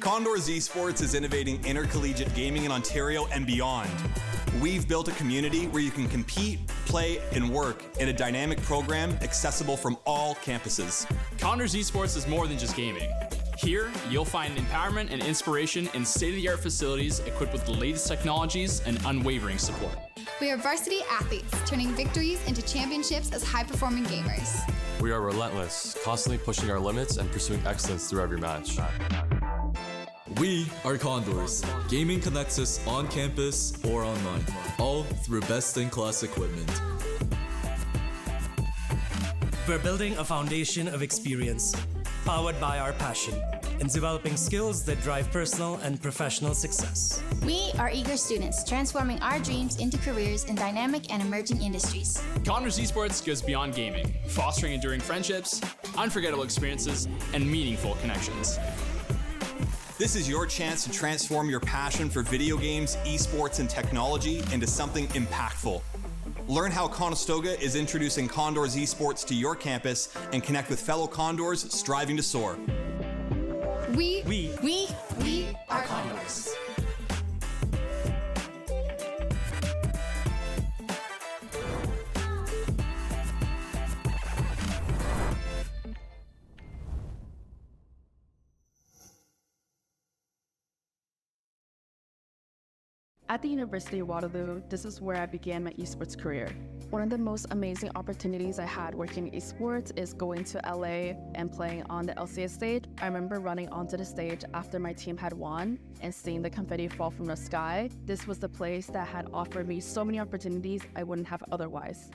Condors Esports is innovating intercollegiate gaming in Ontario and beyond. We've built a community where you can compete, play, and work in a dynamic program accessible from all campuses. Condors Esports is more than just gaming. Here, you'll find empowerment and inspiration in state-of-the-art facilities equipped with the latest technologies and unwavering support. We are varsity athletes, turning victories into championships as high-performing gamers. We are relentless, constantly pushing our limits and pursuing excellence through every match. We are Condors. Gaming connects us on campus or online, all through best-in-class equipment. We're building a foundation of experience, powered by our passion, and developing skills that drive personal and professional success. We are eager students, transforming our dreams into careers in dynamic and emerging industries. Condors Esports goes beyond gaming, fostering enduring friendships, unforgettable experiences, and meaningful connections. This is your chance to transform your passion for video games, esports, and technology into something impactful. Learn how Conestoga is introducing Condors Esports to your campus and connect with fellow Condors striving to soar. We are Condors. At the University of Waterloo, this is where I began my esports career. One of the most amazing opportunities I had working in esports is going to LA and playing on the LCS stage. I remember running onto the stage after my team had won and seeing the confetti fall from the sky. This was the place that had offered me so many opportunities I wouldn't have otherwise.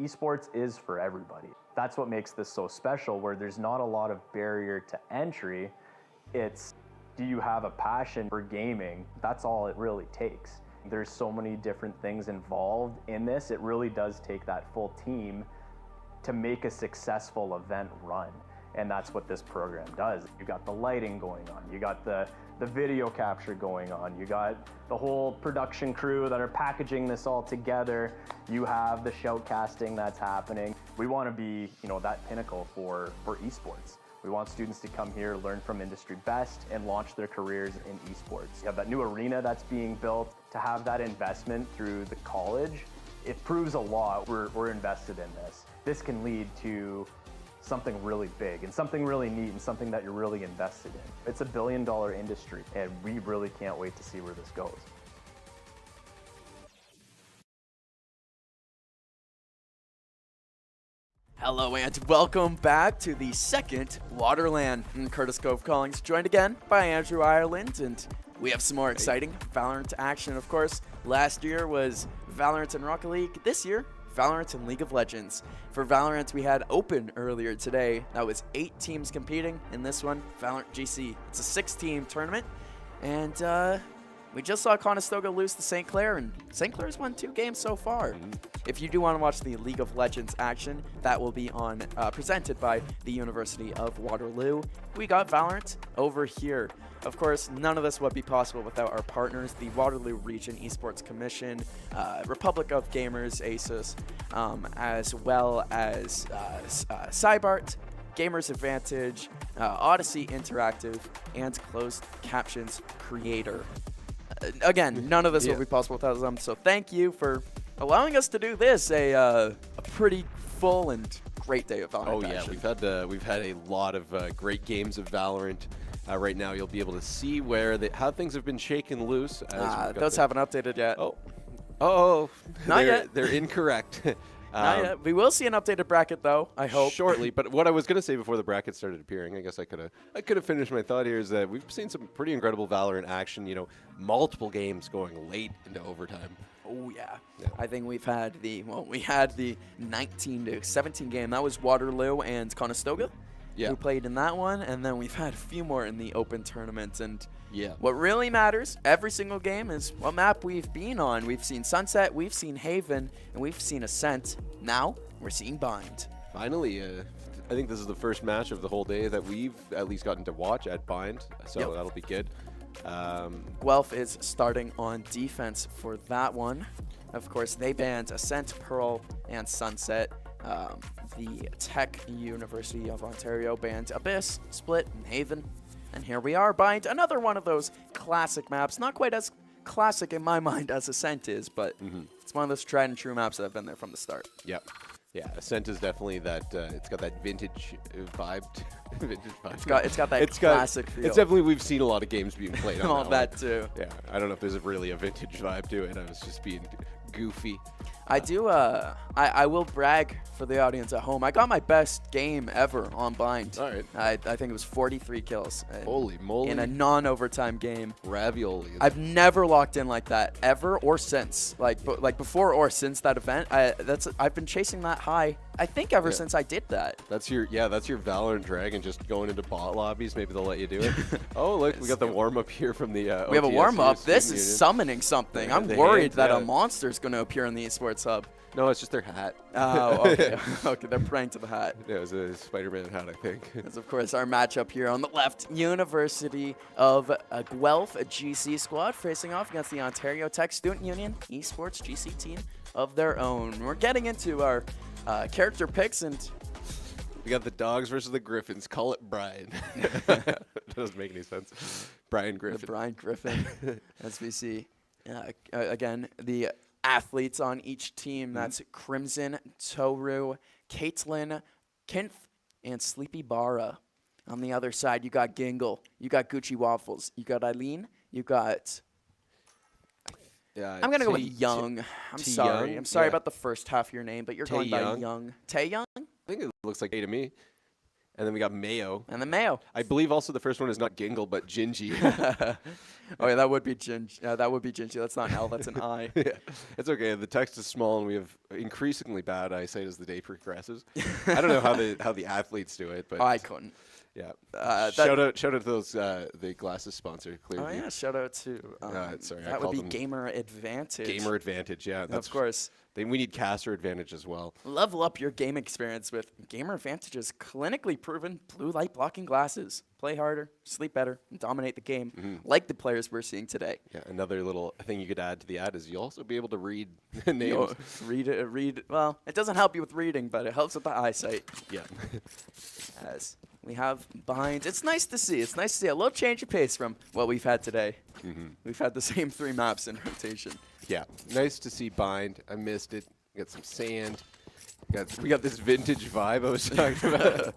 Esports is for everybody. That's what makes this so special, where there's not a lot of barrier to entry. It's, do you have a passion for gaming? That's all it really takes. There's so many different things involved in this. It really does take that full team to make a successful event run. And that's what this program does. You got the lighting going on, you got the video capture going on, you got the whole production crew that are packaging this all together, you have the shoutcasting that's happening. We want to be, that pinnacle for esports. We want students to come here, learn from industry best, and launch their careers in esports. You have that new arena that's being built. To have that investment through the college, it proves a lot. We're invested in this. This can lead to something really big and something really neat and something that you're really invested in. It's a billion-dollar industry, and we really can't wait to see where this goes. Hello and welcome back to the second WaterLAN. I'm Curtis Cove Collings, joined again by Andrew Ireland, and we have some more exciting Valorant action, of course. Last year was Valorant and Rocket League. This year, Valorant and League of Legends. For Valorant, we had Open earlier today. That was 8 teams competing in this one, Valerant GC. It's a 6-team tournament, and we just saw Conestoga lose to St. Clair, and St. Clair's won 2 games so far. If you do want to watch the League of Legends action, that will be on presented by the University of Waterloo. We got Valorant over here. Of course, none of this would be possible without our partners, the Waterloo Region Esports Commission, Republic of Gamers, ASUS, as well as Cybart, Gamers Advantage, Odyssey Interactive, and Closed Captions Creator. Again, none of this will be possible without them, so thank you for allowing us to do this, a pretty full and great day of Valorant action. We've had a lot of great games of Valorant. Right now, you'll be able to see how things have been shaken loose. Those haven't updated yet. Oh, not yet. They're incorrect. Not yet. We will see an updated bracket, though, I hope. Shortly, but what I was going to say before the bracket started appearing, I guess I could have finished my thought here, is that we've seen some pretty incredible Valorant action, multiple games going late into overtime. Oh, yeah. I think we had the 19-17 game. That was Waterloo and Conestoga. Who played in that one, and then we've had a few more in the open tournaments. And what really matters every single game is what map we've been on. We've seen Sunset, we've seen Haven, and we've seen Ascent. Now we're seeing Bind. Finally, I think this is the first match of the whole day that we've at least gotten to watch at Bind, so that'll be good. Guelph is starting on defense for that one. Of course, they banned Ascent, Pearl, and Sunset. The Tech University of Ontario banned Abyss, Split, and Haven. And here we are, Bind, another one of those classic maps. Not quite as classic in my mind as Ascent is, but it's one of those tried and true maps that have been there from the start. Yep. Yeah, Ascent is definitely that, it's got that vintage vibe. It's got that classic feel. It's definitely, we've seen a lot of games being played on all that too. Yeah, I don't know if there's really a vintage vibe to it. I was just being goofy. I do, I will brag for the audience at home. I got my best game ever on Bind. All right. I think it was 43 kills. Holy moly. In a non-overtime game. Ravioli. I've never locked in like that, ever or since. Like before or since that event. I've been chasing that high, I think, ever since I did that. That's your Valorant Dragon, just going into bot lobbies. Maybe they'll let you do it. Oh, look, we got the warm-up here from the we have a warm-up. This is summoning something. I'm worried that a monster is going to appear in the Esports Hub. No, it's just their hat. Oh, okay. Okay, they're praying to the hat. Yeah, it was a Spider-Man hat, I think. That's, of course, our matchup here on the left. University of Guelph, a GC squad, facing off against the Ontario Tech Student Union Esports GC team of their own. We're getting into our character picks, and we got the Dogs versus the Griffins. Call it Brian. That doesn't make any sense. Brian Griffin. The Brian Griffin, as we see. Again, the athletes on each team. That's Crimson, Toru, Caitlin, Kinth, and Sleepy Barra. On the other side, you got Gingle, you got Gucci Waffles, you got Eileen, you got... I'm going to go with Young. I'm sorry. Young? I'm sorry about the first half of your name, but you're going by Young. Young. Tae Young? I think it looks like A to me. And then we got Mayo. And then Mayo. I believe also the first one is not Gingle, but Gingy. Oh, yeah, that would be Gingy. That would be Gingy. That's not an L, that's an I. Yeah. It's okay. The text is small, and we have increasingly bad eyesight as the day progresses. I don't know how the athletes do it, but I couldn't. Yeah. Shout out to those the glasses sponsor. Clearview. Oh yeah, shout out to. Sorry, that would be Gamer Advantage. Gamer Advantage, yeah. Of course. We need Caster Advantage as well. Level up your game experience with Gamer Advantage's clinically proven blue light blocking glasses. Play harder, sleep better, and dominate the game, like the players we're seeing today. Yeah, another little thing you could add to the ad is you'll also be able to read names. Read. Well, it doesn't help you with reading, but it helps with the eyesight. Yeah. As we have behind, it's nice to see. It's nice to see a little change of pace from what we've had today. We've had the same 3 maps in rotation. Yeah, nice to see Bind. I missed it. We got some sand. We got this vintage vibe I was talking about.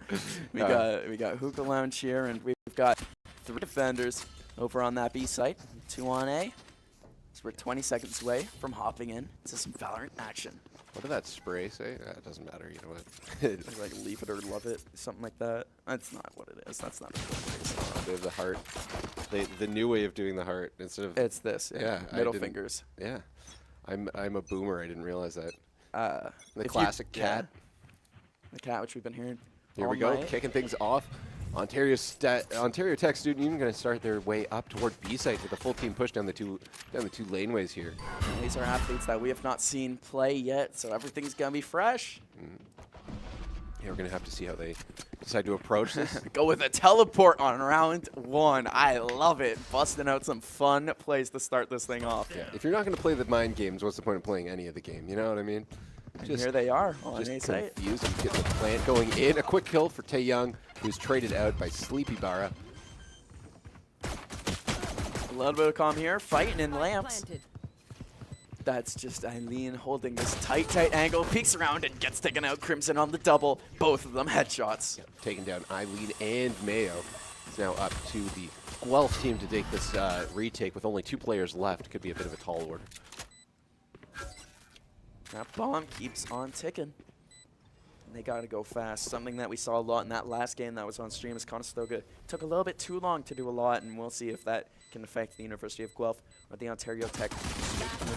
we got Hookah Lounge here, and we've got 3 defenders over on that B site. 2 on A. So we're 20 seconds away from hopping in to some Valorant action. What did that spray say? It doesn't matter. You know what? Like leave it or love it, something like that. That's not what it is. That's not a good phrase. They have the heart. The new way of doing the heart instead of. It's this. Yeah. Middle fingers. Yeah. I'm a boomer. I didn't realize that. The If classic cat. Yeah. The cat, which we've been hearing. Here all we go, night. kicking things off. Ontario Tech Student Union going to start their way up toward B site with a full team push down the two laneways here. And these are athletes that we have not seen play yet, so everything's gonna be fresh. Yeah, we're gonna have to see how they decide to approach this. Go with a teleport on round 1. I love it. Busting out some fun plays to start this thing off. Yeah. If you're not gonna play the mind games, what's the point of playing any of the game? You know what I mean? And here they are on just A site. confused and get the plant going in. A quick kill for Tae Young, who's traded out by Sleepy Barra. A little bit of calm here, fighting in lamps. That's just Eileen holding this tight angle, peeks around and gets taken out. Crimson on the double, both of them headshots. Yep, taking down Eileen and Mayo. It's now up to the Guelph team to take this retake with only 2 players left. Could be a bit of a tall order. That bomb keeps on ticking. And they got to go fast. Something that we saw a lot in that last game that was on stream is Conestoga took a little bit too long to do a lot, and we'll see if that can affect the University of Guelph or the Ontario Tech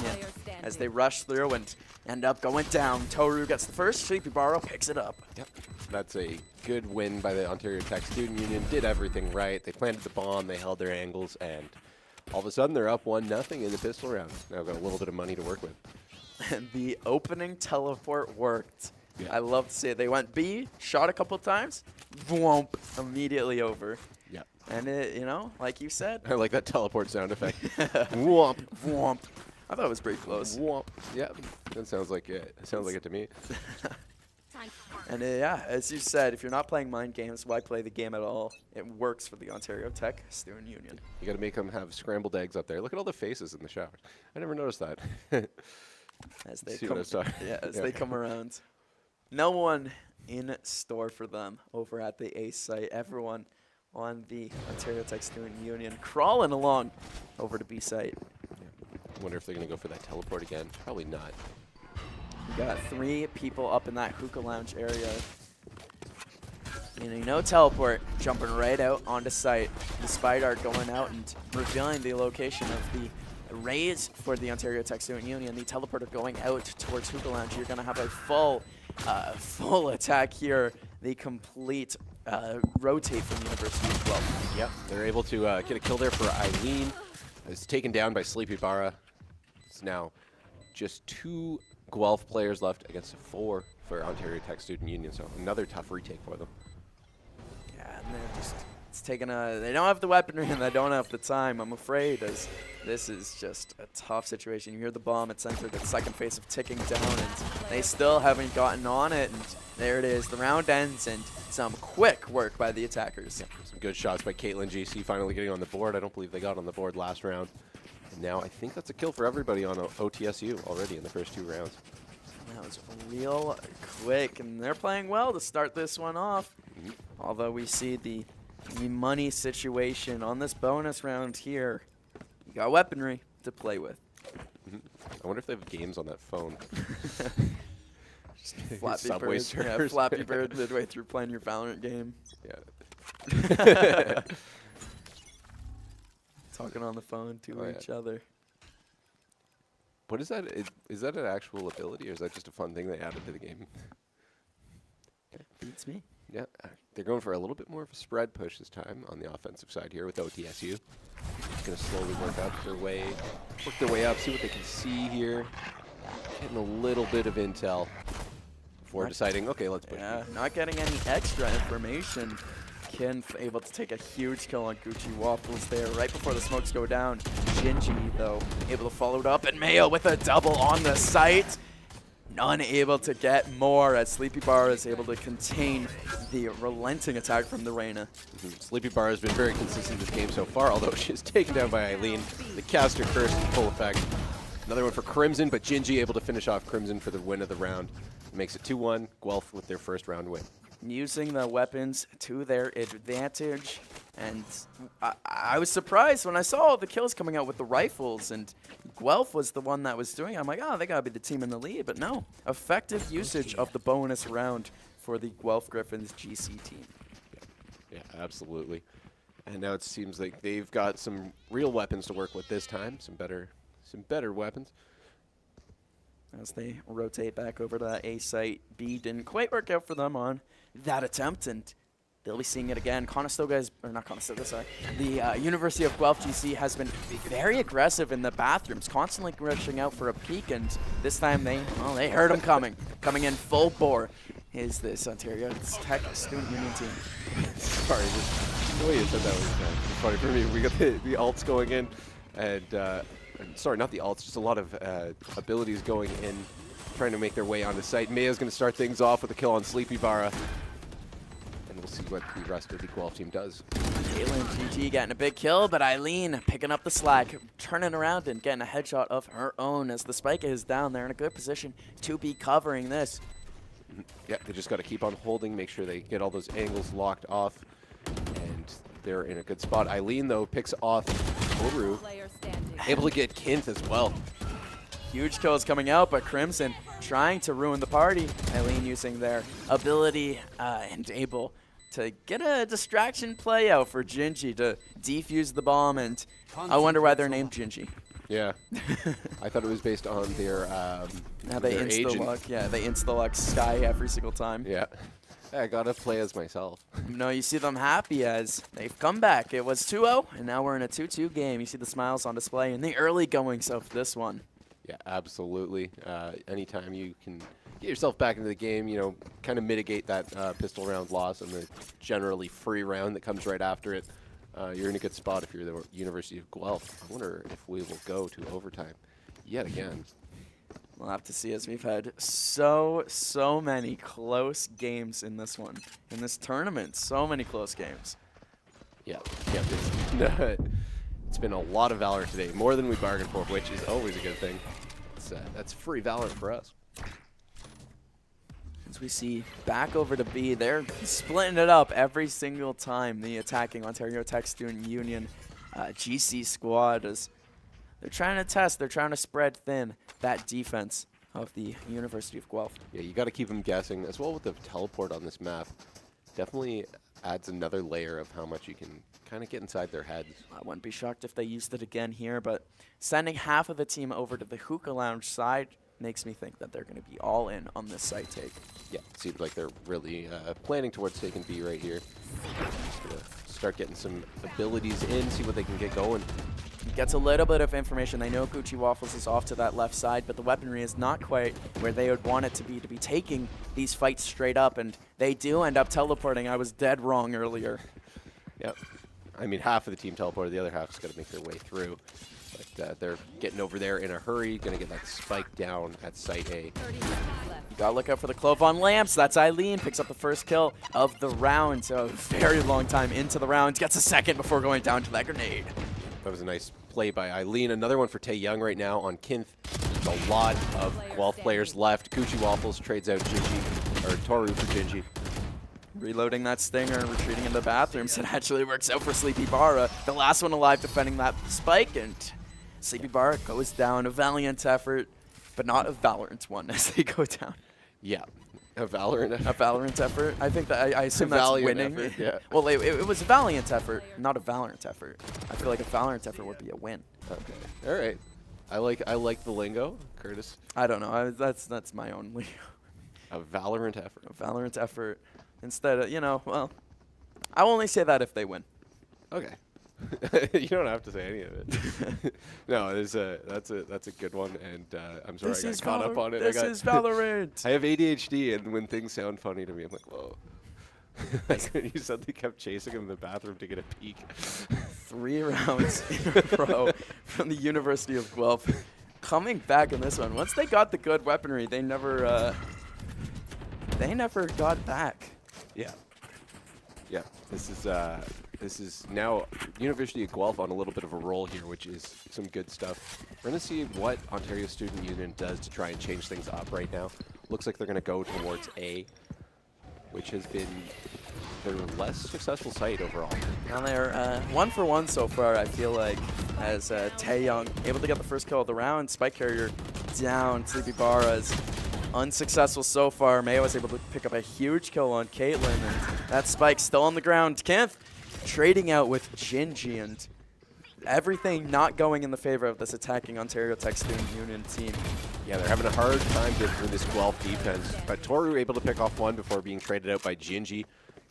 Union as they rush through and end up going down. Toru gets the first, Sleepy Barrow picks it up. Yep. That's a good win by the Ontario Tech Student Union. Did everything right. They planted the bomb, they held their angles, and all of a sudden they're up 1-0 in the pistol round. Now got a little bit of money to work with. And the opening teleport worked. Yeah. I love to see it. They went B, shot a couple times, whoomp, immediately over. Yeah. And it, you know, like you said. I like that teleport sound effect. Whoomp. Whoomp. I thought it was pretty close. Whoomp. Yeah, that sounds like it. Sounds like it to me. And yeah, as you said, if you're not playing mind games, why play the game at all? It works for the Ontario Tech Student Union. You got to make them have scrambled eggs up there. Look at all the faces in the shower. I never noticed that. As they See come, what I saw? they come around. No one in store for them over at the A site. Everyone on the Ontario Tech Student Union crawling along over to B site. I wonder if they're going to go for that teleport again. Probably not. We got 3 people up in that hookah lounge area. And no teleport, jumping right out onto site. The spy dart going out and revealing the location of the raise for the Ontario Tech Student Union. The teleporter going out towards hookah lounge. You're going to have a full attack here. The complete rotate from the University of Guelph. Yep, they're able to get a kill there for Eileen. It's taken down by Sleepy Barra. It's now just 2 Guelph players left against 4 for Ontario Tech Student Union. So another tough retake for them. Yeah, and they're just, it's taking they don't have the weaponry and they don't have the time, I'm afraid, as this is just a tough situation. You hear the bomb, it's centered at second phase of ticking down, and they still haven't gotten on it, and there it is. The round ends, and some quick work by the attackers. Yeah, some good shots by Valerant GC finally getting on the board. I don't believe they got on the board last round. And now I think that's a kill for everybody on OTSU already in the first 2 rounds. That was real quick, and they're playing well to start this one off. Although we see the money situation on this bonus round here. You got weaponry to play with. I wonder if they have games on that phone. Flappy Subway Bird. Yeah, surfers. Flappy Bird midway through playing your Valorant game. Yeah. Talking on the phone to each other. What is that? Is that an actual ability, or is that just a fun thing they added to the game? Beats me. Yeah, they're going for a little bit more of a spread push this time on the offensive side here with OTSU. Going to slowly work their way up, see what they can see here. Getting a little bit of intel before deciding, okay, let's push. Yeah, not getting any extra information. Kinf able to take a huge kill on Gucci Waffles there right before the smokes go down. Gingy, though, able to follow it up, and Mayo with a double on the site. None able to get more as Sleepy Bar is able to contain the relenting attack from the Reyna. Sleepy Bar has been very consistent this game so far, although she's taken down by Eileen. The caster curse in full effect. Another one for Crimson, but Gingy able to finish off Crimson for the win of the round. Makes it 2-1, Guelph with their first round win. Using the weapons to their advantage, and I was surprised when I saw all the kills coming out with the rifles, and Guelph was the one that was doing it. I'm like, oh, they gotta be the team in the lead, but no. Effective usage of the bonus round for the Guelph Griffins GC team. Yeah, absolutely. And now it seems like they've got some real weapons to work with this time, some better weapons. As they rotate back over to that A site, B didn't quite work out for them on that attempt, and they'll be seeing it again. Conestoga is, or not Conestoga, sorry. The University of Guelph GC has been very aggressive in the bathrooms, constantly rushing out for a peek, and this time they heard him coming. Coming in full bore is this Ontario Tech Student Union team. Sorry, the way you said that was funny for me. We got the alts going in, and sorry, not the alts, just a lot of abilities going in, trying to make their way onto site. Maya's going to start things off with a kill on Sleepy Barra. And we'll see what the rest of the Guelph team does. Kaylin GG getting a big kill, but Eileen picking up the slack, turning around and getting a headshot of her own as the spike is down there in a good position to be covering this. Yeah, they just got to keep on holding, make sure they get all those angles locked off. And they're in a good spot. Eileen, though, picks off Toru. Able to get Kinth as well. Huge kills coming out, but Crimson trying to ruin the party. Eileen using their ability and able to get a distraction play out for Gingy to defuse the bomb, and I wonder why they're named Gingy. Yeah. I thought it was based on their they insta-luck. Yeah, they insta-luck Sky every single time. Yeah. I gotta play as myself. No, you see them happy as they've come back. It was 2-0, and now we're in a 2-2 game. You see the smiles on display in the early goings of this one. Yeah, absolutely. Anytime you can get yourself back into the game, you know, kind of mitigate that pistol round loss and the generally free round that comes right after it, you're in a good spot if you're the University of Guelph. I wonder if we will go to overtime yet again. We'll have to see, as we've had so many close games in this one, in this tournament. So many close games. Yeah, it's been a lot of Valorant today, more than we bargained for, which is always a good thing. That's free Valorant for us. As we see back over to B, they're splitting it up every single time. The attacking Ontario Tech Student Union GC squad is. They're trying to test, they're trying to spread thin that defense of the University of Guelph. Yeah, you got to keep them guessing, as well with the teleport on this map. Definitely adds another layer of how much you can kind of get inside their heads. I wouldn't be shocked if they used it again here, but sending half of the team over to the hookah lounge side makes me think that they're going to be all in on this site take. Yeah, it seems like they're really planning towards taking B right here. Just gonna start getting some abilities in, see what they can get going. Gets a little bit of information. They know Gucci Waffles is off to that left side, but the weaponry is not quite where they would want it to be taking these fights straight up, and they do end up teleporting. I was dead wrong earlier. Yep. I mean, half of the team teleported, the other half's got to make their way through. But they're getting over there in a hurry, going to get that spike down at Site A. You gotta look out for the Clove on Lamps. That's Eileen, picks up the first kill of the round. So a very long time into the round. Gets a second before going down to that grenade. That was a nice play by Eileen. Another one for Tae Young right now on Kinth. There's a lot of Guelph players left. Gucci Waffles trades out Gingy, or Toru for Gingy. Reloading that stinger and retreating in the bathrooms. It actually works out for Sleepy Barra. The last one alive defending that spike, and Sleepy Barra goes down. A valiant effort, but not a Valorant one as they go down. Yeah. A Valorant effort. A Valorant effort. I think that I assume that's Valiant winning. effort, yeah. Well, it was a valiant effort, not a Valorant effort. I feel like a Valorant effort would be a win. Okay. All right. I like the lingo, Curtis. I don't know. That's my own lingo. A Valorant effort. A Valorant effort. Instead of, well, I'll only say that if they win. Okay. You don't have to say any of it. No, that's a good one, and I'm sorry I got caught up on it. This is Valorant. I have ADHD, and when things sound funny to me, I'm like, whoa. You suddenly kept chasing him in the bathroom to get a peek. 3 rounds in a row from the University of Guelph. Coming back in this one. Once they got the good weaponry, they never got back. Yeah. Yeah. This is now University of Guelph on a little bit of a roll here, which is some good stuff. We're going to see what Ontario Student Union does to try and change things up right now. Looks like they're going to go towards A, which has been their less successful site overall. Now they're 1 for 1 so far, I feel like, as Taeyong able to get the first kill of the round. Spike carrier down. Sleepy Barra's unsuccessful so far. Mayo was able to pick up a huge kill on Caitlyn, and that Spike still on the ground. Kenneth trading out with Gingy, and everything not going in the favor of this attacking Ontario Tech Student Union team. Yeah, they're having a hard time getting through this Guelph defense, but Toru able to pick off one before being traded out by Gingy.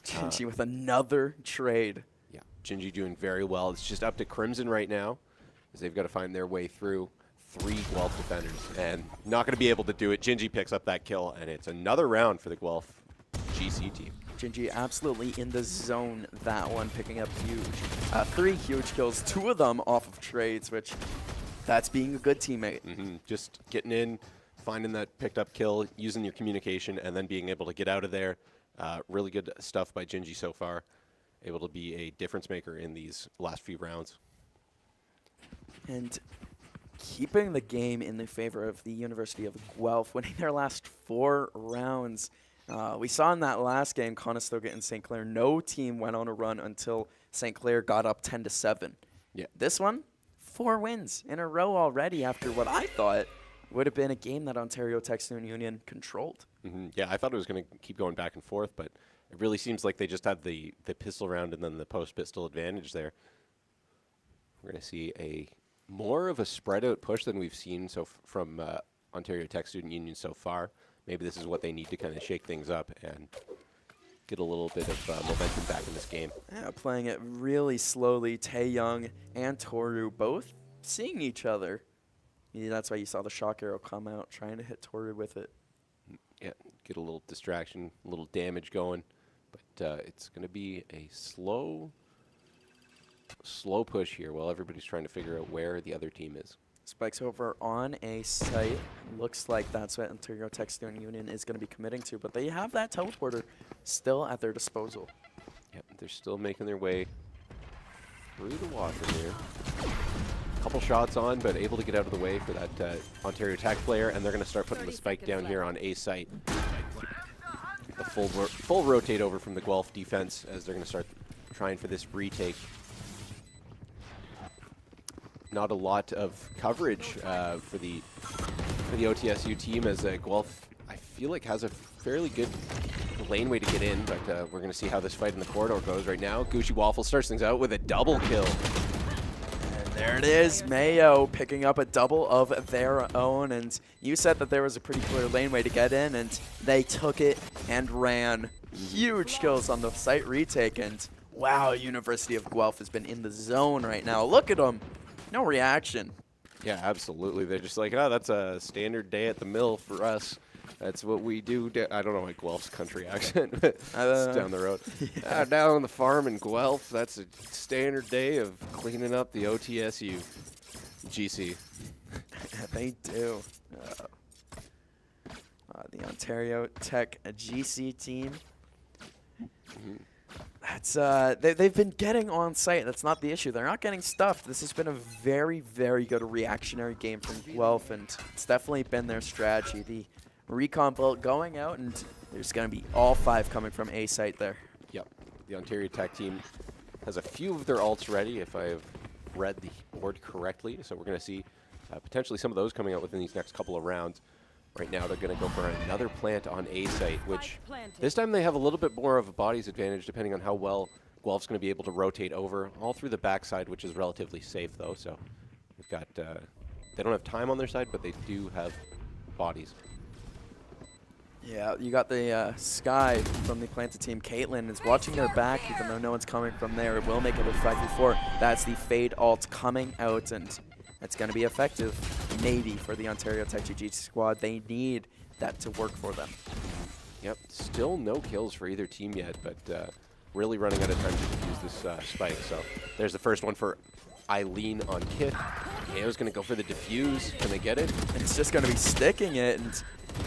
Gingy with another trade. Yeah, Gingy doing very well. It's just up to Crimson right now, as they've got to find their way through 3 Guelph defenders, and not going to be able to do it. Gingy picks up that kill, and it's another round for the Guelph GC team. Gingy absolutely in the zone, that one, picking up huge. 3 huge kills, 2 of them off of trades, which that's being a good teammate. Just getting in, finding that picked up kill, using your communication, and then being able to get out of there. Really good stuff by Gingy so far. Able to be a difference maker in these last few rounds. And keeping the game in the favor of the University of Guelph, winning their last 4 rounds. We saw in that last game, Conestoga and St. Clair, no team went on a run until St. Clair got up 10-7. Yeah. This one, 4 wins in a row already after what I thought would have been a game that Ontario Tech Student Union controlled. Yeah, I thought it was going to keep going back and forth, but it really seems like they just had the pistol round and then the post-pistol advantage there. We're going to see more of a spread-out push than we've seen from Ontario Tech Student Union so far. Maybe this is what they need to kind of shake things up and get a little bit of momentum back in this game. Yeah, playing it really slowly. Taeyong and Toru both seeing each other. Yeah, that's why you saw the shock arrow come out, trying to hit Toru with it. Yeah, get a little distraction, a little damage going. But it's going to be a slow push here while everybody's trying to figure out where the other team is. Spikes over on a site. Looks like that's what Ontario Tech Student Union is going to be committing to, but they have that teleporter still at their disposal. Yep, they're still making their way through the water here. Couple shots on, but able to get out of the way for that Ontario Tech player, and they're going to start putting the spike down here on A site. The full rotate over from the Guelph defense as they're going to start trying for this retake. Not a lot of coverage for the OTSU team, as Guelph, I feel like, has a fairly good laneway to get in, but we're going to see how this fight in the corridor goes right now. Gucci Waffle starts things out with a double kill. And there it is, Mayo picking up a double of their own, and you said that there was a pretty clear laneway to get in, and they took it and ran. Huge kills on the site retake, and wow, University of Guelph has been in the zone right now. Look at them. No reaction. Yeah, absolutely. They're just like, oh, that's a standard day at the mill for us. That's what we do. I don't know my Guelph's country accent, but it's down the road. Yeah. Down on the farm in Guelph, that's a standard day of cleaning up the OTSU GC. They do. The Ontario Tech GC team. That's they've been getting on site. That's not the issue. They're not getting stuffed. This has been a very, very good reactionary game from Guelph, and it's definitely been their strategy. The recon bolt going out, and there's going to be all 5 coming from A site there. Yep. The Ontario Tech team has a few of their ults ready, if I've read the board correctly. So we're going to see potentially some of those coming out within these next couple of rounds. Right now they're going to go for another plant on A site, which this time they have a little bit more of a bodies advantage depending on how well Guelph's going to be able to rotate over all through the backside, which is relatively safe though. So we've got, they don't have time on their side, but they do have bodies. Yeah, you got the Sky from the planted team. Caitlyn is watching their back, even though no one's coming from there. It will make it effect before. That's the Fade ult coming out, and that's going to be effective, maybe, for the Ontario Tech GC squad. They need that to work for them. Yep, still no kills for either team yet, but really running out of time to use this spike. So there's the first one for Eileen on Kit. Kao's going to go for the defuse. Can they get it? And it's just going to be sticking it, and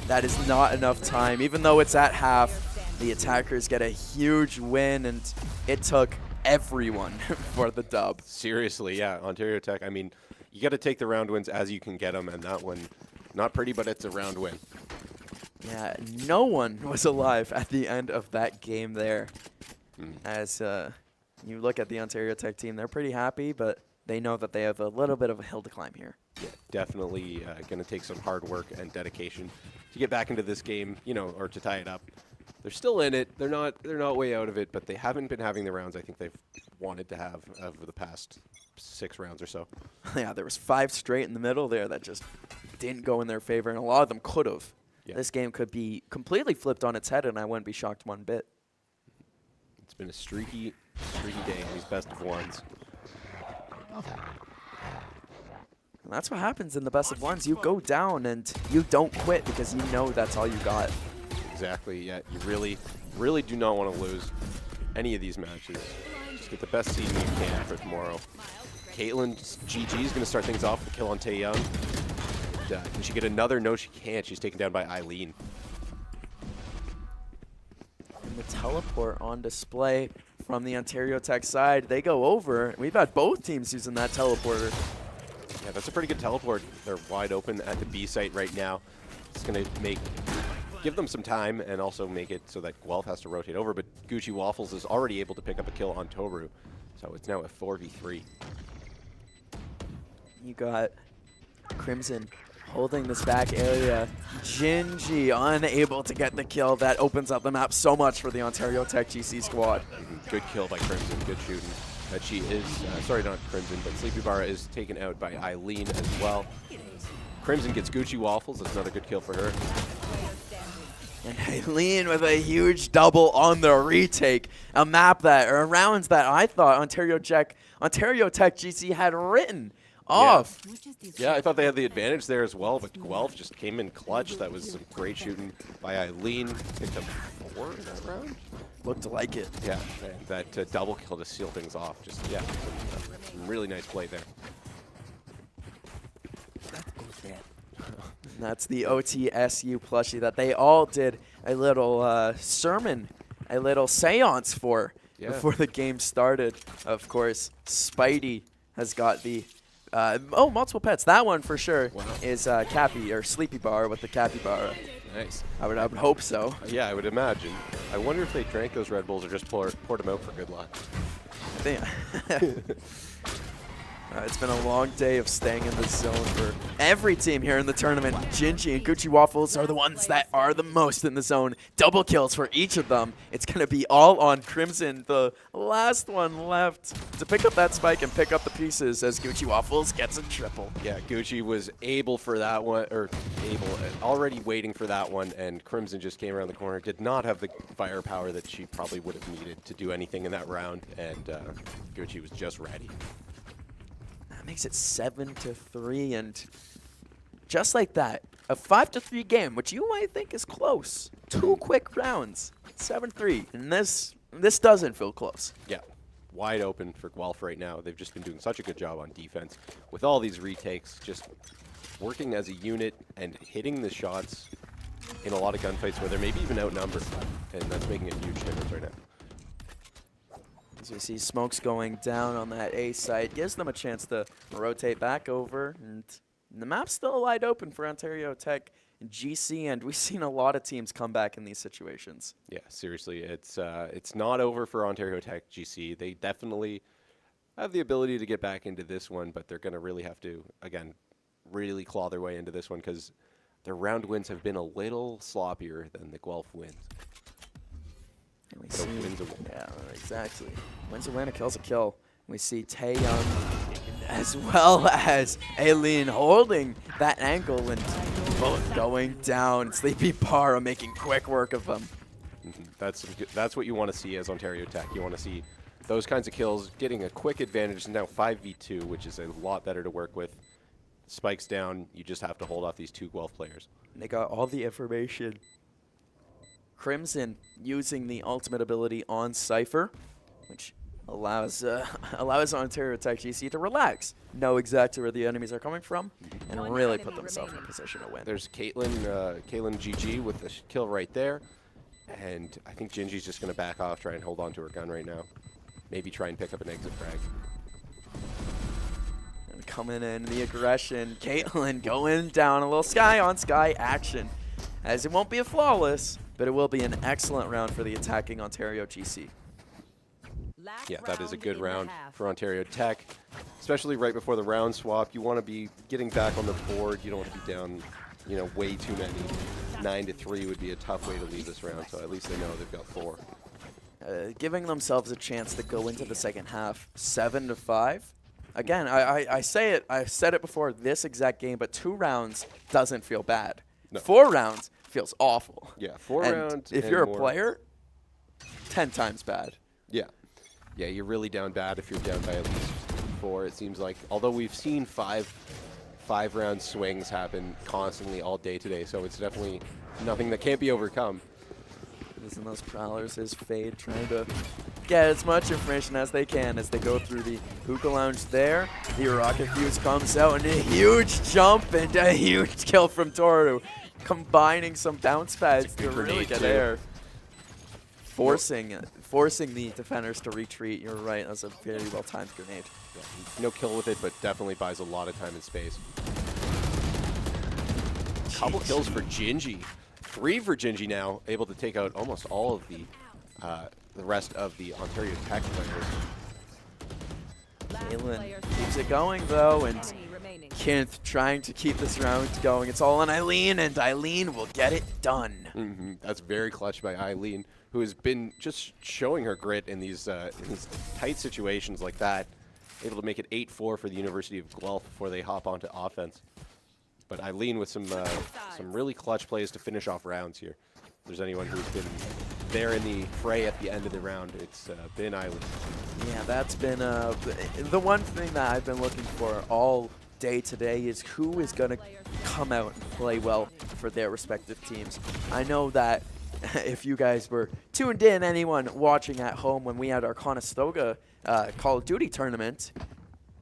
that is not enough time. Even though it's at half, the attackers get a huge win, and it took everyone for the dub. Seriously, yeah. Ontario Tech, I mean, you got to take the round wins as you can get them, and that one, not pretty, but it's a round win. Yeah, no one was alive at the end of that game there. As you look at the Ontario Tech team, they're pretty happy, but they know that they have a little bit of a hill to climb here. Yeah, definitely going to take some hard work and dedication to get back into this game, you know, or to tie it up. They're still in it. They're not way out of it, but they haven't been having the rounds I think they've wanted to have over the past 6 rounds or so. Yeah, there was 5 straight in the middle there that just didn't go in their favor, and a lot of them could have. Yeah. This game could be completely flipped on its head, and I wouldn't be shocked one bit. It's been a streaky day in these best of ones. And that's what happens in the best of ones. You go down and you don't quit because you know that's all you got. Exactly, yeah. You really do not want to lose any of these matches. Just get the best seed you can for tomorrow. Caitlyn's GG is going to start things off with a kill on Taeyong. Can she get another? No, she can't. She's taken down by Eileen. And the teleport on display from the Ontario Tech side. They go over. We've had both teams using that teleporter. Yeah, that's a pretty good teleport. They're wide open at the B site right now. It's going to give them some time and also make it so that Guelph has to rotate over. But Gucci Waffles is already able to pick up a kill on Toru. So it's now a 4v3. You got Crimson holding this back area. Gingy unable to get the kill. That opens up the map so much for the Ontario Tech GC squad. Good kill by Crimson. Good shooting. She is, sorry, not Crimson, but Sleepy Barra is taken out by Eileen as well. Crimson gets Gucci Waffles. That's another good kill for her. And Eileen with a huge double on the retake. A map that, or rounds that I thought Ontario Tech GC had written off. Yeah, I thought they had the advantage there as well, but Guelph just came in clutch. That was some great shooting by Eileen. Picked up 4 in that round. Looked like it. Yeah, and that double kill to seal things off. Just, yeah, some really nice play there. That's the OTSU plushie that they all did a little sermon, a little seance for before the game started. Of course, Spidey has got the multiple pets. That one for sure is Cappy or Sleepy Bar with the capybara. Nice. I would hope so. Yeah, I would imagine. I wonder if they drank those Red Bulls or just poured them out for good luck. It's been a long day of staying in this zone for every team here in the tournament. Gingy and Gucci Waffles are the ones that are the most in the zone. Double kills for each of them. It's going to be all on Crimson, the last one left to pick up that spike and pick up the pieces as Gucci Waffles gets a triple. Yeah, Gucci was able for that one, or already waiting for that one, and Crimson just came around the corner. Did not have the firepower that she probably would have needed to do anything in that round, and Gucci was just ready. That makes it 7-3, and just like that, a 5-3 game, which you might think is close. 2 quick rounds, 7-3, and this doesn't feel close. Yeah, wide open for Guelph right now. They've just been doing such a good job on defense with all these retakes, just working as a unit and hitting the shots in a lot of gunfights where they're maybe even outnumbered, and that's making a huge difference right now. As we see smokes going down on that A site, gives them a chance to rotate back over, and the map's still wide open for Ontario Tech GC, and we've seen a lot of teams come back in these situations. Yeah, seriously, it's not over for Ontario Tech GC. They definitely have the ability to get back into this one, but they're going to really have to, again, really claw their way into this one because their round wins have been a little sloppier than the Guelph wins. And we So see, wins a win. yeah, exactly. Wins a win, a kill's a kill. We see Tae Young as well as Aileen holding that ankle and both going down. Sleepy Para making quick work of them. That's what you want to see as Ontario Tech. You want to see those kinds of kills, getting a quick advantage. Now 5v2, which is a lot better to work with. Spikes down, you just have to hold off these two Guelph players. They got all the information. Crimson using the ultimate ability on Cypher, which allows Ontario Tech GC to relax, know exactly where the enemies are coming from, and really put themselves in a position to win. There's Caitlin GG with the kill right there. And I think Gingy's just going to back off, try and hold on to her gun right now. Maybe try and pick up an exit frag. And coming in, the aggression. Caitlin going down, a little sky-on-sky action. As it won't be a flawless, but it will be an excellent round for the attacking Ontario GC. Yeah, that is a good round for Ontario Tech, especially right before the round swap. You want to be getting back on the board. You don't want to be down, way too many. 9-3 would be a tough way to leave this round, so at least they know they've got 4. Giving themselves a chance to go into the second half 7-5. Again, I say it, I've said it before this exact game, but 2 rounds doesn't feel bad. No. 4 rounds feels awful. Yeah, 4 and rounds. If and you're a more. player, 10 times bad. Yeah. Yeah, you're really down bad if you're down by at least 4, it seems like. Although we've seen 5-round swings happen constantly all day today, so it's definitely nothing that can't be overcome. Using those prowlers is Fade trying to get as much information as they can as they go through the hookah lounge there. The rocket fuse comes out and a huge jump and a huge kill from Toru, combining some bounce pads to really get there. Forcing the defenders to retreat. You're right, that's a very well-timed grenade. Yeah, no kill with it, but definitely buys a lot of time and space. Couple kills for Gingy. 3 for Gingy now, able to take out almost all of the rest of the Ontario Tech players. Kaylin keeps it going though, and Kinth trying to keep this round going. It's all on Eileen, and Eileen will get it done. That's very clutch by Eileen, who has been just showing her grit in these tight situations like that. Able to make it 8-4 for the University of Guelph before they hop onto offense. But Eileen with some really clutch plays to finish off rounds here. If there's anyone who's been there in the fray at the end of the round, it's been Eileen. Yeah, that's been the one thing that I've been looking for all day today is who is going to come out and play well for their respective teams. I know that if you guys were tuned in, anyone watching at home when we had our Conestoga Call of Duty tournament,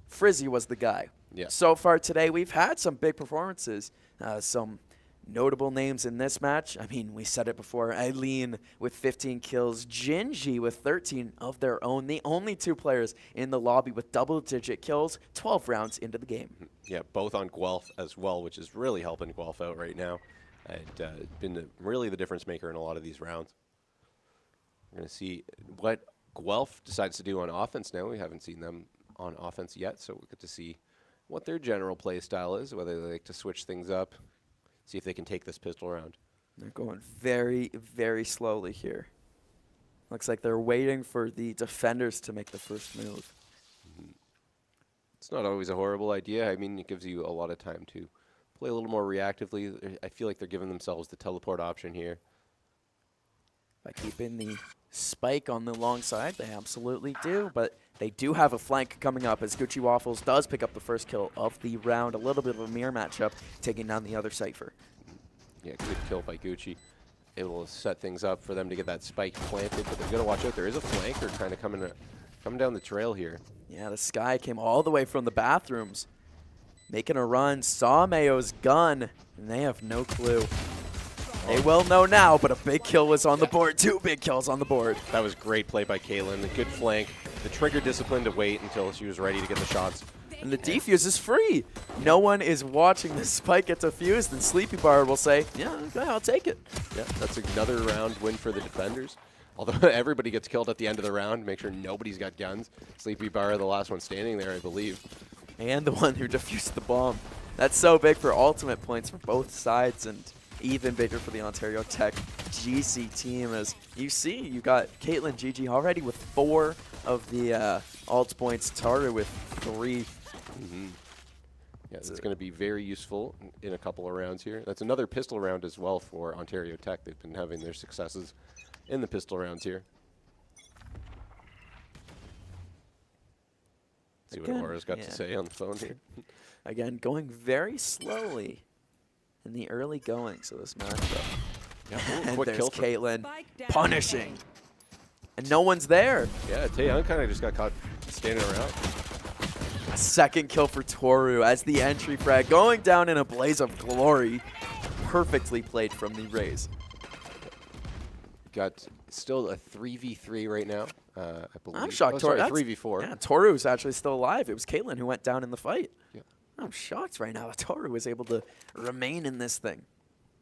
Frizzy was the guy. Yeah. So far today, we've had some big performances, some notable names in this match. I mean, we said it before, Eileen with 15 kills, Gingy with 13 of their own, the only 2 players in the lobby with double-digit kills, 12 rounds into the game. Yeah, both on Guelph as well, which is really helping Guelph out right now. And been really the difference maker in a lot of these rounds. We're going to see what Guelph decides to do on offense now. We haven't seen them on offense yet, so we'll get to see what their general play style is, whether they like to switch things up, see if they can take this pistol round. They're going very, very slowly here. Looks like they're waiting for the defenders to make the first move. It's not always a horrible idea. I mean, it gives you a lot of time to play a little more reactively. I feel like they're giving themselves the teleport option here. By keeping the spike on the long side, they absolutely do, but they do have a flank coming up as Gucci Waffles does pick up the first kill of the round. A little bit of a mirror matchup, taking down the other Cypher. Yeah, good kill by Gucci. Able to set things up for them to get that spike planted, but they're going to watch out. There is a flanker trying to come down the trail here. Yeah, the Sky came all the way from the bathrooms, making a run, saw Mayo's gun, and they have no clue. They will know now, but a big kill was on the board. 2 big kills on the board. That was great play by Kaylin. A good flank. The trigger discipline to wait until she was ready to get the shots. And the defuse is free. No one is watching the spike get defused, and Sleepy Bar will say, yeah, okay, I'll take it. Yeah, that's another round win for the defenders. Although everybody gets killed at the end of the round, make sure nobody's got guns. Sleepy Bar, the last one standing there, I believe. And the one who defused the bomb. That's so big for ultimate points for both sides, and even bigger for the Ontario Tech GC team. As you see, you got Caitlin GG already with 4 of the ult points, Taru with 3. Yeah, it's going to be very useful in a couple of rounds here. That's another pistol round as well for Ontario Tech. They've been having their successes in the pistol rounds here. See what Aura's got to say on the phone here. Again, going very slowly in the early goings of this matchup. Yeah, and quick there's kill from Caitlin punishing. And no one's there. Yeah, Taeyang kind of just got caught standing around. A second kill for Toru as the entry frag going down in a blaze of glory. Perfectly played from the Rays. Got still a 3v3 right now, I believe. I'm shocked. Oh, sorry, 3v4. Yeah, Toru's actually still alive. It was Caitlin who went down in the fight. Yeah. I'm shocked right now that Toru was able to remain in this thing.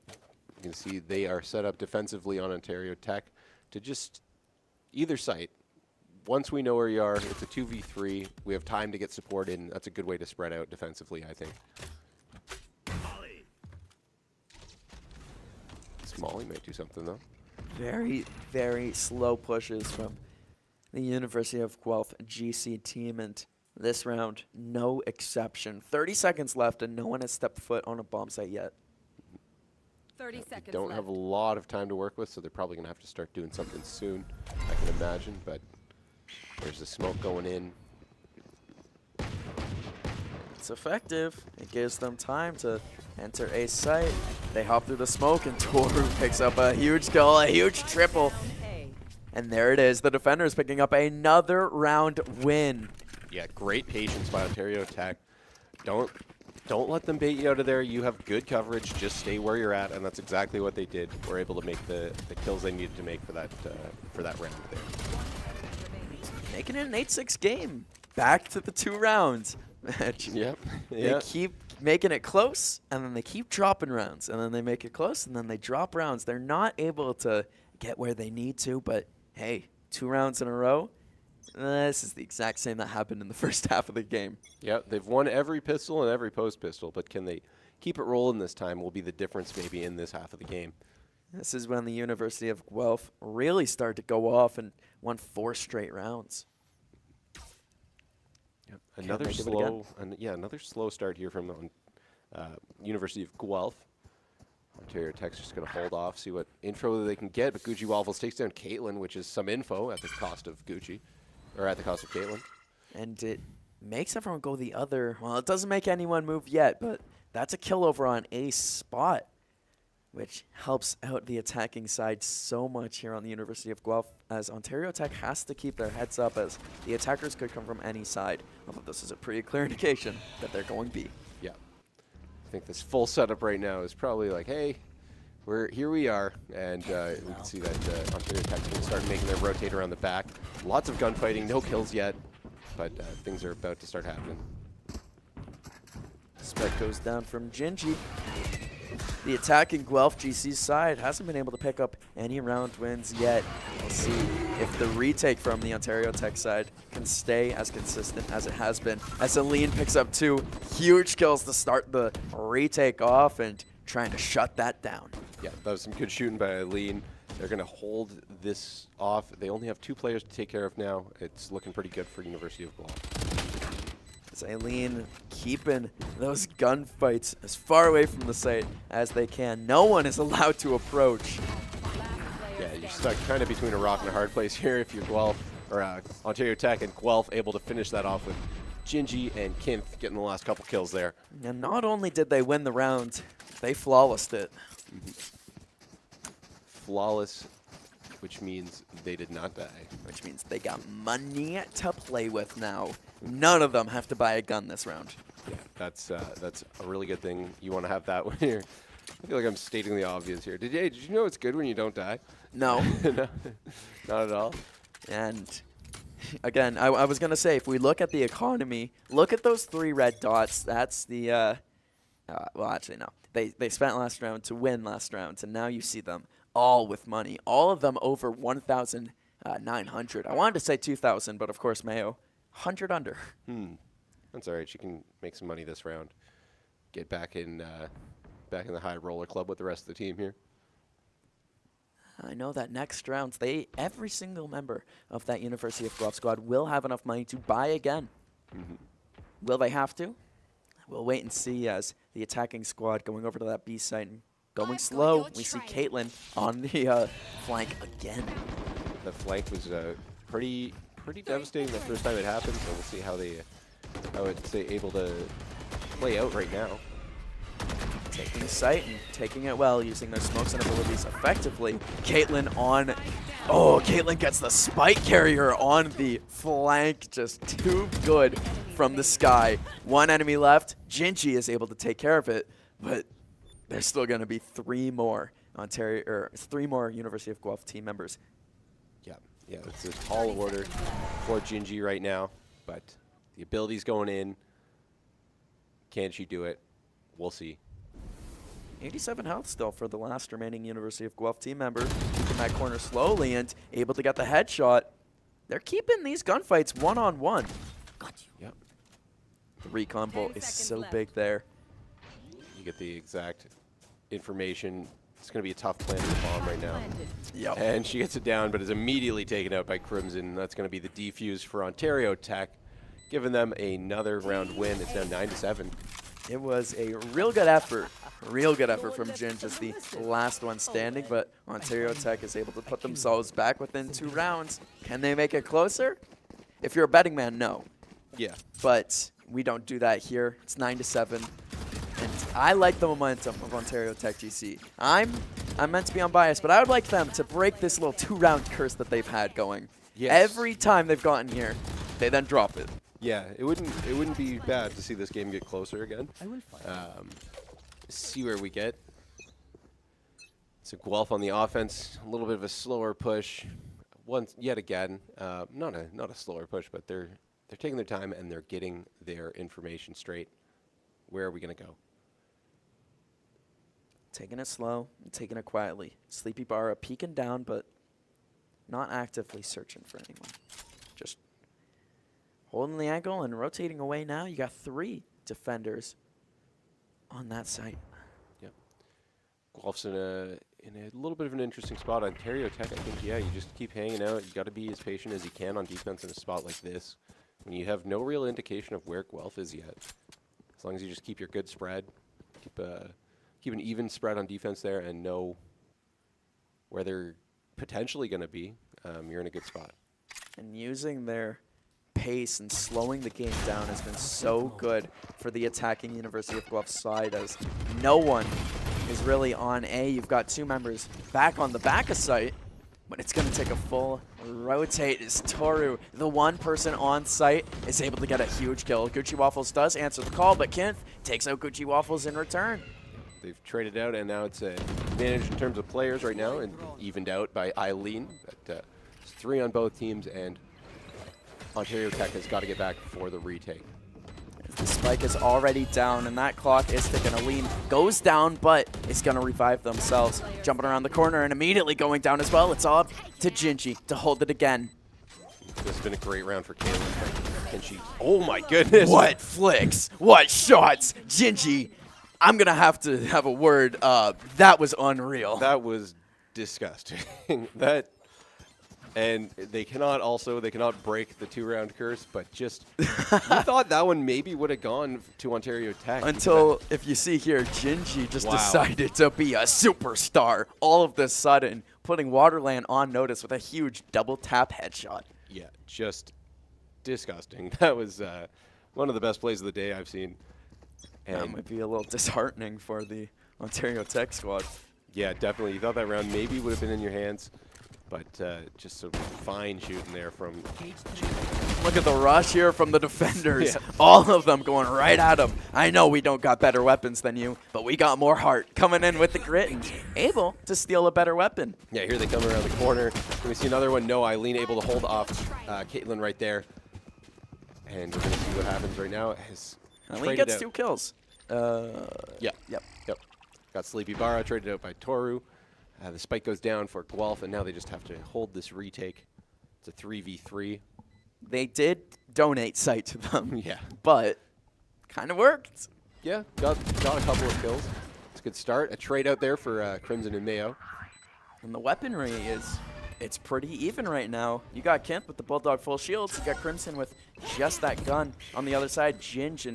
You can see they are set up defensively on Ontario Tech to just either site. Once we know where you are, it's a 2v3. We have time to get support in. That's a good way to spread out defensively, I think. Smalley might do something, though. Very, very slow pushes from the University of Guelph GC team, and this round, no exception. 30 seconds left, and no one has stepped foot on a bomb site yet. 30 seconds Don't have a lot of time to work with, so they're probably going to have to start doing something soon, I can imagine, but there's the smoke going in. It's effective. It gives them time to enter a site. They hop through the smoke, and Toru picks up a huge kill, a huge triple. And there it is. The defenders picking up another round win. Yeah, great patience by Ontario Tech. Don't let them bait you out of there. You have good coverage. Just stay where you're at, and that's exactly what they did. We're able to make the kills they needed to make for that round there. Making it an 8-6 game. Back to the 2 rounds. Yep. They keep making it close, and then they keep dropping rounds, and then they make it close, and then they drop rounds. They're not able to get where they need to, but hey, 2 rounds in a row. This is the exact same that happened in the first half of the game. Yeah, they've won every pistol and every post pistol, but can they keep it rolling this time will be the difference maybe in this half of the game. This is when the University of Guelph really started to go off and won 4 straight rounds. Yep. Another slow start here from the University of Guelph. Ontario Tech's just going to hold off, see what info they can get, but Gucci Waffles takes down Caitlin, which is some info at the cost of Gucci, or at the cost of Caitlin. And it makes everyone go the other. Well, it doesn't make anyone move yet, but that's a kill over on a spot, which helps out the attacking side so much here on the University of Guelph, as Ontario Tech has to keep their heads up, as the attackers could come from any side. Although this is a pretty clear indication that they're going B. Yeah. I think this full setup right now is probably like, hey, here we are, and we can see that Ontario Tech is going to start making their rotate around the back. Lots of gunfighting, no kills yet, but things are about to start happening. Spec goes down from Gingy. The attacking Guelph GC side hasn't been able to pick up any round wins yet. We'll see if the retake from the Ontario Tech side can stay as consistent as it has been. As Aline picks up 2 huge kills to start the retake off and trying to shut that down. Yeah, that was some good shooting by Aline. They're going to hold this off. They only have 2 players to take care of now. It's looking pretty good for University of Guelph. Aileen keeping those gunfights as far away from the site as they can. No one is allowed to approach. Yeah, you're stuck kind of between a rock and a hard place here if you're Guelph, or Ontario Tech and Guelph able to finish that off with Gingy and Kinth getting the last couple kills there. And not only did they win the round, they flawlessed it. Flawless, which means they did not die. Which means they got money to play with now. None of them have to buy a gun this round. Yeah, that's a really good thing. You want to have that when you're... I feel like I'm stating the obvious here. Did you know it's good when you don't die? No. No, not at all. And again, I was going to say, if we look at the economy, look at those 3 red dots. That's the... well, actually, no. They spent last round to win last round, and now you see them all with money. All of them over 1,900. I wanted to say 2,000, but of course, Mayo, 100 under. That's all right. She can make some money this round. get back in the high roller club with the rest of the team here. I know that next round, every single member of that University of Guelph squad will have enough money to buy again. Will they have to? We'll wait and see as the attacking squad going over to that B site and going slow. We see Caitlin on the flank again. The flank was pretty devastating the first time it happened, so we'll see how it's able to play out right now. Taking the site and taking it well, using their smokes and abilities effectively. Caitlin on, Caitlin gets the spike carrier on the flank, just too good from the sky. One enemy left, Gingy is able to take care of it, but there's still going to be three more University of Guelph team members. Yeah, it's a tall order for Gingy right now, but the ability's going in. Can she do it? We'll see. 87 health still for the last remaining University of Guelph team member. Keeping that corner slowly and able to get the headshot. They're keeping these gunfights one-on-one. Got you. Yep. The recon bolt is so big there. You get the exact information. It's going to be a tough plant of the bomb right now. Yep. And she gets it down, but is immediately taken out by Crimson. That's going to be the defuse for Ontario Tech, giving them another round win. It's now 9-7. It was a real good effort. Real good effort from Jin, just the last one standing, but Ontario Tech is able to put themselves back within 2 rounds. Can they make it closer? If you're a betting man, no. Yeah. But we don't do that here. It's 9-7. And I like the momentum of Ontario Tech GC. I'm meant to be unbiased, but I would like them to break this little 2-round curse that they've had going. Yes. Every time they've gotten here, they then drop it. Yeah, it wouldn't be bad to see this game get closer again. See where we get. So Guelph on the offense, a little bit of a slower push. Yet again, not a slower push, but they're taking their time and they're getting their information straight. Where are we gonna go? Taking it slow and taking it quietly. Sleepy Barra peeking down, but not actively searching for anyone. Just holding the angle and rotating away now. You got 3 defenders on that site. Yep. Guelph's in a little bit of an interesting spot. Ontario Tech, I think, yeah, you just keep hanging out. You got to be as patient as you can on defense in a spot like this when you have no real indication of where Guelph is yet. As long as you just keep your good spread, keep an even spread on defense there and know where they're potentially going to be, you're in a good spot. And using their pace and slowing the game down has been so good for the attacking University of Guelph side, as no one is really on A. You've got 2 members back on the back of site, but it's going to take a full rotate as Toru, the one person on site, is able to get a huge kill. Gucci Waffles does answer the call, but Kinth takes out Gucci Waffles in return. They've traded out, and now it's an advantage in terms of players right now, and evened out by Eileen. But it's 3 on both teams, and Ontario Tech has got to get back before the retake. The spike is already down, and that clock is ticking. Aline goes down, but it's going to revive themselves. Jumping around the corner and immediately going down as well. It's all up to Gingy to hold it again. This has been a great round for Caitlin. Can she? Oh my goodness! What flicks? What shots? Gingy, I'm going to have a word. That was unreal. That was disgusting. And they cannot break the 2-round curse, but just, you thought that one maybe would have gone to Ontario Tech. Until, if you see here, Gingy just decided to be a superstar. All of a sudden, putting WaterLAN on notice with a huge double tap headshot. Yeah, just disgusting. That was one of the best plays of the day I've seen. And that might be a little disheartening for the Ontario Tech squad. Yeah, definitely. You thought that round maybe would have been in your hands. But just some fine shooting there from Gingy. Look at the rush here from the defenders. Yeah. All of them going right at him. I know we don't got better weapons than you, but we got more heart, coming in with the grit and able to steal a better weapon. Yeah, here they come around the corner. Can we see another one? No, Eileen able to hold off Caitlin right there. And we're going to see what happens right now. Eileen gets 2 kills. Yep. Got Sleepy Barra traded out by Toru. The spike goes down for Guelph, and now they just have to hold this retake. It's a 3v3. They did donate site to them. Yeah. But kind of worked. Yeah, got a couple of kills. It's a good start. A trade out there for Crimson and Mayo. And the weaponry it's pretty even right now. You got Kent with the Bulldog full shields. You got Crimson with just that gun. On the other side, Ginge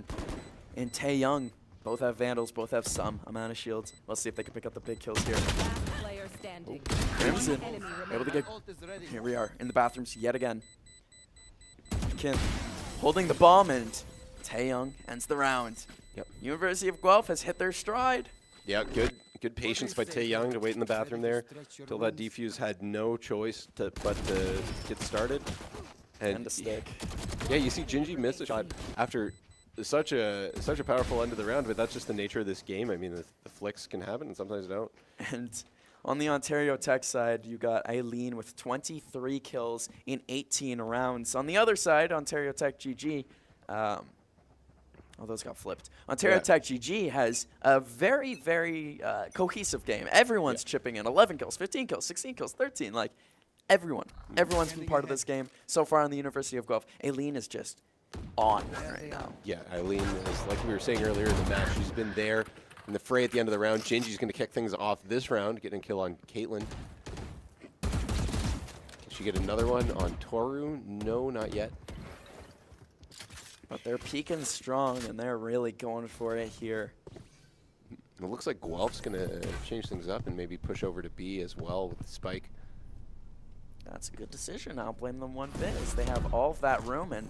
and Taeyong both have Vandals, both have some amount of shields. Let's see if they can pick up the big kills here. Player standing. Crimson able to get. Here we are in the bathrooms yet again. Kent holding the bomb, and Taeyong ends the round. Yep. University of Guelph has hit their stride. Yeah, good patience by Taeyong to wait in the bathroom there until that defuse had no choice but to get started. And the stick. Yeah, you see Gingy miss a shot after such a powerful end of the round, but that's just the nature of this game. I mean, the flicks can happen and sometimes they don't. And on the Ontario Tech side, you got Eileen with 23 kills in 18 rounds. On the other side, Ontario Tech GG, those got flipped. Ontario Tech GG has a very, very cohesive game. Everyone's chipping in. 11 kills, 15 kills, 16 kills, 13. Like, everyone's been part of this game so far on the University of Guelph. Eileen is just on right now. Yeah, Eileen is, like we were saying earlier in the match, she's been there in the fray at the end of the round. Gingy's going to kick things off this round, getting a kill on Caitlin. Can she get another one on Toru? No, not yet. But they're peaking strong, and they're really going for it here. It looks like Guelph's going to change things up and maybe push over to B as well with the spike. That's a good decision. I don't blame them one bit, as they have all of that room, and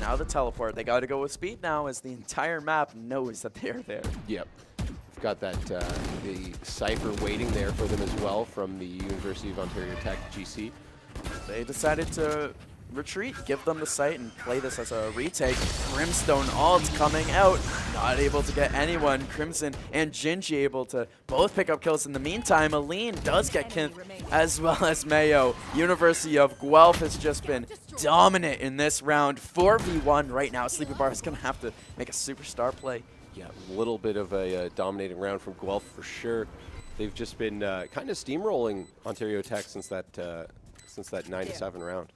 now the teleport. They got to go with speed now, as the entire map knows that they're there. Yep. We've got that the Cypher waiting there for them as well from the University of Ontario Tech GC. They decided to retreat, give them the site, and play this as a retake. Brimstone ult coming out, not able to get anyone. Crimson and Gingy able to both pick up kills. In the meantime, Aline does get Kent as well as Mayo. University of Guelph has just been dominant in this round. 4v1 right now. Sleepy Bar is going to have to make a superstar play. Yeah, a little bit of a dominating round from Guelph for sure. They've just been kind of steamrolling Ontario Tech since that 9-7 round.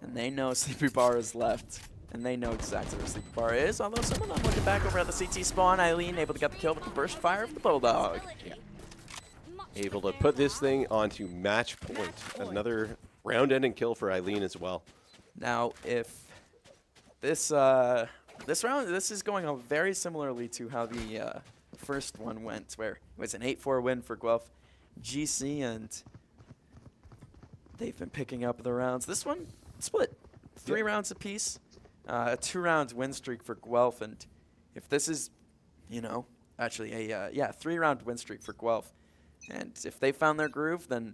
And they know Sleepy Bar is left. And they know exactly where Sleepy Bar is. Although someone I'm looking back over at the CT spawn. Eileen able to get the kill with the burst fire of the Bulldog. Yeah. Able to put this thing onto match point. Another round-ending kill for Eileen as well. Now, if this round, this is going on very similarly to how the first one went, where it was an 8-4 win for Guelph GC, and they've been picking up the rounds. This one split 3 rounds apiece, a 2-round win streak for Guelph, and if this is, actually a 3-round win streak for Guelph, and if they found their groove, then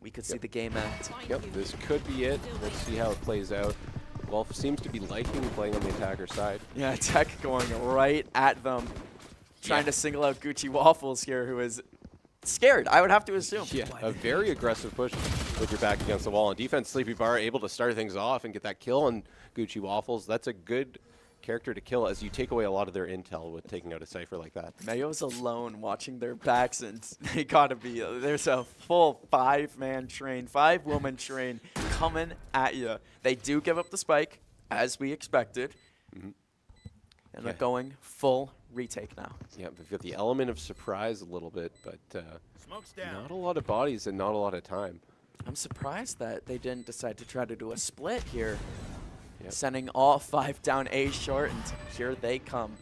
we could see the game end. Yep, this could be it. Let's see how it plays out. Guelph seems to be liking playing on the attacker side. Yeah, Tech going right at them, trying to single out Gucci Waffles here, who is scared, I would have to assume. Yeah, a very aggressive push with your back against the wall. On defense, Sleepy Bar able to start things off and get that kill on Gucci Waffles. That's a good character to kill as you take away a lot of their intel with taking out a Cypher like that. Mayo's alone watching their backs, and they gotta be, there's a full 5-man train, 5-woman train coming at you. They do give up the spike, as we expected. And they're going full retake now. Yeah, they've got the element of surprise a little bit, but not a lot of bodies and not a lot of time. I'm surprised that they didn't decide to try to do a split here. Sending all 5 down A short, and here they come.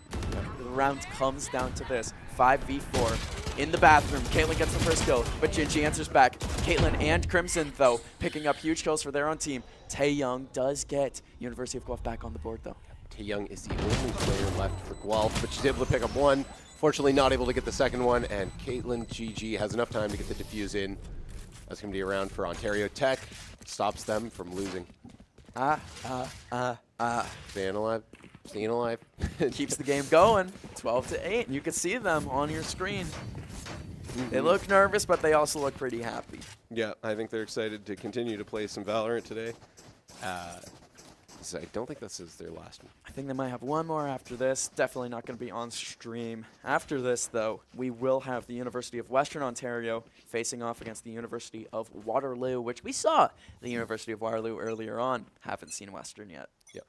The round comes down to this. 5v4 in the bathroom. Caitlin gets the first kill, but Gingy answers back. Caitlin and Crimson, though, picking up huge kills for their own team. Taeyong does get University of Guelph back on the board, though. Taeyong is the only player left for Guelph, but she's able to pick up one. Fortunately, not able to get the second one, and Caitlin GG has enough time to get the defuse in. That's going to be a round for Ontario Tech. Stops them from losing. Staying alive. Staying alive. Keeps the game going. 12-8. You can see them on your screen. They look nervous, but they also look pretty happy. Yeah, I think they're excited to continue to play some Valorant today. So I don't think this is their last one. I think they might have one more after this. Definitely not going to be on stream. After this, though, we will have the University of Western Ontario facing off against the University of Waterloo, which we saw the University of Waterloo earlier on. Haven't seen Western yet. Yep.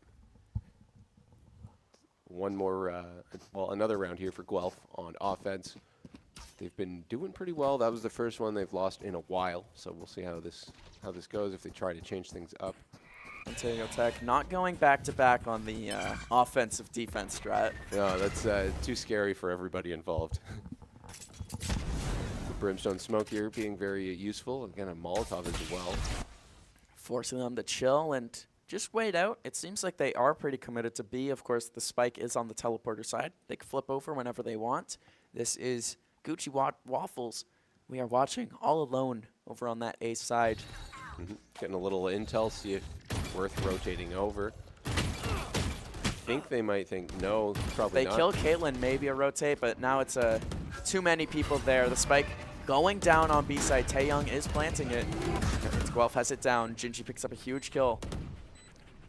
one more, well, another round here for Guelph on offense. They've been doing pretty well. That was the first one they've lost in a while, so we'll see how this goes if they try to change things up. Ontario Tech not going back-to-back on the offensive-defense strat. No, that's too scary for everybody involved. The Brimstone Smoke here being very useful. Again, a Molotov as well. Forcing them to chill and just wait out. It seems like they are pretty committed to B. Of course, the spike is on the teleporter side. They can flip over whenever they want. This is Gucci Waffles. We are watching all alone over on that A side. Getting a little intel, see if it's worth rotating over. I think they might think no, probably not. They kill Caitlyn, maybe a rotate, but now it's too many people there. The spike going down on B side. Taeyong is planting it. Guelph has it down. Jinji picks up a huge kill.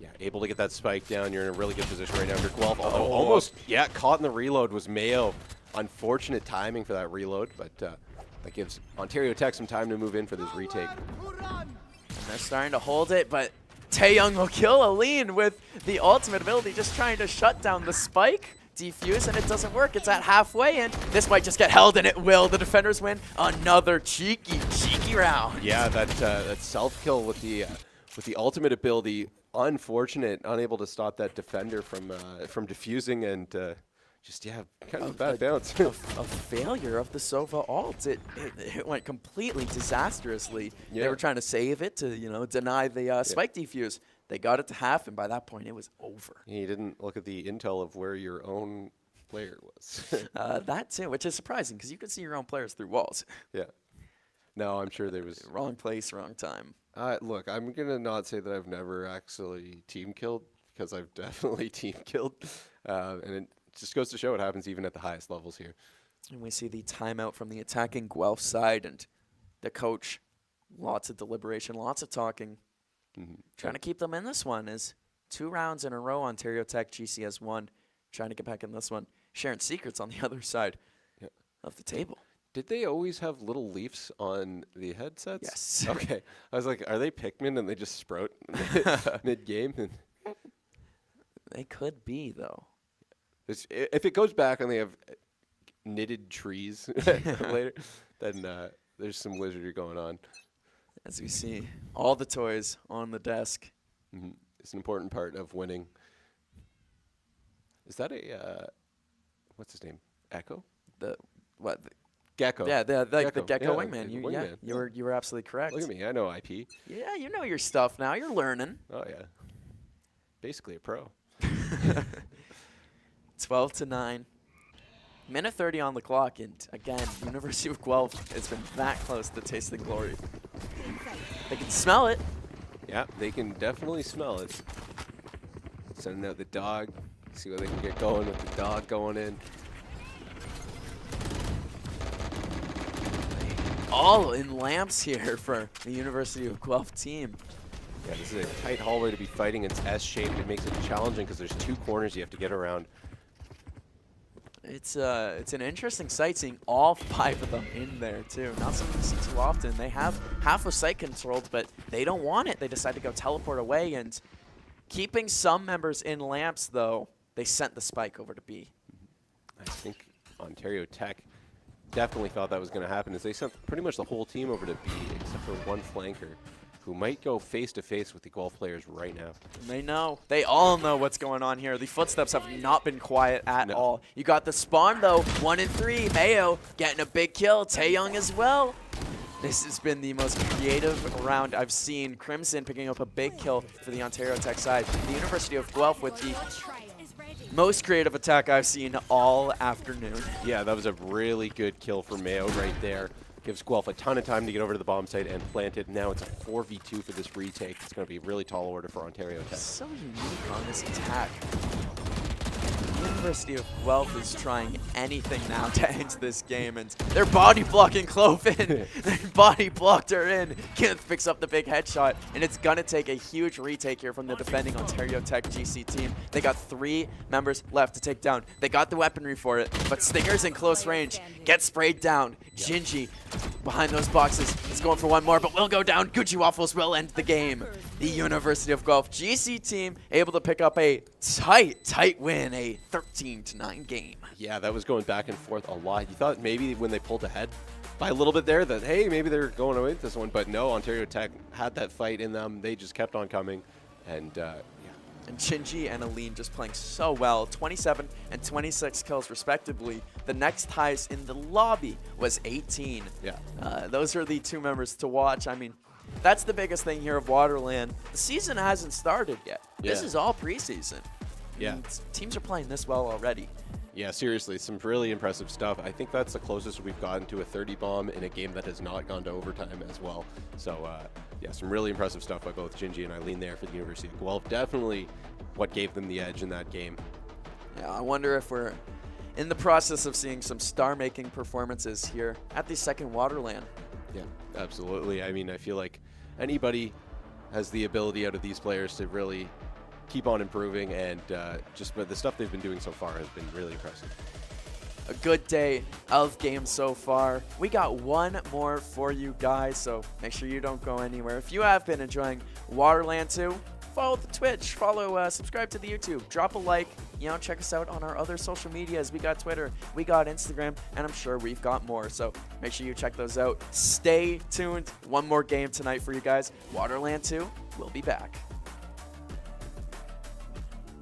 Yeah, able to get that spike down. You're in a really good position right now for Guelph. Almost, yeah, caught in the reload was Mayo. Unfortunate timing for that reload, but that gives Ontario Tech some time to move in for this retake. And they're starting to hold it, but Taeyong will kill Aline with the ultimate ability, just trying to shut down the spike. Defuse, and it doesn't work. It's at halfway, and this might just get held, and it will. The defenders win another cheeky round. Yeah, that self-kill with the ultimate ability. Unfortunate, unable to stop that defender from defusing, and just, yeah, kind of a bad bounce. a failure of the Sova ult. It went completely disastrously. Yeah. They were trying to save it to, deny the spike defuse. They got it to half, and by that point, it was over. You didn't look at the intel of where your own player was. That too, which is surprising, because you can see your own players through walls. Yeah. No, I'm sure there was... Wrong place, wrong time. Look, I'm going to not say that I've never actually team killed, because I've definitely team killed. And it just goes to show what happens even at the highest levels here. And we see the timeout from the attacking Guelph side, and the coach, lots of deliberation, lots of talking. Trying to keep them in this one is 2 rounds in a row. Ontario Tech GC has won. Trying to get back in this one. Sharing secrets on the other side of the table. Did they always have little leaves on the headsets? Yes. Okay. I was like, are they Pikmin and they just sprout mid-game? They could be, though. If it goes back and they have knitted trees later, then there's some wizardry going on. As we see, all the toys on the desk. It's an important part of winning. Is that a, what's his name? Echo? Gecko. Yeah, the Gecko Yeah, wingman. You were absolutely correct. Look at me, I know IP. Yeah, you know your stuff now. You're learning. Oh, yeah. Basically a pro. 12-9. Minute 30 on the clock, and again, University of Guelph has been that close to tasting glory. They can smell it. Yeah, they can definitely smell it. Sending out the dog. See what they can get going with the dog going in. All in lamps here for the University of Guelph team. Yeah, this is a tight hallway to be fighting. It's S-shaped. It makes it challenging because there's 2 corners you have to get around. It's an interesting sight seeing all 5 of them in there too. Not something you see too often. They have half of site controlled, but they don't want it. They decide to go teleport away, and keeping some members in lamps though, they sent the spike over to B. I think Ontario Tech definitely thought that was going to happen, as they sent pretty much the whole team over to B except for one flanker, who might go face-to-face with the Guelph players right now. They know. They all know what's going on here. The footsteps have not been quiet at all. You got the spawn, though. 1 and 3. Mayo getting a big kill. Taeyong as well. This has been the most creative round I've seen. Crimson picking up a big kill for the Ontario Tech side. The University of Guelph with the most creative attack I've seen all afternoon. Yeah, that was a really good kill for Mayo right there. Gives Guelph a ton of time to get over to the bomb site and plant it. Now it's a 4v2 for this retake. It's going to be a really tall order for Ontario Tech. So unique on this attack. The University of Guelph is trying anything now to end this game, and they're body blocking Cloven. They body blocked her in. Kenneth picks up the big headshot, and it's going to take a huge retake here from the defending Ontario Tech GC team. They got 3 members left to take down. They got the weaponry for it, but Stinger's in close range. Gets sprayed down. Jinji behind those boxes is going for one more, but will go down. Gucci Waffles will end the game. The University of Guelph GC team able to pick up a tight win, a 13-9 game. Yeah, that was going back and forth a lot. You thought maybe when they pulled ahead by a little bit there that, hey, maybe they're going away with this one. But no, Ontario Tech had that fight in them. They just kept on coming. And, yeah. And Shinji and Aline just playing so well, 27 and 26 kills respectively. The next highest in the lobby was 18. Yeah. Those are the two members to watch. I mean, that's the biggest thing here of WaterLAN. The season hasn't started yet. This is all preseason. Yeah. And teams are playing this well already. Yeah, seriously, some really impressive stuff. I think that's the closest we've gotten to a 30 bomb in a game that has not gone to overtime as well. So, yeah, some really impressive stuff by both Shinji and Eileen there for the University of Guelph. Definitely what gave them the edge in that game. Yeah, I wonder if we're in the process of seeing some star-making performances here at the second WaterLAN. Yeah, absolutely. I mean, I feel like anybody has the ability out of these players to really keep on improving, and but the stuff they've been doing so far has been really impressive. A good day of games so far. We got one more for you guys, so make sure you don't go anywhere. If you have been enjoying WaterLAN 2, follow the Twitch, subscribe to the YouTube, drop a like, check us out on our other social medias. We got Twitter, we got Instagram, and I'm sure we've got more, so make sure you check those out. Stay tuned. One more game tonight for you guys. WaterLAN 2, we'll be back.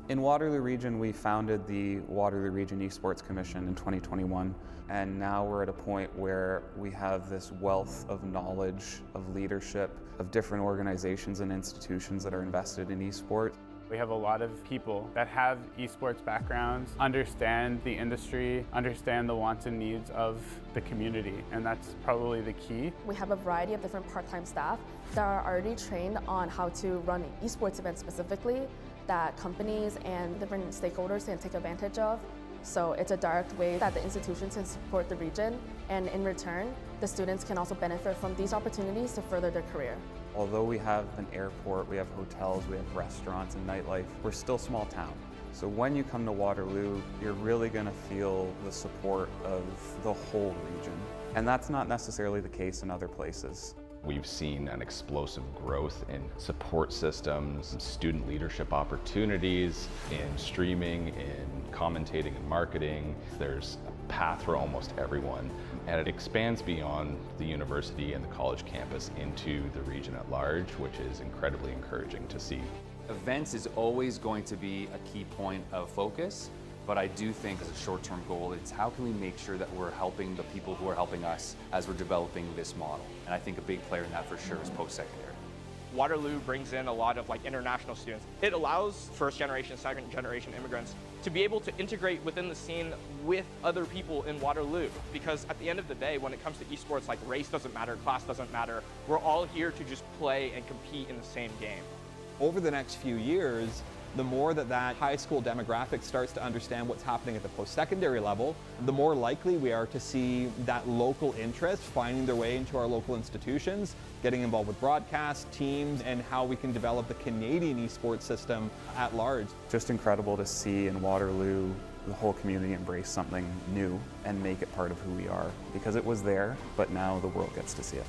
In Waterloo Region, we founded the Waterloo Region Esports Commission in 2021, and now we're at a point where we have this wealth of knowledge, of leadership, of different organizations and institutions that are invested in esports. We have a lot of people that have esports backgrounds, understand the industry, understand the wants and needs of the community, and that's probably the key. We have a variety of different part-time staff that are already trained on how to run esports events specifically, that companies and different stakeholders can take advantage of. So it's a direct way that the institutions can support the region, and in return, the students can also benefit from these opportunities to further their career. Although we have an airport, we have hotels, we have restaurants and nightlife, we're still a small town. So when you come to Waterloo, you're really going to feel the support of the whole region. And that's not necessarily the case in other places. We've seen an explosive growth in support systems, student leadership opportunities, in streaming, in commentating and marketing. There's a path for almost everyone, and it expands beyond the university and the college campus into the region at large, which is incredibly encouraging to see. Events is always going to be a key point of focus, but I do think as a short-term goal, it's how can we make sure that we're helping the people who are helping us as we're developing this model. And I think a big player in that for sure is post-secondary. Waterloo brings in a lot of international students. It allows first generation, second generation immigrants to be able to integrate within the scene with other people in Waterloo. Because at the end of the day, when it comes to esports, race doesn't matter, class doesn't matter. We're all here to just play and compete in the same game. Over the next few years, the more that high school demographic starts to understand what's happening at the post-secondary level, the more likely we are to see that local interest finding their way into our local institutions, getting involved with broadcast, teams, and how we can develop the Canadian esports system at large. Just incredible to see in Waterloo the whole community embrace something new and make it part of who we are, because it was there, but now the world gets to see it.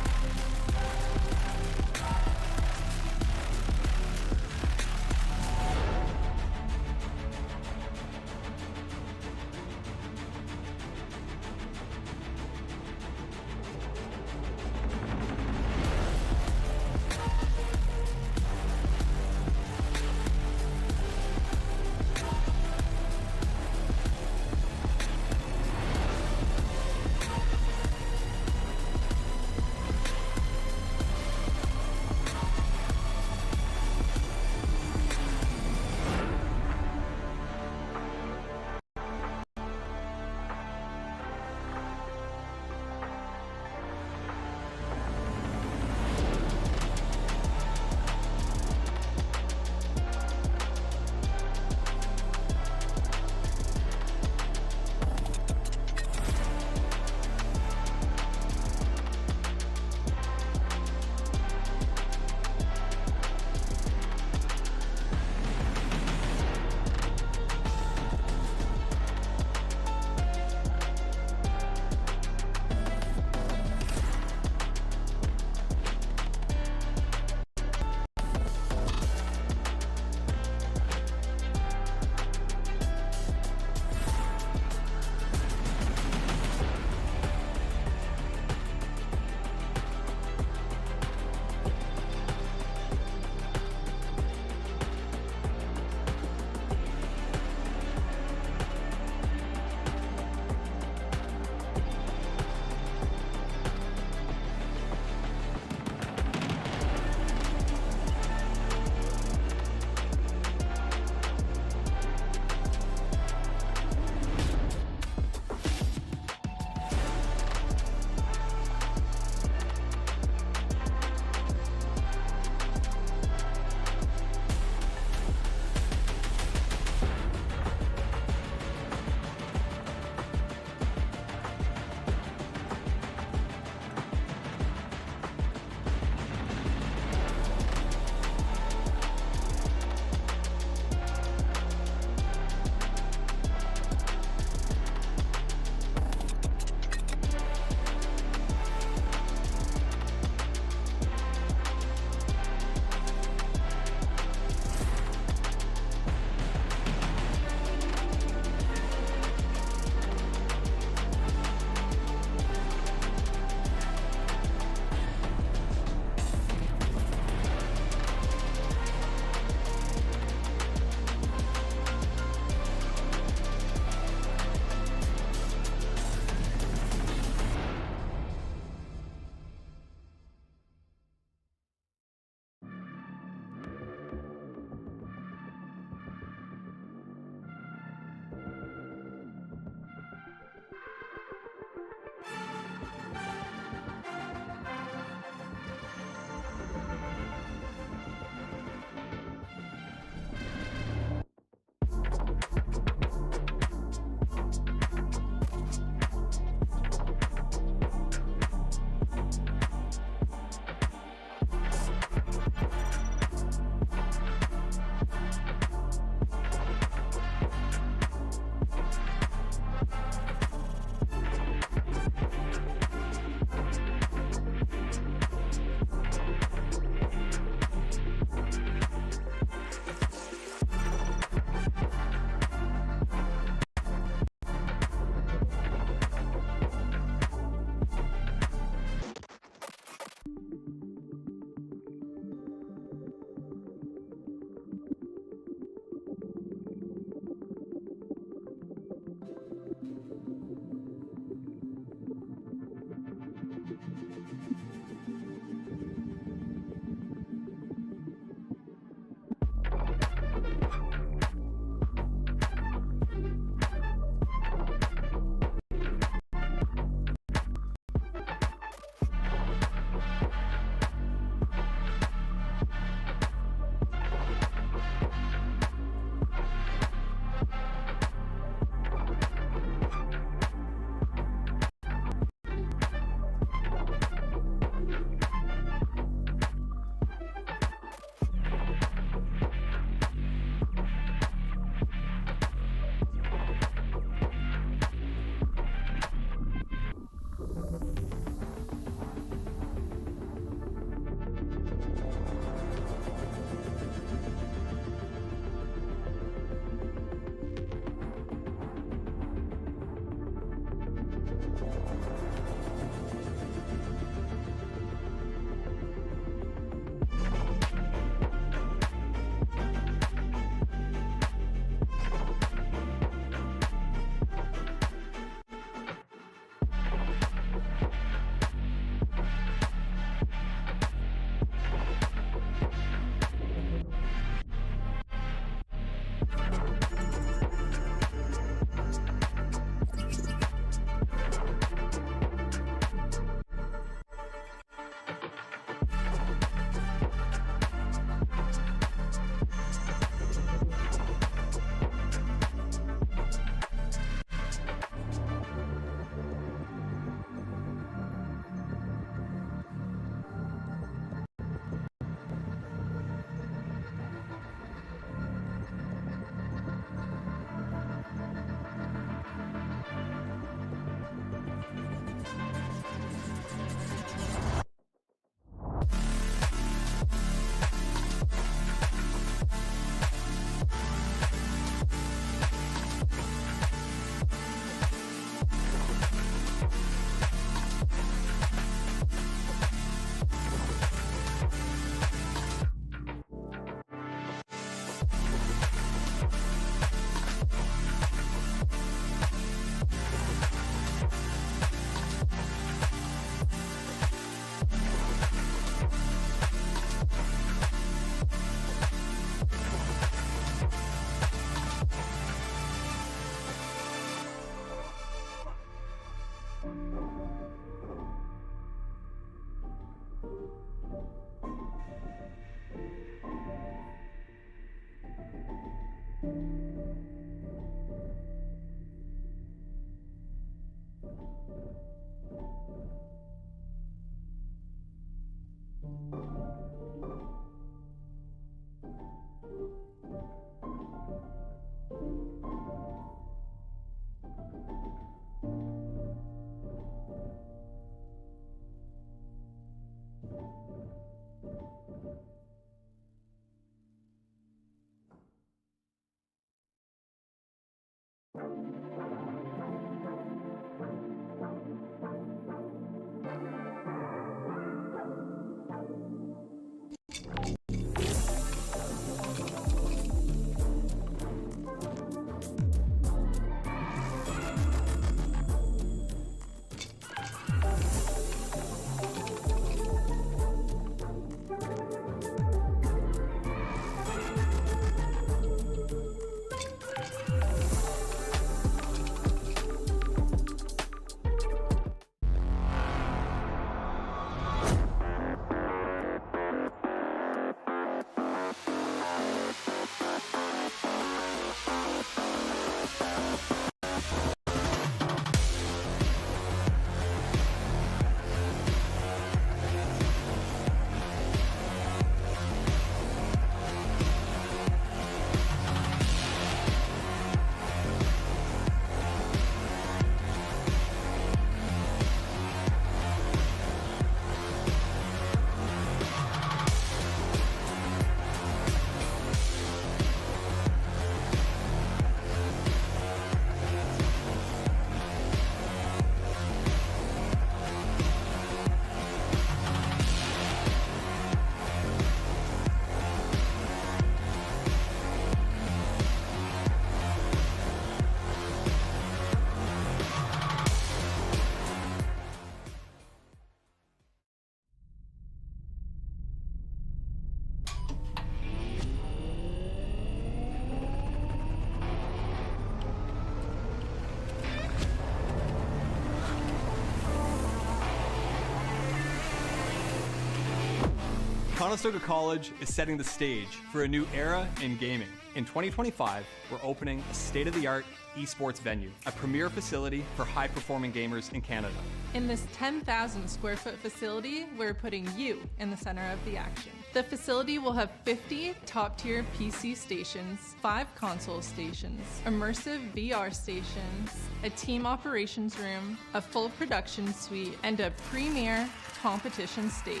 Conestoga College is setting the stage for a new era in gaming. In 2025, we're opening a state-of-the-art esports venue, a premier facility for high-performing gamers in Canada. In this 10,000 square foot facility, we're putting you in the center of the action. The facility will have 50 top-tier PC stations, 5 console stations, immersive VR stations, a team operations room, a full production suite, and a premier competition stage.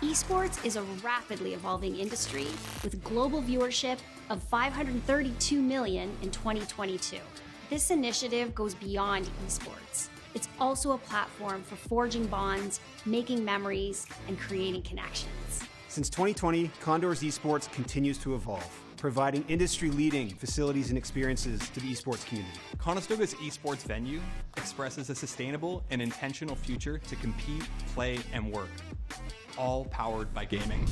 Esports is a rapidly evolving industry with global viewership of 532 million in 2022. This initiative goes beyond esports. it's also a platform for forging bonds, making memories, and creating connections. Since 2020, Condors Esports continues to evolve, providing industry-leading facilities and experiences to the esports community. Conestoga's esports venue expresses a sustainable and intentional future to compete, play, and work, all powered by gaming.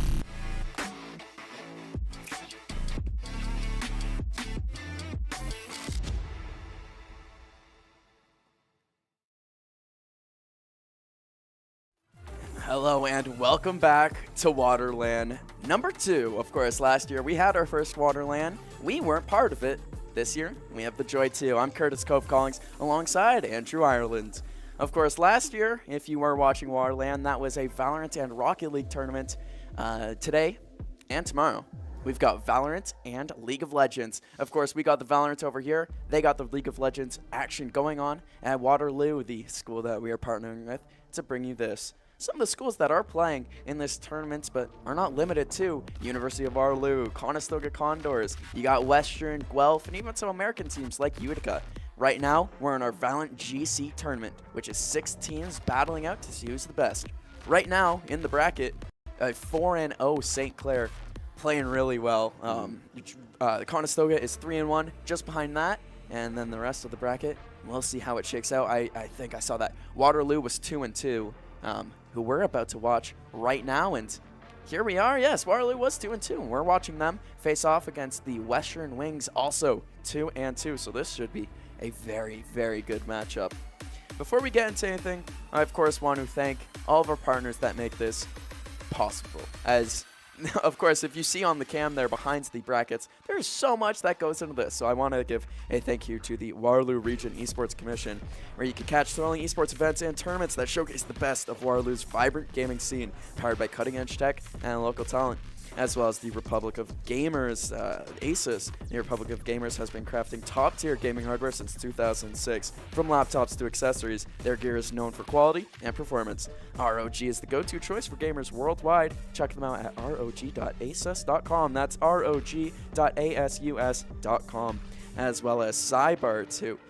Hello and welcome back to WaterLAN number 2. Of course, last year we had our first WaterLAN. We weren't part of it. This year, we have the joy too. I'm Curtis Cove Collings alongside Andrew Ireland. Of course, last year, if you were watching WaterLAN, that was a Valorant and Rocket League tournament. Today and tomorrow, we've got Valorant and League of Legends. Of course, we got the Valorant over here. They got the League of Legends action going on at Waterloo, the school that we are partnering with, to bring you this. Some of the schools that are playing in this tournament, but are not limited to University of Waterloo, Conestoga Condors, you got Western, Guelph, and even some American teams like Utica. Right now, we're in our VALORANT GC tournament, which is 6 teams battling out to see who's the best. Right now, in the bracket, 4-0 St. Clair playing really well. Conestoga is 3-1, just behind that, and then the rest of the bracket, we'll see how it shakes out. I think I saw that Waterloo was 2-2. Who we're about to watch right now, and here we are. Yes, Waterloo was 2-2, and we're watching them face off against the Western Wings, also 2-2, so this should be a very, very good matchup. Before we get into anything, I of course want to thank all of our partners that make this possible. As of course, if you see on the cam there behind the brackets, there's so much that goes into this. So I want to give a thank you to the Waterloo Region Esports Commission, where you can catch thrilling esports events and tournaments that showcase the best of Waterloo's vibrant gaming scene, powered by cutting-edge tech and local talent. As well as the Republic of Gamers, ASUS. The Republic of Gamers has been crafting top-tier gaming hardware since 2006. From laptops to accessories, their gear is known for quality and performance. ROG is the go-to choice for gamers worldwide. Check them out at rog.asus.com. That's rog.asus.com. As well as Cybar too.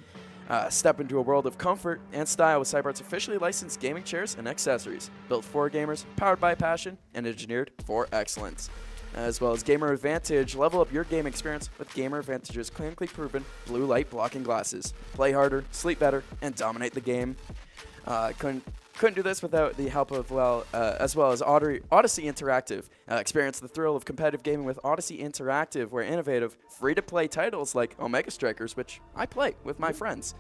Step into a world of comfort and style with Cybart's officially licensed gaming chairs and accessories. Built for gamers, powered by passion, and engineered for excellence. As well as Gamer Advantage, level up your game experience with Gamer Advantage's clinically proven blue light blocking glasses. Play harder, sleep better, and dominate the game. Couldn't do this without the help of, as well as Odyssey Interactive. Experience the thrill of competitive gaming with Odyssey Interactive, where innovative, free-to-play titles like Omega Strikers, which I play with my friends,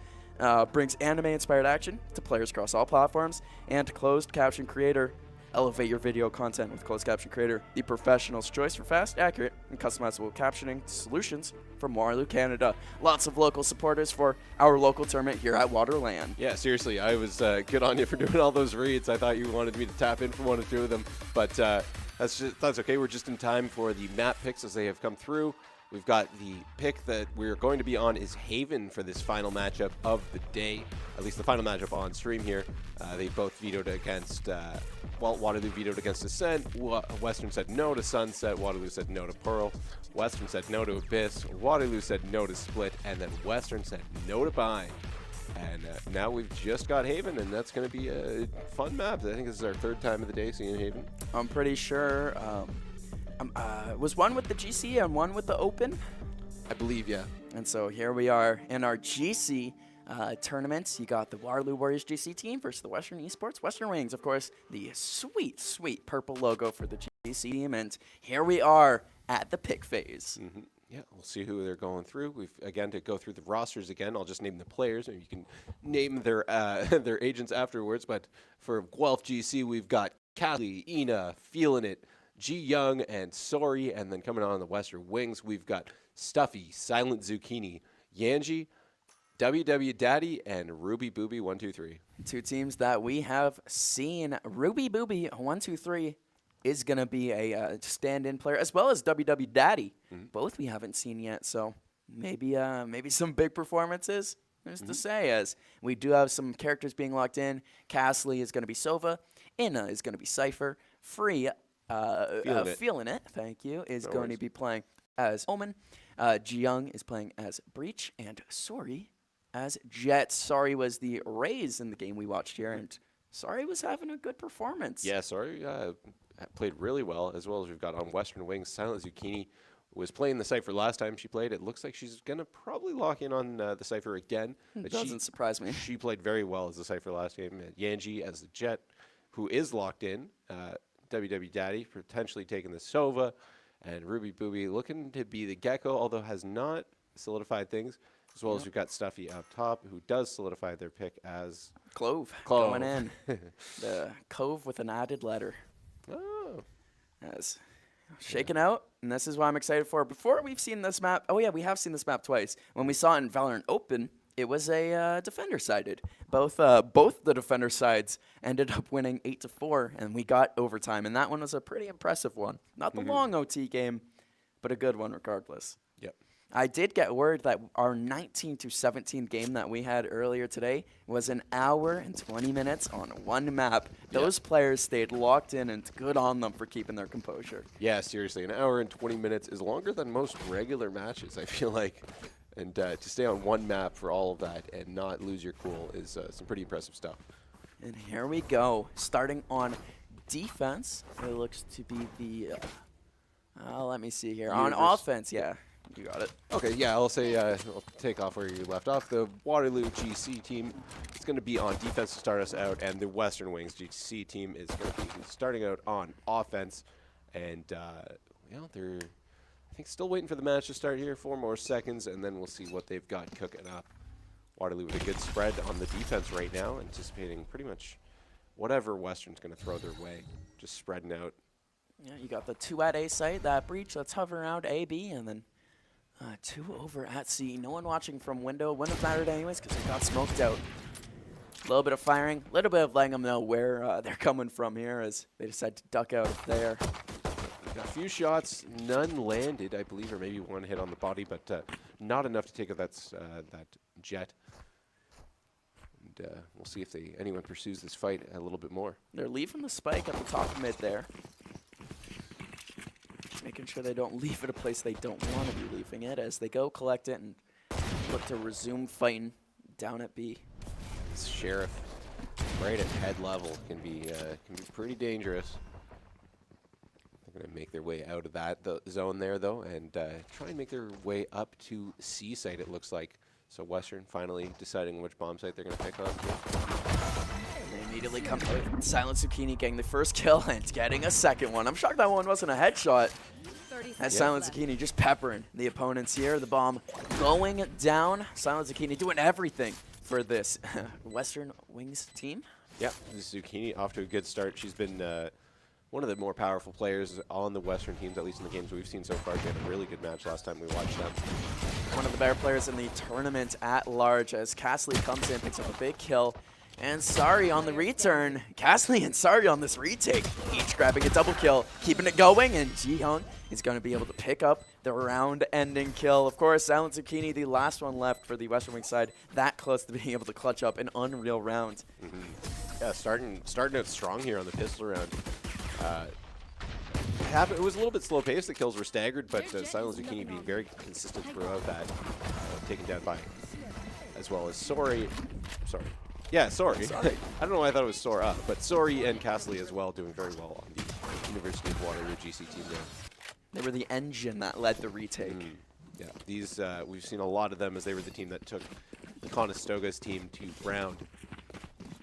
brings anime-inspired action to players across all platforms, and Closed Caption Creator. Elevate your video content with Closed Caption Creator, the professional's choice for fast, accurate, and customizable captioning solutions from Waterloo, Canada. Lots of local supporters for our local tournament here at WaterLAN. Yeah, seriously, I was good on you for doing all those reads. I thought you wanted me to tap in for one or two of them, but that's okay. We're just in time for the map picks as they have come through. We've got the pick that we're going to be on is Haven for this final matchup of the day, at least the final matchup on stream here. They both vetoed against, Waterloo vetoed against Ascent. Western said no to Sunset. Waterloo said no to Pearl. Western said no to Abyss. Waterloo said no to Split. And then Western said no to Bind. And now we've just got Haven, and that's going to be a fun map. I think this is our 3rd time of the day seeing Haven. I'm pretty sure. Was one with the GC and one with the Open? I believe, yeah. And so here we are in our GC tournament. You got the Waterloo Warriors GC team versus the Western Esports Western Wings. Of course, the sweet, sweet purple logo for the GC team. And here we are at the pick phase. Mm-hmm. Yeah, we'll see who they're going through. We've, again, to go through the rosters again, I'll just name the players, and you can name their their agents afterwards. But for Guelph GC, we've got Callie, Ina, Feelin' It, G Young, and Sorry. And then coming on the Western Wings, we've got Stuffy, Silent Zucchini, Yanji, WW Daddy, and Ruby Booby 123. 2 teams that we have seen. Ruby Booby 123 is going to be a stand-in player, as well as WW Daddy. Both we haven't seen yet, so maybe some big performances. There's to say, as we do have some characters being locked in. Castley is going to be Sova. Inna is going to be Cypher. Free, Feelin' It, thank you, is going to be playing as Omen. Ji Young is playing as Breach, and Sorry as Jet. Sorry was the Rays in the game we watched here, and Sorry was having a good performance. Yeah, Sorry played really well, as we've got on Western Wings. Silent Zucchini was playing the Cypher last time she played. It looks like she's going to probably lock in on the Cypher again. It doesn't surprise me. She played very well as the Cypher last game. Yanji as the Jet, who is locked in. WW Daddy potentially taking the Sova. And Ruby Booby looking to be the Gecko, although has not solidified things. As well as we've got Stuffy up top, who does solidify their pick as Clove. Going in. The Cove with an added letter. Oh. As shaken out, and this is what I'm excited for. Before we've seen this map, oh yeah, we have seen this map twice. When we saw it in Valorant Open, it was a defender-sided. Both the defender sides ended up winning 8-4, and we got overtime, and that one was a pretty impressive one. Not the long OT game, but a good one regardless. Yep. I did get word that our 19-17 game that we had earlier today was an hour and 20 minutes on one map. Those players stayed locked in, and good on them for keeping their composure. Yeah, seriously, an hour and 20 minutes is longer than most regular matches, I feel like. And to stay on one map for all of that and not lose your cool is some pretty impressive stuff. And here we go. Starting on defense, it looks to be the, let me see here. On offense, yeah, you got it. Okay, yeah, I'll say, I'll take off where you left off. The Waterloo GC team is going to be on defense to start us out, and the Western Wings GC team is going to be starting out on offense. And, they're, I think, still waiting for the match to start here. 4 more seconds, and then we'll see what they've got cooking up. Waterloo with a good spread on the defense right now, anticipating pretty much whatever Western's going to throw their way, just spreading out. Yeah, you got the 2 at A site, that breach, let's hover around A, B, and then 2 over at C. No one watching from window. Wouldn't have mattered anyways because they got smoked out. A little bit of firing, a little bit of letting them know where they're coming from here as they decide to duck out of there. Got a few shots, none landed, I believe, or maybe 1 hit on the body, but not enough to take out that Jet. And we'll see if anyone pursues this fight a little bit more. They're leaving the spike at the top mid there. Making sure they don't leave it a place they don't want to be leaving it as they go collect it and look to resume fighting down at B. This Sheriff right at head level can be pretty dangerous. They're going to make their way out of that zone there, though, and try and make their way up to C site, it looks like. So Western finally deciding which bomb site they're going to pick on. They immediately come out. Silent Zucchini getting the first kill and getting a second one. I'm shocked that one wasn't a headshot. As Silent Zucchini just peppering the opponents here. The bomb going down. Silent Zucchini doing everything for this Western Wings team. Yeah, Zucchini off to a good start. She's been one of the more powerful players on the Western teams, at least in the games we've seen so far. They had a really good match last time we watched them. One of the better players in the tournament at large as Castley comes in, picks up a big kill. And Sari on the return. Castley and Sari on this retake, each grabbing a double kill, keeping it going, and Ji-Young is going to be able to pick up the round-ending kill. Of course, Silent Zucchini, the last one left for the Western Wing side, that close to being able to clutch up an unreal round. Yeah, starting out strong here on the pistol round. It was a little bit slow paced. The kills were staggered, but Silent Zucchini being very consistent throughout that, taken down by, as well as Sorry. Yeah, Sorry. I don't know why I thought it was Sora, but Sorry and Castley as well, doing very well on the University of Waterloo GC team there. They were the engine that led the retake. Yeah, these we've seen a lot of them as they were the team that took Conestoga's team to round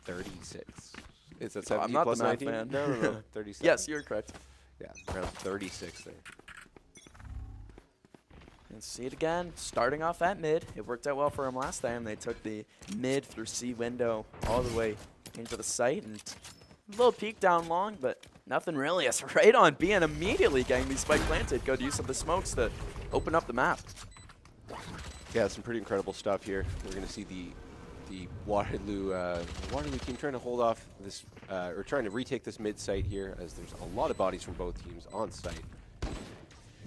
36. Is that 70 I'm not plus the math 19? man. No, 37. Yes, you're correct. Yeah, round 36 there. And see it again, starting off at mid. It worked out well for them last time. They took the mid through C window all the way into the site. And a little peek down long, but nothing really. It's right on B and immediately getting these spike planted. Good use of the smokes to open up the map. Yeah, some pretty incredible stuff here. We're going to see the Waterloo team trying to hold off this, or trying to retake this mid site here, as there's a lot of bodies from both teams on site.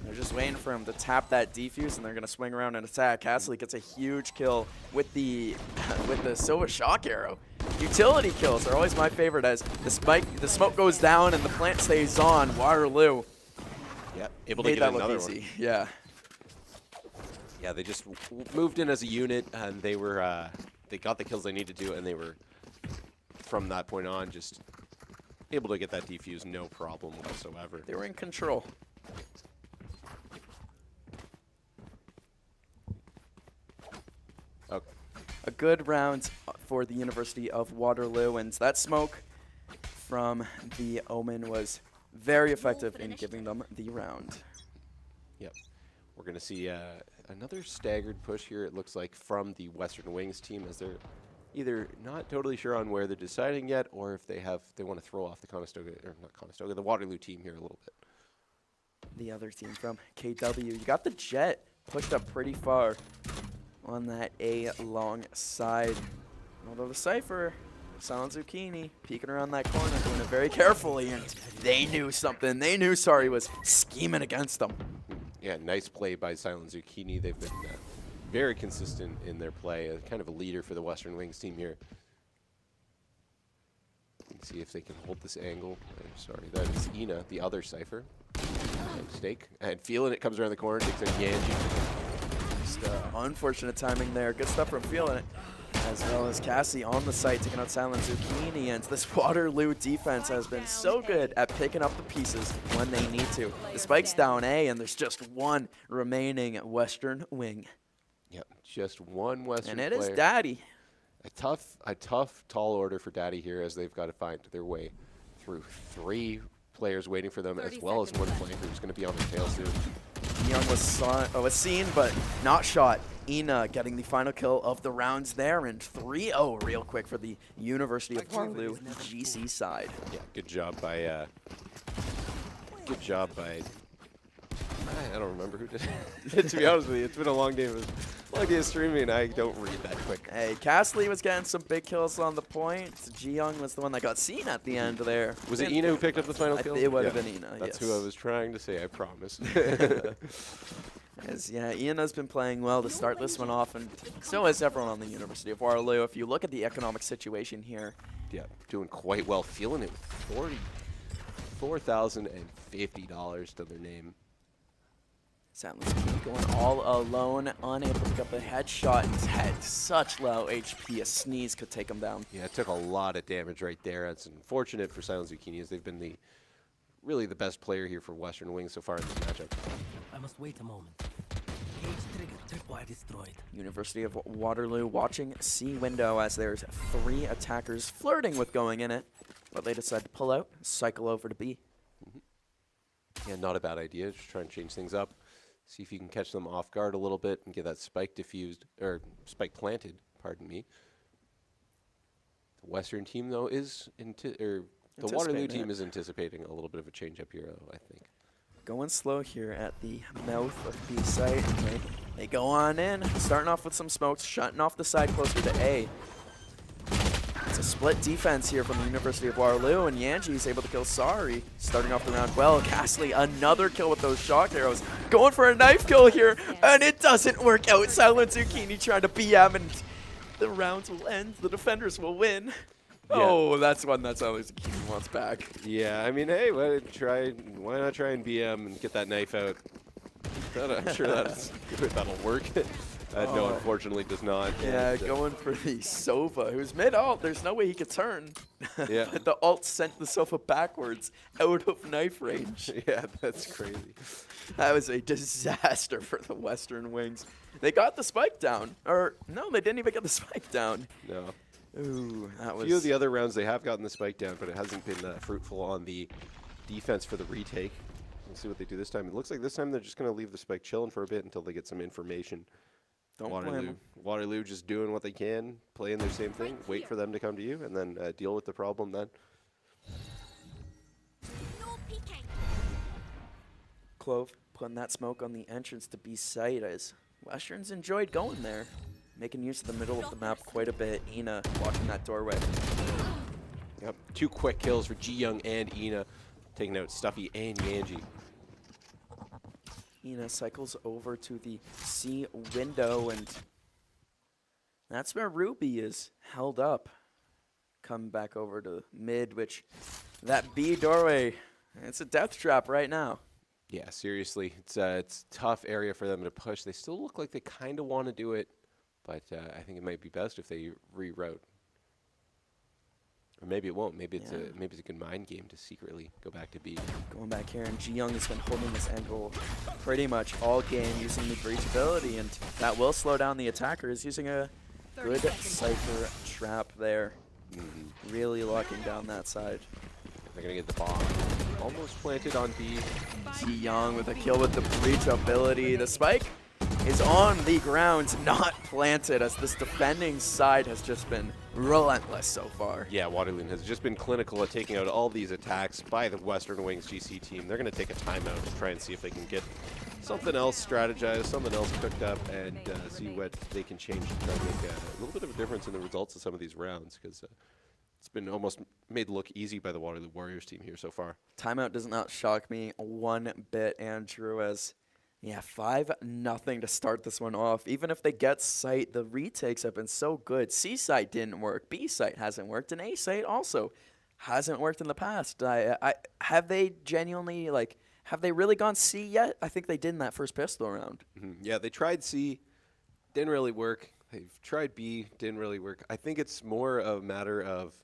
They're just waiting for him to tap that defuse, and they're going to swing around and attack. Castley gets a huge kill with the Silver Shock Arrow. Utility kills are always my favorite, as the smoke goes down and the plant stays on. Waterloo. Yeah, able to get another one. Yeah. Yeah, they just moved in as a unit, and they were they got the kills they needed to, and they were from that point on just able to get that defuse no problem whatsoever. They were in control. Okay. A good round for the University of Waterloo, and that smoke from the Omen was very effective in giving them the round. Yep. We're going to see another staggered push here, it looks like, from the Western Wings team, as they're either not totally sure on where they're deciding yet, or if they want to throw off the Conestoga, or not Conestoga, the Waterloo team here a little bit. The other team from KW. You got the Jet pushed up pretty far on that A long side. Although the Cypher, Silent Zucchini, peeking around that corner, doing it very carefully, and they knew something. They knew Sorry was scheming against them. Yeah, nice play by Silent Zucchini. They've been very consistent in their play, kind of a leader for the Western Wings team here. Let's see if they can hold this angle. Sorry, that is Ina, the other Cypher. Mistake. And feeling it comes around the corner, takes a Yanji. Just unfortunate timing there. Good stuff from Feeling It. As well as Cassie on the site taking out Silent Zucchini. And this Waterloo defense has been so good at picking up the pieces when they need to. The spike's down A, and there's just one remaining Western Wing. Yep, just one Western And it player. is Daddy. A tough, tall order for Daddy here, as they've got to find their way through 3 players waiting for them, as well as one flanker who's going to be on their tail soon. Young was seen, but not shot. Ina getting the final kill of the rounds there, and 3-0 real quick for the University of Waterloo GC side. Yeah, good job by I don't remember who did it. To be honest with you, it's been a long day of streaming. I don't read that quick. Hey, Castley was getting some big kills on the point. Ji-Young was the one that got seen at the end there. Was it Ina who picked up the final kill? It would have been Ina, That's yes. who I was trying to say, I promise. As, yeah, Ina's been playing well to start this one off, and so has everyone on the University of Waterloo. If you look at the economic situation here. Yeah, doing quite well. Feeling it with $44,050 to their name. Sadly, going all alone, unable to pick up a headshot, and had such low HP, a sneeze could take him down. Yeah, it took a lot of damage right there. It's unfortunate for Silent Zucchini, as they've been really the best player here for Western Wings so far in this matchup. I must wait a moment. Cage trigger, tripwire destroyed. University of Waterloo watching C window as there's 3 attackers flirting with going in it, but they decide to pull out, cycle over to B. Yeah, not a bad idea. Just try and change things up. See if you can catch them off guard a little bit and get that spike diffused, or spike planted, pardon me. The Western team, though, the Waterloo team is anticipating a little bit of a change up here, though, I think. Going slow here at the mouth of B site. They go on in, starting off with some smokes, shutting off the side closer to A. It's a split defense here from the University of Waterloo, and Yanji is able to kill Sari, starting off the round well. Castley, another kill with those shock arrows, going for a knife kill here, and it doesn't work out. Silent Zucchini trying to BM, and the rounds will end. The defenders will win. Yeah. Oh, that's one that Silent Zucchini wants back. Yeah, I mean, hey, why not try and BM and get that knife out? I'm sure that'll work. No, unfortunately, does not. Yeah, going for the Sova, who's mid-ult. There's no way he could turn. Yeah. But the ult sent the Sova backwards out of knife range. Yeah, that's crazy. That was a disaster for the Western Wings. They got the spike down. Or, no, they didn't even get the spike down. No. Ooh, that was... A few of the other rounds, they have gotten the spike down, but it hasn't been fruitful on the defense for the retake. We'll see what they do this time. It looks like this time they're just going to leave the spike chilling for a bit until they get some information. Waterloo just doing what they can, playing their same thing, wait for them to come to you, and then deal with the problem then. Clove putting that smoke on the entrance to B site as Westerns enjoyed going there, making use of the middle of the map quite a bit. Ina watching that doorway. Yep, 2 quick kills for Ji-Young and Ina, taking out Stuffy and Yanji. Ina cycles over to the C window, and that's where Ruby is held up. Come back over to mid, which that B doorway, it's a death trap right now. Yeah, seriously, it's a tough area for them to push. They still look like they kind of want to do it, but I think it might be best if they reroute. Or maybe it won't. Maybe it's a good mind game to secretly go back to B. Going back here, and Ji Young has been holding this angle pretty much all game using the breach ability, and that will slow down the attackers using a good Cypher trap there. Really locking down that side. They're going to get the bomb almost planted on B. Ji Young with a kill with the breach ability. The spike is on the ground, not planted, as this defending side has just been relentless so far. Yeah, Waterloo has just been clinical at taking out all these attacks by the Western Wings GC team. They're going to take a timeout to try and see if they can get something else strategized, something else cooked up, and see what they can change to try to make a little bit of a difference in the results of some of these rounds, because it's been almost made to look easy by the Waterloo Warriors team here so far. Timeout does not shock me one bit, Andrew, as 5-0 to start this one off. Even if they get site, the retakes have been so good. C site didn't work, B site hasn't worked, and A site also hasn't worked in the past. Have they genuinely, have they really gone C yet? I think they did in that first pistol round. Yeah, they tried C, didn't really work. They've tried B, didn't really work. I think it's more a matter of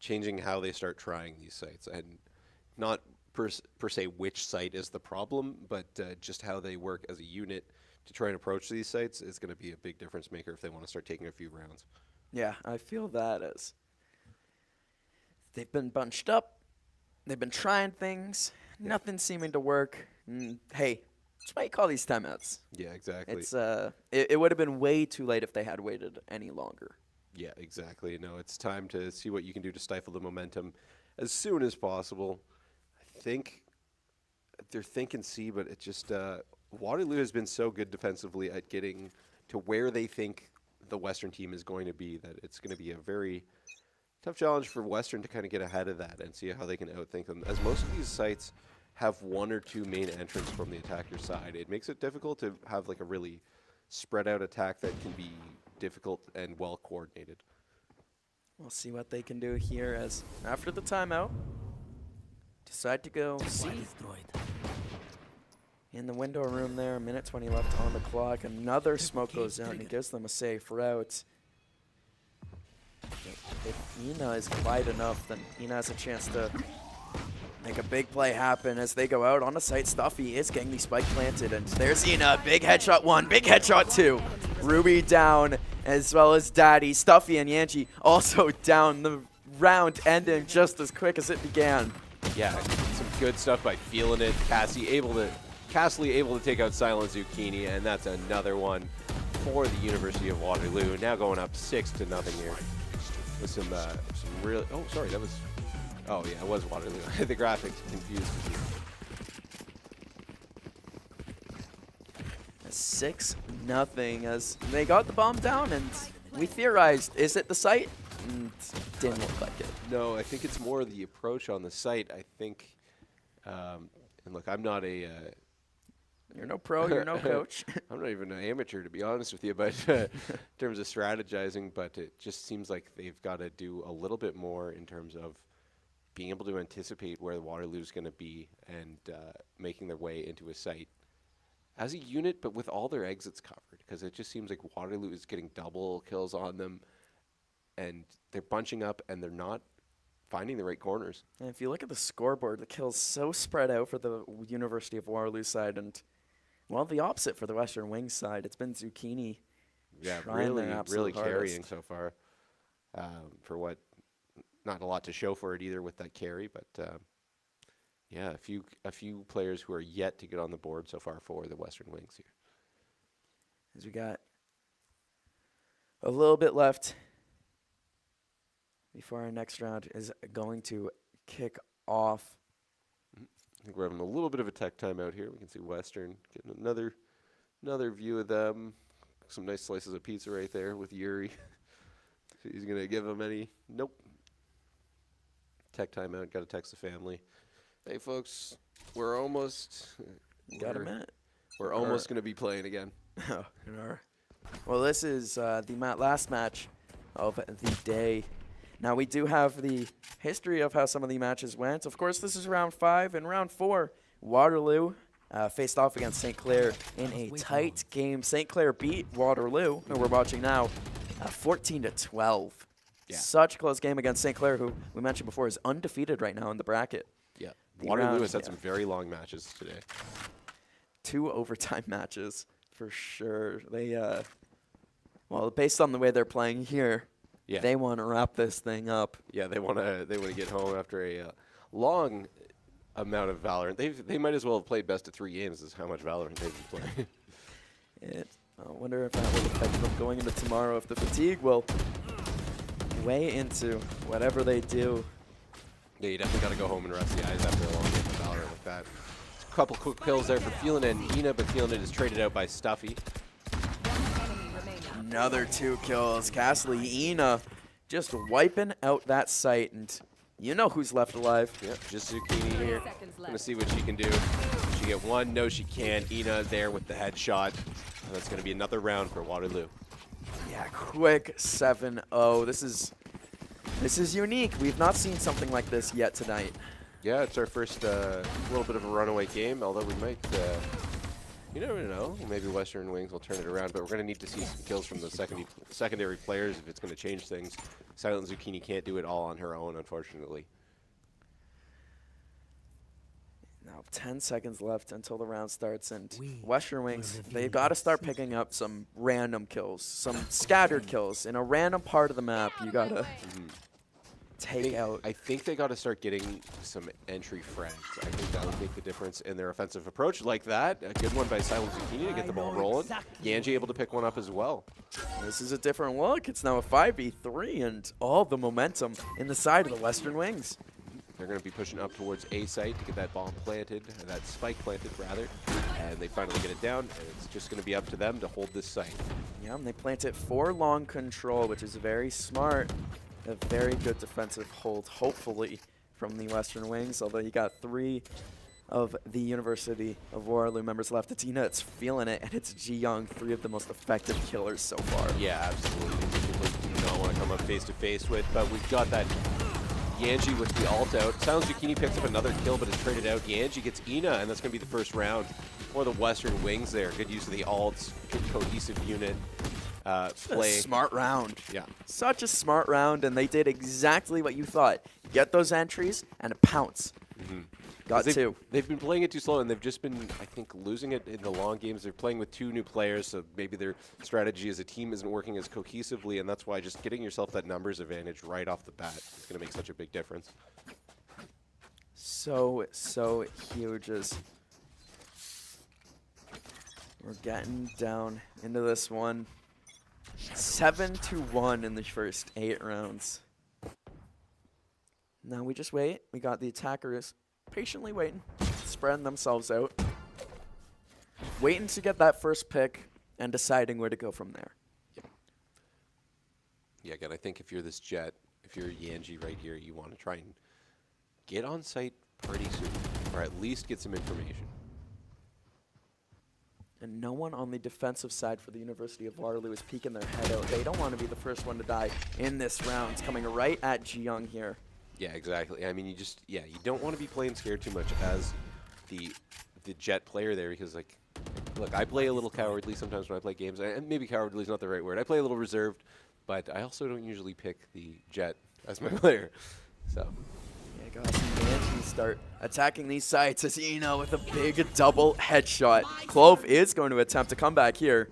changing how they start trying these sites, and not per se which site is the problem, but just how they work as a unit to try and approach these sites is going to be a big difference maker if they want to start taking a few rounds. Yeah, I feel that as they've been bunched up, they've been trying things, nothing seeming to work. Hey, that's why you call these timeouts. Yeah, exactly. It's it would have been way too late if they had waited any longer. Yeah, exactly. No, it's time to see what you can do to stifle the momentum as soon as possible. I think they're thinking C, but it just Waterloo has been so good defensively at getting to where they think the Western team is going to be that it's going to be a very tough challenge for Western to kind of get ahead of that and see how they can outthink them. As most of these sites have one or two main entrants from the attacker side, it makes it difficult to have like a really spread out attack that can be difficult and well coordinated. We'll see what they can do here as after the timeout, decide to go C. In the window room there, a minute 20 left on the clock. Another smoke goes out and it gives them a safe route. If Ina is quiet enough, then Ina has a chance to make a big play happen as they go out on the site. Stuffy is getting the spike planted, and there's Ina. Big headshot one, big headshot two. Ruby down, as well as Daddy. Stuffy and Yanji also down. The round ending just as quick as it began. Yeah, some good stuff by feeling it. Cassie able to take out Silent Zucchini, and that's another one for the University of Waterloo. Now going up 6-0 here with some real. Oh, sorry, that was. Oh yeah, it was Waterloo. The graphics confused. 6-0 as they got the bomb down, and we theorized, is it the site? Didn't look like it. No, I think it's more the approach on the site. I think, and look, I'm not a. You're no pro, you're no coach. I'm not even an amateur, to be honest with you, but in terms of strategizing, but it just seems like they've got to do a little bit more in terms of being able to anticipate where the Waterloo is going to be and making their way into a site as a unit, but with all their exits covered, because it just seems like Waterloo is getting double kills on them, and they're bunching up, and they're not finding the right corners. And if you look at the scoreboard, the kills so spread out for the University of Waterloo side, and well, the opposite for the Western Wings side. It's been Zucchini. Yeah, trying their absolute carrying hardest. so far. For what, not a lot to show for it either with that carry, but yeah, a few players who are yet to get on the board so far for the Western Wings here. As we got a little bit left before our next round is going to kick off. I think we're having a little bit of a tech timeout here. We can see Western getting another view of them. Some nice slices of pizza right there with Yuri. So he's going to give them any. Nope. Tech timeout. Got to text the family. Hey, folks, we're almost. Got a minute. We're almost going to be playing again. Well, this is the last match of the day. Now, we do have the history of how some of the matches went. Of course, this is round 5. In round 4, Waterloo faced off against St. Clair in a tight game. St. Clair beat Waterloo, who we're watching now, 14-12. Yeah. Such a close game against St. Clair, who we mentioned before is undefeated right now in the bracket. Yeah. The Waterloo round- has had some very long matches today. 2 overtime matches for sure. They, well, based on the way they're playing here, Yeah. they want to wrap this thing up. Yeah, they want to get home after a long amount of Valorant. They might as well have played best of 3 games. Is how much Valorant they've been playing. I wonder if that will affect them going into tomorrow. If the fatigue will weigh into whatever they do. Yeah, you definitely got to go home and rest the eyes after a long game of Valorant like that. A couple quick kills there for Feelin' It and Ina, but Feelin' It is traded out by Stuffy. Another 2 kills. Castley Ina just wiping out that site, and you know who's left alive. Yep, just Zucchini here. Gonna see what she can do. Can she get one? No, she can't. Ina there with the headshot. And that's gonna be another round for Waterloo. Yeah, quick 7-0. This is unique. We've not seen something like this yet tonight. Yeah, it's our first little bit of a runaway game, although we might, you never know. Maybe Western Wings will turn it around, but we're going to need to see some kills from the secondary players if it's going to change things. Silent Zucchini can't do it all on her own, unfortunately. Now 10 seconds left until the round starts, and Western Wings, they've got to start picking up some random kills, some scattered kills. In a random part of the map, you got to take out. I think they got to start getting some entry frags. I think that would make the difference in their offensive approach. Like that, a good one by Silent Zucchini to get the ball rolling. Yanji able to pick one up as well. This is a different look. It's now a 5v3, and all the momentum in the side of the Western Wings. They're going to be pushing up towards A site to get that bomb planted, or that spike planted rather, and they finally get it down, and it's just going to be up to them to hold this site. Yeah, and they plant it for long control, which is very smart. A very good defensive hold, hopefully, from the Western Wings, although you got 3 of the University of Waterloo members left. It's Ina, it's Feelin' It, and it's Ji Young, 3 of the most effective killers so far. Yeah, absolutely. People do not want to come up face-to-face with, but we've got that Yanji with the ult out. Silent Zucchini picks up another kill, but is traded out. Yanji gets Ina, and that's going to be the first round for the Western Wings there. Good use of the ults, good cohesive unit. Play. A smart round. Yeah. Such a smart round, and they did exactly what you thought. Get those entries and pounce. Got 2. They've been playing it too slow, and they've just been, I think, losing it in the long games. They're playing with 2 new players, so maybe their strategy as a team isn't working as cohesively, and that's why just getting yourself that numbers advantage right off the bat is going to make such a big difference. So huge as we're getting down into this one. 7-1 in the first 8 rounds. Now we just wait. We got the attackers patiently waiting, spreading themselves out, waiting to get that first pick and deciding where to go from there. Yeah, again, I think if you're this Jet, if you're Yanji right here, you want to try and get on site pretty soon, or at least get some information. And no one on the defensive side for the University of Waterloo is peeking their head out. They don't want to be the first one to die in this round. It's coming right at Ji Young here. Yeah, exactly. I mean, you don't want to be playing scared too much as the Jet player there, because, like, look, I play a little cowardly sometimes when I play games, and maybe cowardly is not the right word. I play a little reserved, but I also don't usually pick the Jet as my player. So. Yeah, guys, Yanji start attacking these sites as Ina with a big double headshot. Clove is going to attempt to come back here.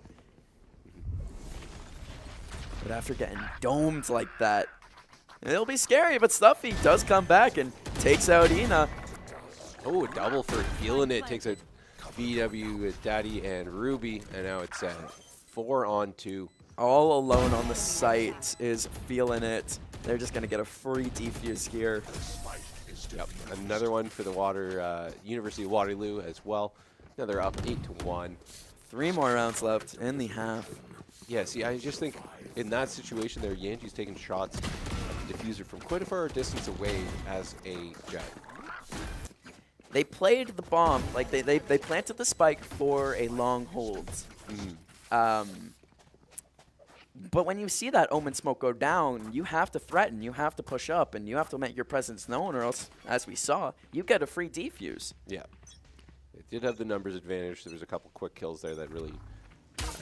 But after getting domed like that, it'll be scary, but Stuffy does come back and takes out Ina. Oh, a double for Feelin' It. Takes out BW, Daddy, and Ruby, and now it's 4-on-2. All alone on the site is Feelin' It. They're just going to get a free defuse here. Yep, another one for the University of Waterloo as well. Now they're up 8-1. 3 more rounds left in the half. Yeah, see, I just think in that situation there, Yanji's taking shots at the diffuser from quite a far distance away as a Jet. They played the bomb, like they planted the spike for a long hold. But when you see that Omen smoke go down, you have to threaten, you have to push up, and you have to make your presence known, or else, as we saw, you get a free defuse. Yeah. They did have the numbers advantage. There was a couple quick kills there that really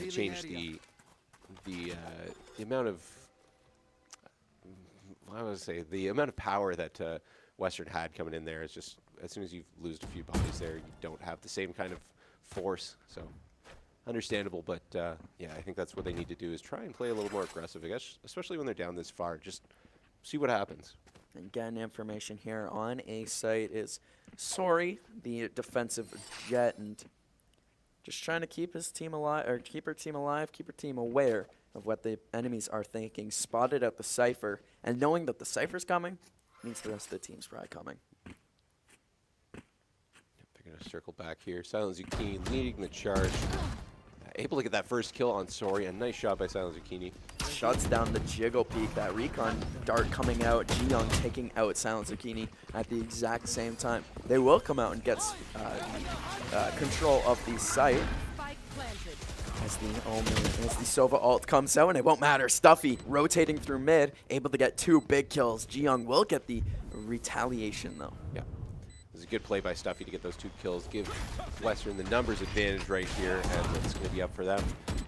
changed the amount of, I would say, the amount of power that Western had coming in there. It's just, as soon as you lose a few bodies there, you don't have the same kind of force. So understandable, but yeah, I think that's what they need to do, is try and play a little more aggressive, I guess, especially when they're down this far. Just see what happens. Again, information here on A site is Sorry, the defensive jet, and just trying to keep his team alive, or keep her team alive, keep her team aware of what the enemies are thinking. Spotted out the Cypher, and knowing that the Cypher's coming means the rest of the team's probably coming. They're going to circle back here. Silent Zucchini leading the charge. Able to get that first kill on Sorry. A nice shot by Silent Zucchini. Shuts down the Jiggle Peak. That recon dart coming out. Jiyoung taking out Silent Zucchini at the exact same time. They will come out and get control of the site. As the Sova ult comes out, and it won't matter. Stuffy rotating through mid, able to get 2 big kills. Jiyoung will get the retaliation though. Yeah. It was a good play by Stuffy to get those 2 kills, give Western the numbers advantage right here, and it's going to be up for them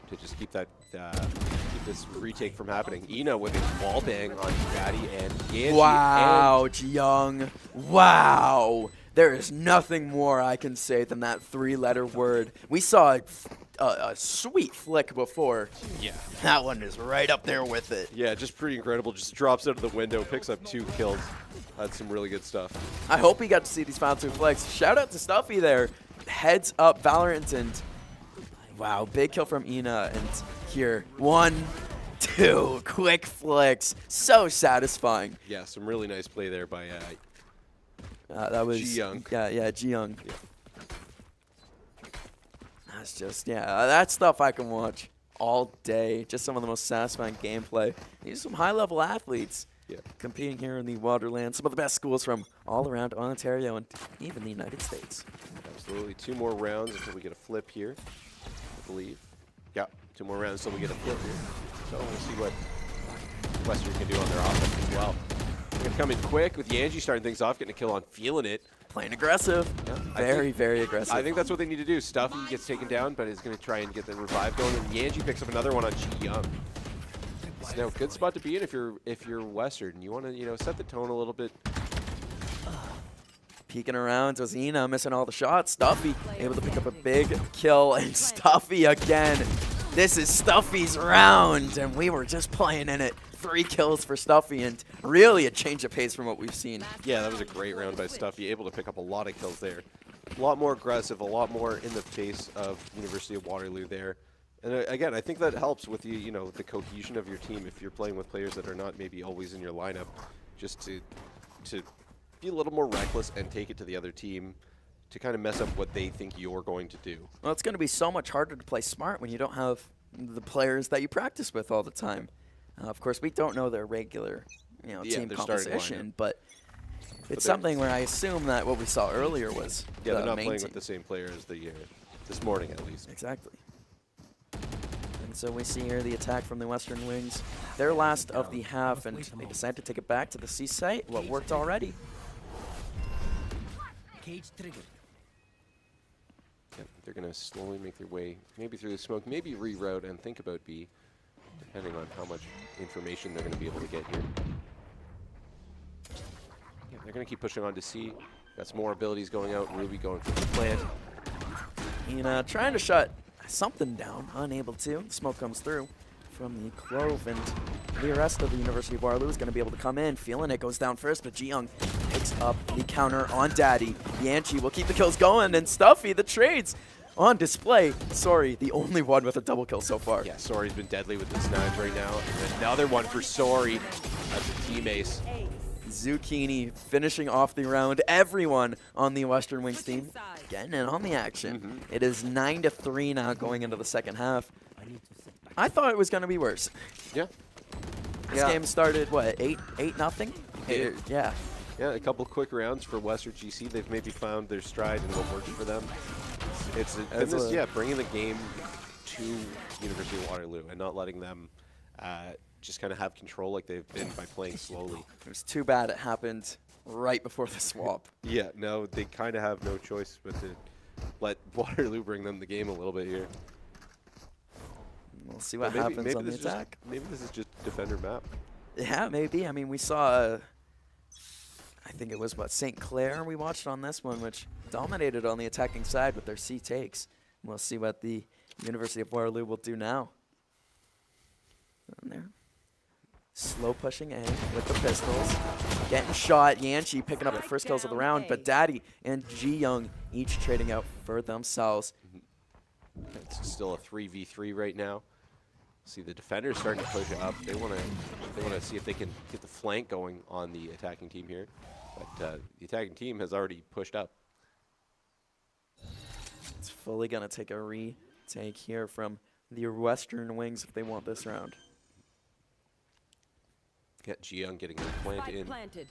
to just keep that keep this retake from happening. Ina with a wall bang on Daddy and Yanji. Wow, Jiyoung. Wow. There is nothing more I can say than that 3-letter word. We saw a sweet flick before. Yeah. That one is right up there with it. Yeah, just pretty incredible. Just drops out of the window, picks up 2 kills. That's some really good stuff. I hope we got to see these final 2 flicks. Shout out to Stuffy there. Heads up Valorant, and wow, big kill from Ina. And here, 1, 2 quick flicks. So satisfying. Yeah, some really nice play there by that was Jiyoung. Yeah, Jiyoung. Yeah. That's just, yeah, that's stuff I can watch all day. Just some of the most satisfying gameplay. These are some high-level athletes competing here in the WaterLAN. Some of the best schools from all around Ontario and even the United States. Absolutely. 2 more rounds until we get a flip here, I believe. Yeah, 2 more rounds until we get a flip here. So we'll see what Western can do on their offense as well. They're going to come in quick with Yanji starting things off, getting a kill on Feeling It. Playing aggressive. Yeah, very aggressive. I think that's what they need to do. Stuffy gets taken down, but is going to try and get the revive going, and Yanji picks up another one on Jiyoung. It's now a good spot to be in if you're Western. You want to set the tone a little bit. Peeking around, Ina missing all the shots. Stuffy able to pick up a big kill, and Stuffy again. This is Stuffy's round, and we were just playing in it. 3 kills for Stuffy, and really a change of pace from what we've seen. Yeah, that was a great round by Stuffy. Able to pick up a lot of kills there. A lot more aggressive, a lot more in the face of University of Waterloo there. And again, I think that helps with the cohesion of your team if you're playing with players that are not maybe always in your lineup, just to be a little more reckless and take it to the other team to kind of mess up what they think you're going to do. Well, it's going to be so much harder to play smart when you don't have the players that you practice with all the time. Of course, we don't know their regular, team composition, but it's something where I assume that what we saw earlier was they're not main playing team. with the same players this morning at least. Exactly. And so we see here the attack from the Western Wings. Their last of the half, and they decide to take it back to the C site. What worked already. Cage triggered. Yep, they're going to slowly make their way maybe through the smoke, maybe reroute and think about B, depending on how much information they're going to be able to get here. Yeah, they're going to keep pushing on to C. Got some more abilities going out. Ruby going for the plant. Trying to shut something down, unable to. The smoke comes through from the Clove, and the rest of the University of Waterloo is going to be able to come in. Feeling It goes down first, but Jiyoung picks up the counter on Daddy. Yanchi will keep the kills going, and Stuffy, the trades on display. Sorry, the only one with a double kill so far. Yeah, Sorry's been deadly with this knives right now. And another one for Sorry. That's a team ace. Zucchini finishing off the round. Everyone on the Western Wings team getting in on the action. It is 9-3 now going into the second half. I thought it was going to be worse. Yeah. This game started, what, 8-0? Yeah. Yeah, a couple quick rounds for Western GC. They've maybe found their stride and what works for them. Bringing the game to University of Waterloo and not letting them just kind of have control like they've been by playing slowly. It was too bad it happened right before the swap. Yeah, no, they kind of have no choice but to let Waterloo bring them the game a little bit here. We'll see what But happens on the attack. Maybe this is just defender map. Yeah, maybe. I mean, we saw, I think it was, what, St. Clair we watched on this one, which dominated on the attacking side with their C takes. We'll see what the University of Waterloo will do now. And there. Slow pushing A with the pistols. Getting shot. Yanchi picking up the first kills of the round, but Daddy and Ji Young each trading out for themselves. It's still a 3v3 right now. See the defenders starting to push up. They want to see if they can get the flank going on the attacking team here. But the attacking team has already pushed up. It's fully going to take a retake here from the Western Wings if they want this round. Get Ji-Young getting the plant in. Planted.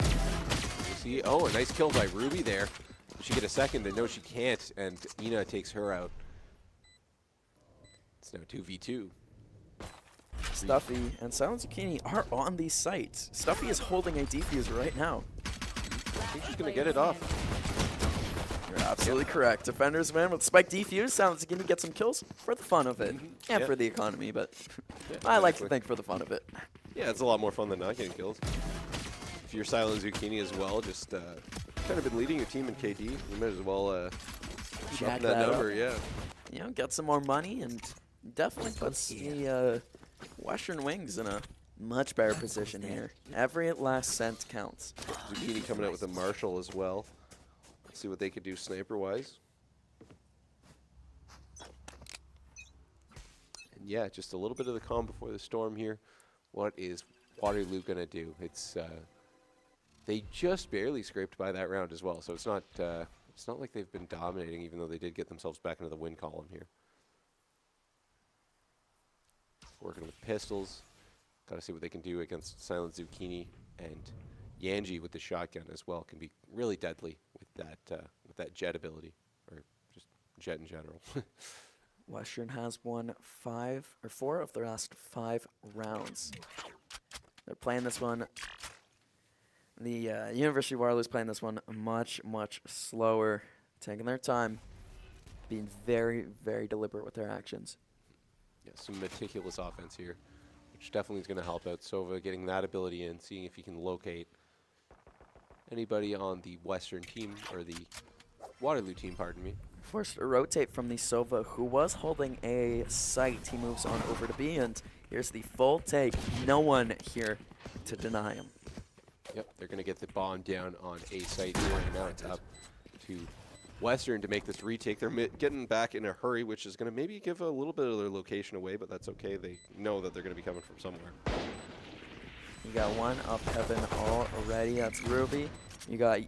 You see, oh, a nice kill by Ruby there. She get a second, and no, she can't, and Ina takes her out. It's now 2v2. Stuffy and Silent Zucchini are on these sites. Stuffy is holding a defuse right now. I think she's going to get it off. You're absolutely correct. Defenders win with Spike defuse. Silent Zucchini gets some kills for the fun of it. And for the economy, but I like to think for the fun of it. Yeah, it's a lot more fun than not getting kills. If you're Silent Zucchini as well, just kind of been leading your team in KD, you might as well Jack that number, up. yeah. You know, get some more money and definitely puts the Western Wings in a much better position here. Every last cent counts. Zucchini coming out with a Marshall as well. Let's see what they could do sniper-wise. And yeah, just a little bit of the calm before the storm here. What is Waterloo going to do? It's they just barely scraped by that round as well, so it's not like they've been dominating, even though they did get themselves back into the win column here. Working with pistols. Got to see what they can do against Silent Zucchini, and Yanji with the shotgun as well can be really deadly with that jet ability, or just jet in general. Western has won 4 of their last 5 rounds. They're playing this one. The University of Waterloo is playing this one much, much slower, taking their time, being very, very deliberate with their actions. Yeah, some meticulous offense here, which definitely is going to help out Sova getting that ability in, seeing if he can locate anybody on the Western team, or the Waterloo team, pardon me. Forced to rotate from the Sova, who was holding a site. He moves on over to B, and here's the full take. No one here to deny him. Yep, they're going to get the bomb down on A site here, and now it's up to Western to make this retake. They're getting back in a hurry, which is going to maybe give a little bit of their location away, but that's okay. They know that they're going to be coming from somewhere. You got one up heaven already. That's Ruby. You got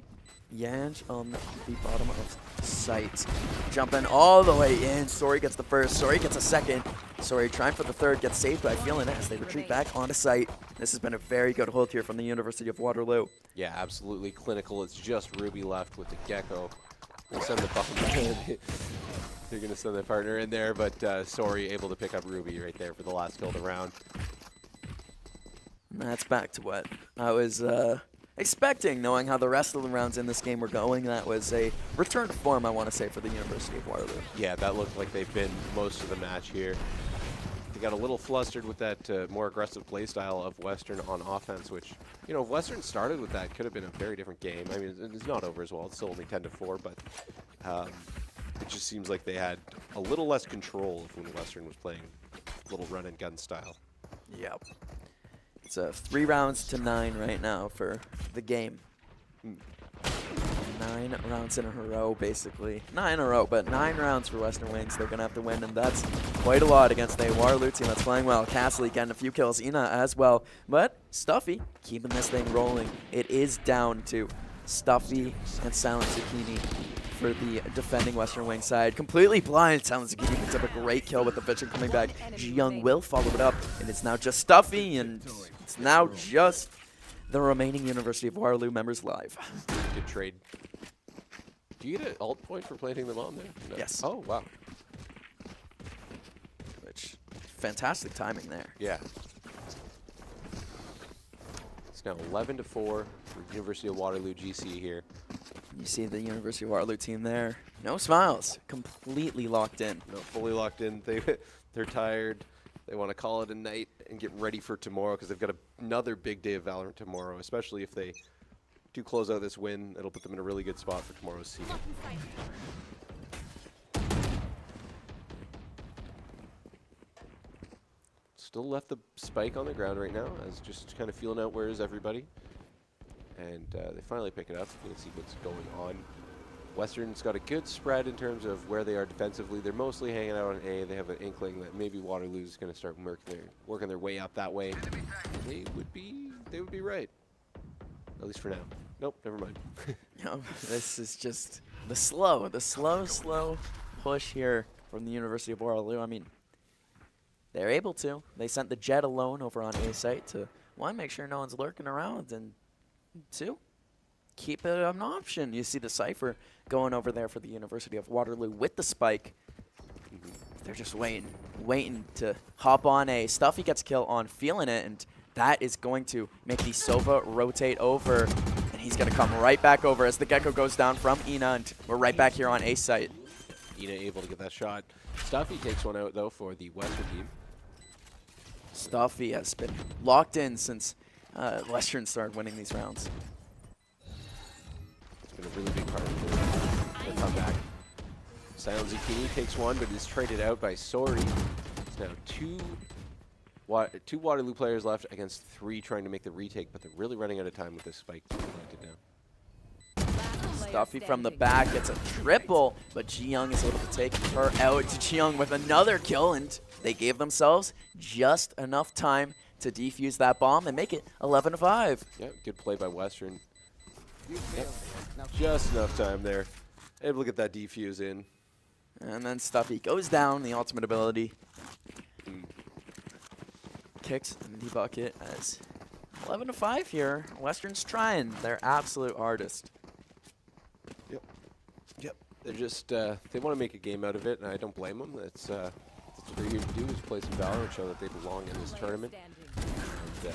Yanj on the bottom of sight. Jumping all the way in. Sori gets the first. Sori gets a second. Sori trying for the third. Gets saved by Feeling as they retreat back onto site. This has been a very good hold here from the University of Waterloo. Yeah, absolutely clinical. It's just Ruby left with the Gecko. We'll send the button. They're going to send their partner in there, but Sori able to pick up Ruby right there for the last kill of the round. And that's back to what I was expecting, knowing how the rest of the rounds in this game were going. That was a return to form, I want to say, for the University of Waterloo. Yeah, that looked like they've been most of the match here. They got a little flustered with that more aggressive play style of Western on offense, which, you know, if Western started with that, could have been a very different game. I mean, it's not over as well. It's still only 10-4, but it just seems like they had a little less control when Western was playing a little run and gun style. Yep. It's 3 rounds to 9 right now for the game. 9 rounds in a row, basically. Not in a row, but 9 rounds for Western Wings. They're going to have to win, and that's quite a lot against a Waterloo team that's playing well. Castley getting a few kills, Ina as well. But Stuffy keeping this thing rolling. It is down to Stuffy and Silent Zucchini for the defending Western Wing side. Completely blind. Silent Zucchini picks up a great kill with the vision coming back. Ji-Young will follow it up, and it's now just Stuffy, and it's now just the remaining University of Waterloo members live. Good trade. Do you get an alt point for planting them on there? No. Yes. Oh, wow. Which, fantastic timing there. Yeah. It's now 11-4 for University of Waterloo GC here. You see the University of Waterloo team there. No smiles. Completely locked in. No, fully locked in. They're tired. They want to call it a night and get ready for tomorrow because they've got another big day of Valorant tomorrow, especially if they do close out this win. It'll put them in a really good spot for tomorrow's season. Still left the spike on the ground right now, as just kind of feeling out where is everybody. And they finally pick it up. You can see what's going on. Western's got a good spread in terms of where they are defensively. They're mostly hanging out on A. They have an inkling that maybe Waterloo's going to start working their way up that way. They would be right, at least for now. Nope, never mind. No, this is just the slow push here from the University of Waterloo. I mean, they're able to. They sent the jet alone over on A site to, one, make sure no one's lurking around, and two, keep it an option. You see the Cypher going over there for the University of Waterloo with the spike. They're just waiting to hop on A. Stuffy gets a kill on feeling it, and that is going to make the Sova rotate over, and he's going to come right back over as the Gecko goes down from Ina, and we're right back here on A site. Ina able to get that shot. Stuffy takes one out, though, for the Western team. Stuffy has been locked in since Western started winning these rounds. It's been a really big part of the comeback. Silent Zucchini takes one, but is traded out by Sori. It's now two Waterloo players left against 3 trying to make the retake, but they're really running out of time with this spike planted down. Stuffy from the back gets a triple, but Ji-Young is able to take her out. Ji-Young with another kill, and they gave themselves just enough time to defuse that bomb and make it 11-5. Yeah, good play by Western. Yep. Just enough time there. Able to get that defuse in. And then Stuffy goes down, the ultimate ability. Kicks the bucket as 11-5 here. Western's trying their absolute hardest. Yep. They're just, they want to make a game out of it, and I don't blame them. That's what they're here to do, is play some Valorant, show that they belong in this tournament. And yeah,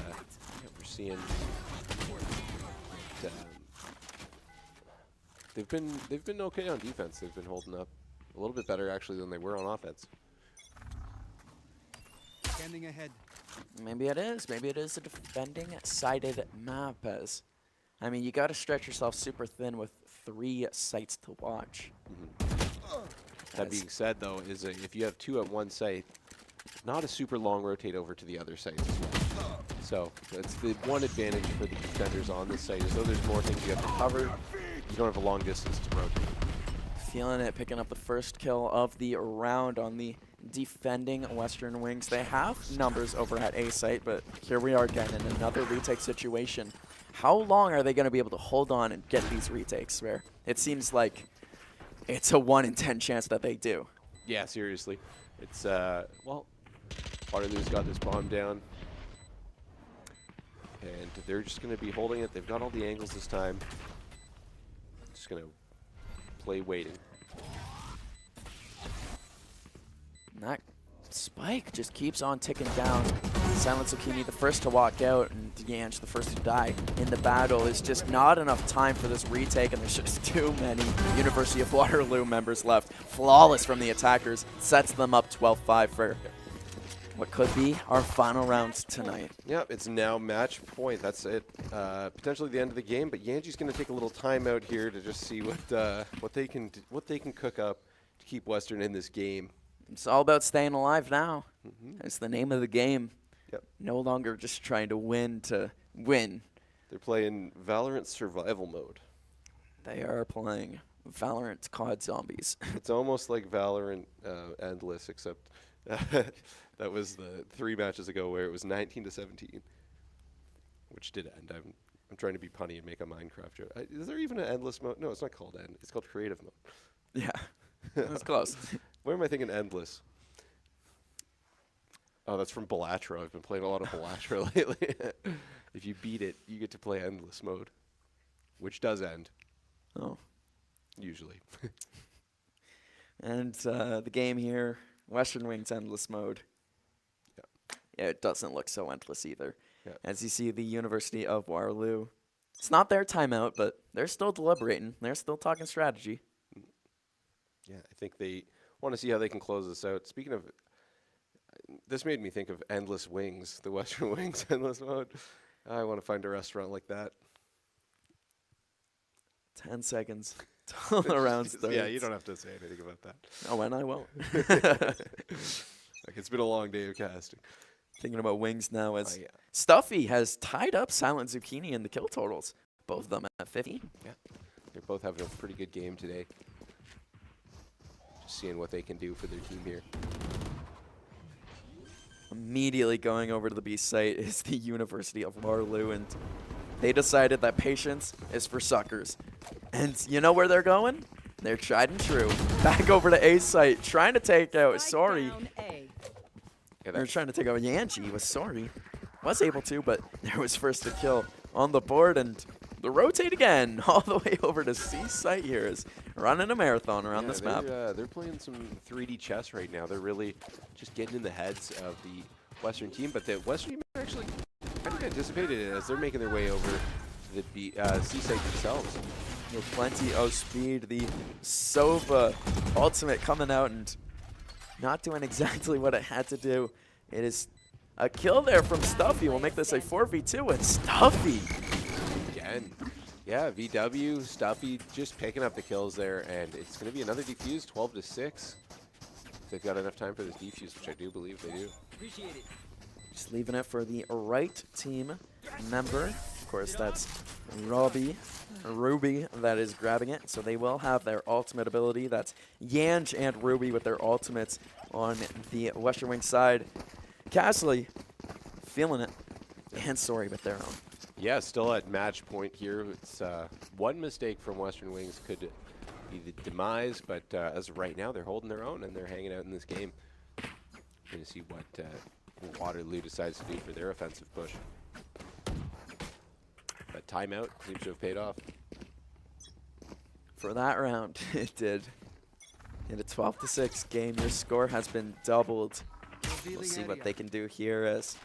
we're seeing that, they've been okay on defense. They've been holding up a little bit better, actually, than they were on offense. Standing ahead. Maybe it is. Maybe it is a defending-sided map, as I mean, you got to stretch yourself super thin with 3 sites to watch. That being said, though, is if you have 2 at one site, not a super long rotate over to the other sites as well. So that's the one advantage for the defenders on this site, is though there's more things you have to cover, you don't have a long distance to rotate. Feeling it, picking up the first kill of the round on the defending Western Wings. They have numbers over at A site, but here we are again in another retake situation. How long are they going to be able to hold on and get these retakes, where it seems like it's a 1 in 10 chance that they do? Yeah, seriously. It's, well, Waterloo's got this bomb down, and they're just going to be holding it. They've got all the angles this time. Just going to play waiting. And that spike just keeps on ticking down. Silent Zucchini the first to walk out, and Degange the first to die in the battle. There's just not enough time for this retake, and there's just too many University of Waterloo members left. Flawless from the attackers, sets them up 12-5 for what could be our final round tonight. Yep, it's now match point. That's it. Potentially the end of the game, but Yanji's going to take a little time out here to just see what they can cook up to keep Western in this game. It's all about staying alive now. It's the name of the game. Yep. No longer just trying to win to win. They're playing Valorant survival mode. They are playing Valorant COD Zombies. It's almost like Valorant Endless, except that was the 3 matches ago where it was 19-17, which did end. I'm trying to be punny and make a Minecraft joke. Is there even an endless mode? No, it's not called end. It's called creative mode. Yeah, that's close. Where am I thinking endless? Oh, that's from Belatra. I've been playing a lot of Belatra lately. If you beat it, you get to play endless mode, which does end. Oh. Usually. And the game here, Western Wings endless mode. Yeah, it doesn't look so endless either. Yeah. As you see, the University of Waterloo It's not their timeout, but they're still deliberating. They're still talking strategy. Yeah, I think they want to see how they can close this out. Speaking of, this made me think of Endless Wings, the Western Wings Endless Mode. I want to find a restaurant like that. 10 seconds till the round starts. Yeah, you don't have to say anything about that. Oh, and I won't. Like, it's been a long day of casting. Thinking about wings now as Stuffy has tied up Silent Zucchini in the kill totals. Both of them at 50. Yeah, they're both having a pretty good game today. Just seeing what they can do for their team here. Immediately going over to the B site is the University of Waterloo, and they decided that patience is for suckers. And you know where they're going? They're tried and true. Back over to A site, trying to take out Sorry. They're trying to take out Yanji with Sorry. Was able to, but there was first to kill on the board, and the rotate again all the way over to C site here is running a marathon around this map. They're playing some 3D chess right now. They're really just getting in the heads of the Western team, but the Western team actually kind of anticipated it as they're making their way over to the C site themselves. With plenty of speed, the Sova ultimate coming out and not doing exactly what it had to do. It is a kill there from Stuffy. We'll make this a 4v2 with Stuffy. Again, yeah, VW, Stuffy just picking up the kills there, and it's going to be another defuse, 12-6. They've got enough time for this defuse, which I do believe they do. Appreciate it. Just leaving it for the right team member. Of course, that's Ruby that is grabbing it. So they will have their ultimate ability. That's Yanj and Ruby with their ultimates on the Western Wing side. Castley feeling it, and Sorry with their own. Yeah, still at match point here. It's one mistake from Western Wings could be the demise, but as of right now, they're holding their own and they're hanging out in this game. Going to see what Waterloo decides to do for their offensive push. But timeout seems to have paid off. For that round, it did. In a 12-6 game, your score has been doubled. We'll see what they can do here as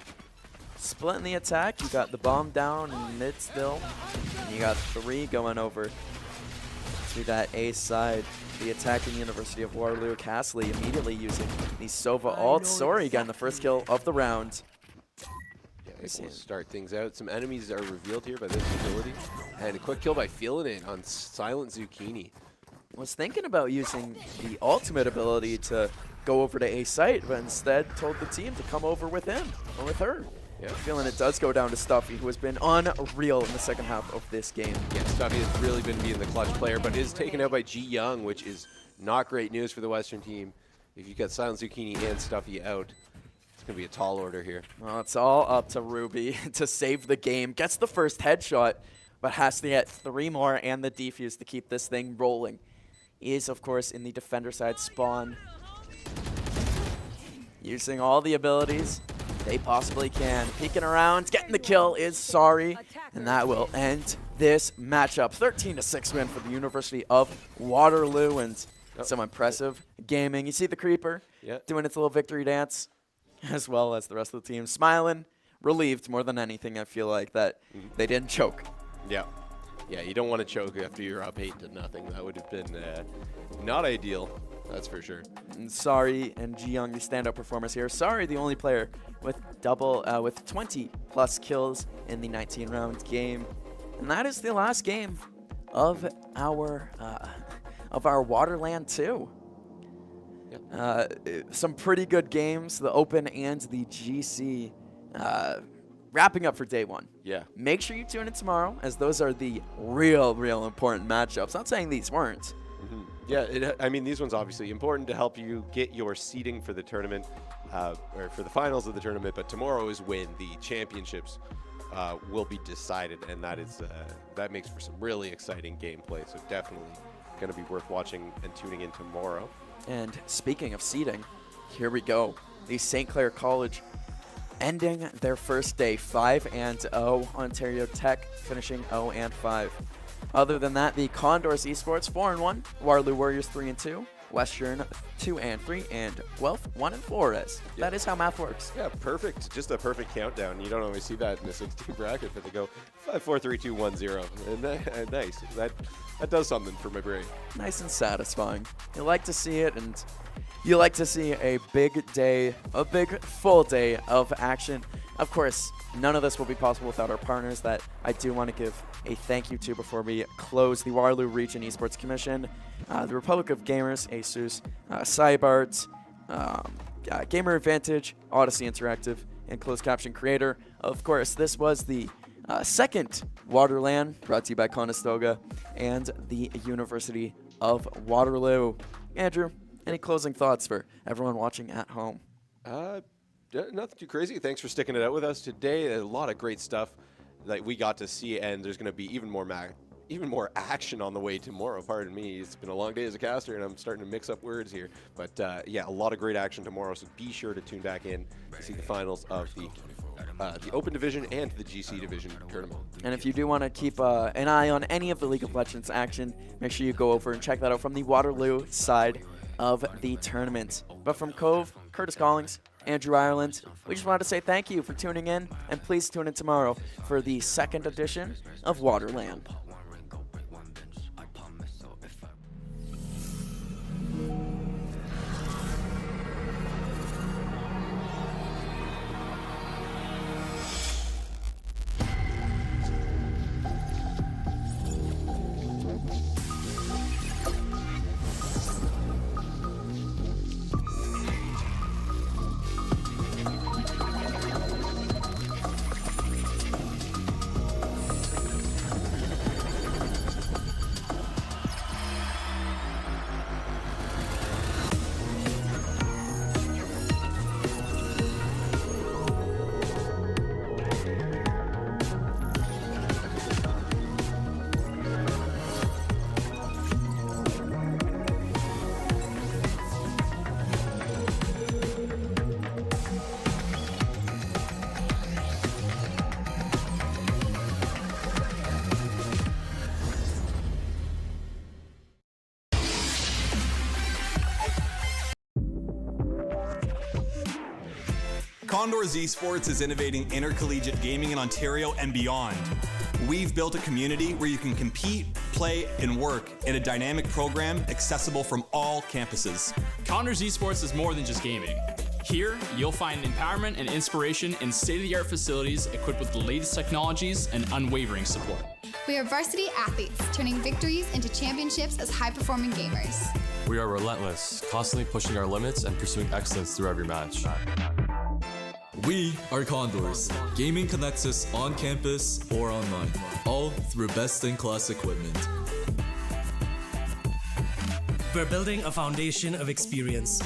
splitting the attack. You got the bomb down in mid still, and you got 3 going over to that A side. The attacking University of Waterloo. Castley immediately using the Sova ult. Sorry, getting the first kill of the round. Yeah, it will start things out. Some enemies are revealed here by this ability, and a quick kill by Feeling It on Silent Zucchini. Was thinking about using the ultimate ability to go over to A site, but instead told the team to come over with him or with her. Yeah, Feeling It does go down to Stuffy, who has been unreal in the second half of this game. Yeah, Stuffy has really been being the clutch player, but is taken out by Ji Young, which is not great news for the Western team. If you've got Silent Zucchini and Stuffy out, it's going to be a tall order here. Well, it's all up to Ruby to save the game. Gets the first headshot, but has to get 3 more and the defuse to keep this thing rolling. Is, of course, in the defender side spawn. Using all the abilities they possibly can. Peeking around, getting the kill is Sorry, and that will end this matchup. 13-6 win for the University of Waterloo, and some impressive gaming. You see the Creeper doing its little victory dance, as well as the rest of the team smiling, relieved more than anything. I feel like that they didn't choke. Yeah. Yeah, you don't want to choke after you're up 8-0. That would have been not ideal, that's for sure. And Sorry and Ji Young, the standout performers here. Sorry, the only player with with 20+ kills in the 19-round game, and that is the last game of our WaterLAN 2. Some pretty good games, the Open and the GC. Wrapping up for day 1. Yeah. Make sure you tune in tomorrow, as those are the real important matchups. Not saying these weren't. Yeah, I mean, these ones obviously important to help you get your seeding for the tournament, or for the finals of the tournament, but tomorrow is when the championships will be decided, and that makes for some really exciting gameplay, so definitely going to be worth watching and tuning in tomorrow. And speaking of seeding, here we go. The St. Clair College ending their first day 5-0. Ontario Tech finishing 0-5. Other than that, the Condors Esports 4-1. Waterloo Warriors 3-2. Western 2 and 3, and Guelph 1 and 4 is. That is how math works. Yeah, perfect. Just a perfect countdown. You don't always see that in a 16 bracket, but they go 5, 4, 3, 2, 1, 0. And nice. That does something for my brain. Nice and satisfying. You like to see it, and you like to see a big day, a big full day of action. Of course, none of this will be possible without our partners that I do want to give a thank you to before we close the Waterloo Region Esports Commission. The Republic of Gamers, ASUS, Cybart, Gamer Advantage, Odyssey Interactive, and Closed Caption Creator. Of course, this was the second WaterLAN brought to you by Conestoga and the University of Waterloo. Andrew, any closing thoughts for everyone watching at home? Nothing too crazy. Thanks for sticking it out with us today. A lot of great stuff that we got to see, and there's going to be even more action on the way tomorrow. Pardon me. It's been a long day as a caster, and I'm starting to mix up words here. But yeah, a lot of great action tomorrow, so be sure to tune back in to see the finals of the Open Division and the GC Division tournament. And if you do want to keep an eye on any of the League of Legends action, make sure you go over and check that out from the Waterloo side of the tournament. But from Cove, Curtis Collings, Andrew Ireland, we just wanted to say thank you for tuning in, and please tune in tomorrow for the second edition of WaterLAN. Condors Esports is innovating intercollegiate gaming in Ontario and beyond. We've built a community where you can compete, play, and work in a dynamic program accessible from all campuses. Condors Esports is more than just gaming. Here, you'll find empowerment and inspiration in state-of-the-art facilities equipped with the latest technologies and unwavering support. We are varsity athletes, turning victories into championships as high-performing gamers. We are relentless, constantly pushing our limits and pursuing excellence through every match. We are Condors. Gaming connects us on campus or online, all through best-in-class equipment. We're building a foundation of experience,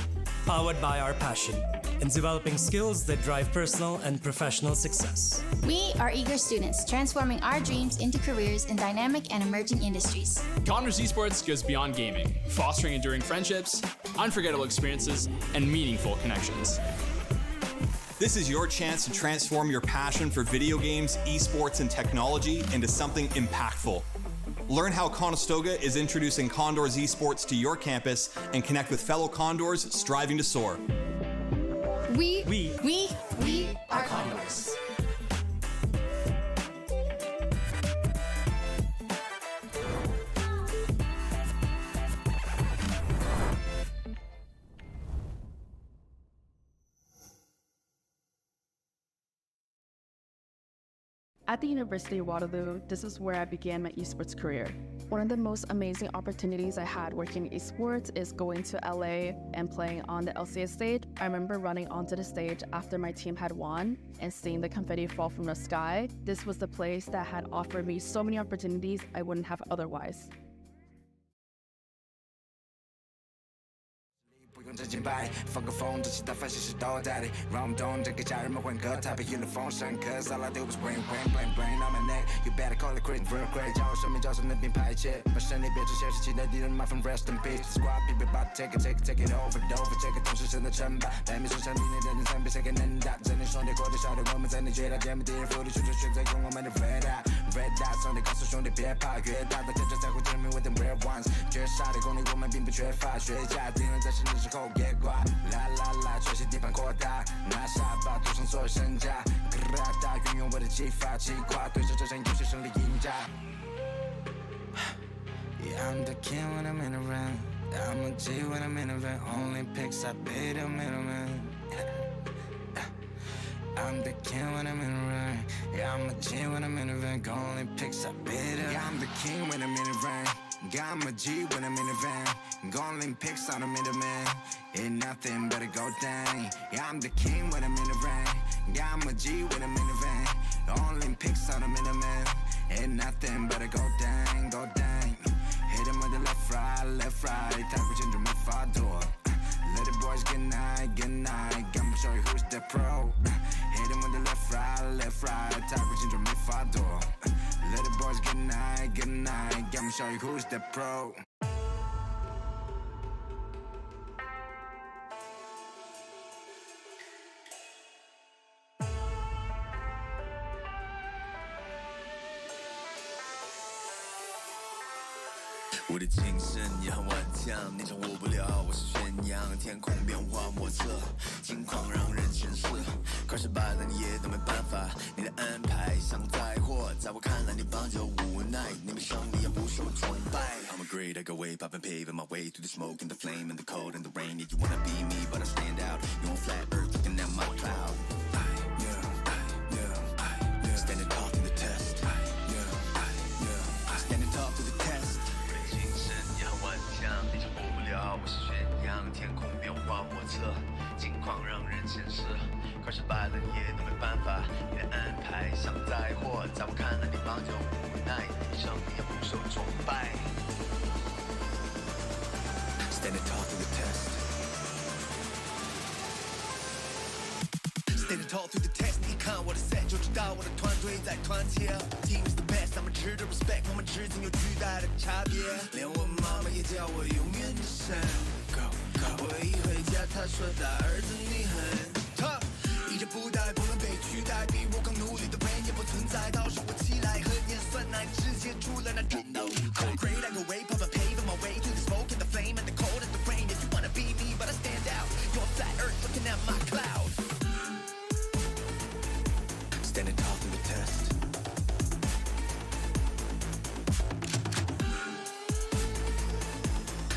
powered by our passion, and developing skills that drive personal and professional success. We are eager students, transforming our dreams into careers in dynamic and emerging industries. Condors Esports goes beyond gaming, fostering enduring friendships, unforgettable experiences, and meaningful connections. This is your chance to transform your passion for video games, esports, and technology into something impactful. Learn how Conestoga is introducing Condors Esports to your campus and connect with fellow Condors striving to soar. We are Condors. At the University of Waterloo, this is where I began my esports career. One of the most amazing opportunities I had working in esports is going to LA and playing on the LCS stage. I remember running onto the stage after my team had won and seeing the confetti fall from the sky. This was the place that had offered me so many opportunities I wouldn't have otherwise. You better call it quit real quick. Y'all show me just in the bin pie chip. But send it bitches here, she didn't my from rest in peace. Squad people about take it over, take it, don't in the chamber. Let me switch on me, then send me second and that. Then it's on the quarter shot of women's energy. I damn it, food, shoot the strips, I go on the red eye. Red dots, 上帝告诉兄弟别怕，越大的战争才会证明 we're the real ones。绝杀的功力我们并不缺乏，学家敌人在胜利之后别挂，啦啦啦，全息地盘扩大，拿下吧，赌上所有身家，格拉达运用我的技法，击垮对手这场游戏胜利赢家。Yeah, I'm the king when I'm in the ring. I'm a G when I'm in the ring. Only picks I beat the middleman. I'm the king when I'm in the ring. Yeah, I'm a G when I'm in the ring. Only picks I beat him. Yeah, I'm the king when I'm in the ring. Yeah, I'm a G when I'm in the ring. Only picks on the middleman. Ain't nothing but a go down. Yeah, I'm the king when I'm in the ring. Yeah, I'm a G when I'm in the ring. Only picks on the middleman. Ain't nothing but a go down, go down. Hit him with the left, right. 他会真正没法躲。Let the boys get night, get night. I'ma show you who's the pro. Hit him with the left, right. 他会真正没法躲。Let the boys get night, get night. I'ma show you who's the pro. “我的精神也很顽强，你掌握不了我是宣扬。天空变化莫测，境况让人前世。快失败了你也都没办法，你的安排像灾祸，在我看来你帮就无奈，你没胜利也不受崇拜。I'm a great, I go way, popping, paving my way through the smoke and the flame and the cold and the rain. Yeah, you wanna be me, but I stand out. You on flat earth, looking at my cloud. Standing tall through the test. Standing tall through the test.你掌握不了我是宣扬，天空变化莫测，境况让人前世。快失败了你也都没办法，你的安排像灾祸，在我看来你帮就无奈，你胜利也不受崇拜。Standing tall through the test. Standing tall through the test. 你看我的 set 就知道我的团队在团结。Team is the best， 他们值得 respect， 我们之间有巨大的差别。连我妈妈也叫我永远的神。我一回家，她说大儿子你很 tough， 一直不带不能被取代，比我更努力的人也不存在。到时我起来和演算奶直接出了那战斗舞台。I'm great, I go way, pumping, paving my way through the smoke and the flame and the cold and the rain. If you wanna be me, but I stand out. You're on flat earth, looking at my cloud. Standing tall through the test.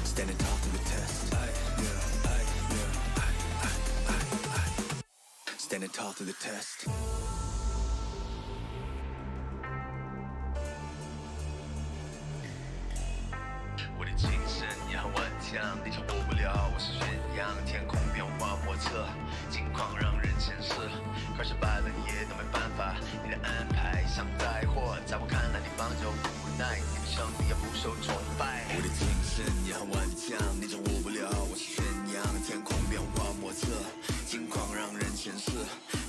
Standing tall through the test. Standing tall through the test. 我的精神也很顽强，你掌握不了我是宣扬。天空变化莫测，境况让人前世。快失败了你也都没办法，你的安排像灾祸，在我看来你帮就无奈，你的胜利也不受崇拜。我的精神也很顽强，你掌握不了我是宣扬。天空变化莫测，境况让人前世。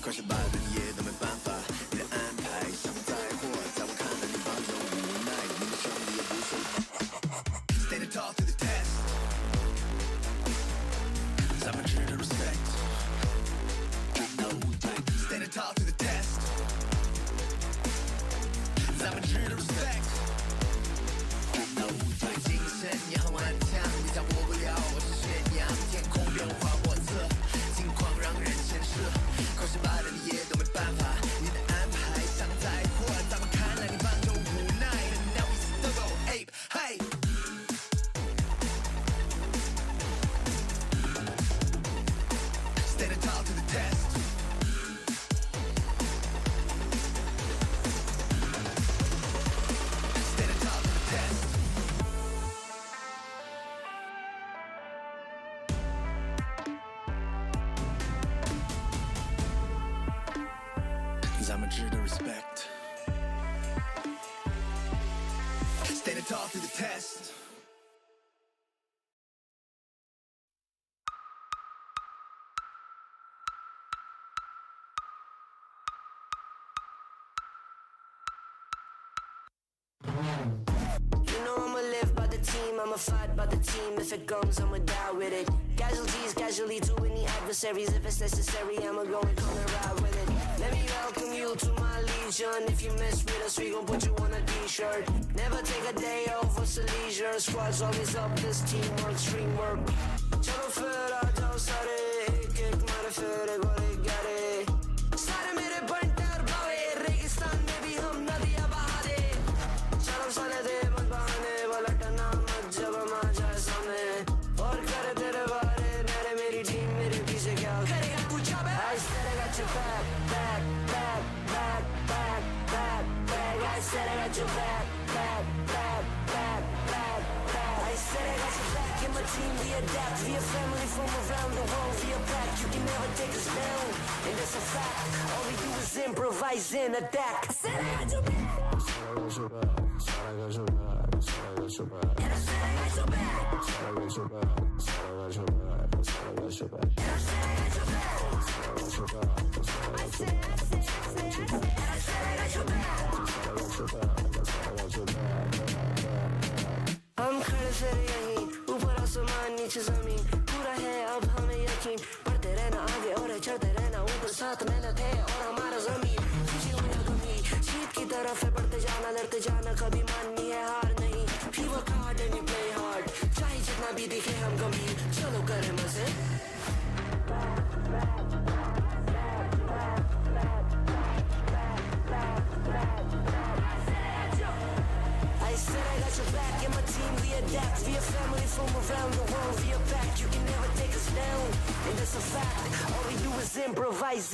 快失败了你也都没办法，你的安排像灾祸，在我看来你帮就无奈，你的胜利也不受。Standing tall through the test. I'm a true to respect. Standing tall through the test. I'm a true to respect. 精神也很顽强，你掌握不了我是宣扬。天空变化莫测，境况让人前世。快失败了你也都没办法，你的安排像灾祸，在我看来你帮就无奈。And now we still go ape, hey. Standing tall to the test. Standing tall to the test. I'm a true to respect. Standing tall through the test. I'ma fight by the team. If it comes, I'ma die with it. Casualties, casually to any adversaries. If it's necessary, I'ma go and come and ride with it. Let me welcome you to my legion. If you mess with us, we gon' put you on a leash. t-shirt. Never take a day off, what's the leisure? Squad's always up, this teamwork, stream work. Chalo fir aa jao sare, ek mare fir ek aur ek gare. Sare mere bantar bhave, registan mein bhi hum nadiyan baha de. Chalo sare de mat bahane, palatna mat jab hum aa jaye samne. Aur kare tere baare, mere meri team mere piche kya karega pucha be. I said I got your back, back, back, back, back, back, back. I said I got your back, back, back, back, back, back. I said I got your back. In my team we adapt, we a family from around the world. We a pack, you can never take us down, and that's a fact. All we do is improvise and adapt. I said I got your back. I said I got your back. I said I got your back. I said I got your back. And I said I got your back. I said I got your back. I said I got your back. I said I got your back. And I said I got your back. I said I got your back. I said I got your back. And I said I got your back. I said I got your back. I said I got your back. हम खड़े फिर यहीं, ऊपर आसमान नीचे जमीन, पूरा है अब हमें यकीन, बढ़ते रहना आगे और चढ़ते रहना ऊपर, साथ मेहनत है और हमारा जमीन, खुशी हो या गमी, जीत की तरफ है बढ़ते जाना, लड़ते जाना, कभी माननी है हार नहीं, we work hard and we play hard, चाहे जितना भी दिखे हम गंभीर, चलो करें मजे. I said I got your back, and my team we adapt. We a family from around the world. We a pack, you can never take us down, and that's a fact. All we do is improvise.